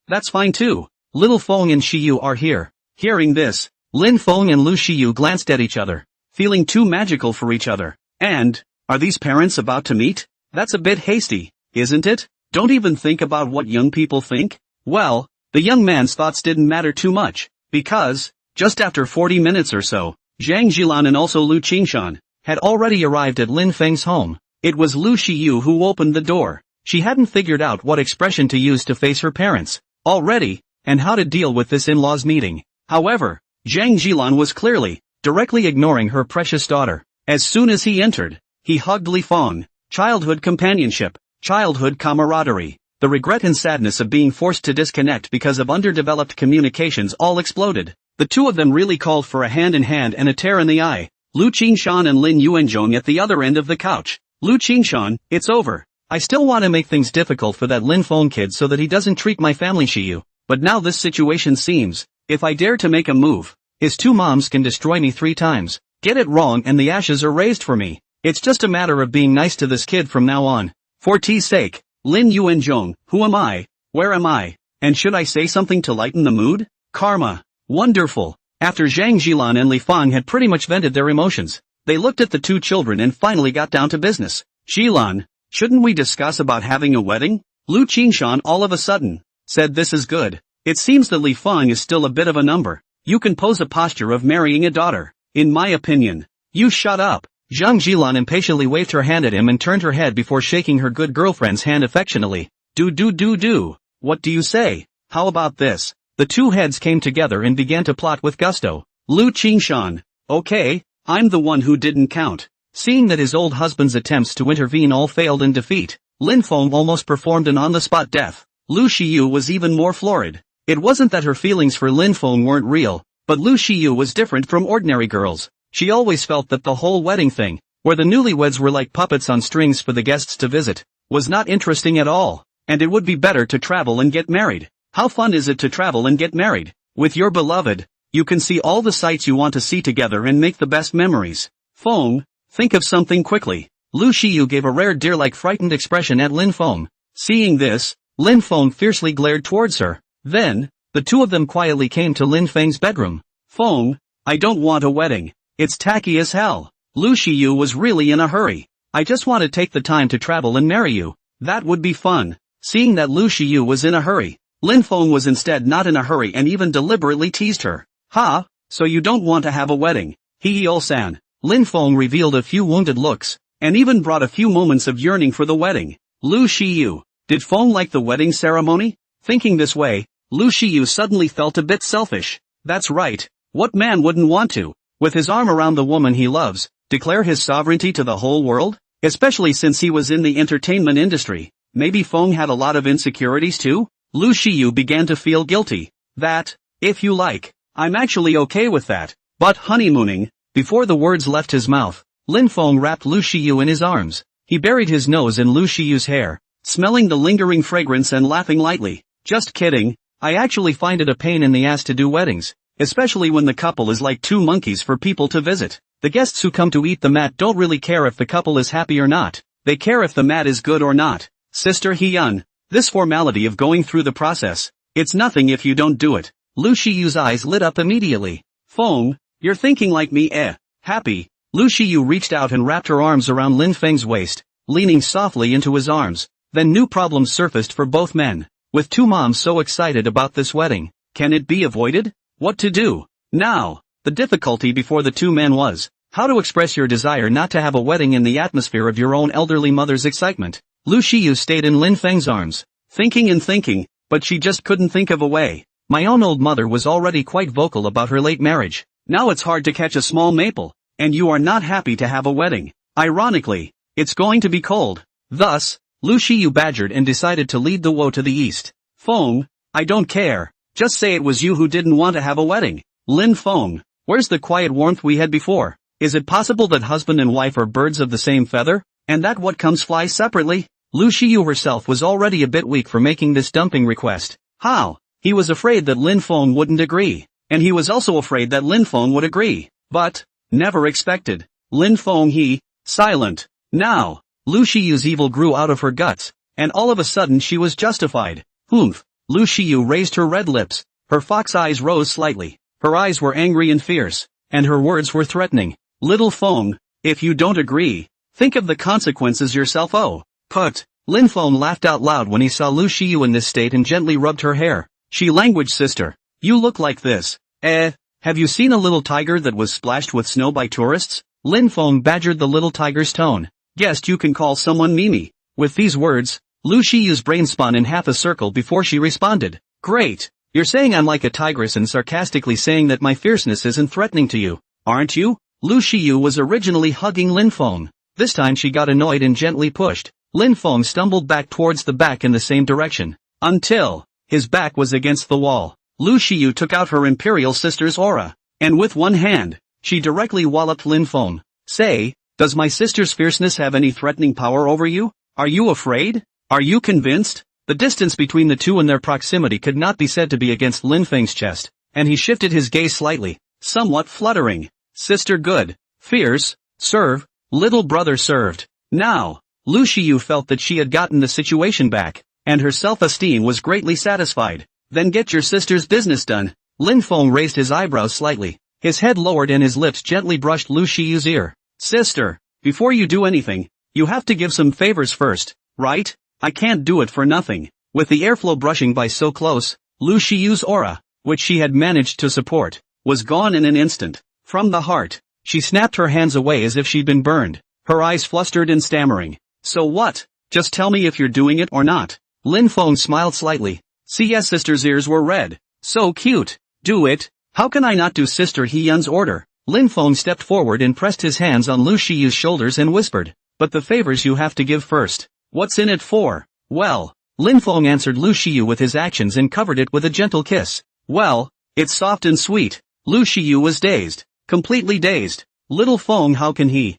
that's fine too. Little Feng and Shiyu are here. Hearing this, Lin Feng and Lu Shiyu glanced at each other, feeling too magical for each other. And, are these parents about to meet? That's a bit hasty, isn't it? Don't even think about what young people think. Well, the young man's thoughts didn't matter too much, because, just after 40 minutes or so, Zhang Jilan and also Lu Qingshan had already arrived at Lin Feng's home. It was Lu Shiyu who opened the door. She hadn't figured out what expression to use to face her parents already, and how to deal with this in-laws meeting. However, Zhang Jilan was clearly, directly ignoring her precious daughter. As soon as he entered, he hugged Li Feng. Childhood companionship, childhood camaraderie. The regret and sadness of being forced to disconnect because of underdeveloped communications all exploded. The two of them really called for a hand-in-hand and a tear in the eye. Lu Qingshan and Lin Yuanzhong at the other end of the couch. Lu Qingshan, it's over. I still want to make things difficult for that Lin Feng kid so that he doesn't treat my family Shiyu. But now this situation seems, if I dare to make a move, his two moms can destroy me 3 times. Get it wrong and the ashes are raised for me. It's just a matter of being nice to this kid from now on. For T's sake, Lin Yuanzhong, who am I? Where am I? And should I say something to lighten the mood? Karma. Wonderful. After Zhang Jilan and Li Feng had pretty much vented their emotions, they looked at the two children and finally got down to business. Jilan, shouldn't we discuss about having a wedding? Lu Qingshan all of a sudden said this is good. It seems that Li Feng is still a bit of a number. You can pose a posture of marrying a daughter. In my opinion. You shut up. Zhang Jilan impatiently waved her hand at him and turned her head before shaking her good girlfriend's hand affectionately. Do. What do you say? How about this? The two heads came together and began to plot with gusto. Lu Qingshan. Okay, I'm the one who didn't count. Seeing that his old husband's attempts to intervene all failed in defeat, Lin Feng almost performed an on-the-spot death. Lu Shiyu was even more florid. It wasn't that her feelings for Lin Feng weren't real, but Lu Shiyu was different from ordinary girls. She always felt that the whole wedding thing, where the newlyweds were like puppets on strings for the guests to visit, was not interesting at all, and it would be better to travel and get married. How fun is it to travel and get married? With your beloved, you can see all the sights you want to see together and make the best memories. Feng, think of something quickly. Lu Shiyu gave a rare deer-like frightened expression at Lin Feng. Seeing this, Lin Feng fiercely glared towards her. Then, the two of them quietly came to Lin Feng's bedroom. Feng, I don't want a wedding. It's tacky as hell. Lu Shiyu was really in a hurry. I just want to take the time to travel and marry you. That would be fun. Seeing that Lu Shiyu was in a hurry, Lin Feng was instead not in a hurry and even deliberately teased her. Ha, so you don't want to have a wedding. Hee-hee-ol-san. Lin Feng revealed a few wounded looks, and even brought a few moments of yearning for the wedding. Lu Shiyu. Did Feng like the wedding ceremony? Thinking this way, Lu Shiyu suddenly felt a bit selfish. That's right. What man wouldn't want to, with his arm around the woman he loves, declare his sovereignty to the whole world? Especially since he was in the entertainment industry. Maybe Feng had a lot of insecurities too? Lu Shiyu began to feel guilty. That, if you like, I'm actually okay with that. But honeymooning, before the words left his mouth, Lin Feng wrapped Lu Shiyu in his arms. He buried his nose in Lu Shiyu's hair, smelling the lingering fragrance and laughing lightly. Just kidding. I actually find it a pain in the ass to do weddings, especially when the couple is like two monkeys for people to visit. The guests who come to eat the mat don't really care if the couple is happy or not. They care if the mat is good or not. Sister Hyun, this formality of going through the process, it's nothing if you don't do it. Lu Shiyu's eyes lit up immediately. Feng, you're thinking like me happy. Lu Shiyu reached out and wrapped her arms around Lin Feng's waist, leaning softly into his arms. Then new problems surfaced for both men. With two moms so excited about this wedding, can it be avoided? What to do? Now, the difficulty before the two men was, how to express your desire not to have a wedding in the atmosphere of your own elderly mother's excitement. Lu Shiyu stayed in Lin Feng's arms, thinking and thinking, but she just couldn't think of a way. My own old mother was already quite vocal about her late marriage. Now it's hard to catch a small maple, and you are not happy to have a wedding. Ironically, it's going to be cold. Thus, Lu Shiyu badgered and decided to lead the woe to the east. Feng, I don't care. Just say it was you who didn't want to have a wedding. Lin Feng, where's the quiet warmth we had before? Is it possible that husband and wife are birds of the same feather, and that what comes flies separately? Lu Shiyu herself was already a bit weak for making this dumping request. How? He was afraid that Lin Feng wouldn't agree, and he was also afraid that Lin Feng would agree. But, never expected. Lin Feng silent. Now, Lu Shiyu's evil grew out of her guts, and all of a sudden she was justified. Humph. Lu Shiyu raised her red lips, her fox eyes rose slightly, her eyes were angry and fierce, and her words were threatening. Little Feng, if you don't agree, think of the consequences yourself. Oh, put. Lin Feng laughed out loud when he saw Lu Shiyu in this state and gently rubbed her hair. She languaged, sister, you look like this. Have you seen a little tiger that was splashed with snow by tourists? Lin Feng badgered the little tiger's tone. Guessed you can call someone Mimi. With these words, Lu Shiyu's brain spun in half a circle before she responded. Great. You're saying I'm like a tigress and sarcastically saying that my fierceness isn't threatening to you, aren't you? Lu Shiyu was originally hugging Lin Feng. This time she got annoyed and gently pushed. Lin Feng stumbled back towards the back in the same direction, until his back was against the wall. Lu Shiyu took out her imperial sister's aura, and with one hand, she directly walloped Lin Feng. Say, does my sister's fierceness have any threatening power over you? Are you afraid? Are you convinced? The distance between the two and their proximity could not be said to be against Lin Feng's chest, and he shifted his gaze slightly, somewhat fluttering. Sister good, fierce, serve, little brother served. Now, Lu Shiyu felt that she had gotten the situation back, and her self-esteem was greatly satisfied. Then get your sister's business done. Lin Feng raised his eyebrows slightly, his head lowered and his lips gently brushed Lu Shiyu's ear. Sister, before you do anything, you have to give some favors first, right? I can't do it for nothing. With the airflow brushing by so close, Lu Shiyu's aura, which she had managed to support, was gone in an instant. From the heart, she snapped her hands away as if she'd been burned, her eyes flustered and stammering. So what? Just tell me if you're doing it or not. Lin Feng smiled slightly. CS sister's ears were red. So cute. Do it. How can I not do Sister Hyun's order? Lin Feng stepped forward and pressed his hands on Lu Shiyu's shoulders and whispered. But the favors you have to give first. What's in it for? Well, Lin Feng answered Lu Shiyu with his actions and covered it with a gentle kiss. Well, it's soft and sweet. Lu Shiyu was dazed. Completely dazed. Little Feng, how can he?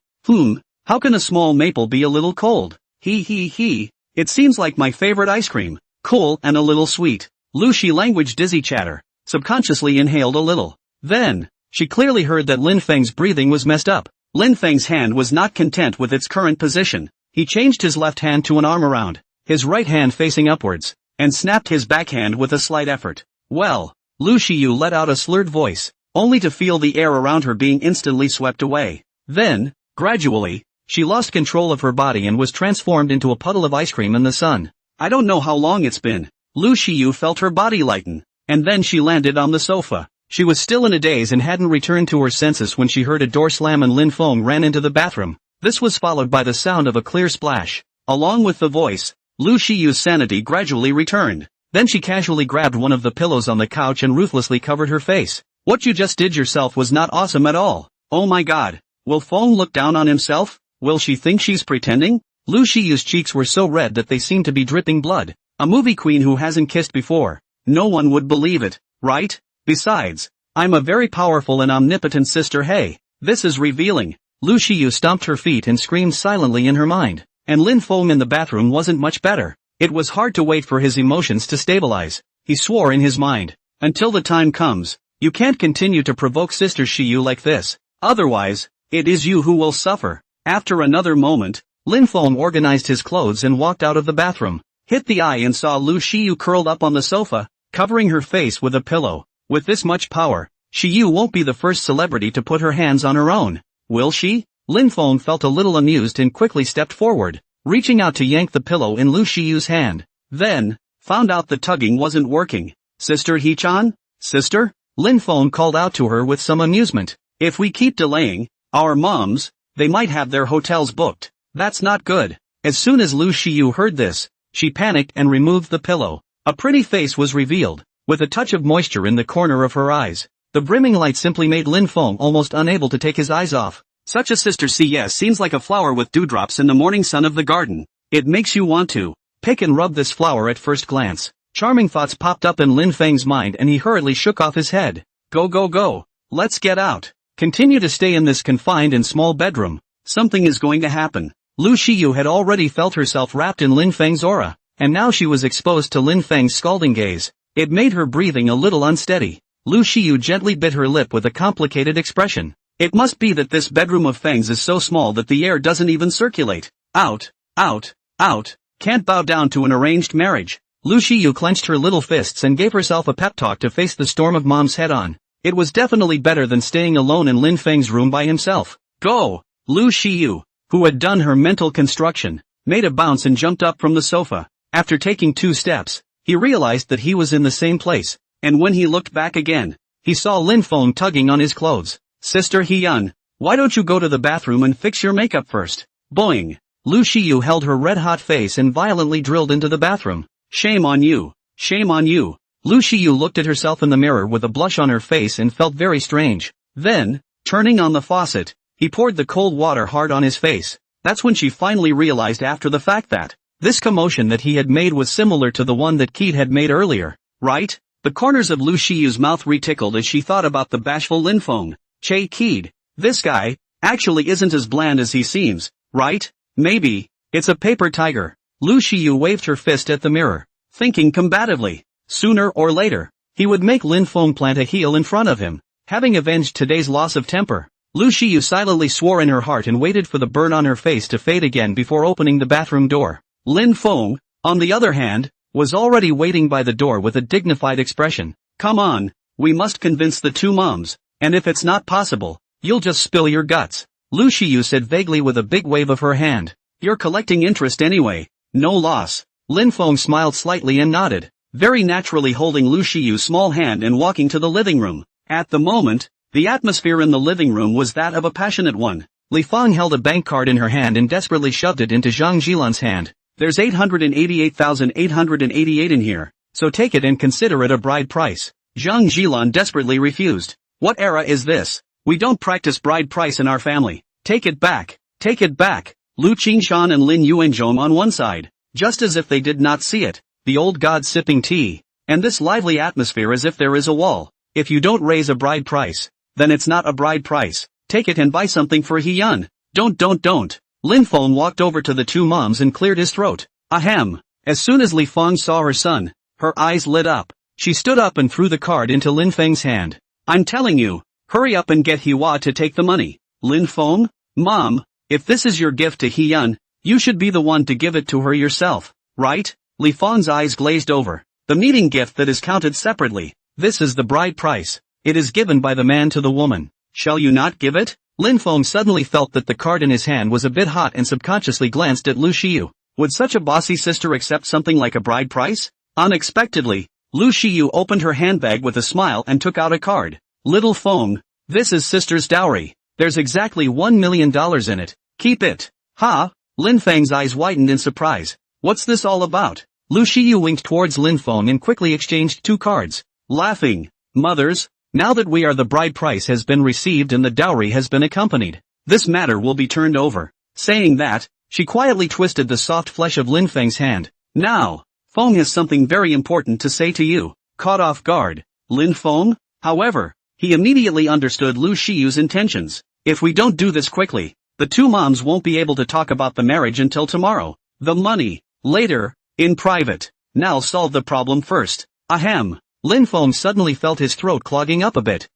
How can a small maple be a little cold? It seems like my favorite ice cream. Cool and a little sweet. Lu Shi language dizzy chatter. Subconsciously inhaled a little. Then, she clearly heard that Lin Feng's breathing was messed up. Lin Feng's hand was not content with its current position. He changed his left hand to an arm around, his right hand facing upwards, and snapped his backhand with a slight effort. Well, Lu Shiyu let out a slurred voice, only to feel the air around her being instantly swept away. Then, gradually, she lost control of her body and was transformed into a puddle of ice cream in the sun. I don't know how long it's been. Lu Shiyu felt her body lighten, and then she landed on the sofa. She was still in a daze and hadn't returned to her senses when she heard a door slam and Lin Feng ran into the bathroom. This was followed by the sound of a clear splash. Along with the voice, Lu Shiyu's sanity gradually returned. Then she casually grabbed one of the pillows on the couch and ruthlessly covered her face. What you just did yourself was not awesome at all. Oh my god. Will Feng look down on himself? Will she think she's pretending? Lu Shiyu's cheeks were so red that they seemed to be dripping blood. A movie queen who hasn't kissed before. No one would believe it, right? Besides, I'm a very powerful and omnipotent sister. Hey, this is revealing. Lu Shiyu stomped her feet and screamed silently in her mind. And Lin Feng in the bathroom wasn't much better. It was hard to wait for his emotions to stabilize. He swore in his mind. Until the time comes, you can't continue to provoke Sister Shiyu like this. Otherwise, it is you who will suffer. After another moment, Lin Feng organized his clothes and walked out of the bathroom. Hit the eye and saw Lu Shiyu curled up on the sofa, covering her face with a pillow. With this much power, Shiyu won't be the first celebrity to put her hands on her own. Will she? Lin Feng felt a little amused and quickly stepped forward, reaching out to yank the pillow in Lu Shiyu's hand. Then, found out the tugging wasn't working. Sister Hee-chan? Sister? Lin Feng called out to her with some amusement. If we keep delaying, our moms, they might have their hotels booked. That's not good. As soon as Lu Shiyu heard this, she panicked and removed the pillow. A pretty face was revealed, with a touch of moisture in the corner of her eyes. The brimming light simply made Lin Feng almost unable to take his eyes off. Such a sister CS seems like a flower with dewdrops in the morning sun of the garden. It makes you want to pick and rub this flower at first glance. Charming thoughts popped up in Lin Feng's mind and he hurriedly shook off his head. Go go go. Let's get out. Continue to stay in this confined and small bedroom. Something is going to happen. Lu Shiyu had already felt herself wrapped in Lin Feng's aura, and now she was exposed to Lin Feng's scalding gaze. It made her breathing a little unsteady. Lu Shiyu gently bit her lip with a complicated expression. It must be that this bedroom of Feng's is so small that the air doesn't even circulate. Out, out, out. Can't bow down to an arranged marriage. Lu Shiyu clenched her little fists and gave herself a pep talk to face the storm of mom's head-on. It was definitely better than staying alone in Lin Feng's room by himself. Go! Lu Shiyu, who had done her mental construction, made a bounce and jumped up from the sofa. After taking 2 steps, he realized that he was in the same place, and when he looked back again, he saw Lin Feng tugging on his clothes. Sister Hyun, why don't you go to the bathroom and fix your makeup first? Boing! Lu Shiyu held her red-hot face and violently drilled into the bathroom. Shame on you! Shame on you! Lu Shiyu looked at herself in the mirror with a blush on her face and felt very strange. Then, turning on the faucet, he poured the cold water hard on his face. That's when she finally realized after the fact that this commotion that he had made was similar to the one that Keat had made earlier, right? The corners of Lu Shiyu's mouth retickled as she thought about the bashful Lin Feng. Che Keat, this guy, actually isn't as bland as he seems, right? Maybe, it's a paper tiger. Lu Shiyu waved her fist at the mirror, thinking combatively. Sooner or later, he would make Lin Feng plant a heel in front of him. Having avenged today's loss of temper, Lu Shiyu silently swore in her heart and waited for the burn on her face to fade again before opening the bathroom door. Lin Feng, on the other hand, was already waiting by the door with a dignified expression. Come on, we must convince the 2 moms, and if it's not possible, you'll just spill your guts. Lu Shiyu said vaguely with a big wave of her hand. You're collecting interest anyway, no loss. Lin Feng smiled slightly and nodded, very naturally holding Lu Shiyu's small hand and walking to the living room. At the moment, the atmosphere in the living room was that of a passionate one. Li Feng held a bank card in her hand and desperately shoved it into Zhang Jilan's hand. There's 888,888 in here, so take it and consider it a bride price. Zhang Jilan desperately refused. What era is this? We don't practice bride price in our family. Take it back. Take it back. Lu Qingshan and Lin Yuanzhong on one side, just as if they did not see it, the old god sipping tea, and this lively atmosphere as if there is a wall. If you don't raise a bride price, then it's not a bride price. Take it and buy something for Hyun. Don't. Lin Feng walked over to the 2 moms and cleared his throat. Ahem. As soon as Li Feng saw her son, her eyes lit up. She stood up and threw the card into Lin Feng's hand. I'm telling you, hurry up and get Hua to take the money. Lin Feng? Mom, if this is your gift to Hyun, you should be the one to give it to her yourself, right? Li Feng's eyes glazed over. The meeting gift that is counted separately. This is the bride price. It is given by the man to the woman. Shall you not give it? Lin Feng suddenly felt that the card in his hand was a bit hot and subconsciously glanced at Lu Shiyu. Would such a bossy sister accept something like a bride price? Unexpectedly, Lu Shiyu opened her handbag with a smile and took out a card. Little Feng, this is sister's dowry. There's exactly $1 million in it. Keep it. Ha? Lin Feng's eyes widened in surprise. What's this all about? Lu Shiyu winked towards Lin Feng and quickly exchanged 2 cards. Laughing. Mothers, now that we are the bride price has been received and the dowry has been accompanied, this matter will be turned over. Saying that, she quietly twisted the soft flesh of Lin Feng's hand. Now, Feng has something very important to say to you. Caught off guard, Lin Feng? However, he immediately understood Lu Shiyu's intentions. If we don't do this quickly, the 2 moms won't be able to talk about the marriage until tomorrow. The money, later, in private. Now solve the problem first. Ahem. Lin Feng suddenly felt his throat clogging up a bit.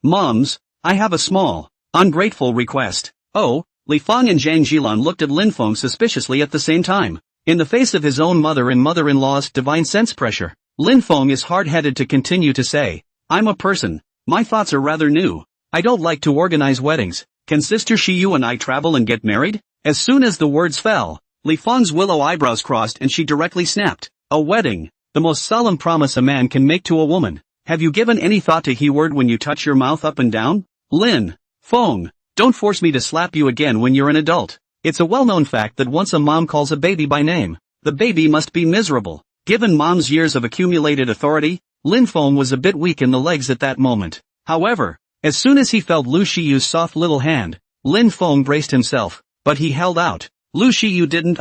Moms, I have a small, ungrateful request. Oh, Li Feng and Zhang Jilan looked at Lin Feng suspiciously at the same time. In the face of his own mother and mother-in-law's divine sense pressure, Lin Feng is hard-headed to continue to say, I'm a person, my thoughts are rather new. I don't like to organize weddings. Can Sister Shiyu and I travel and get married? As soon as the words fell, Li Feng's willow eyebrows crossed and she directly snapped. A wedding, the most solemn promise a man can make to a woman. Have you given any thought to he word when you touch your mouth up and down? Lin Feng, don't force me to slap you again when you're an adult. It's a well-known fact that once a mom calls a baby by name, the baby must be miserable. Given mom's years of accumulated authority, Lin Feng was a bit weak in the legs at that moment. However, as soon as he felt Lu Shiyu's soft little hand, Lin Feng braced himself, but he held out. Lu Shiyu didn't.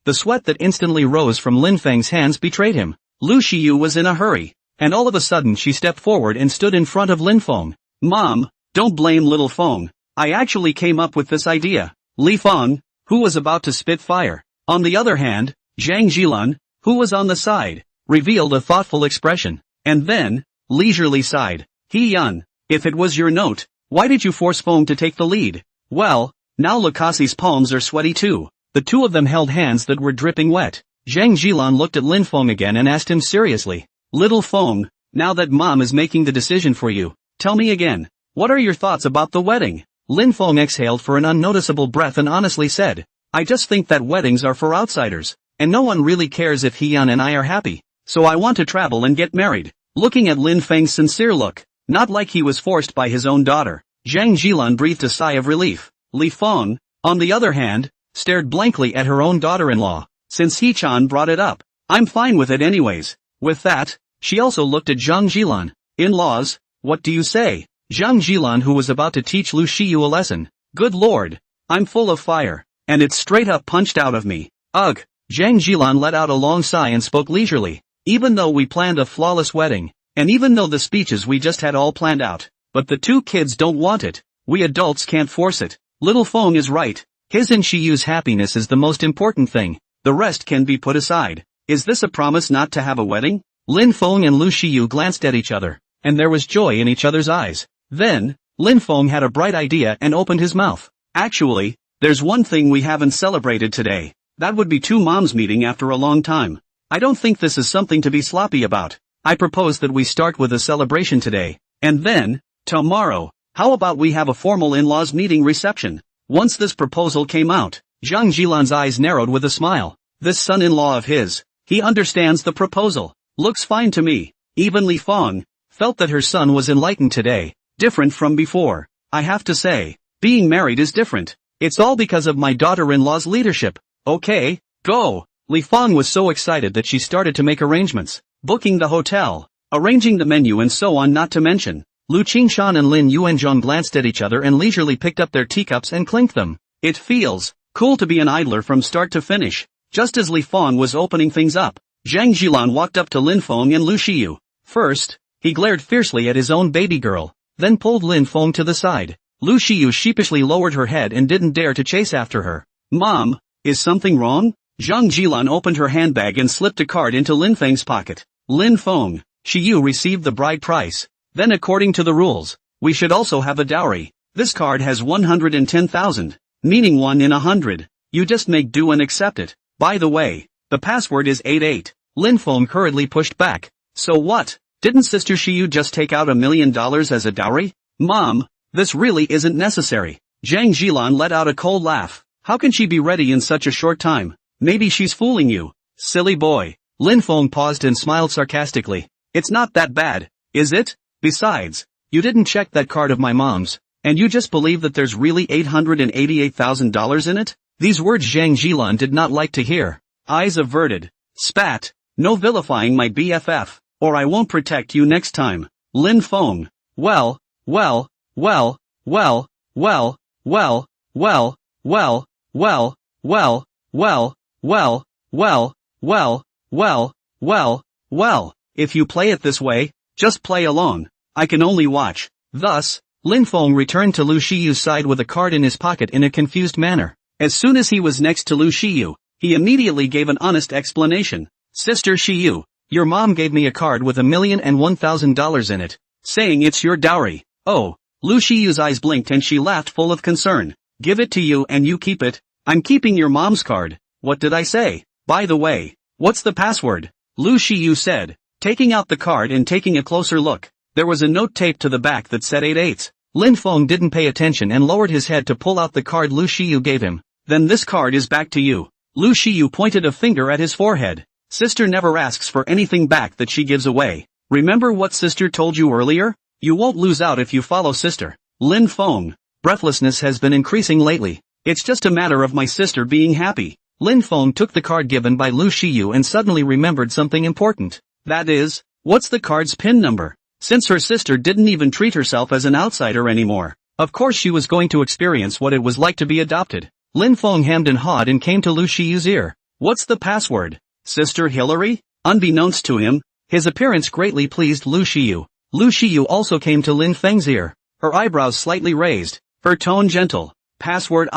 The sweat that instantly rose from Lin Feng's hands betrayed him. Lu Shiyu was in a hurry, and all of a sudden she stepped forward and stood in front of Lin Feng. Mom, don't blame little Feng. I actually came up with this idea. Li Feng, who was about to spit fire. On the other hand, Zhang Jilun, who was on the side, revealed a thoughtful expression, and then, leisurely sighed. He Yun, if it was your note, why did you force Feng to take the lead? Well, now Lucassi's palms are sweaty too. The two of them held hands that were dripping wet. Zhang Jilun looked at Lin Feng again and asked him seriously. Little Feng, now that Mom is making the decision for you, tell me again, what are your thoughts about the wedding? Lin Feng exhaled for an unnoticeable breath and honestly said, I just think that weddings are for outsiders, and no one really cares if Hyun and I are happy, so I want to travel and get married. Looking at Lin Feng's sincere look, not like he was forced by his own daughter, Zhang Jilun breathed a sigh of relief. Li Feng, on the other hand, stared blankly at her own daughter-in-law. Since He-chan brought it up, I'm fine with it anyways. With that, she also looked at Zhang Jilun. In-laws, what do you say? Zhang Jilun, who was about to teach Lu Shiyu a lesson. Good lord, I'm full of fire, and it's straight up punched out of me. Ugh. Zhang Jilun let out a long sigh and spoke leisurely. Even though we planned a flawless wedding, and even though the speeches we just had all planned out, but the two kids don't want it. We adults can't force it. Little Feng is right. His and Shiyu's happiness is the most important thing. The rest can be put aside. Is this a promise not to have a wedding? Lin Feng and Lu Shiyu glanced at each other, and there was joy in each other's eyes. Then, Lin Feng had a bright idea and opened his mouth. Actually, there's one thing we haven't celebrated today. That would be two moms meeting after a long time. I don't think this is something to be sloppy about. I propose that we start with a celebration today, and then, tomorrow, how about we have a formal in-laws meeting reception? Once this proposal came out, Zhang Jilun's eyes narrowed with a smile. This son-in-law of his, he understands the proposal. Looks fine to me. Even Li Feng felt that her son was enlightened today, different from before. I have to say, being married is different. It's all because of my daughter-in-law's leadership. Okay, go. Li Feng was so excited that she started to make arrangements, booking the hotel, arranging the menu and so on, not to mention. Lu Qingshan and Lin Yuanzhong glanced at each other and leisurely picked up their teacups and clinked them. It feels cool to be an idler from start to finish. Just as Li Feng was opening things up, Zhang Jilun walked up to Lin Feng and Lu Shiyu. First, he glared fiercely at his own baby girl, then pulled Lin Feng to the side. Lu Shiyu sheepishly lowered her head and didn't dare to chase after her. Mom, is something wrong? Zhang Jilun opened her handbag and slipped a card into Lin Feng's pocket. Lin Feng, Shiyu received the bride price. Then according to the rules, we should also have a dowry. This card has 110,000, meaning 1 in 100. You just make do and accept it. By the way, the password is 88. Lin Feng hurriedly pushed back. So what? Didn't Sister Shiyu just take out $1 million as a dowry? Mom, this really isn't necessary. Zhang Jilun let out a cold laugh. How can she be ready in such a short time? Maybe she's fooling you. Silly boy. Lin Feng paused and smiled sarcastically. It's not that bad, is it? Besides, you didn't check that card of my mom's, and you just believe that there's really $888,000 in it? These words Zhang Jilun did not like to hear. Eyes averted. Spat. No vilifying my BFF, or I won't protect you next time. Lin Feng. Well, well, well, well, well, well, well, well, well, well, well, well, well, well, well, well, well. If you play it this way, just play along. I can only watch. Thus, Lin Feng returned to Lu Shiyu's side with a card in his pocket in a confused manner. As soon as he was next to Lu Shiyu, he immediately gave an honest explanation. Sister Shiyu, your mom gave me a card with $1,001,000 in it, saying it's your dowry. Oh, Lu Shiyu's eyes blinked and she laughed full of concern. Give it to you and you keep it. I'm keeping your mom's card. What did I say? By the way, what's the password? Lu Shiyu said, taking out the card and taking a closer look. There was a note taped to the back that said 88. Lin Feng didn't pay attention and lowered his head to pull out the card Lu Shiyu gave him. Then this card is back to you. Lu Shiyu pointed a finger at his forehead. Sister never asks for anything back that she gives away. Remember what sister told you earlier? You won't lose out if you follow sister. Lin Feng. Breathlessness has been increasing lately. It's just a matter of my sister being happy. Lin Feng took the card given by Lu Shiyu and suddenly remembered something important. That is, what's the card's PIN number? Since her sister didn't even treat herself as an outsider anymore, of course she was going to experience what it was like to be adopted. Lin Feng hemmed and hawed and came to Lu Shiyu's ear. What's the password? Sister Hillary? Unbeknownst to him, his appearance greatly pleased Lu Shiyu. Lu Shiyu also came to Lin Feng's ear, her eyebrows slightly raised, her tone gentle. Password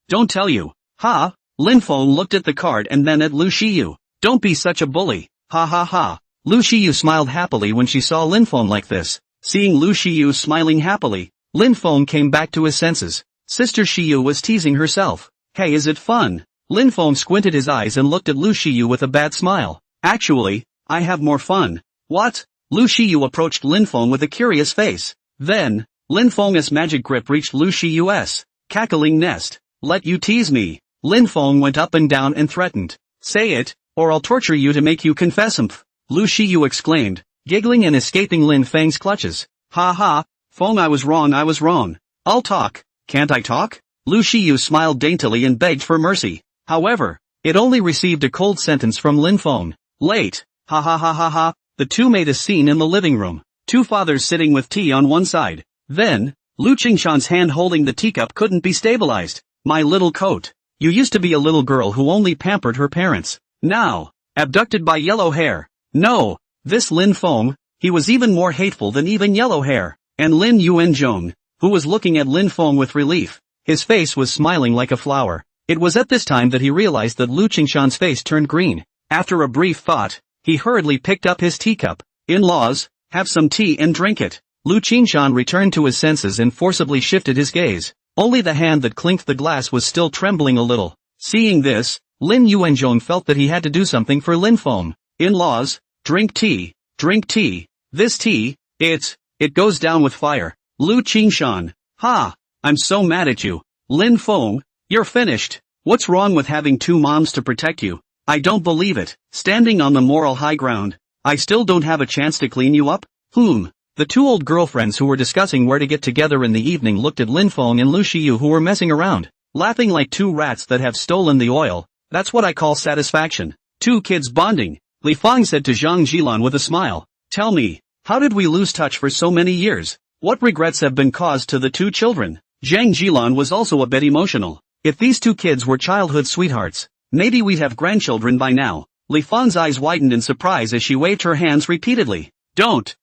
don't tell you. Ha! Lin Feng looked at the card and then at Lu Shiyu. Don't be such a bully. Ha ha ha. Lu Shiyu smiled happily when she saw Lin Feng like this. Seeing Lu Shiyu smiling happily, Lin Feng came back to his senses. Sister Shiyu was teasing herself. Hey, is it fun? Lin Feng squinted his eyes and looked at Lu Shiyu with a bad smile. Actually, I have more fun. What? Lu Shiyu approached Lin Feng with a curious face. Then, Lin Feng's magic grip reached Lu Shiyu's cackling nest. Let you tease me. Lin Feng went up and down and threatened. Say it, or I'll torture you to make you confess. Lu Shiyu exclaimed, giggling and escaping Lin Feng's clutches. Ha ha, Feng, I was wrong. I'll talk. Can't I talk? Lu Shiyu smiled daintily and begged for mercy. However, it only received a cold sentence from Lin Feng. Late. Ha ha ha ha ha. The two made a scene in the living room. Two fathers sitting with tea on one side. Then, Lu Qingshan's hand holding the teacup couldn't be stabilized. My little coat. You used to be a little girl who only pampered her parents. Now, abducted by yellow hair. No, this Lin Feng, he was even more hateful than even yellow hair. And Lin Yuanzhong, who was looking at Lin Feng with relief. His face was smiling like a flower. It was at this time that he realized that Lu Qingshan's face turned green. After a brief thought, he hurriedly picked up his teacup. In-laws, have some tea and drink it. Lu Qingshan returned to his senses and forcibly shifted his gaze. Only the hand that clinked the glass was still trembling a little. Seeing this, Lin Yuanzhong felt that he had to do something for Lin Feng. In-laws, drink tea. This tea, it goes down with fire. Lu Qingshan. Ha! I'm so mad at you. Lin Feng, you're finished. What's wrong with having two moms to protect you? I don't believe it. Standing on the moral high ground, I still don't have a chance to clean you up? The two old girlfriends who were discussing where to get together in the evening looked at Lin Feng and Lu Shiyu who were messing around, laughing like two rats that have stolen the oil. That's what I call satisfaction. Two kids bonding. Li Feng said to Zhang Jilan with a smile. Tell me, how did we lose touch for so many years? What regrets have been caused to the two children? Zhang Jilan was also a bit emotional. If these two kids were childhood sweethearts, maybe we'd have grandchildren by now. Li Feng's eyes widened in surprise as she waved her hands repeatedly. Don't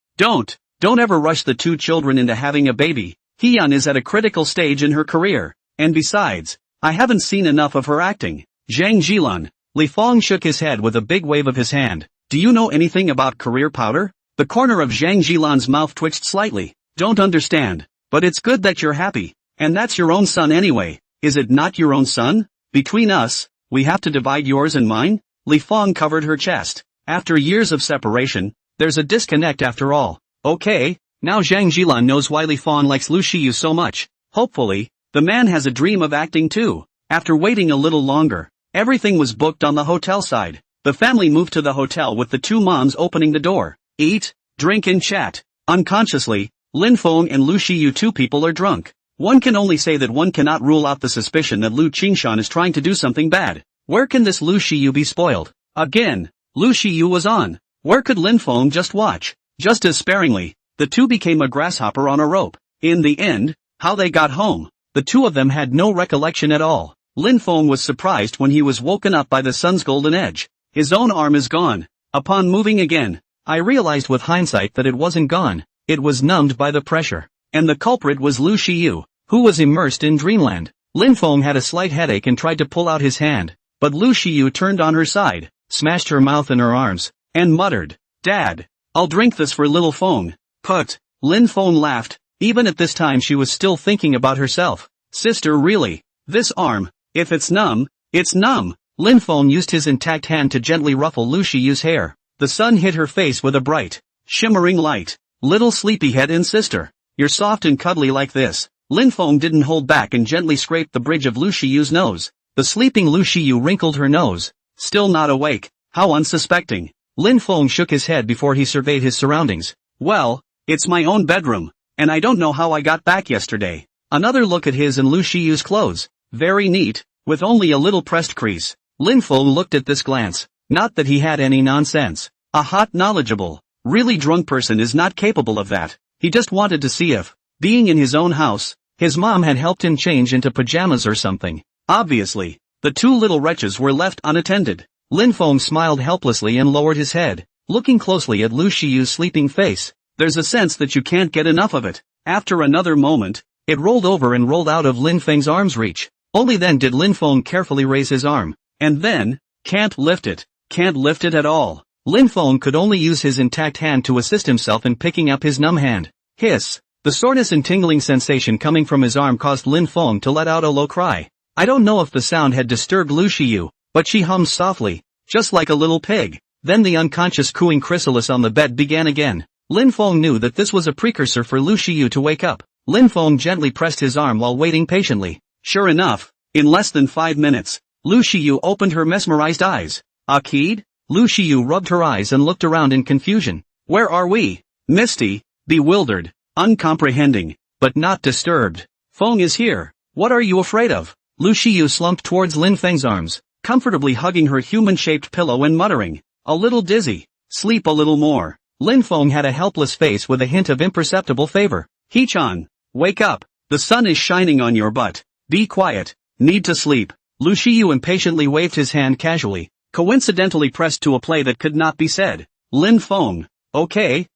ever rush the two children into having a baby. Hyun is at a critical stage in her career. And besides, I haven't seen enough of her acting. Zhang Jilan. Li Feng shook his head with a big wave of his hand. Do you know anything about career powder? The corner of Zhang Jilan's mouth twitched slightly. Don't understand. But it's good that you're happy. And that's your own son anyway. Is it not your own son? Between us, we have to divide yours and mine? Li Feng covered her chest. After years of separation, there's a disconnect after all. Okay, now Zhang Jilan knows why Li Feng likes Lu Shiyu so much. Hopefully, the man has a dream of acting too. After waiting a little longer, everything was booked on the hotel side. The family moved to the hotel with the two moms opening the door. Eat, drink and chat. Unconsciously, Lin Feng and Lu Shiyu, two people are drunk. One can only say that one cannot rule out the suspicion that Lu Qingshan is trying to do something bad. Where can this Lu Shiyu be spoiled? Again, Lu Shiyu was on. Where could Lin Feng just watch? Just as sparingly, the two became a grasshopper on a rope. In the end, how they got home, the two of them had no recollection at all. Lin Feng was surprised when he was woken up by the sun's golden edge. His own arm is gone. Upon moving again, I realized with hindsight that it wasn't gone. It was numbed by the pressure. And the culprit was Lu Shiyu, who was immersed in dreamland. Lin Feng had a slight headache and tried to pull out his hand, but Lu Shiyu turned on her side, smashed her mouth in her arms, and muttered, Dad, I'll drink this for little Feng. Put. Lin Feng laughed. Even at this time she was still thinking about herself. Sister, really? This arm, if it's numb, it's numb. Lin Feng used his intact hand to gently ruffle Lu Shiyu's hair. The sun hit her face with a bright, shimmering light. Little sleepyhead and sister, you're soft and cuddly like this. Lin Feng didn't hold back and gently scraped the bridge of Lu Shiyu's nose. The sleeping Lu Shiyu wrinkled her nose. Still not awake. How unsuspecting. Lin Feng shook his head before he surveyed his surroundings. Well, it's my own bedroom, and I don't know how I got back yesterday. Another look at his and Lu Shiyu's clothes. Very neat, with only a little pressed crease. Lin Feng looked at this glance. Not that he had any nonsense. A hot knowledgeable, Really drunk person is not capable of that. He just wanted to see if, being in his own house, his mom had helped him change into pajamas or something. Obviously, the two little wretches were left unattended. Lin Feng smiled helplessly and lowered his head, looking closely at Lu Shiyu's sleeping face. There's a sense that you can't get enough of it. After another moment, it rolled over and rolled out of Lin Feng's arm's reach. Only then did Lin Feng carefully raise his arm. And then, can't lift it at all. Lin Feng could only use his intact hand to assist himself in picking up his numb hand. Hiss! The soreness and tingling sensation coming from his arm caused Lin Feng to let out a low cry. I don't know if the sound had disturbed Lu Shiyu, but she hummed softly, just like a little pig. Then the unconscious cooing chrysalis on the bed began again. Lin Feng knew that this was a precursor for Lu Shiyu to wake up. Lin Feng gently pressed his arm while waiting patiently. Sure enough, in less than 5 minutes, Lu Shiyu opened her mesmerized eyes. Akid? Lu Shiyu rubbed her eyes and looked around in confusion. Where are we? Misty, bewildered, uncomprehending, but not disturbed. Feng is here. What are you afraid of? Lu Shiyu slumped towards Lin Feng's arms, comfortably hugging her human-shaped pillow and muttering, a little dizzy. Sleep a little more. Lin Feng had a helpless face with a hint of imperceptible favor. He-chan, wake up. The sun is shining on your butt. Be quiet. Need to sleep. Lu Shiyu impatiently waved his hand casually, coincidentally pressed to a play that could not be said. Lin Feng, okay.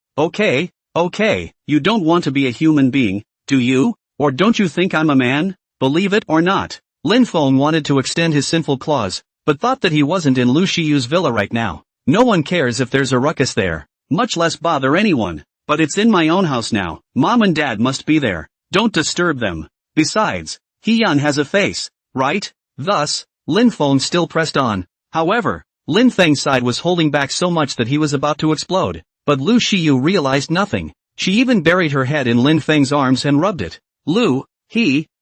You don't want to be a human being, do you? Or don't you think I'm a man? Believe it or not. Lin Feng wanted to extend his sinful claws, but thought that he wasn't in Lu Shiyu's villa right now. No one cares if there's a ruckus there, much less bother anyone. But it's in my own house now. Mom and Dad must be there. Don't disturb them. Besides, He-yan has a face, right? Thus, Lin Feng still pressed on. However, Lin Feng's side was holding back so much that he was about to explode. But Lu Shiyu realized nothing. She even buried her head in Lin Feng's arms and rubbed it.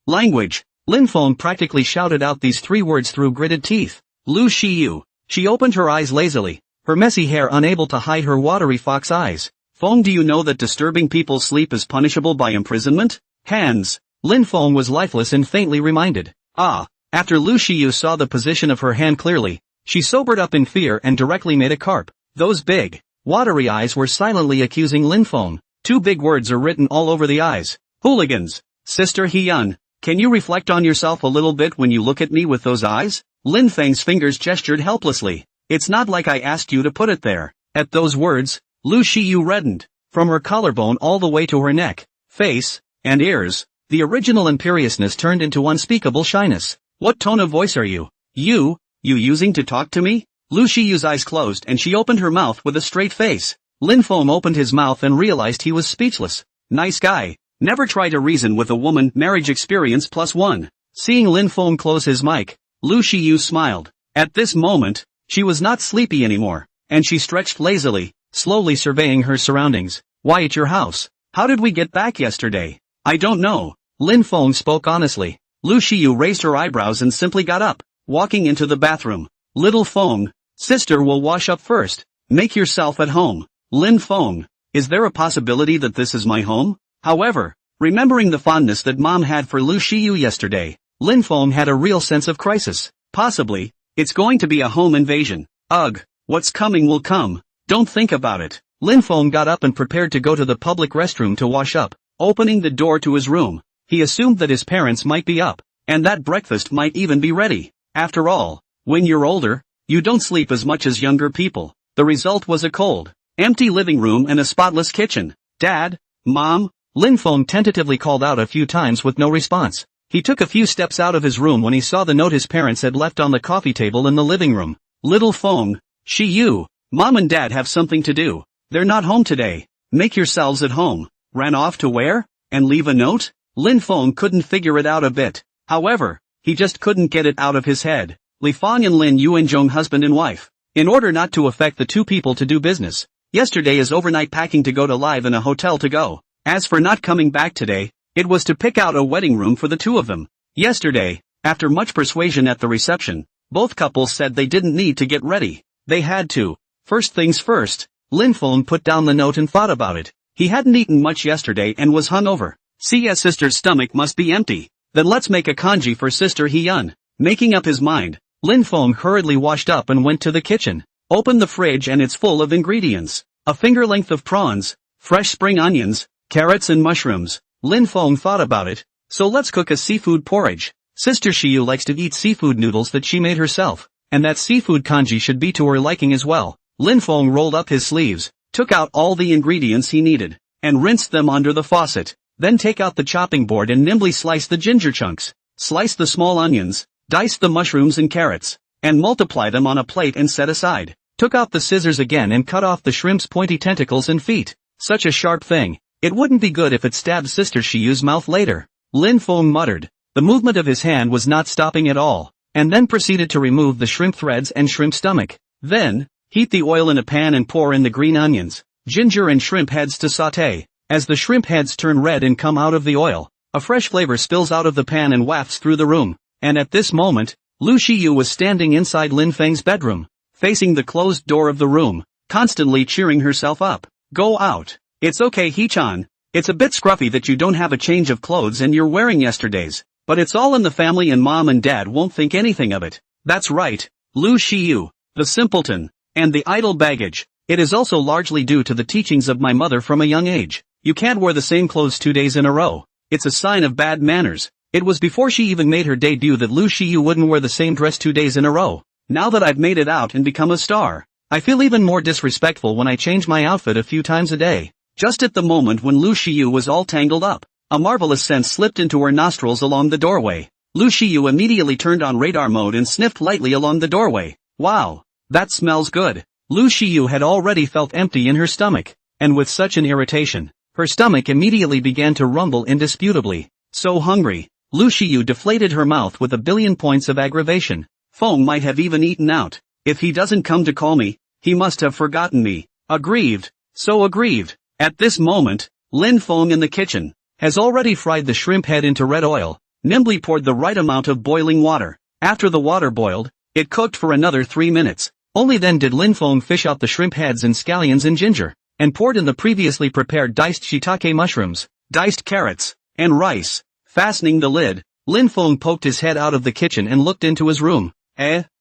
Language. Lin Feng practically shouted out these 3 words through gritted teeth. Lu Shiyu. She opened her eyes lazily, her messy hair unable to hide her watery fox eyes. Feng, do you know that disturbing people's sleep is punishable by imprisonment? Hands. Lin Feng was lifeless and faintly reminded. After Lu Shiyu saw the position of her hand clearly, she sobered up in fear and directly made a carp. Those big, watery eyes were silently accusing Lin Feng. 2 big words are written all over the eyes. Hooligans. Sister He-yan, can you reflect on yourself a little bit when you look at me with those eyes? Lin Feng's fingers gestured helplessly. It's not like I asked you to put it there. At those words, Lu Shiyu reddened, from her collarbone all the way to her neck, face, and ears. The original imperiousness turned into unspeakable shyness. What tone of voice are you? You using to talk to me? Lu Shiyu's eyes closed and she opened her mouth with a straight face. Lin Feng opened his mouth and realized he was speechless. Nice guy. Never try to reason with a woman. Marriage experience +1. Seeing Lin Feng close his mic, Lu Shiyu smiled. At this moment, she was not sleepy anymore, and she stretched lazily, slowly surveying her surroundings. Why at your house? How did we get back yesterday? I don't know. Lin Feng spoke honestly. Lu Shiyu raised her eyebrows and simply got up, walking into the bathroom. Little Feng, sister will wash up first. Make yourself at home. Lin Feng, is there a possibility that this is my home? However, remembering the fondness that mom had for Lu Shiyu yesterday, Lin Feng had a real sense of crisis. Possibly, it's going to be a home invasion. Ugh, what's coming will come. Don't think about it. Lin Feng got up and prepared to go to the public restroom to wash up. Opening the door to his room, he assumed that his parents might be up, and that breakfast might even be ready. After all, when you're older, you don't sleep as much as younger people. The result was a cold, empty living room and a spotless kitchen. Dad? Mom? Lin Feng tentatively called out a few times with no response. He took a few steps out of his room when he saw the note his parents had left on the coffee table in the living room. Little Feng, Shiyu, Mom and Dad have something to do. They're not home today. Make yourselves at home. Ran off to where? And leave a note? Lin Feng couldn't figure it out a bit. However, he just couldn't get it out of his head. Li Fang and Lin Yuanzhong husband and wife. In order not to affect the 2 people to do business, yesterday is overnight packing to go to live in a hotel to go. As for not coming back today, it was to pick out a wedding room for the 2 of them. Yesterday, after much persuasion at the reception, both couples said they didn't need to get ready. They had to. First things first, Lin Feng put down the note and thought about it. He hadn't eaten much yesterday and was hungover. CS sister's stomach must be empty. Then let's make a kanji for sister He-yan. Making up his mind, Lin Feng hurriedly washed up and went to the kitchen. Opened the fridge and it's full of ingredients. a finger length of prawns, fresh spring onions, carrots and mushrooms. Lin Feng thought about it. So let's cook a seafood porridge. Sister Shiyu likes to eat seafood noodles that she made herself, and that seafood congee should be to her liking as well. Lin Feng rolled up his sleeves, took out all the ingredients he needed, and rinsed them under the faucet. Then take out the chopping board and nimbly slice the ginger chunks. Slice the small onions, dice the mushrooms and carrots, and multiply them on a plate and set aside. Took out the scissors again and cut off the shrimp's pointy tentacles and feet. Such a sharp thing. It wouldn't be good if it stabbed Sister Shiyu's mouth later. Lin Feng muttered. The movement of his hand was not stopping at all, and then proceeded to remove the shrimp threads and shrimp stomach. Then, heat the oil in a pan and pour in the green onions, ginger and shrimp heads to sauté. As the shrimp heads turn red and come out of the oil, a fresh flavor spills out of the pan and wafts through the room. And at this moment, Lu Shiyu was standing inside Lin Feng's bedroom, facing the closed door of the room, constantly cheering herself up. Go out. It's okay, He-chan. It's a bit scruffy that you don't have a change of clothes and you're wearing yesterday's, but it's all in the family and mom and dad won't think anything of it. That's right, Lu Shiyu, the simpleton, and the idle baggage. It is also largely due to the teachings of my mother from a young age. You can't wear the same clothes 2 days in a row. It's a sign of bad manners. It was before she even made her debut that Lu Shiyu wouldn't wear the same dress 2 days in a row. Now that I've made it out and become a star, I feel even more disrespectful when I change my outfit a few times a day. Just at the moment when Lu Shiyu was all tangled up, a marvelous scent slipped into her nostrils along the doorway. Lu Shiyu immediately turned on radar mode and sniffed lightly along the doorway. Wow, that smells good. Lu Shiyu had already felt empty in her stomach, and with such an irritation, her stomach immediately began to rumble indisputably. So hungry, Lu Shiyu deflated her mouth with 1,000,000,000 points of aggravation. Feng might have even eaten out. If he doesn't come to call me, he must have forgotten me. Aggrieved, so aggrieved. At this moment, Lin Feng in the kitchen has already fried the shrimp head into red oil, nimbly poured the right amount of boiling water. After the water boiled, it cooked for another 3 minutes. Only then did Lin Feng fish out the shrimp heads and scallions and ginger, and poured in the previously prepared diced shiitake mushrooms, diced carrots, and rice. Fastening the lid, Lin Feng poked his head out of the kitchen and looked into his room.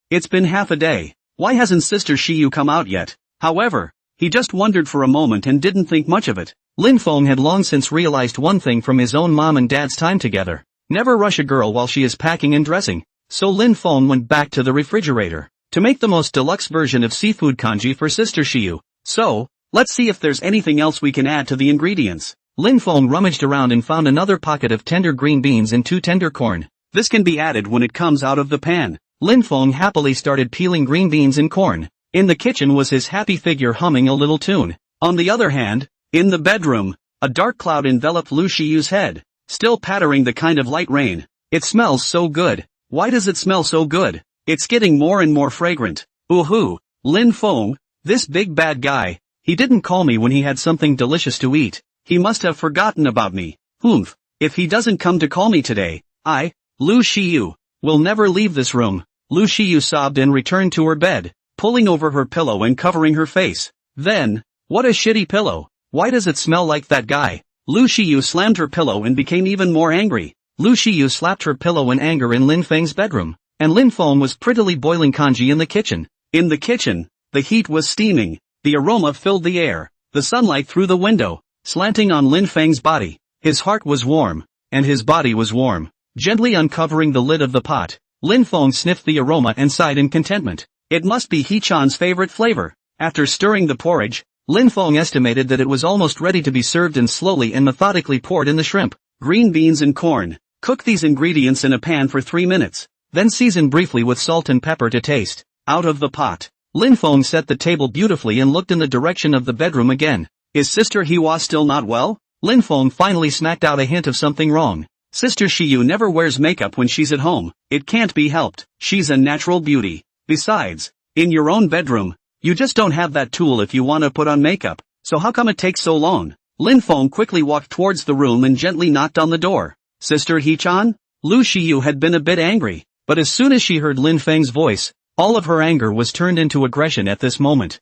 It's been half a day. Why hasn't Sister Shiyu come out yet? However, he just wondered for a moment and didn't think much of it. Lin Feng had long since realized one thing from his own mom and dad's time together. Never rush a girl while she is packing and dressing. So Lin Feng went back to the refrigerator to make the most deluxe version of seafood congee for Sister Shiyu. So, let's see if there's anything else we can add to the ingredients. Lin Feng rummaged around and found another pocket of tender green beans and 2 tender corn. This can be added when it comes out of the pan. Lin Feng happily started peeling green beans and corn. In the kitchen was his happy figure humming a little tune. On the other hand, in the bedroom, a dark cloud enveloped Lu Shiyu's head, still pattering the kind of light rain. It smells so good. Why does it smell so good? It's getting more and more fragrant. Ooh, Lin Feng, this big bad guy, he didn't call me when he had something delicious to eat. He must have forgotten about me. If he doesn't come to call me today, Lu Shiyu, will never leave this room. Lu Shiyu sobbed and returned to her bed, pulling over her pillow and covering her face. Then, what a shitty pillow. Why does it smell like that guy? Lu Shiyu slammed her pillow and became even more angry. Lu Shiyu slapped her pillow in anger in Lin Feng's bedroom, and Lin Feng was prettily boiling congee in the kitchen. In the kitchen, the heat was steaming, the aroma filled the air, the sunlight through the window, slanting on Lin Feng's body. His heart was warm, and his body was warm. Gently uncovering the lid of the pot, Lin Feng sniffed the aroma and sighed in contentment. It must be He-chan's favorite flavor. After stirring the porridge, Lin Feng estimated that it was almost ready to be served and slowly and methodically poured in the shrimp, green beans and corn. Cook these ingredients in a pan for 3 minutes, then season briefly with salt and pepper to taste. Out of the pot, Lin Feng set the table beautifully and looked in the direction of the bedroom again. Is Sister Hiwa still not well? Lin Feng finally smacked out a hint of something wrong. Sister Shiyu never wears makeup when she's at home. It can't be helped. She's a natural beauty. Besides, in your own bedroom, you just don't have that tool if you want to put on makeup. So how come it takes so long? Lin Feng quickly walked towards the room and gently knocked on the door. Sister He-chan? Lu Shiyu had been a bit angry, but as soon as she heard Lin Feng's voice, all of her anger was turned into aggression at this moment.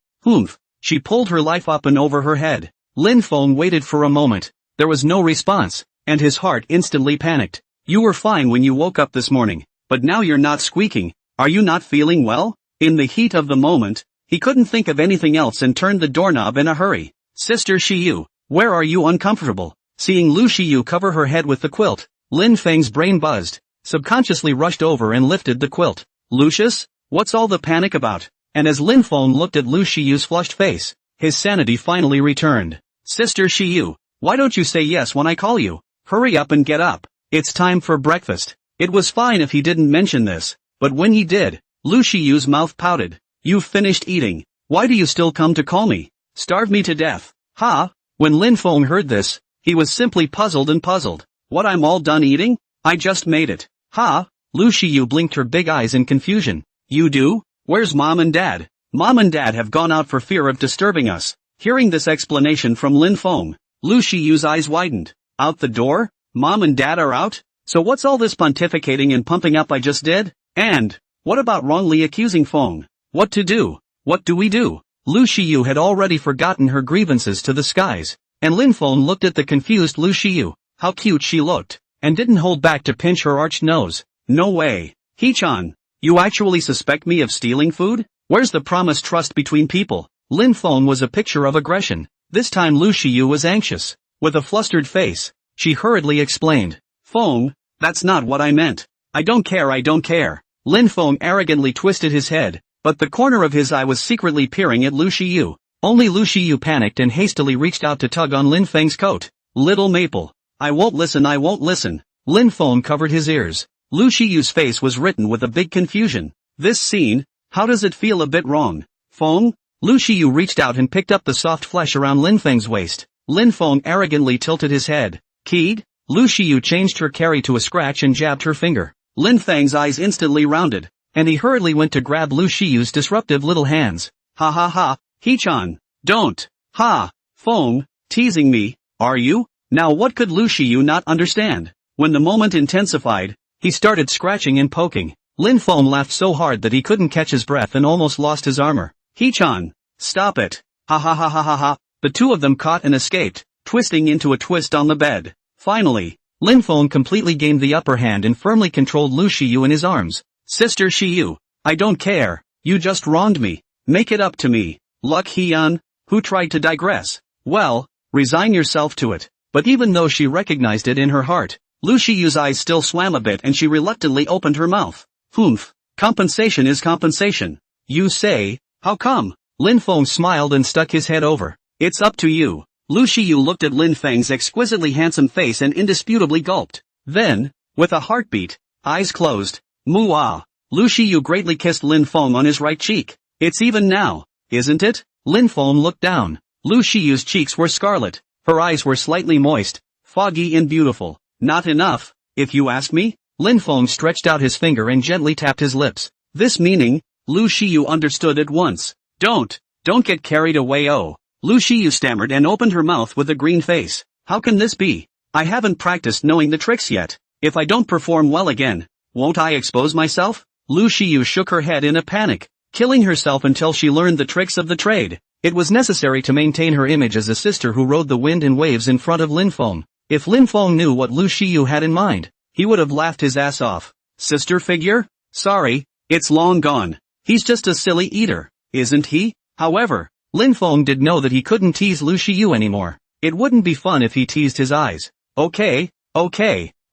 She pulled her life up and over her head. Lin Feng waited for a moment. There was no response, and his heart instantly panicked. You were fine when you woke up this morning, but now you're not squeaking. Are you not feeling well? In the heat of the moment, he He couldn't think of anything else and turned the doorknob in a hurry. Sister Shiyu, where are you? Uncomfortable. Seeing Lu Shiyu cover her head with the quilt, Lin Feng's brain buzzed, subconsciously rushed over and lifted the quilt. Lucius? What's all the panic about? And as Lin Feng looked at Lu Shiyu's flushed face, his sanity finally returned. Sister Shiyu, why don't you say yes when I call you? Hurry up and get up. It's time for breakfast. It was fine if he didn't mention this, but when he did, Lu Shiyu's mouth pouted. You've finished eating. Why do you still come to call me? Starve me to death. Ha! When Lin Feng heard this, he was simply puzzled and puzzled. What, I'm all done eating? I just made it. Ha! Lu Shiyu blinked her big eyes in confusion. You do? Where's Mom and Dad? Mom and Dad have gone out for fear of disturbing us. Hearing this explanation from Lin Feng, Lu Shiyu's eyes widened. Out the door? Mom and Dad are out? So what's all this pontificating and pumping up I just did? And, what about wrongly accusing Feng? What to do? What do we do? Lu Shiyu had already forgotten her grievances to the skies, and Lin Feng looked at the confused Lu Shiyu. How cute she looked, and didn't hold back to pinch her arched nose. No way. He-chan, you actually suspect me of stealing food? Where's the promised trust between people? Lin Feng was a picture of aggression. This time Lu Shiyu was anxious. With a flustered face, she hurriedly explained. Feng, that's not what I meant. I don't care. Lin Feng arrogantly twisted his head, but the corner of his eye was secretly peering at Lu Shiyu. Only Lu Shiyu panicked and hastily reached out to tug on Lin Feng's coat. Little Maple. I won't listen. Lin Feng covered his ears. Lu Shiyu's face was written with a big confusion. This scene, how does it feel? A bit wrong. Feng? Lu Shiyu reached out and picked up the soft flesh around Lin Feng's waist. Lin Feng arrogantly tilted his head. Keyed? Lu Shiyu changed her carry to a scratch and jabbed her finger. Lin Feng's eyes instantly rounded, and he hurriedly went to grab Lu Shiyu's disruptive little hands. Ha ha ha, He-chan, don't. Ha, Feng, teasing me, are you? Now what could Lu Shiyu not understand? When the moment intensified, he started scratching and poking. Lin Feng laughed so hard that he couldn't catch his breath and almost lost his armor. He-chan, stop it. Ha ha ha ha ha ha. The two of them caught and escaped, twisting into a twist on the bed. Finally, Lin Feng completely gained the upper hand and firmly controlled Lu Shiyu in his arms. Sister Shiyu, I don't care. You just wronged me. Make it up to me. Luck Hyun, who tried to digress. Well, resign yourself to it. But even though she recognized it in her heart, Lu Shiyu's eyes still swam a bit and she reluctantly opened her mouth. Humph. Compensation is compensation. You say, how come? Lin Feng smiled and stuck his head over. It's up to you. Lu Shiyu looked at Lin Feng's exquisitely handsome face and indisputably gulped. Then, with a heartbeat, eyes closed, Muah. Lu Shiyu greatly kissed Lin Feng on his right cheek. It's even now, isn't it? Lin Feng looked down. Lu Shiyu's cheeks were scarlet. Her eyes were slightly moist, foggy and beautiful. Not enough, if you ask me? Lin Feng stretched out his finger and gently tapped his lips. This meaning, Lu Shiyu understood at once. Don't get carried away. Oh. Lu Shiyu stammered and opened her mouth with a green face. How can this be? I haven't practiced knowing the tricks yet. If I don't perform well again, won't I expose myself? Lu Shiyu shook her head in a panic, killing herself until she learned the tricks of the trade. It was necessary to maintain her image as a sister who rode the wind and waves in front of Lin Feng. If Lin Feng knew what Lu Shiyu had in mind, he would have laughed his ass off. Sister figure? Sorry, it's long gone. He's just a silly eater, isn't he? However, Lin Feng did know that he couldn't tease Lu Shiyu anymore. It wouldn't be fun if he teased his eyes. Okay,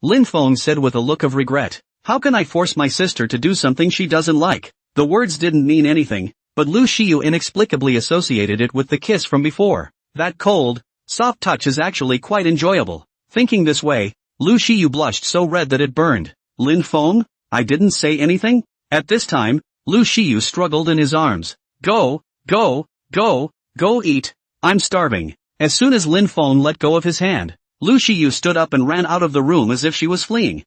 Lin Feng said with a look of regret. How can I force my sister to do something she doesn't like? The words didn't mean anything, but Lu Shiyu inexplicably associated it with the kiss from before. That cold, soft touch is actually quite enjoyable. Thinking this way, Lu Shiyu blushed so red that it burned. Lin Feng? I didn't say anything? At this time, Lu Shiyu struggled in his arms. Go eat. I'm starving. As soon as Lin Feng let go of his hand, Lu Shiyu stood up and ran out of the room as if she was fleeing.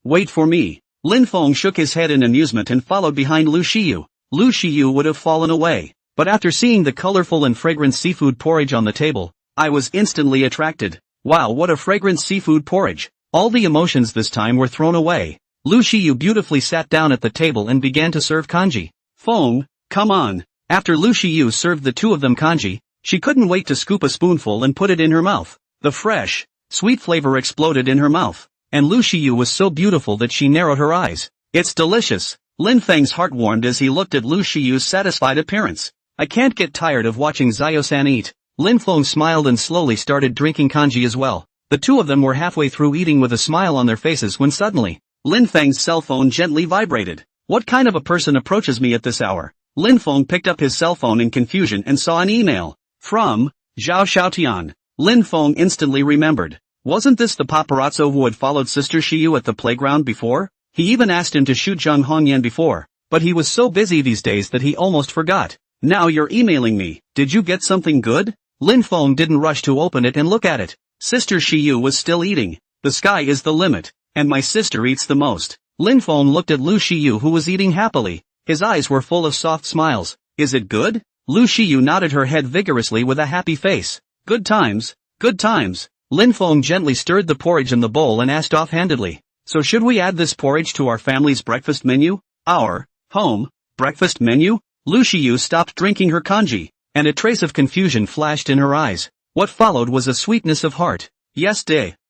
Wait for me. Lin Feng shook his head in amusement and followed behind Lu Shiyu. Lu Shiyu would have fallen away, but after seeing the colorful and fragrant seafood porridge on the table, I was instantly attracted. Wow, what a fragrant seafood porridge. All the emotions this time were thrown away. Lu Shiyu beautifully sat down at the table and began to serve kanji. Feng, come on. After Lu Shiyu served the two of them kanji, she couldn't wait to scoop a spoonful and put it in her mouth. The fresh, sweet flavor exploded in her mouth, and Lu Shiyu was so beautiful that she narrowed her eyes. It's delicious. Lin Feng's heart warmed as he looked at Lu Shiyu's satisfied appearance. I can't get tired of watching Zio-san eat. Lin Feng smiled and slowly started drinking kanji as well. The two of them were halfway through eating with a smile on their faces when suddenly, Lin Feng's cell phone gently vibrated. What kind of a person approaches me at this hour? Lin Feng picked up his cell phone in confusion and saw an email. From Zhao Xiaotian. Lin Feng instantly remembered. Wasn't this the paparazzo who had followed Sister Shiyu at the playground before? He even asked him to shoot Zhang Hongyan before, but he was so busy these days that he almost forgot. Now you're emailing me. Did you get something good? Lin Feng didn't rush to open it and look at it. Sister Shiyu was still eating. The sky is the limit, and my sister eats the most. Lin Feng looked at Lu Shiyu who was eating happily. His eyes were full of soft smiles. Is it good? Lu Shiyu nodded her head vigorously with a happy face. Good times, good times. Lin Feng gently stirred the porridge in the bowl and asked offhandedly. So should we add this porridge to our family's breakfast menu? Our home breakfast menu? Lu Shiyu stopped drinking her kanji, and a trace of confusion flashed in her eyes. What followed was a sweetness of heart. Yes,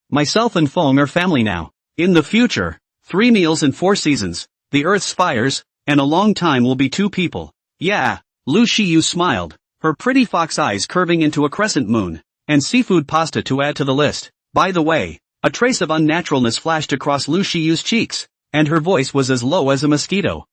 myself and Feng are family now. In the future, 3 meals and 4 seasons, the earth's fires, and a long time will be 2 people. Yeah, Lu Shiyu smiled, her pretty fox eyes curving into a crescent moon, and seafood pasta to add to the list. By the way, a trace of unnaturalness flashed across Lu Shiyu's cheeks, and her voice was as low as a mosquito.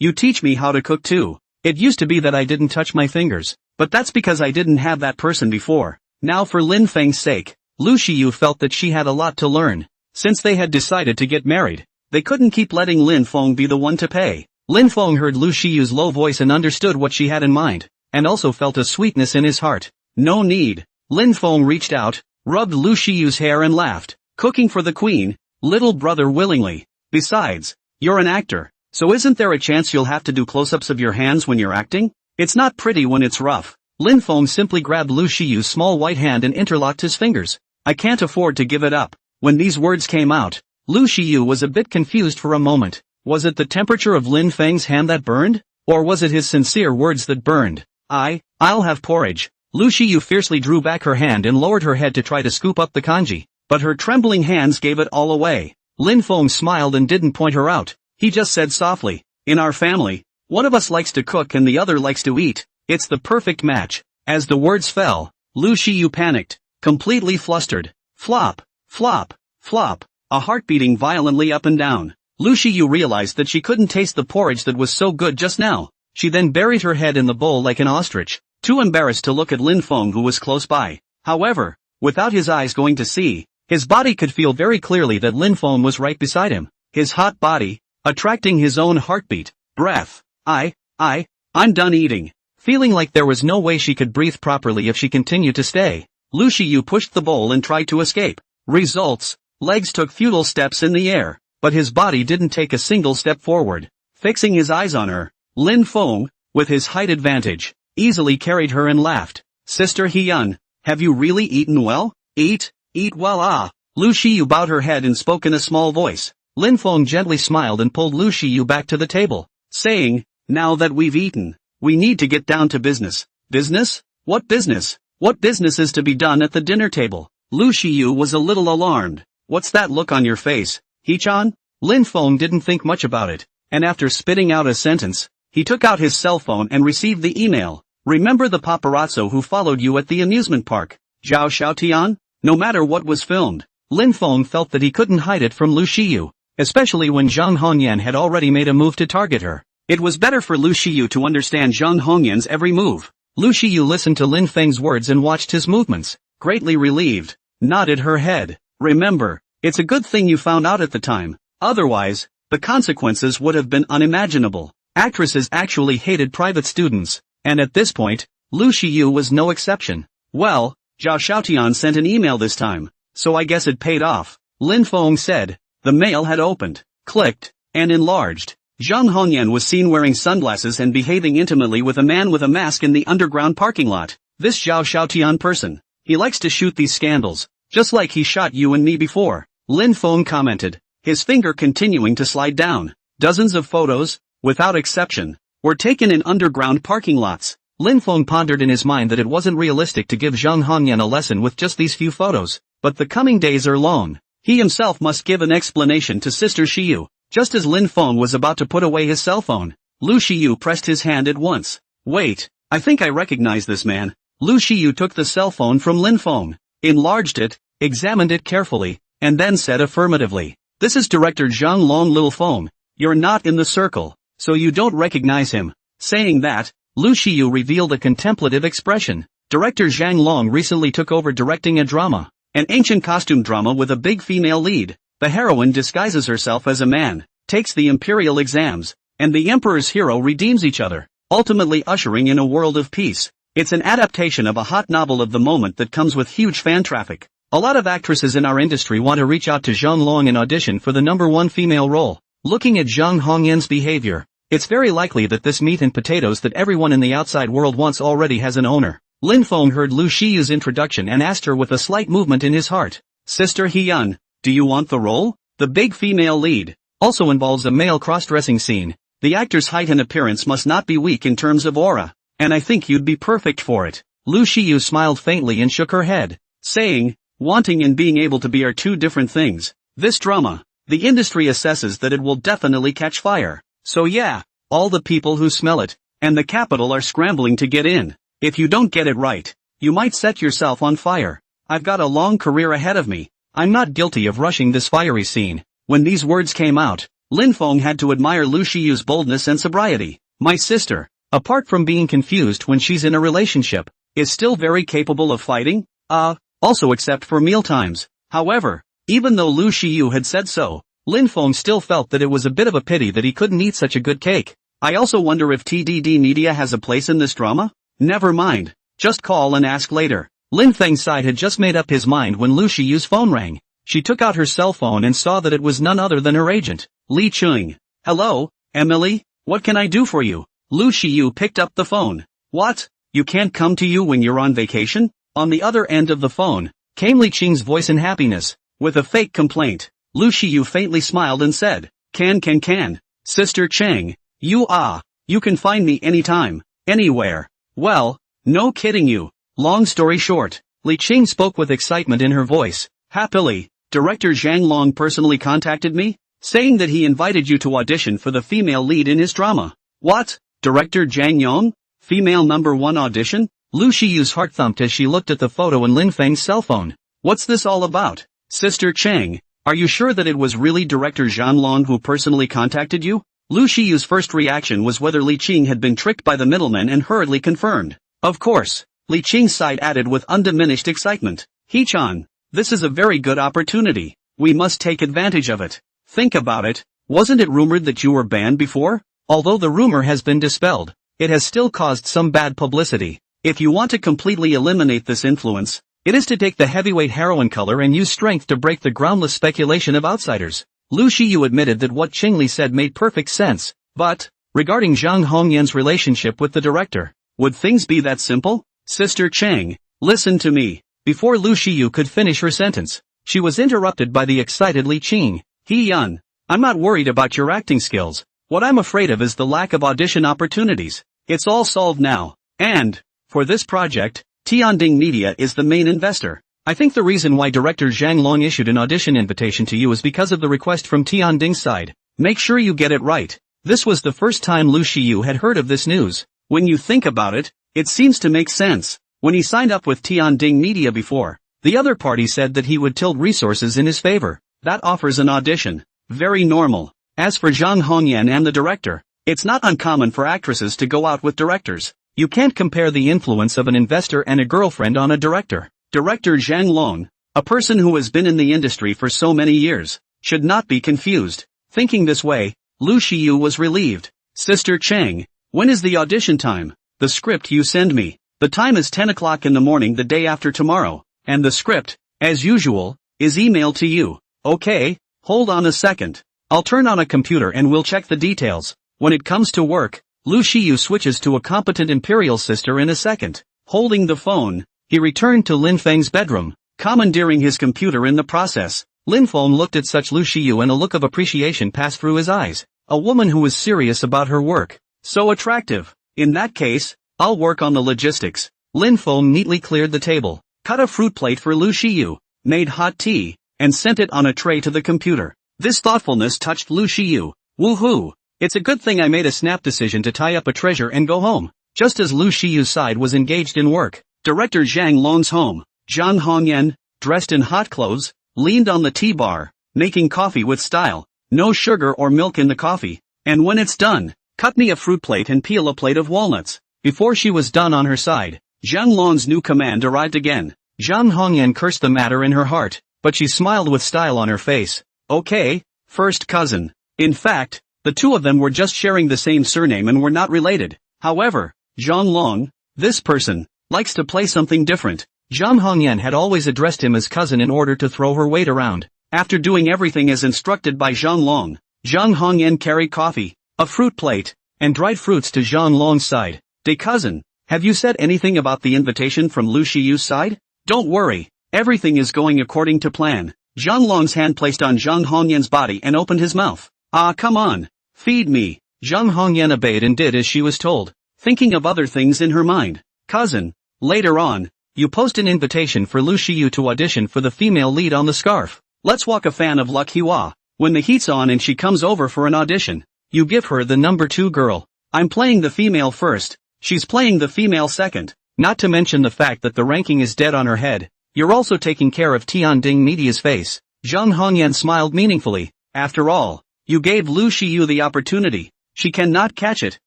You teach me how to cook too. It used to be that I didn't touch my fingers, but that's because I didn't have that person before. Now for Lin Feng's sake, Lu Shiyu felt that she had a lot to learn. Since they had decided to get married, they couldn't keep letting Lin Feng be the one to pay. Lin Feng heard Lu Shiyu's low voice and understood what she had in mind, and also felt a sweetness in his heart. No need. Lin Feng reached out, rubbed Lu Shiyu's hair and laughed. Cooking for the queen, little brother willingly. Besides, you're an actor. So isn't there a chance you'll have to do close-ups of your hands when you're acting? It's not pretty when it's rough. Lin Feng simply grabbed Lu Shiyu's small white hand and interlocked his fingers. I can't afford to give it up. When these words came out, Lu Shiyu was a bit confused for a moment. Was it the temperature of Lin Feng's hand that burned? Or was it his sincere words that burned? I'll have porridge. Lu Shiyu fiercely drew back her hand and lowered her head to try to scoop up the kanji, but her trembling hands gave it all away. Lin Feng smiled and didn't point her out. He just said softly, in our family, one of us likes to cook and the other likes to eat. It's the perfect match. As the words fell, Lu Shiyu panicked, completely flustered. Flop, flop, flop, a heart beating violently up and down. Lu Shiyu realized that she couldn't taste the porridge that was so good just now. She then buried her head in the bowl like an ostrich, too embarrassed to look at Lin Feng who was close by. However, without his eyes going to see, his body could feel very clearly that Lin Feng was right beside him. His hot body, attracting his own heartbeat, breath. I'm done eating. Feeling like there was no way she could breathe properly if she continued to stay, Lu Shiyu pushed the bowl and tried to escape. Results, legs took futile steps in the air, but his body didn't take a single step forward. Fixing his eyes on her, Lin Feng, with his height advantage, easily carried her and laughed. Sister Hyun, have you really eaten well? Eat well. Lu Shiyu bowed her head and spoke in a small voice. Lin Feng gently smiled and pulled Lu Shiyu back to the table, saying, now that we've eaten, we need to get down to business. Business? What business? What business is to be done at the dinner table? Lu Shiyu was a little alarmed. What's that look on your face, Hee-chan? Lin Feng didn't think much about it, and after spitting out a sentence, he took out his cell phone and received the email. Remember the paparazzo who followed you at the amusement park, Zhao Xiaotian? No matter what was filmed, Lin Feng felt that he couldn't hide it from Lu Shiyu, especially when Zhang Hongyan had already made a move to target her. It was better for Lu Shiyu to understand Zhang Hongyan's every move. Lu Shiyu listened to Lin Feng's words and watched his movements, greatly relieved, nodded her head. Remember, it's a good thing you found out at the time, otherwise, the consequences would have been unimaginable. Actresses actually hated private students, and at this point, Lu Shiyu was no exception. Well, Zhao Xiaotian sent an email this time, so I guess it paid off, Lin Feng said. The mail had opened, clicked, and enlarged. Zhang Hongyan was seen wearing sunglasses and behaving intimately with a man with a mask in the underground parking lot. This Zhao Xiaotian person, he likes to shoot these scandals, just like he shot you and me before, Lin Feng commented, his finger continuing to slide down. Dozens of photos, without exception, were taken in underground parking lots. Lin Feng pondered in his mind that it wasn't realistic to give Zhang Hongyan a lesson with just these few photos, but the coming days are long. He himself must give an explanation to Sister Shiyu. Just as Lin Feng was about to put away his cell phone, Lu Shiyu pressed his hand at once. Wait, I think I recognize this man. Lu Shiyu took the cell phone from Lin Feng, enlarged it, examined it carefully, and then said affirmatively, "This is Director Zhang Long Lil Feng. You're not in the circle, so you don't recognize him." Saying that, Lu Shiyu revealed a contemplative expression. Director Zhang Long recently took over directing a drama, an ancient costume drama with a big female lead. The heroine disguises herself as a man, takes the imperial exams, and the emperor's hero redeems each other, ultimately ushering in a world of peace. It's an adaptation of a hot novel of the moment that comes with huge fan traffic. A lot of actresses in our industry want to reach out to Zhang Long and audition for the #1 female role. Looking at Zhang Hongyan's behavior, it's very likely that this meat and potatoes that everyone in the outside world wants already has an owner. Lin Feng heard Lu Shiyu's introduction and asked her with a slight movement in his heart, "Sister Hyun, do you want the role?" The big female lead also involves a male cross-dressing scene. The actor's height and appearance must not be weak in terms of aura, and I think you'd be perfect for it. Lu Shiyu smiled faintly and shook her head, saying, "Wanting and being able to be are two different things. This drama, the industry assesses that it will definitely catch fire. So yeah, all the people who smell it, and the capital are scrambling to get in. If you don't get it right, you might set yourself on fire. I've got a long career ahead of me. I'm not guilty of rushing this fiery scene." When these words came out, Lin Feng had to admire Lu Shiyu's boldness and sobriety. My sister, apart from being confused when she's in a relationship, is still very capable of fighting? Also except for mealtimes. However, even though Lu Shiyu had said so, Lin Feng still felt that it was a bit of a pity that he couldn't eat such a good cake. I also wonder if TDD Media has a place in this drama? Never mind. Just call and ask later. Lin Feng's side had just made up his mind when Lu Shiyu's phone rang. She took out her cell phone and saw that it was none other than her agent, Li Chung. "Hello, Emily, what can I do for you?" Lu Shiyu picked up the phone. "What? You can't come to you when you're on vacation?" On the other end of the phone, came Li Ching's voice in happiness, with a fake complaint. Lu Shiyu faintly smiled and said, Can. Sister Cheng, you can find me anytime, anywhere." "Well, no kidding you." Long story short, Li Ching spoke with excitement in her voice. "Happily, Director Zhang Long personally contacted me, saying that he invited you to audition for the female lead in his drama." "What? Director Zhang Yong? Female #1 audition?" Lu Shiyu's heart thumped as she looked at the photo in Lin Feng's cell phone. "What's this all about? Sister Cheng, are you sure that it was really Director Zhang Long who personally contacted you?" Lu Shiyu's first reaction was whether Li Qing had been tricked by the middleman and hurriedly confirmed. "Of course," Li Qing's side added with undiminished excitement. "He-chan, this is a very good opportunity. We must take advantage of it. Think about it, wasn't it rumored that you were banned before? Although the rumor has been dispelled, it has still caused some bad publicity. If you want to completely eliminate this influence, it is to take the heavyweight heroine color and use strength to break the groundless speculation of outsiders." Lu Shiyu admitted that what Qingli said made perfect sense, but, regarding Zhang Hongyan's relationship with the director, would things be that simple? "Sister Cheng, listen to me." Before Lu Shiyu could finish her sentence, she was interrupted by the excited Li Qing. "He-yun, I'm not worried about your acting skills. What I'm afraid of is the lack of audition opportunities. It's all solved now. And, for this project, Tianding Media is the main investor. I think the reason why Director Zhang Long issued an audition invitation to you is because of the request from Tianding's side. Make sure you get it right." This was the first time Lu Shiyu had heard of this news. When you think about it, it seems to make sense. When he signed up with Tianding Media before, the other party said that he would tilt resources in his favor. That offers an audition. Very normal. As for Zhang Hongyan and the director, it's not uncommon for actresses to go out with directors. You can't compare the influence of an investor and a girlfriend on a director. Director Zhang Long, a person who has been in the industry for so many years, should not be confused. Thinking this way, Lu Shiyu was relieved. "Sister Cheng, when is the audition time?" "The script you send me. The time is 10 o'clock in the morning the day after tomorrow, and the script, as usual, is emailed to you." "Okay, hold on a second. I'll turn on a computer and we'll check the details." When it comes to work, Lu Shiyu switches to a competent imperial sister in a second. Holding the phone, he returned to Lin Feng's bedroom, commandeering his computer in the process. Lin Feng looked at such Lu Shiyu and a look of appreciation passed through his eyes. A woman who was serious about her work. So attractive. In that case, I'll work on the logistics. Lin Feng neatly cleared the table, cut a fruit plate for Lu Shiyu, made hot tea, and sent it on a tray to the computer. This thoughtfulness touched Lu Shiyu. Woohoo! It's a good thing I made a snap decision to tie up a treasure and go home. Just as Lu Shiyu's side was engaged in work, director Zhang Long's home, Zhang Hongyan, dressed in hot clothes, leaned on the tea bar, making coffee with style. No sugar or milk in the coffee. And when it's done, cut me a fruit plate and peel a plate of walnuts. Before she was done on her side, Zhang Long's new command arrived again. Zhang Hongyan cursed the matter in her heart, but she smiled with style on her face. Okay, first cousin. In fact, the two of them were just sharing the same surname and were not related. However, Zhang Long, this person, likes to play something different. Zhang Hongyan had always addressed him as cousin in order to throw her weight around. After doing everything as instructed by Zhang Long, Zhang Hongyan carried coffee, a fruit plate, and dried fruits to Zhang Long's side. "Day cousin, have you said anything about the invitation from Lu Shiyu's side?" "Don't worry, everything is going according to plan." Zhang Long's hand placed on Zhang Hongyan's body and opened his mouth. "Ah, come on, feed me." Zhang Hongyan obeyed and did as she was told, thinking of other things in her mind. "Cousin, later on, you post an invitation for Lu Shiyu to audition for the female lead on the scarf. Let's walk a fan of Luck Hiwa. When the heat's on and she comes over for an audition, you give her the number 2 girl. I'm playing the female first, she's playing the female second. Not to mention the fact that the ranking is dead on her head. You're also taking care of Tianding Media's face." Zhang Hongyan smiled meaningfully. "After all, you gave Lu Shiyu the opportunity. She cannot catch it,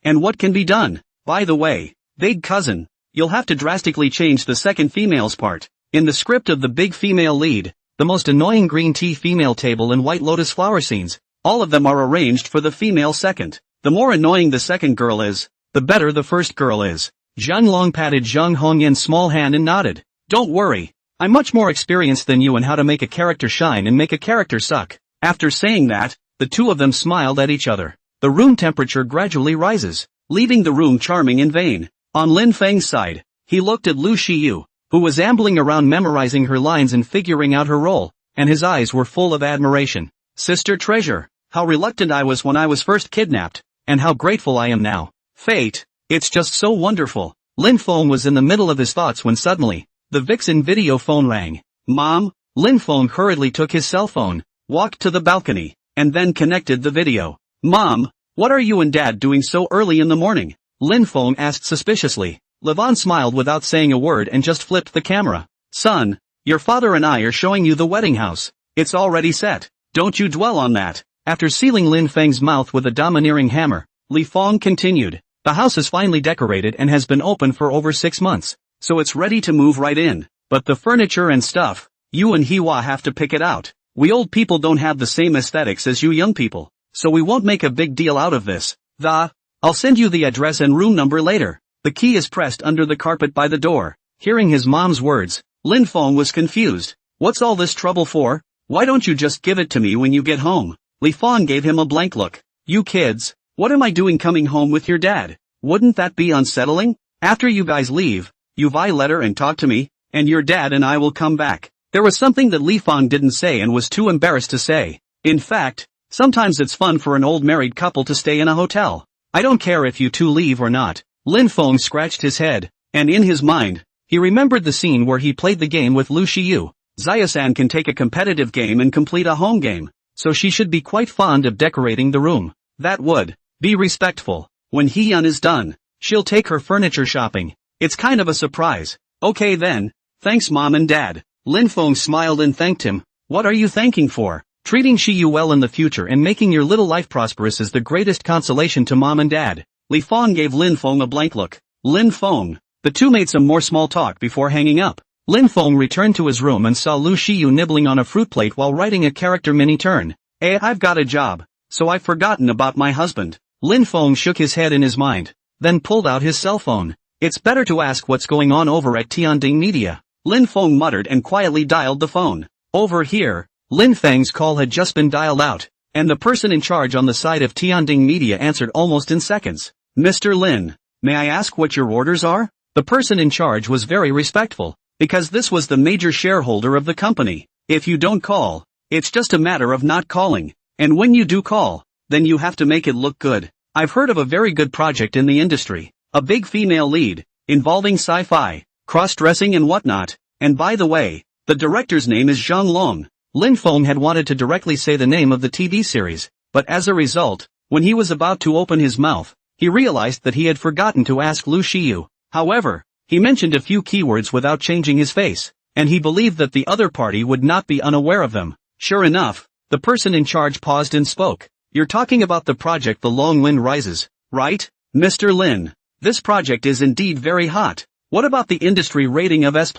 and what can be done? By the way, big cousin, you'll have to drastically change the second female's part. In the script of the big female lead, the most annoying green tea female table and white lotus flower scenes, all of them are arranged for the female second. The more annoying the second girl is, the better the first girl is." Zhang Long patted Zhang Hongyan's small hand and nodded. "Don't worry, I'm much more experienced than you in how to make a character shine and make a character suck." After saying that, the two of them smiled at each other. The room temperature gradually rises, leaving the room charming in vain. On Lin Feng's side, he looked at Lu Shiyu, who was ambling around memorizing her lines and figuring out her role, and his eyes were full of admiration. "Sister Treasure, how reluctant I was when I was first kidnapped, and how grateful I am now. Fate, it's just so wonderful." Lin Feng was in the middle of his thoughts when suddenly, the Vixen video phone rang. "Mom?" Lin Feng hurriedly took his cell phone, walked to the balcony, and then connected the video. "Mom, what are you and Dad doing so early in the morning?" Lin Feng asked suspiciously. Levon smiled without saying a word and just flipped the camera. "Son, your father and I are showing you the wedding house. It's already set. Don't you dwell on that." After sealing Lin Feng's mouth with a domineering hammer, Li Feng continued. "The house is finely decorated and has been open for over 6 months, so it's ready to move right in. But the furniture and stuff, you and Hiwa have to pick it out. We old people don't have the same aesthetics as you young people, so we won't make a big deal out of this. I'll send you the address and room number later." The key is pressed under the carpet by the door. Hearing his mom's words, Lin Feng was confused. "What's all this trouble for? Why don't you just give it to me when you get home?" Li Feng gave him a blank look. "You kids, what am I doing coming home with your dad? Wouldn't that be unsettling? After you guys leave, you buy a letter and talk to me, and your dad and I will come back." There was something that Li Feng didn't say and was too embarrassed to say. In fact, sometimes it's fun for an old married couple to stay in a hotel. "I don't care if you two leave or not." Lin Feng scratched his head, and in his mind, he remembered the scene where he played the game with Lu Shiyu. Zaya-san can take a competitive game and complete a home game, so she should be quite fond of decorating the room. That would be respectful. When Hee-yeon is done, she'll take her furniture shopping. It's kind of a surprise. "Okay then, thanks Mom and Dad." Lin Feng smiled and thanked him. "What are you thanking for? Treating Shiyu well in the future and making your little life prosperous is the greatest consolation to Mom and Dad." Li Feng gave Lin Feng a blank look. "Lin Feng." The two made some more small talk before hanging up. Lin Feng returned to his room and saw Lu Shiyu nibbling on a fruit plate while writing a character mini-turn. I've got a job, so I've forgotten about my husband." Lin Feng shook his head in his mind, then pulled out his cell phone. "It's better to ask what's going on over at Tianding Media." Lin Feng muttered and quietly dialed the phone. Over here, Lin Feng's call had just been dialed out, and the person in charge on the side of Tianding Media answered almost in seconds. "Mr. Lin, may I ask what your orders are?" The person in charge was very respectful, because this was the major shareholder of the company. "If you don't call, it's just a matter of not calling, and when you do call, then you have to make it look good. I've heard of a very good project in the industry, a big female lead, involving sci-fi, cross-dressing and whatnot, and by the way, the director's name is Zhang Long." Lin Feng had wanted to directly say the name of the TV series, but as a result, when he was about to open his mouth, he realized that he had forgotten to ask Lu Xiyu. However, he mentioned a few keywords without changing his face, and he believed that the other party would not be unaware of them. Sure enough, the person in charge paused and spoke. You're talking about the project The Long Wind Rises, right, Mr. Lin? This project is indeed very hot. What about the industry rating of S+?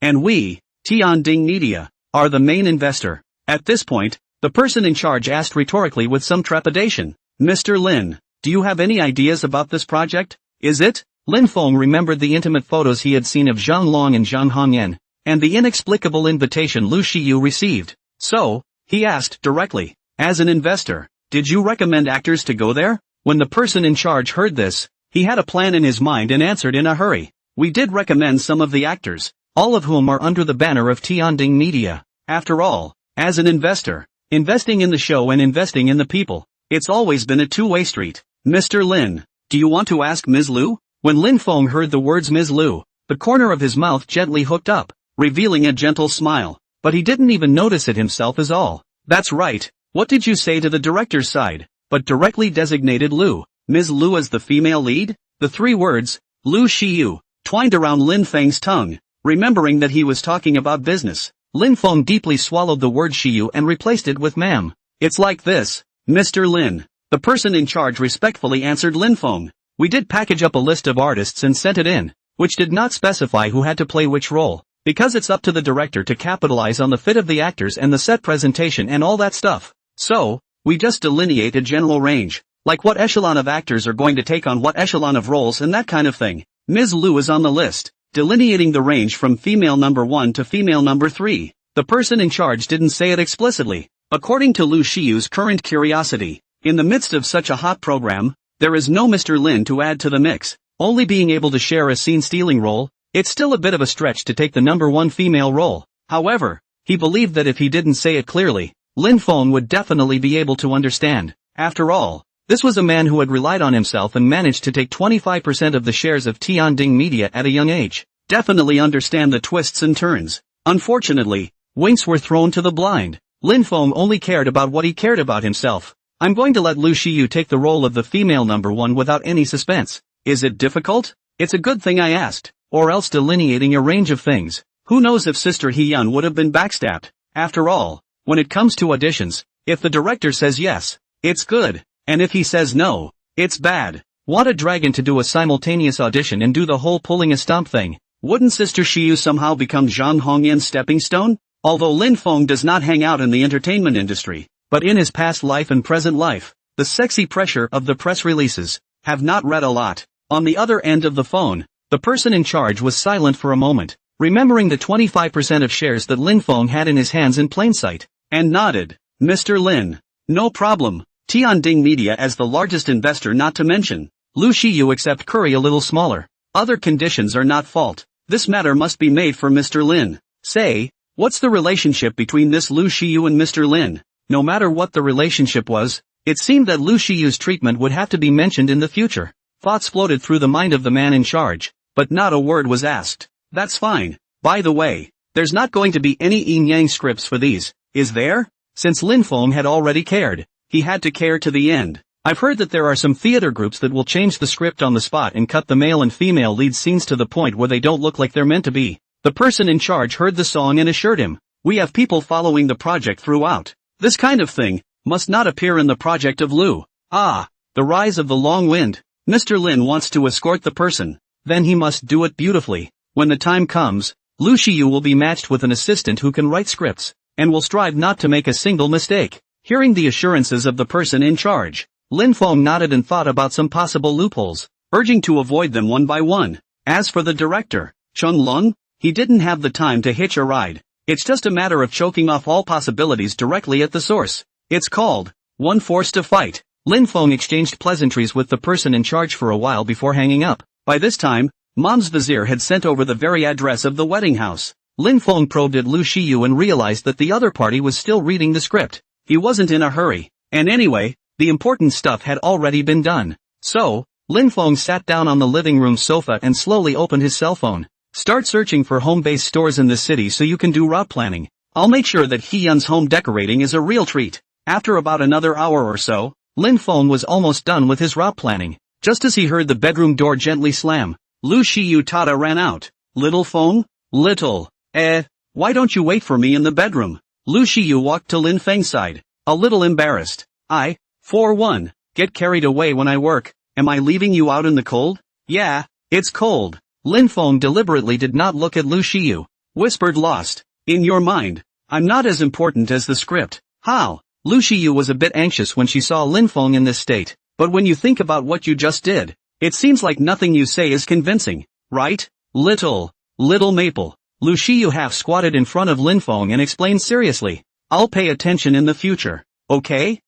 And we, Tianding Media, are the main investor. At this point, the person in charge asked rhetorically with some trepidation. Mr. Lin, do you have any ideas about this project? Is it? Lin Feng remembered the intimate photos he had seen of Zhang Long and Zhang Hongyan, and the inexplicable invitation Lu Xiyu received. So, he asked directly, as an investor, did you recommend actors to go there? When the person in charge heard this, he had a plan in his mind and answered in a hurry. We did recommend some of the actors, all of whom are under the banner of Tianding Media. After all, as an investor, investing in the show and investing in the people, it's always been a two-way street. Mr. Lin, do you want to ask Ms. Lu? When Lin Feng heard the words Ms. Lu, the corner of his mouth gently hooked up, revealing a gentle smile, but he didn't even notice it himself as all. That's right, what did you say to the director's side? But directly designated Lu, Ms. Lu as the female lead? The three words, Lu Xiyu, twined around Lin Feng's tongue. Remembering that he was talking about business, Lin Feng deeply swallowed the word Xiyu and replaced it with ma'am. It's like this, Mr. Lin. The person in charge respectfully answered Lin Feng. We did package up a list of artists and sent it in, which did not specify who had to play which role, because it's up to the director to capitalize on the fit of the actors and the set presentation and all that stuff. So, we just delineate a general range, like what echelon of actors are going to take on what echelon of roles and that kind of thing. Ms. Lu is on the list, delineating the range from female number 1 to female number 3. The person in charge didn't say it explicitly. According to Lu Xiyu's current curiosity, in the midst of such a hot program, there is no Mr. Lin to add to the mix, only being able to share a scene-stealing role. It's still a bit of a stretch to take the number 1 female role. However, he believed that if he didn't say it clearly, Lin Feng would definitely be able to understand. After all, this was a man who had relied on himself and managed to take 25% of the shares of Tianding Media at a young age. Definitely understand the twists and turns. Unfortunately, winks were thrown to the blind. Lin Feng only cared about what he cared about himself. I'm going to let Lu Xiyu take the role of the female number 1 without any suspense. Is it difficult? It's a good thing I asked, or else delineating a range of things. Who knows if Sister He-yun would have been backstabbed. After all, when it comes to auditions, if the director says yes, it's good, and if he says no, it's bad. Want a dragon to do a simultaneous audition and do the whole pulling a stomp thing? Wouldn't Sister Xiyu somehow become Zhang Hongyan's stepping stone? Although Lin Feng does not hang out in the entertainment industry, but in his past life and present life, the sexy pressure of the press releases, have not read a lot. On the other end of the phone, the person in charge was silent for a moment, remembering the 25% of shares that Lin Feng had in his hands in plain sight, and nodded. Mr. Lin. No problem. Tianding Media as the largest investor not to mention. Lu Xiyu except Curry a little smaller. Other conditions are not fault. This matter must be made for Mr. Lin. Say, what's the relationship between this Lu Xiyu and Mr. Lin? No matter what the relationship was, it seemed that Lu Xiyu's treatment would have to be mentioned in the future. Thoughts floated through the mind of the man in charge, but not a word was asked. That's fine. By the way, there's not going to be any yin-yang scripts for these, is there? Since Lin Feng had already cared, he had to care to the end. I've heard that there are some theater groups that will change the script on the spot and cut the male and female lead scenes to the point where they don't look like they're meant to be. The person in charge heard the song and assured him, we have people following the project throughout. This kind of thing must not appear in the project of Lu. Ah, the rise of the long wind. Mr. Lin wants to escort the person. Then he must do it beautifully. When the time comes, Lu Xiyu will be matched with an assistant who can write scripts, and will strive not to make a single mistake. Hearing the assurances of the person in charge, Lin Feng nodded and thought about some possible loopholes, urging to avoid them one by one. As for the director, Chun Lung, he didn't have the time to hitch a ride. It's just a matter of choking off all possibilities directly at the source. It's called one force to fight. Lin Feng exchanged pleasantries with the person in charge for a while before hanging up. By this time, Mom's vizier had sent over the very address of the wedding house. Lin Feng probed at Lu Xiyu and realized that the other party was still reading the script. He wasn't in a hurry. And anyway, the important stuff had already been done. So, Lin Feng sat down on the living room sofa and slowly opened his cell phone. Start searching for home-based stores in the city so you can do route planning. I'll make sure that Hyun's home decorating is a real treat. After about another hour or so, Lin Feng was almost done with his route planning. Just as he heard the bedroom door gently slam, Lu Shiyu Tada ran out. Little Feng? Little. Why don't you wait for me in the bedroom? Lu Shiyu walked to Lin Feng's side, a little embarrassed. For one, get carried away when I work. Am I leaving you out in the cold? Yeah, it's cold. Lin Feng deliberately did not look at Lu Shiyu. Whispered lost. In your mind, I'm not as important as the script. How? Lu Shiyu was a bit anxious when she saw Lin Feng in this state, but when you think about what you just did, it seems like nothing you say is convincing, right? Little Maple. Lu Shiyu half squatted in front of Lin Feng and explained seriously. I'll pay attention in the future. Okay?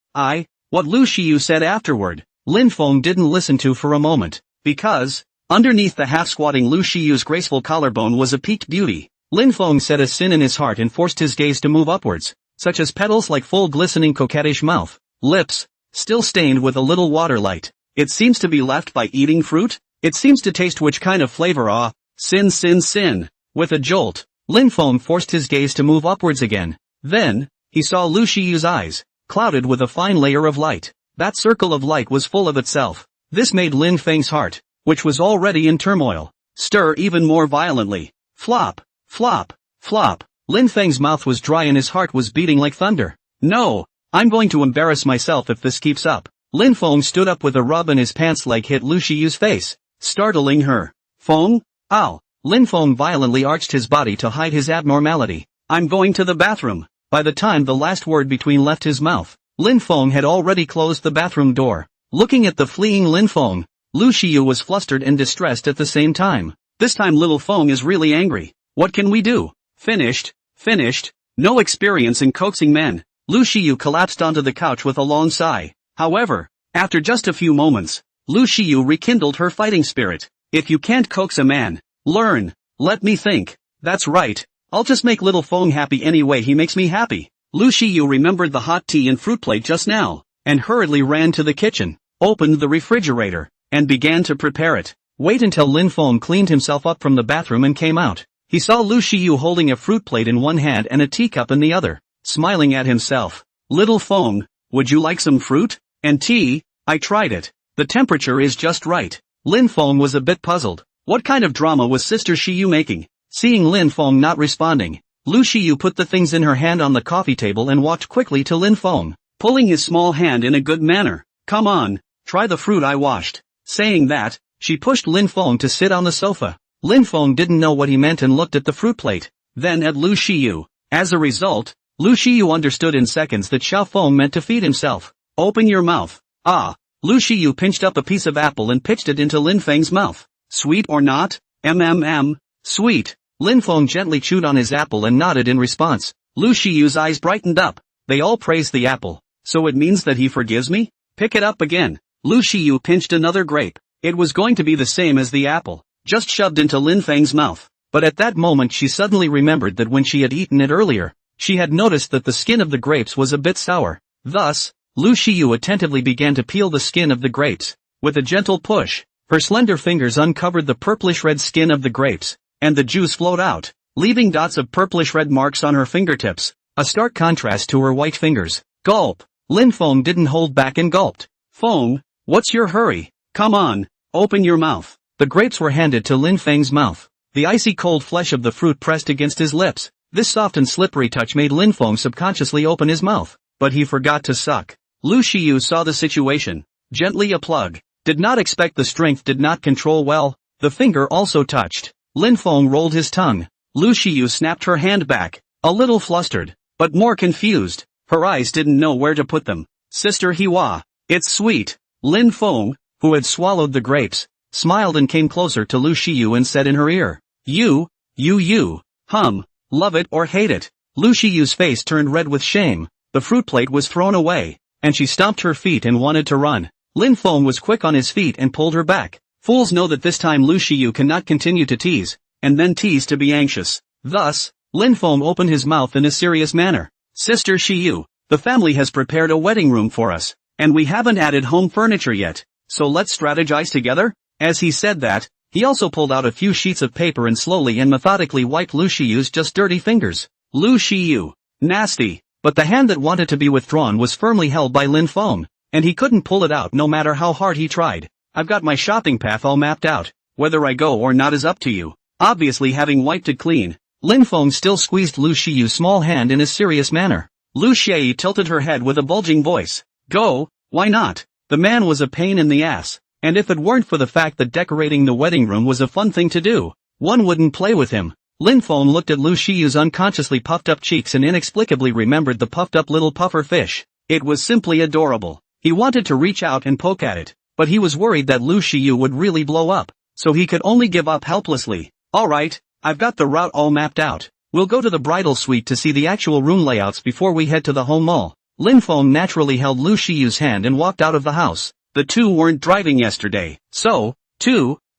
What Lu Shiyu said afterward, Lin Feng didn't listen to for a moment, because, underneath the half-squatting Lu Shiyu's graceful collarbone was a peaked beauty. Lin Feng set a sin in his heart and forced his gaze to move upwards, such as petals like full glistening coquettish mouth, lips, still stained with a little water light. It seems to be left by eating fruit? It seems to taste which kind of flavor sin. With a jolt, Lin Feng forced his gaze to move upwards again. Then, he saw Lu Shiyu's eyes, clouded with a fine layer of light. That circle of light was full of itself. This made Lin Feng's heart, which was already in turmoil, stir even more violently. Flop, flop, flop. Lin Feng's mouth was dry and his heart was beating like thunder. No, I'm going to embarrass myself if this keeps up. Lin Feng stood up with a rub and his pants leg hit Lu Shiyu's face, startling her. Feng? Ow! Lin Feng violently arched his body to hide his abnormality. I'm going to the bathroom. By the time the last word between left his mouth, Lin Feng had already closed the bathroom door. Looking at the fleeing Lin Feng, Lu Shiyu was flustered and distressed at the same time. This time little Feng is really angry. What can we do? Finished. No experience in coaxing men. Lu Shiyu collapsed onto the couch with a long sigh. However, after just a few moments, Lu Shiyu rekindled her fighting spirit. If you can't coax a man, learn. Let me think. That's right. I'll just make little Feng happy any way he makes me happy. Lu Shiyu remembered the hot tea and fruit plate just now, and hurriedly ran to the kitchen, opened the refrigerator, and began to prepare it. Wait until Lin Feng cleaned himself up from the bathroom and came out. He saw Lu Shiyu holding a fruit plate in one hand and a teacup in the other, smiling at himself. Little Feng, would you like some fruit? And tea? I tried it. The temperature is just right. Lin Feng was a bit puzzled. What kind of drama was Sister Shiyu making? Seeing Lin Feng not responding, Lu Shiyu put the things in her hand on the coffee table and walked quickly to Lin Feng, pulling his small hand in a good manner. Come on, try the fruit I washed. Saying that, she pushed Lin Feng to sit on the sofa. Lin Feng didn't know what he meant and looked at the fruit plate, then at Lu Shiyu. As a result, Lu Shiyu understood in seconds that Xiao Feng meant to feed himself. Open your mouth. Lu Shiyu pinched up a piece of apple and pitched it into Lin Feng's mouth. Sweet or not? Sweet. Lin Feng gently chewed on his apple and nodded in response. Lu Shiyu's eyes brightened up. They all praised the apple. So it means that he forgives me? Pick it up again. Lu Shiyu pinched another grape. It was going to be the same as the apple, just shoved into Lin Feng's mouth. But at that moment she suddenly remembered that when she had eaten it earlier, she had noticed that the skin of the grapes was a bit sour. Thus, Lu Shiyu attentively began to peel the skin of the grapes. With a gentle push, her slender fingers uncovered the purplish-red skin of the grapes, and the juice flowed out, leaving dots of purplish-red marks on her fingertips, a stark contrast to her white fingers. Gulp! Lin Feng didn't hold back and gulped. Feng, what's your hurry? Come on, open your mouth. The grapes were handed to Lin Feng's mouth. The icy cold flesh of the fruit pressed against his lips. This soft and slippery touch made Lin Feng subconsciously open his mouth, but he forgot to suck. Lu Shiyu saw the situation. Gently a plug. Did not expect the strength did not control well. The finger also touched. Lin Feng rolled his tongue. Lu Shiyu snapped her hand back, a little flustered, but more confused. Her eyes didn't know where to put them. Sister Hiwa, it's sweet. Lin Feng, who had swallowed the grapes, smiled and came closer to Lu Shiyu and said in her ear, You, love it or hate it. Lu Shiyu's face turned red with shame. The fruit plate was thrown away, and she stomped her feet and wanted to run. Lin Feng was quick on his feet and pulled her back. Fools know that this time Lu Shiyu cannot continue to tease, and then tease to be anxious. Thus, Lin Feng opened his mouth in a serious manner. Sister Shiyu, the family has prepared a wedding room for us, and we haven't added home furniture yet, so let's strategize together? As he said that, he also pulled out a few sheets of paper and slowly and methodically wiped Lu Shiyu's just dirty fingers. Lu Shiyu, Nasty. But the hand that wanted to be withdrawn was firmly held by Lin Feng, and he couldn't pull it out no matter how hard he tried. I've got my shopping path all mapped out. Whether I go or not is up to you. Obviously having wiped it clean, Lin Feng still squeezed Lu Shiyu's small hand in a serious manner. Lu Xiyi tilted her head with a bulging voice. Go, why not? The man was a pain in the ass, and if it weren't for the fact that decorating the wedding room was a fun thing to do, one wouldn't play with him. Lin Feng looked at Lu Shiyu's unconsciously puffed up cheeks and inexplicably remembered the puffed up little puffer fish. It was simply adorable. He wanted to reach out and poke at it, but he was worried that Lu Xiyu would really blow up, so he could only give up helplessly. Alright, I've got the route all mapped out. We'll go to the bridal suite to see the actual room layouts before we head to the home mall. Lin Feng naturally held Lu Shiyu's hand and walked out of the house. The two weren't driving yesterday, so,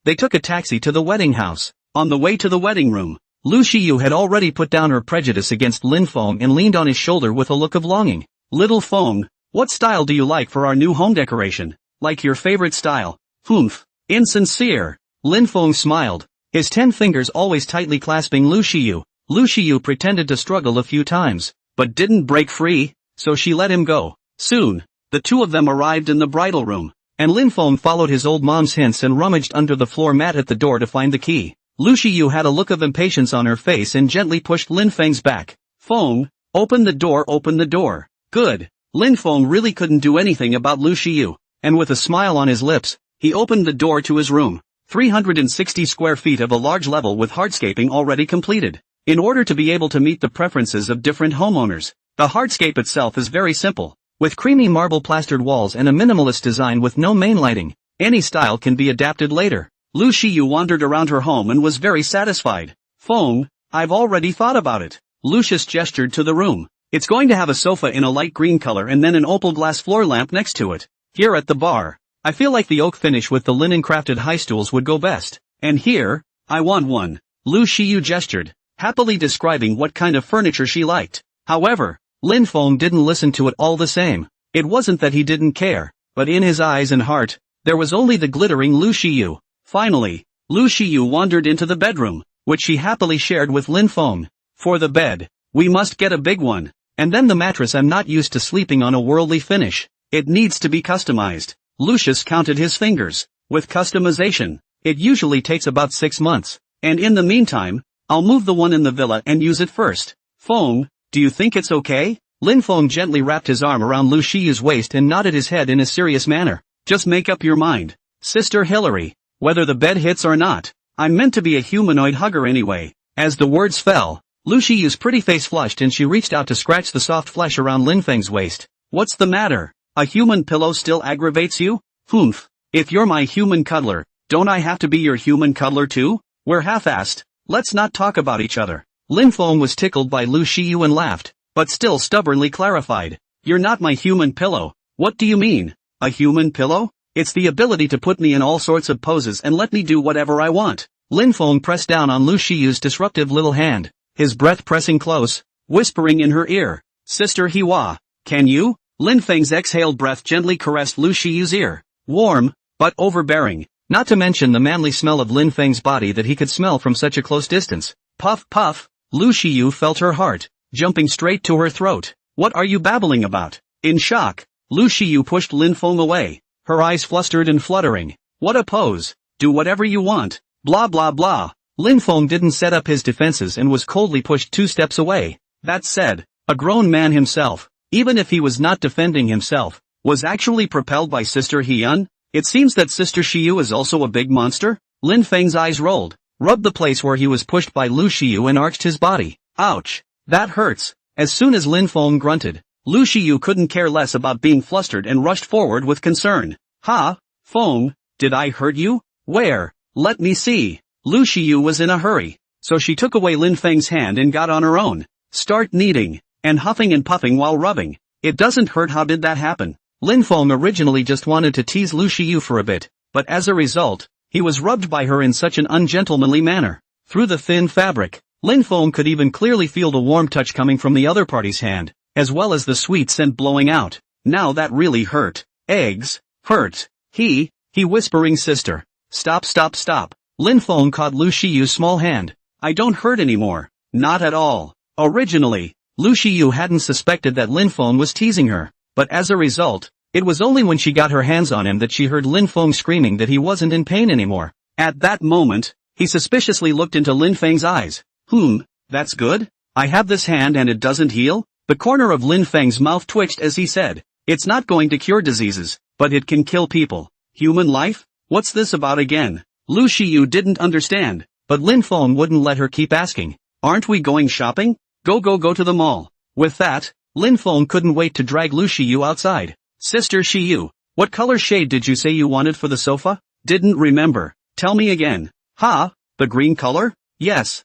they took a taxi to the wedding house. On the way to the wedding room, Lu Xiyu had already put down her prejudice against Lin Feng and leaned on his shoulder with a look of longing. Little Feng, what style do you like for our new home decoration? Like your favorite style. Humph. Insincere. Lin Feng smiled, his 10 fingers always tightly clasping Lu Xiyu. Lu Xiyu pretended to struggle a few times, but didn't break free, so she let him go. Soon, the two of them arrived in the bridal room, and Lin Feng followed his old mom's hints and rummaged under the floor mat at the door to find the key. Lu Xiyu had a look of impatience on her face and gently pushed Lin Feng's back. Feng, open the door. Good. Lin Feng really couldn't do anything about Lu Xiyu, and with a smile on his lips, he opened the door to his room. 360 square feet of a large level with hardscaping already completed. In order to be able to meet the preferences of different homeowners, the hardscape itself is very simple, with creamy marble plastered walls and a minimalist design with no main lighting. Any style can be adapted later. Lu Xiyu wandered around her home and was very satisfied. Feng, I've already thought about it. Lucius gestured to the room. It's going to have a sofa in a light green color and then an opal glass floor lamp next to it. Here at the bar, I feel like the oak finish with the linen crafted high stools would go best. And here, I want one. Lu Xiyu gestured, happily describing what kind of furniture she liked. However, Lin Feng didn't listen to it all the same. It wasn't that he didn't care, but in his eyes and heart, there was only the glittering Lu Xiyu. Finally, Lu Xiyu wandered into the bedroom, which she happily shared with Lin Feng. For the bed, we must get a big one. And then the mattress, I'm not used to sleeping on a worldly finish. It needs to be customized. Lucius counted his fingers. With customization, it usually takes about 6 months. And in the meantime, I'll move the one in the villa and use it first. Feng, do you think it's okay? Lin Feng gently wrapped his arm around Lu Xiyu's waist and nodded his head in a serious manner. Just make up your mind, Sister Hilary. Whether the bed hits or not, I'm meant to be a humanoid hugger anyway. As the words fell, Lu Xiyu's pretty face flushed and she reached out to scratch the soft flesh around Lin Feng's waist. What's the matter? A human pillow still aggravates you? Humph. If you're my human cuddler, don't I have to be your human cuddler too? We're half-assed. Let's not talk about each other. Lin Feng was tickled by Lu Xiyu and laughed, but still stubbornly clarified. You're not my human pillow. What do you mean? A human pillow? It's the ability to put me in all sorts of poses and let me do whatever I want. Lin Feng pressed down on Lu Xiyu's disruptive little hand, his breath pressing close, whispering in her ear. Sister Hiwa, can you? Lin Feng's exhaled breath gently caressed Lu Xiyu's ear. Warm, but overbearing, not to mention the manly smell of Lin Feng's body that he could smell from such a close distance. Puff puff, Lu Xiyu felt her heart, jumping straight to her throat. What are you babbling about? In shock, Lu Xiyu pushed Lin Feng away, her eyes flustered and fluttering. What a pose. Do whatever you want. Blah blah blah. Lin Feng didn't set up his defenses and was coldly pushed 2 steps away. That said, a grown man himself, even if he was not defending himself, was actually propelled by Sister Hyun. It seems that Sister Xiyu is also a big monster? Lin Feng's eyes rolled, rubbed the place where he was pushed by Lu Xiyu and arched his body. Ouch. That hurts. As soon as Lin Feng grunted, Lu Xiyu couldn't care less about being flustered and rushed forward with concern. Ha? Feng, did I hurt you? Where? Let me see. Lu Xiyu was in a hurry, so she took away Lin Feng's hand and got on her own. Start kneading, and huffing and puffing while rubbing. It doesn't hurt. How did that happen? Lin Feng originally just wanted to tease Lu Xiyu for a bit, but as a result, he was rubbed by her in such an ungentlemanly manner. Through the thin fabric, Lin Feng could even clearly feel the warm touch coming from the other party's hand, as well as the sweet scent blowing out. Now that really hurt. Eggs, hurt. He whispering. Sister. Stop stop stop. Lin Feng caught Lu Xiyu's small hand. I don't hurt anymore. Not at all. Originally, Lu Shiyu hadn't suspected that Lin Feng was teasing her, but as a result, it was only when she got her hands on him that she heard Lin Feng screaming that he wasn't in pain anymore. At that moment, he suspiciously looked into Lin Feng's eyes. That's good? I have this hand and it doesn't heal? The corner of Lin Feng's mouth twitched as he said, it's not going to cure diseases, but it can kill people. Human life? What's this about again? Lu Shiyu didn't understand, but Lin Feng wouldn't let her keep asking. Aren't we going shopping? Go to the mall. With that, Lin Feng couldn't wait to drag Lu Shiyu outside. Sister Shiyu, what color shade did you say you wanted for the sofa? Didn't remember. Tell me again. The green color? Yes.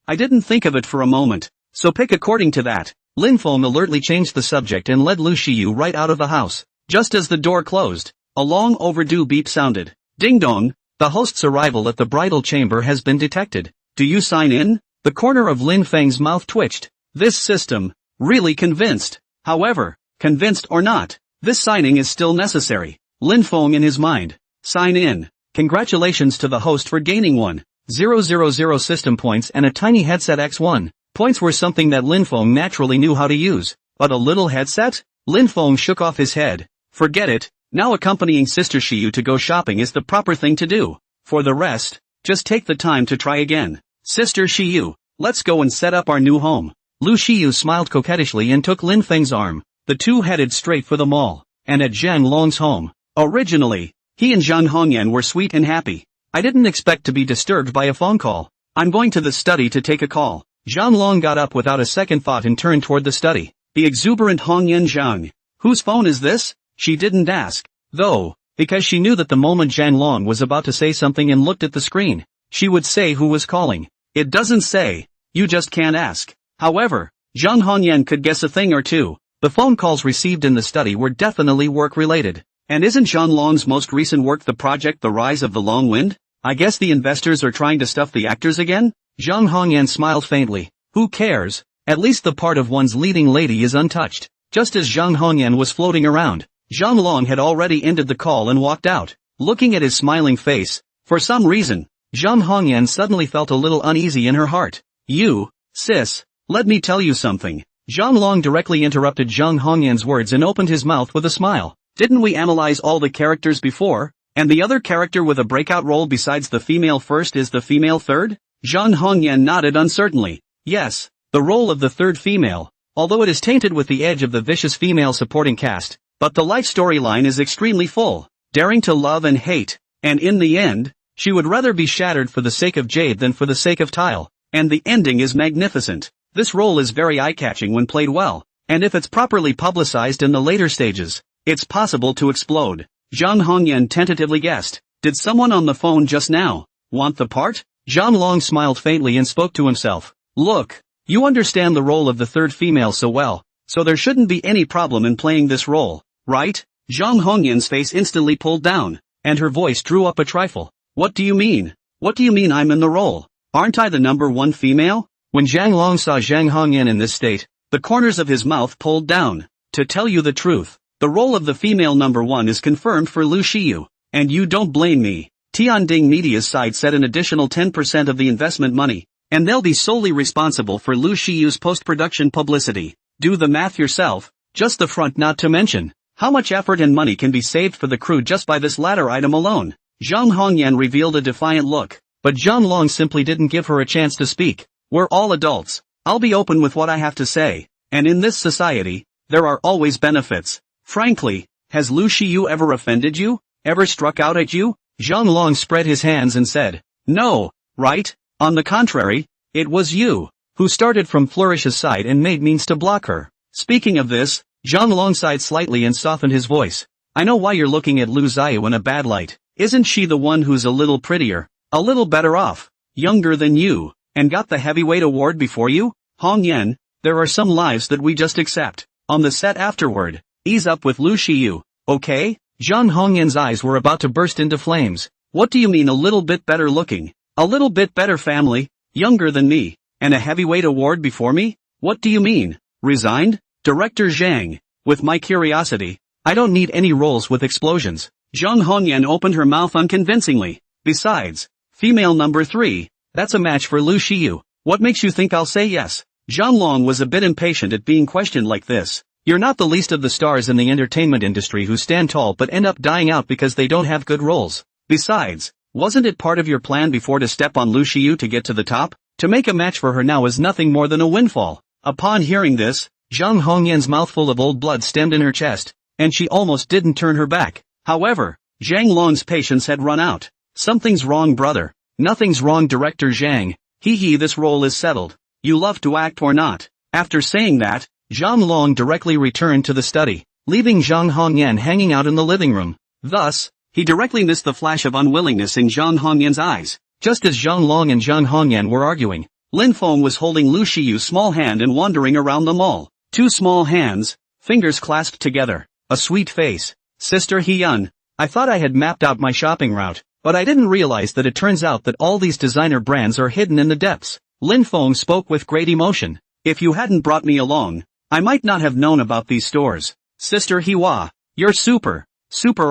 I didn't think of it for a moment. So pick according to that. Lin Feng alertly changed the subject and led Lu Shiyu right out of the house. Just as the door closed, a long overdue beep sounded. Ding dong, the host's arrival at the bridal chamber has been detected. Do you sign in? The corner of Lin Feng's mouth twitched. This system, really convinced. However, convinced or not, this signing is still necessary. Lin Feng in his mind. Sign in. Congratulations to the host for gaining 1,000 system points and a tiny headset X1. Points were something that Lin Feng naturally knew how to use. But a little headset? Lin Feng shook off his head. Forget it, now accompanying Sister Shiyu to go shopping is the proper thing to do. For the rest, just take the time to try again. Sister Shiyu, let's go and set up our new home. Lu Shiyu smiled coquettishly and took Lin Feng's arm. The two headed straight for the mall, and at Zhang Long's home. Originally, he and Zhang Hongyan were sweet and happy. I didn't expect to be disturbed by a phone call. I'm going to the study to take a call. Zhang Long got up without a second thought and turned toward the study. The exuberant Hongyan Zhang. Whose phone is this? She didn't ask, though, because she knew that the moment Zhang Long was about to say something and looked at the screen, she would say who was calling. It doesn't say. You just can't ask. However, Zhang Hongyan could guess a thing or two. The phone calls received in the study were definitely work-related. And isn't Zhang Long's most recent work the project The Rise of the Long Wind? I guess the investors are trying to stuff the actors again? Zhang Hongyan smiled faintly. Who cares? At least the part of one's leading lady is untouched. Just as Zhang Hongyan was floating around, Zhang Long had already ended the call and walked out. Looking at his smiling face, for some reason, Zhang Hongyan suddenly felt a little uneasy in her heart. You, sis, let me tell you something. Zhang Long directly interrupted Zhang Hongyan's words and opened his mouth with a smile. Didn't we analyze all the characters before? And the other character with a breakout role besides the female first is the female third? Zhang Hongyan nodded uncertainly. Yes, the role of the third female, although it is tainted with the edge of the vicious female supporting cast, but the life storyline is extremely full, daring to love and hate, and in the end, she would rather be shattered for the sake of Jade than for the sake of Tile, and the ending is magnificent. This role is very eye-catching when played well, and if it's properly publicized in the later stages, it's possible to explode. Zhang Hongyan tentatively guessed. Did someone on the phone just now want the part? Zhang Long smiled faintly and spoke to himself. Look, you understand the role of the third female so well, so there shouldn't be any problem in playing this role, right? Zhang Hongyan's face instantly pulled down, and her voice drew up a trifle. What do you mean? What do you mean I'm in the role? Aren't I the number one female? When Zhang Long saw Zhang Hongyan in this state, the corners of his mouth pulled down. To tell you the truth, the role of the female number one is confirmed for Lu Shiyu, and you don't blame me. Tianding Media's side set an additional 10% of the investment money, and they'll be solely responsible for Lu Shiyu's post-production publicity. Do the math yourself, just the front not to mention. How much effort and money can be saved for the crew just by this latter item alone? Zhang Hongyan revealed a defiant look, but Zhang Long simply didn't give her a chance to speak. We're all adults. I'll be open with what I have to say, and in this society, there are always benefits. Frankly, has Lu Shiyu ever offended you? Ever struck out at you? Zhang Long spread his hands and said, no, right? On the contrary, it was you, who started from Flourish's side and made means to block her. Speaking of this, Zhang Long sighed slightly and softened his voice. I know why you're looking at Lu Xiao in a bad light. Isn't she the one who's a little prettier, a little better off, younger than you, and got the heavyweight award before you? Hong Yan, there are some lives that we just accept. On the set afterward, ease up with Lu Shiyu, okay? Zhang Hongyan's eyes were about to burst into flames. What do you mean a little bit better looking? A little bit better family, younger than me, and a heavyweight award before me? What do you mean? Resigned? Director Zhang, with my curiosity, I don't need any roles with explosions. Zhang Hongyan opened her mouth unconvincingly. Besides, female number 3, that's a match for Lu Shiyu. What makes you think I'll say yes? Zhang Long was a bit impatient at being questioned like this. You're not the least of the stars in the entertainment industry who stand tall but end up dying out because they don't have good roles. Besides, wasn't it part of your plan before to step on Lu Xiyu to get to the top? To make a match for her now is nothing more than a windfall. Upon hearing this, Zhang Hongyan's mouthful of old blood stemmed in her chest, and she almost didn't turn her back. However, Zhang Long's patience had run out. Something's wrong, brother. Nothing's wrong, Director Zhang. This role is settled. You love to act or not. After saying that, Zhang Long directly returned to the study, leaving Zhang Hongyan hanging out in the living room. Thus, he directly missed the flash of unwillingness in Zhang Hongyan's eyes. Just as Zhang Long and Zhang Hongyan were arguing, Lin Feng was holding Lu Xiyu's small hand and wandering around the mall. Two small hands, fingers clasped together, a sweet face. Sister Hyun, I thought I had mapped out my shopping route, but I didn't realize that it turns out that all these designer brands are hidden in the depths. Lin Feng spoke with great emotion. If you hadn't brought me along, I might not have known about these stores. Sister Hiwa, you're super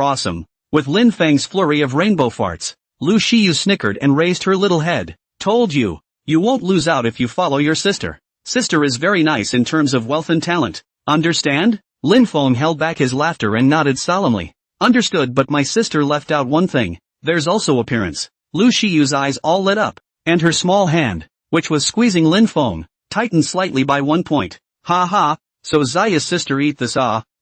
awesome. With Lin Feng's flurry of rainbow farts, Lu Xiyu snickered and raised her little head. Told you, you won't lose out if you follow your sister. Sister is very nice in terms of wealth and talent. Understand? Lin Feng held back his laughter and nodded solemnly. Understood, but my sister left out one thing. There's also appearance. Lu Xiyu's eyes all lit up, and her small hand, which was squeezing Lin Feng, tightened slightly by 1 point. Ha ha, so Zaya's sister eat this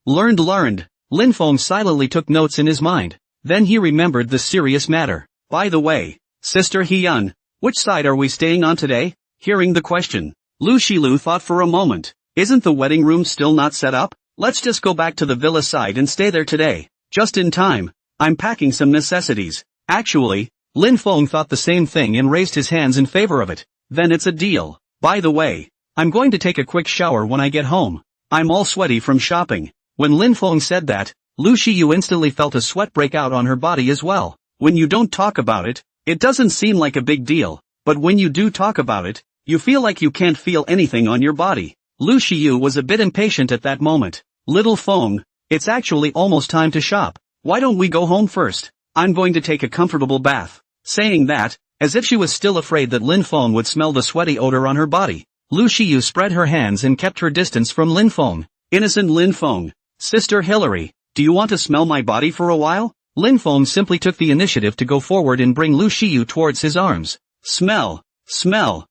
learned. Lin Feng silently took notes in his mind. Then he remembered the serious matter. By the way, Sister Hyun, which side are we staying on today? Hearing the question, Lu Xilu thought for a moment. Isn't the wedding room still not set up? Let's just go back to the villa side and stay there today. Just in time. I'm packing some necessities. Actually, Lin Feng thought the same thing and raised his hands in favor of it. Then it's a deal. By the way, I'm going to take a quick shower when I get home. I'm all sweaty from shopping. When Lin Feng said that, Lu Xiyu instantly felt a sweat break out on her body as well. When you don't talk about it, it doesn't seem like a big deal. But when you do talk about it, you feel like you can't feel anything on your body. Lu Xiyu was a bit impatient at that moment. Little Feng, it's actually almost time to shop. Why don't we go home first? I'm going to take a comfortable bath. Saying that, as if she was still afraid that Lin Feng would smell the sweaty odor on her body, Lu Xiyu spread her hands and kept her distance from Lin Feng. Innocent Lin Feng. Sister Hilary, do you want to smell my body for a while? Lin Feng simply took the initiative to go forward and bring Lu Xiyu towards his arms. Smell. Lu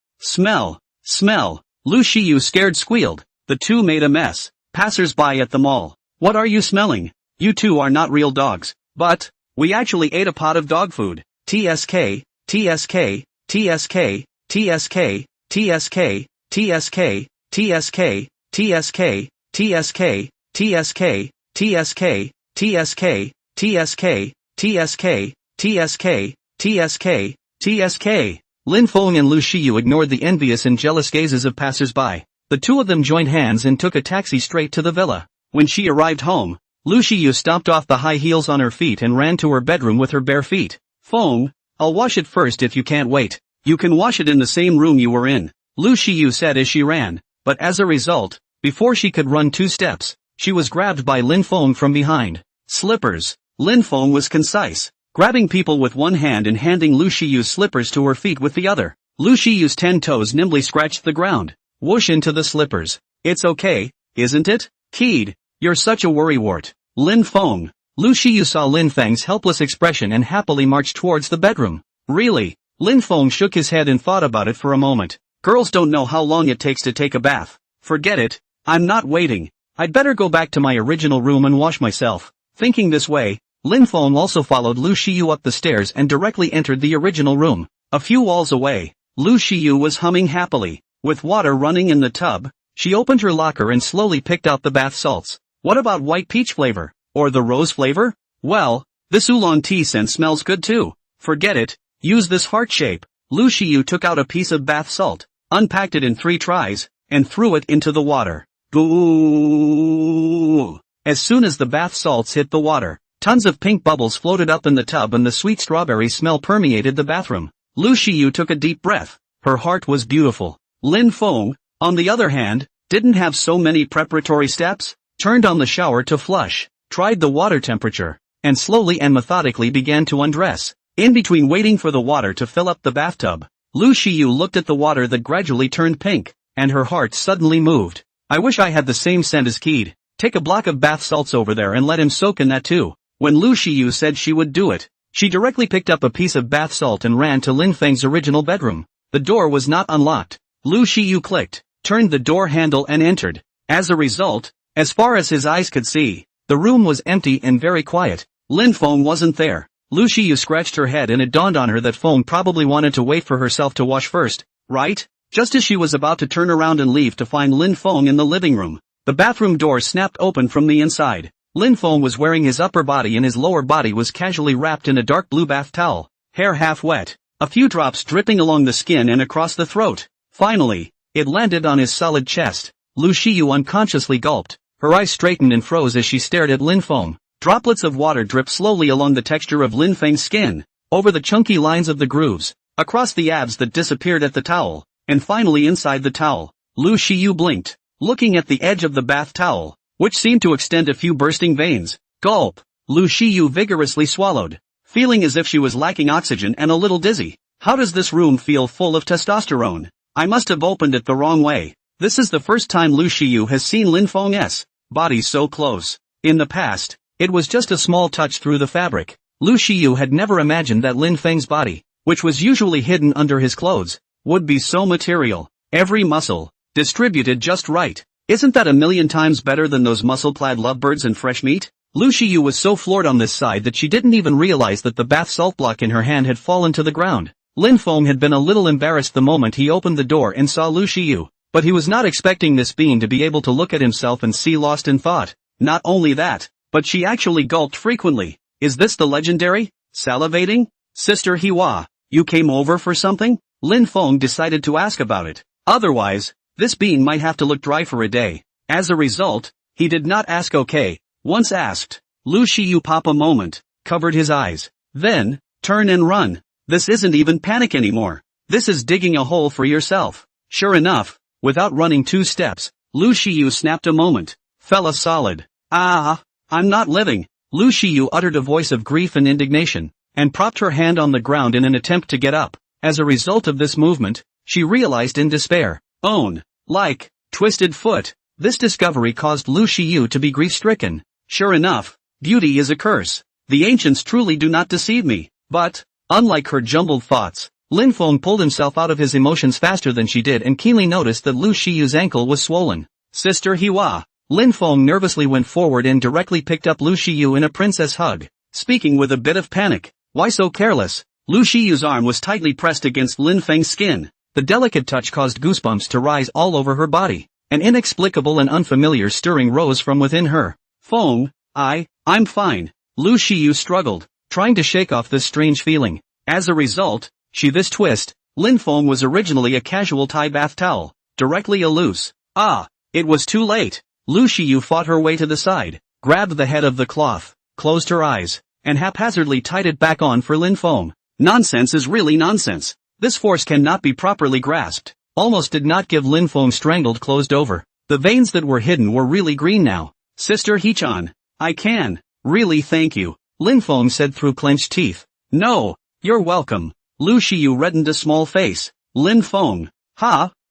Xiyu scared squealed. The two made a mess. Passers-by at the mall. What are you smelling? You two are not real dogs. But, we actually ate a pot of dog food. TSK. Lin Feng and Lu Xiyu ignored the envious and jealous gazes of passers-by. The two of them joined hands and took a taxi straight to the villa. When she arrived home, Lu Xiyu stomped off the high heels on her feet and ran to her bedroom with her bare feet. Feng, I'll wash it first if you can't wait. You can wash it in the same room you were in, Lu Xiyu said as she ran, but as a result, before she could run 2 steps, she was grabbed by Lin Feng from behind. Slippers. Lin Feng was concise, grabbing people with one hand and handing Lu Xiyu's slippers to her feet with the other. Lu Xiyu's 10 toes nimbly scratched the ground. Whoosh into the slippers. It's okay, isn't it? Kid, you're such a worrywart. Lin Feng. Lu Xiyu saw Lin Feng's helpless expression and happily marched towards the bedroom. Really? Lin Feng shook his head and thought about it for a moment. Girls don't know how long it takes to take a bath. Forget it. I'm not waiting. I'd better go back to my original room and wash myself. Thinking this way, Lin Feng also followed Lu Xiyu up the stairs and directly entered the original room. A few walls away, Lu Xiyu was humming happily. With water running in the tub, she opened her locker and slowly picked out the bath salts. What about white peach flavor? Or the rose flavor? Well, this oolong tea scent smells good too. Forget it. Use this heart shape. Lu Xiyu took out a piece of bath salt, unpacked it in 3 tries, and threw it into the water. Boo! As soon as the bath salts hit the water, tons of pink bubbles floated up in the tub and the sweet strawberry smell permeated the bathroom. Lu Xiyu took a deep breath. Her heart was beautiful. Lin Feng, on the other hand, didn't have so many preparatory steps. Turned on the shower to flush, tried the water temperature, and slowly and methodically began to undress. In between waiting for the water to fill up the bathtub, Lu Xiyu looked at the water that gradually turned pink, and her heart suddenly moved. I wish I had the same scent as Keed. Take a block of bath salts over there and let him soak in that too. When Lu Shiyu said she would do it, she directly picked up a piece of bath salt and ran to Lin Feng's original bedroom. The door was not unlocked. Lu Shiyu clicked, turned the door handle and entered. As a result, as far as his eyes could see, the room was empty and very quiet. Lin Feng wasn't there. Lu Shiyu scratched her head and it dawned on her that Feng probably wanted to wait for herself to wash first, right? Just as she was about to turn around and leave to find Lin Feng in the living room, the bathroom door snapped open from the inside. Lin Feng was wearing his upper body and his lower body was casually wrapped in a dark blue bath towel, hair half wet, a few drops dripping along the skin and across the throat. Finally, it landed on his solid chest. Lu Shiyu unconsciously gulped. Her eyes straightened and froze as she stared at Lin Feng. Droplets of water dripped slowly along the texture of Lin Feng's skin, over the chunky lines of the grooves, across the abs that disappeared at the towel, and finally inside the towel. Lu Shiyu blinked, looking at the edge of the bath towel, which seemed to extend a few bursting veins. Gulp! Lu Shiyu vigorously swallowed, feeling as if she was lacking oxygen and a little dizzy. How does this room feel full of testosterone? I must have opened it the wrong way. This is the first time Lu Shiyu has seen Lin Feng's body so close. In the past, it was just a small touch through the fabric. Lu Shiyu had never imagined that Lin Feng's body, which was usually hidden under his clothes, would be so material. Every muscle, distributed just right. Isn't that a million times better than those muscle-clad lovebirds and fresh meat? Lu Shiyu was so floored on this side that she didn't even realize that the bath salt block in her hand had fallen to the ground. Lin Feng had been a little embarrassed the moment he opened the door and saw Lu Shiyu, but he was not expecting this being to be able to look at himself and see lost in thought. Not only that, but she actually gulped frequently. Is this the legendary, salivating, Sister Hiwa? You came over for something? Lin Feng decided to ask about it. Otherwise, this bean might have to look dry for a day. As a result, he did not ask okay. Once asked, Lu Shiyu pop a moment, covered his eyes. Then, turn and run. This isn't even panic anymore. This is digging a hole for yourself. Sure enough, without running 2 steps, Lu Shiyu snapped a moment. Fella solid. Ah, I'm not living. Lu Shiyu uttered a voice of grief and indignation, and propped her hand on the ground in an attempt to get up. As a result of this movement, she realized in despair. Own. Like, twisted foot. This discovery caused Lu Shiyu to be grief-stricken. Sure enough, beauty is a curse. The ancients truly do not deceive me. But, unlike her jumbled thoughts, Lin Feng pulled himself out of his emotions faster than she did and keenly noticed that Lu Shiyu's ankle was swollen. Sister Hiwa. Lin Feng nervously went forward and directly picked up Lu Shiyu in a princess hug, speaking with a bit of panic. Why so careless? Lu Shiyu's arm was tightly pressed against Lin Feng's skin. The delicate touch caused goosebumps to rise all over her body. An inexplicable and unfamiliar stirring rose from within her. Feng, I'm fine. Lu Shiyu struggled, trying to shake off this strange feeling. As a result, this twist. Lin Feng was originally a casual Thai bath towel, directly a loose. It was too late. Lu Shiyu fought her way to the side, grabbed the head of the cloth, closed her eyes, and haphazardly tied it back on for Lin Feng. Nonsense is really nonsense. This force cannot be properly grasped. Almost did not give Lin Feng strangled closed over. The veins that were hidden were really green now. Sister Hichan, I can. Really thank you. Lin Feng said through clenched teeth. No, you're welcome. Lu Shiyu reddened a small face. Lin Feng.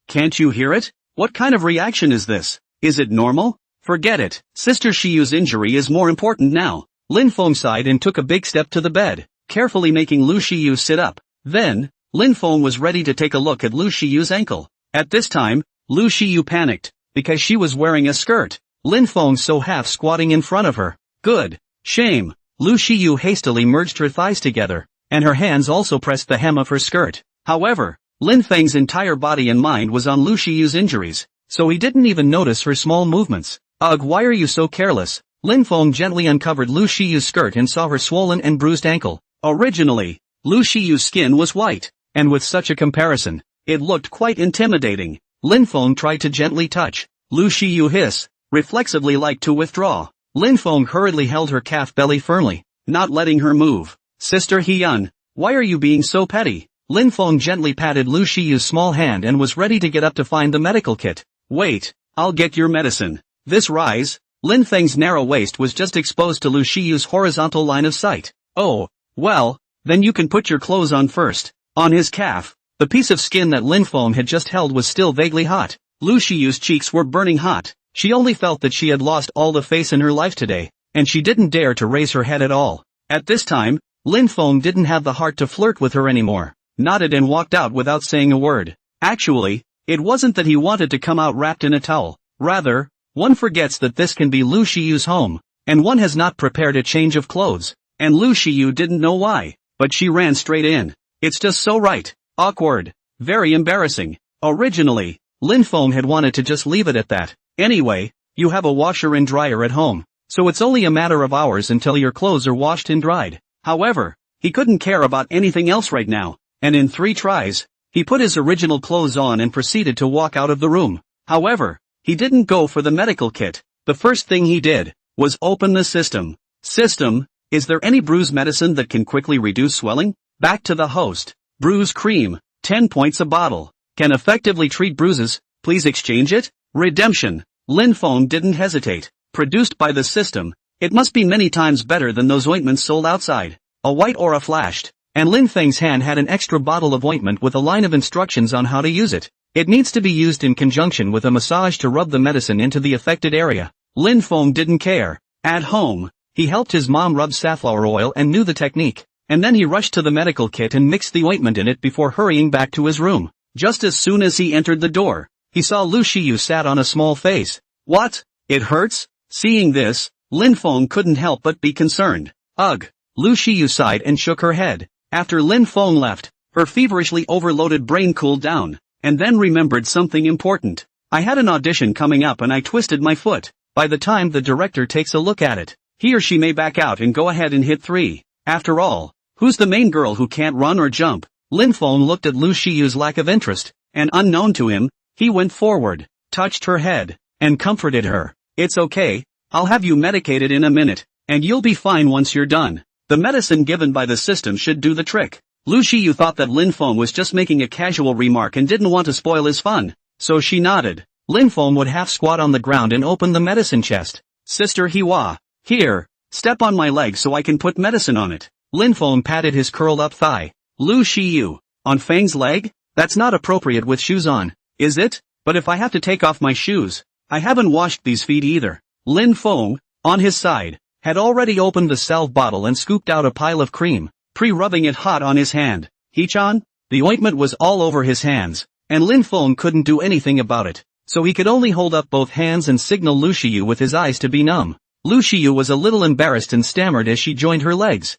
Can't you hear it? What kind of reaction is this? Is it normal? Forget it. Sister Shiyu's injury is more important now. Lin Feng sighed and took a big step to the bed, carefully making Lu Shiyu sit up. Then, Lin Feng was ready to take a look at Lu Shiyu's ankle. At this time, Lu Shiyu panicked, because she was wearing a skirt. Lin Feng so half squatting in front of her. Good. Shame. Lu Shiyu hastily merged her thighs together, and her hands also pressed the hem of her skirt. However, Lin Feng's entire body and mind was on Lu Shiyu's injuries, so he didn't even notice her small movements. Ugh, why are you so careless? Lin Feng gently uncovered Lu Shiyu's skirt and saw her swollen and bruised ankle. Originally, Lu Shiyu's skin was white, and with such a comparison, it looked quite intimidating. Lin Feng tried to gently touch. Lu Shiyu reflexively like to withdraw. Lin Feng hurriedly held her calf belly firmly, not letting her move. Sister Hyun, why are you being so petty? Lin Feng gently patted Lu Shiyu's small hand and was ready to get up to find the medical kit. Wait, I'll get your medicine. This rise. Lin Feng's narrow waist was just exposed to Lu Shiyu's horizontal line of sight. Oh, well, then you can put your clothes on first. On his calf, the piece of skin that Lin Feng had just held was still vaguely hot. Lu Shiyu's cheeks were burning hot. She only felt that she had lost all the face in her life today, and she didn't dare to raise her head at all. At this time, Lin Feng didn't have the heart to flirt with her anymore, nodded and walked out without saying a word. Actually, it wasn't that he wanted to come out wrapped in a towel. Rather, one forgets that this can be Lu Shiyu's home, and one has not prepared a change of clothes. And Lu Shiyu didn't know why, but she ran straight in. It's just so right. Awkward. Very embarrassing. Originally, Lin Feng had wanted to just leave it at that. Anyway, you have a washer and dryer at home, so it's only a matter of hours until your clothes are washed and dried. However, he couldn't care about anything else right now, and in 3 tries, he put his original clothes on and proceeded to walk out of the room. However, he didn't go for the medical kit. The first thing he did was open the system. System, is there any bruise medicine that can quickly reduce swelling? Back to the host. Bruise cream, 10 points a bottle. Can effectively treat bruises, please exchange it? Redemption. Lin Feng didn't hesitate. Produced by the system, it must be many times better than those ointments sold outside. A white aura flashed, and Lin Feng's hand had an extra bottle of ointment with a line of instructions on how to use it. It needs to be used in conjunction with a massage to rub the medicine into the affected area. Lin Feng didn't care. At home, he helped his mom rub safflower oil and knew the technique, and then he rushed to the medical kit and mixed the ointment in it before hurrying back to his room. Just as soon as he entered the door, he saw Lu Shiyu sat on a small face. What? It hurts? Seeing this, Lin Feng couldn't help but be concerned. Ugh. Lu Shiyu sighed and shook her head. After Lin Feng left, her feverishly overloaded brain cooled down, and then remembered something important. I had an audition coming up and I twisted my foot. By the time the director takes a look at it, he or she may back out and go ahead and hit 3. After all, who's the main girl who can't run or jump? Lin Feng looked at Lu Shiyu's lack of interest, and unknown to him, he went forward, touched her head, and comforted her. It's okay, I'll have you medicated in a minute, and you'll be fine once you're done. The medicine given by the system should do the trick. Lu Shiyu thought that Lin Feng was just making a casual remark and didn't want to spoil his fun, so she nodded. Lin Feng would half squat on the ground and open the medicine chest. Sister Hiwa, here, step on my leg so I can put medicine on it. Lin Feng patted his curled up thigh. Lu Shiyu, on Feng's leg? That's not appropriate with shoes on, is it? But if I have to take off my shoes, I haven't washed these feet either. Lin Feng, on his side, had already opened the salve bottle and scooped out a pile of cream, pre-rubbing it hot on his hand. Hichan? The ointment was all over his hands, and Lin Feng couldn't do anything about it, so he could only hold up both hands and signal Lu Shiyu with his eyes to be numb. Lu Shiyu was a little embarrassed and stammered as she joined her legs.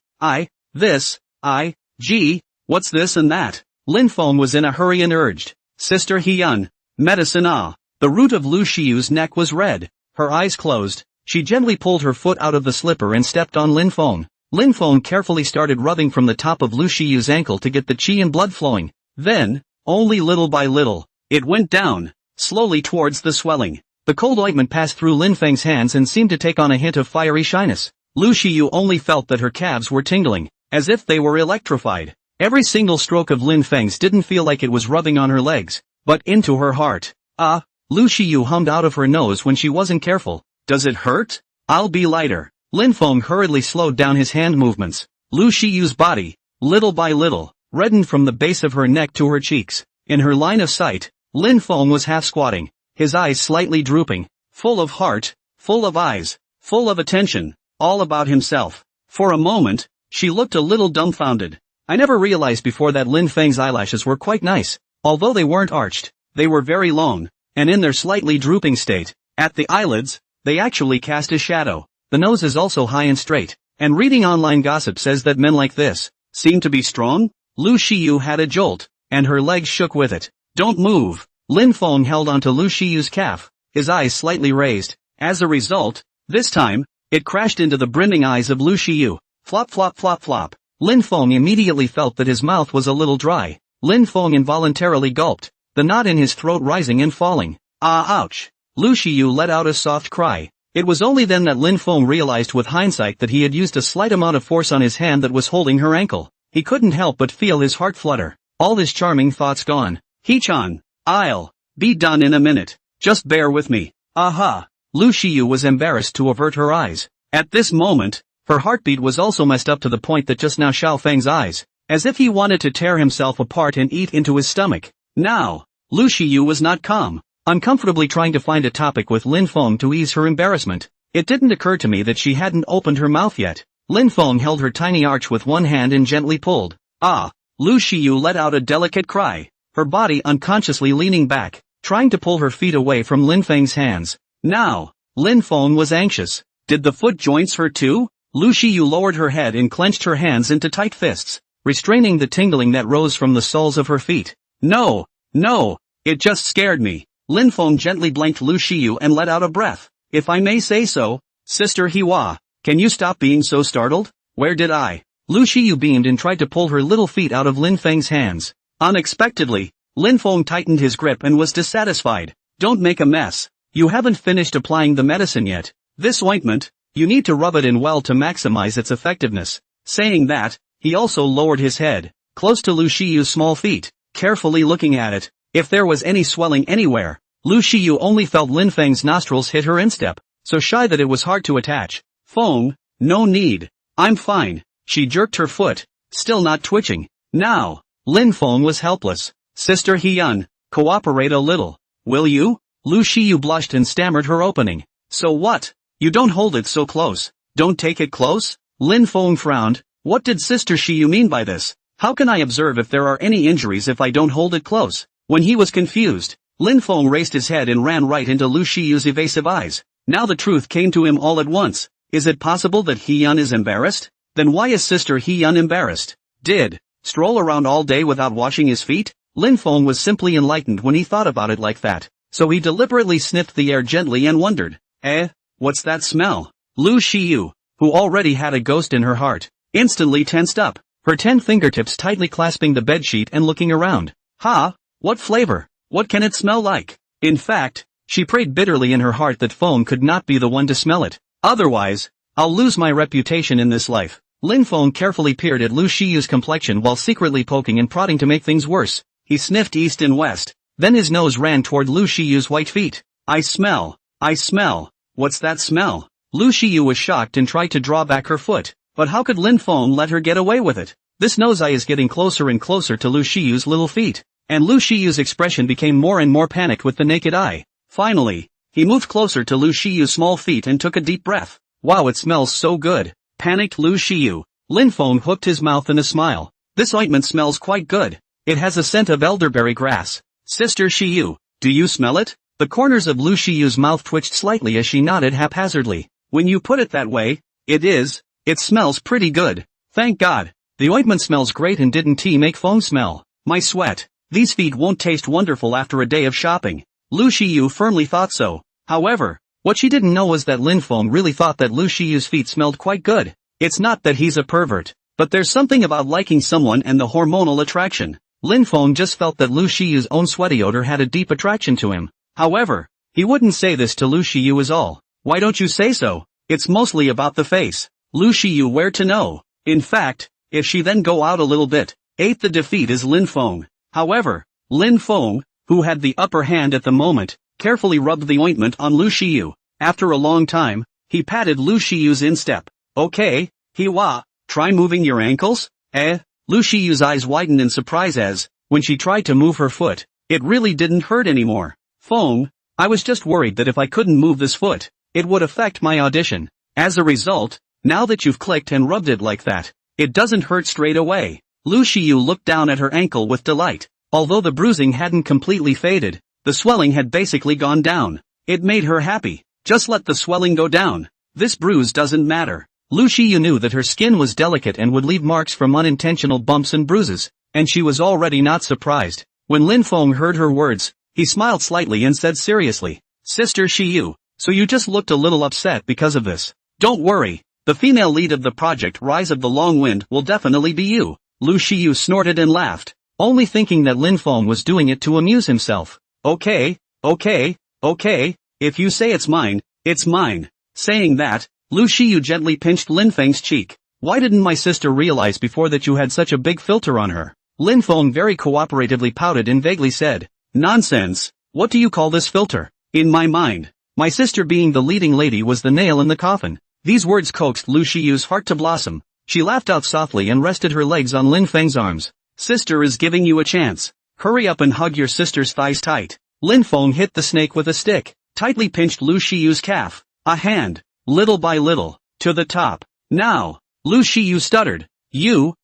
Gee, what's this and that? Lin Feng was in a hurry and urged. Sister Hyun, medicine ah. The root of Lu Shiyu's neck was red. Her eyes closed, she gently pulled her foot out of the slipper and stepped on Lin Feng. Lin Feng carefully started rubbing from the top of Lu Shiyu's ankle to get the qi and blood flowing. Then, only little by little, it went down, slowly towards the swelling. The cold ointment passed through Lin Feng's hands and seemed to take on a hint of fiery shyness. Lu Shiyu only felt that her calves were tingling, as if they were electrified. Every single stroke of Lin Feng's didn't feel like it was rubbing on her legs, but into her heart. Lu Shiyu hummed out of her nose when she wasn't careful. Does it hurt? I'll be lighter. Lin Feng hurriedly slowed down his hand movements. Lu Shiyu's body, little by little, reddened from the base of her neck to her cheeks. In her line of sight, Lin Feng was half squatting, his eyes slightly drooping, full of heart, full of eyes, full of attention, all about himself. For a moment, she looked a little dumbfounded. I never realized before that Lin Feng's eyelashes were quite nice. Although they weren't arched, they were very long, and in their slightly drooping state. At the eyelids, they actually cast a shadow. The nose is also high and straight, and reading online gossip says that men like this seem to be strong. Lu Shiyu had a jolt, and her legs shook with it. Don't move. Lin Feng held onto Lu Shiyu's calf, his eyes slightly raised. As a result, this time, it crashed into the brimming eyes of Lu Shiyu. Flop flop flop flop. Lin Feng immediately felt that his mouth was a little dry. Lin Feng involuntarily gulped, the knot in his throat rising and falling. Ouch. Lu Shiyu let out a soft cry. It was only then that Lin Feng realized with hindsight that he had used a slight amount of force on his hand that was holding her ankle. He couldn't help but feel his heart flutter. All his charming thoughts gone. Hichan, I'll be done in a minute. Just bear with me. Aha. Lu Shiyu was embarrassed to avert her eyes. At this moment, her heartbeat was also messed up to the point that just now Xiao Feng's eyes, as if he wanted to tear himself apart and eat into his stomach. Now, Lu Shiyu was not calm. uncomfortably trying to find a topic with Lin Feng to ease her embarrassment. It didn't occur to me that she hadn't opened her mouth yet. Lin Feng held her tiny arch with one hand and gently pulled. Ah! Lu Shiyu let out a delicate cry, her body unconsciously leaning back, trying to pull her feet away from Lin Feng's hands. Now, Lin Feng was anxious. Did the foot joints hurt too? Lu Shiyu lowered her head and clenched her hands into tight fists, restraining the tingling that rose from the soles of her feet. No, it just scared me. Lin Feng gently blanked Lu Shiyu and let out a breath. If I may say so, Sister Hiwa, can you stop being so startled? Where did I? Lu Shiyu beamed and tried to pull her little feet out of Lin Feng's hands. Unexpectedly, Lin Feng tightened his grip and was dissatisfied. Don't make a mess. You haven't finished applying the medicine yet. This ointment, you need to rub it in well to maximize its effectiveness. Saying that, he also lowered his head, close to Lu Shiyu's small feet, carefully looking at it. If there was any swelling anywhere, Lu Shiyu only felt Lin Feng's nostrils hit her instep, so shy that it was hard to attach. Feng, no need. I'm fine. She jerked her foot, still not twitching. Now, Lin Feng was helpless. Sister Hyun, cooperate a little. Will you? Lu Shiyu blushed and stammered her opening. So what? You don't hold it so close. Don't take it close? Lin Feng frowned. What did Sister Shiyu mean by this? How can I observe if there are any injuries if I don't hold it close? When he was confused, Lin Feng raised his head and ran right into Lu Shiyu's evasive eyes. Now the truth came to him all at once. Is it possible that Hyun is embarrassed? Then why is Sister Hyun embarrassed? Did stroll around all day without washing his feet? Lin Feng was simply enlightened when he thought about it like that. So he deliberately sniffed the air gently and wondered, what's that smell? Lu Shiyu, who already had a ghost in her heart, instantly tensed up, her 10 fingertips tightly clasping the bedsheet and looking around. What flavor? What can it smell like? In fact, she prayed bitterly in her heart that Feng could not be the one to smell it. Otherwise, I'll lose my reputation in this life. Lin Feng carefully peered at Lu Shiyu's complexion while secretly poking and prodding to make things worse. He sniffed east and west. Then his nose ran toward Lu Shiyu's white feet. I smell. What's that smell? Lu Shiyu was shocked and tried to draw back her foot. But how could Lin Feng let her get away with it? This nose eye is getting closer and closer to Lu Shiyu's little feet. And Lu Shiyu's expression became more and more panicked with the naked eye. Finally, he moved closer to Lu Shiyu's small feet and took a deep breath. Wow, it smells so good. Panicked Lu Shiyu. Lin Feng hooked his mouth in a smile. This ointment smells quite good. It has a scent of elderberry grass. Sister Shiyu, do you smell it? The corners of Lu Shiyu's mouth twitched slightly as she nodded haphazardly. When you put it that way, it smells pretty good. Thank God. The ointment smells great, and didn't tea make Feng smell? My sweat. These feet won't taste wonderful after a day of shopping. Lu Shiyu firmly thought so. However, what she didn't know was that Lin Feng really thought that Lu Shiyu's feet smelled quite good. It's not that he's a pervert, but there's something about liking someone and the hormonal attraction. Lin Feng just felt that Lu Shiyu's own sweaty odor had a deep attraction to him. However, he wouldn't say this to Lu Shiyu is all. Why don't you say so? It's mostly about the face. Lu Shiyu where to know. In fact, if she then go out a little bit, the defeat is Lin Feng. However, Lin Feng, who had the upper hand at the moment, carefully rubbed the ointment on Lu Shiyu. After a long time, he patted Lu Shiyu's instep. Okay, Hiwa, try moving your ankles? Lu Shiyu's eyes widened in surprise as, when she tried to move her foot, it really didn't hurt anymore. Feng, I was just worried that if I couldn't move this foot, it would affect my audition. As a result, now that you've clicked and rubbed it like that, it doesn't hurt straight away. Lu Shiyu looked down at her ankle with delight. Although the bruising hadn't completely faded, the swelling had basically gone down. It made her happy. Just let the swelling go down. This bruise doesn't matter. Lu Shiyu knew that her skin was delicate and would leave marks from unintentional bumps and bruises, and she was already not surprised. When Lin Feng heard her words, he smiled slightly and said seriously, Sister Shiyu, so you just looked a little upset because of this. Don't worry, the female lead of the project Rise of the Long Wind will definitely be you. Lu Shiyu snorted and laughed, only thinking that Lin Feng was doing it to amuse himself. Okay, if you say it's mine, it's mine. Saying that, Lu Shiyu gently pinched Lin Feng's cheek. Why didn't my sister realize before that you had such a big filter on her? Lin Feng very cooperatively pouted and vaguely said, Nonsense, what do you call this filter? In my mind, my sister being the leading lady was the nail in the coffin. These words coaxed Lu Shiyu's heart to blossom. She laughed out softly and rested her legs on Lin Feng's arms. Sister is giving you a chance. Hurry up and hug your sister's thighs tight. Lin Feng hit the snake with a stick, tightly pinched Lu Shiyu's calf. A hand. Little by little. To the top. Now. Lu Shiyu stuttered. You.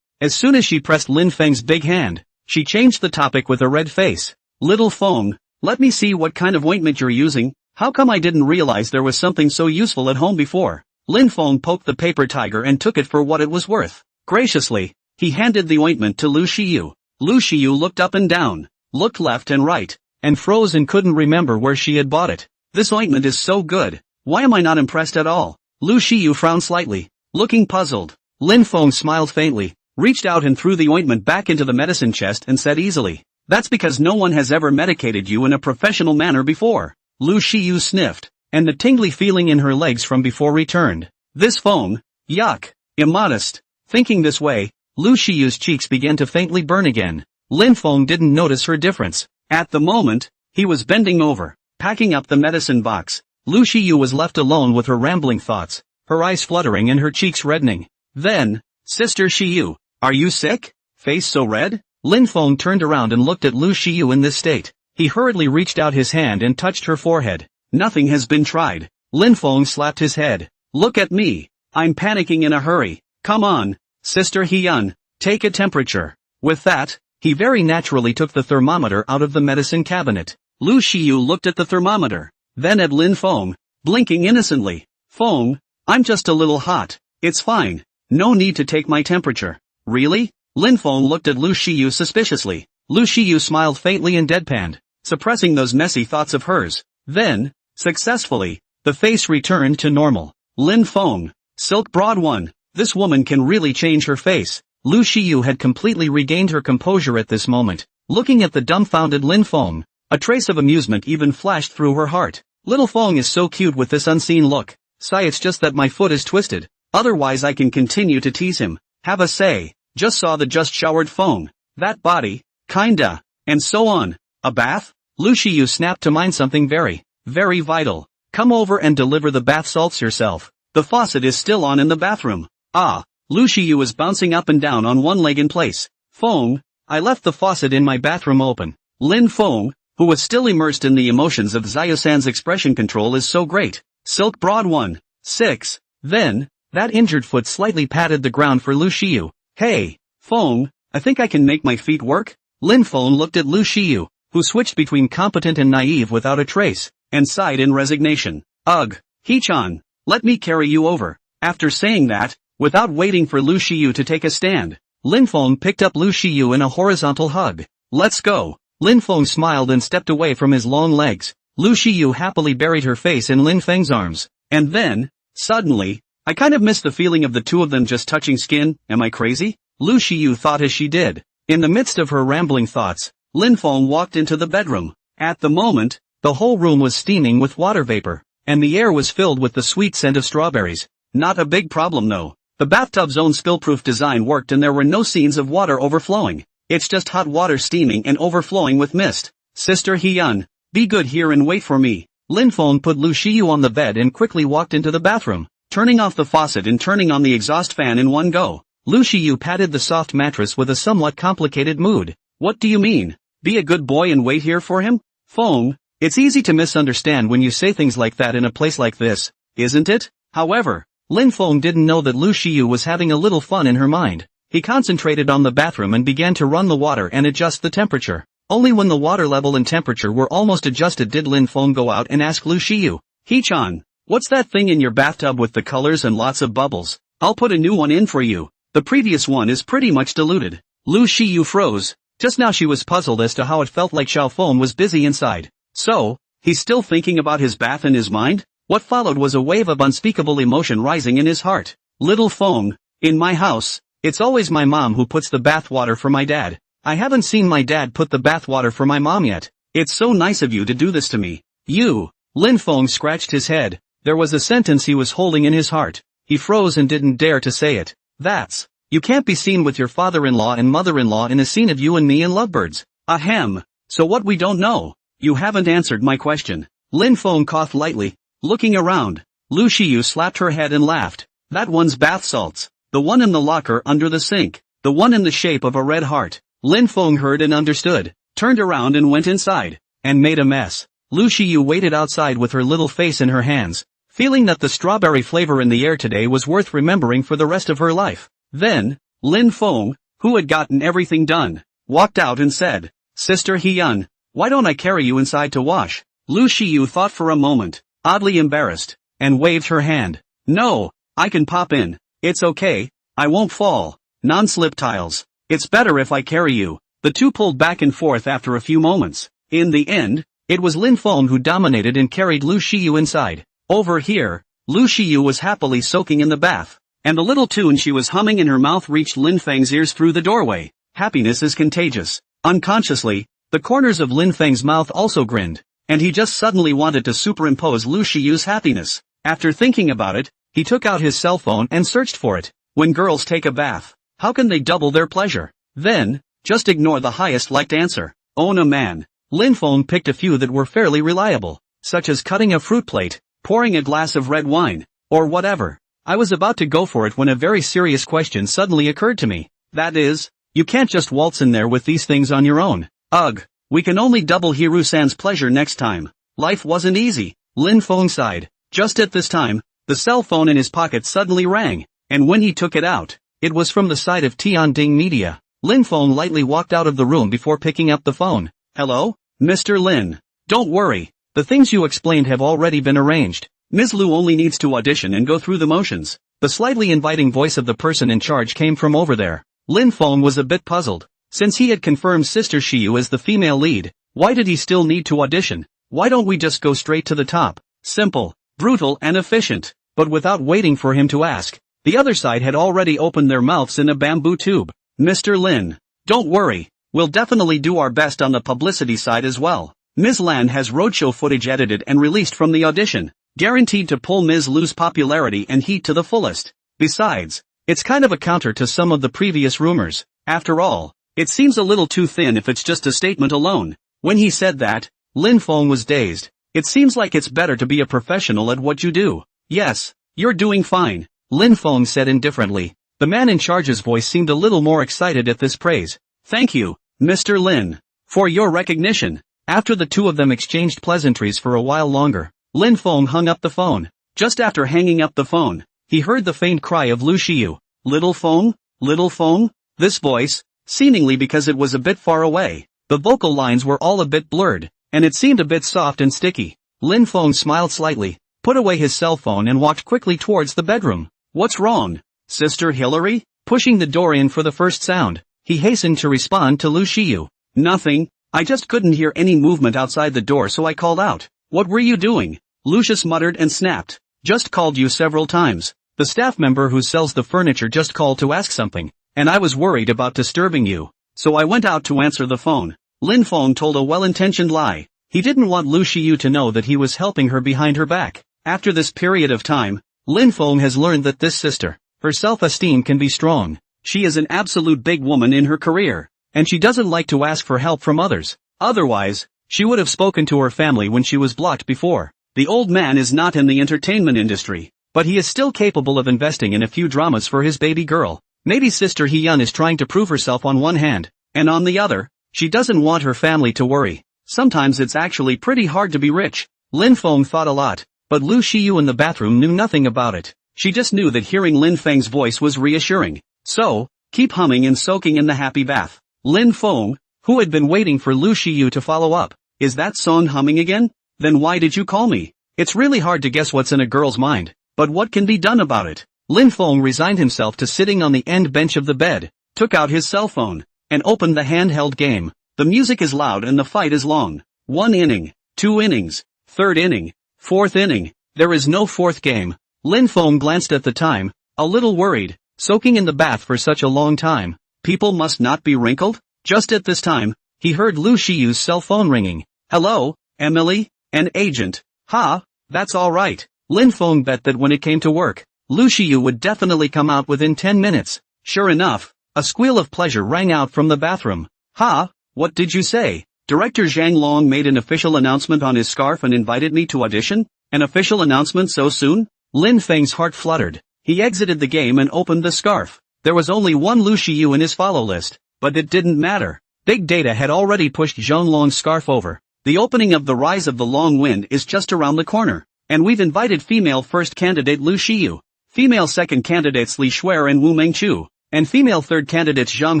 As soon as she pressed Lin Feng's big hand, she changed the topic with a red face. Little Feng, let me see what kind of ointment you're using. How come I didn't realize there was something so useful at home before? Lin Feng poked the paper tiger and took it for what it was worth. Graciously, he handed the ointment to Lu Shiyu. Lu Shiyu looked up and down, looked left and right, and froze and couldn't remember where she had bought it. This ointment is so good. Why am I not impressed at all? Lu Shiyu frowned slightly, looking puzzled. Lin Feng smiled faintly, reached out and threw the ointment back into the medicine chest and said easily, "That's because no one has ever medicated you in a professional manner before." Lu Shiyu sniffed, and the tingly feeling in her legs from before returned. This Feng, yuck, immodest. Thinking this way, Lu Shiyu's cheeks began to faintly burn again. Lin Feng didn't notice her difference. At the moment, he was bending over, packing up the medicine box. Lu Shiyu was left alone with her rambling thoughts, her eyes fluttering and her cheeks reddening. Then, Sister Shiyu, are you sick? Face so red? Lin Feng turned around and looked at Lu Shiyu in this state. He hurriedly reached out his hand and touched her forehead. Nothing has been tried. Lin Feng slapped his head. Look at me. I'm panicking in a hurry. Come on, Sister Hyun, take a temperature. With that, he very naturally took the thermometer out of the medicine cabinet. Lu Shiyu looked at the thermometer, then at Lin Feng, blinking innocently. Feng, I'm just a little hot. It's fine. No need to take my temperature. Really? Lin Feng looked at Lu Shiyu suspiciously. Lu Shiyu smiled faintly and deadpanned, suppressing those messy thoughts of hers. Then, successfully, the face returned to normal. Lin Feng, silk broad one, this woman can really change her face. Lu Shiyu had completely regained her composure at this moment, looking at the dumbfounded Lin Feng. A trace of amusement even flashed through her heart. Little Feng is so cute with this unseen look. Sigh, it's just that my foot is twisted. Otherwise I can continue to tease him. Have a say. Just saw the just showered Feng. That body. Kinda. And so on. A bath? Lu Shiyu snapped to mind something very vital. Come over and deliver the bath salts yourself. The faucet is still on in the bathroom. Ah. Lu Shiyu was bouncing up and down on one leg in place. Feng, I left the faucet in my bathroom open. Lin Feng, who was still immersed in the emotions of Xiao-san's expression control, is so great. Silk broad 1. 6. Then, that injured foot slightly patted the ground for Lu Shiyu. Hey, Feng, I think I can make my feet work? Lin Feng looked at Lu Shiyu, who switched between competent and naive without a trace, and sighed in resignation. Ugh, Hee-chan, let me carry you over. After saying that, without waiting for Lu Shiyu to take a stand, Lin Feng picked up Lu Shiyu in a horizontal hug. Let's go. Lin Feng smiled and stepped away from his long legs. Lu Shiyu happily buried her face in Lin Feng's arms. And then, suddenly, I kind of miss the feeling of the two of them just touching skin. Am I crazy? Lu Shiyu thought as she did. In the midst of her rambling thoughts, Lin Feng walked into the bedroom. At the moment, the whole room was steaming with water vapor, and the air was filled with the sweet scent of strawberries. Not a big problem though. The bathtub's own spill-proof design worked and there were no scenes of water overflowing. It's just hot water steaming and overflowing with mist. Sister Hyun, be good here and wait for me. Lin Feng put Lu Shiyu on the bed and quickly walked into the bathroom, turning off the faucet and turning on the exhaust fan in one go. Lu Shiyu patted the soft mattress with a somewhat complicated mood. What do you mean? Be a good boy and wait here for him? Feng, it's easy to misunderstand when you say things like that in a place like this, isn't it? However, Lin Feng didn't know that Lu Shiyu was having a little fun in her mind. He concentrated on the bathroom and began to run the water and adjust the temperature. Only when the water level and temperature were almost adjusted did Lin Feng go out and ask Lu Shiyu, Hee-chan, what's that thing in your bathtub with the colors and lots of bubbles? I'll put a new one in for you. The previous one is pretty much diluted. Lu Shiyu froze. Just now she was puzzled as to how it felt like Xiao Feng was busy inside. So, he's still thinking about his bath in his mind? What followed was a wave of unspeakable emotion rising in his heart. Little Feng, in my house, it's always my mom who puts the bath water for my dad. I haven't seen my dad put the bath water for my mom yet. It's so nice of you to do this to me. You. Lin Feng scratched his head. There was a sentence he was holding in his heart. He froze and didn't dare to say it. That's. You can't be seen with your father-in-law and mother-in-law in a scene of you and me and lovebirds. Ahem. So what we don't know? You haven't answered my question. Lin Feng coughed lightly, looking around. Lu Shiyu slapped her head and laughed. That one's bath salts. The one in the locker under the sink. The one in the shape of a red heart. Lin Feng heard and understood. turned around and went inside, and made a mess. Lu Shiyu waited outside with her little face in her hands, feeling that the strawberry flavor in the air today was worth remembering for the rest of her life. Then, Lin Feng, who had gotten everything done, walked out and said, "Sister Hyun, why don't I carry you inside to wash?" Lu Shiyu thought for a moment, oddly embarrassed, and waved her hand. "No, I can pop in. It's okay, I won't fall. Non-slip tiles. It's better if I carry you." The two pulled back and forth after a few moments. In the end, it was Lin Feng who dominated and carried Lu Shiyu inside. Over here, Lu Shiyu was happily soaking in the bath, and the little tune she was humming in her mouth reached Lin Feng's ears through the doorway. Happiness is contagious. Unconsciously, the corners of Lin Feng's mouth also grinned, and he just suddenly wanted to superimpose Lu Shiyu's happiness. After thinking about it, he took out his cell phone and searched for it. When girls take a bath, how can they double their pleasure? Then, just ignore the highest liked answer. Own a man. Lin Feng picked a few that were fairly reliable, such as cutting a fruit plate, pouring a glass of red wine, or whatever. I was about to go for it when a very serious question suddenly occurred to me. That is, you can't just waltz in there with these things on your own. Ugh, we can only double Hiru-san's pleasure next time. Life wasn't easy. Lin Feng sighed. Just at this time, the cell phone in his pocket suddenly rang, and when he took it out, it was from the side of Tianding Media. Lin Feng lightly walked out of the room before picking up the phone. "Hello, Mr. Lin. Don't worry, the things you explained have already been arranged. Ms. Lu only needs to audition and go through the motions." The slightly inviting voice of the person in charge came from over there. Lin Feng was a bit puzzled. Since he had confirmed Sister Shiyu as the female lead, why did he still need to audition? Why don't we just go straight to the top? Simple, brutal and efficient. But without waiting for him to ask, the other side had already opened their mouths in a bamboo tube. "Mr. Lin, don't worry, we'll definitely do our best on the publicity side as well. Ms. Lan has roadshow footage edited and released from the audition, guaranteed to pull Ms. Lu's popularity and heat to the fullest. Besides, it's kind of a counter to some of the previous rumors. After all, it seems a little too thin if it's just a statement alone." When he said that, Lin Feng was dazed. "It seems like it's better to be a professional at what you do." "Yes, you're doing fine," Lin Feng said indifferently. The man in charge's voice seemed a little more excited at this praise. "Thank you, Mr. Lin, for your recognition." After the two of them exchanged pleasantries for a while longer, Lin Feng hung up the phone. Just after hanging up the phone, he heard the faint cry of Lu Shiyu. "Little Feng? Little Feng?" This voice, seemingly because it was a bit far away, the vocal lines were all a bit blurred, and it seemed a bit soft and sticky. Lin Feng smiled slightly, put away his cell phone and walked quickly towards the bedroom. "What's wrong, Sister Hilary?" Pushing the door in for the first sound, he hastened to respond to Lu Shiyu. "Nothing, I just couldn't hear any movement outside the door so I called out." "What were you doing?" Lucius muttered and snapped. "Just called you several times. The staff member who sells the furniture just called to ask something, and I was worried about disturbing you, so I went out to answer the phone." Lin Feng told a well-intentioned lie. He didn't want Lu Shiyu to know that he was helping her behind her back. After this period of time, Lin Feng has learned that this sister, her self-esteem can be strong. She is an absolute big woman in her career, and she doesn't like to ask for help from others. Otherwise, she would have spoken to her family when she was blocked before. The old man is not in the entertainment industry, but he is still capable of investing in a few dramas for his baby girl. Maybe Sister Hyun is trying to prove herself on one hand, and on the other, she doesn't want her family to worry. Sometimes it's actually pretty hard to be rich. Lin Feng thought a lot, but Lu Shiyu in the bathroom knew nothing about it. She just knew that hearing Lin Feng's voice was reassuring. So, keep humming and soaking in the happy bath. Lin Feng, who had been waiting for Lu Shiyu to follow up. "Is that song humming again? Then why did you call me?" It's really hard to guess what's in a girl's mind, but what can be done about it? Lin Feng resigned himself to sitting on the end bench of the bed, took out his cell phone, and opened the handheld game. The music is loud and the fight is long. 1 inning, 2 innings, 3rd inning, 4th inning. There is no 4th game. Lin Feng glanced at the time, a little worried. Soaking in the bath for such a long time. People must not be wrinkled? Just at this time, he heard Lu Shiyu's cell phone ringing. "Hello, Emily, an agent." "Ha, that's alright." Lin Feng bet that when it came to work, Lu Shiyu would definitely come out within 10 minutes. Sure enough, a squeal of pleasure rang out from the bathroom. "Ha, what did you say?" Director Zhang Long made an official announcement on his scarf and invited me to audition? An official announcement so soon? Lin Feng's heart fluttered. He exited the game and opened the scarf. There was only one Lu Shiyu in his follow list, but it didn't matter. Big Data had already pushed Zhong Long's scarf over. The opening of the Rise of the Long Wind is just around the corner. And we've invited female first candidate Lu Xiyu, female second candidates Li Shuer and Wu Mengchu, and female third candidates Zhang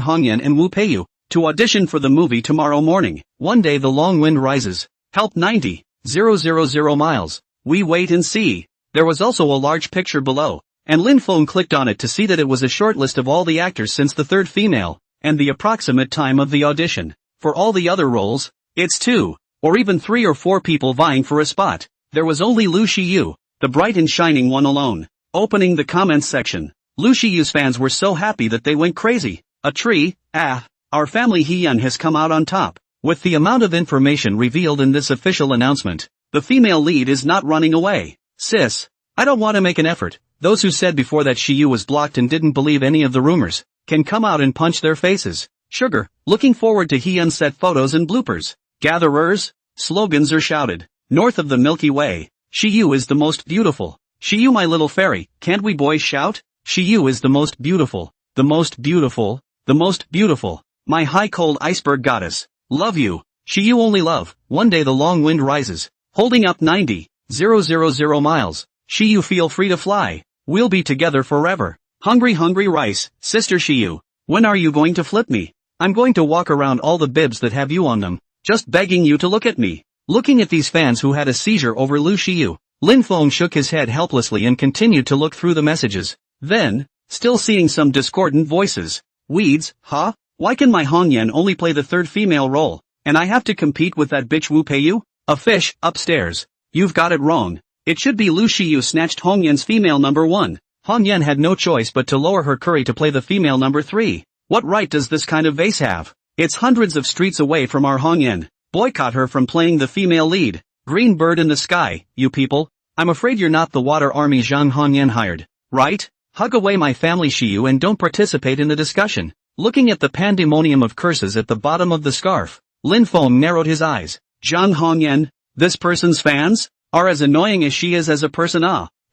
Hongyan and Wu Peiyu, to audition for the movie tomorrow morning. One day the long wind rises. Help 90,000 miles. We wait and see. There was also a large picture below, and Lin Feng clicked on it to see that it was a short list of all the actors since the third female, and the approximate time of the audition. For all the other roles, it's 2, or even 3 or 4 people vying for a spot. There was only Lu Xiyu, the bright and shining one alone. Opening the comments section, Lu Xiyu's fans were so happy that they went crazy. A tree, our family Hiyun has come out on top. With the amount of information revealed in this official announcement, the female lead is not running away. Sis, I don't want to make an effort. Those who said before that Xiyu was blocked and didn't believe any of the rumors, can come out and punch their faces. Sugar, looking forward to Hiyun set photos and bloopers. Gatherers, slogans are shouted. North of the Milky Way, Xiyu is the most beautiful. Xiyu my little fairy, can't we boys shout? Xiyu is the most beautiful, the most beautiful, the most beautiful. My high cold iceberg goddess. Love you. Xiyu only love. One day the long wind rises, holding up 90,000 miles. Xiyu feel free to fly. We'll be together forever. Hungry rice, sister Xiyu. When are you going to flip me? I'm going to walk around all the bibs that have you on them, just begging you to look at me. Looking at these fans who had a seizure over Lu Xiyu, Lin Feng shook his head helplessly and continued to look through the messages. Then, still seeing some discordant voices. Weeds, huh? Why can my Hongyan only play the third female role, and I have to compete with that bitch Wu Peiyu? A fish, upstairs. You've got it wrong. It should be Lu Xiyu snatched Hongyan's female number 1. Hongyan had no choice but to lower her curry to play the female number 3. What right does this kind of vase have? It's hundreds of streets away from our Hongyan. Boycott her from playing the female lead. Green bird in the sky, you people. I'm afraid you're not the water army Zhang Hongyan hired, right? Hug away my family Xiyu and don't participate in the discussion. Looking at the pandemonium of curses at the bottom of the scarf, Lin Feng narrowed his eyes. Zhang Hongyan, this person's fans, are as annoying as she is as a person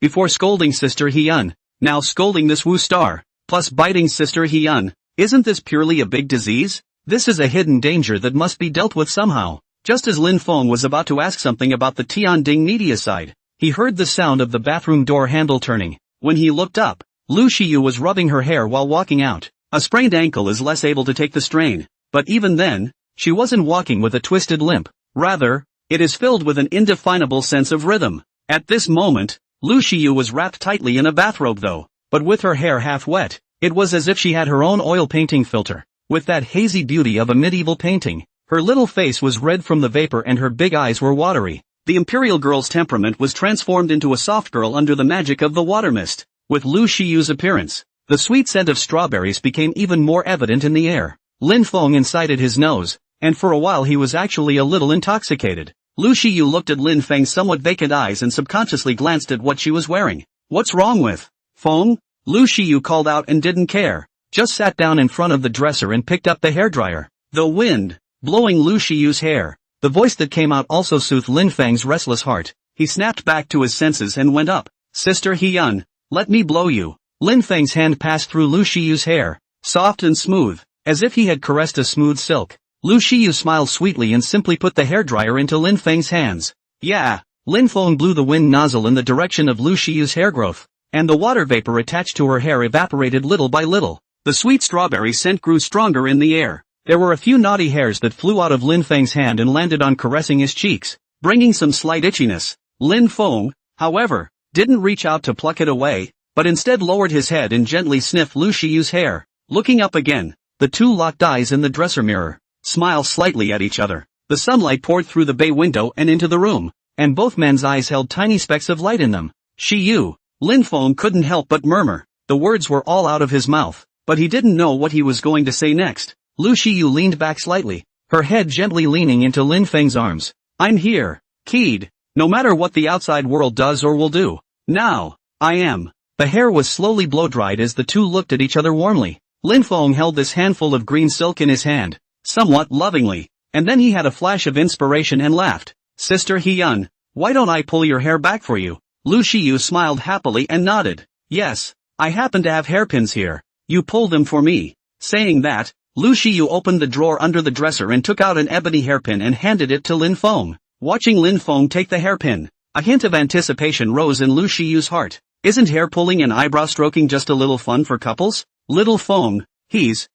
before scolding sister Hiyun, now scolding this Wu star, plus biting sister Hiyun. Isn't this purely a big disease? This is a hidden danger that must be dealt with somehow. Just as Lin Feng was about to ask something about the Tianding media side, he heard the sound of the bathroom door handle turning. When he looked up, Lu Xiyu was rubbing her hair while walking out. A sprained ankle is less able to take the strain, but even then, she wasn't walking with a twisted limp. Rather, it is filled with an indefinable sense of rhythm. At this moment, Lu Xiyu was wrapped tightly in a bathrobe though, but with her hair half wet, it was as if she had her own oil painting filter. With that hazy beauty of a medieval painting, her little face was red from the vapor and her big eyes were watery. The imperial girl's temperament was transformed into a soft girl under the magic of the water mist. With Lu Xiyu's appearance, the sweet scent of strawberries became even more evident in the air. Lin Feng incited his nose, and for a while he was actually a little intoxicated. Lu Xiyu looked at Lin Feng's somewhat vacant eyes and subconsciously glanced at what she was wearing. What's wrong with Feng? Lu Xiyu called out and didn't care. Just sat down in front of the dresser and picked up the hairdryer. The wind, blowing Lu Xiyu's hair. The voice that came out also soothed Lin Feng's restless heart. He snapped back to his senses and went up. Sister Hiyun, let me blow you. Lin Feng's hand passed through Lu Xiyu's hair, soft and smooth, as if he had caressed a smooth silk. Lu Xiyu smiled sweetly and simply put the hairdryer into Lin Feng's hands. Yeah. Lin Feng blew the wind nozzle in the direction of Lu Xiyu's hair growth, and the water vapor attached to her hair evaporated little by little. The sweet strawberry scent grew stronger in the air. There were a few naughty hairs that flew out of Lin Feng's hand and landed on caressing his cheeks, bringing some slight itchiness. Lin Feng, however, didn't reach out to pluck it away, but instead lowered his head and gently sniffed Lu Xiyu's hair. Looking up again, the two locked eyes in the dresser mirror, smiled slightly at each other. The sunlight poured through the bay window and into the room, and both men's eyes held tiny specks of light in them. Xiyu, Lin Feng couldn't help but murmur. The words were all out of his mouth, but he didn't know what he was going to say next. Lu Xiyu leaned back slightly, her head gently leaning into Lin Feng's arms. I'm here, keyed, no matter what the outside world does or will do. Now, I am. The hair was slowly blow-dried as the two looked at each other warmly. Lin Feng held this handful of green silk in his hand, somewhat lovingly, and then he had a flash of inspiration and laughed. Sister Hiyun, why don't I pull your hair back for you? Lu Xiyu smiled happily and nodded. Yes, I happen to have hairpins here. You pull them for me. Saying that, Lu Shiyu opened the drawer under the dresser and took out an ebony hairpin and handed it to Lin Feng. Watching Lin Feng take the hairpin, a hint of anticipation rose in Lu Shiyu's heart. Isn't hair pulling and eyebrow stroking just a little fun for couples? Little Feng, he's,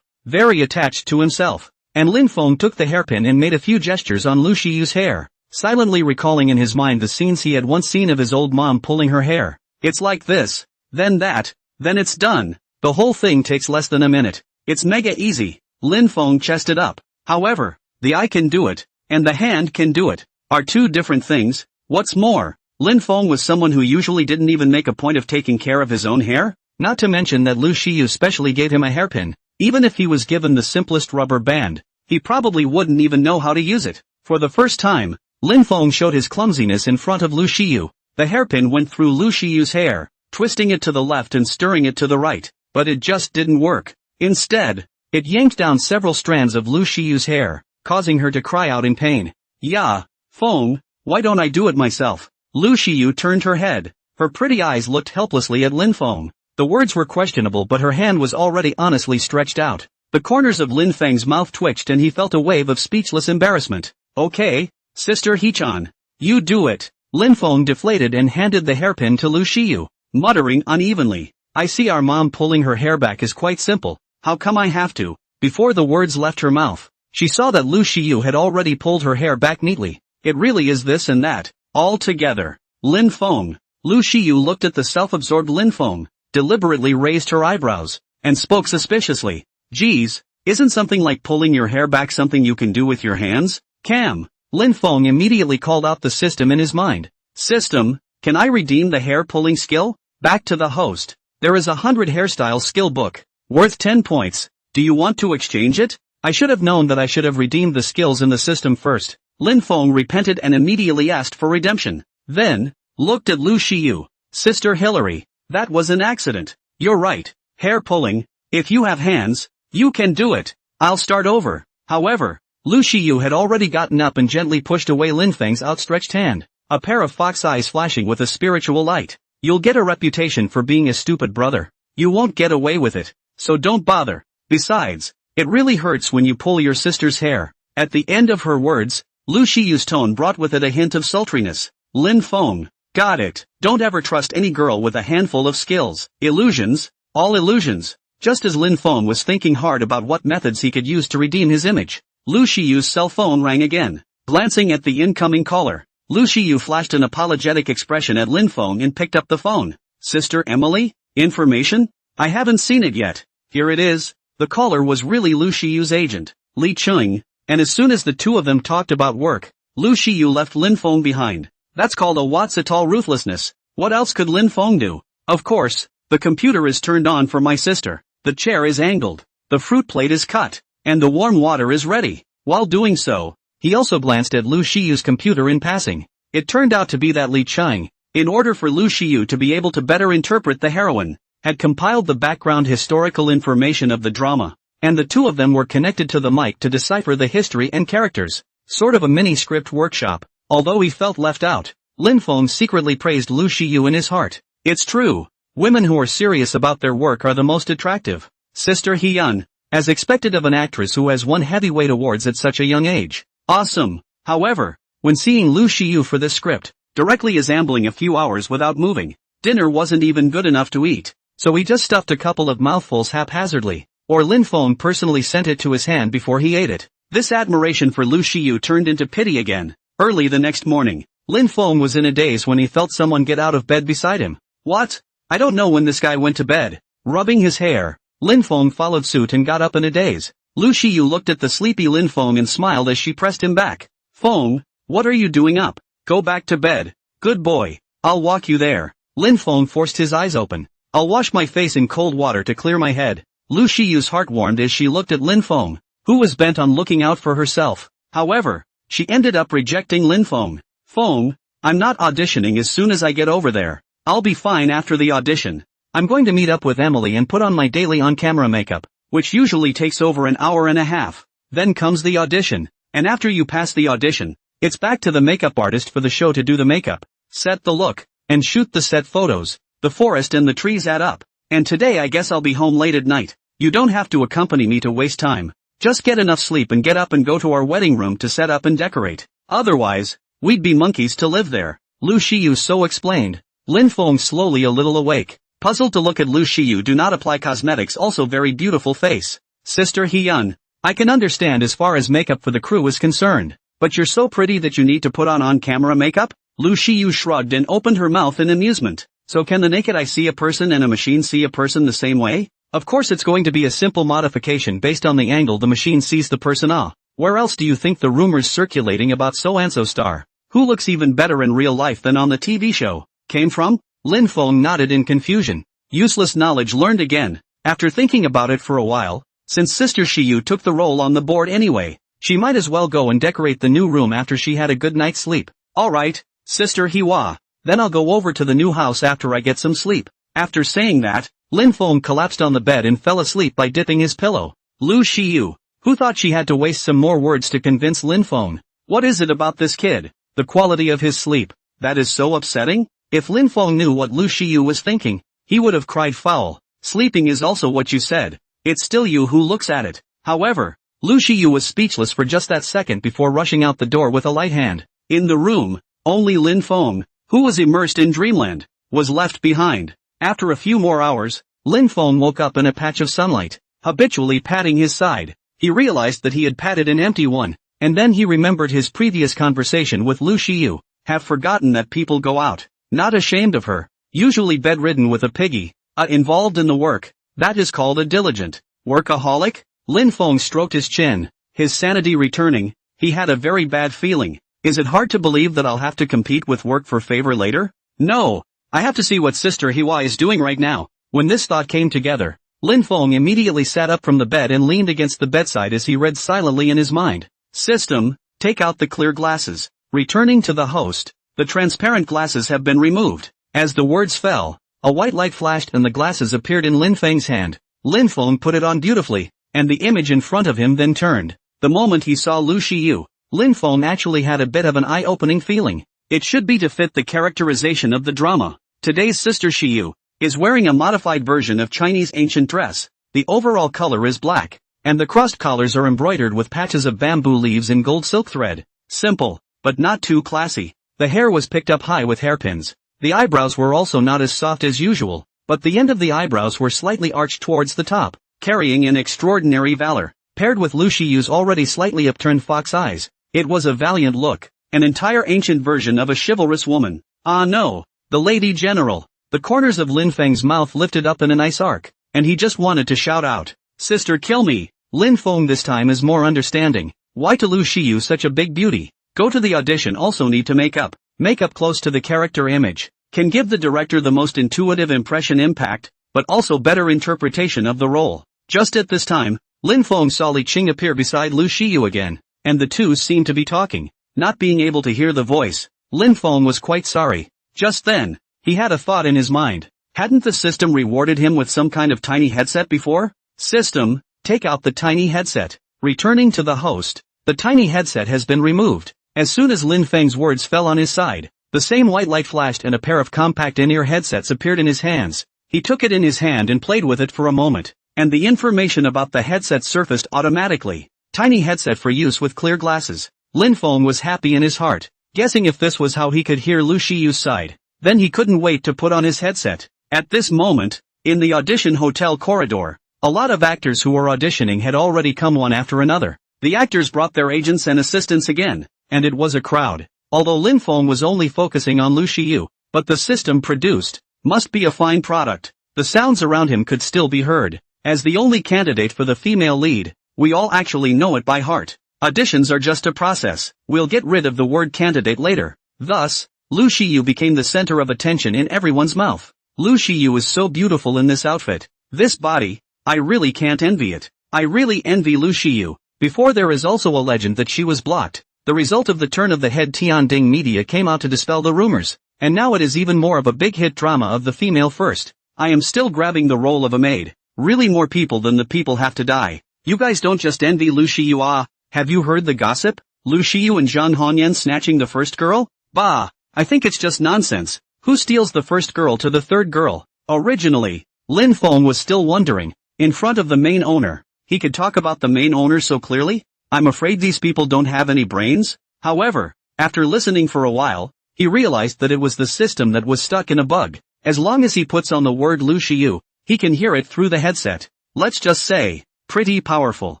very attached to himself. And Lin Feng took the hairpin and made a few gestures on Lu Shiyu's hair, silently recalling in his mind the scenes he had once seen of his old mom pulling her hair. It's like this, then that, then it's done. The whole thing takes less than a minute. It's mega easy. Lin Feng chested up. However, the eye can do it, and the hand can do it, are two different things. What's more, Lin Feng was someone who usually didn't even make a point of taking care of his own hair, not to mention that Lu Shiyu specially gave him a hairpin. Even if he was given the simplest rubber band, he probably wouldn't even know how to use it. For the first time, Lin Feng showed his clumsiness in front of Lu Shiyu. The hairpin went through Lu Shiyu's hair, twisting it to the left and stirring it to the right, but it just didn't work. Instead, it yanked down several strands of Lu Shiyu's hair, causing her to cry out in pain. Yeah, Feng, why don't I do it myself? Lu Shiyu turned her head. Her pretty eyes looked helplessly at Lin Feng. The words were questionable, but her hand was already honestly stretched out. The corners of Lin Feng's mouth twitched and he felt a wave of speechless embarrassment. Okay, Sister Hee-chan. You do it. Lin Feng deflated and handed the hairpin to Lu Shiyu, muttering unevenly. I see our mom pulling her hair back is quite simple. How come I have to? Before the words left her mouth, she saw that Lu Shiyu had already pulled her hair back neatly. It really is this and that, all together. Lin Feng. Lu Shiyu looked at the self-absorbed Lin Feng, deliberately raised her eyebrows, and spoke suspiciously. Geez, isn't something like pulling your hair back something you can do with your hands? Cam. Lin Feng immediately called out the system in his mind. System, can I redeem the hair pulling skill? Back to the host. There is a 100 hairstyle skill book, worth 10 points. Do you want to exchange it? I should have known that I should have redeemed the skills in the system first. Lin Feng repented and immediately asked for redemption. Then, looked at Lu Shiyu. Sister Hilary, that was an accident. You're right. Hair pulling, if you have hands, you can do it. I'll start over. However, Lu Shiyu had already gotten up and gently pushed away Lin Feng's outstretched hand, a pair of fox eyes flashing with a spiritual light. You'll get a reputation for being a stupid brother. You won't get away with it, so don't bother. Besides, it really hurts when you pull your sister's hair. At the end of her words, Lu Shiyu's tone brought with it a hint of sultriness. Lin Feng, got it. Don't ever trust any girl with a handful of skills. Illusions, all illusions. Just as Lin Feng was thinking hard about what methods he could use to redeem his image, Lu Shiyu's cell phone rang again. Glancing at the incoming caller, Lu Shiyu flashed an apologetic expression at Lin Feng and picked up the phone. Sister Emily? Information? I haven't seen it yet. Here it is. The caller was really Lu Shiyu's agent, Li Chung, and as soon as the two of them talked about work, Lu Shiyu left Lin Feng behind. That's called a what's it all ruthlessness. What else could Lin Feng do? Of course, the computer is turned on for my sister. The chair is angled. The fruit plate is cut. And the warm water is ready. While doing so, he also glanced at Lu Shiyu's computer in passing. It turned out to be that Li Chung, in order for Lu Shiyu to be able to better interpret the heroine, had compiled the background historical information of the drama, and the two of them were connected to the mic to decipher the history and characters. Sort of a mini-script workshop. Although he felt left out, Lin Feng secretly praised Lu Shiyu in his heart. It's true. Women who are serious about their work are the most attractive. Sister Hee-yun, as expected of an actress who has won heavyweight awards at such a young age. Awesome. However, when seeing Lu Shiyu for this script, directly as ambling a few hours without moving, dinner wasn't even good enough to eat, so he just stuffed a couple of mouthfuls haphazardly, or Lin Feng personally sent it to his hand before he ate it. This admiration for Lu Shiyu turned into pity again. Early the next morning, Lin Feng was in a daze when he felt someone get out of bed beside him. What? I don't know when this guy went to bed. Rubbing his hair, Lin Feng followed suit and got up in a daze. Lu Shiyu looked at the sleepy Lin Feng and smiled as she pressed him back. Feng, what are you doing up? Go back to bed. Good boy. I'll walk you there. Lin Feng forced his eyes open. I'll wash my face in cold water to clear my head. Lu Shiyu's heart warmed as she looked at Lin Feng, who was bent on looking out for herself. However, she ended up rejecting Lin Feng. Feng, I'm not auditioning as soon as I get over there. I'll be fine after the audition. I'm going to meet up with Emily and put on my daily on-camera makeup, which usually takes over an hour and a half. Then comes the audition, and after you pass the audition, it's back to the makeup artist for the show to do the makeup, set the look, and shoot the set photos. The forest and the trees add up, and today I guess I'll be home late at night. You don't have to accompany me to waste time. Just get enough sleep and get up and go to our wedding room to set up and decorate. Otherwise, we'd be monkeys to live there. Lu Shiyu so explained. Lin Feng slowly a little awake, puzzled to look at Lu Shiyu do not apply cosmetics also very beautiful face. Sister Hyun, I can understand as far as makeup for the crew is concerned, but you're so pretty that you need to put on camera makeup? Lu Shiyu shrugged and opened her mouth in amusement. So can the naked eye see a person and a machine see a person the same way? Of course it's going to be a simple modification based on the angle the machine sees the person. Where else do you think the rumors circulating about so-and-so star, who looks even better in real life than on the TV show, came from? Lin Feng nodded in confusion. Useless knowledge learned again. After thinking about it for a while, since Sister Shiyu took the role on the board anyway, she might as well go and decorate the new room after she had a good night's sleep. Alright, Sister Hiwa, then I'll go over to the new house after I get some sleep. After saying that, Lin Feng collapsed on the bed and fell asleep by dipping his pillow. Lu Shiyu, who thought she had to waste some more words to convince Lin Feng. What is it about this kid? The quality of his sleep, that is so upsetting? If Lin Feng knew what Lu Shiyu was thinking, he would have cried foul. Sleeping is also what you said. It's still you who looks at it. However, Lu Shiyu was speechless for just that second before rushing out the door with a light hand. In the room, only Lin Feng, who was immersed in dreamland, was left behind. After a few more hours, Lin Feng woke up in a patch of sunlight, habitually patting his side. He realized that he had patted an empty one, and then he remembered his previous conversation with Lu Shiyu. Have forgotten that people go out, not ashamed of her, usually bedridden with a piggy, involved in the work, that is called a diligent workaholic? Lin Feng stroked his chin, his sanity returning. He had a very bad feeling. Is it hard to believe that I'll have to compete with work for favor later? No, I have to see what Sister Hiwa is doing right now. When this thought came together, Lin Feng immediately sat up from the bed and leaned against the bedside as he read silently in his mind. System, take out the clear glasses. Returning to the host, the transparent glasses have been removed. As the words fell, a white light flashed and the glasses appeared in Lin Feng's hand. Lin Feng put it on beautifully, and the image in front of him then turned. The moment he saw Lu Shiyu, Lin Feng actually had a bit of an eye-opening feeling. It should be to fit the characterization of the drama. Today's Sister Shiyu is wearing a modified version of Chinese ancient dress. The overall color is black, and the crossed collars are embroidered with patches of bamboo leaves in gold silk thread. Simple, but not too classy. The hair was picked up high with hairpins. The eyebrows were also not as soft as usual, but the end of the eyebrows were slightly arched towards the top, carrying an extraordinary valor. Paired with Lu Shiyu's already slightly upturned fox eyes, it was a valiant look, an entire ancient version of a chivalrous woman. Ah no, the Lady General. The corners of Lin Feng's mouth lifted up in a nice arc, and he just wanted to shout out, "Sister, kill me!" Lin Feng this time is more understanding. Why to Lu Shiyu such a big beauty? Go to the audition also need to make up close to the character image. Can give the director the most intuitive impression impact, but also better interpretation of the role. Just at this time, Lin Feng saw Li Qing appear beside Lu Shiyu again, and the two seemed to be talking. Not being able to hear the voice, Lin Feng was quite sorry. Just then, he had a thought in his mind. Hadn't the system rewarded him with some kind of tiny headset before? System, take out the tiny headset. Returning to the host, the tiny headset has been removed. As soon as Lin Feng's words fell on his side, the same white light flashed and a pair of compact in-ear headsets appeared in his hands. He took it in his hand and played with it for a moment, and the information about the headset surfaced automatically. Tiny headset for use with clear glasses. Lin Feng was happy in his heart, guessing if this was how he could hear Lu Shiyu's side, then he couldn't wait to put on his headset. At this moment, in the audition hotel corridor, a lot of actors who were auditioning had already come one after another. The actors brought their agents and assistants again, and it was a crowd. Although Lin Feng was only focusing on Lu Shiyu, but the system produced must be a fine product. The sounds around him could still be heard. As the only candidate for the female lead, we all actually know it by heart. Auditions are just a process. We'll get rid of the word candidate later. Thus, Lu Shiyu became the center of attention in everyone's mouth. Lu Shiyu is so beautiful in this outfit. This body, I really can't envy it. I really envy Lu Shiyu. Before there is also a legend that she was blocked. The result of the turn of the head Tianding media came out to dispel the rumors, and now it is even more of a big hit drama of the female first. I am still grabbing the role of a maid. Really more people than the people have to die. You guys don't just envy Lu Shiyu. Ah, have you heard the gossip? Lu Shiyu and Zhang Hongyan snatching the first girl? Bah, I think it's just nonsense. Who steals the first girl to the third girl? Originally, Lin Feng was still wondering, In front of the main owner. He could talk about the main owner so clearly? I'm afraid these people don't have any brains? However, after listening for a while, he realized that it was the system that was stuck in a bug. As long as he puts on the word Lu Shiyu, he can hear it through the headset. Let's just say, pretty powerful.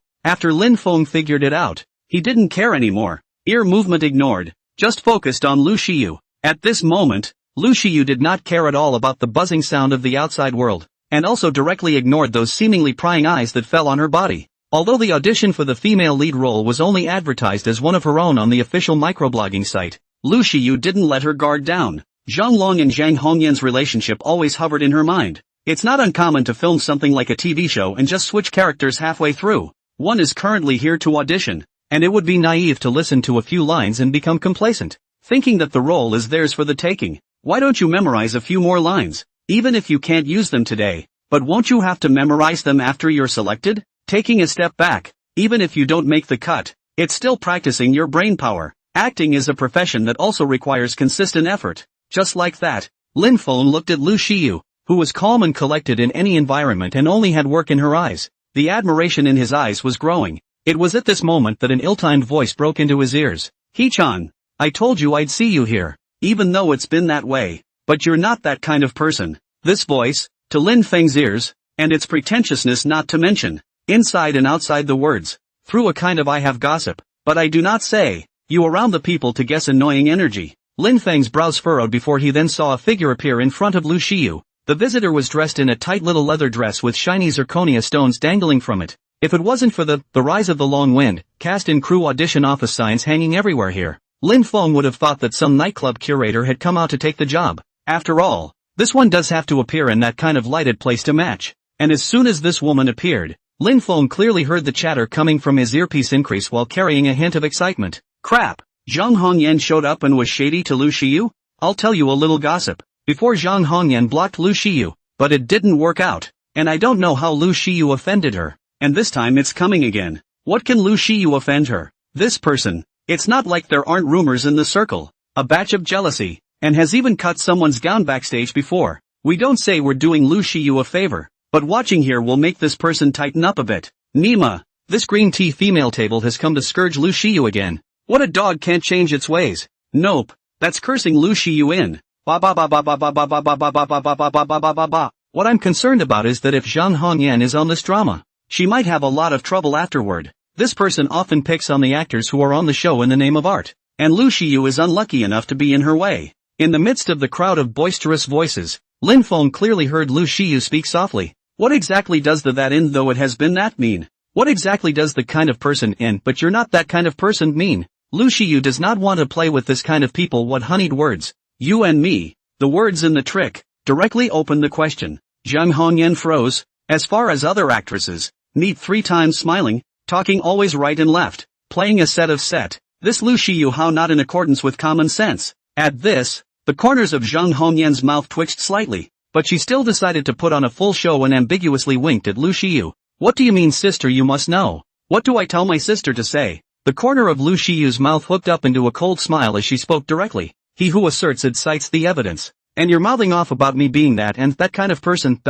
After Lin Feng figured it out, he didn't care anymore. Ear movement ignored, just focused on Lu Shiyu. At this moment, Lu Shiyu did not care at all about the buzzing sound of the outside world, and also directly ignored those seemingly prying eyes that fell on her body. Although the audition for the female lead role was only advertised as one of her own on the official microblogging site, Lu Shiyu didn't let her guard down. Zhang Long and Zhang Hongyan's relationship always hovered in her mind. It's not uncommon to film something like a TV show and just switch characters halfway through. One is currently here to audition, and it would be naive to listen to a few lines and become complacent, thinking that the role is theirs for the taking. Why don't you memorize a few more lines, even if you can't use them today, but won't you have to memorize them after you're selected? Taking a step back, even if you don't make the cut, it's still practicing your brain power. Acting is a profession that also requires consistent effort. Just like that, Lin Feng looked at Lu Shiyu, who was calm and collected in any environment and only had work in her eyes. The admiration in his eyes was growing. It was at this moment that an ill-timed voice broke into his ears. He-chan, I told you I'd see you here, even though it's been that way. But you're not that kind of person. This voice, to Lin Feng's ears, and its pretentiousness not to mention, inside and outside the words, through a kind of I have gossip, but I do not say, you around the people to guess annoying energy. Lin Feng's brows furrowed before he then saw a figure appear in front of Lu Shiyu. The visitor was dressed in a tight little leather dress with shiny zirconia stones dangling from it. If it wasn't for the rise of the long wind, cast-in crew audition office signs hanging everywhere here, Lin Feng would have thought that some nightclub curator had come out to take the job. After all, this one does have to appear in that kind of lighted place to match. And as soon as this woman appeared, Lin Feng clearly heard the chatter coming from his earpiece increase while carrying a hint of excitement. Crap! Zhang Hongyan showed up and was shady to Lu Shiyu? I'll tell you a little gossip. Before Zhang Hongyan blocked Lu Shiyu, but it didn't work out. And I don't know how Lu Shiyu offended her. And this time it's coming again. What can Lu Shiyu offend her? This person. It's not like there aren't rumors in the circle. A batch of jealousy. And has even cut someone's gown backstage before. We don't say we're doing Lu Shiyu a favor, but watching here will make this person tighten up a bit. Nima. This green tea female table has come to scourge Lu Shiyu again. What a dog can't change its ways. Nope. That's cursing Lu Shiyu in. Ba ba ba ba ba ba ba ba ba ba ba ba ba ba ba ba ba ba. What I'm concerned about is that if Zhang Hongyan is on this drama, she might have a lot of trouble afterward. This person often picks on the actors who are on the show in the name of art, and Lu Shiyu is unlucky enough to be in her way. In the midst of the crowd of boisterous voices, Lin Feng clearly heard Lu Shiyu speak softly. What exactly does the that in though it has been that mean? What exactly does the kind of person in but you're not that kind of person mean? Lu Shiyu does not want to play with this kind of people. What honeyed words? You and me. The words in the trick directly opened the question. Zhang Hongyan froze. As far as other actresses, neat 3 times smiling, talking always right and left, playing a set of set. This Lu Shiyu how not in accordance with common sense. At this, the corners of Zhang Hongyan's mouth twitched slightly, but she still decided to put on a full show and ambiguously winked at Lu Shiyu. What do you mean, sister? You must know. What do I tell my sister to say? The corner of Lu Shiyu's mouth hooked up into a cold smile as she spoke directly. He who asserts it cites the evidence. And you're mouthing off about me being that and that kind of person,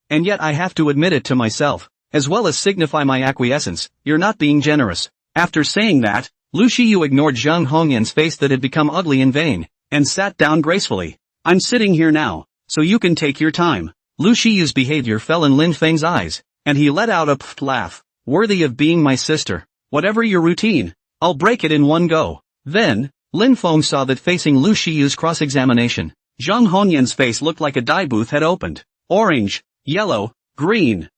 and yet I have to admit it to myself, as well as signify my acquiescence. You're not being generous. After saying that, Lu Shiyu ignored Zhang Hongyan's face that had become ugly in vain, and sat down gracefully. I'm sitting here now, so you can take your time. Lu Shiyu's behavior fell in Lin Feng's eyes, and he let out a pfft laugh, worthy of being my sister. Whatever your routine, I'll break it in one go. Then, Lin Feng saw that facing Lu Shiyu's cross-examination, Zhang Hongyan's face looked like a dye booth had opened. Orange, yellow, green,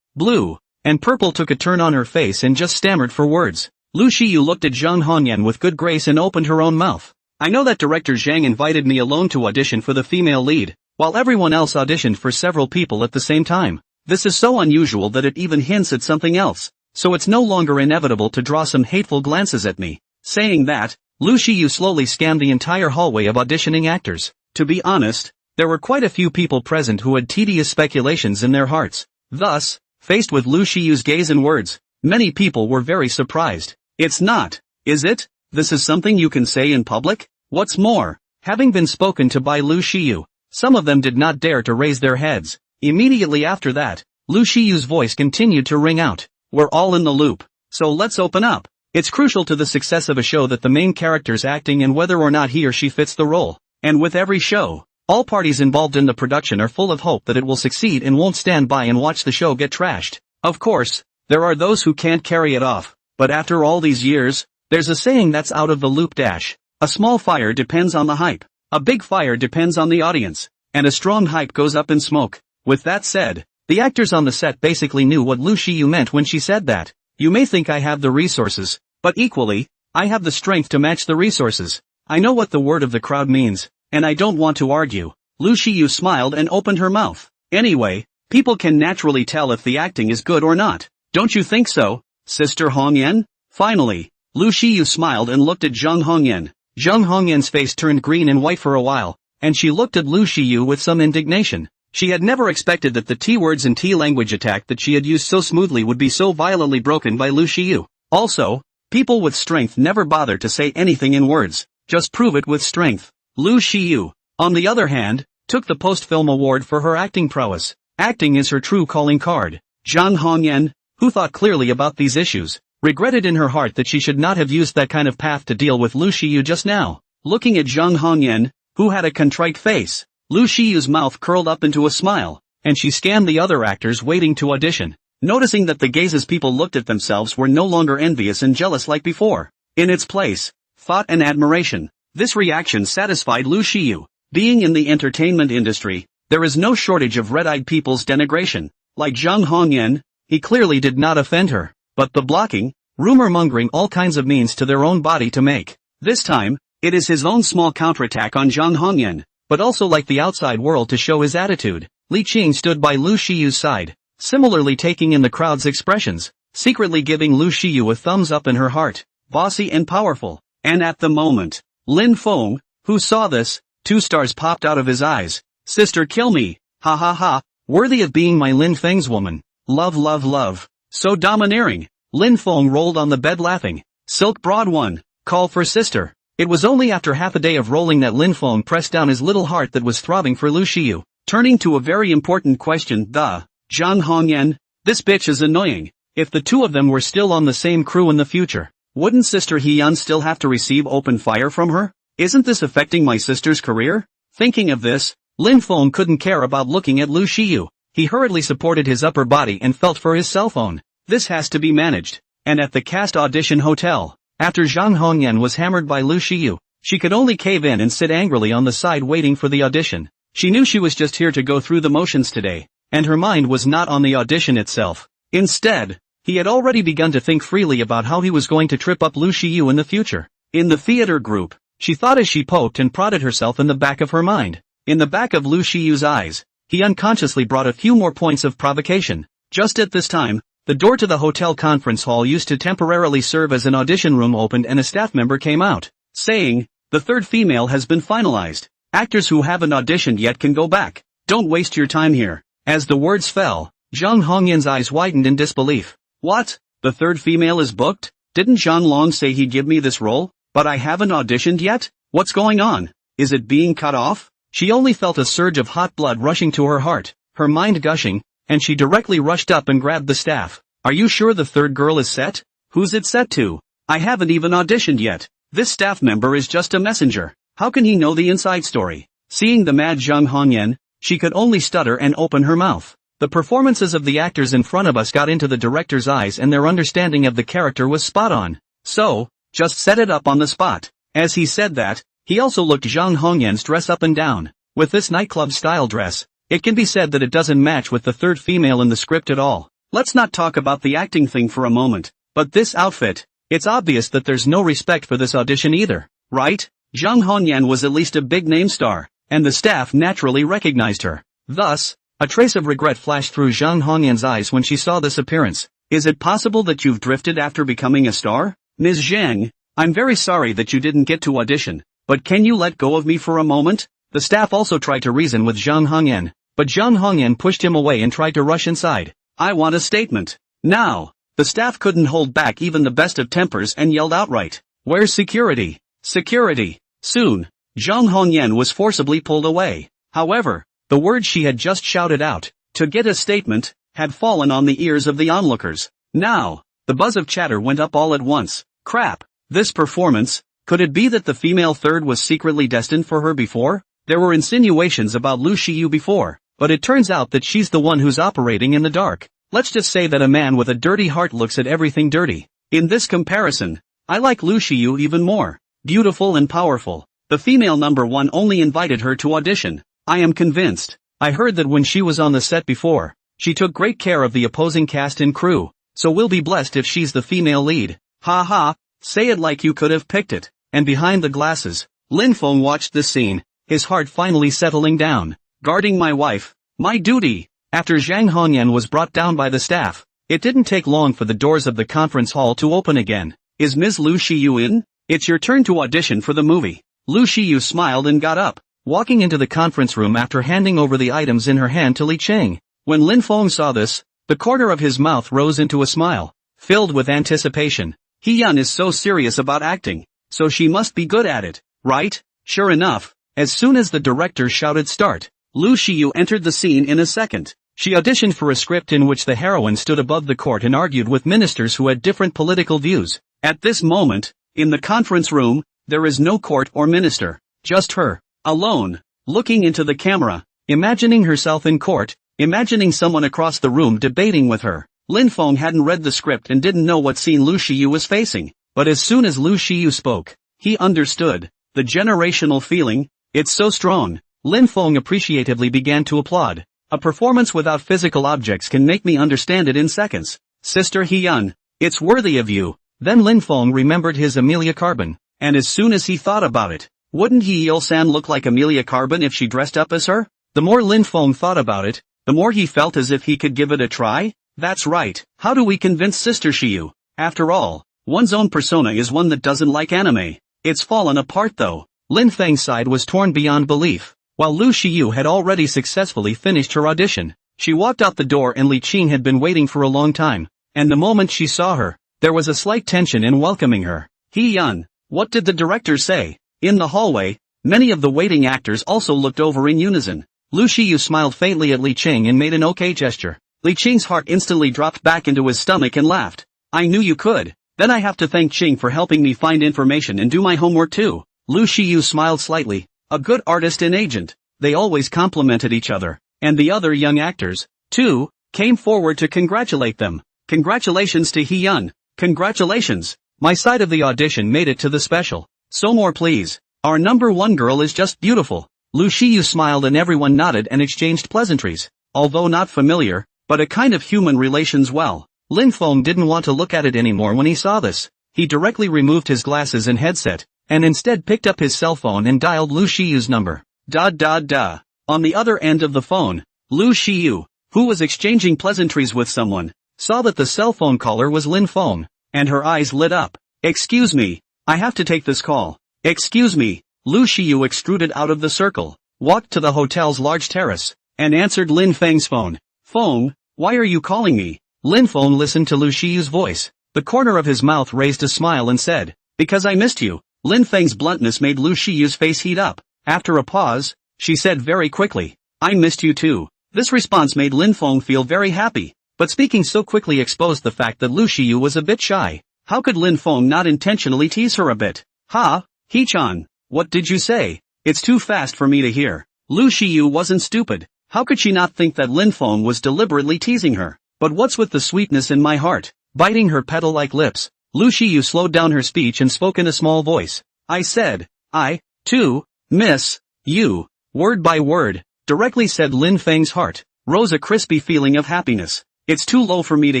blue, and purple took a turn on her face and just stammered for words. Lu Shiyu looked at Zhang Hongyan with good grace and opened her own mouth. I know that director Zhang invited me alone to audition for the female lead, while everyone else auditioned for several people at the same time. This is so unusual that it even hints at something else. So it's no longer inevitable to draw some hateful glances at me. Saying that, Lu Shiyu slowly scanned the entire hallway of auditioning actors. To be honest, there were quite a few people present who had tedious speculations in their hearts. Thus, faced with Lu Shiyu's gaze and words, many people were very surprised. It's not, is it? This is something you can say in public? What's more, having been spoken to by Lu Shiyu, some of them did not dare to raise their heads. Immediately after that, Lu Shiyu's voice continued to ring out. We're all in the loop. So let's open up. It's crucial to the success of a show that the main character's acting and whether or not he or she fits the role. And with every show, all parties involved in the production are full of hope that it will succeed and won't stand by and watch the show get trashed. Of course, there are those who can't carry it off. But after all these years, there's a saying that's out of the loop dash. A small fire depends on the hype. A big fire depends on the audience. And a strong hype goes up in smoke. With that said, the actors on the set basically knew what Lu Shiyu meant when she said that. You may think I have the resources, but equally, I have the strength to match the resources. I know what the word of the crowd means, and I don't want to argue. Lu Shiyu smiled and opened her mouth. Anyway, people can naturally tell if the acting is good or not. Don't you think so, Sister Hongyan? Finally, Lu Shiyu smiled and looked at Zhang Hongyan. Zhang Hongyan's face turned green and white for a while, and she looked at Lu Shiyu with some indignation. She had never expected that the T-words and T-language attack that she had used so smoothly would be so violently broken by Lu Shiyu. Also, people with strength never bother to say anything in words, just prove it with strength. Lu Shiyu, on the other hand, took the post-film award for her acting prowess. Acting is her true calling card. Zhang Hongyan, who thought clearly about these issues, regretted in her heart that she should not have used that kind of path to deal with Lu Shiyu just now. Looking at Zhang Hongyan, who had a contrite face, Lu Shiyu's mouth curled up into a smile, and she scanned the other actors waiting to audition, noticing that the gazes people looked at themselves were no longer envious and jealous like before. In its place, thought and admiration. This reaction satisfied Lu Shiyu. Being in the entertainment industry, there is no shortage of red-eyed people's denigration. Like Zhang Hongyan, he clearly did not offend her, but the blocking, rumor-mongering all kinds of means to their own body to make. This time, it is his own small counterattack on Zhang Hongyan, but also like the outside world to show his attitude. Li Qing stood by Lu Shiyu's side, similarly taking in the crowd's expressions, secretly giving Lu Shiyu a thumbs up in her heart, bossy and powerful. And at the moment, Lin Feng, who saw this, 2 stars popped out of his eyes. Sister, kill me, ha ha ha, worthy of being my Lin Feng's woman. Love love love, so domineering. Lin Feng rolled on the bed laughing. Silk Broad one, call for sister. It was only after half a day of rolling that Lin Feng pressed down his little heart that was throbbing for Lu Shiyu. Turning to a very important question, Zhang Hongyan, this bitch is annoying. If the two of them were still on the same crew in the future, wouldn't Sister Heyun still have to receive open fire from her? Isn't this affecting my sister's career? Thinking of this, Lin Feng couldn't care about looking at Lu Shiyu. He hurriedly supported his upper body and felt for his cell phone. This has to be managed. And at the cast audition hotel, after Zhang Hongyan was hammered by Lu Shiyu, she could only cave in and sit angrily on the side waiting for the audition. She knew she was just here to go through the motions today, and her mind was not on the audition itself. Instead, he had already begun to think freely about how he was going to trip up Lu Shiyu in the future. In the theater group, she thought as she poked and prodded herself in the back of her mind. In the back of Lu Shiyu's eyes, he unconsciously brought a few more points of provocation. Just at this time, the door to the hotel conference hall used to temporarily serve as an audition room opened and a staff member came out, saying, "The third female has been finalized. Actors who haven't auditioned yet can go back. Don't waste your time here." As the words fell, Zhang Hongyan's eyes widened in disbelief. What? The third female is booked? Didn't Zhang Long say he'd give me this role? But I haven't auditioned yet? What's going on? Is it being cut off? She only felt a surge of hot blood rushing to her heart, her mind gushing, and she directly rushed up and grabbed the staff. "Are you sure the third girl is set? Who's it set to? I haven't even auditioned yet. This staff member is just a messenger. How can he know the inside story?" Seeing the mad Zhang Hongyan, she could only stutter and open her mouth. The performances of the actors in front of us got into the director's eyes and their understanding of the character was spot on. So, just set it up on the spot. As he said that, he also looked Zhang Hongyan's dress up and down. With this nightclub-style dress, it can be said that it doesn't match with the third female in the script at all. Let's not talk about the acting thing for a moment, but this outfit, it's obvious that there's no respect for this audition either, right? Zhang Hongyan was at least a big-name star, and the staff naturally recognized her. Thus, a trace of regret flashed through Zhang Hongyan's eyes when she saw this appearance. "Is it possible that you've drifted after becoming a star? Ms. Zhang, I'm very sorry that you didn't get to audition, but can you let go of me for a moment?" The staff also tried to reason with Zhang Hongyan, but Zhang Hongyan pushed him away and tried to rush inside. "I want a statement. Now." The staff couldn't hold back even the best of tempers and yelled outright, "Where's security? Security!" Soon, Zhang Hongyan was forcibly pulled away. However, the words she had just shouted out, "To get a statement," had fallen on the ears of the onlookers. Now, the buzz of chatter went up all at once. Crap. This performance, could it be that the female third was secretly destined for her before? There were insinuations about Lu Shiyu before, but it turns out that she's the one who's operating in the dark. Let's just say that a man with a dirty heart looks at everything dirty. In this comparison, I like Lu Shiyu even more. Beautiful and powerful. The female number one only invited her to audition. I am convinced. I heard that when she was on the set before, she took great care of the opposing cast and crew, so we'll be blessed if she's the female lead. Ha ha, say it like you could have picked it. And behind the glasses, Lin Feng watched this scene, his heart finally settling down. Guarding my wife, my duty. After Zhang Hongyan was brought down by the staff, it didn't take long for the doors of the conference hall to open again. Is Ms. Lu Shiyu in? It's your turn to audition for the movie. Lu Shiyu smiled and got up, walking into the conference room after handing over the items in her hand to Li Qing. When Lin Feng saw this, the corner of his mouth rose into a smile, filled with anticipation. He Yun is so serious about acting, so she must be good at it, right? Sure enough, as soon as the director shouted start, Lu Shiyu entered the scene in a second. She auditioned for a script in which the heroine stood above the court and argued with ministers who had different political views. At this moment, in the conference room, there is no court or minister, just her, alone, looking into the camera, imagining herself in court, imagining someone across the room debating with her. Lin Feng hadn't read the script and didn't know what scene Lu Shiyu was facing, but as soon as Lu Shiyu spoke, he understood. The generational feeling, it's so strong. Lin Feng appreciatively began to applaud. A performance without physical objects can make me understand it in seconds. Sister Hyun, it's worthy of you. Then Lin Feng remembered his Amelia Carbon, and as soon as he thought about it, wouldn't He Il-san look like Amelia Carbon if she dressed up as her? The more Lin Feng thought about it, the more he felt as if he could give it a try. That's right. How do we convince Sister Shiyu? After all, one's own persona is one that doesn't like anime. It's fallen apart though. Lin Feng's side was torn beyond belief. While Lu Shiyu had already successfully finished her audition, she walked out the door and Li Qing had been waiting for a long time, and the moment she saw her, there was a slight tension in welcoming her. He-yun, what did the director say? In the hallway, many of the waiting actors also looked over in unison. Lu Shiyu smiled faintly at Li Qing and made an okay gesture. Li Qing's heart instantly dropped back into his stomach and laughed. I knew you could. Then I have to thank Qing for helping me find information and do my homework too. Lu Shiyu smiled slightly. A good artist and agent. They always complimented each other, and the other young actors, too, came forward to congratulate them. Congratulations to He-yun. Congratulations. My side of the audition made it to the special. So more please. Our number one girl is just beautiful. Lu Shiyu smiled and everyone nodded and exchanged pleasantries. Although not familiar, but a kind of human relations well. Lin Feng didn't want to look at it anymore when he saw this. He directly removed his glasses and headset, and instead picked up his cell phone and dialed Lu Shiyu's number. On the other end of the phone, Lu Shiyu, who was exchanging pleasantries with someone, saw that the cell phone caller was Lin Feng, and her eyes lit up. Excuse me, I have to take this call. Excuse me. Lu Shiyu extruded out of the circle, walked to the hotel's large terrace, and answered Lin Feng's phone. Feng, why are you calling me? Lin Feng listened to Lu Shiyu's voice. The corner of his mouth raised a smile and said, because I missed you. Lin Feng's bluntness made Lu Shiyu's face heat up. After a pause, she said very quickly, I missed you too. This response made Lin Feng feel very happy, but speaking so quickly exposed the fact that Lu Shiyu was a bit shy. How could Lin Feng not intentionally tease her a bit? Ha, He-chan, what did you say? It's too fast for me to hear. Lu Shiyu wasn't stupid. How could she not think that Lin Feng was deliberately teasing her? But what's with the sweetness in my heart? Biting her petal-like lips, Lu Shiyu slowed down her speech and spoke in a small voice. I said, I, too, miss you. Word by word, directly said Lin Feng's heart, rose a crispy feeling of happiness. It's too low for me to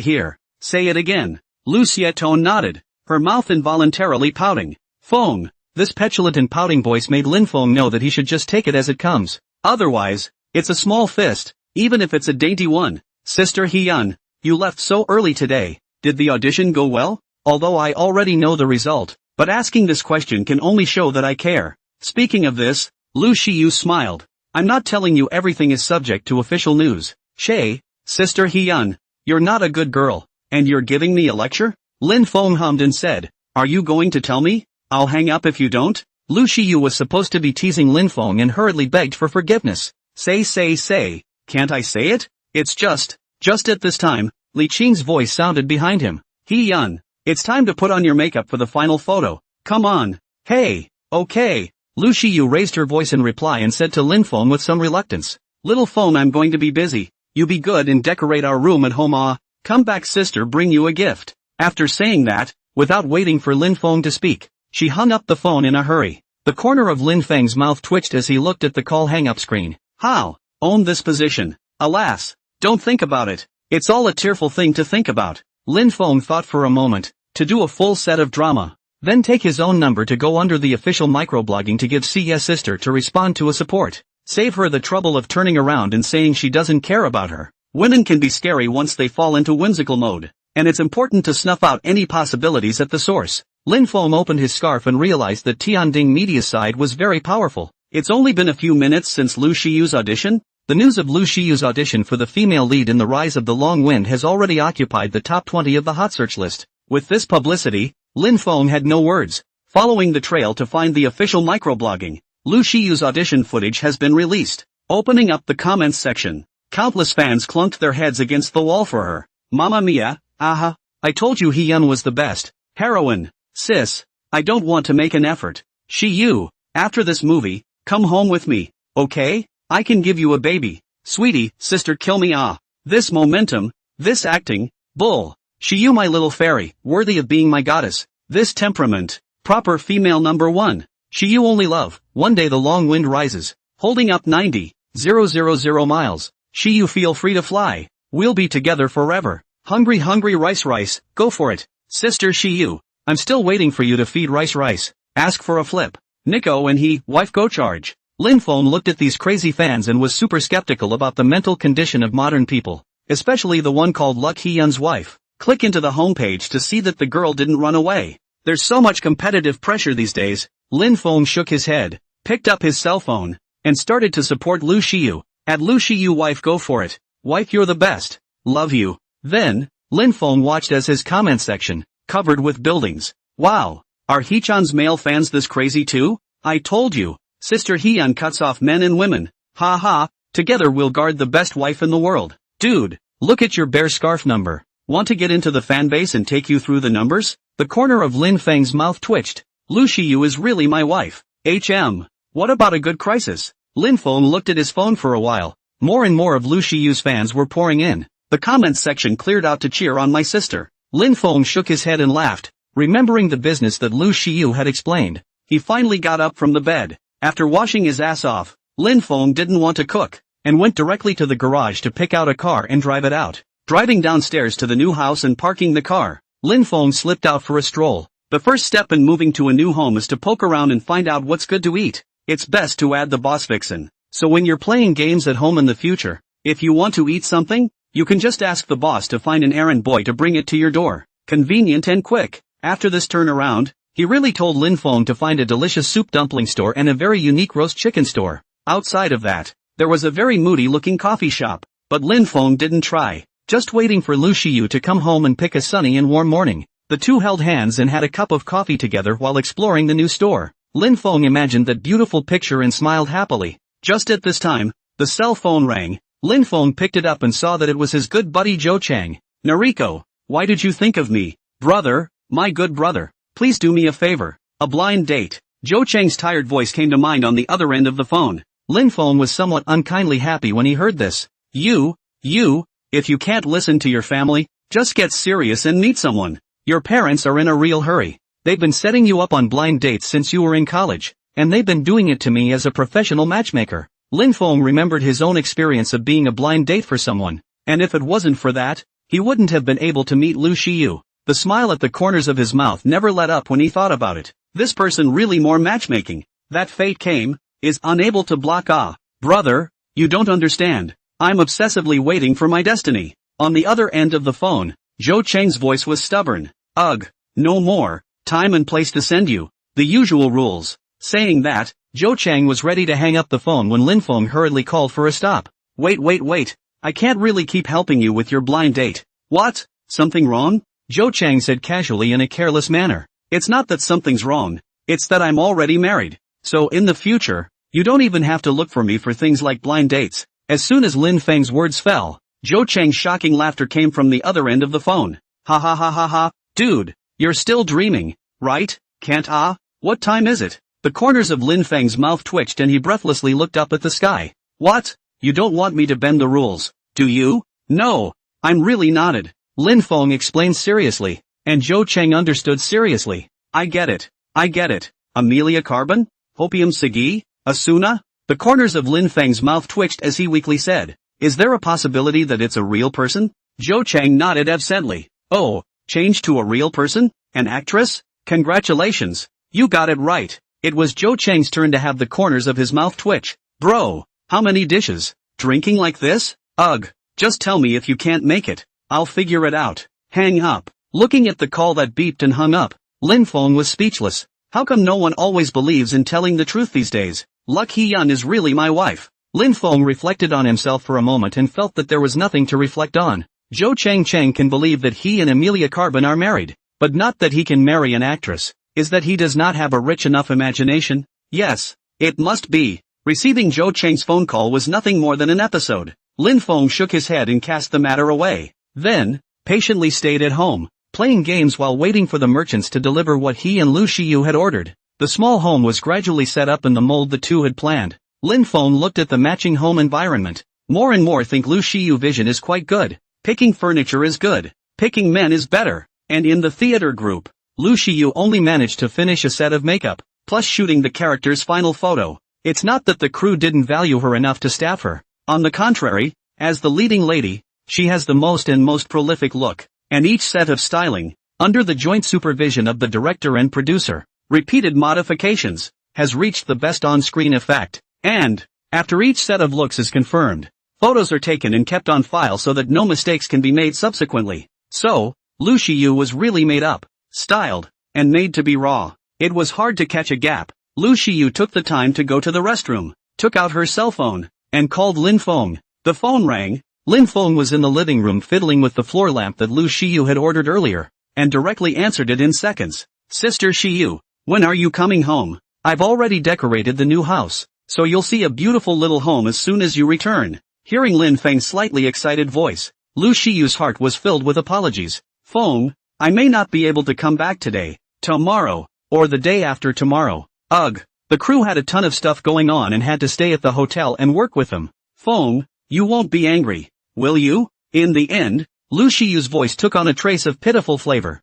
hear. Say it again. Lu Xietone nodded, her mouth involuntarily pouting. Feng. This petulant and pouting voice made Lin Feng know that he should just take it as it comes. Otherwise, it's a small fist, even if it's a dainty one. Sister Hyun, you left so early today. Did the audition go well? Although I already know the result, but asking this question can only show that I care. Speaking of this, Lu Shiyu smiled. I'm not telling you everything is subject to official news. Sister Hyun, you're not a good girl, and you're giving me a lecture? Lin Feng hummed and said, are you going to tell me? I'll hang up if you don't. Lu Shiyu was supposed to be teasing Lin Feng and hurriedly begged for forgiveness. Say, can't I say it? It's just, Just at this time, Li Qing's voice sounded behind him. He-yun, it's time to put on your makeup for the final photo. Come on. Hey, okay. Lu Shiyu raised her voice in reply and said to Lin Feng with some reluctance. Little Feng, I'm going to be busy. You be good and decorate our room at home. Come back, sister, bring you a gift. After saying that, without waiting for Lin Feng to speak, she hung up the phone in a hurry. The corner of Lin Feng's mouth twitched as he looked at the call hang-up screen. How? Own this position. Alas. Don't think about it. It's all a tearful thing to think about. Lin Feng thought for a moment, to do a full set of drama. Then take his own number to go under the official microblogging to give CS sister to respond to a support. Save her the trouble of turning around and saying she doesn't care about her. Women can be scary once they fall into whimsical mode, and it's important to snuff out any possibilities at the source. Lin Feng opened his scarf and realized that Tianding Media's side was very powerful. It's only been a few minutes since Lu Shiyu's audition. The news of Lu Shiyu's audition for the female lead in The Rise of the Long Wind has already occupied the top 20 of the hot search list. With this publicity, Lin Feng had no words. Following the trail to find the official microblogging, Lu Shiyu's audition footage has been released. Opening up the comments section, countless fans clunked their heads against the wall for her. Mamma mia, aha, I told you Hee-yun was the best. Heroine, sis, I don't want to make an effort. Shiyu, after this movie, come home with me, okay? I can give you a baby. Sweetie, sister, kill me. This momentum, this acting, bull. Shiyu, my little fairy, worthy of being my goddess. This temperament, proper female number one. Shiyu only love. One day the long wind rises, holding up 90,000 miles. Shiyu, feel free to fly. We'll be together forever. Hungry rice, go for it. Sister Shiyu, I'm still waiting for you to feed rice. Ask for a flip. Nico and he, wife go charge. Lin Feng looked at these crazy fans and was super skeptical about the mental condition of modern people, especially the one called Luck Hee-yun's wife. Click into the homepage to see that the girl didn't run away. There's so much competitive pressure these days. Lin Feng shook his head, picked up his cell phone, and started to support Lu Shiyu. At Lu Shiyu, wife, go for it. Wife, you're the best. Love you. Then, Lin Feng watched as his comment section, covered with buildings. Wow. Are Hee-chan's male fans this crazy too? I told you. Sister Hee-yun cuts off men and women. Ha ha, together we'll guard the best wife in the world. Dude, look at your bear scarf number. Want to get into the fan base and take you through the numbers? The corner of Lin Feng's mouth twitched. Lu Shiyu is really my wife. What about a good crisis? Lin Feng looked at his phone for a while. More and more of Lu Shiyu's fans were pouring in. The comments section cleared out to cheer on my sister. Lin Feng shook his head and laughed, remembering the business that Lu Shiyu had explained. He finally got up from the bed. After washing his ass off, Lin Feng didn't want to cook, and went directly to the garage to pick out a car and drive it out. Driving downstairs to the new house and parking the car, Lin Feng slipped out for a stroll. The first step in moving to a new home is to poke around and find out what's good to eat. It's best to add the boss vixen, so when you're playing games at home in the future, if you want to eat something, you can just ask the boss to find an errand boy to bring it to your door. Convenient and quick. After this turnaround, he really told Lin Feng to find a delicious soup dumpling store and a very unique roast chicken store. Outside of that, there was a very moody-looking coffee shop, but Lin Feng didn't try, just waiting for Lu Shiyu to come home and pick a sunny and warm morning. The two held hands and had a cup of coffee together while exploring the new store. Lin Feng imagined that beautiful picture and smiled happily. Just at this time, the cell phone rang. Lin Feng picked it up and saw that it was his good buddy Zhou Chang. Nariko, why did you think of me? Brother, my good brother. Please do me a favor. A blind date. Zhou Chang's tired voice came to mind on the other end of the phone. Lin Feng was somewhat unkindly happy when he heard this. You, if you can't listen to your family, just get serious and meet someone. Your parents are in a real hurry. They've been setting you up on blind dates since you were in college, and they've been doing it to me as a professional matchmaker. Lin Feng remembered his own experience of being a blind date for someone, and if it wasn't for that, he wouldn't have been able to meet Lu Shiyu. The smile at the corners of his mouth never let up when he thought about it. This person really more matchmaking. That fate came, is unable to block. Brother, you don't understand. I'm obsessively waiting for my destiny. On the other end of the phone, Zhou Cheng's voice was stubborn. Ugh, no more. Time and place to send you. The usual rules. Saying that, Zhou Cheng was ready to hang up the phone when Lin Feng hurriedly called for a stop. Wait. I can't really keep helping you with your blind date. What? Something wrong? Zhou Cheng said casually in a careless manner. It's not that something's wrong. It's that I'm already married. So in the future, you don't even have to look for me for things like blind dates. As soon as Lin Feng's words fell, Zhou Cheng's shocking laughter came from the other end of the phone. Ha ha ha ha ha, dude, you're still dreaming, right? Can't what time is it? The corners of Lin Feng's mouth twitched and he breathlessly looked up at the sky. What? You don't want me to bend the rules, do you? No, I'm really nodded. Lin Feng explained seriously, and Zhou Cheng understood seriously. I get it. Amelia Carbon? Hopium Sagi? Asuna? The corners of Lin Feng's mouth twitched as he weakly said, is there a possibility that it's a real person? Zhou Cheng nodded absently. Oh, changed to a real person? An actress? Congratulations. You got it right. It was Zhou Cheng's turn to have the corners of his mouth twitch. Bro, how many dishes? Drinking like this? Ugh, just tell me if you can't make it. I'll figure it out. Hang up. Looking at the call that beeped and hung up, Lin Feng was speechless. How come no one always believes in telling the truth these days? Luck Hee-yun is really my wife. Lin Feng reflected on himself for a moment and felt that there was nothing to reflect on. Zhou Cheng can believe that he and Amelia Carbon are married, but not that he can marry an actress. Is that he does not have a rich enough imagination? Yes, it must be. Receiving Zhou Cheng's phone call was nothing more than an episode. Lin Feng shook his head and cast the matter away. Then, patiently stayed at home, playing games while waiting for the merchants to deliver what he and Lu Shiyu had ordered. The small home was gradually set up in the mold the two had planned. Lin Feng looked at the matching home environment. More and more think Lu Shiyu vision is quite good. Picking furniture is good. Picking men is better. And in the theater group, Lu Shiyu only managed to finish a set of makeup, plus shooting the character's final photo. It's not that the crew didn't value her enough to staff her. On the contrary, as the leading lady, she has the most prolific look, and each set of styling, under the joint supervision of the director and producer, repeated modifications, has reached the best on-screen effect. And, after each set of looks is confirmed, photos are taken and kept on file so that no mistakes can be made subsequently. So, Lu Shiyu was really made up, styled, and made to be raw. It was hard to catch a gap. Lu Shiyu took the time to go to the restroom, took out her cell phone, and called Lin Feng. The phone rang. Lin Feng was in the living room fiddling with the floor lamp that Lu Shiyu had ordered earlier, and directly answered it in seconds. Sister Shiyu, when are you coming home? I've already decorated the new house, so you'll see a beautiful little home as soon as you return. Hearing Lin Feng's slightly excited voice, Lu Shiyu's heart was filled with apologies. Feng, I may not be able to come back today, tomorrow, or the day after tomorrow. Ugh, the crew had a ton of stuff going on and had to stay at the hotel and work with them. Feng, you won't be angry, will you? In the end, Lu Shiyu's voice took on a trace of pitiful flavor.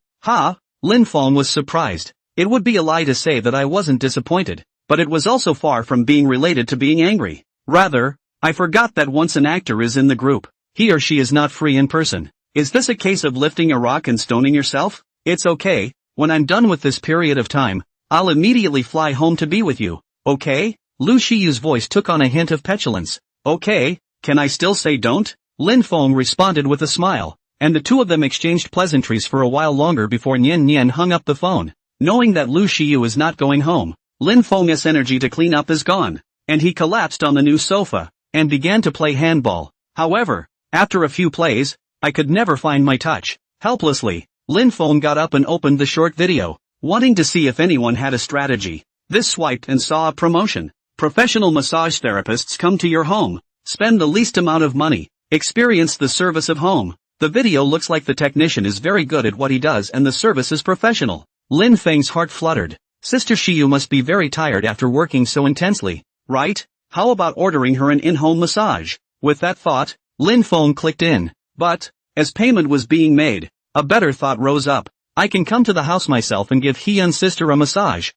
Lin Feng was surprised. It would be a lie to say that I wasn't disappointed, but it was also far from being related to being angry. Rather, I forgot that once an actor is in the group, he or she is not free in person. Is this a case of lifting a rock and stoning yourself? It's okay, when I'm done with this period of time, I'll immediately fly home to be with you, okay? Lu Shiyu's voice took on a hint of petulance. Okay, can I still say don't? Lin Feng responded with a smile, and the two of them exchanged pleasantries for a while longer before Nian Nian hung up the phone. Knowing that Lu Shiyu is not going home, Lin Feng's energy to clean up is gone, and he collapsed on the new sofa, and began to play handball. However, after a few plays, I could never find my touch. Helplessly, Lin Feng got up and opened the short video, wanting to see if anyone had a strategy. This swiped and saw a promotion. Professional massage therapists come to your home. Spend the least amount of money. Experience the service of home. The video looks like the technician is very good at what he does and the service is professional. Lin Feng's heart fluttered. Sister Shiyu must be very tired after working so intensely, right? How about ordering her an in-home massage? With that thought, Lin Feng clicked in. But, as payment was being made, a better thought rose up. I can come to the house myself and give Hee-yun's sister a massage.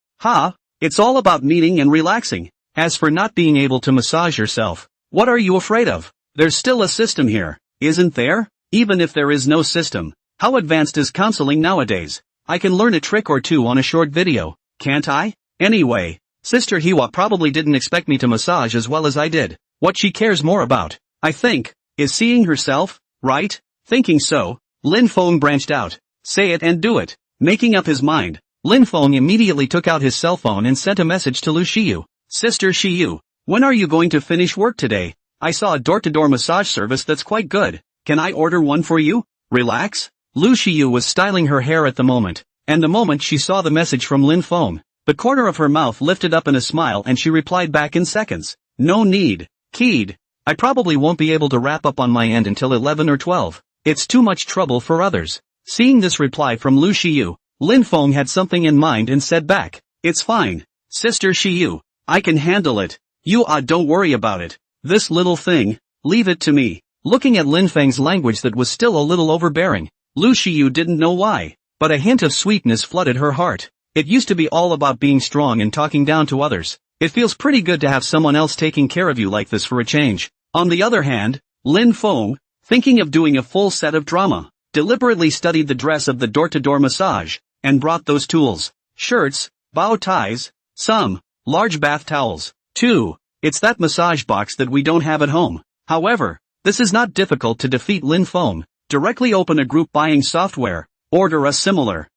It's all about meeting and relaxing. As for not being able to massage yourself, what are you afraid of? There's still a system here, isn't there? Even if there is no system, how advanced is counseling nowadays? I can learn a trick or two on a short video, can't I? Anyway, Sister Hiwa probably didn't expect me to massage as well as I did. What she cares more about, I think, is seeing herself, right? Thinking so, Lin Feng branched out. Say it and do it. Making up his mind, Lin Feng immediately took out his cell phone and sent a message to Lu Shiyu. Sister Shiyu, when are you going to finish work today? I saw a door-to-door massage service that's quite good. Can I order one for you? Relax. Lu Shiyu was styling her hair at the moment, and the moment she saw the message from Lin Feng, the corner of her mouth lifted up in a smile and she replied back in seconds. No need. Keyed. I probably won't be able to wrap up on my end until 11 or 12. It's too much trouble for others. Seeing this reply from Lu Shiyu, Lin Feng had something in mind and said back, "It's fine, Sister Shiyu. I can handle it. Don't worry about it. This little thing, leave it to me." Looking at Lin Feng's language that was still a little overbearing, Lu Shiyu didn't know why, but a hint of sweetness flooded her heart. It used to be all about being strong and talking down to others. It feels pretty good to have someone else taking care of you like this for a change. On the other hand, Lin Feng, thinking of doing a full set of drama, deliberately studied the dress of the door-to-door massage, and brought those tools: shirts, bow ties, some large bath towels. 2. It's that massage box that we don't have at home. However, this is not difficult to defeat Lin Feng. Directly open a group buying software, order a similar,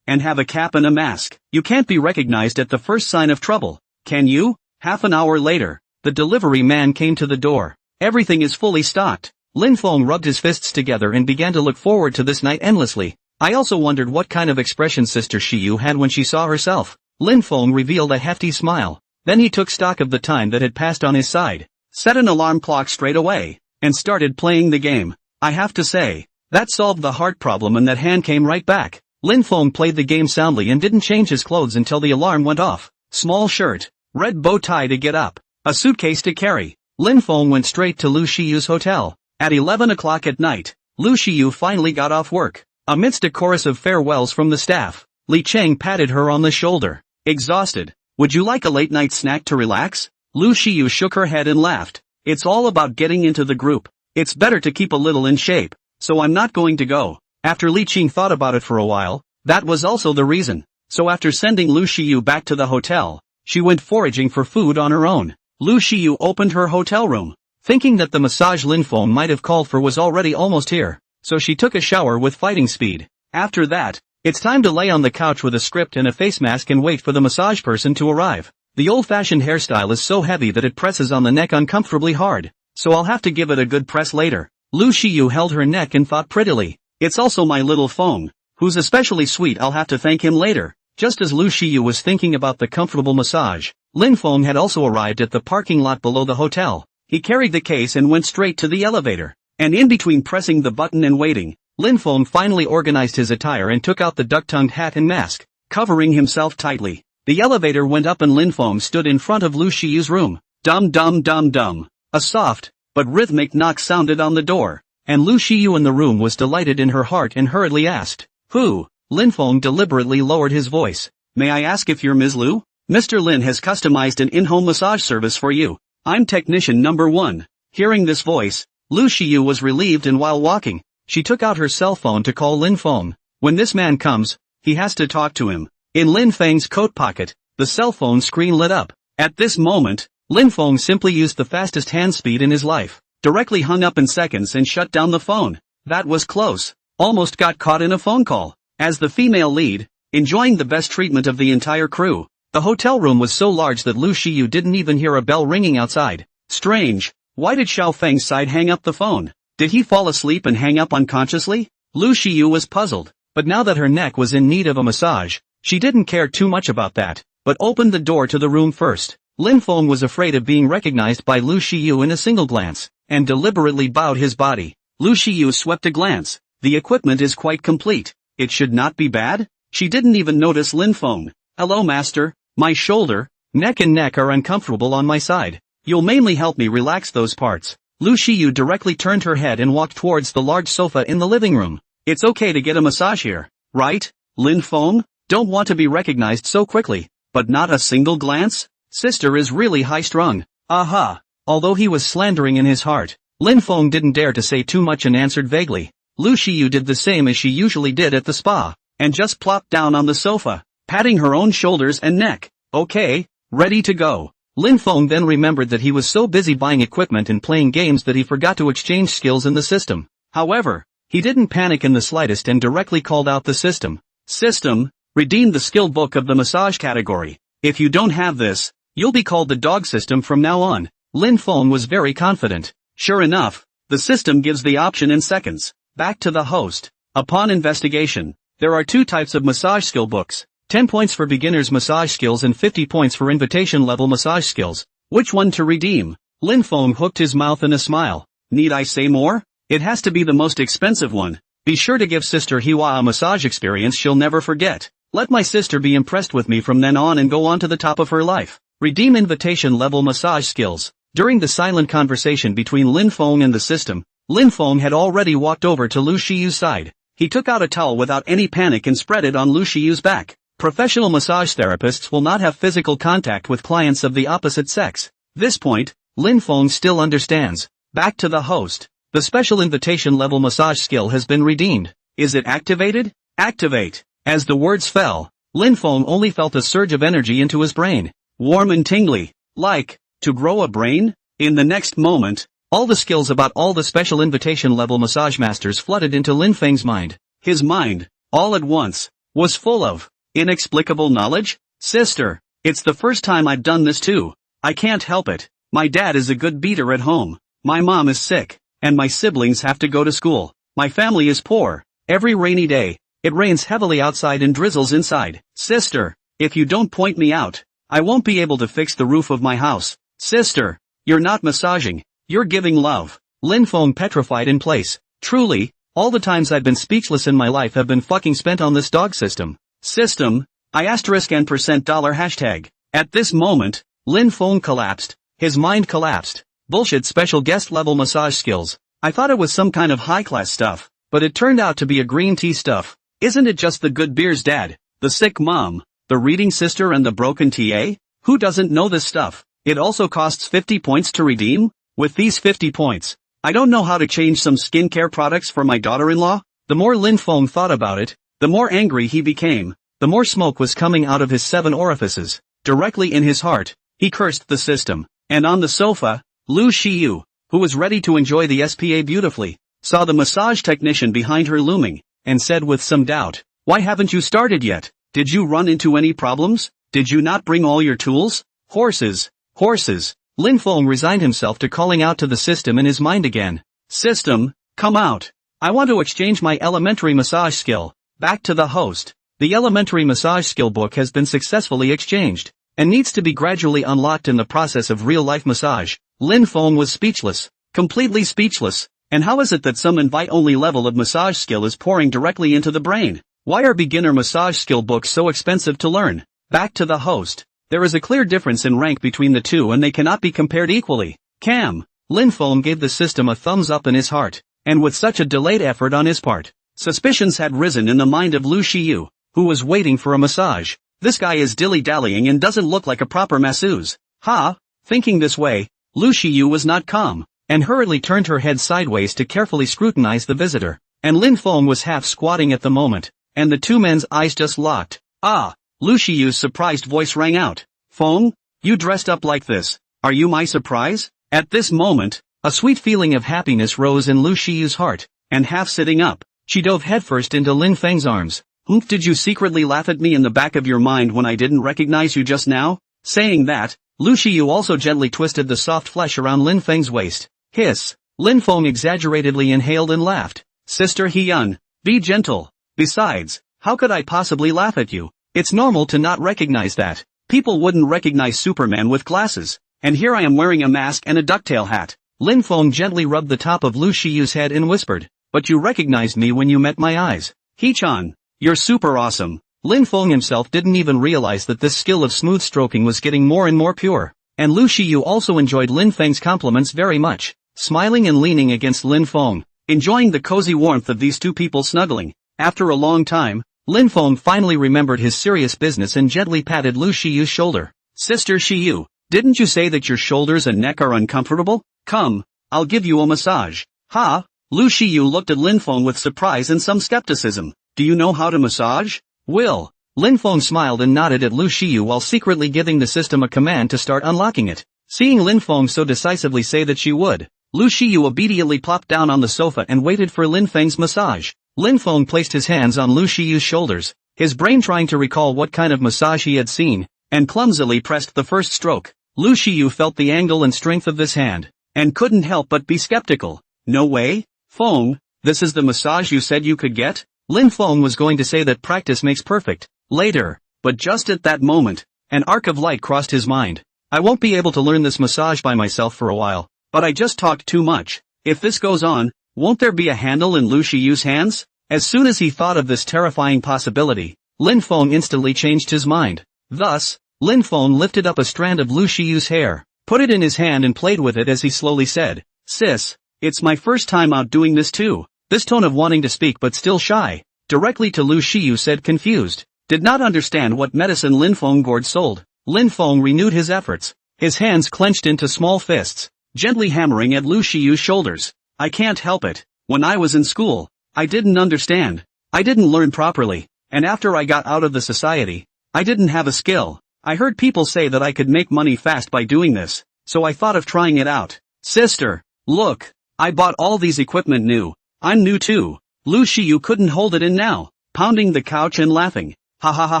and have a cap and a mask. You can't be recognized at the first sign of trouble, can you? Half an hour later, the delivery man came to the door. Everything is fully stocked. Lin Feng rubbed his fists together and began to look forward to this night endlessly. I also wondered what kind of expression Sister Shiyu had when she saw herself. Lin Feng revealed a hefty smile. Then he took stock of the time that had passed on his side, set an alarm clock straight away, and started playing the game. I have to say, that solved the heart problem and that hand came right back. Lin Feng played the game soundly and didn't change his clothes until the alarm went off. Small shirt, red bow tie to get up, a suitcase to carry. Lin Feng went straight to Lu Shiyu's hotel. At 11 o'clock at night, Lu Shiyu finally got off work. Amidst a chorus of farewells from the staff, Li Cheng patted her on the shoulder. Exhausted. Would you like a late-night snack to relax? Lu Shiyu shook her head and laughed. It's all about getting into the group. It's better to keep a little in shape, so I'm not going to go. After Li Cheng thought about it for a while, that was also the reason. So after sending Lu Shiyu back to the hotel, she went foraging for food on her own. Lu Shiyu opened her hotel room, thinking that the massage Lin Feng might have called for was already almost here, so she took a shower with fighting speed. After that, it's time to lay on the couch with a script and a face mask and wait for the massage person to arrive. The old-fashioned hairstyle is so heavy that it presses on the neck uncomfortably hard, so I'll have to give it a good press later. Lu Shiyu held her neck and thought prettily. It's also my little Feng, who's especially sweet. I'll have to thank him later. Just as Lu Shiyu was thinking about the comfortable massage, Lin Feng had also arrived at the parking lot below the hotel. He carried the case and went straight to the elevator. And in between pressing the button and waiting, Lin Feng finally organized his attire and took out the duck-tongued hat and mask, covering himself tightly. The elevator went up and Lin Feng stood in front of Lu Shiyu's room. Dum dum dum dum. A soft, but rhythmic knock sounded on the door, and Lu Shiyu in the room was delighted in her heart and hurriedly asked, "Who?" Lin Feng deliberately lowered his voice. "May I ask if you're Ms. Lu? Mr. Lin has customized an in-home massage service for you. I'm technician number 1. Hearing this voice, Lu Shiyu was relieved, and while walking, she took out her cell phone to call Lin Feng. When this man comes, he has to talk to him. In Lin Feng's coat pocket, the cell phone screen lit up. At this moment, Lin Feng simply used the fastest hand speed in his life, directly hung up in seconds and shut down the phone. That was close. Almost got caught in a phone call. As the female lead, enjoying the best treatment of the entire crew, the hotel room was so large that Lu Shiyu didn't even hear a bell ringing outside. Strange. Why did Xiao Feng's side hang up the phone? Did he fall asleep and hang up unconsciously? Lu Shiyu was puzzled, but now that her neck was in need of a massage, she didn't care too much about that, but opened the door to the room first. Lin Feng was afraid of being recognized by Lu Shiyu in a single glance, and deliberately bowed his body. Lu Shiyu swept a glance. The equipment is quite complete. It should not be bad? She didn't even notice Lin Feng. Hello master, my shoulder, neck and neck are uncomfortable on my side. You'll mainly help me relax those parts. Lu Shiyu directly turned her head and walked towards the large sofa in the living room. It's okay to get a massage here, right, Lin Feng? Don't want to be recognized so quickly, but not a single glance? Sister is really high-strung. Aha. Although he was slandering in his heart, Lin Feng didn't dare to say too much and answered vaguely. Lu Shiyu did the same as she usually did at the spa, and just plopped down on the sofa, patting her own shoulders and neck. Okay, ready to go. Lin Feng then remembered that he was so busy buying equipment and playing games that he forgot to exchange skills in the system. However, he didn't panic in the slightest and directly called out the system. System, redeem the skill book of the massage category. If you don't have this, you'll be called the dog system from now on. Lin Feng was very confident. Sure enough, the system gives the option in seconds. Back to the host. Upon investigation, there are 2 types of massage skill books. 10 points for beginners massage skills and 50 points for invitation level massage skills. Which one to redeem? Lin Feng hooked his mouth in a smile. Need I say more? It has to be the most expensive one. Be sure to give Sister Hiwa a massage experience she'll never forget. Let my sister be impressed with me from then on and go on to the top of her life. Redeem invitation level massage skills. During the silent conversation between Lin Feng and the system, Lin Feng had already walked over to Lu Shiyu's side. He took out a towel without any panic and spread it on Lu Shiyu's back. Professional massage therapists will not have physical contact with clients of the opposite sex. This point, Lin Feng still understands. Back to the host. The special invitation level massage skill has been redeemed. Is it activated? Activate. As the words fell, Lin Feng only felt a surge of energy into his brain. Warm and tingly. Like, to grow a brain? In the next moment, all the skills about all the special invitation level massage masters flooded into Lin Feng's mind. His mind, all at once, was full of inexplicable knowledge? Sister, it's the first time I've done this too. I can't help it. My dad is a good beater at home. My mom is sick, and my siblings have to go to school. My family is poor. Every rainy day, it rains heavily outside and drizzles inside. Sister, if you don't point me out, I won't be able to fix the roof of my house. Sister, you're not massaging, you're giving love. Lin Feng petrified in place. Truly, all the times I've been speechless in my life have been fucking spent on this dog system. System, $&. At this moment, Lin Feng collapsed. His mind collapsed. Bullshit special guest level massage skills. I thought it was some kind of high-class stuff, but it turned out to be a green tea stuff. Isn't it just the good beer's dad, the sick mom, the reading sister and the broken TA? Who doesn't know this stuff? It also costs 50 points to redeem? With these 50 points, I don't know how to change some skincare products for my daughter-in-law? The more Lin Feng thought about it, the more angry he became. The more smoke was coming out of his 7 orifices. Directly in his heart, he cursed the system. And on the sofa, Lu Shiyu, who was ready to enjoy the SPA beautifully, saw the massage technician behind her looming, and said with some doubt, "Why haven't you started yet? Did you run into any problems? Did you not bring all your tools?" Horses. Horses. Lin Feng resigned himself to calling out to the system in his mind again. System, come out. I want to exchange my elementary massage skill. Back to the host. The elementary massage skill book has been successfully exchanged, and needs to be gradually unlocked in the process of real-life massage. Lin Feng was speechless. Completely speechless. And how is it that some invite-only level of massage skill is pouring directly into the brain? Why are beginner massage skill books so expensive to learn? Back to the host. There is a clear difference in rank between the two and they cannot be compared equally. Cam. Lin Feng gave the system a thumbs up in his heart, and with such a delayed effort on his part, suspicions had risen in the mind of Lu Shiyu, who was waiting for a massage. This guy is dilly-dallying and doesn't look like a proper masseuse. Ha! Thinking this way, Lu Shiyu was not calm, and hurriedly turned her head sideways to carefully scrutinize the visitor. And Lin Feng was half squatting at the moment, and the two men's eyes just locked. Ah! Lu Shiyu's surprised voice rang out. Feng, you dressed up like this. Are you my surprise? At this moment, a sweet feeling of happiness rose in Lu Shiyu's heart, and half sitting up, she dove headfirst into Lin Feng's arms. Did you secretly laugh at me in the back of your mind when I didn't recognize you just now? Saying that, Lu Shiyu also gently twisted the soft flesh around Lin Feng's waist. Hiss. Lin Feng exaggeratedly inhaled and laughed. Sister Hyun, be gentle. Besides, how could I possibly laugh at you? It's normal to not recognize that. People wouldn't recognize Superman with glasses. And here I am wearing a mask and a ducktail hat. Lin Feng gently rubbed the top of Lu Shiyu's head and whispered, but you recognized me when you met my eyes. Hee-chan, you're super awesome. Lin Feng himself didn't even realize that this skill of smooth stroking was getting more and more pure. And Lu Shiyu also enjoyed Lin Feng's compliments very much, smiling and leaning against Lin Feng, enjoying the cozy warmth of these two people snuggling. After a long time, Lin Feng finally remembered his serious business and gently patted Lu Shiyu's shoulder. Sister Shiyu, didn't you say that your shoulders and neck are uncomfortable? Come, I'll give you a massage. Ha! Lu Shiyu looked at Lin Feng with surprise and some skepticism. Do you know how to massage? Will. Lin Feng smiled and nodded at Lu Shiyu while secretly giving the system a command to start unlocking it. Seeing Lin Feng so decisively say that she would, Lu Shiyu obediently plopped down on the sofa and waited for Lin Feng's massage. Lin Feng placed his hands on Lu Shiyu's shoulders, his brain trying to recall what kind of massage he had seen, and clumsily pressed the first stroke. Lu Shiyu felt the angle and strength of this hand, and couldn't help but be skeptical. No way? Feng, this is the massage you said you could get? Lin Feng was going to say that practice makes perfect, later, but just at that moment, an arc of light crossed his mind. I won't be able to learn this massage by myself for a while, but I just talked too much. If this goes on, won't there be a handle in Lu Shiyu's hands? As soon as he thought of this terrifying possibility, Lin Feng instantly changed his mind. Thus, Lin Feng lifted up a strand of Lu Shiyu's hair, put it in his hand and played with it as he slowly said, "Sis, it's my first time out doing this too." This tone of wanting to speak but still shy, directly to Lu Shiyu said confused, did not understand what medicine Lin Feng gourd sold. Lin Feng renewed his efforts, his hands clenched into small fists, gently hammering at Lu Shiyu's shoulders. "I can't help it. When I was in school, I didn't understand. I didn't learn properly, and after I got out of the society, I didn't have a skill. I heard people say that I could make money fast by doing this, so I thought of trying it out. Sister, look, I bought all these equipment new. I'm new too." Lu Shiyu couldn't hold it in now, pounding the couch and laughing. Ha ha ha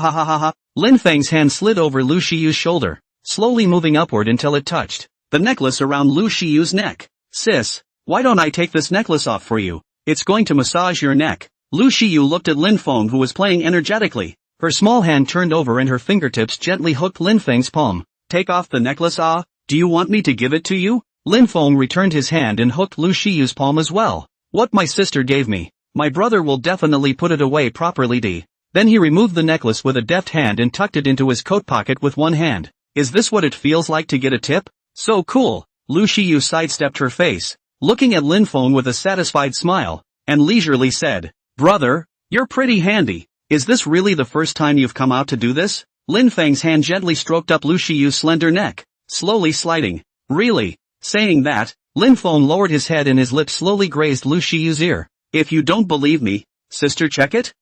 ha ha ha ha. Lin Feng's hand slid over Lu Shiyu's shoulder, slowly moving upward until it touched the necklace around Lu Shiyu's neck. "Sis, why don't I take this necklace off for you? It's going to massage your neck." Lu Shiyu looked at Lin Feng, who was playing energetically. Her small hand turned over and her fingertips gently hooked Lin Feng's palm. "Take off the necklace? Ah, do you want me to give it to you?" Lin Feng returned his hand and hooked Lu Shiyu's palm as well. "What my sister gave me. My brother will definitely put it away properly." Then he removed the necklace with a deft hand and tucked it into his coat pocket with one hand. "Is this what it feels like to get a tip? So cool." Lu Shiyu sidestepped her face, looking at Lin Feng with a satisfied smile, and leisurely said, "Brother, you're pretty handy. Is this really the first time you've come out to do this?" Lin Feng's hand gently stroked up Lu Shiyu's slender neck, slowly sliding. "Really?" Saying that, Lin Feng lowered his head and his lips slowly grazed Lu Shiyu's ear. "If you don't believe me, sister, check it."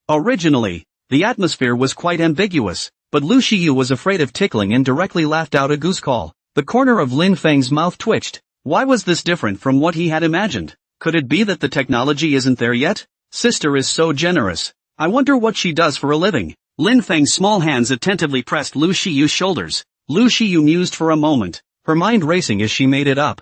Originally, the atmosphere was quite ambiguous, but Lu Shiyu was afraid of tickling and directly laughed out a goose call. The corner of Lin Feng's mouth twitched. Why was this different from what he had imagined? Could it be that the technology isn't there yet? Sister is so generous. I wonder what she does for a living. Lin Feng's small hands attentively pressed Lu Shiyu's shoulders. Lu Shiyu mused for a moment, her mind racing as she made it up.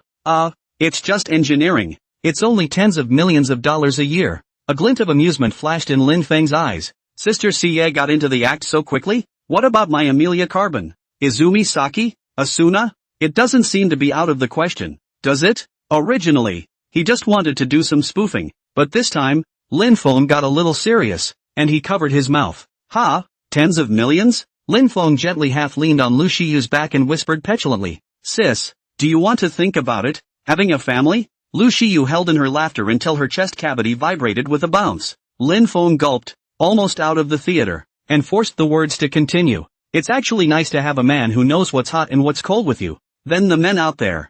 It's just engineering. It's only tens of millions of dollars a year." A glint of amusement flashed in Lin Feng's eyes. "Sister Siye got into the act so quickly? What about my Amelia Carbon? Izumi Saki? Asuna? It doesn't seem to be out of the question, does it?" Originally, he just wanted to do some spoofing, but this time, Lin Feng got a little serious, and he covered his mouth. "Ha? Tens of millions?" Lin Feng gently half leaned on Lu Shiyu's back and whispered petulantly, "Sis, do you want to think about it, having a family?" Lu Shiyu held in her laughter until her chest cavity vibrated with a bounce. Lin Feng gulped, almost out of the theater, and forced the words to continue. "It's actually nice to have a man who knows what's hot and what's cold with you. Then the men out there,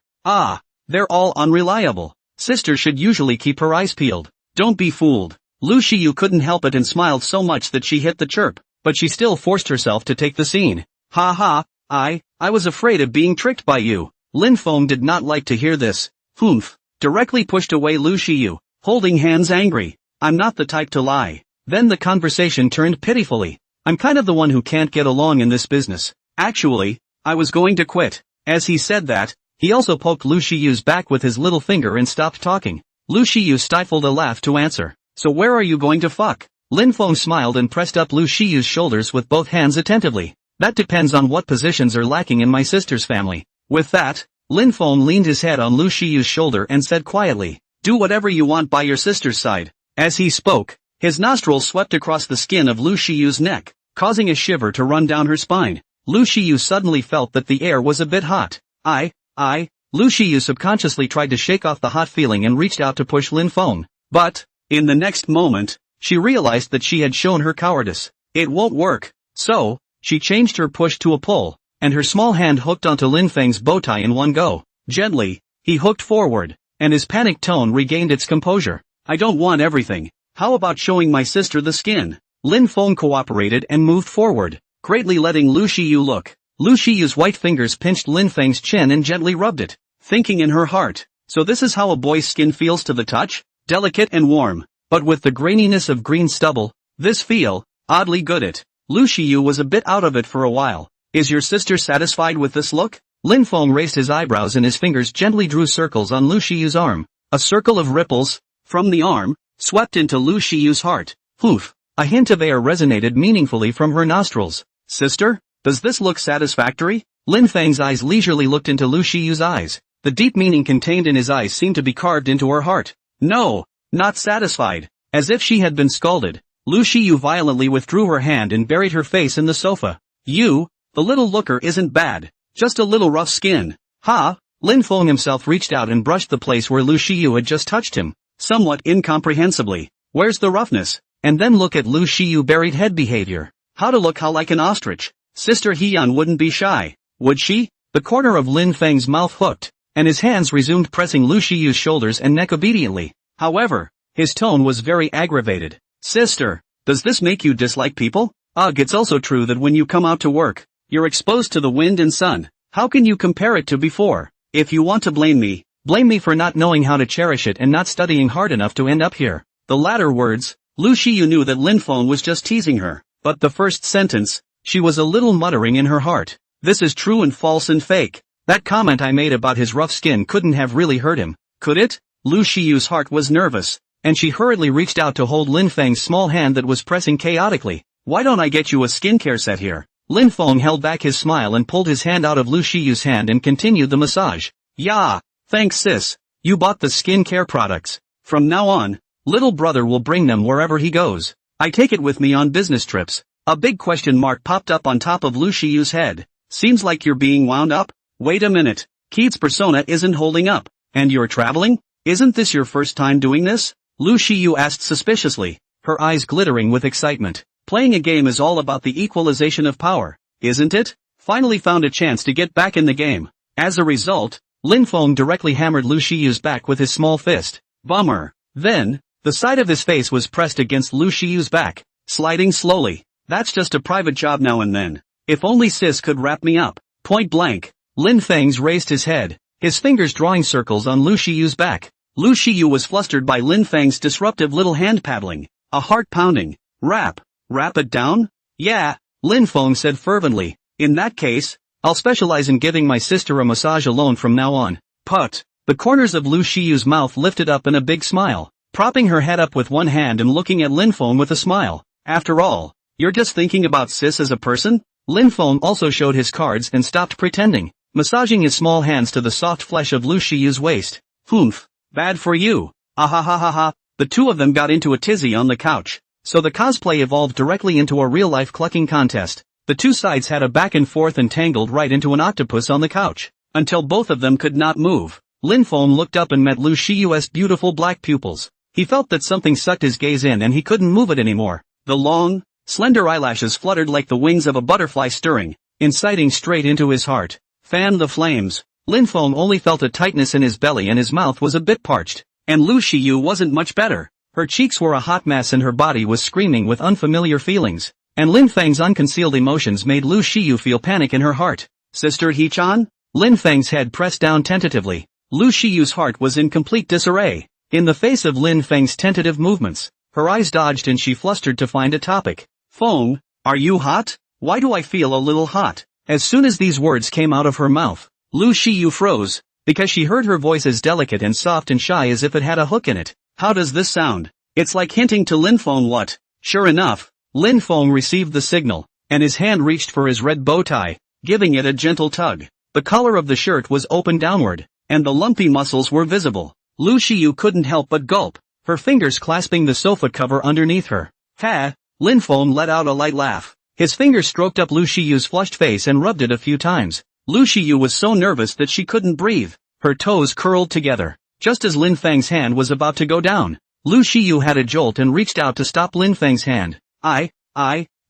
they're all unreliable. Sister should usually keep her eyes peeled. Don't be fooled." Lu Shiyu couldn't help it and smiled so much that she hit the chirp, but she still forced herself to take the scene. "Ha ha, I was afraid of being tricked by you." Lin Feng did not like to hear this. "Humph." Directly pushed away Lu Shiyu, holding hands angry. "I'm not the type to lie." Then the conversation turned pitifully. "I'm kind of the one who can't get along in this business. Actually, I was going to quit." As he said that, he also poked Lu Shiyu's back with his little finger and stopped talking. Lu Shiyu stifled a laugh to answer. "So where are you going to fuck?" Lin Feng smiled and pressed up Lu Shiyu's shoulders with both hands attentively. "That depends on what positions are lacking in my sister's family." With that, Lin Feng leaned his head on Lu Shiyu's shoulder and said quietly, "Do whatever you want by your sister's side." As he spoke, his nostrils swept across the skin of Lu Shiyu's neck, causing a shiver to run down her spine. Lu Shiyu suddenly felt that the air was a bit hot. Lu Shiyu subconsciously tried to shake off the hot feeling and reached out to push Lin Feng. But, in the next moment, she realized that she had shown her cowardice. It won't work. So, she changed her push to a pull, and her small hand hooked onto Lin Feng's bow tie in one go. Gently, he hooked forward, and his panicked tone regained its composure. "I don't want everything. How about showing my sister the skin?" Lin Feng cooperated and moved forward, greatly letting Lu Shiyu look. Lu Shiyu's white fingers pinched Lin Feng's chin and gently rubbed it, thinking in her heart, "So this is how a boy's skin feels to the touch? Delicate and warm, but with the graininess of green stubble. This feel, oddly good it." Lu Shiyu was a bit out of it for a while. "Is your sister satisfied with this look?" Lin Feng raised his eyebrows and his fingers gently drew circles on Lu Shiyu's arm. A circle of ripples, from the arm, swept into Lu Shiyu's heart. Poof! A hint of air resonated meaningfully from her nostrils. "Sister?" Does this look satisfactory? Lin Feng's eyes leisurely looked into Lu Shiyu's eyes. The deep meaning contained in his eyes seemed to be carved into her heart. No, not satisfied. As if she had been scalded, Lu Shiyu violently withdrew her hand and buried her face in the sofa. The little looker isn't bad. Just a little rough skin. Ha! Lin Feng himself reached out and brushed the place where Lu Shiyu had just touched him, somewhat incomprehensibly. Where's the roughness? And then look at Lu Shiyu buried head behavior. How like an ostrich. Sister Hiyun wouldn't be shy, would she? The corner of Lin Feng's mouth hooked, and his hands resumed pressing Lu Shiyu's shoulders and neck obediently. However, his tone was very aggravated. Sister, does this make you dislike people? Ugh, it's also true that when you come out to work, you're exposed to the wind and sun. How can you compare it to before? If you want to blame me for not knowing how to cherish it and not studying hard enough to end up here. The latter words, Lu Shiyu knew that Lin Feng was just teasing her, but the first sentence, she was a little muttering in her heart. This is true and false and fake. That comment I made about his rough skin couldn't have really hurt him, could it? Lu Shiyu's heart was nervous, and she hurriedly reached out to hold Lin Feng's small hand that was pressing chaotically. Why don't I get you a skincare set here? Lin Feng held back his smile and pulled his hand out of Lu Shiyu's hand and continued the massage. Yeah, thanks sis. You bought the skincare products. From now on, little brother will bring them wherever he goes. I take it with me on business trips. A big question mark popped up on top of Lu Shiyu's head. Seems like you're being wound up? Wait a minute. Keith's persona isn't holding up. And you're traveling? Isn't this your first time doing this? Lu Shiyu asked suspiciously, her eyes glittering with excitement. Playing a game is all about the equalization of power, isn't it? Finally found a chance to get back in the game. As a result, Lin Feng directly hammered Lu Shiyu's back with his small fist. Bummer. Then, the side of his face was pressed against Lu Shiyu's back, sliding slowly. That's just a private job now and then. If only sis could wrap me up. Point blank. Lin Feng's raised his head, his fingers drawing circles on Lu Shiyu's back. Lu Shiyu was flustered by Lin Feng's disruptive little hand paddling. A heart pounding. Wrap it down? Yeah, Lin Feng said fervently. In that case, I'll specialize in giving my sister a massage alone from now on. Put. The corners of Lu Shiyu's mouth lifted up in a big smile, propping her head up with one hand and looking at Lin Feng with a smile. After all, you're just thinking about sis as a person? Lin Feng also showed his cards and stopped pretending, massaging his small hands to the soft flesh of Lu Shiyu's waist. Humph. Bad for you. Ah. The two of them got into a tizzy on the couch. So the cosplay evolved directly into a real-life clucking contest. The two sides had a back and forth and tangled right into an octopus on the couch, until both of them could not move. Lin Feng looked up and met Lu Shiyu's beautiful black pupils. He felt that something sucked his gaze in and he couldn't move it anymore. The long, slender eyelashes fluttered like the wings of a butterfly stirring, inciting straight into his heart. Fan the flames. Lin Feng only felt a tightness in his belly and his mouth was a bit parched. And Lu Shiyu wasn't much better. Her cheeks were a hot mess and her body was screaming with unfamiliar feelings. And Lin Feng's unconcealed emotions made Lu Shiyu feel panic in her heart. Sister He-chan? Lin Feng's head pressed down tentatively. Lu Shiyu's heart was in complete disarray. In the face of Lin Feng's tentative movements, her eyes dodged and she flustered to find a topic. Feng, are you hot? Why do I feel a little hot? As soon as these words came out of her mouth, Lu Shiyu froze, because she heard her voice as delicate and soft and shy as if it had a hook in it. How does this sound? It's like hinting to Lin Feng what? Sure enough, Lin Feng received the signal, and his hand reached for his red bow tie, giving it a gentle tug. The collar of the shirt was open downward, and the lumpy muscles were visible. Lu Shiyu couldn't help but gulp, her fingers clasping the sofa cover underneath her. Ha! Lin Feng let out a light laugh. His fingers stroked up Lu Shiyu's flushed face and rubbed it a few times. Lu Shiyu was so nervous that she couldn't breathe. Her toes curled together, just as Lin Feng's hand was about to go down. Lu Shiyu had a jolt and reached out to stop Lin Feng's hand.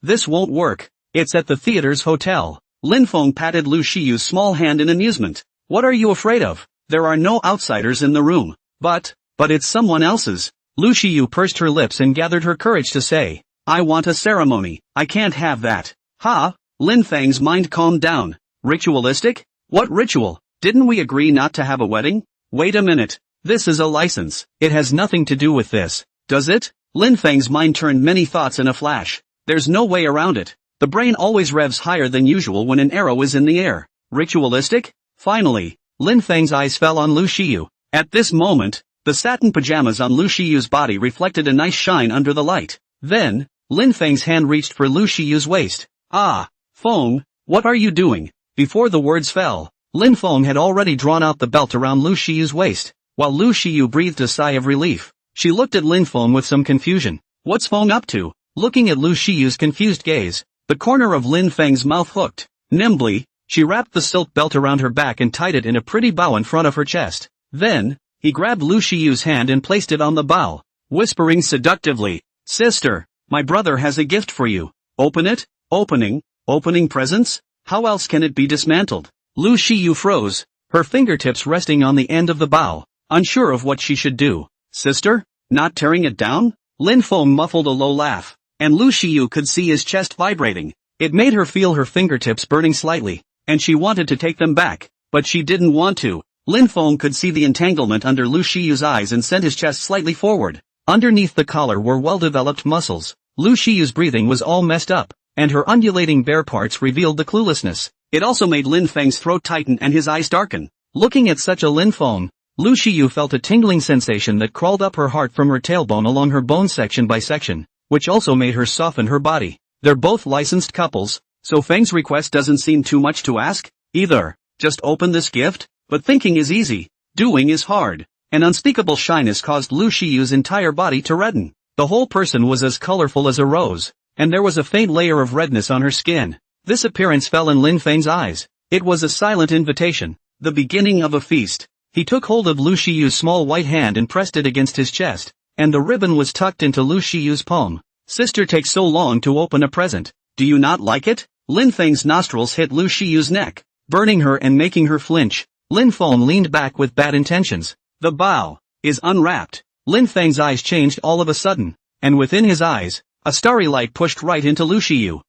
This won't work. It's at the theater's hotel. Lin Feng patted Lu Shiyu's small hand in amusement. What are you afraid of? There are no outsiders in the room. But it's someone else's. Lu Shiyu pursed her lips and gathered her courage to say, I want a ceremony. I can't have that. Ha! Lin Feng's mind calmed down. Ritualistic? What ritual? Didn't we agree not to have a wedding? Wait a minute. This is a license. It has nothing to do with this. Does it? Lin Feng's mind turned many thoughts in a flash. There's no way around it. The brain always revs higher than usual when an arrow is in the air. Ritualistic? Finally, Lin Feng's eyes fell on Lu Shiyu. At this moment, the satin pajamas on Lu Shiyu's body reflected a nice shine under the light. Then, Lin Feng's hand reached for Lu Shiyu's waist. Ah, Feng, What are you doing? Before the words fell, Lin Feng had already drawn out the belt around Lu Shiyu's waist. While Lu Shiyu breathed a sigh of relief, she looked at Lin Feng with some confusion. What's Feng up to? Looking at Lu Shiyu's confused gaze, the corner of Lin Feng's mouth hooked. Nimbly, she wrapped the silk belt around her back and tied it in a pretty bow in front of her chest. Then, he grabbed Lu Shiyu's hand and placed it on the bow, whispering seductively, "Sister, my brother has a gift for you. Open it." Opening presents? How else can it be dismantled? Lu Shiyu froze, her fingertips resting on the end of the bow, unsure of what she should do. Sister? Not tearing it down? Lin Feng muffled a low laugh, and Lu Shiyu could see his chest vibrating. It made her feel her fingertips burning slightly, and she wanted to take them back, but she didn't want to. Lin Feng could see the entanglement under Lu Shiyu's eyes and sent his chest slightly forward. Underneath the collar were well-developed muscles. Lu Shiyu's breathing was all messed up, and her undulating bare parts revealed the cluelessness. It also made Lin Feng's throat tighten and his eyes darken. Looking at such a Lin Feng, Lu Shiyu felt a tingling sensation that crawled up her heart from her tailbone along her bone section by section, which also made her soften her body. They're both licensed couples, so Feng's request doesn't seem too much to ask, either. Just open this gift? But thinking is easy, doing is hard. An unspeakable shyness caused Lu Shiyu's entire body to redden. The whole person was as colorful as a rose, and there was a faint layer of redness on her skin. This appearance fell in Lin Feng's eyes. It was a silent invitation, the beginning of a feast. He took hold of Lu Shiyu's small white hand and pressed it against his chest, and the ribbon was tucked into Lu Shiyu's palm. Sister takes so long to open a present. Do you not like it? Lin Feng's nostrils hit Lu Shiyu's neck, burning her and making her flinch. Lin Feng leaned back with bad intentions. The bow is unwrapped. Lin Feng's eyes changed all of a sudden, and within his eyes, a starry light pushed right into Lu Shiyu.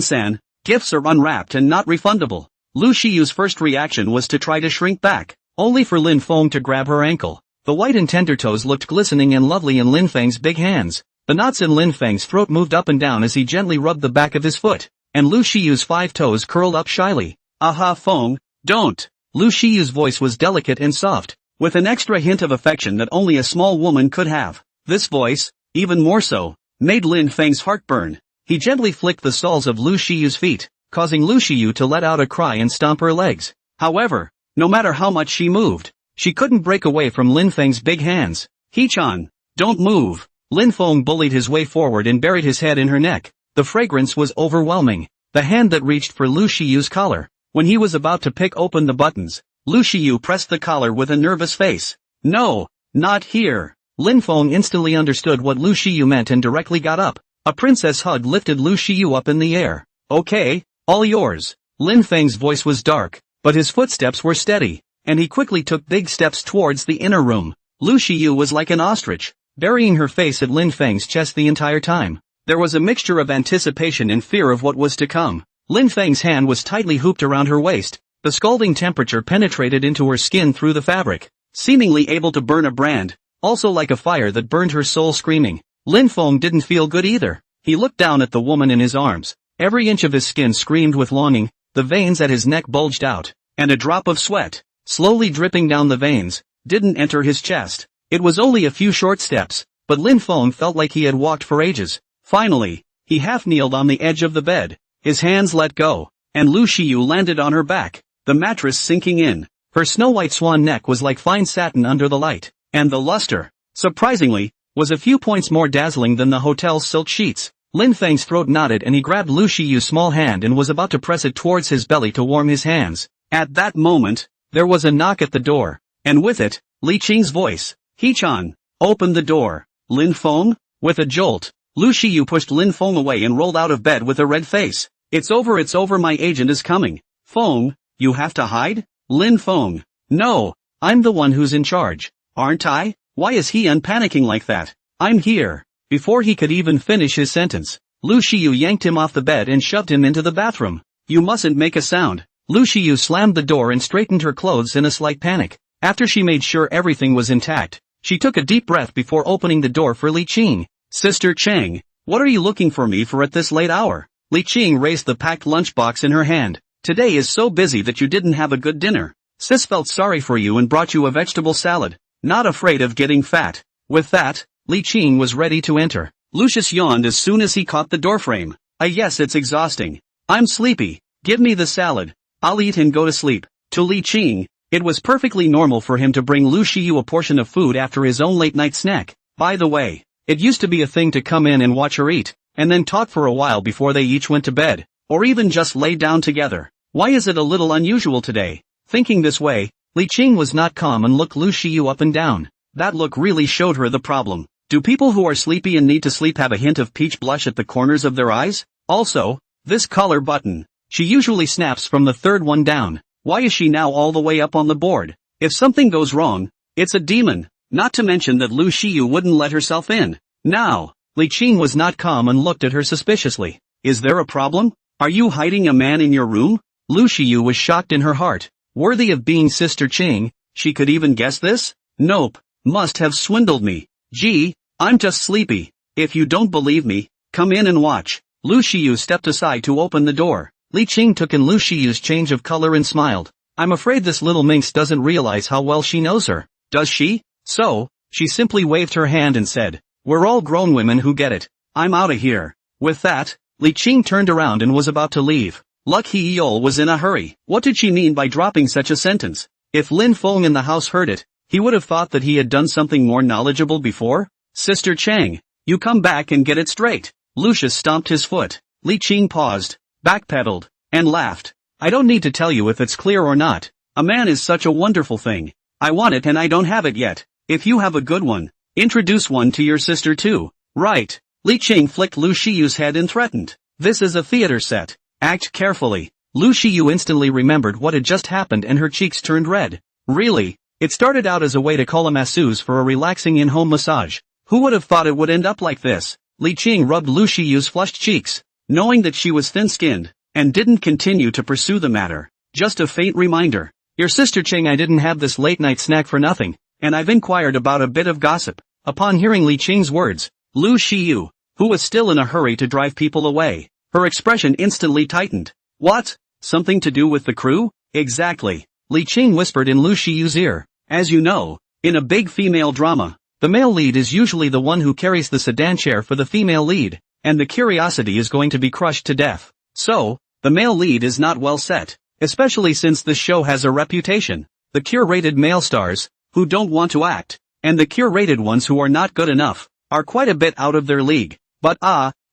San, gifts are unwrapped and not refundable. Lu Shiyu's first reaction was to try to shrink back, only for Lin Feng to grab her ankle. The white and tender toes looked glistening and lovely in Lin Feng's big hands. The knots in Lin Feng's throat moved up and down as he gently rubbed the back of his foot, and Lu Shiyu's 5 toes curled up shyly. Aha Feng, don't! Lu Shiyu's voice was delicate and soft, with an extra hint of affection that only a small woman could have. This voice, even more so, made Lin Feng's heart burn. He gently flicked the soles of Lu Shiyu's feet, causing Lu Shiyu to let out a cry and stomp her legs. However, no matter how much she moved, she couldn't break away from Lin Feng's big hands. He-chan, don't move. Lin Feng bullied his way forward and buried his head in her neck. The fragrance was overwhelming. The hand that reached for Lu Shiyu's collar. When he was about to pick open the buttons, Lu Shiyu pressed the collar with a nervous face. No, not here. Lin Feng instantly understood what Lu Shiyu meant and directly got up. A princess hug lifted Lu Shiyu up in the air. Okay, all yours. Lin Feng's voice was dark, but his footsteps were steady, and he quickly took big steps towards the inner room. Lu Shiyu was like an ostrich, burying her face at Lin Feng's chest the entire time. There was a mixture of anticipation and fear of what was to come. Lin Feng's hand was tightly hooped around her waist. The scalding temperature penetrated into her skin through the fabric, seemingly able to burn a brand, also like a fire that burned her soul screaming. Lin Feng didn't feel good either. He looked down at the woman in his arms. Every inch of his skin screamed with longing, the veins at his neck bulged out, and a drop of sweat, slowly dripping down the veins, didn't enter his chest. It was only a few short steps, but Lin Feng felt like he had walked for ages. Finally, he half-kneeled on the edge of the bed. His hands let go, and Lu Shiyu landed on her back, the mattress sinking in. Her snow-white swan neck was like fine satin under the light, and the luster, surprisingly, was a few points more dazzling than the hotel's silk sheets. Lin Feng's throat knotted and he grabbed Lu Shiyu's small hand and was about to press it towards his belly to warm his hands. At that moment, there was a knock at the door, and with it, Li Qing's voice. He-chan, open the door. Lin Feng? With a jolt, Lu Shiyu pushed Lin Feng away and rolled out of bed with a red face. It's over, my agent is coming. Feng, you have to hide? Lin Feng. No, I'm the one who's in charge. Aren't I? Why is he unpanicking like that? I'm here. Before he could even finish his sentence, Lu Shiyu yanked him off the bed and shoved him into the bathroom. You mustn't make a sound. Lu Shiyu slammed the door and straightened her clothes in a slight panic. After she made sure everything was intact, she took a deep breath before opening the door for Li Qing. Sister Cheng, what are you looking for me for at this late hour? Li Qing raised the packed lunchbox in her hand. Today is so busy that you didn't have a good dinner. Sis felt sorry for you and brought you a vegetable salad. Not afraid of getting fat. With that, Li Qing was ready to enter. Lucius yawned as soon as he caught the doorframe. Yes, it's exhausting. I'm sleepy. Give me the salad. I'll eat and go to sleep. To Li Qing, it was perfectly normal for him to bring Lu Shiyu a portion of food after his own late-night snack. By the way, it used to be a thing to come in and watch her eat, and then talk for a while before they each went to bed, or even just lay down together. Why is it a little unusual today? Thinking this way, Li Qing was not calm and looked Lu Shiyu up and down. That look really showed her the problem. Do people who are sleepy and need to sleep have a hint of peach blush at the corners of their eyes? Also, this collar button. She usually snaps from the third one down. Why is she now all the way up on the board? If something goes wrong, it's a demon. Not to mention that Lu Shiyu wouldn't let herself in. Now, Li Qing was not calm and looked at her suspiciously. Is there a problem? Are you hiding a man in your room? Lu Shiyu was shocked in her heart. Worthy of being Sister Qing, she could even guess this? Nope. Must have swindled me. Gee, I'm just sleepy. If you don't believe me, come in and watch. Lu Shiyu stepped aside to open the door. Li Qing took in Lu Shiyu's change of color and smiled. I'm afraid this little minx doesn't realize how well she knows her. Does she? So, she simply waved her hand and said, we're all grown women who get it. I'm outta here. With that, Li Qing turned around and was about to leave. Luck Hee-yeol was in a hurry. What did she mean by dropping such a sentence? If Lin Feng in the house heard it, he would have thought that he had done something more knowledgeable before. Sister Chang, you come back and get it straight. Lucius stomped his foot. Li Qing paused, backpedaled, and laughed. I don't need to tell you if it's clear or not. A man is such a wonderful thing. I want it and I don't have it yet. If you have a good one, introduce one to your sister too. Right. Li Qing flicked Lu Shiyu's head and threatened. This is a theater set. Act carefully. Lu Shiyu instantly remembered what had just happened and her cheeks turned red. Really? It started out as a way to call a masseuse for a relaxing in-home massage. Who would have thought it would end up like this? Li Qing rubbed Lu Shiyu's flushed cheeks, knowing that she was thin-skinned, and didn't continue to pursue the matter. Just a faint reminder. Your sister Qing, I didn't have this late-night snack for nothing, and I've inquired about a bit of gossip. Upon hearing Li Qing's words, Lu Shiyu, who was still in a hurry to drive people away, her expression instantly tightened. What? Something to do with the crew? Exactly. Li Qing whispered in Lu Shiyu's ear. As you know, in a big female drama, the male lead is usually the one who carries the sedan chair for the female lead, and the curiosity is going to be crushed to death. So, the male lead is not well set, especially since this show has a reputation. The curated male stars, who don't want to act, and the curated ones who are not good enough, are quite a bit out of their league. But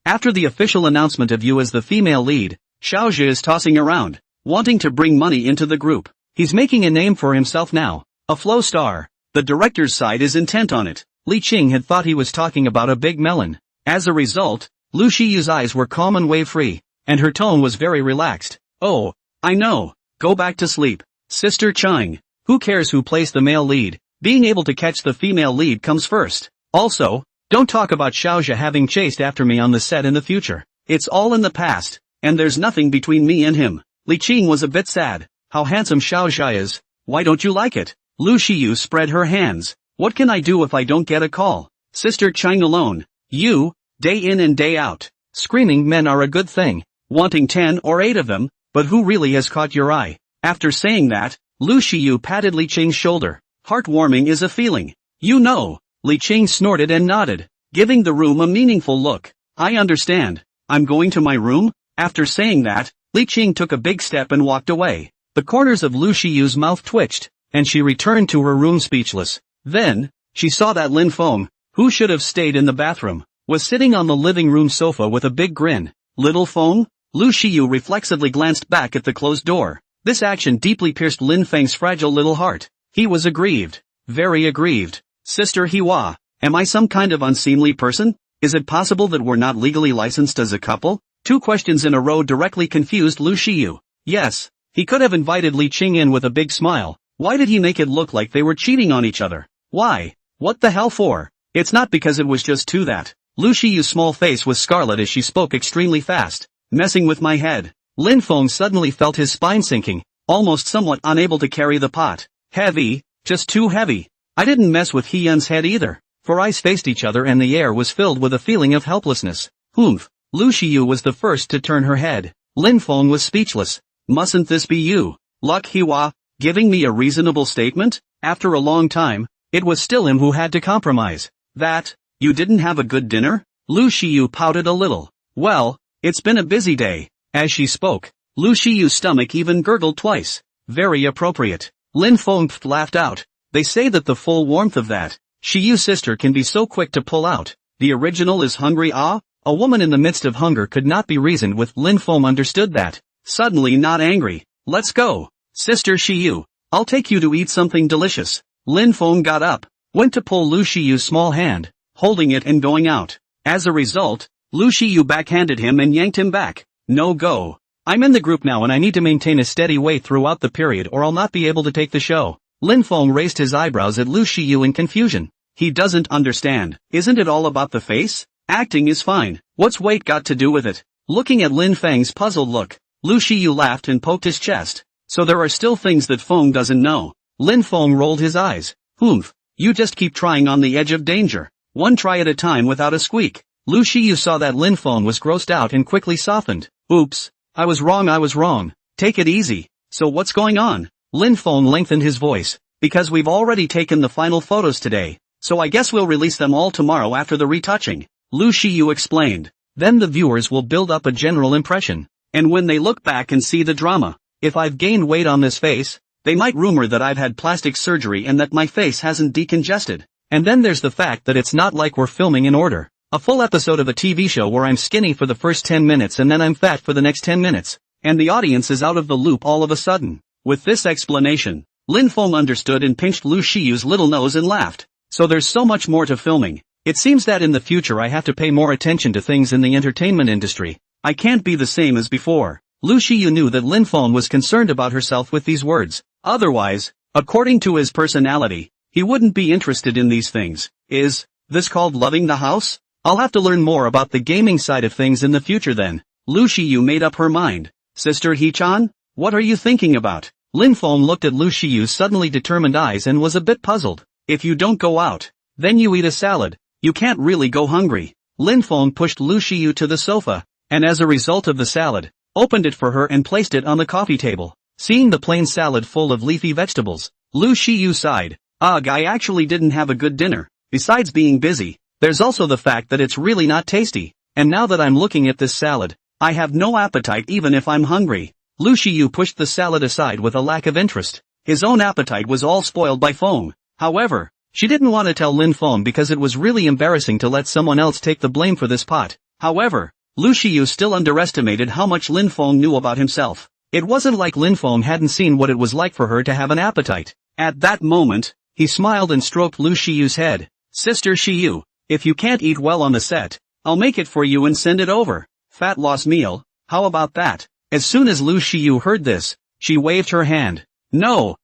after the official announcement of you as the female lead, Xiaozhi is tossing around, wanting to bring money into the group. He's making a name for himself now. A flow star. The director's side is intent on it. Li Qing had thought he was talking about a big melon. As a result, Lu Shiyu's eyes were calm and wave-free, and her tone was very relaxed. Oh, I know. Go back to sleep. Sister Chang. Who cares who plays the male lead? Being able to catch the female lead comes first. Also, don't talk about Xiaozhi having chased after me on the set in the future. It's all in the past, and there's nothing between me and him. Li Qing was a bit sad. How handsome Xiaozhi is. Why don't you like it? Lu Shiyu spread her hands. What can I do if I don't get a call? Sister Chang alone. You, day in and day out. Screaming men are a good thing. Wanting 10 or 8 of them, but who really has caught your eye? After saying that, Lu Shiyu patted Li Qing's shoulder. Heartwarming is a feeling. You know. Li Qing snorted and nodded, giving the room a meaningful look. I understand. I'm going to my room? After saying that, Li Qing took a big step and walked away. The corners of Lu Shiyu's mouth twitched, and she returned to her room speechless. Then, she saw that Lin Feng, who should have stayed in the bathroom, was sitting on the living room sofa with a big grin. Little Feng? Lu Shiyu reflexively glanced back at the closed door. This action deeply pierced Lin Feng's fragile little heart. He was aggrieved. Very aggrieved. Sister Hiwa, am I some kind of unseemly person? Is it possible that we're not legally licensed as a couple? 2 questions in a row directly confused Lu Shiyu. Yes, he could have invited Li Qing in with a big smile. Why did he make it look like they were cheating on each other? Why? What the hell for? It's not because it was just to that. Lu Shiyu's small face was scarlet as she spoke extremely fast. Messing with my head. Lin Feng suddenly felt his spine sinking, almost somewhat unable to carry the pot. Heavy, just too heavy. I didn't mess with Hee-yeon's head either. For eyes faced each other and the air was filled with a feeling of helplessness. Humph. Lu Shiyu was the first to turn her head. Lin Feng was speechless. Mustn't this be you, Luck Hiwa, giving me a reasonable statement? After a long time, it was still him who had to compromise. That, you didn't have a good dinner? Lu Shiyu pouted a little. Well, it's been a busy day. As she spoke, Lu Shiyu's stomach even gurgled twice. Very appropriate. Lin Feng laughed out. They say that the full warmth of that Shiyu's sister can be so quick to pull out. The original is hungry. Ah? A woman in the midst of hunger could not be reasoned with. Lin Feng understood that. Suddenly not angry. Let's go. Sister Shiyu. I'll take you to eat something delicious. Lin Feng got up, went to pull Lu Shiyu's small hand, holding it and going out. As a result, Lu Shiyu backhanded him and yanked him back. No go. I'm in the group now and I need to maintain a steady way throughout the period or I'll not be able to take the show. Lin Feng raised his eyebrows at Lu Shiyu in confusion. He doesn't understand. Isn't it all about the face? Acting is fine. What's weight got to do with it? Looking at Lin Feng's puzzled look, Lu Shiyu laughed and poked his chest. So there are still things that Feng doesn't know. Lin Feng rolled his eyes. Humph. You just keep trying on the edge of danger. One try at a time without a squeak. Lu Shiyu saw that Lin Feng was grossed out and quickly softened. Oops. I was wrong. Take it easy. So what's going on? Lin Feng lengthened his voice. Because we've already taken the final photos today. So I guess we'll release them all tomorrow after the retouching. Lu Shiyu explained. Then the viewers will build up a general impression. And when they look back and see the drama, if I've gained weight on this face, they might rumor that I've had plastic surgery and that my face hasn't decongested. And then there's the fact that it's not like we're filming in order. A full episode of a TV show where I'm skinny for the first 10 minutes and then I'm fat for the next 10 minutes. And the audience is out of the loop all of a sudden. With this explanation, Lin Feng understood and pinched Lu Shiyu's little nose and laughed. So there's so much more to filming. It seems that in the future I have to pay more attention to things in the entertainment industry. I can't be the same as before. Lu Shiyu knew that Lin Feng was concerned about herself with these words. Otherwise, according to his personality, he wouldn't be interested in these things. Is this called loving the house? I'll have to learn more about the gaming side of things in the future then. Lu Shiyu made up her mind. Sister He-chan, what are you thinking about? Lin Feng looked at Lu Shiyu's suddenly determined eyes and was a bit puzzled. If you don't go out, then you eat a salad. You can't really go hungry. Lin Feng pushed Lu Shiyu to the sofa, and as a result of the salad, opened it for her and placed it on the coffee table. Seeing the plain salad full of leafy vegetables, Lu Shiyu sighed. Ugh, I actually didn't have a good dinner. Besides being busy, there's also the fact that it's really not tasty. And now that I'm looking at this salad, I have no appetite even if I'm hungry. Lu Shiyu pushed the salad aside with a lack of interest. His own appetite was all spoiled by Feng. However, she didn't want to tell Lin Feng because it was really embarrassing to let someone else take the blame for this pot. However, Lu Shiyu still underestimated how much Lin Feng knew about himself. It wasn't like Lin Feng hadn't seen what it was like for her to have an appetite. At that moment, he smiled and stroked Lu Shiyu's head. Sister Shiyu, if you can't eat well on the set, I'll make it for you and send it over. Fat loss meal, how about that? As soon as Lu Shiyu heard this, she waved her hand. No,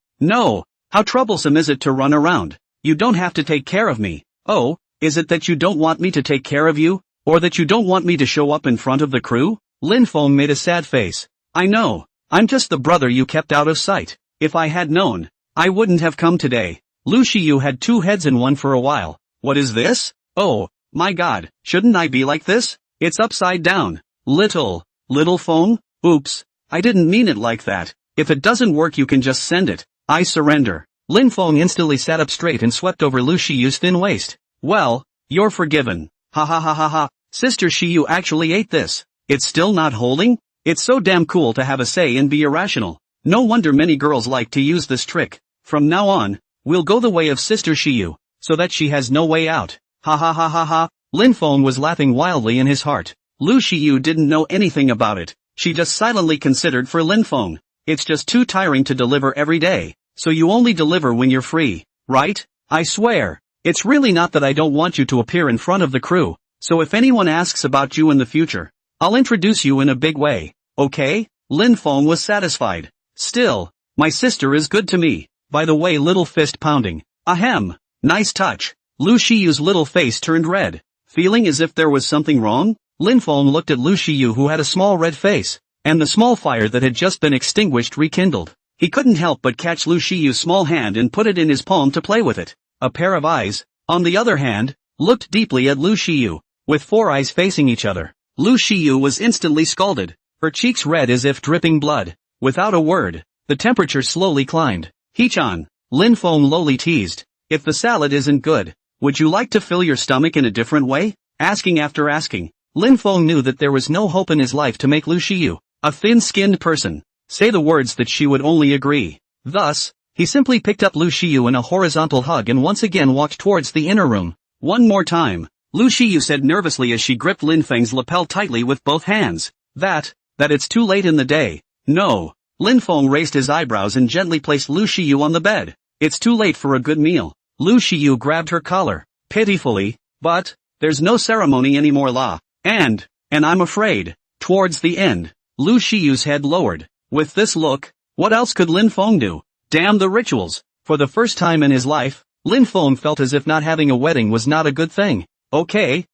how troublesome is it to run around? You don't have to take care of me. Oh, is it that you don't want me to take care of you? Or that you don't want me to show up in front of the crew? Lin Feng made a sad face. I know, I'm just the brother you kept out of sight. If I had known, I wouldn't have come today. Lu Shiyu had two heads in one for a while. What is this? Oh, my god, shouldn't I be like this? It's upside down. Little Feng? Oops, I didn't mean it like that. If it doesn't work you can just send it. I surrender. Lin Feng instantly sat up straight and swept over Lu Shiyu's thin waist. Well, you're forgiven. Ha ha ha ha ha. Sister Shiyu actually ate this. It's still not holding? It's so damn cool to have a say and be irrational. No wonder many girls like to use this trick. From now on, we'll go the way of Sister Shiyu, so that she has no way out. Ha ha ha ha ha. Lin Feng was laughing wildly in his heart. Lu Shiyu didn't know anything about it. She just silently considered for Lin Feng. It's just too tiring to deliver every day, so you only deliver when you're free, right? I swear. It's really not that I don't want you to appear in front of the crew, so if anyone asks about you in the future, I'll introduce you in a big way, okay? Lin Feng was satisfied. Still, my sister is good to me. By the way, little fist pounding. Ahem. Nice touch. Lu Shiyu's little face turned red. Feeling as if there was something wrong, Lin Feng looked at Lu Shiyu who had a small red face, and the small fire that had just been extinguished rekindled. He couldn't help but catch Lu Shiyu's small hand and put it in his palm to play with it. A pair of eyes, on the other hand, looked deeply at Lu Shiyu, with four eyes facing each other. Lu Shiyu was instantly scalded, her cheeks red as if dripping blood. Without a word, the temperature slowly climbed. He-chan, Lin Feng lowly teased. If the salad isn't good, would you like to fill your stomach in a different way? Asking after asking, Lin Feng knew that there was no hope in his life to make Lu Shiyu A thin-skinned person. Say the words that she would only agree. Thus, he simply picked up Lu Shiyu in a horizontal hug and once again walked towards the inner room. One more time, Lu Shiyu said nervously as she gripped Lin Feng's lapel tightly with both hands. That it's too late in the day. No. Lin Feng raised his eyebrows and gently placed Lu Shiyu on the bed. It's too late for a good meal. Lu Shiyu grabbed her collar, pitifully, but, there's no ceremony anymore la. And I'm afraid. Towards the end, Lu Shiyu's head lowered. With this look, what else could Lin Feng do? Damn the rituals. For the first time in his life, Lin Feng felt as if not having a wedding was not a good thing. Okay,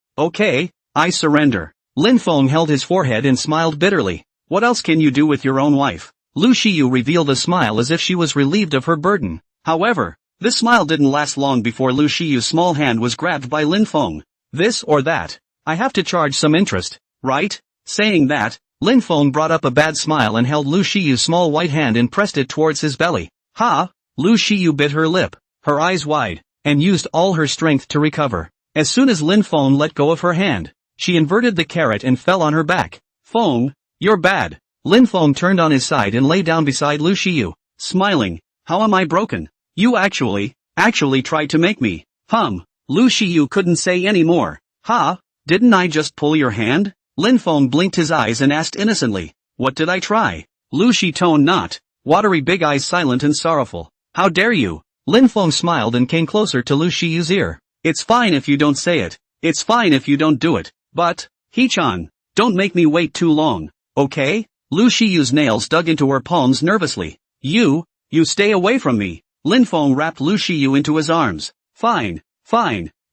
I surrender. Lin Feng held his forehead and smiled bitterly. What else can you do with your own wife? Lu Shiyu revealed a smile as if she was relieved of her burden. However, this smile didn't last long before Lu Shiyu's small hand was grabbed by Lin Feng. This or that. I have to charge some interest, right? Saying that, Lin Feng brought up a bad smile and held Lu Shiyu's small white hand and pressed it towards his belly. Ha! Lu Shiyu bit her lip, her eyes wide, and used all her strength to recover. As soon as Lin Feng let go of her hand, she inverted the carrot and fell on her back. Feng, you're bad. Lin Feng turned on his side and lay down beside Lu Shiyu, smiling. How am I broken? You actually tried to make me. Lu Shiyu couldn't say any more. Ha? Didn't I just pull your hand? Lin Feng blinked his eyes and asked innocently. What did I try? Lu Shi toned not, watery big eyes silent and sorrowful. How dare you? Lin Feng smiled and came closer to Lu Shiyu's ear. It's fine if you don't say it. It's fine if you don't do it. But, He-chan, don't make me wait too long, okay? Lu Shiyu's nails dug into her palms nervously. You stay away from me. Lin Feng wrapped Lu Shiyu into his arms. Fine,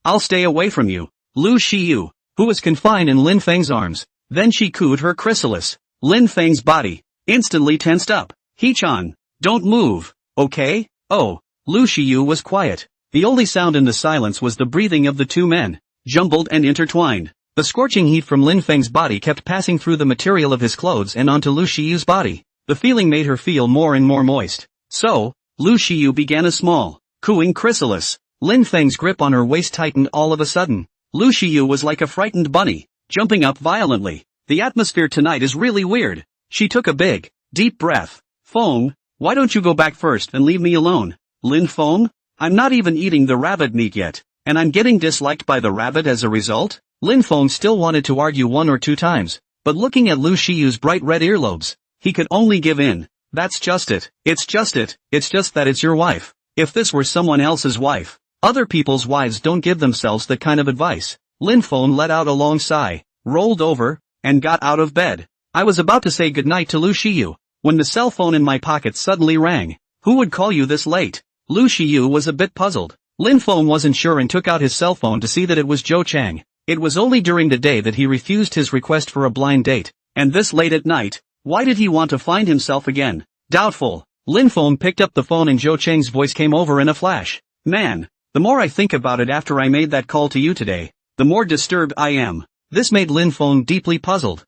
I'll stay away from you. Lu Shiyu, who was confined in Lin Feng's arms, then she cooed her chrysalis. Lin Feng's body instantly tensed up. He-chan, don't move, okay? Oh, Lu Shiyu was quiet. The only sound in the silence was the breathing of the two men, jumbled and intertwined. The scorching heat from Lin Feng's body kept passing through the material of his clothes and onto Lu Shiyu's body. The feeling made her feel more and more moist. So, Lu Shiyu began a small, cooing chrysalis. Lin Feng's grip on her waist tightened all of a sudden. Lu Shiyu was like a frightened bunny, jumping up violently. The atmosphere tonight is really weird. She took a big, deep breath. Feng, why don't you go back first and leave me alone? Lin Feng? I'm not even eating the rabbit meat yet, and I'm getting disliked by the rabbit as a result? Lin Feng still wanted to argue one or two times, but looking at Lu Shiyu's bright red earlobes, he could only give in. That's just it. It's just that it's your wife. If this were someone else's wife, other people's wives don't give themselves that kind of advice. Lin Feng let out a long sigh, rolled over, and got out of bed. I was about to say goodnight to Lu Shiyu, when the cell phone in my pocket suddenly rang. Who would call you this late? Lu Shiyu was a bit puzzled. Lin Feng wasn't sure and took out his cell phone to see that it was Zhou Chang. It was only during the day that he refused his request for a blind date, and this late at night. Why did he want to find himself again? Doubtful. Lin Feng picked up the phone and Zhou Chang's voice came over in a flash. Man, the more I think about it after I made that call to you today, the more disturbed I am. This made Lin Feng deeply puzzled.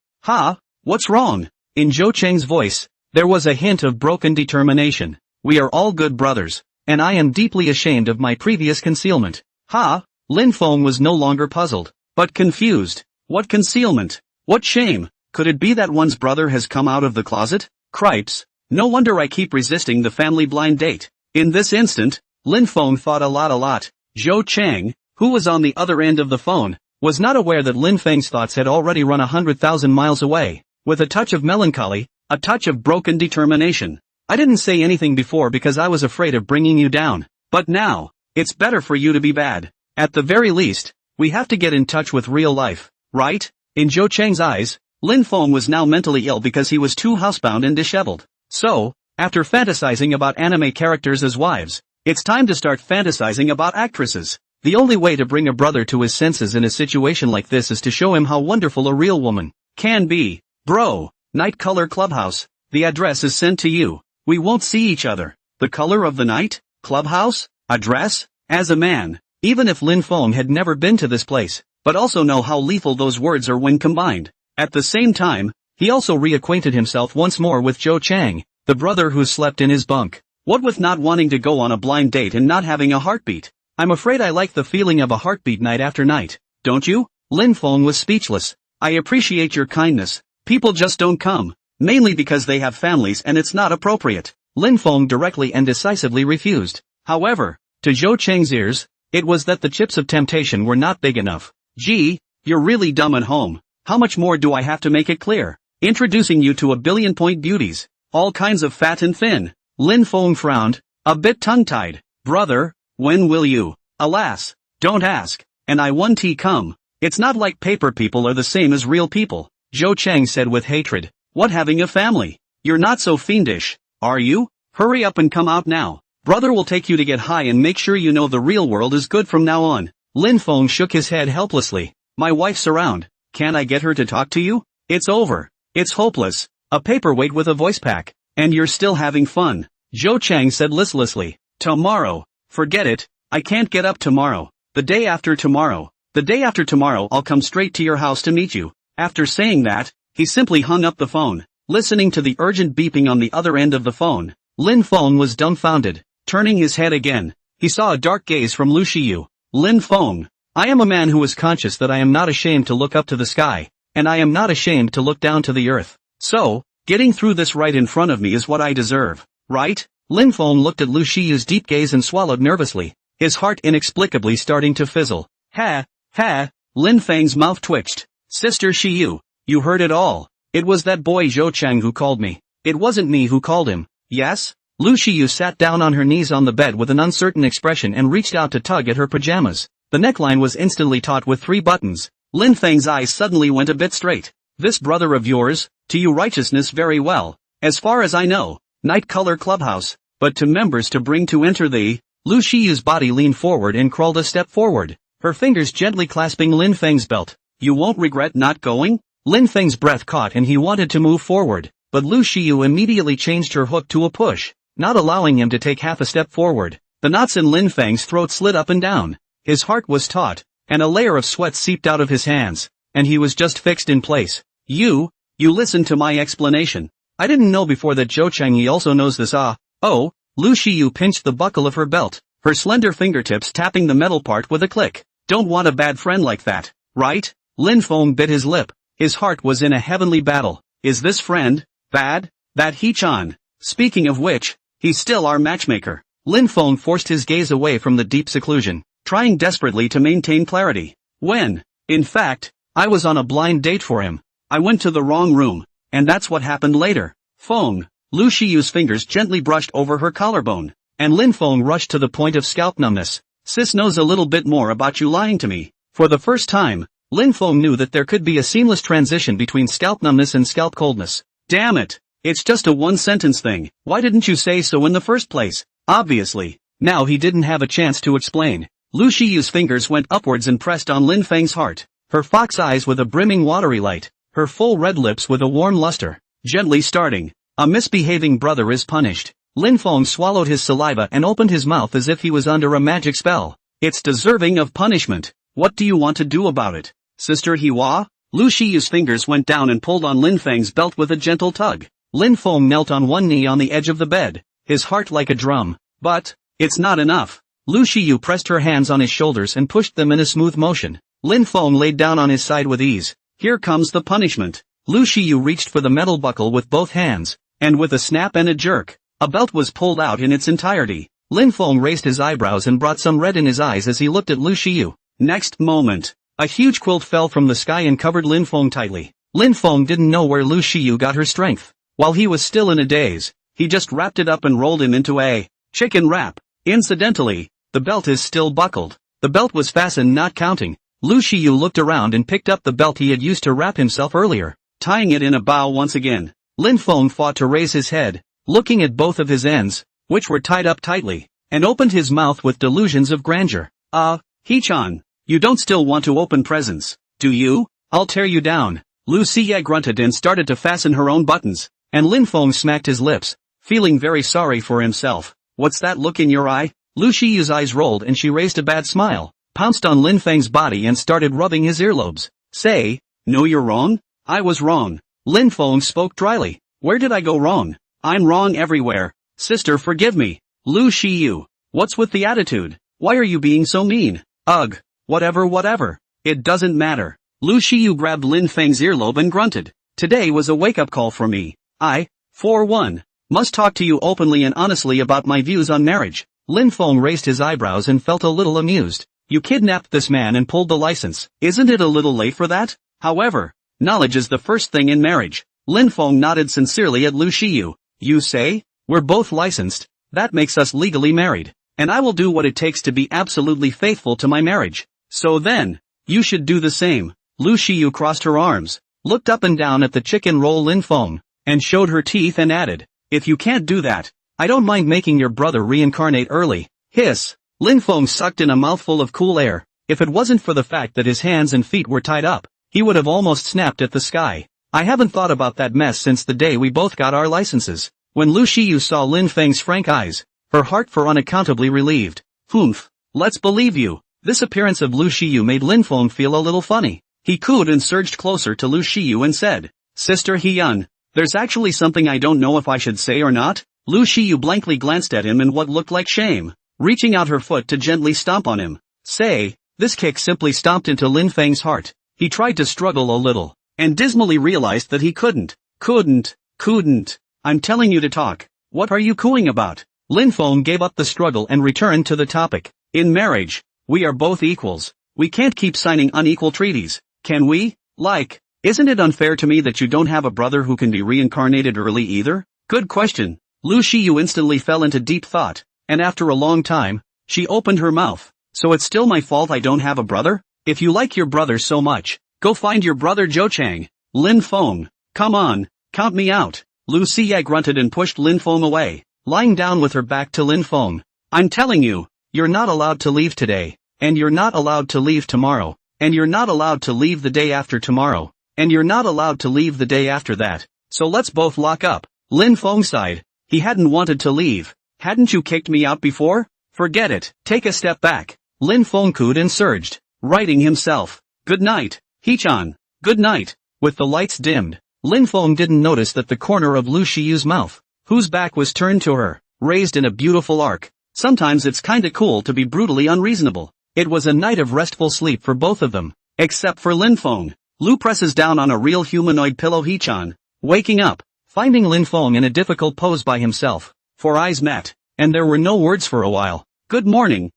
What's wrong? In Zhou Chang's voice, there was a hint of broken determination. We are all good brothers, and I am deeply ashamed of my previous concealment. Lin Feng was no longer puzzled, but confused. What concealment? What shame? Could it be that one's brother has come out of the closet? Cripes. No wonder I keep resisting the family blind date. In this instant, Lin Feng thought a lot. Zhou Chang, who was on the other end of the phone, was not aware that Lin Feng's thoughts had already run 100,000 miles away. With a touch of melancholy, a touch of broken determination. I didn't say anything before because I was afraid of bringing you down. But now, it's better for you to be bad. At the very least, we have to get in touch with real life, right? In Zhou Chang's eyes, Lin Feng was now mentally ill because he was too housebound and disheveled. So, after fantasizing about anime characters as wives, it's time to start fantasizing about actresses. The only way to bring a brother to his senses in a situation like this is to show him how wonderful a real woman can be. Bro, Night Color Clubhouse, the address is sent to you. We won't see each other. The color of the night? Clubhouse? Address? As a man, even if Lin Feng had never been to this place, but also know how lethal those words are when combined. At the same time, he also reacquainted himself once more with Zhou Chang, the brother who slept in his bunk. What with not wanting to go on a blind date and not having a heartbeat? I'm afraid I like the feeling of a heartbeat night after night, don't you? Lin Feng was speechless. I appreciate your kindness. People just don't come. mainly because they have families and it's not appropriate. Lin Feng directly and decisively refused. However, to Zhou Cheng's ears, it was that the chips of temptation were not big enough. Gee, you're really dumb at home. How much more do I have to make it clear? Introducing you to a billion-point beauties, all kinds of fat and thin. Lin Feng frowned, a bit tongue-tied. Brother, when will you? Alas, don't ask. And I want tea come. It's not like paper people are the same as real people, Zhou Cheng said with hatred. What, having a family? You're not so fiendish, are you? Hurry up and come out now. Brother will take you to get high and make sure you know the real world is good from now on. Lin Feng shook his head helplessly. My wife's around. Can't I get her to talk to you? It's over. It's hopeless. A paperweight with a voice pack. And you're still having fun. Zhou Cheng said listlessly. Tomorrow. Forget it. I can't get up tomorrow. The day after tomorrow. The day after tomorrow I'll come straight to your house to meet you. After saying that, he simply hung up the phone. Listening to the urgent beeping on the other end of the phone, Lin Feng was dumbfounded. Turning his head again, he saw a dark gaze from Lu Shiyu. Lin Feng. I am a man who is conscious that I am not ashamed to look up to the sky, and I am not ashamed to look down to the earth. So, getting through this right in front of me is what I deserve, right? Lin Feng looked at Lu Shiyu's deep gaze and swallowed nervously, his heart inexplicably starting to fizzle. Ha, ha, Lin Feng's mouth twitched. Sister Shiyu, you heard it all. It was that boy Zhou Cheng who called me. It wasn't me who called him. Yes? Lu Shiyu sat down on her knees on the bed with an uncertain expression and reached out to tug at her pajamas. The neckline was instantly taut with 3 buttons. Lin Feng's eyes suddenly went a bit straight. This brother of yours, to you righteousness very well. As far as I know, night color clubhouse, but to members to bring to enter the... Lu Shiyu's body leaned forward and crawled a step forward, her fingers gently clasping Lin Feng's belt. You won't regret not going? Lin Feng's breath caught and he wanted to move forward, but Lu Shiyu immediately changed her hook to a push, not allowing him to take half a step forward. The knots in Lin Feng's throat slid up and down. His heart was taut, and a layer of sweat seeped out of his hands, and he was just fixed in place. You listened to my explanation. I didn't know before that Zhou Chengyi also knows this. Oh, Lu Shiyu pinched the buckle of her belt, her slender fingertips tapping the metal part with a click. Don't want a bad friend like that, right? Lin Feng bit his lip. His heart was in a heavenly battle. Is this friend bad? That He-chan. Speaking of which, he's still our matchmaker. Lin Feng forced his gaze away from the deep seclusion, trying desperately to maintain clarity. When, in fact, I was on a blind date for him. I went to the wrong room, and that's what happened later. Feng. Lu Shiyu's fingers gently brushed over her collarbone, and Lin Feng rushed to the point of scalp numbness. Sis knows a little bit more about you lying to me. For the first time, Lin Feng knew that there could be a seamless transition between scalp numbness and scalp coldness. Damn it! It's just a one-sentence thing. Why didn't you say so in the first place? Obviously. Now he didn't have a chance to explain. Lu Shiyu's fingers went upwards and pressed on Lin Feng's heart. Her fox eyes with a brimming watery light. Her full red lips with a warm luster. Gently starting. A misbehaving brother is punished. Lin Feng swallowed his saliva and opened his mouth as if he was under a magic spell. It's deserving of punishment. What do you want to do about it? Sister Hiwa? Lu Shiyu's fingers went down and pulled on Lin Feng's belt with a gentle tug. Lin Feng knelt on one knee on the edge of the bed, his heart like a drum. But, it's not enough. Lu Shiyu pressed her hands on his shoulders and pushed them in a smooth motion. Lin Feng laid down on his side with ease. Here comes the punishment. Lu Shiyu reached for the metal buckle with both hands, and with a snap and a jerk, a belt was pulled out in its entirety. Lin Feng raised his eyebrows and brought some red in his eyes as he looked at Lu Shiyu. Next moment, a huge quilt fell from the sky and covered Lin Feng tightly. Lin Feng didn't know where Lu Shiyu got her strength. While he was still in a daze, he just wrapped it up and rolled him into a chicken wrap. Incidentally, the belt is still buckled. The belt was fastened not counting. Lu Shiyu looked around and picked up the belt he had used to wrap himself earlier, tying it in a bow once again. Lin Feng fought to raise his head, looking at both of his ends, which were tied up tightly, and opened his mouth with delusions of grandeur. He-chan, you don't still want to open presents, do you? I'll tear you down. Lu Xie grunted and started to fasten her own buttons, and Lin Feng smacked his lips, feeling very sorry for himself. What's that look in your eye? Lu Shiyu's eyes rolled and she raised a bad smile, pounced on Lin Feng's body and started rubbing his earlobes. Say, no you're wrong? I was wrong. Lin Feng spoke dryly. Where did I go wrong? I'm wrong everywhere. Sister forgive me. Lu Shiyu. What's with the attitude? Why are you being so mean? Ugh. Whatever. It doesn't matter. Lu Shiyu grabbed Lin Feng's earlobe and grunted. Today was a wake-up call for me. for one, must talk to you openly and honestly about my views on marriage. Lin Feng raised his eyebrows and felt a little amused. You kidnapped this man and pulled the license. Isn't it a little late for that? However, knowledge is the first thing in marriage. Lin Feng nodded sincerely at Lu Shiyu. You say? We're both licensed. That makes us legally married. And I will do what it takes to be absolutely faithful to my marriage. So then, you should do the same. Lu Shiyu crossed her arms, looked up and down at the chicken roll Lin Feng, and showed her teeth and added, if you can't do that, I don't mind making your brother reincarnate early. Hiss. Lin Feng sucked in a mouthful of cool air. If it wasn't for the fact that his hands and feet were tied up, he would have almost snapped at the sky. I haven't thought about that mess since the day we both got our licenses. When Lu Shiyu saw Lin Feng's frank eyes, her heart for unaccountably relieved. Humph. Let's believe you. This appearance of Lu Shiyu made Lin Feng feel a little funny. He cooed and surged closer to Lu Shiyu and said, Sister Hyun, there's actually something I don't know if I should say or not. Lu Shiyu blankly glanced at him in what looked like shame, reaching out her foot to gently stomp on him. Say, this kick simply stomped into Lin Feng's heart. He tried to struggle a little, and dismally realized that he couldn't. Couldn't. I'm telling you to talk. What are you cooing about? Lin Feng gave up the struggle and returned to the topic. In marriage, we are both equals. We can't keep signing unequal treaties, can we? Isn't it unfair to me that you don't have a brother who can be reincarnated early either? Good question. Lu Shiyu instantly fell into deep thought, and after a long time, she opened her mouth. So it's still my fault I don't have a brother? If you like your brother so much, go find your brother Zhou Chang. Lin Feng, come on, count me out. Lu Xie grunted and pushed Lin Feng away, lying down with her back to Lin Feng. I'm telling you, you're not allowed to leave today, and you're not allowed to leave tomorrow, and you're not allowed to leave the day after tomorrow, and you're not allowed to leave the day after that. So let's both lock up. Lin Feng sighed. He hadn't wanted to leave. Hadn't you kicked me out before? Forget it. Take a step back. Lin Feng cooed and surged, righting himself. Good night, Hee-chan. Good night. With the lights dimmed, Lin Feng didn't notice that the corner of Lu Shiyu's mouth, whose back was turned to her, raised in a beautiful arc. Sometimes it's kinda cool to be brutally unreasonable. It was a night of restful sleep for both of them, except for Lin Feng. Lu presses down on a real humanoid pillow Hee-chan, waking up, finding Lin Feng in a difficult pose by himself. Four eyes met, and there were no words for a while. Good morning.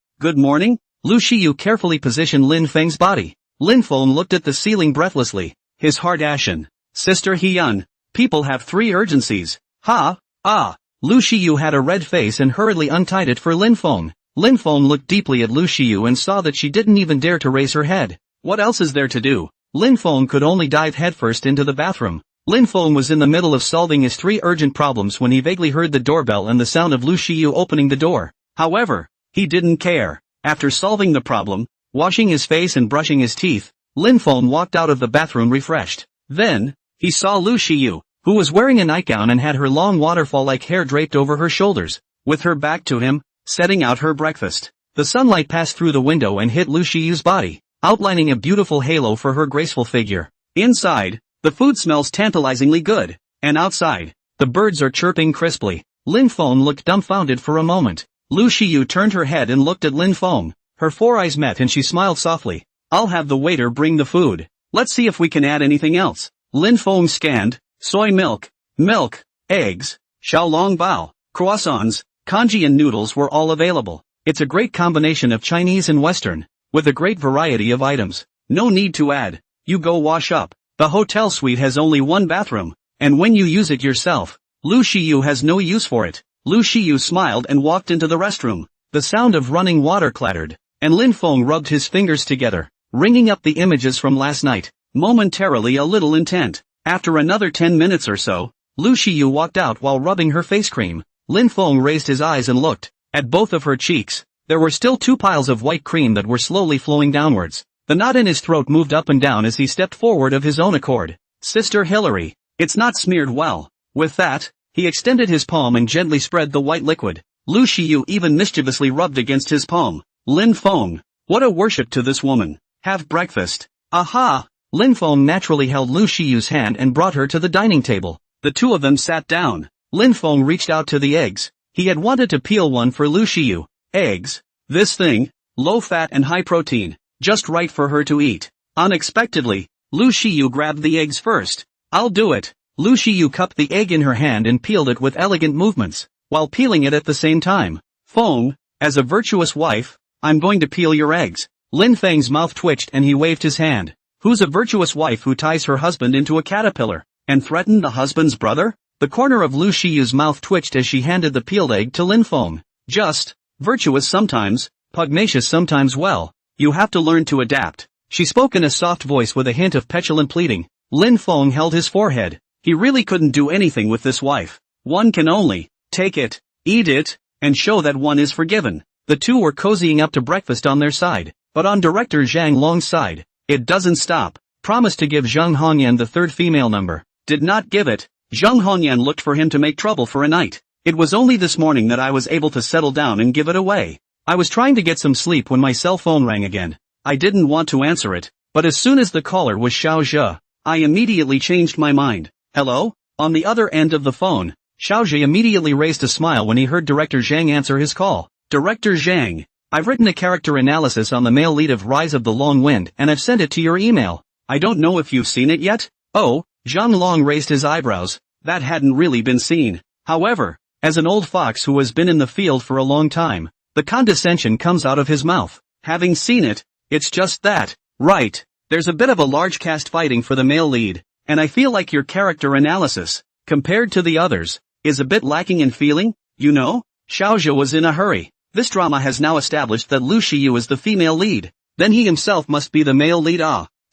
Lu Shiyu carefully positioned Lin Feng's body. Lin Feng looked at the ceiling breathlessly, his heart ashen. Sister Hyun, people have three urgencies. Lu Shiyu had a red face and hurriedly untied it for Lin Feng. Lin Feng looked deeply at Lu Shiyu and saw that she didn't even dare to raise her head. What else is there to do? Lin Feng could only dive headfirst into the bathroom. Lin Feng was in the middle of solving his three urgent problems when he vaguely heard the doorbell and the sound of Lu Shiyu opening the door. However, he didn't care. After solving the problem, washing his face and brushing his teeth, Lin Feng walked out of the bathroom refreshed. Then, he saw Lu Shiyu, who was wearing a nightgown and had her long waterfall-like hair draped over her shoulders, with her back to him, setting out her breakfast. The sunlight passed through the window and hit Lu Shiyu's body, outlining a beautiful halo for her graceful figure. Inside, the food smells tantalizingly good, and outside, the birds are chirping crisply. Lin Feng looked dumbfounded for a moment. Lu Shiyu turned her head and looked at Lin Feng. Her four eyes met and she smiled softly. I'll have the waiter bring the food. Let's see if we can add anything else. Lin Feng scanned. Soy milk, eggs, xiaolong bao, croissants, congee and noodles were all available. It's a great combination of Chinese and Western, with a great variety of items. No need to add. You go wash up. The hotel suite has only one bathroom, and when you use it yourself, Lu Shiyu has no use for it. Lu Shiyu smiled and walked into the restroom. The sound of running water clattered, and Lin Feng rubbed his fingers together, ringing up the images from last night, momentarily a little intent. After another 10 minutes or so, Lu Shiyu walked out while rubbing her face cream. Lin Feng raised his eyes and looked at both of her cheeks. There were still two piles of white cream that were slowly flowing downwards. The knot in his throat moved up and down as he stepped forward of his own accord. Sister Hilary, it's not smeared well. With that, he extended his palm and gently spread the white liquid. Lu Shiyu even mischievously rubbed against his palm. Lin Feng, what a worship to this woman. Have breakfast. Aha! Lin Feng naturally held Lu Shiyu's hand and brought her to the dining table. The two of them sat down. Lin Feng reached out to the eggs. He had wanted to peel one for Lu Shiyu. Eggs? This thing? Low fat and high protein. Just right for her to eat. Unexpectedly, Lu Shiyu grabbed the eggs first. I'll do it. Lu Shiyu cupped the egg in her hand and peeled it with elegant movements, while peeling it at the same time. Feng, as a virtuous wife, I'm going to peel your eggs. Lin Feng's mouth twitched and he waved his hand. Who's a virtuous wife who ties her husband into a caterpillar, and threatened the husband's brother? The corner of Lu Shiyu's mouth twitched as she handed the peeled egg to Lin Feng. Just, virtuous sometimes, pugnacious sometimes. Well, you have to learn to adapt. She spoke in a soft voice with a hint of petulant pleading. Lin Feng held his forehead. He really couldn't do anything with this wife. One can only take it, eat it, and show that one is forgiven. The two were cozying up to breakfast on their side, but on Director Zhang Long's side, it doesn't stop. Promised to give Zhang Hongyan the third female number. Did not give it. Zhang Hongyan looked for him to make trouble for a night. It was only this morning that I was able to settle down and give it away. I was trying to get some sleep when my cell phone rang again. I didn't want to answer it, but as soon as the caller was Xiao Zhe, I immediately changed my mind. Hello? On the other end of the phone, Xiao Zhe immediately raised a smile when he heard Director Zhang answer his call. Director Zhang, I've written a character analysis on the male lead of Rise of the Long Wind and I've sent it to your email. I don't know if you've seen it yet? Oh, Zhang Long raised his eyebrows. That hadn't really been seen. However, as an old fox who has been in the field for a long time, the condescension comes out of his mouth. Having seen it, it's just that, right? There's a bit of a large cast fighting for the male lead, and I feel like your character analysis, compared to the others, is a bit lacking in feeling, you know? Xiao Zhe was in a hurry. This drama has now established that Lu Shiyu is the female lead. Then he himself must be the male lead.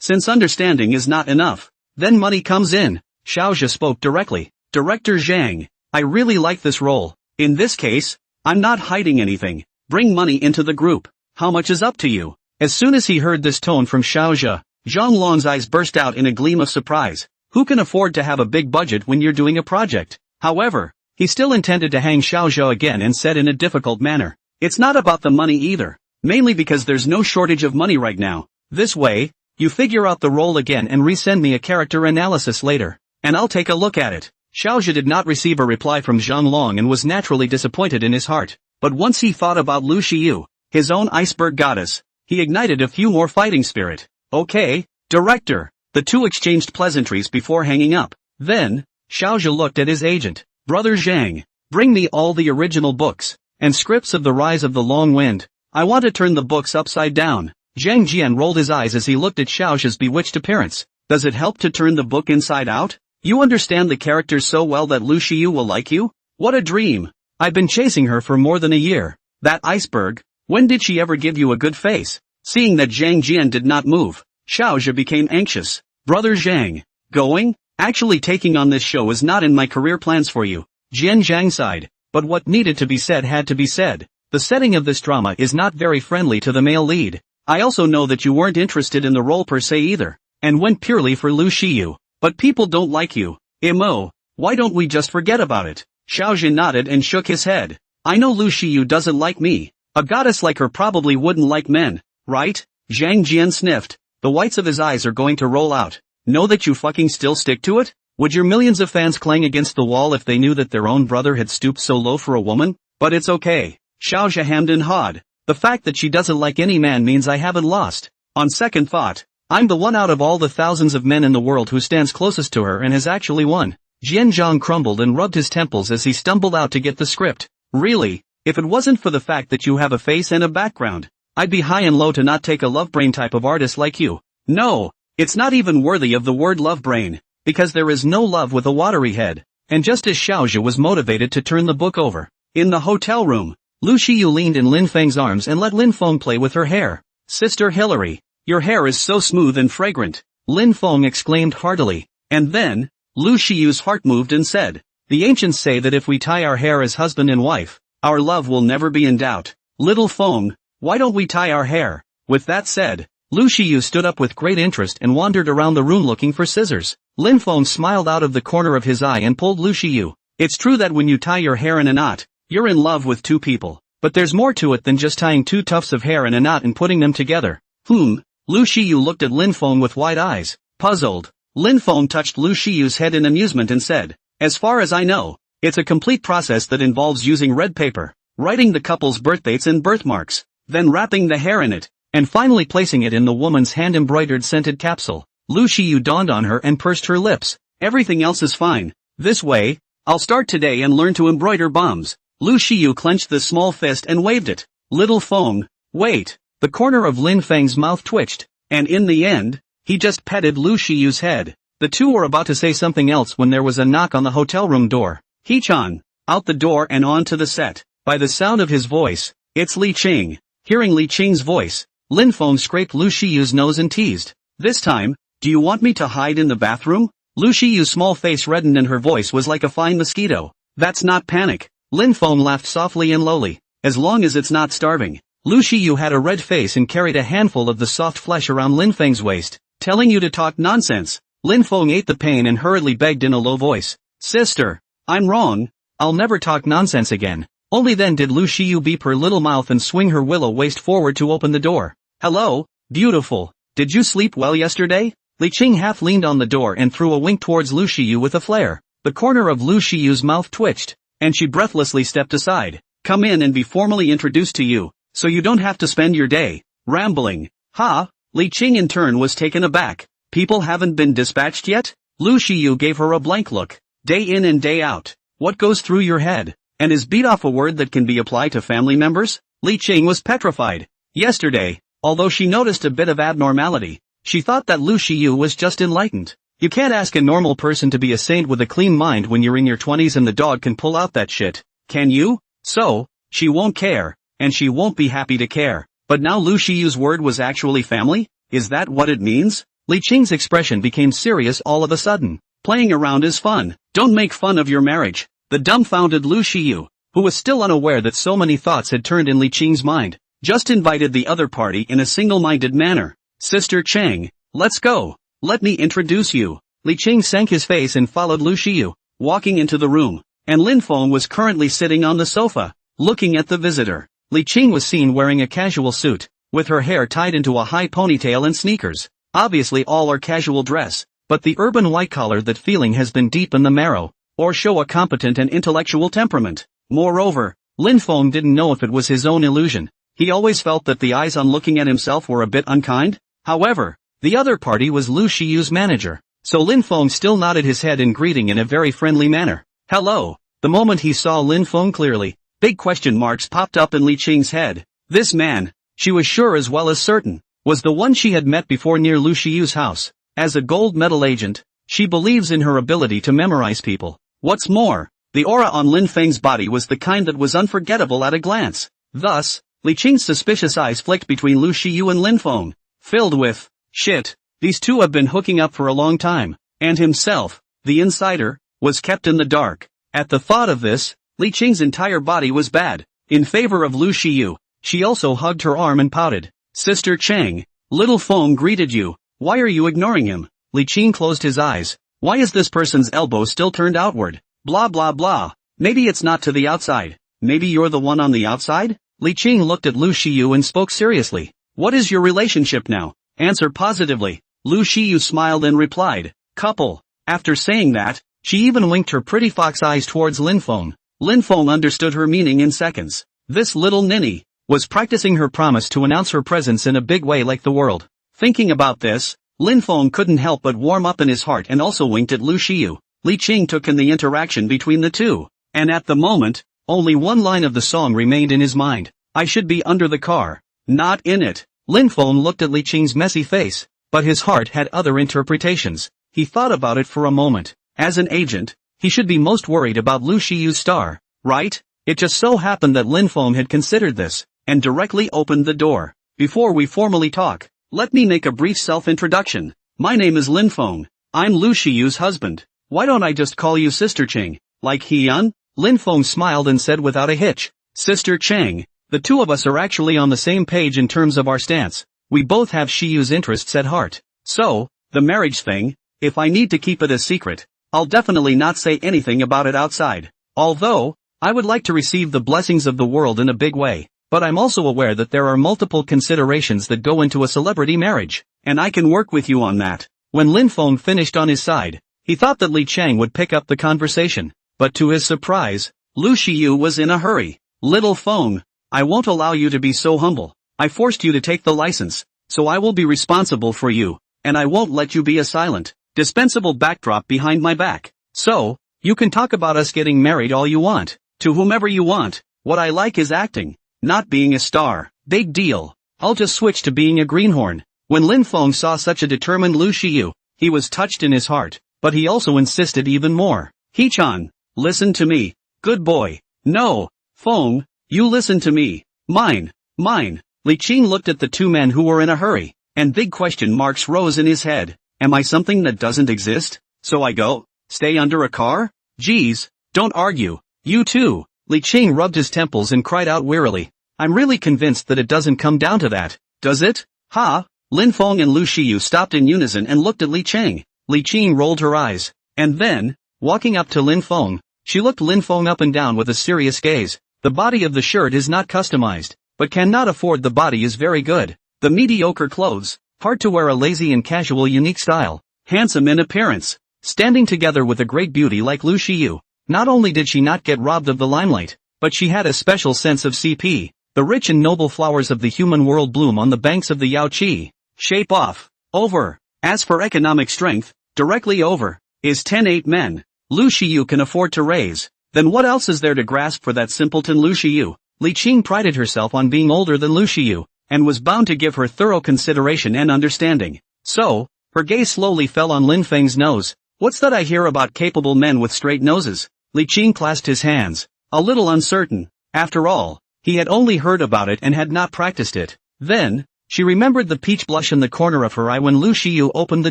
Since understanding is not enough, then money comes in. Xiao Zhe spoke directly. Director Zhang, I really like this role. In this case, I'm not hiding anything. Bring money into the group. How much is up to you? As soon as he heard this tone from Xiao Zhe, Zhang Long's eyes burst out in a gleam of surprise. Who can afford to have a big budget when you're doing a project? However, he still intended to hang Xiao Zhe again and said in a difficult manner. It's not about the money either. Mainly because there's no shortage of money right now. This way, you figure out the role again and resend me a character analysis later, and I'll take a look at it. Xiao Zhe did not receive a reply from Zhang Long and was naturally disappointed in his heart. But once he thought about Lu Shiyu, his own iceberg goddess, he ignited a few more fighting spirit. Okay, director. The two exchanged pleasantries before hanging up. Then, Xiao Zhe looked at his agent. Brother Zhang, bring me all the original books and scripts of the Rise of the Long Wind. I want to turn the books upside down. Zhang Jian rolled his eyes as he looked at Xiao Zhe's bewitched appearance. Does it help to turn the book inside out? You understand the characters so well that Lu Shiyu will like you? What a dream. I've been chasing her for more than a year. That iceberg, when did she ever give you a good face? Seeing that Zhang Jian did not move, Xiao Zhe became anxious. Brother Zhang, going? Actually taking on this show is not in my career plans for you. Jian Zhang sighed. But what needed to be said had to be said. The setting of this drama is not very friendly to the male lead. I also know that you weren't interested in the role per se either, and went purely for Lu Shiyu. But people don't like you. Imo, why don't we just forget about it? Xiao Zhe nodded and shook his head. I know Lu Shiyu doesn't like me. A goddess like her probably wouldn't like men, right? Zhang Jian sniffed. The whites of his eyes are going to roll out. Know that you fucking still stick to it? Would your millions of fans clang against the wall if they knew that their own brother had stooped so low for a woman? But it's okay. Xiao Zhe hammed and hawed. The fact that she doesn't like any man means I haven't lost. On second thought, I'm the one out of all the thousands of men in the world who stands closest to her and has actually won. Jian Zhang crumbled and rubbed his temples as he stumbled out to get the script. Really, if it wasn't for the fact that you have a face and a background, I'd be high and low to not take a love brain type of artist like you. No, it's not even worthy of the word love brain. Because there is no love with a watery head. And just as Xiao Zhe was motivated to turn the book over, in the hotel room, Lu Shiyu leaned in Lin Feng's arms and let Lin Feng play with her hair. Sister Hilary, your hair is so smooth and fragrant, Lin Feng exclaimed heartily. And then, Lu Shiyu's heart moved and said, the ancients say that if we tie our hair as husband and wife, our love will never be in doubt. Little Feng, why don't we tie our hair? With that said, Lu Shiyu stood up with great interest and wandered around the room looking for scissors. Lin Feng smiled out of the corner of his eye and pulled Lu Shiyu. It's true that when you tie your hair in a knot, you're in love with two people. But there's more to it than just tying two tufts of hair in a knot and putting them together. Lu Shiyu looked at Lin Feng with wide eyes, puzzled. Lin Feng touched Lu Shiyu's head in amusement and said, as far as I know, it's a complete process that involves using red paper, writing the couple's birth dates and birthmarks, then wrapping the hair in it, and finally placing it in the woman's hand-embroidered scented capsule. Lu Shiyu dawned on her and pursed her lips. Everything else is fine. This way, I'll start today and learn to embroider bombs. Lu Shiyu clenched the small fist and waved it. Little Feng, wait. The corner of Lin Feng's mouth twitched, and in the end, he just petted Lu Shiyu's head. The two were about to say something else when there was a knock on the hotel room door. He-chan. Out the door and on to the set. By the sound of his voice, it's Li Qing. Hearing Li Qing's voice, Lin Feng scraped Lu Shiyu's nose and teased. This time, do you want me to hide in the bathroom? Lu Shiyu's small face reddened and her voice was like a fine mosquito. That's not panic. Lin Feng laughed softly and lowly. As long as it's not starving. Lu Shiyu had a red face and carried a handful of the soft flesh around Lin Feng's waist. Telling you to talk nonsense. Lin Feng ate the pain and hurriedly begged in a low voice. Sister, I'm wrong. I'll never talk nonsense again. Only then did Lu Shiyu beep her little mouth and swing her willow waist forward to open the door. Hello, beautiful. Did you sleep well yesterday? Li Qing half leaned on the door and threw a wink towards Lu Shiyu with a flare. The corner of Lu Shiyu's mouth twitched, and she breathlessly stepped aside. Come in and be formally introduced to you, so you don't have to spend your day rambling. Ha! Li Qing in turn was taken aback. People haven't been dispatched yet? Lu Shiyu gave her a blank look. Day in and day out. What goes through your head? And is beat off a word that can be applied to family members? Li Qing was petrified. Yesterday, although she noticed a bit of abnormality, she thought that Lu Shiyu was just enlightened. You can't ask a normal person to be a saint with a clean mind when you're in your 20s and the dog can pull out that shit. Can you? So, she won't care, and she won't be happy to care. But now Lu Shiyu's word was actually family? Is that what it means? Li Qing's expression became serious all of a sudden. Playing around is fun. Don't make fun of your marriage. The dumbfounded Lu Shiyu, who was still unaware that so many thoughts had turned in Li Qing's mind, just invited the other party in a single-minded manner. Sister Chang, let's go. Let me introduce you. Li Qing sank his face and followed Lu Shiyu, walking into the room, and Lin Feng was currently sitting on the sofa, looking at the visitor. Li Qing was seen wearing a casual suit, with her hair tied into a high ponytail and sneakers. Obviously all are casual dress, but the urban white-collar that feeling has been deep in the marrow, or show a competent and intellectual temperament. Moreover, Lin Feng didn't know if it was his own illusion. He always felt that the eyes on looking at himself were a bit unkind. However, the other party was Lu Shiyu's manager, so Lin Feng still nodded his head in greeting in a very friendly manner. Hello. The moment he saw Lin Feng clearly, big question marks popped up in Li Qing's head. This man, she was sure as well as certain, was the one she had met before near Lu Shiyu's house. As a gold medal agent, she believes in her ability to memorize people. What's more, the aura on Lin Feng's body was the kind that was unforgettable at a glance. Thus, Li Qing's suspicious eyes flicked between Lu Shiyu and Lin Feng, filled with, shit, these two have been hooking up for a long time, and himself, the insider, was kept in the dark. At the thought of this, Li Qing's entire body was bad. In favor of Lu Shiyu, she also hugged her arm and pouted. Sister Chang, little Feng greeted you. Why are you ignoring him? Li Qing closed his eyes. Why is this person's elbow still turned outward? Blah blah blah. Maybe it's not to the outside. Maybe you're the one on the outside? Li Qing looked at Lu Shiyu and spoke seriously. What is your relationship now? Answer positively. Lu Shiyu smiled and replied, couple. After saying that, she even winked her pretty fox eyes towards Lin Feng. Lin Feng understood her meaning in seconds. This little ninny was practicing her promise to announce her presence in a big way like the world. Thinking about this, Lin Feng couldn't help but warm up in his heart and also winked at Lu Shiyu. Li Qing took in the interaction between the two, and at the moment, only one line of the song remained in his mind. I should be under the car, not in it. Lin Feng looked at Li Qing's messy face, but his heart had other interpretations. He thought about it for a moment. As an agent, he should be most worried about Lu Shiyu's star, right? It just so happened that Lin Feng had considered this, and directly opened the door. Before we formally talk, let me make a brief self-introduction. My name is Lin Feng. I'm Lu Shiyu's husband. Why don't I just call you Sister Chang, like Hyun? Lin Feng smiled and said without a hitch. Sister Chang, the two of us are actually on the same page in terms of our stance. We both have Shiyu's interests at heart. So, the marriage thing, if I need to keep it a secret, I'll definitely not say anything about it outside. Although, I would like to receive the blessings of the world in a big way, but I'm also aware that there are multiple considerations that go into a celebrity marriage, and I can work with you on that. When Lin Feng finished on his side, he thought that Li Chang would pick up the conversation, but to his surprise, Lu Shiyu was in a hurry. Little Feng, I won't allow you to be so humble. I forced you to take the license, so I will be responsible for you, and I won't let you be a silent. dispensable backdrop behind my back. So, you can talk about us getting married all you want, to whomever you want. What I like is acting, not being a star. Big deal. I'll just switch to being a greenhorn. When Lin Feng saw such a determined Lu Shiyu, he was touched in his heart, but he also insisted even more. He-chan, listen to me. Good boy. No, Feng, you listen to me. Mine. Li Qing looked at the two men who were in a hurry, and big question marks rose in his head. Am I something that doesn't exist? So I go? Stay under a car? Geez, don't argue. You too. Li Qing rubbed his temples and cried out wearily. I'm really convinced that it doesn't come down to that. Does it? Ha? Lin Feng and Lu Shiyu stopped in unison and looked at Li Qing. Li Qing rolled her eyes. And then, walking up to Lin Feng, she looked Lin Feng up and down with a serious gaze. The body of the shirt is not customized, but cannot afford the body is very good. The mediocre clothes, hard to wear a lazy and casual unique style, handsome in appearance, standing together with a great beauty like Lu Shiyu. Not only did she not get robbed of the limelight, but she had a special sense of CP. The rich and noble flowers of the human world bloom on the banks of the Yao Qi. Shape off. Over. As for economic strength, directly over, is 10-8 men. Lu Shiyu can afford to raise. Then what else is there to grasp for that simpleton Lu Shiyu? Li Qing prided herself on being older than Lu Shiyu, and was bound to give her thorough consideration and understanding. So, her gaze slowly fell on Lin Feng's nose. What's that I hear about capable men with straight noses? Li Qing clasped his hands, a little uncertain. After all, he had only heard about it and had not practiced it. Then, she remembered the peach blush in the corner of her eye when Lu Shiyu opened the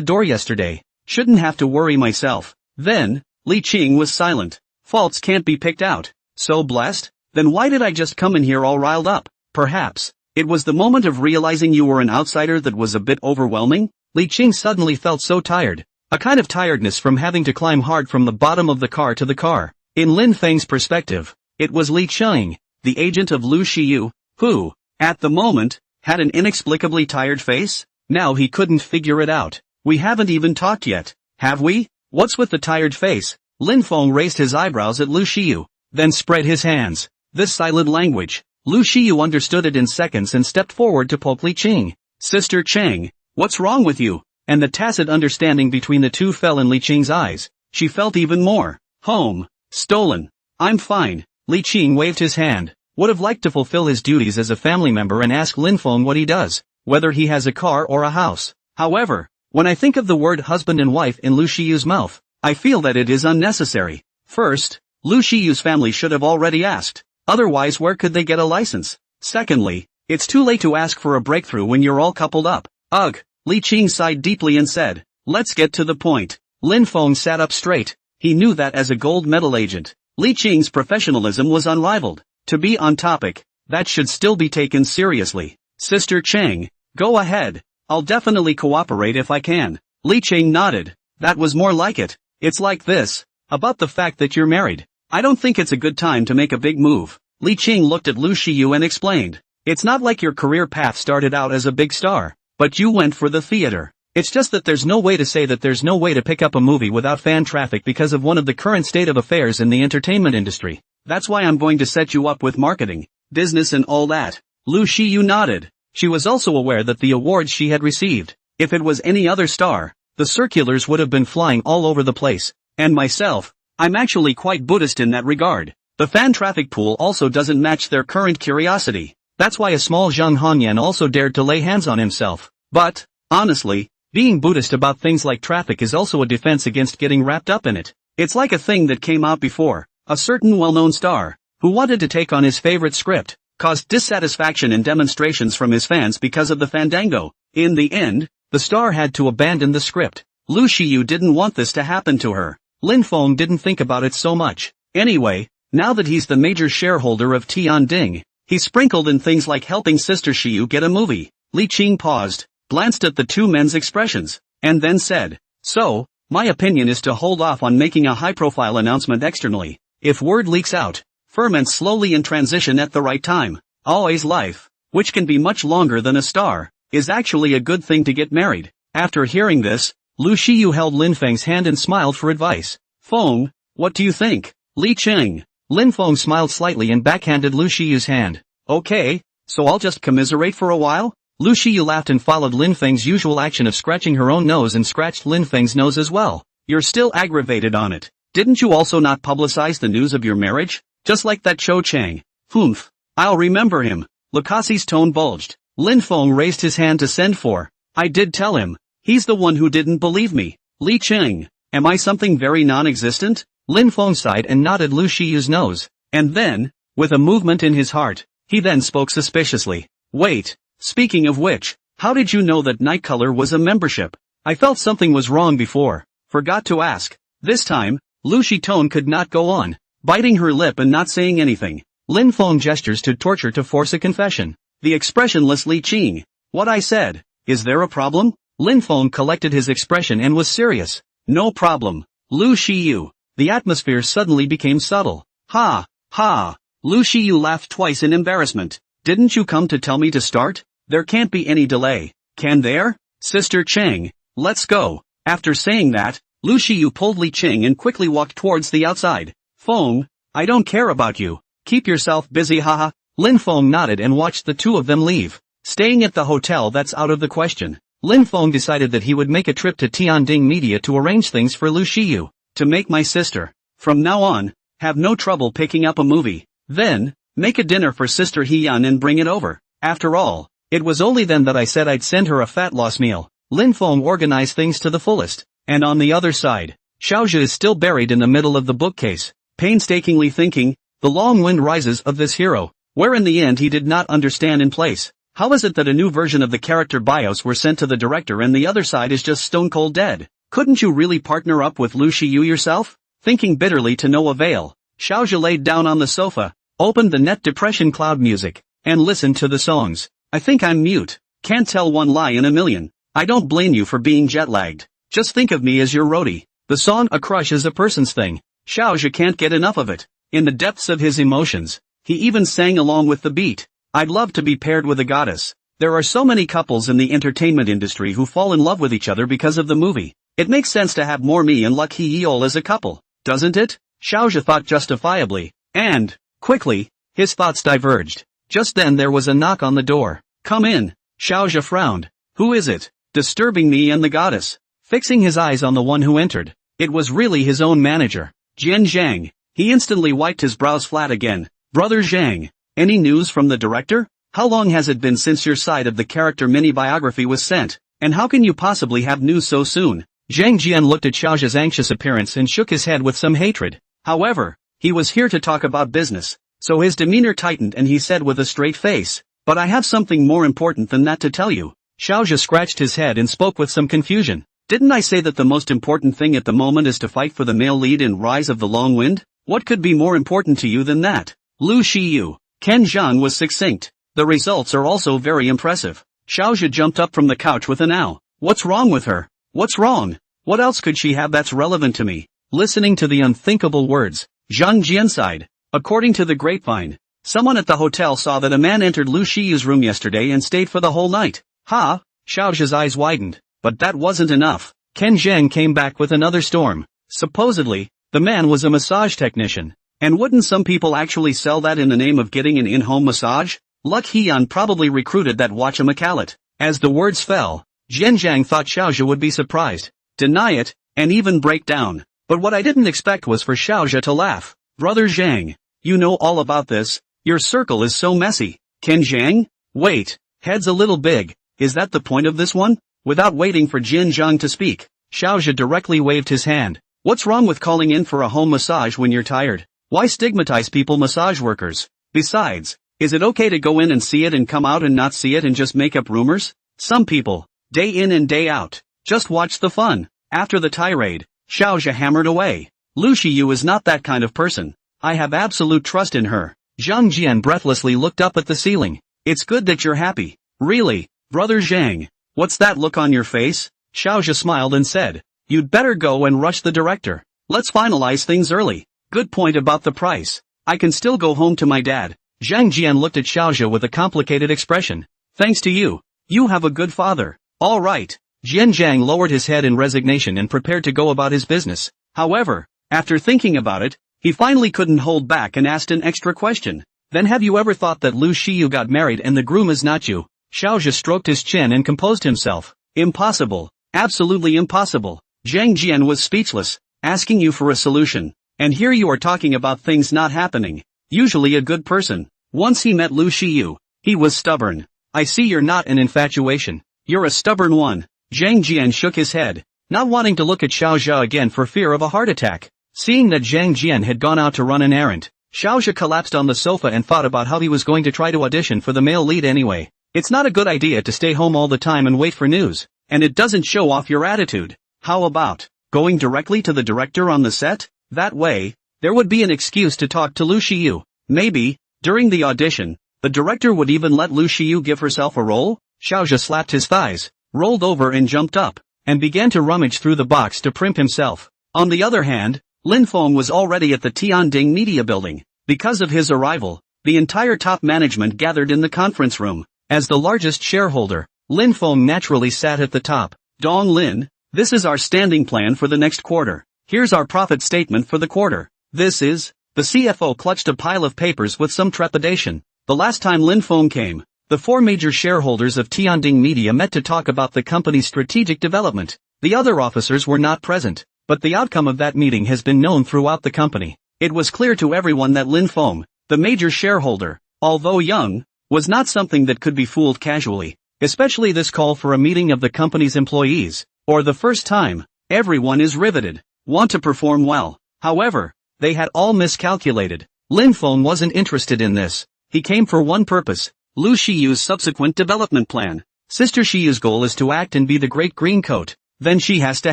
door yesterday. Shouldn't have to worry myself. Then, Li Qing was silent. Faults can't be picked out. So blessed? Then why did I just come in here all riled up? Perhaps, it was the moment of realizing you were an outsider that was a bit overwhelming? Li Qing suddenly felt so tired. A kind of tiredness from having to climb hard from the bottom of the car to the car. In Lin Feng's perspective, it was Li Qing, the agent of Lu Shiyu, who, at the moment, had an inexplicably tired face. Now he couldn't figure it out. We haven't even talked yet, have we? What's with the tired face? Lin Feng raised his eyebrows at Lu Shiyu, then spread his hands. This silent language. Lu Shiyu understood it in seconds and stepped forward to poke Li Qing. Sister Cheng, what's wrong with you? And the tacit understanding between the two fell in Li Qing's eyes. She felt even more. Home. Stolen. I'm fine. Li Qing waved his hand. Would have liked to fulfill his duties as a family member and ask Lin Feng what he does, whether he has a car or a house. However, when I think of the word husband and wife in Lu Shiyu's mouth, I feel that it is unnecessary. First, Lu Shiyu's family should have already asked. Otherwise where could they get a license? Secondly, it's too late to ask for a breakthrough when you're all coupled up. Ugh. Li Qing sighed deeply and said, let's get to the point. Lin Feng sat up straight. He knew that as a gold medal agent, Li Qing's professionalism was unrivaled. To be on topic, that should still be taken seriously. Sister Cheng, go ahead. I'll definitely cooperate if I can. Li Qing nodded. That was more like it. It's like this. About the fact that you're married. I don't think it's a good time to make a big move. Li Qing looked at Lu Shiyu and explained. It's not like your career path started out as a big star, but you went for the theater. It's just that there's no way to say that there's no way to pick up a movie without fan traffic because of one of the current state of affairs in the entertainment industry. That's why I'm going to set you up with marketing, business and all that. Lu Shiyu nodded. She was also aware that the awards she had received, if it was any other star, the circulars would have been flying all over the place. And myself, I'm actually quite Buddhist in that regard. The fan traffic pool also doesn't match their current curiosity. That's why a small Zhang Hongyan also dared to lay hands on himself. But, honestly, being Buddhist about things like traffic is also a defense against getting wrapped up in it. It's like a thing that came out before. A certain well-known star, who wanted to take on his favorite script, caused dissatisfaction and demonstrations from his fans because of the fandango. In the end, the star had to abandon the script. Lu Shiyu didn't want this to happen to her. Lin Feng didn't think about it so much. Anyway, now that he's the major shareholder of Tianding, he's sprinkled in things like helping Sister Shiyu get a movie. Li Qing paused, glanced at the two men's expressions, and then said, so, my opinion is to hold off on making a high-profile announcement externally. If word leaks out, ferment slowly in transition at the right time. Always life, which can be much longer than a star, is actually a good thing to get married. After hearing this, Lu Shiyu held Lin Feng's hand and smiled for advice. Feng, what do you think? Li Qing. Lin Feng smiled slightly and backhanded Lu Shiyu's hand. Okay, so I'll just commiserate for a while? Lu Shiyu laughed and followed Lin Feng's usual action of scratching her own nose and scratched Lin Feng's nose as well. You're still aggravated on it. Didn't you also not publicize the news of your marriage? Just like that Cho Chang. Humph. I'll remember him. Lakassi's tone bulged. Lin Feng raised his hand to send for. I did tell him. He's the one who didn't believe me. Li Cheng. Am I something very non-existent? Lin Feng sighed and nodded Lu Shiyu's nose. And then, with a movement in his heart, he then spoke suspiciously. Wait. Speaking of which, how did you know that Night Color was a membership? I felt something was wrong before. Forgot to ask. This time, Lu Shitone could not go on, biting her lip and not saying anything. Lin Feng gestures to torture to force a confession. The expressionless Li Qing. What I said. Is there a problem? Lin Feng collected his expression and was serious. No problem. Lu Shiyu. The atmosphere suddenly became subtle. Ha! Ha! Lu Shiyu laughed twice in embarrassment. Didn't you come to tell me to start? There can't be any delay. Can there? Sister Cheng. Let's go. After saying that, Lu Shiyu pulled Li Qing and quickly walked towards the outside. Feng, I don't care about you. Keep yourself busy haha. Lin Feng nodded and watched the two of them leave. Staying at the hotel, that's out of the question. Lin Feng decided that he would make a trip to Tianding Media to arrange things for Lu Shiyu. To make my sister. From now on, have no trouble picking up a movie. Then, make a dinner for Sister Heian and bring it over. After all, it was only then that I said I'd send her a fat loss meal. Lin Feng organized things to the fullest. And on the other side, Xiaozhi is still buried in the middle of the bookcase, painstakingly thinking, the long wind rises of this hero, where in the end he did not understand in place. How is it that a new version of the character bios were sent to the director and the other side is just stone cold dead? Couldn't you really partner up with Lu Shiyu yourself? Thinking bitterly to no avail, Xiaozhi laid down on the sofa, opened the net depression cloud music, and listened to the songs. I think I'm mute. Can't tell one lie in a million. I don't blame you for being jet-lagged. Just think of me as your roadie. The song A Crush is a person's thing. Xiaozhi can't get enough of it. In the depths of his emotions, he even sang along with the beat. I'd love to be paired with a goddess. There are so many couples in the entertainment industry who fall in love with each other because of the movie. It makes sense to have more me and Luck Hee-yeol as a couple, doesn't it? Xiaozhi thought justifiably. And, quickly, his thoughts diverged. Just then there was a knock on the door. Come in. Xiaozhi frowned. Who is it? Disturbing me and the goddess. Fixing his eyes on the one who entered. It was really his own manager, Jian Zhang. He instantly wiped his brows flat again. Brother Zhang, any news from the director? How long has it been since your side of the character mini-biography was sent? And how can you possibly have news so soon? Zhang Jian looked at Xiaozhi's anxious appearance and shook his head with some hatred. However, he was here to talk about business, so his demeanor tightened and he said with a straight face, but I have something more important than that to tell you. Xiaozhi scratched his head and spoke with some confusion. Didn't I say that the most important thing at the moment is to fight for the male lead in Rise of the Long Wind? What could be more important to you than that? Lu Shiyu. Ken Zhang was succinct. The results are also very impressive. Xiaozhi jumped up from the couch with an ow. What's wrong with her? What's wrong? What else could she have that's relevant to me? Listening to the unthinkable words, Zhang Jian sighed. According to the grapevine, someone at the hotel saw that a man entered Lu Shiyu's room yesterday and stayed for the whole night. Ha! Xiaozhi's eyes widened. But that wasn't enough. Ken Zhang came back with another storm. Supposedly, the man was a massage technician. And wouldn't some people actually sell that in the name of getting an in-home massage? Luck Heian probably recruited that whatchamacallit. As the words fell, Jian Zhang thought Xiaozhi would be surprised, deny it, and even break down. But what I didn't expect was for Xiaozhi to laugh. Brother Zhang, you know all about this. Your circle is so messy. Ken Zhang? Wait, head's a little big. Is that the point of this one? Without waiting for Jian Zhang to speak, Xiaozhi directly waved his hand. What's wrong with calling in for a home massage when you're tired? Why stigmatize people massage workers? Besides, is it okay to go in and see it and come out and not see it and just make up rumors? Some people, day in and day out, just watch the fun. After the tirade, Xiaozhi hammered away. Lu Shiyu is not that kind of person. I have absolute trust in her. Zhang Jian breathlessly looked up at the ceiling. It's good that you're happy. Really, Brother Zhang. What's that look on your face? Xiaozhi smiled and said, you'd better go and rush the director. Let's finalize things early. Good point about the price. I can still go home to my dad. Zhang Jian looked at Xiaozhi with a complicated expression. Thanks to you. You have a good father. All right. Jian Zhang lowered his head in resignation and prepared to go about his business. However, after thinking about it, he finally couldn't hold back and asked an extra question. Then have you ever thought that Lu Shiyu got married and the groom is not you? Xiaozhi stroked his chin and composed himself. Impossible. Absolutely impossible. Zhang Jian was speechless, asking you for a solution. And here you are talking about things not happening. Usually a good person. Once he met Lu Shiyu, he was stubborn. I see you're not an infatuation. You're a stubborn one. Zhang Jian shook his head, not wanting to look at Xiaozhi again for fear of a heart attack. Seeing that Zhang Jian had gone out to run an errand, Xiaozhi collapsed on the sofa and thought about how he was going to try to audition for the male lead anyway. It's not a good idea to stay home all the time and wait for news, and it doesn't show off your attitude. How about going directly to the director on the set? That way, there would be an excuse to talk to Lu Shiyu. Maybe, during the audition, the director would even let Lu Shiyu give herself a role? Xiaozhi slapped his thighs, rolled over and jumped up, and began to rummage through the box to primp himself. On the other hand, Lin Feng was already at the Tianding Media Building. Because of his arrival, the entire top management gathered in the conference room. As the largest shareholder, Lin Feng naturally sat at the top. Dong Lin, this is our standing plan for the next quarter. Here's our profit statement for the quarter. This is... The CFO clutched a pile of papers with some trepidation. The last time Lin Feng came, the four major shareholders of Tianding Media met to talk about the company's strategic development. The other officers were not present, but the outcome of that meeting has been known throughout the company. It was clear to everyone that Lin Feng, the major shareholder, although young, was not something that could be fooled casually, especially this call for a meeting of the company's employees, or the first time. Everyone is riveted, want to perform well. However, they had all miscalculated. Lin Feng wasn't interested in this. He came for one purpose, Lu Shiyu's subsequent development plan. Sister Shiyu's goal is to act and be the great green coat, then she has to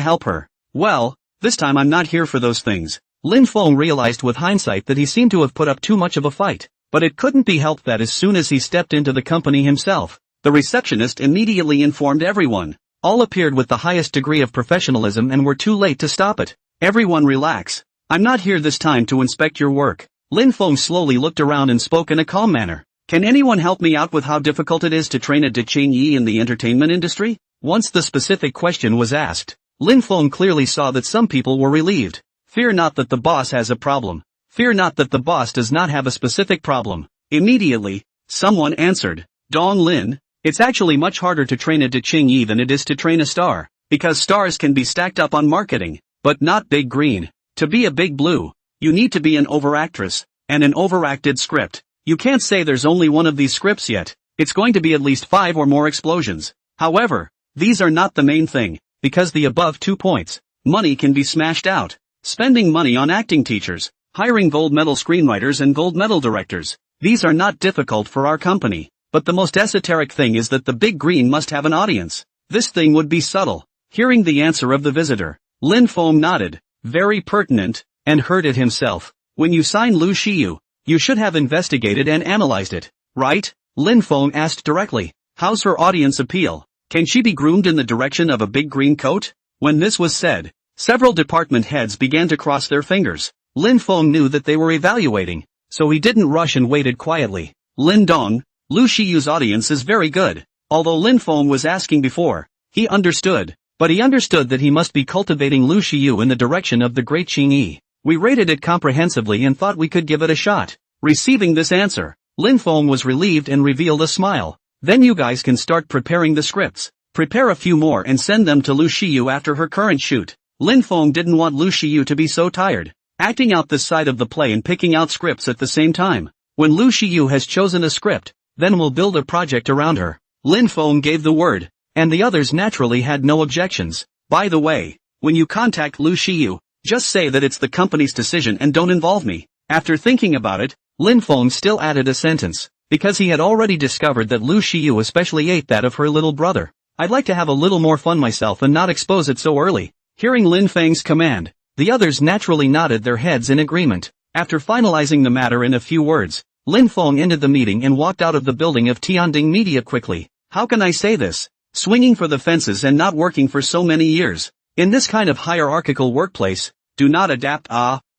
help her. Well, this time I'm not here for those things. Lin Feng realized with hindsight that he seemed to have put up too much of a fight, but it couldn't be helped that as soon as he stepped into the company himself, the receptionist immediately informed everyone. All appeared with the highest degree of professionalism and were too late to stop it. Everyone relax. I'm not here this time to inspect your work. Lin Feng slowly looked around and spoke in a calm manner. Can anyone help me out with how difficult it is to train a Diqing Yi in the entertainment industry? Once the specific question was asked, Lin Feng clearly saw that some people were relieved. Fear not that the boss has a problem. Fear not that the boss does not have a specific problem. Immediately, someone answered, Dong Lin, it's actually much harder to train a Diqing Yi than it is to train a star, because stars can be stacked up on marketing, but not big green. To be a big blue, you need to be an overactress, and an overacted script. You can't say there's only one of these scripts yet. It's going to be at least 5 or more explosions. However, these are not the main thing, because the above 2 points, money can be smashed out. Spending money on acting teachers, hiring gold medal screenwriters and gold medal directors. These are not difficult for our company, but the most esoteric thing is that the big green must have an audience. This thing would be subtle. Hearing the answer of the visitor, Lin Feng nodded, very pertinent, and heard it himself. When you sign Lu Shiyu, you should have investigated and analyzed it, right? Lin Feng asked directly. How's her audience appeal? Can she be groomed in the direction of a big green coat? When this was said, several department heads began to cross their fingers. Lin Feng knew that they were evaluating, so he didn't rush and waited quietly. Lin Dong, Lu Shiyu's audience is very good. Although Lin Feng was asking before, he understood, but he understood that he must be cultivating Lu Shiyu in the direction of the great Qing Yi. We rated it comprehensively and thought we could give it a shot. Receiving this answer, Lin Feng was relieved and revealed a smile. Then you guys can start preparing the scripts. Prepare a few more and send them to Lu Shiyu after her current shoot. Lin Feng didn't want Lu Shiyu to be so tired, acting out this side of the play and picking out scripts at the same time. When Lu Shiyu has chosen a script, then we'll build a project around her. Lin Feng gave the word, and the others naturally had no objections. By the way, when you contact Lu Shiyu, just say that it's the company's decision and don't involve me. After thinking about it, Lin Feng still added a sentence, because he had already discovered that Lu Shiyu especially ate that of her little brother. I'd like to have a little more fun myself and not expose it so early. Hearing Lin Feng's command, the others naturally nodded their heads in agreement. After finalizing the matter in a few words, Lin Feng ended the meeting and walked out of the building of Tianding Media quickly. How can I say this? Swinging for the fences and not working for so many years. In this kind of hierarchical workplace, do not adapt.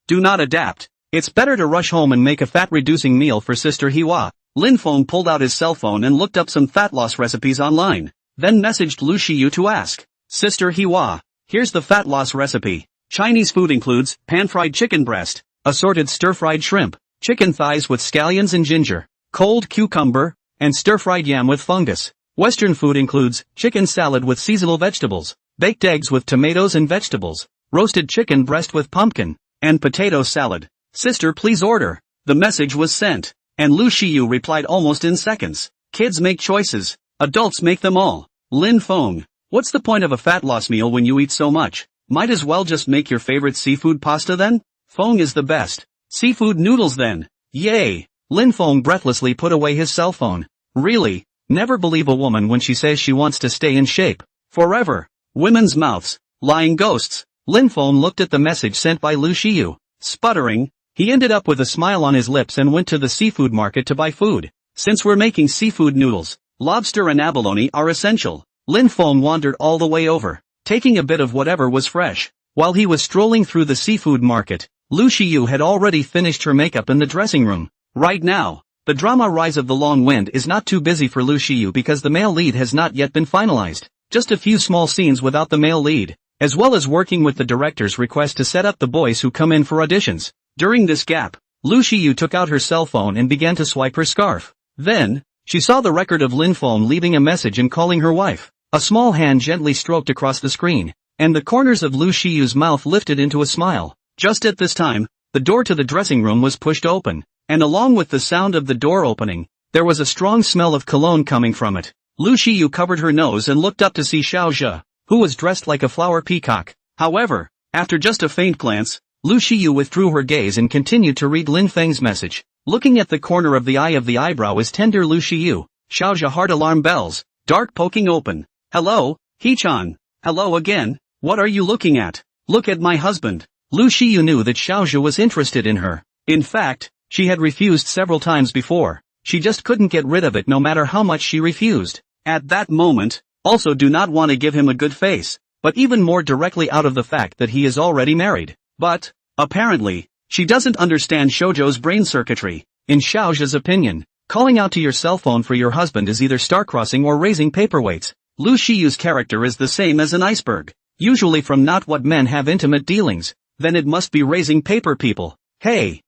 Do not adapt. It's better to rush home and make a fat-reducing meal for Sister Hiwa. Lin Feng pulled out his cell phone and looked up some fat loss recipes online, then messaged Lu Shiyu to ask, Sister Hiwa, here's the fat loss recipe. Chinese food includes pan-fried chicken breast, assorted stir-fried shrimp, chicken thighs with scallions and ginger, cold cucumber, and stir-fried yam with fungus. Western food includes chicken salad with seasonal vegetables, baked eggs with tomatoes and vegetables, roasted chicken breast with pumpkin, and potato salad. Sister, please order. The message was sent, and Lu Shiyu replied almost in seconds. Kids make choices. Adults make them all. Lin Feng. What's the point of a fat loss meal when you eat so much? Might as well just make your favorite seafood pasta then? Feng is the best. Seafood noodles then. Yay! Lin Feng breathlessly put away his cell phone. Really? Never believe a woman when she says she wants to stay in shape. Forever. Women's mouths. Lying ghosts. Lin Feng looked at the message sent by Lu Shiyu. Sputtering, he ended up with a smile on his lips and went to the seafood market to buy food. Since we're making seafood noodles, lobster and abalone are essential. Lin Feng wandered all the way over, taking a bit of whatever was fresh. While he was strolling through the seafood market, Lu Shiyu had already finished her makeup in the dressing room. Right now, the drama Rise of the Long Wind is not too busy for Lu Shiyu because the male lead has not yet been finalized. Just a few small scenes without the male lead, as well as working with the director's request to set up the boys who come in for auditions. During this gap, Lu Shiyu took out her cell phone and began to swipe her scarf. Then, she saw the record of Lin Feng leaving a message and calling her wife. A small hand gently stroked across the screen, and the corners of Lu Shiyu's mouth lifted into a smile. Just at this time, the door to the dressing room was pushed open, and along with the sound of the door opening, there was a strong smell of cologne coming from it. Lu Shiyu covered her nose and looked up to see Xiao Zhe, who was dressed like a flower peacock. However, after just a faint glance, Lu Shiyu withdrew her gaze and continued to read Lin Feng's message. Looking at the corner of the eye of the eyebrow is tender Lu Shiyu. Xiao Zhe heart alarm bells, dark poking open. Hello, He-chan. Hello again, what are you looking at? Look at my husband. Lu Shiyu knew that Xiao Zhe was interested in her. In fact, she had refused several times before. She just couldn't get rid of it no matter how much she refused. At that moment, also do not want to give him a good face, but even more directly out of the fact that he is already married. But, apparently, she doesn't understand Shoujo's brain circuitry. In Xiao Zhe's opinion, calling out to your cell phone for your husband is either star-crossing or raising paperweights. Lu Shiyu's character is the same as an iceberg, usually from not what men have intimate dealings, then it must be raising paper people. Hey,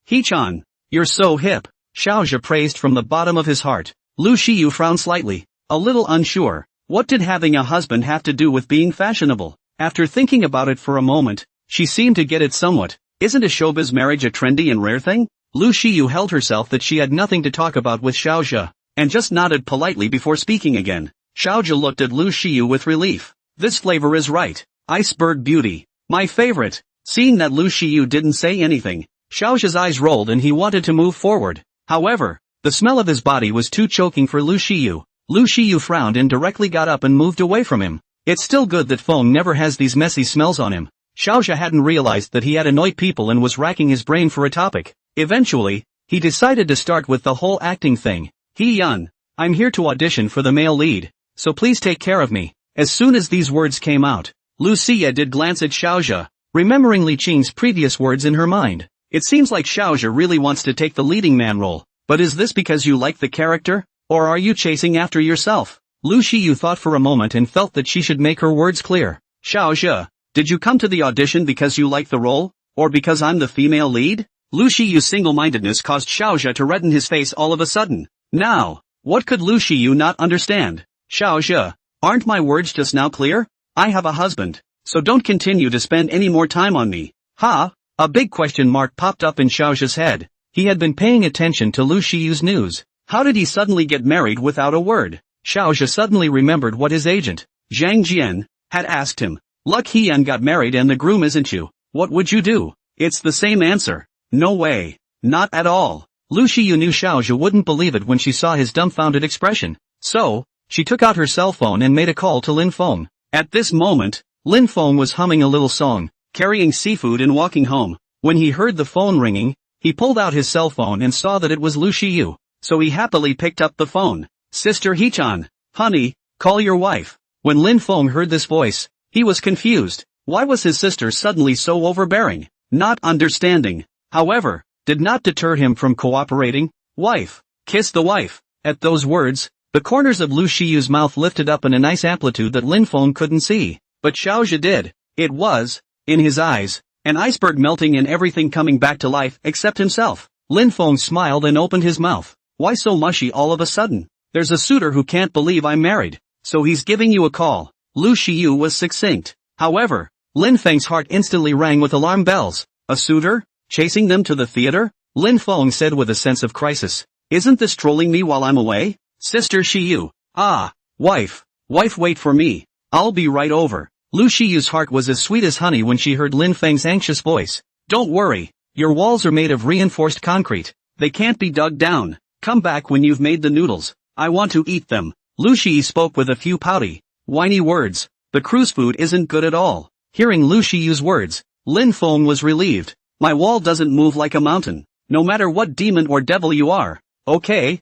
He-chan, you're so hip, Xiao Zhe praised from the bottom of his heart. Lu Shiyu frowned slightly, a little unsure. What did having a husband have to do with being fashionable? After thinking about it for a moment, she seemed to get it somewhat. Isn't a showbiz marriage a trendy and rare thing? Lu Shiyu held herself that she had nothing to talk about with Xiao Zhe, and just nodded politely before speaking again. Xiao Zhe looked at Lu Shiyu with relief. This flavor is right. Iceberg beauty. My favorite. Seeing that Lu Shiyu didn't say anything, Xiao Zhe's eyes rolled and he wanted to move forward. However, the smell of his body was too choking for Lu Shiyu. Lu Shiyu frowned and directly got up and moved away from him. It's still good that Feng never has these messy smells on him. Xiao Zhe hadn't realized that he had annoyed people and was racking his brain for a topic. Eventually, he decided to start with the whole acting thing. He-yun, I'm here to audition for the male lead, so please take care of me. As soon as these words came out, Lu Xia did glance at Xiao Zhe, remembering Li Qing's previous words in her mind. It seems like Xiao Zhe really wants to take the leading man role, but is this because you like the character, or are you chasing after yourself? Lu Xiyu thought for a moment and felt that she should make her words clear. Xiao Zhe, did you come to the audition because you like the role, or because I'm the female lead? Lu Xiyu's single-mindedness caused Xiao Zhe to redden his face all of a sudden. Now, what could Lu Xiyu not understand? Xiao Zhe, aren't my words just now clear? I have a husband, so don't continue to spend any more time on me. Ha? A big question mark popped up in Xiao Zhe's head. He had been paying attention to Lu Xiyu's news. How did he suddenly get married without a word? Xiao Zhe suddenly remembered what his agent, Zhang Jian, had asked him. Luck Heian got married and the groom isn't you. What would you do? It's the same answer. No way. Not at all. Lu Xiyu knew Xiao Zhe wouldn't believe it when she saw his dumbfounded expression. So, she took out her cell phone and made a call to Lin Feng. At this moment, Lin Feng was humming a little song, carrying seafood and walking home. When he heard the phone ringing, he pulled out his cell phone and saw that it was Lu Xiyu, so he happily picked up the phone. Sister He-chan, honey, call your wife. When Lin Feng heard this voice, he was confused. Why was his sister suddenly so overbearing? Not understanding, however, did not deter him from cooperating. Wife, kiss the wife. At those words, the corners of Lu Shiyu's mouth lifted up in a nice amplitude that Lin Feng couldn't see, but Xiao Zhe did. It was, in his eyes, an iceberg melting and everything coming back to life except himself. Lin Feng smiled and opened his mouth. Why so mushy all of a sudden? There's a suitor who can't believe I'm married, so he's giving you a call. Lu Shiyu was succinct. However, Lin Feng's heart instantly rang with alarm bells. A suitor? Chasing them to the theater? Lin Feng said with a sense of crisis. Isn't this trolling me while I'm away? Sister Shiyu. Ah. Wife, wait for me. I'll be right over. Lu Shiyu's heart was as sweet as honey when she heard Lin Feng's anxious voice. Don't worry. Your walls are made of reinforced concrete. They can't be dug down. Come back when you've made the noodles. I want to eat them. Lu Shiyu spoke with a few pouty, whiny words. The cruise food isn't good at all. Hearing Lu Shiyu's words, Lin Feng was relieved. My wall doesn't move like a mountain, no matter what demon or devil you are. Okay,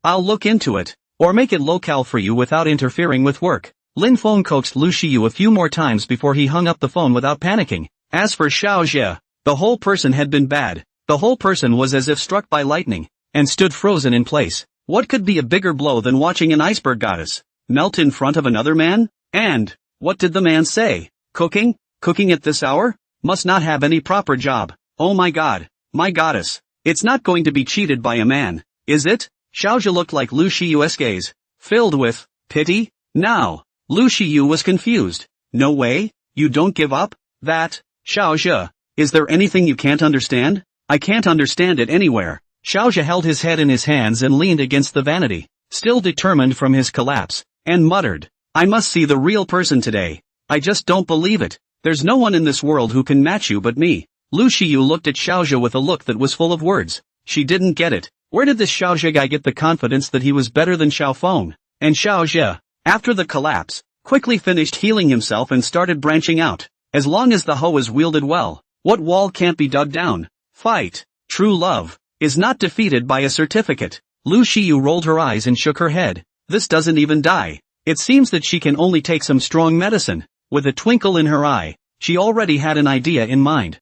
I'll look into it, or make it locale for you without interfering with work. Lin Feng coaxed Lu Shiyu a few more times before he hung up the phone without panicking. As for Xiao Jie, the whole person had been bad. The whole person was as if struck by lightning, and stood frozen in place. What could be a bigger blow than watching an iceberg goddess melt in front of another man? And, what did the man say? Cooking? Cooking at this hour? Must not have any proper job. Oh my god, my goddess. It's not going to be cheated by a man, is it? Xiao Jie looked like Lu Shiyu's gaze, filled with pity. Now, Lu Shiyu was confused. No way, you don't give up? That, Xiao Jie, is there anything you can't understand? I can't understand it anywhere. Xiao Jie held his head in his hands and leaned against the vanity, still determined from his collapse, and muttered, I must see the real person today. I just don't believe it. There's no one in this world who can match you but me. Lu Shiyu looked at Xiao Jie with a look that was full of words. She didn't get it. Where did this Xiao Jie guy get the confidence that he was better than Xiao Feng? And Xiao Jie, after the collapse, quickly finished healing himself and started branching out. As long as the hoe is wielded well, what wall can't be dug down? Fight. True love is not defeated by a certificate. Lu Shiyu rolled her eyes and shook her head. This doesn't even die. It seems that she can only take some strong medicine. With a twinkle in her eye, she already had an idea in mind.